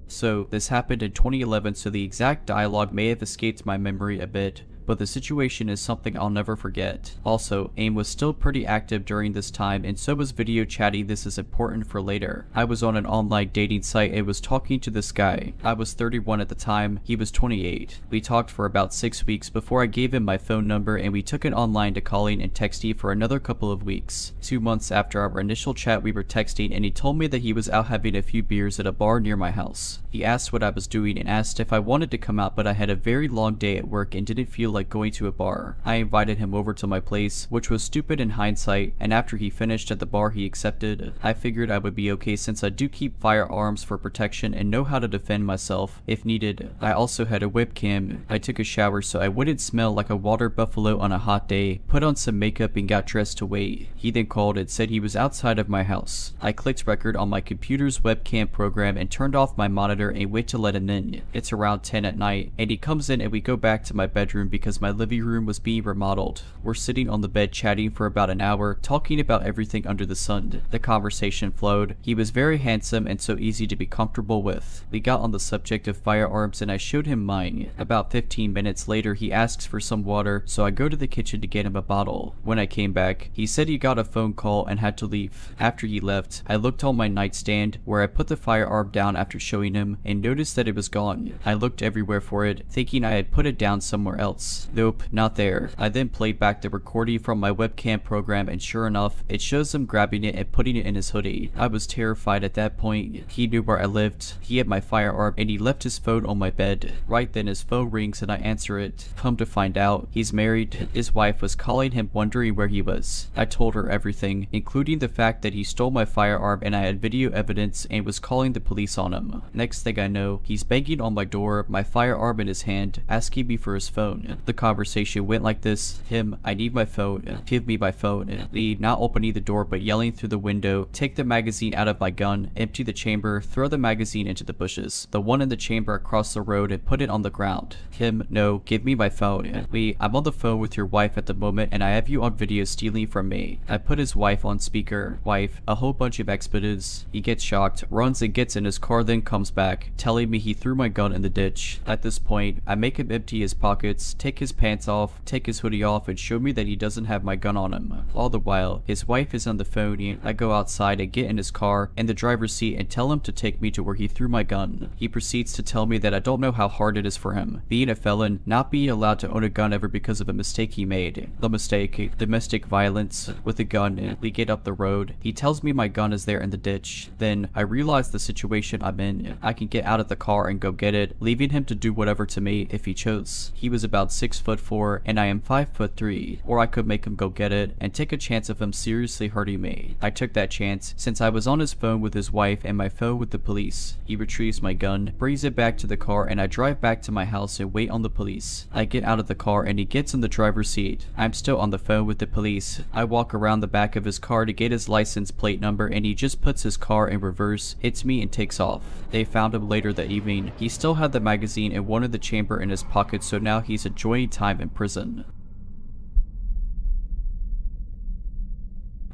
So this happened in 2011, so the exact dialogue may have escaped my memory a bit, but the situation is something I'll never forget. Also, AIM was still pretty active during this time, and so was video chatting. This is important for later. I was on an online dating site and was talking to this guy. I was 31 at the time, he was 28. We talked for about 6 weeks before I gave him my phone number, and we took it online to calling and texting for another couple of weeks. 2 months after our initial chat, we were texting, and he told me that he was out having a few beers at a bar near my house. He asked what I was doing and asked if I wanted to come out, but I had a very long day at work and didn't feel like going to a bar. I invited him over to my place, which was stupid in hindsight, and after he finished at the bar he accepted. I figured I would be okay since I do keep firearms for protection and know how to defend myself if needed. I also had a webcam. I took a shower so I wouldn't smell like a water buffalo on a hot day, put on some makeup and got dressed to wait. He then called and said he was outside of my house. I clicked record on my computer's webcam program and turned off my monitor and wait to let him in. It's around 10 at night and he comes in and we go back to my bedroom because my living room was being remodeled. We're sitting on the bed chatting for about an hour, talking about everything under the sun. The conversation flowed. He was very handsome and so easy to be comfortable with. We got on the subject of firearms and I showed him mine. About 15 minutes later he asks for some water, so I go to the kitchen to get him a bottle. When I came back, he said he got a phone call and had to leave. After he left, I looked on my nightstand where I put the firearm down after showing him and noticed that it was gone. I looked everywhere for it, thinking I had put it down somewhere else. Nope, not there. I then played back the recording from my webcam program and sure enough, it shows him grabbing it and putting it in his hoodie. I was terrified at that point. He knew where I lived, he had my firearm, and he left his phone on my bed. Right then his phone rings and I answer it. Come to find out, he's married. His wife was calling him wondering where he was. I told her everything, including the fact that he stole my firearm and I had video evidence and was calling the police on him. Next thing I know, he's banging on my door, my firearm in his hand, asking me for his phone. The conversation went like this: him, I need my phone, give me my phone. Lee, not opening the door but yelling through the window, take the magazine out of my gun, empty the chamber, throw the magazine into the bushes, the one in the chamber across the road, and put it on the ground. Him, no, give me my phone. Lee, I'm on the phone with your wife at the moment and I have you on video stealing from me. I put his wife on speaker. Wife, a whole bunch of expletives. He gets shocked, runs and gets in his car, then comes back, telling me he threw my gun in the ditch. At this point, I make him empty his pockets, take his pants off, take his hoodie off, and show me that he doesn't have my gun on him. All the while, his wife is on the phone and I go outside and get in his car in the driver's seat and tell him to take me to where he threw my gun. He proceeds to tell me that I don't know how hard it is for him, being a felon, not being allowed to own a gun ever because of a mistake he made. The mistake, domestic violence with a gun. We get up the road. He tells me my gun is there in the ditch. Then I realize the situation I'm in. I can get out of the car and go get it, leaving him to do whatever to me if he chose. He was about 6'4" and I am 5'3", or I could make him go get it and take a chance of him seriously hurting me. I took that chance since I was on his phone with his wife and my phone with the police. He retrieves my gun, brings it back to the car, and I drive back to my house and wait on the police. I get out of the car and he gets in the driver's seat. I'm still on the phone with the police. I walk around the back of his car to get his license plate number and he just puts his car in reverse, hits me and takes off. They found him later that evening. He still had the magazine and one in the chamber in his pocket, so now he's enjoying time in prison.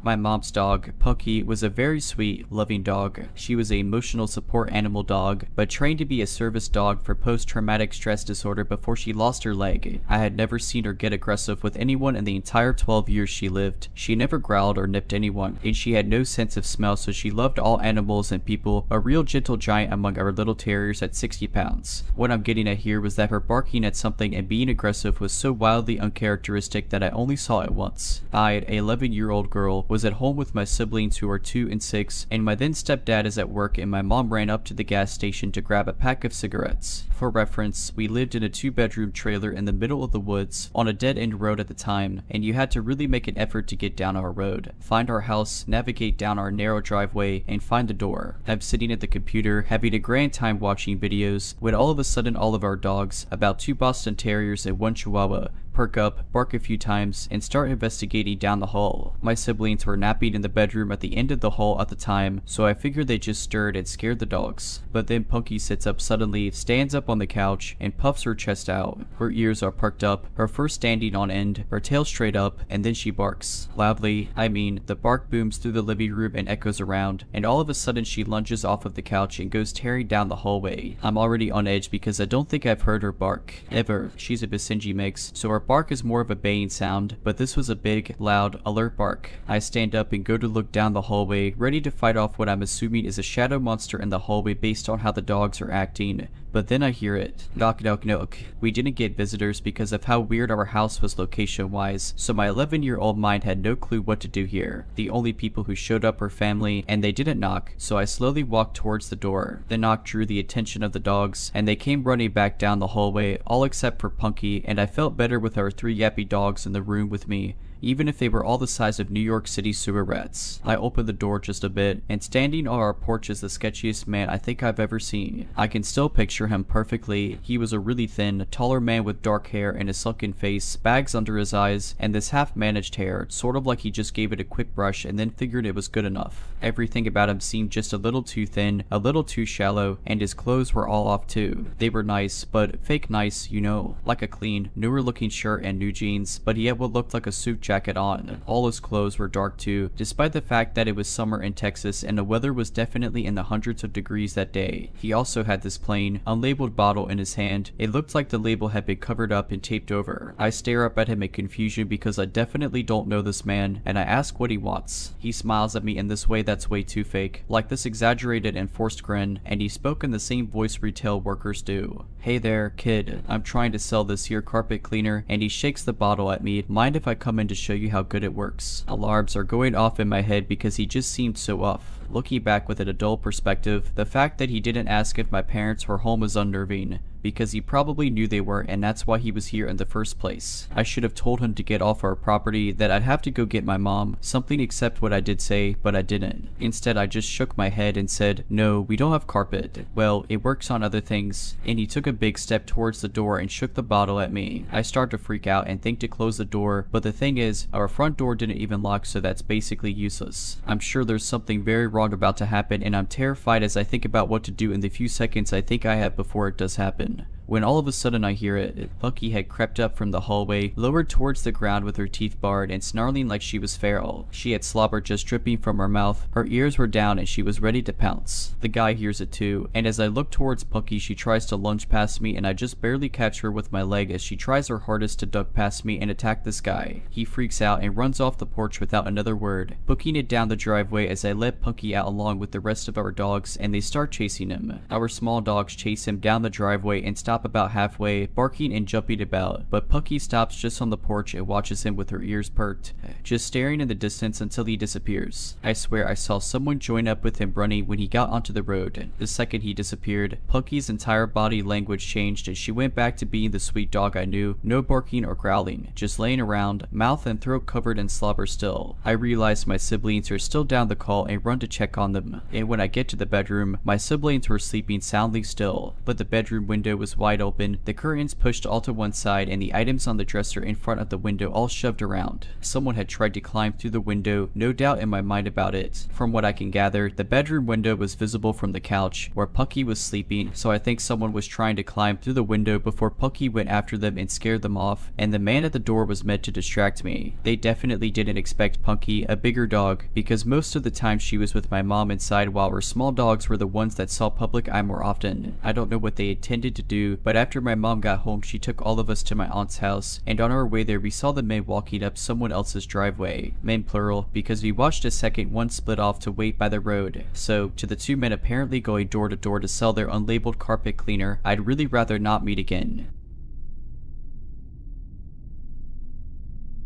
My mom's dog, Pucky, was a very sweet, loving dog. She was an emotional support animal dog, but trained to be a service dog for post-traumatic stress disorder before she lost her leg. I had never seen her get aggressive with anyone in the entire 12 years she lived. She never growled or nipped anyone, and she had no sense of smell, so she loved all animals and people, a real gentle giant among our little terriers at 60 pounds. What I'm getting at here was that her barking at something and being aggressive was so wildly uncharacteristic that I only saw it once. I, an 11-year-old girl, was at home with my siblings who are 2 and 6, and my then stepdad is at work, and my mom ran up to the gas station to grab a pack of cigarettes. For reference, we lived in a 2-bedroom trailer in the middle of the woods on a dead-end road at the time, and you had to really make an effort to get down our road, find our house, navigate down our narrow driveway, and find the door. I'm sitting at the computer having a grand time watching videos when all of a sudden all of our dogs, about 2 Boston Terriers and 1 Chihuahua, perk up, bark a few times, and start investigating down the hall. My siblings were napping in the bedroom at the end of the hall at the time, so I figured they just stirred and scared the dogs. But then Punky sits up suddenly, stands up on the couch, and puffs her chest out. Her ears are perked up, her fur standing on end, her tail straight up, and then she barks. Loudly, I mean, the bark booms through the living room and echoes around, and all of a sudden she lunges off of the couch and goes tearing down the hallway. I'm already on edge because I don't think I've heard her bark, ever. She's a Basenji mix, so her bark is more of a baying sound, but this was a big, loud, alert bark. I stand up and go to look down the hallway, ready to fight off what I'm assuming is a shadow monster in the hallway based on how the dogs are acting. But then I hear it. Knock, knock, knock. We didn't get visitors because of how weird our house was location-wise, so my 11-year-old mind had no clue what to do here. The only people who showed up were family, and they didn't knock, so I slowly walked towards the door. The knock drew the attention of the dogs, and they came running back down the hallway, all except for Punky, and I felt better with our 3 yappy dogs in the room with me, even if they were all the size of New York City sewer rats. I opened the door just a bit, and standing on our porch is the sketchiest man I think I've ever seen. I can still picture him perfectly. He was a really thin, taller man with dark hair and a sunken face, bags under his eyes, and this half-managed hair, sort of like he just gave it a quick brush and then figured it was good enough. Everything about him seemed just a little too thin, a little too shallow, and his clothes were all off too. They were nice, but fake nice, you know, like a clean, newer looking shirt and new jeans, but he had what looked like a suit jacket on. All his clothes were dark too, despite the fact that it was summer in Texas and the weather was definitely in the hundreds of degrees that day. He also had this plain, unlabeled bottle in his hand. It looked like the label had been covered up and taped over. I stare up at him in confusion because I definitely don't know this man, and I ask what he wants. He smiles at me in this way that's way too fake, like this exaggerated and forced grin, and he spoke in the same voice retail workers do. Hey there, kid. I'm trying to sell this here carpet cleaner, and he shakes the bottle at me. Mind if I come in to show you how good it works? Alarms are going off in my head because he just seemed so off. Looking back with an adult perspective, the fact that he didn't ask if my parents were home was unnerving, because he probably knew they were, and that's why he was here in the first place. I should have told him to get off our property, that I'd have to go get my mom, something except what I did say, but I didn't. Instead, I just shook my head and said, no, we don't have carpet. Well, it works on other things. And he took a big step towards the door and shook the bottle at me. I start to freak out and think to close the door, but the thing is, our front door didn't even lock, so that's basically useless. I'm sure there's something very wrong about to happen, and I'm terrified as I think about what to do in the few seconds I think I have before it does happen. When all of a sudden I hear it, Punky had crept up from the hallway, lowered towards the ground with her teeth bared and snarling like she was feral. She had slobber just dripping from her mouth, her ears were down, and she was ready to pounce. The guy hears it too, and as I look towards Punky, she tries to lunge past me, and I just barely catch her with my leg as she tries her hardest to duck past me and attack this guy. He freaks out and runs off the porch without another word, booking it down the driveway as I let Punky out along with the rest of our dogs, and they start chasing him. Our small dogs chase him down the driveway and stop about halfway, barking and jumping about, but Punky stops just on the porch and watches him with her ears perked, just staring in the distance until he disappears. I swear I saw someone join up with him running when he got onto the road. The second he disappeared, Punky's entire body language changed and she went back to being the sweet dog I knew, no barking or growling, just laying around, mouth and throat covered in slobber still. I realized my siblings are still down the call and run to check on them, and when I get to the bedroom, my siblings were sleeping soundly still, but the bedroom window was wide open, the curtains pushed all to one side, and the items on the dresser in front of the window all shoved around. Someone had tried to climb through the window, no doubt in my mind about it. From what I can gather, the bedroom window was visible from the couch where Punky was sleeping, so I think someone was trying to climb through the window before Punky went after them and scared them off, and the man at the door was meant to distract me. They definitely didn't expect Punky, a bigger dog, because most of the time she was with my mom inside while her small dogs were the ones that saw public eye more often. I don't know what they intended to do, but after my mom got home, she took all of us to my aunt's house, and on our way there we saw the men walking up someone else's driveway. Men plural, because we watched a second one split off to wait by the road. So, to the 2 men apparently going door to door to sell their unlabeled carpet cleaner, I'd really rather not meet again.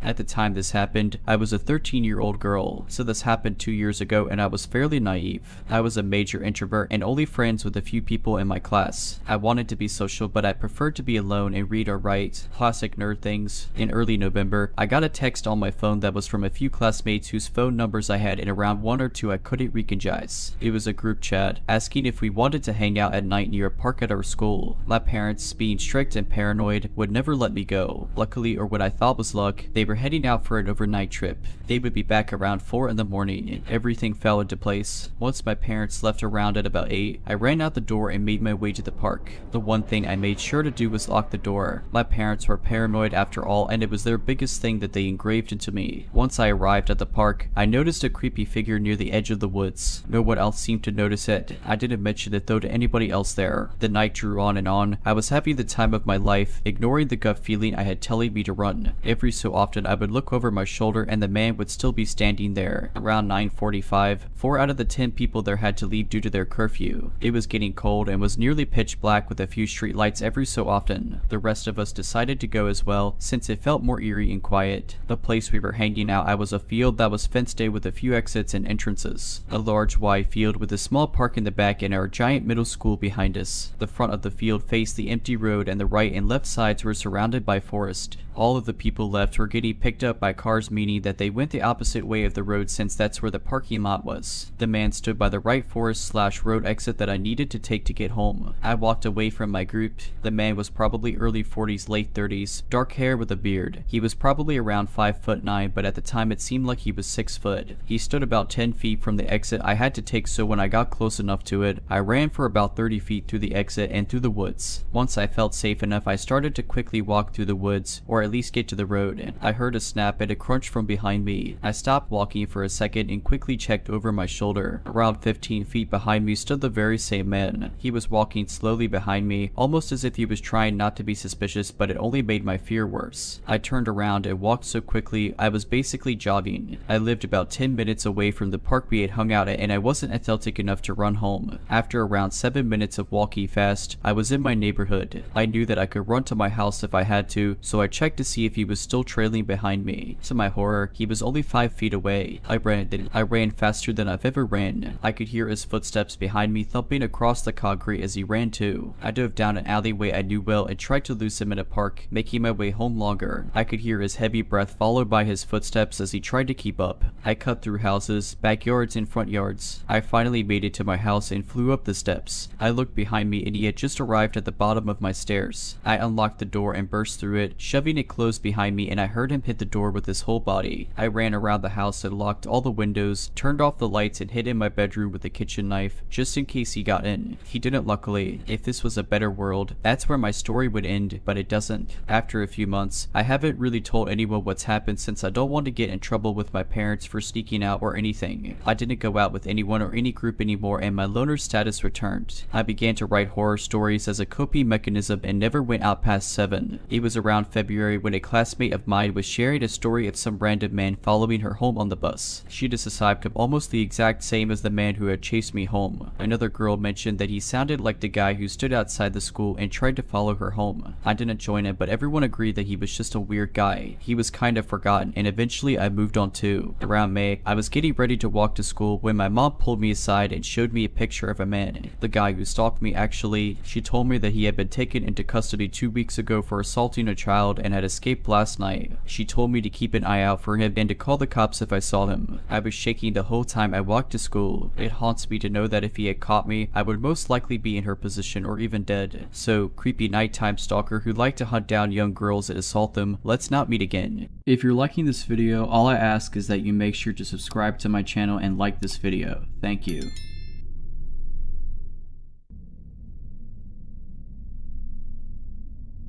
At the time this happened, I was a 13-year-old girl, so this happened 2 years ago and I was fairly naive. I was a major introvert and only friends with a few people in my class. I wanted to be social, but I preferred to be alone and read or write. Classic nerd things. In early November, I got a text on my phone that was from a few classmates whose phone numbers I had, and around 1 or 2 I couldn't recognize. It was a group chat, asking if we wanted to hang out at night near a park at our school. My parents, being strict and paranoid, would never let me go. Luckily, or what I thought was luck, they were heading out for an overnight trip. They would be back around 4 in the morning, and everything fell into place. Once my parents left around at about 8, I ran out the door and made my way to the park. The one thing I made sure to do was lock the door. My parents were paranoid after all, and it was their biggest thing that they engraved into me. Once I arrived at the park, I noticed a creepy figure near the edge of the woods. No one else seemed to notice it. I didn't mention it though to anybody else there. The night drew on and on. I was having the time of my life, ignoring the gut feeling I had telling me to run. Every so often I would look over my shoulder and the man would still be standing there. Around 9:45, 4 out of the 10 people there had to leave due to their curfew. It was getting cold and was nearly pitch black with a few street lights every so often. The rest of us decided to go as well, since it felt more eerie and quiet. The place we were hanging out at was a field that was fenced in with a few exits and entrances. A large wide field with a small park in the back and our giant middle school behind us. The front of the field faced the empty road and the right and left sides were surrounded by forest. All of the people left were getting picked up by cars, meaning that they went the opposite way of the road since that's where the parking lot was. The man stood by the right forest/road exit that I needed to take to get home. I walked away from my group. The man was probably early 40s, late 30s, dark hair with a beard. He was probably around 5'9", but at the time it seemed like he was 6 foot. He stood about 10 feet from the exit I had to take, so when I got close enough to it, I ran for about 30 feet through the exit and through the woods. Once I felt safe enough, I started to quickly walk through the woods, or at least get to the road. I heard a snap and a crunch from behind me. I stopped walking for a second and quickly checked over my shoulder. Around 15 feet behind me stood the very same man. He was walking slowly behind me, almost as if he was trying not to be suspicious, but it only made my fear worse. I turned around and walked so quickly I was basically jogging. I lived about 10 minutes away from the park we had hung out at, and I wasn't athletic enough to run home. After around 7 minutes of walking fast, I was in my neighborhood. I knew that I could run to my house if I had to, so I checked to see if he was still trailing behind me. To my horror, he was only 5 feet away. I ran faster than I've ever ran. I could hear his footsteps behind me thumping across the concrete as he ran too. I dove down an alleyway I knew well and tried to lose him in a park, making my way home longer. I could hear his heavy breath followed by his footsteps as he tried to keep up. I cut through houses, backyards, and front yards. I finally made it to my house and flew up the steps. I looked behind me and he had just arrived at the bottom of my stairs. I unlocked the door and burst through it, shoving it closed behind me, and I heard him hit the door with his whole body. I ran around the house and locked all the windows, turned off the lights, and hid in my bedroom with a kitchen knife, just in case he got in. He didn't, luckily. If this was a better world, that's where my story would end, but it doesn't. After a few months, I haven't really told anyone what's happened since I don't want to get in trouble with my parents for sneaking out or anything. I didn't go out with anyone or any group anymore, and my loner status returned. I began to write horror stories as a coping mechanism and never went out past 7. It was around February when a classmate of mine was sharing a story of some random man following her home on the bus. She described him almost the exact same as the man who had chased me home. Another girl mentioned that he sounded like the guy who stood outside the school and tried to follow her home. I didn't join him, but everyone agreed that he was just a weird guy. He was kind of forgotten, and eventually I moved on too. Around May, I was getting ready to walk to school when my mom pulled me aside and showed me a picture of a man. The guy who stalked me actually. She told me that he had been taken into custody 2 weeks ago for assaulting a child and had escaped last night. She told me to keep an eye out for him and to call the cops if I saw him. I was shaking the whole time I walked to school. It haunts me to know that if he had caught me, I would most likely be in her position or even dead. So, creepy nighttime stalker who liked to hunt down young girls and assault them, let's not meet again. If you're liking this video, all I ask is that you make sure to subscribe to my channel and like this video. Thank you.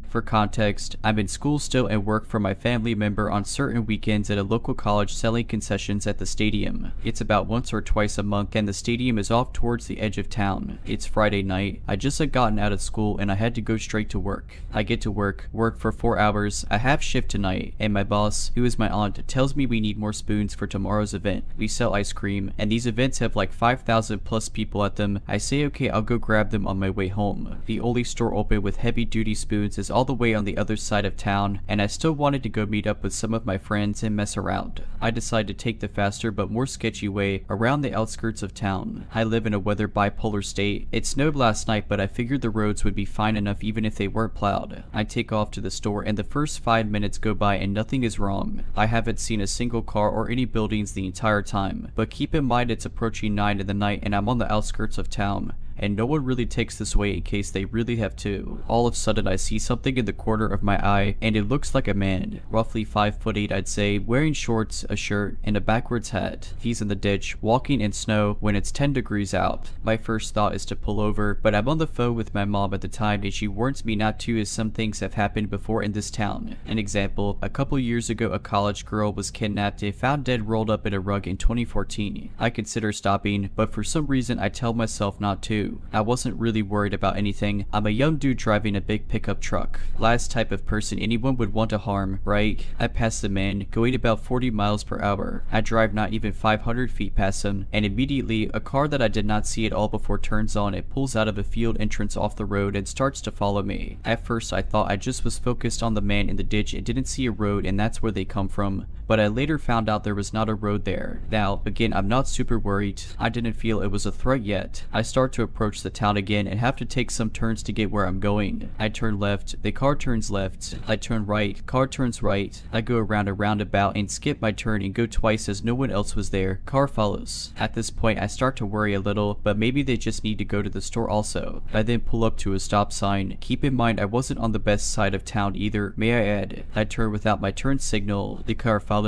For context, I'm in school still and work for my family member on certain weekends at a local college selling concessions at the stadium. It's about once or twice a month and the stadium is off towards the edge of town. It's Friday night. I just had gotten out of school and I had to go straight to work. I get to work for 4 hours, a half shift tonight, and my boss, who is my aunt, tells me we need more spoons for tomorrow's event. We sell ice cream, and these events have like 5,000 plus people at them. I say okay, I'll go grab them on my way home. The only store open with heavy duty spoons is all the way on the other side of town, and I still wanted to go meet up with some of my friends and mess around. I decided to take the faster but more sketchy way around the outskirts of town. I live in a weather bipolar state. It snowed last night, but I figured the roads would be fine enough even if they weren't plowed. I take off to the store and the first 5 minutes go by and nothing is wrong. I haven't seen a single car or any buildings the entire time, but keep in mind it's approaching 9 in the night and I'm on the outskirts of town. and no one really takes this way in case they really have to. All of a sudden I see something in the corner of my eye, and it looks like a man, roughly 5'8" I'd say, wearing shorts, a shirt, and a backwards hat. He's in the ditch, walking in snow when it's 10 degrees out. My first thought is to pull over, but I'm on the phone with my mom at the time and she warns me not to, as some things have happened before in this town. An example, a couple years ago a college girl was kidnapped and found dead rolled up in a rug in 2014. I consider stopping, but for some reason I tell myself not to. I wasn't really worried about anything. I'm a young dude driving a big pickup truck. Last type of person anyone would want to harm, right? I pass the man, going about 40 miles per hour. I drive not even 500 feet past him, and immediately a car that I did not see at all before turns on and pulls out of a field entrance off the road and starts to follow me. At first I thought I just was focused on the man in the ditch and didn't see a road, and that's where they come from. But I later found out there was not a road there. Now, again, I'm not super worried. I didn't feel it was a threat yet. I start to approach the town again and have to take some turns to get where I'm going. I turn left, the car turns left. I turn right, car turns right. I go around a roundabout and skip my turn and go twice as no one else was there. Car follows. At this point, I start to worry a little, but maybe they just need to go to the store also. I then pull up to a stop sign. Keep in mind I wasn't on the best side of town either, may I add. I turn without my turn signal. The car follows.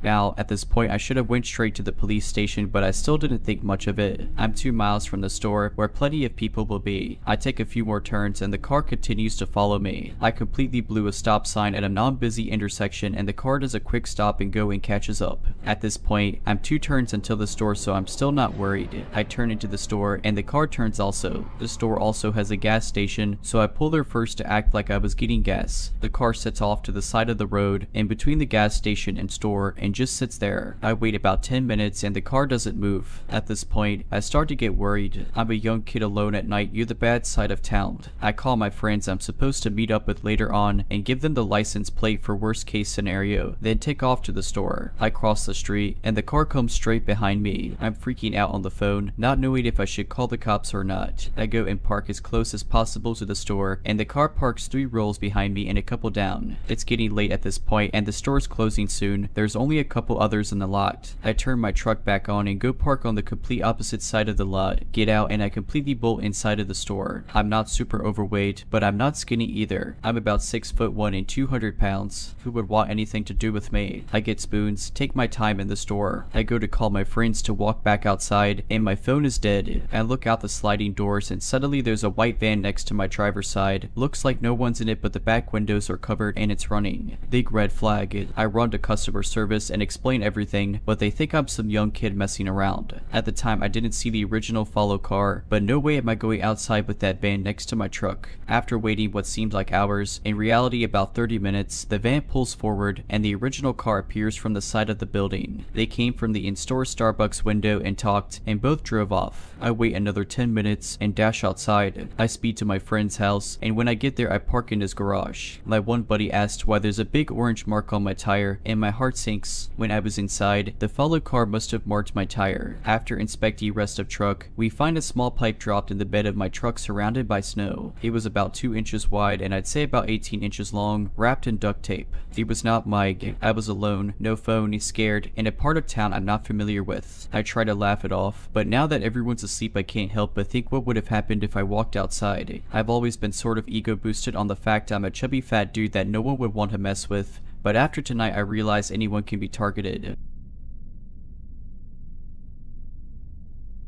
Now, at this point I should have went straight to the police station, but I still didn't think much of it. I'm 2 miles from the store where plenty of people will be. I take a few more turns and the car continues to follow me. I completely blew a stop sign at a non-busy intersection and the car does a quick stop and go and catches up. At this point, I'm 2 turns until the store, so I'm still not worried. I turn into the store and the car turns also. The store also has a gas station, so I pull there first to act like I was getting gas. The car sets off to the side of the road in between the gas station and store and just sits there. I wait about 10 minutes and the car doesn't move. At this point, I start to get worried. I'm a young kid alone at night near the bad side of town. I call my friends I'm supposed to meet up with later on and give them the license plate for worst case scenario, then take off to the store. I cross the street and the car comes straight behind me. I'm freaking out on the phone, not knowing if I should call the cops or not. I go and park as close as possible to the store and the car parks 3 rows behind me and a couple down. It's getting late at this point and the store's closing soon. There's only a couple others in the lot. I turn my truck back on and go park on the complete opposite side of the lot. Get out and I completely bolt inside of the store. I'm not super overweight, but I'm not skinny either. I'm about 6'1" and 200 pounds. Who would want anything to do with me? I get spoons, take my time in the store. I go to call my friends to walk back outside and my phone is dead. I look out the sliding doors and suddenly there's a white van next to my driver's side. Looks like no one's in it, but the back windows are covered and it's running. Big red flag. I run to customer service and explain everything, but they think I'm some young kid messing around. At the time I didn't see the original follow car, but no way am I going outside with that van next to my truck. After waiting what seemed like hours, in reality about 30 minutes, the van pulls forward and the original car appears from the side of the building. They came from the in-store Starbucks window and talked, and both drove off. I wait another 10 minutes and dash outside. I speed to my friend's house, and when I get there I park in his garage. My one buddy asked why there's a big orange mark on my tire, and my heart sinks. When I was inside, the follow car must have marked my tire. After inspecting rest of truck, we find a small pipe dropped in the bed of my truck surrounded by snow. It was about 2 inches wide and I'd say about 18 inches long, wrapped in duct tape. It was not Mike. I was alone, no phone, scared, in a part of town I'm not familiar with. I try to laugh it off, but now that everyone's asleep I can't help but think what would have happened if I walked outside. I've always been sort of ego boosted on the fact I'm a chubby fat dude that no one would want to mess with, but after tonight I realize anyone can be targeted.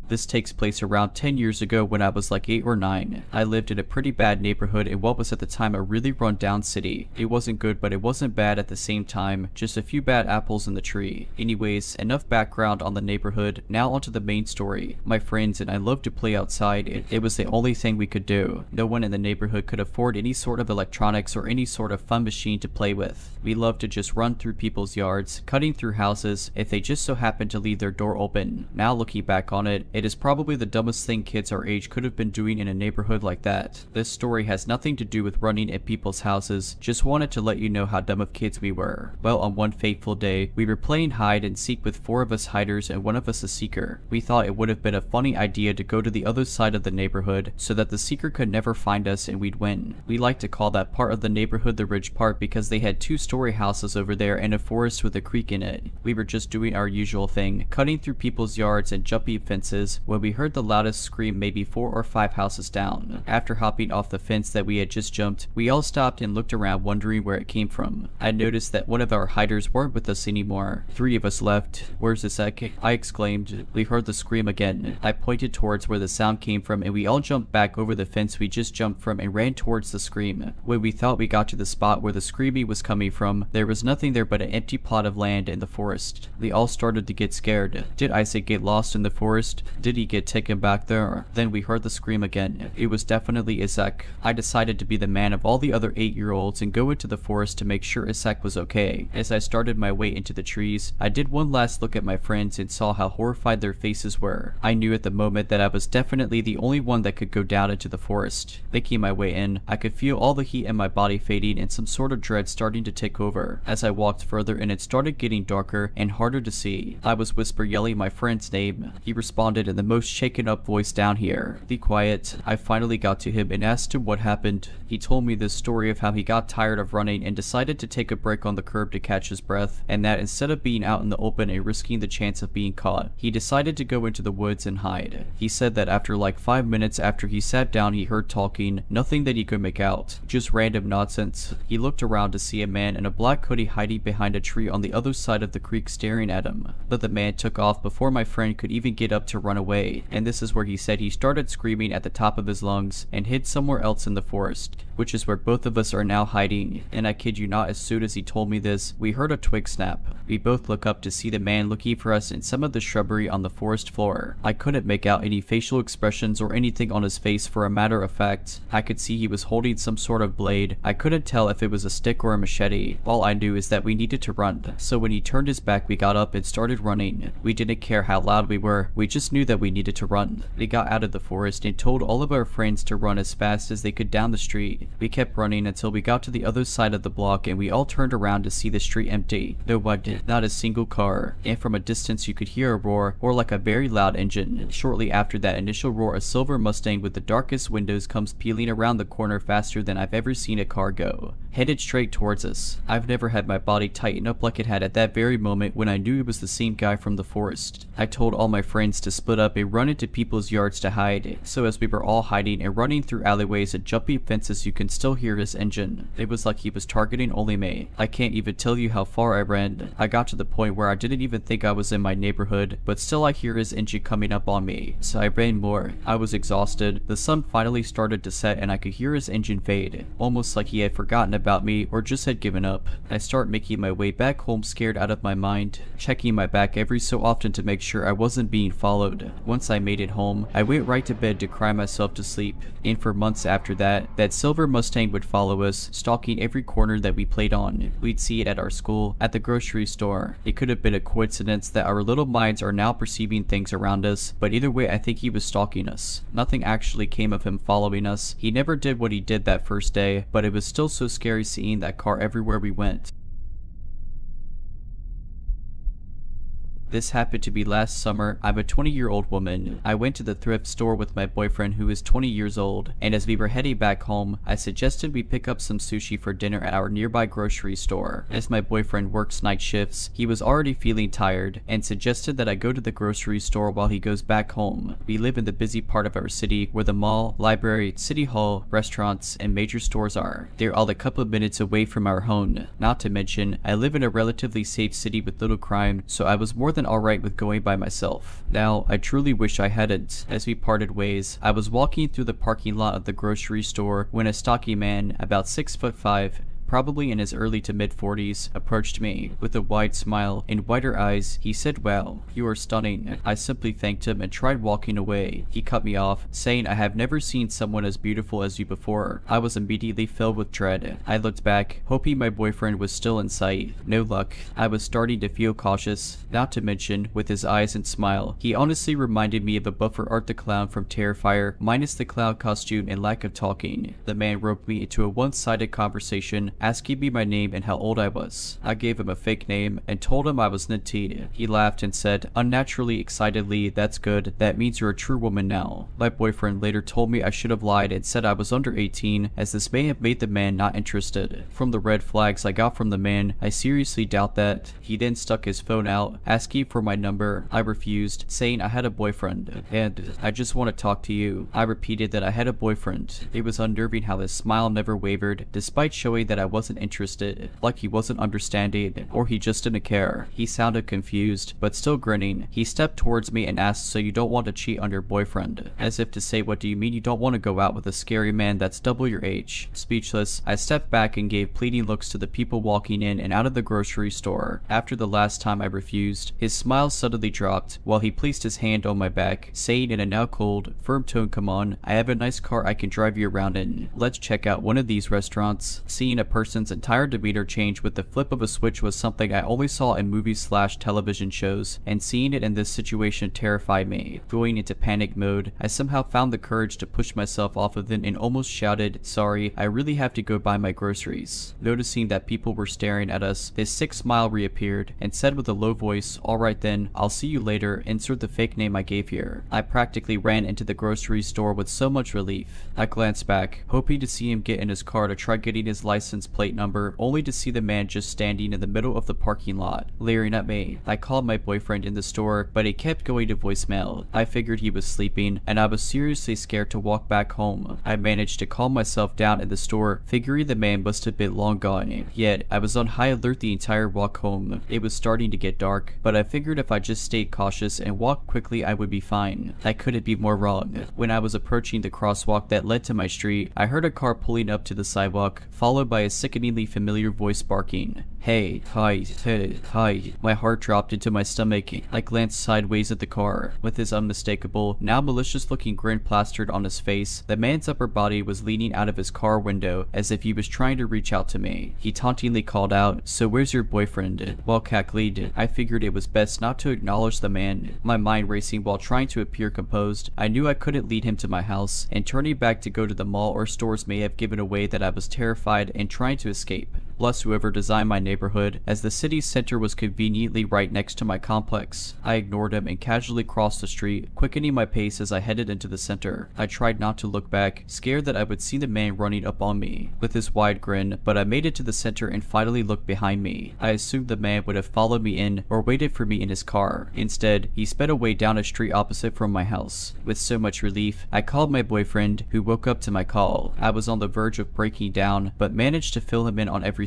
This takes place around 10 years ago when I was like 8 or 9. I lived in a pretty bad neighborhood in what was at the time a really run down city. It wasn't good, but it wasn't bad at the same time, just a few bad apples in the tree. Anyways, enough background on the neighborhood, now onto the main story. My friends and I loved to play outside. It was the only thing we could do. No one in the neighborhood could afford any sort of electronics or any sort of fun machine to play with. We loved to just run through people's yards, cutting through houses if they just so happened to leave their door open. Now looking back on it, it is probably the dumbest thing kids our age could have been doing in a neighborhood like that. This story has nothing to do with running at people's houses, just wanted to let you know how dumb of kids we were. Well, on one fateful day, we were playing hide and seek with 4 of us hiders and 1 of us a seeker. We thought it would have been a funny idea to go to the other side of the neighborhood so that the seeker could never find us and we'd win. We like to call that part of the neighborhood the ridge part because they had 2-story houses over there and a forest with a creek in it. We were just doing our usual thing, cutting through people's yards and jumping fences houses when we heard the loudest scream maybe 4 or 5 houses down. After hopping off the fence that we had just jumped, we all stopped and looked around wondering where it came from. I noticed that one of our hiders weren't with us anymore. 3 of us left. "Where's Isaac?" I exclaimed. We heard the scream again. I pointed towards where the sound came from and we all jumped back over the fence we just jumped from and ran towards the scream. When we thought we got to the spot where the screaming was coming from, there was nothing there but an empty plot of land in the forest. We all started to get scared. Did Isaac get lost in the forest? Did he get taken back there? Then we heard the scream again. It was definitely Isaac. I decided to be the man of all the other 8-year-olds and go into the forest to make sure Isaac was okay. As I started my way into the trees, I did one last look at my friends and saw how horrified their faces were. I knew at the moment that I was definitely the only one that could go down into the forest. Making my way in, I could feel all the heat in my body fading and some sort of dread starting to take over. As I walked further and it started getting darker and harder to see, I was whisper yelling my friend's name. He responded in the most shaken up voice down here. "Be quiet." I finally got to him and asked him what happened. He told me this story of how he got tired of running and decided to take a break on the curb to catch his breath, and that instead of being out in the open and risking the chance of being caught, he decided to go into the woods and hide. He said that after like 5 minutes after he sat down he heard talking, nothing that he could make out, just random nonsense. He looked around to see a man in a black hoodie hiding behind a tree on the other side of the creek staring at him, but the man took off before my friend could even get up to run away, and this is where he said he started screaming at the top of his lungs and hid somewhere else in the forest, which is where both of us are now hiding. And I kid you not, as soon as he told me this, we heard a twig snap. We both look up to see the man looking for us in some of the shrubbery on the forest floor. I couldn't make out any facial expressions or anything on his face. For a matter of fact, I could see he was holding some sort of blade. I couldn't tell if it was a stick or a machete. All I knew is that we needed to run, so when he turned his back we got up and started running. We didn't care how loud we were, we just knew that we needed to run. We got out of the forest and told all of our friends to run as fast as they could down the street. We kept running until we got to the other side of the block and we all turned around to see the street empty. No one, not a single car, and from a distance you could hear a roar, or like a very loud engine. Shortly after that initial roar, a silver Mustang with the darkest windows comes peeling around the corner faster than I've ever seen a car go, headed straight towards us. I've never had my body tighten up like it had at that very moment when I knew it was the same guy from the forest. I told all my friends to split up and run into people's yards to hide, so as we were all hiding and running through alleyways and jumping fences you can still hear his engine. It was like he was targeting only me. I can't even tell you how far I ran. I got to the point where I didn't even think I was in my neighborhood, but still I hear his engine coming up on me, so I ran more. I was exhausted. The sun finally started to set and I could hear his engine fade, almost like he had forgotten about me or just had given up. I start making my way back home scared out of my mind, checking my back every so often to make sure I wasn't being followed. Once I made it home, I went right to bed to cry myself to sleep, and for months after that, that silver Mustang would follow us, stalking every corner that we played on. We'd see it at our school, at the grocery store. It could have been a coincidence that our little minds are now perceiving things around us, but either way I think he was stalking us. Nothing actually came of him following us. He never did what he did that first day, but it was still so scary seeing that car everywhere we went. This happened to be last summer. I'm a 20-year-old woman. I went to the thrift store with my boyfriend who is 20 years old, and as we were heading back home, I suggested we pick up some sushi for dinner at our nearby grocery store. As my boyfriend works night shifts, he was already feeling tired and suggested that I go to the grocery store while he goes back home. We live in the busy part of our city where the mall, library, city hall, restaurants, and major stores are. They're all a couple of minutes away from our home. Not to mention, I live in a relatively safe city with little crime, so I was more than alright with going by myself. Now, I truly wish I hadn't. As we parted ways, I was walking through the parking lot of the grocery store when a stocky man, about 6'5", probably in his early to mid-40s, approached me. With a wide smile and wider eyes, he said, "Wow, you are stunning." I simply thanked him and tried walking away. He cut me off, saying, "I have never seen someone as beautiful as you before." I was immediately filled with dread. I looked back, hoping my boyfriend was still in sight. No luck. I was starting to feel cautious. Not to mention, with his eyes and smile, he honestly reminded me of a buffer Art the Clown from Terrifier, minus the clown costume and lack of talking. The man roped me into a one-sided conversation, asking me my name and how old I was. I gave him a fake name and told him I was Nati. He laughed and said, unnaturally excitedly, "That's good. That means you're a true woman now." My boyfriend later told me I should have lied and said I was under 18, as this may have made the man not interested. From the red flags I got from the man, I seriously doubt that. He then stuck his phone out, asking for my number. I refused, saying I had a boyfriend, and "I just want to talk to you." I repeated that I had a boyfriend. It was unnerving how his smile never wavered, despite showing that I wasn't interested, like he wasn't understanding, or he just didn't care. He sounded confused, but still grinning. He stepped towards me and asked, "So you don't want to cheat on your boyfriend?" As if to say, what do you mean you don't want to go out with a scary man that's double your age? Speechless, I stepped back and gave pleading looks to the people walking in and out of the grocery store. After the last time I refused, his smile suddenly dropped while he placed his hand on my back, saying in a now cold, firm tone, "Come on, I have a nice car I can drive you around in. Let's check out one of these restaurants." Seeing a person's entire demeanor change with the flip of a switch was something I only saw in movies/television shows, and seeing it in this situation terrified me. Going into panic mode, I somehow found the courage to push myself off of it and almost shouted, "Sorry, I really have to go buy my groceries." Noticing that people were staring at us, his sick smile reappeared and said with a low voice, "Alright then, I'll see you later. Insert the fake name I gave here." I practically ran into the grocery store with so much relief. I glanced back, hoping to see him get in his car to try getting his license plate number, only to see the man just standing in the middle of the parking lot, leering at me. I called my boyfriend in the store, but he kept going to voicemail. I figured he was sleeping, and I was seriously scared to walk back home. I managed to calm myself down in the store, figuring the man must have been long gone. Yet, I was on high alert the entire walk home. It was starting to get dark, but I figured if I just stayed cautious and walked quickly I would be fine. I couldn't be more wrong. When I was approaching the crosswalk that led to my street, I heard a car pulling up to the sidewalk, followed by a sickeningly familiar voice barking, "Hey, hi, hey, hi." My heart dropped into my stomach. I glanced sideways at the car. With his unmistakable, now malicious looking grin plastered on his face, the man's upper body was leaning out of his car window as if he was trying to reach out to me. He tauntingly called out, "So where's your boyfriend?" While cackling, I figured it was best not to acknowledge the man. My mind racing while trying to appear composed, I knew I couldn't lead him to my house, and turning back to go to the mall or stores may have given away that I was terrified and trying to escape. Bless whoever designed my neighborhood, as the city's center was conveniently right next to my complex. I ignored him and casually crossed the street, quickening my pace as I headed into the center. I tried not to look back, scared that I would see the man running up on me with his wide grin, but I made it to the center and finally looked behind me. I assumed the man would have followed me in or waited for me in his car. Instead, he sped away down a street opposite from my house. With so much relief, I called my boyfriend, who woke up to my call. I was on the verge of breaking down, but managed to fill him in on everything.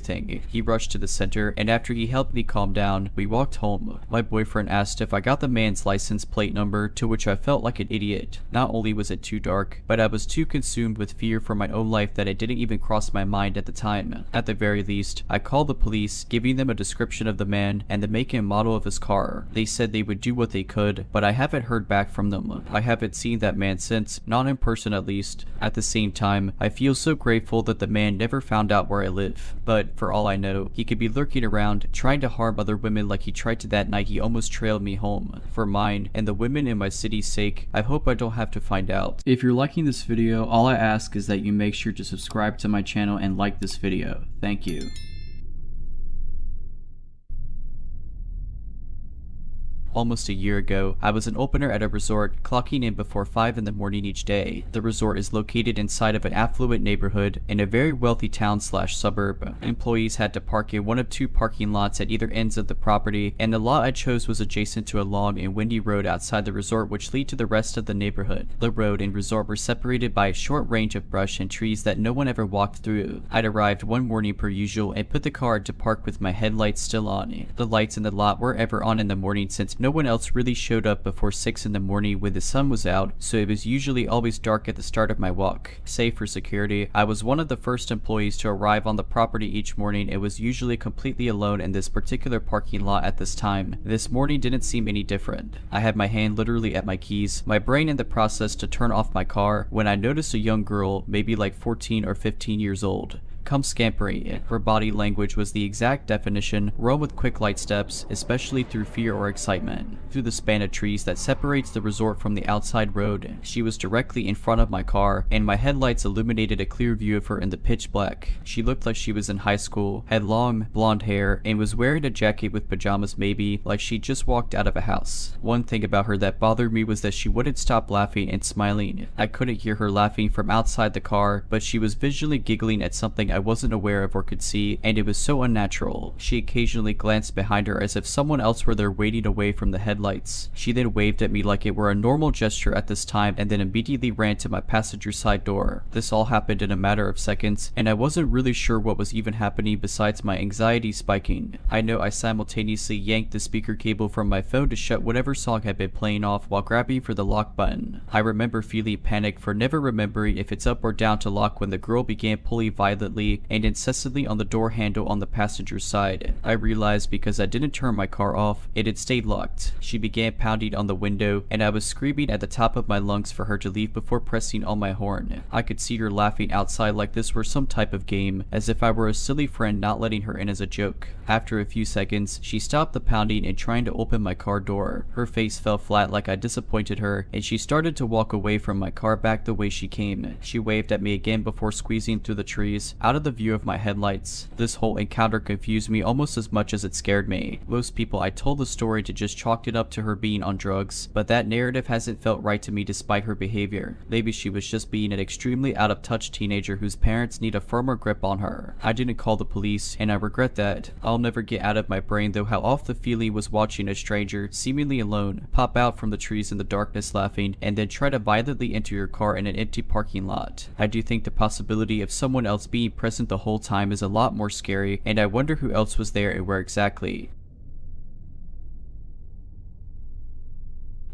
He rushed to the center, and after he helped me calm down, we walked home. My boyfriend asked if I got the man's license plate number, to which I felt like an idiot. Not only was it too dark, but I was too consumed with fear for my own life that it didn't even cross my mind at the time. At the very least, I called the police, giving them a description of the man and the make and model of his car. They said they would do what they could, but I haven't heard back from them. I haven't seen that man since, not in person at least. At the same time, I feel so grateful that the man never found out where I live. But for all I know, he could be lurking around, trying to harm other women like he tried to that night he almost trailed me home. For mine, and the women in my city's sake, I hope I don't have to find out. If you're liking this video, all I ask is that you make sure to subscribe to my channel and like this video. Thank you. Almost a year ago, I was an opener at a resort, clocking in before 5 in the morning each day. The resort is located inside of an affluent neighborhood in a very wealthy town/suburb. Employees had to park in one of two parking lots at either ends of the property, and the lot I chose was adjacent to a long and windy road outside the resort which lead to the rest of the neighborhood. The road and resort were separated by a short range of brush and trees that no one ever walked through. I'd arrived one morning per usual and put the car into park with my headlights still on. The lights in the lot were ever on in the morning since no one else really showed up before 6 in the morning when the sun was out, so it was usually always dark at the start of my walk. Save for security, I was one of the first employees to arrive on the property each morning and was usually completely alone in this particular parking lot at this time. This morning didn't seem any different. I had my hand literally at my keys, my brain in the process to turn off my car, when I noticed a young girl, maybe like 14 or 15 years old. come scampery. Her body language was the exact definition, run with quick light steps, especially through fear or excitement. Through the span of trees that separates the resort from the outside road, she was directly in front of my car, and my headlights illuminated a clear view of her in the pitch black. She looked like she was in high school, had long, blonde hair, and was wearing a jacket with pajamas maybe, like she just walked out of a house. One thing about her that bothered me was that she wouldn't stop laughing and smiling. I couldn't hear her laughing from outside the car, but she was visually giggling at something I wasn't aware of or could see, and it was so unnatural. She occasionally glanced behind her as if someone else were there waiting away from the headlights. She then waved at me like it were a normal gesture at this time and then immediately ran to my passenger side door. This all happened in a matter of seconds, and I wasn't really sure what was even happening besides my anxiety spiking. I know I simultaneously yanked the speaker cable from my phone to shut whatever song had been playing off while grabbing for the lock button. I remember feeling panicked for never remembering if it's up or down to lock when the girl began pulling violently and incessantly on the door handle on the passenger side. I realized because I didn't turn my car off, it had stayed locked. She began pounding on the window, and I was screaming at the top of my lungs for her to leave before pressing on my horn. I could see her laughing outside like this were some type of game, as if I were a silly friend not letting her in as a joke. After a few seconds, she stopped the pounding and trying to open my car door. Her face fell flat like I disappointed her, and she started to walk away from my car back the way she came. She waved at me again before squeezing through the trees, out of the view of my headlights. This whole encounter confused me almost as much as it scared me. Most people I told the story to just chalked it up to her being on drugs, but that narrative hasn't felt right to me despite her behavior. Maybe she was just being an extremely out of touch teenager whose parents need a firmer grip on her. I didn't call the police, and I regret that. I'll never get out of my brain though how off the feeling was watching a stranger, seemingly alone, pop out from the trees in the darkness laughing, and then try to violently enter your car in an empty parking lot. I do think the possibility of someone else being present the whole time is a lot more scary, and I wonder who else was there and where exactly.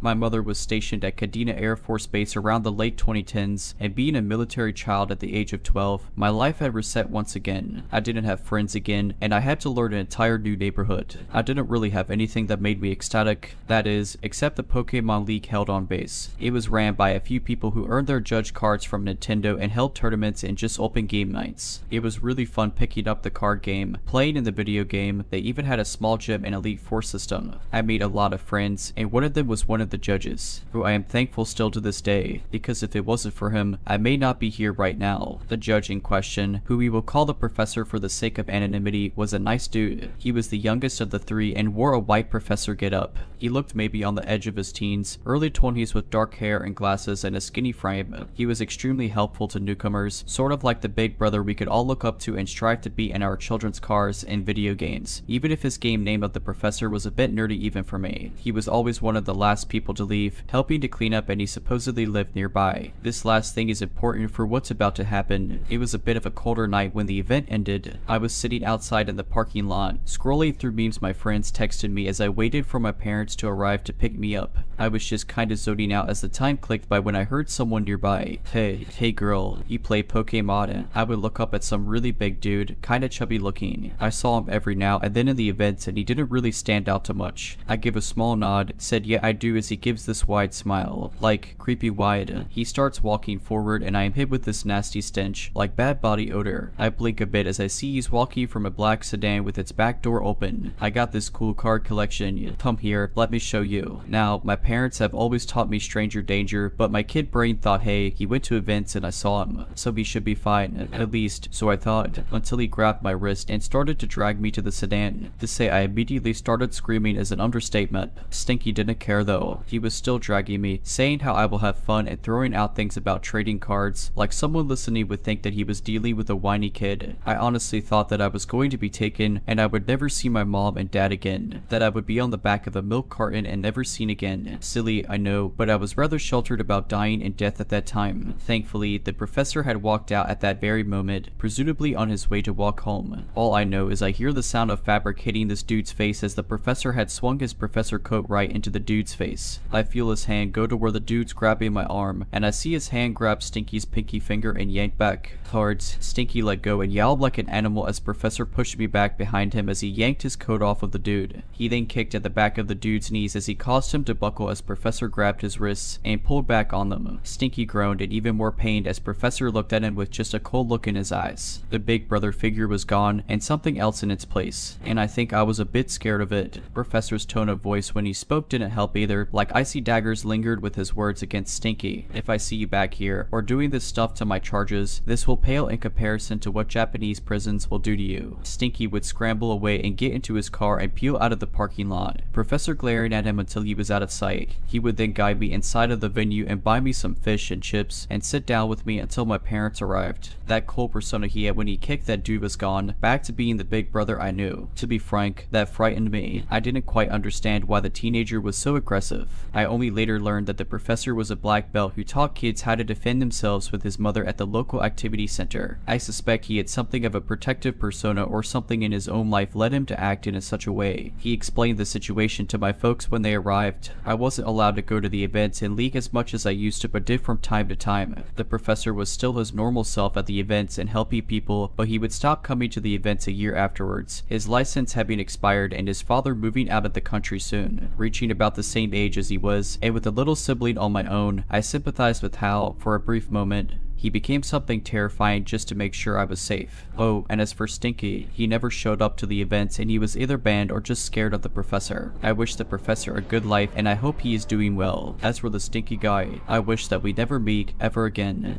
My mother was stationed at Kadena Air Force Base around the late 2010s, and being a military child at the age of 12, my life had reset once again. I didn't have friends again, and I had to learn an entire new neighborhood. I didn't really have anything that made me ecstatic, that is, except the Pokemon League held on base. It was ran by a few people who earned their judge cards from Nintendo and held tournaments and just open game nights. It was really fun picking up the card game, playing in the video game. They even had a small gym and Elite Four system. I made a lot of friends, and one of them was one of the judges, who I am thankful still to this day, because if it wasn't for him, I may not be here right now. The judge in question, who we will call the professor for the sake of anonymity, was a nice dude. He was the youngest of the three and wore a white professor getup. He looked maybe on the edge of his teens, early 20s with dark hair and glasses and a skinny frame. He was extremely helpful to newcomers, sort of like the big brother we could all look up to and strive to be in our children's cars and video games, even if his game name of the professor was a bit nerdy even for me. He was always one of the last people to leave, helping to clean up, and he supposedly lived nearby. This last thing is important for what's about to happen. It was a bit of a colder night when the event ended. I was sitting outside in the parking lot, scrolling through memes my friends texted me as I waited for my parents to arrive to pick me up. I was just kinda zoning out as the time clicked by when I heard someone nearby. Hey girl, you play Pokemon? I would look up at some really big dude, kinda chubby looking. I saw him every now and then in the events, and he didn't really stand out too much. I give a small nod, said yeah I do, as he gives this wide smile, like creepy wide. He starts walking forward, and I am hit with this nasty stench, like bad body odor. I blink a bit as I see he's walking from a black sedan with its back door open. I got this cool card collection. Come here, let me show you. Now, my parents have always taught me stranger danger, but my kid brain thought hey, he went to events and I saw him, so he should be fine, at least, so I thought, until he grabbed my wrist and started to drag me to the sedan. To say I immediately started screaming is an understatement. Stinky didn't care though. He was still dragging me, saying how I will have fun and throwing out things about trading cards, like someone listening would think that he was dealing with a whiny kid. I honestly thought that I was going to be taken and I would never see my mom and dad again, that I would be on the back of a milk carton and never seen again. Silly, I know, but I was rather sheltered about dying and death at that time. Thankfully, the professor had walked out at that very moment, presumably on his way to walk home. All I know is I hear the sound of fabric hitting this dude's face as the professor had swung his professor coat right into the dude's face. knees. I feel his hand go to where the dude's grabbing my arm, and I see his hand grab Stinky's pinky finger and yank back. Hard. Stinky let go and yowled like an animal as Professor pushed me back behind him as he yanked his coat off of the dude. He then kicked at the back of the dude's knees as he caused him to buckle as Professor grabbed his wrists and pulled back on them. Stinky groaned and even more pained as Professor looked at him with just a cold look in his eyes. The big brother figure was gone and something else in its place, and I think I was a bit scared of it. Professor's tone of voice when he spoke didn't help either, like icy daggers lingered with his words against Stinky. If I see you back here or doing this stuff to my charges, this will pale in comparison to what Japanese prisons will do to you. Stinky would scramble away and get into his car and peel out of the parking lot, Professor glaring at him until he was out of sight. He would then guide me inside of the venue and buy me some fish and chips and sit down with me until my parents arrived. That cold persona he had when he kicked that dude was gone, back to being the big brother I knew. To be frank, that frightened me. I didn't quite understand why the teenager was so aggressive. I only later learned that the professor was a black belt who taught kids how to defend themselves with his mother at the local activity center. I suspect he had something of a protective persona or something in his own life led him to act in such a way. He explained the situation to my folks when they arrived. I wasn't allowed to go to the events and leak as much as I used to but did from time to time. The professor was still his normal self at the events and helping people, but he would stop coming to the events a year afterwards, his license having expired and his father moving out of the country soon. Reaching about the same age as he was, and with a little sibling on my own, I sympathized with how, for a brief moment, he became something terrifying just to make sure I was safe. Oh, and as for Stinky, he never showed up to the events and he was either banned or just scared of the professor. I wish the professor a good life and I hope he is doing well. As for the Stinky guy, I wish that we never meet ever again.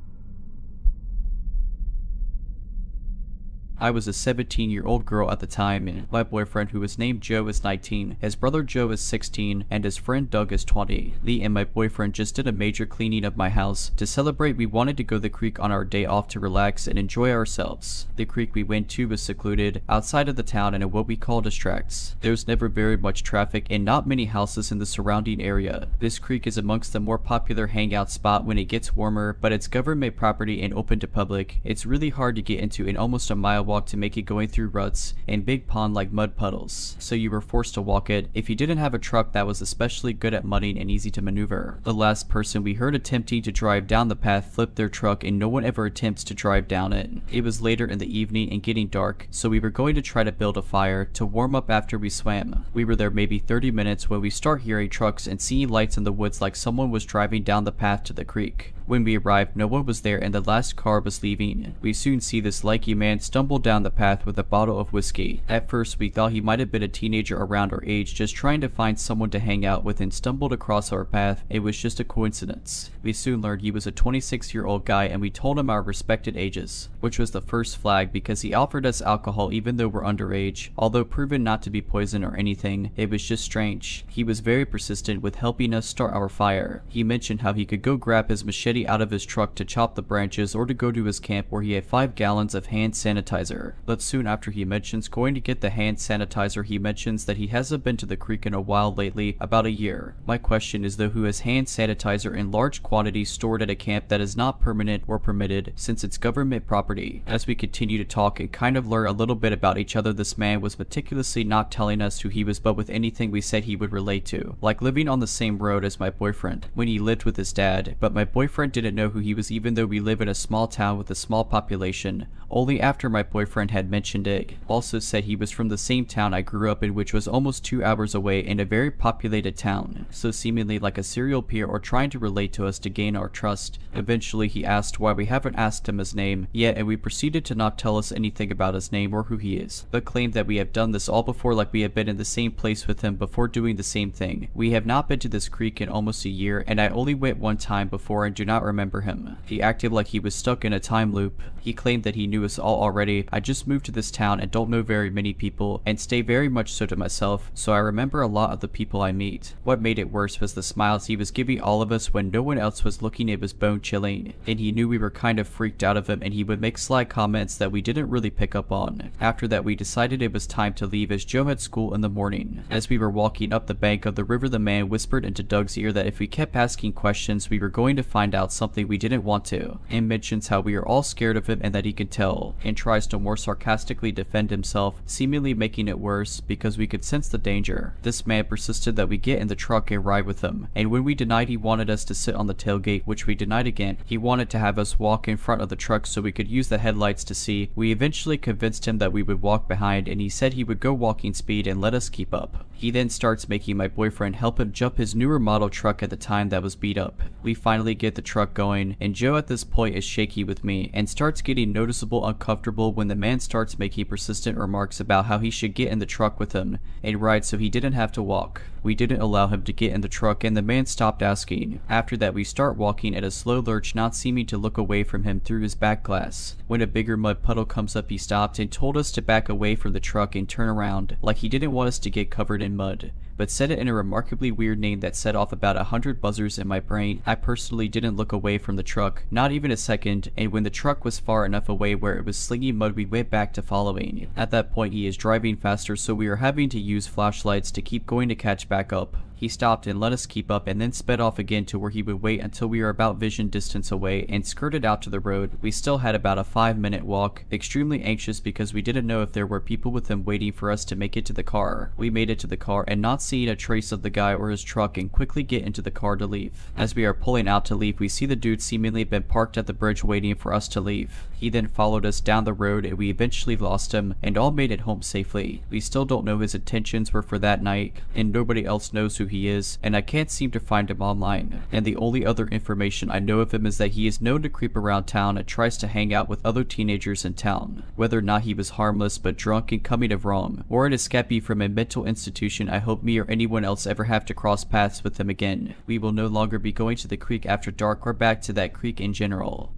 I was a 17-year-old girl at the time, and my boyfriend, who was named Joe, is 19, his brother Joe is 16, and his friend Doug is 20. Lee and my boyfriend just did a major cleaning of my house. To celebrate, we wanted to go to the creek on our day off to relax and enjoy ourselves. The creek we went to was secluded, outside of the town and in what we call distracts. There's never very much traffic and not many houses in the surrounding area. This creek is amongst the more popular hangout spot when it gets warmer, but it's government property and open to public. It's really hard to get into in almost a mile walk to make it going through ruts and big pond like mud puddles, so you were forced to walk it if you didn't have a truck that was especially good at mudding and easy to maneuver. The last person we heard attempting to drive down the path flipped their truck and no one ever attempts to drive down it. It was later in the evening and getting dark, so we were going to try to build a fire to warm up after we swam. We were there maybe 30 minutes when we start hearing trucks and seeing lights in the woods like someone was driving down the path to the creek. When we arrived, no one was there and the last car was leaving. We soon see this lanky man stumble down the path with a bottle of whiskey. At first, we thought he might have been a teenager around our age just trying to find someone to hang out with and stumbled across our path. It was just a coincidence. We soon learned he was a 26-year-old guy and we told him our respected ages, which was the first flag because he offered us alcohol even though we're underage. Although proven not to be poison or anything, it was just strange. He was very persistent with helping us start our fire. He mentioned how he could go grab his machete out of his truck to chop the branches or to go to his camp where he had 5 gallons of hand sanitizer. But soon after he mentions going to get the hand sanitizer, he mentions that he hasn't been to the creek in a while lately, about a year. My question is though who has hand sanitizer in large quantities stored at a camp that is not permanent or permitted since it's government property. As we continue to talk and kind of learn a little bit about each other, this man was meticulously not telling us who he was but with anything we said he would relate to, like living on the same road as my boyfriend when he lived with his dad, but my boyfriend didn't know who he was even though we live in a small town with a small population. Only after my boyfriend had mentioned it. Also said he was from the same town I grew up in, which was almost 2 hours away in a very populated town, so seemingly like a serial peer or trying to relate to us to gain our trust. Eventually he asked why we haven't asked him his name yet, and we proceeded to not tell us anything about his name or who he is, but claimed that we have done this all before, like we have been in the same place with him before doing the same thing. We have not been to this creek in almost a year and I only went one time before and do not remember him. He acted like he was stuck in a time loop. He claimed that he knew us all already. I just moved to this town and don't know very many people and stay very much so to myself, so I remember a lot of the people I meet. What made it worse was the smiles he was giving all of us when no one else was looking. It was bone chilling, and he knew we were kind of freaked out of him and he would make sly comments that we didn't really pick up on. After that we decided it was time to leave as Joe had school in the morning. As we were walking up the bank of the river, the man whispered into Doug's ear that if we kept asking questions we were going to find out something we didn't want to, and mentions how we are all scared of him and that he could tell. well, and tries to more sarcastically defend himself, seemingly making it worse because we could sense the danger. This man persisted that we get in the truck and ride with him, and when we denied he wanted us to sit on the tailgate, which we denied again, he wanted to have us walk in front of the truck so we could use the headlights to see. We eventually convinced him that we would walk behind, and he said he would go walking speed and let us keep up. He then starts making my boyfriend help him jump his newer model truck at the time that was beat up. We finally get the truck going, and Joe at this point is shaky with me and starts getting noticeable uncomfortable when the man starts making persistent remarks about how he should get in the truck with him and ride so he didn't have to walk. We didn't allow him to get in the truck, and the man stopped asking. After that, we start walking at a slow lurch, not seeming to look away from him through his back glass. When a bigger mud puddle comes up, he stopped and told us to back away from the truck and turn around, like he didn't want us to get covered in mud, but said it in a remarkably weird name that set off about 100 buzzers in my brain. I personally didn't look away from the truck, not even a second, and when the truck was far enough away where it was slinging mud, we went back to following. At that point, he is driving faster, so we are having to use flashlights to keep going to catch back up. He stopped and let us keep up, and then sped off again to where he would wait until we were about vision distance away and skirted out to the road. We still had about a 5-minute walk, extremely anxious because we didn't know if there were people with him waiting for us to make it to the car. We made it to the car and not seeing a trace of the guy or his truck, and quickly get into the car to leave. As we are pulling out to leave, we see the dude seemingly been parked at the bridge waiting for us to leave. He then followed us down the road, and we eventually lost him and all made it home safely. We still don't know his intentions were for that night, and nobody else knows who he is, and I can't seem to find him online. And the only other information I know of him is that he is known to creep around town and tries to hang out with other teenagers in town. Whether or not he was harmless but drunk and coming of wrong, or an escapee from a mental institution, I hope me or anyone else ever have to cross paths with him again. We will no longer be going to the creek after dark or back to that creek in general.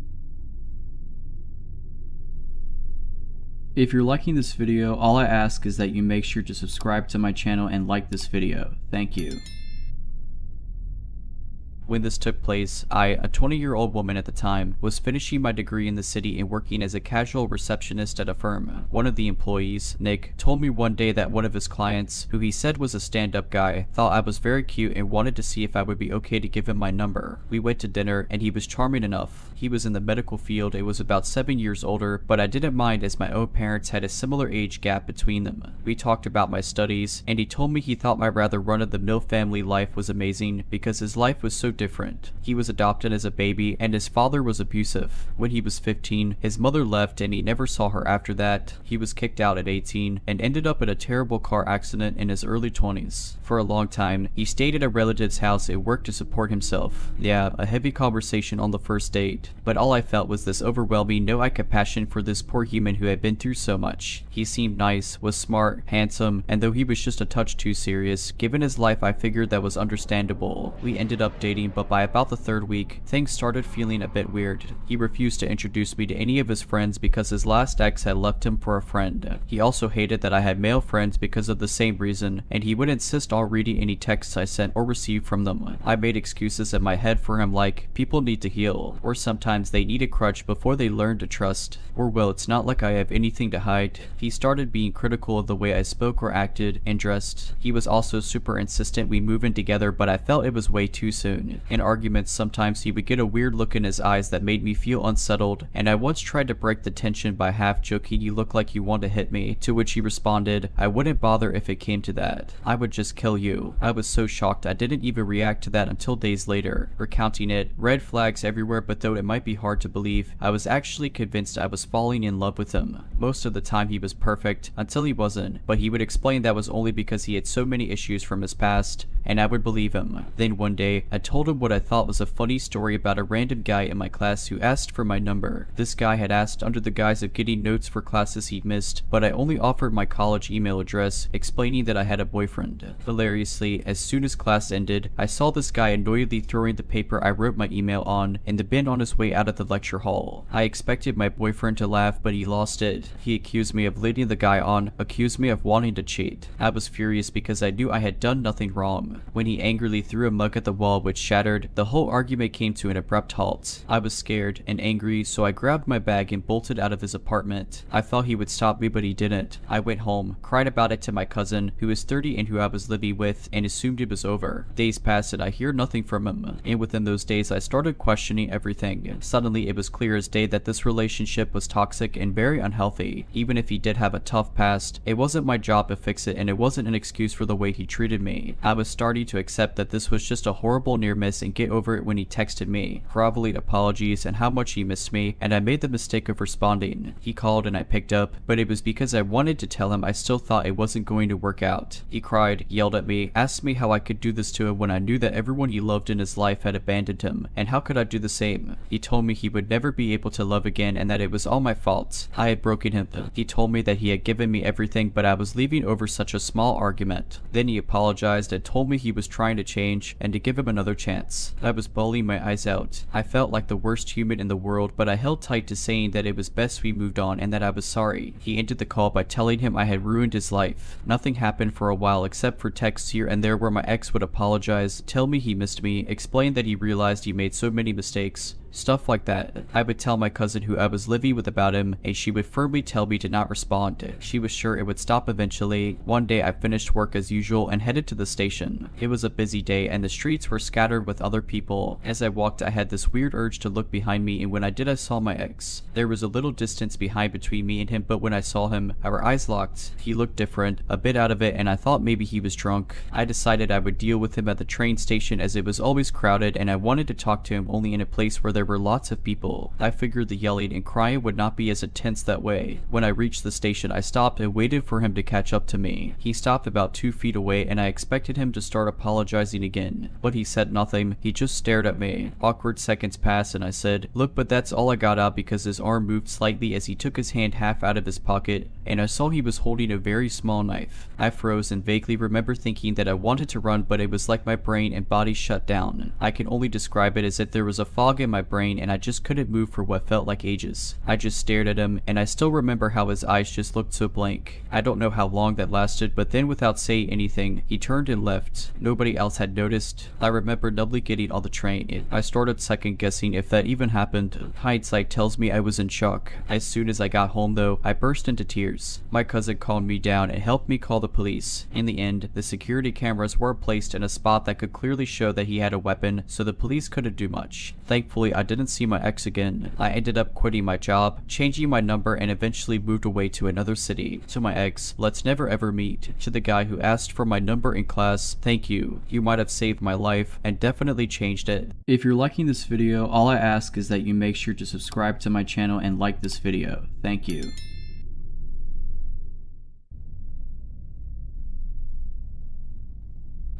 If you're liking this video, all I ask is that you make sure to subscribe to my channel and like this video. Thank you. When this took place, I, a 20-year-old woman at the time, was finishing my degree in the city and working as a casual receptionist at a firm. One of the employees, Nick, told me one day that one of his clients, who he said was a stand-up guy, thought I was very cute and wanted to see if I would be okay to give him my number. We went to dinner, and he was charming enough. He was in the medical field and was about 7 years older, but I didn't mind as my own parents had a similar age gap between them. We talked about my studies, and he told me he thought my rather run-of-the-mill family life was amazing because his life was so different. He was adopted as a baby, and his father was abusive. When he was 15, his mother left and he never saw her after that. He was kicked out at 18 and ended up in a terrible car accident in his early 20s. For a long time, he stayed at a relative's house and worked to support himself. Yeah, a heavy conversation on the first date, but all I felt was this overwhelming no-eye compassion for this poor human who had been through so much. He seemed nice, was smart, handsome, and though he was just a touch too serious, given his life, I figured that was understandable. We ended up dating, but by about the third week, things started feeling a bit weird. He refused to introduce me to any of his friends because his last ex had left him for a friend. He also hated that I had male friends because of the same reason, and he would insist on reading any texts I sent or received from them. I made excuses in my head for him like, people need to heal, or sometimes they need a crutch before they learn to trust, or well, it's not like I have anything to hide. He started being critical of the way I spoke or acted and dressed. He was also super insistent we move in together, but I felt it was way too soon. In arguments, sometimes he would get a weird look in his eyes that made me feel unsettled, and I once tried to break the tension by half joking, "You look like you want to hit me," to which he responded, "I wouldn't bother if it came to that. I would just kill you." I was so shocked I didn't even react to that until days later. Recounting it, red flags everywhere, but though it might be hard to believe, I was actually convinced I was falling in love with him. Most of the time he was perfect, until he wasn't, but he would explain that was only because he had so many issues from his past, and I would believe him. Then one day, I told him what I thought was a funny story about a random guy in my class who asked for my number. This guy had asked under the guise of getting notes for classes he'd missed, but I only offered my college email address, explaining that I had a boyfriend. Hilariously, as soon as class ended, I saw this guy annoyedly throwing the paper I wrote my email on in the bin on his way out of the lecture hall. I expected my boyfriend to laugh, but he lost it. He accused me of leading the guy on, accused me of wanting to cheat. I was furious because I knew I had done nothing wrong. room. When he angrily threw a mug at the wall which shattered, the whole argument came to an abrupt halt. I was scared and angry, so I grabbed my bag and bolted out of his apartment. I thought he would stop me, but he didn't. I went home, cried about it to my cousin, who is 30 and who I was living with, and assumed it was over. Days passed and I hear nothing from him, and within those days I started questioning everything. Suddenly it was clear as day that this relationship was toxic and very unhealthy. Even if he did have a tough past, it wasn't my job to fix it, and it wasn't an excuse for the way he treated me. I was starting to accept that this was just a horrible near miss and get over it when he texted me, groveled apologies and how much he missed me, and I made the mistake of responding. He called and I picked up, but it was because I wanted to tell him I still thought it wasn't going to work out. He cried, yelled at me, asked me how I could do this to him when I knew that everyone he loved in his life had abandoned him, and how could I do the same? He told me he would never be able to love again and that it was all my fault. I had broken him. He told me that he had given me everything, but I was leaving over such a small argument. Then he apologized and told me he was trying to change and to give him another chance. I was bawling my eyes out. I felt like the worst human in the world, but I held tight to saying that it was best we moved on and that I was sorry. He ended the call by telling him I had ruined his life. Nothing happened for a while except for texts here and there where my ex would apologize, tell me he missed me, explain that he realized he made so many mistakes. Stuff like that. I would tell my cousin who I was living with about him, and she would firmly tell me to not respond. She was sure it would stop eventually. One day I finished work as usual and headed to the station. It was a busy day and the streets were scattered with other people. As I walked, I had this weird urge to look behind me, and when I did, I saw my ex. There was a little distance behind between me and him, but when I saw him, our eyes locked. He looked different, a bit out of it, and I thought maybe he was drunk. I decided I would deal with him at the train station as it was always crowded, and I wanted to talk to him only in a place where there were lots of people. I figured the yelling and crying would not be as intense that way. When I reached the station, I stopped and waited for him to catch up to me. He stopped about 2 feet away and I expected him to start apologizing again, but he said nothing. He just stared at me. Awkward seconds passed and I said, "Look, but that's all I got out," because his arm moved slightly as he took his hand half out of his pocket and I saw he was holding a very small knife. I froze and vaguely remember thinking that I wanted to run, but it was like my brain and body shut down. I can only describe it as if there was a fog in my brain and I just couldn't move for what felt like ages. I just stared at him, and I still remember how his eyes just looked so blank. I don't know how long that lasted, but then without saying anything, he turned and left. Nobody else had noticed. I remember numbly getting on the train. I started second guessing if that even happened. Hindsight tells me I was in shock. As soon as I got home though, I burst into tears. My cousin calmed me down and helped me call the police. In the end, the security cameras were placed in a spot that could clearly show that he had a weapon, so the police couldn't do much. Thankfully, I didn't see my ex again. I ended up quitting my job, changing my number, and eventually moved away to another city. To my ex, let's never ever meet. To the guy who asked for my number in class, thank you. You might have saved my life and definitely changed it. If you're liking this video, all I ask is that you make sure to subscribe to my channel and like this video. Thank you.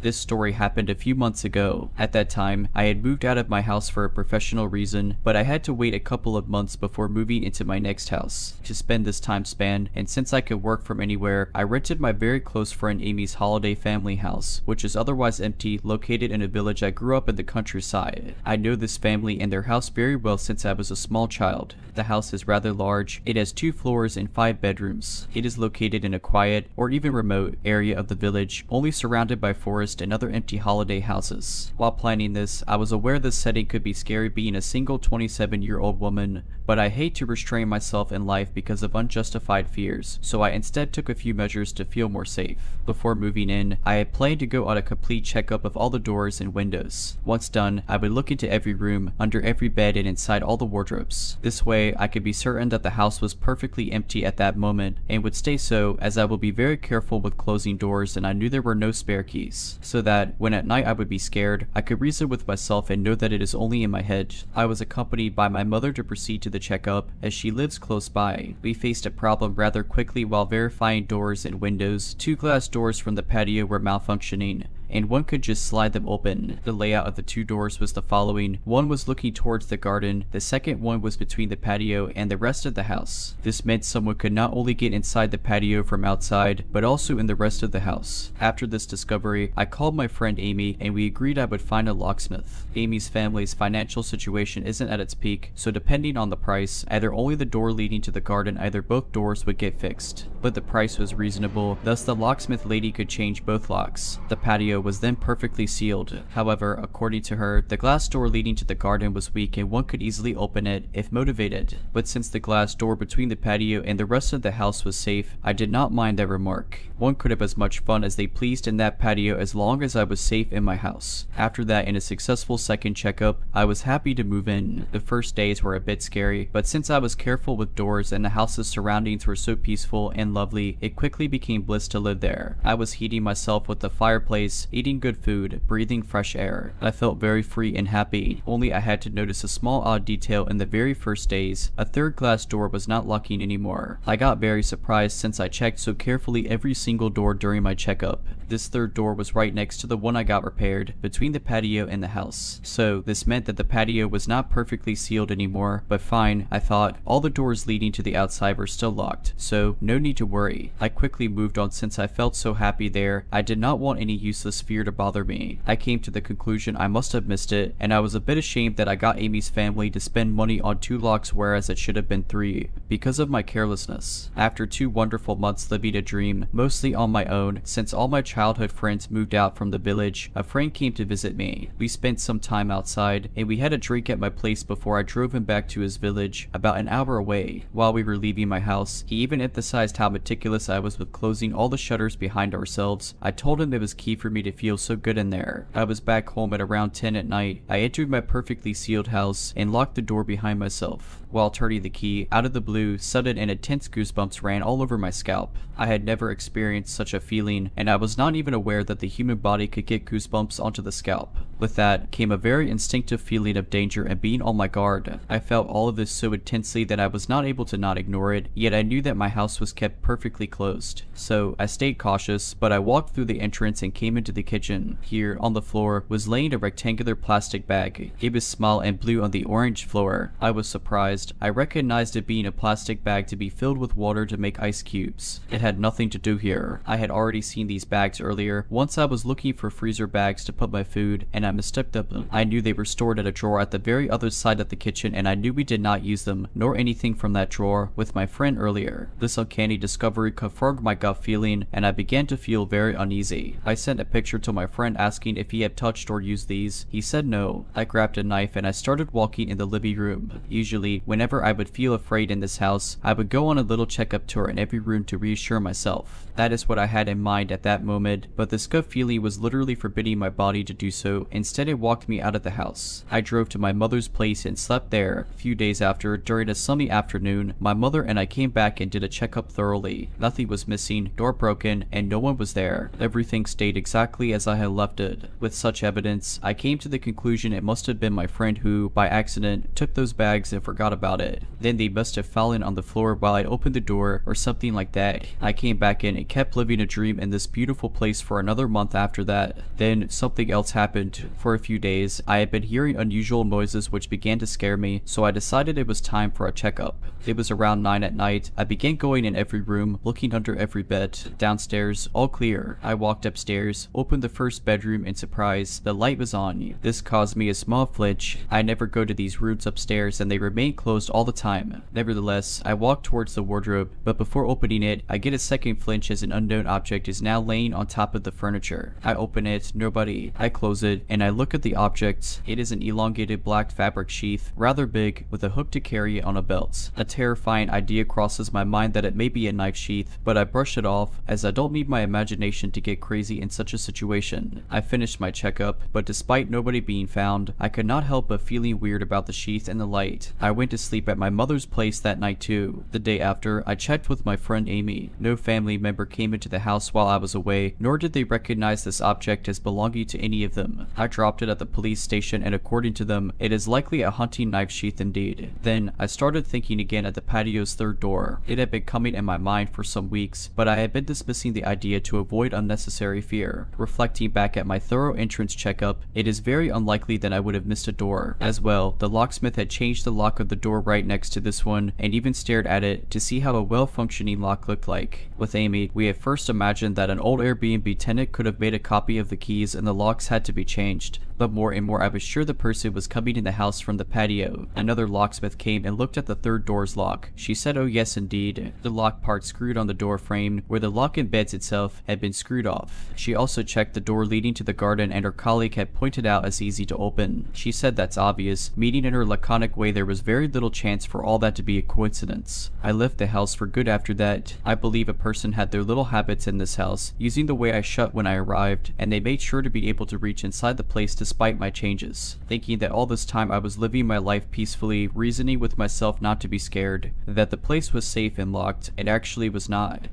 This story happened a few months ago. At that time, I had moved out of my house for a professional reason, but I had to wait a couple of months before moving into my next house. To spend this time span, and since I could work from anywhere, I rented my very close friend Amy's holiday family house, which is otherwise empty, located in a village I grew up in the countryside. I know this family and their house very well since I was a small child. The house is rather large. It has 2 floors and 5 bedrooms. It is located in a quiet, or even remote, area of the village, only surrounded by forest and other empty holiday houses. While planning this, I was aware this setting could be scary being a single 27-year-old woman, but I hate to restrain myself in life because of unjustified fears, so I instead took a few measures to feel more safe. Before moving in, I had planned to go on a complete checkup of all the doors and windows. Once done, I would look into every room, under every bed, and inside all the wardrobes. This way, I could be certain that the house was perfectly empty at that moment, and would stay so as I would be very careful with closing doors and I knew there were no spare keys, so that when at night I would be scared, I could reason with myself and know that it is only in my head. I was accompanied by my mother to proceed to the checkup, as she lives close by. We faced a problem rather quickly while verifying doors and windows. 2 glass doors from the patio were malfunctioning, and one could just slide them open. The layout of the 2 doors was the following. One was looking towards the garden, the second one was between the patio and the rest of the house. This meant someone could not only get inside the patio from outside, but also in the rest of the house. After this discovery, I called my friend Amy and we agreed I would find a locksmith. Amy's family's financial situation isn't at its peak, so depending on the price, either only the door leading to the garden, either both doors would get fixed. But the price was reasonable, thus the locksmith lady could change both locks. The patio was then perfectly sealed. However, according to her, the glass door leading to the garden was weak and one could easily open it if motivated. But since the glass door between the patio and the rest of the house was safe, I did not mind that remark. One could have as much fun as they pleased in that patio as long as I was safe in my house. After that, in a successful second checkup, I was happy to move in. The first days were a bit scary, but since I was careful with doors and the house's surroundings were so peaceful and lovely, it quickly became bliss to live there. I was heating myself with the fireplace, eating good food, breathing fresh air. I felt very free and happy, only I had to notice a small odd detail in the very first days. A third glass door was not locking anymore. I got very surprised since I checked so carefully every single door during my checkup. This third door was right next to the one I got repaired, between the patio and the house. So this meant that the patio was not perfectly sealed anymore, but fine, I thought. All the doors leading to the outside were still locked, so no need to worry. I quickly moved on since I felt so happy there. I did not want any useless fear to bother me. I came to the conclusion I must have missed it, and I was a bit ashamed that I got Amy's family to spend money on 2 locks whereas it should have been 3, because of my carelessness. After 2 wonderful months living a dream, mostly on my own, since all my childhood friends moved out from the village, a friend came to visit me. We spent some time outside, and we had a drink at my place before I drove him back to his village, about an hour away. While we were leaving my house, he even emphasized how meticulous I was with closing all the shutters behind ourselves. I told him it was key for me to feel so good in there. I was back home at around 10 at night. I entered my perfectly sealed house and locked the door behind myself. While turning the key, out of the blue, sudden and intense goosebumps ran all over my scalp. I had never experienced such a feeling, and I was not even aware that the human body could get goosebumps onto the scalp. With that came a very instinctive feeling of danger and being on my guard. I felt all of this so intensely that I was not able to not ignore it, yet I knew that my house was kept perfectly closed. So I stayed cautious, but I walked through the entrance and came into the kitchen. Here, on the floor, was laying a rectangular plastic bag. It was small and blue on the orange floor. I was surprised. I recognized it being a plastic bag to be filled with water to make ice cubes. It had nothing to do here. I had already seen these bags earlier. Once I was looking for freezer bags to put my food, and I mistook them. I knew they were stored at a drawer at the very other side of the kitchen, and I knew we did not use them, nor anything from that drawer, with my friend earlier. This uncanny discovery confirmed my gut feeling, and I began to feel very uneasy. I sent a picture to my friend asking if he had touched or used these. He said no. I grabbed a knife and I started walking in the living room. Usually, whenever I would feel afraid in this house, I would go on a little checkup tour in every room to reassure myself. That is what I had in mind at that moment, but this gut feeling was literally forbidding my body to do so. Instead, it walked me out of the house. I drove to my mother's place and slept there. A few days after, during a sunny afternoon, my mother and I came back and did a checkup thoroughly. Nothing was missing, door broken, and no one was there. Everything stayed exactly as I had left it. With such evidence, I came to the conclusion it must have been my friend who, by accident, took those bags and forgot about it. Then they must have fallen on the floor while I opened the door, or something like that. I came back in and kept living a dream in this beautiful place for another month after that. Then something else happened. For a few days, I had been hearing unusual noises which began to scare me, so I decided it was time for a checkup. It was around 9 at night. I began going in every room, looking under every bed. Downstairs, all clear. I walked upstairs, opened the first bedroom, and surprise, the light was on. This caused me a small flinch. I never go to these rooms upstairs and they remain closed all the time. Nevertheless, I walk towards the wardrobe, but before opening it, I get a second flinch as an unknown object is now laying on top of the furniture. I open it, nobody. I close it, and I look at the object. It is an elongated black fabric sheath, rather big, with a hook to carry it on a belt. A terrifying idea crosses my mind that it may be a knife sheath, but I brush it off, as I don't need my imagination to get crazy in such a situation. I finished my checkup, but despite nobody being found, I could not help but feeling weird about the sheath and the light. I went to sleep at my mother's place that night too. The day after, I checked with my friend Amy. No family member came into the house while I was away, nor did they recognize this object as belonging to any of them. I dropped it at the police station, and according to them, it is likely a hunting knife sheath indeed. Then, I started thinking again at the patio's third door. It had been coming in my mind for some weeks, but I had been dismissing the idea to avoid unnecessary fear. Reflecting back at my thorough entrance checkup, it is very unlikely that I would have missed a door. As well, the locksmith had changed the lock of the door right next to this one, and even stared at it to see how a well-functioning lock looked like. With Amy, we had first imagined that an old Airbnb tenant could have made a copy of the keys and the locks had to be changed. But more and more I was sure the person was coming in the house from the patio. Another locksmith came and looked at the third door's lock. She said, "Oh yes indeed." The lock part screwed on the door frame where the lock embeds itself had been screwed off. She also checked the door leading to the garden and her colleague had pointed out as easy to open. She said that's obvious, meaning in her laconic way there was very little chance for all that to be a coincidence. I left the house for good after that. I believe a person had their little habits in this house, using the way I shut when I arrived, and they made sure to be able to reach inside the place despite my changes. Thinking that all this time I was living my life peacefully, reasoning with myself not to be scared, that the place was safe and locked, it actually was not.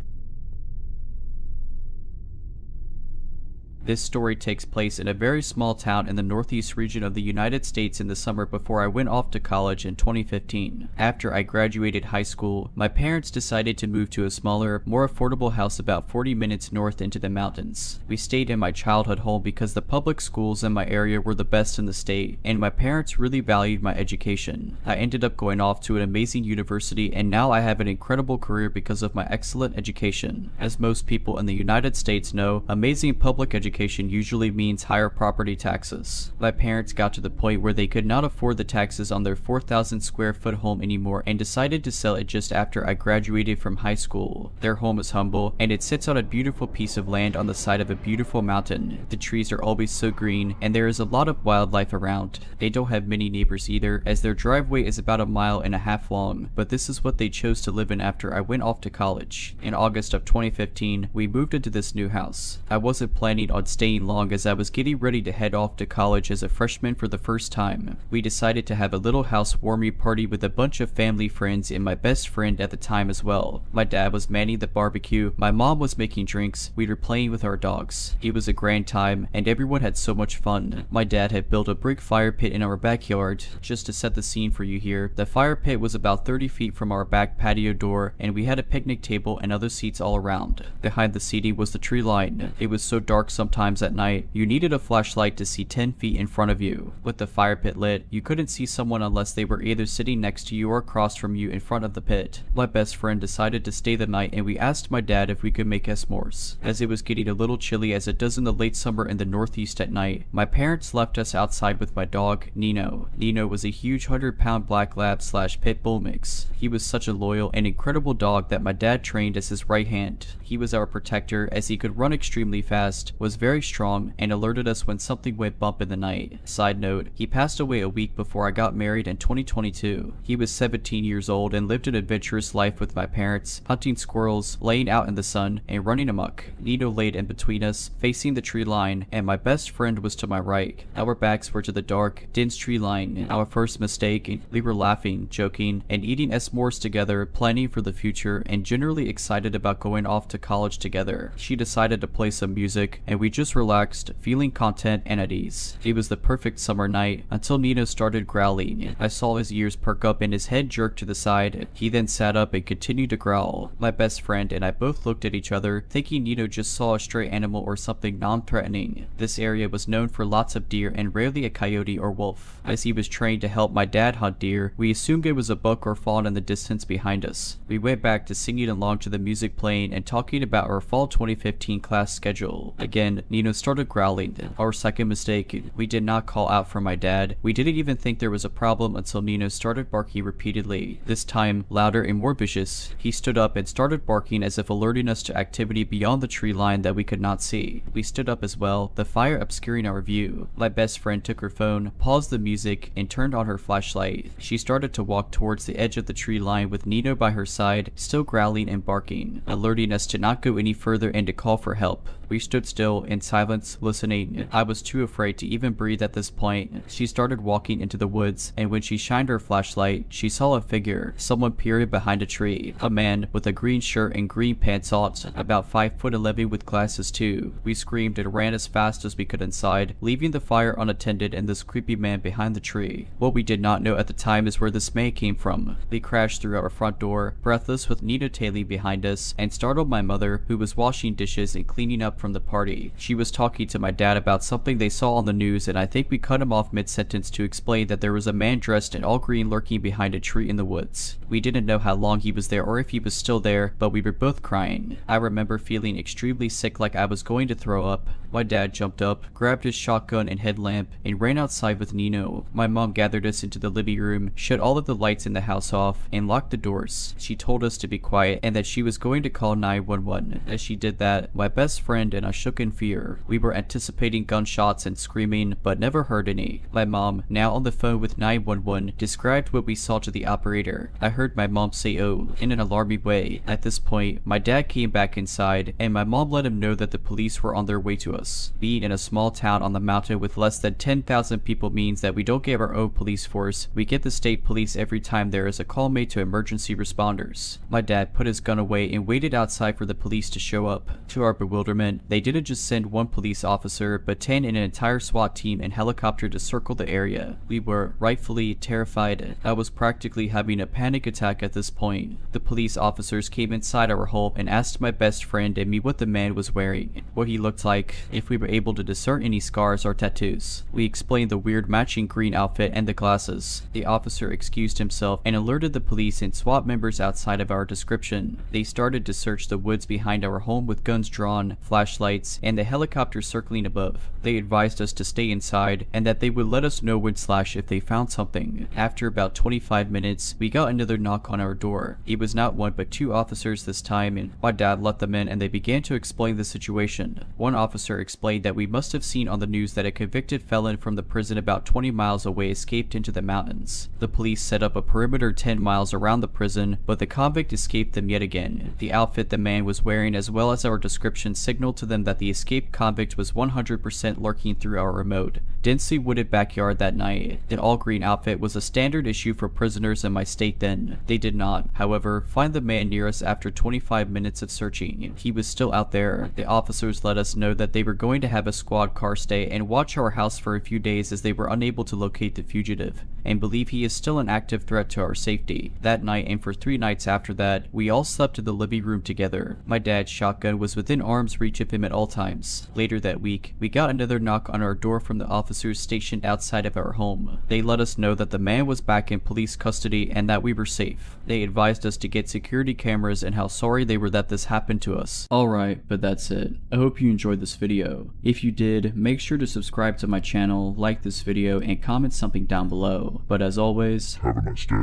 This story takes place in a very small town in the northeast region of the United States in the summer before I went off to college in 2015. After I graduated high school, my parents decided to move to a smaller, more affordable house about 40 minutes north into the mountains. We stayed in my childhood home because the public schools in my area were the best in the state, and my parents really valued my education. I ended up going off to an amazing university, and now I have an incredible career because of my excellent education. As most people in the United States know, amazing public education usually means higher property taxes. My parents got to the point where they could not afford the taxes on their 4,000 square foot home anymore and decided to sell it just after I graduated from high school. Their home is humble and it sits on a beautiful piece of land on the side of a beautiful mountain. The trees are always so green and there is a lot of wildlife around. They don't have many neighbors either, as their driveway is about 1.5 miles long, but this is what they chose to live in after I went off to college. In August of 2015, we moved into this new house. I wasn't planning on staying long as I was getting ready to head off to college as a freshman for the first time. We decided to have a little housewarming party with a bunch of family friends and my best friend at the time as well. My dad was manning the barbecue, my mom was making drinks, we were playing with our dogs. It was a grand time and everyone had so much fun. My dad had built a brick fire pit in our backyard. Just to set the scene for you here, the fire pit was about 30 feet from our back patio door and we had a picnic table and other seats all around. Behind the seating was the tree line. It was so dark sometimes at night, you needed a flashlight to see 10 feet in front of you. With the fire pit lit, you couldn't see someone unless they were either sitting next to you or across from you in front of the pit. My best friend decided to stay the night and we asked my dad if we could make s'mores. As it was getting a little chilly as it does in the late summer in the northeast at night, my parents left us outside with my dog, Nino. Nino was a huge 100-pound black lab / pit bull mix. He was such a loyal and incredible dog that my dad trained as his right hand. He was our protector as he could run extremely fast, was very strong, and alerted us when something went bump in the night. Side note, he passed away a week before I got married in 2022. He was 17 years old and lived an adventurous life with my parents, hunting squirrels, laying out in the sun, and running amok. Nino laid in between us, facing the tree line, and my best friend was to my right. Our backs were to the dark, dense tree line. Our first mistake, we were laughing, joking, and eating s'mores together, planning for the future, and generally excited about going off to college together. She decided to play some music, and we just relaxed, feeling content and at ease. It was the perfect summer night until Nino started growling. I saw his ears perk up and his head jerk to the side. He then sat up and continued to growl. My best friend and I both looked at each other, thinking Nino just saw a stray animal or something non-threatening. This area was known for lots of deer and rarely a coyote or wolf. As he was trained to help my dad hunt deer, we assumed it was a buck or fawn in the distance behind us. We went back to singing along to the music playing and talking about our fall 2015 class schedule. Again, Nino started growling. Our second mistake, we did not call out for my dad. We didn't even think there was a problem until Nino started barking repeatedly. This time, louder and more vicious. He stood up and started barking as if alerting us to activity beyond the tree line that we could not see. We stood up as well, the fire obscuring our view. My best friend took her phone, paused the music, and turned on her flashlight. She started to walk towards the edge of the tree line with Nino by her side, still growling and barking, alerting us to not go any further and to call for help. We stood still in silence, listening. I was too afraid to even breathe at this point. She started walking into the woods, and when she shined her flashlight, she saw a figure, someone peering behind a tree. A man with a green shirt and green pants on, about 5'11" with glasses too. We screamed and ran as fast as we could inside, leaving the fire unattended and this creepy man behind the tree. What we did not know at the time is where this man came from. We crashed through our front door, breathless with Nino tailing behind us, and startled my mother, who was washing dishes and cleaning up from the party. She was talking to my dad about something they saw on the news, and I think we cut him off mid-sentence to explain that there was a man dressed in all green lurking behind a tree in the woods. We didn't know how long he was there or if he was still there, but we were both crying. I remember feeling extremely sick, like I was going to throw up. My dad jumped up, grabbed his shotgun and headlamp, and ran outside with Nino. My mom gathered us into the living room, shut all of the lights in the house off, and locked the doors. She told us to be quiet and that she was going to call 911. As she did that, my best friend and I shook in fear. We were anticipating gunshots and screaming, but never heard any. My mom, now on the phone with 911, described what we saw to the operator. I heard my mom say "oh" in an alarming way. At this point, my dad came back inside, and my mom let him know that the police were on their way to us. Being in a small town on the mountain with less than 10,000 people means that we don't get our own police force. We get the state police every time there is a call made to emergency responders. My dad put his gun away and waited outside for the police to show up. To our bewilderment, they didn't just send one police officer, but 10 and an entire SWAT team and helicopter to circle the area. We were rightfully terrified. I was practically having a panic attack at this point. The police officers came inside our home and asked my best friend and me what the man was wearing, what he looked like, if we were able to discern any scars or tattoos. We explained the weird matching green outfit and the glasses. The officer excused himself and alerted the police and SWAT members outside of our description. They started to search the woods behind our home with guns drawn, flashlights, and the helicopter circling above. They advised us to stay inside and that they would let us know when / if they found something. After about 25 minutes, we got another knock on our door. It was not one but two officers this time, and my dad let them in and they began to explain the situation. One officer explained that we must have seen on the news that a convicted felon from the prison about 20 miles away escaped into the mountains. The police set up a perimeter 10 miles around the prison, but the convict escaped them yet again. The outfit the man was wearing as well as our description signaled to them that the escaped convict was 100% lurking through our remote, densely wooded backyard that night. The all-green outfit was a standard issue for prisoners in my state then. They did not, however, find the man near us after 25 minutes of searching. He was still out there. The officers let us know that they were going to have a squad car stay and watch our house for a few days as they were unable to locate the fugitive, and believe he is still an active threat to our safety. That night and for 3 nights after that, we all slept in the living room together. My dad's shotgun was within arm's reach of him at all times. Later that week, we got another knock on our door from the officers stationed outside of our home. They let us know that the man was back in police custody and that we were safe. They advised us to get security cameras and how sorry they were that this happened to us. Alright, but that's it. I hope you enjoyed this video. If you did, make sure to subscribe to my channel, like this video, and comment something down below. But as always, Have a nice day.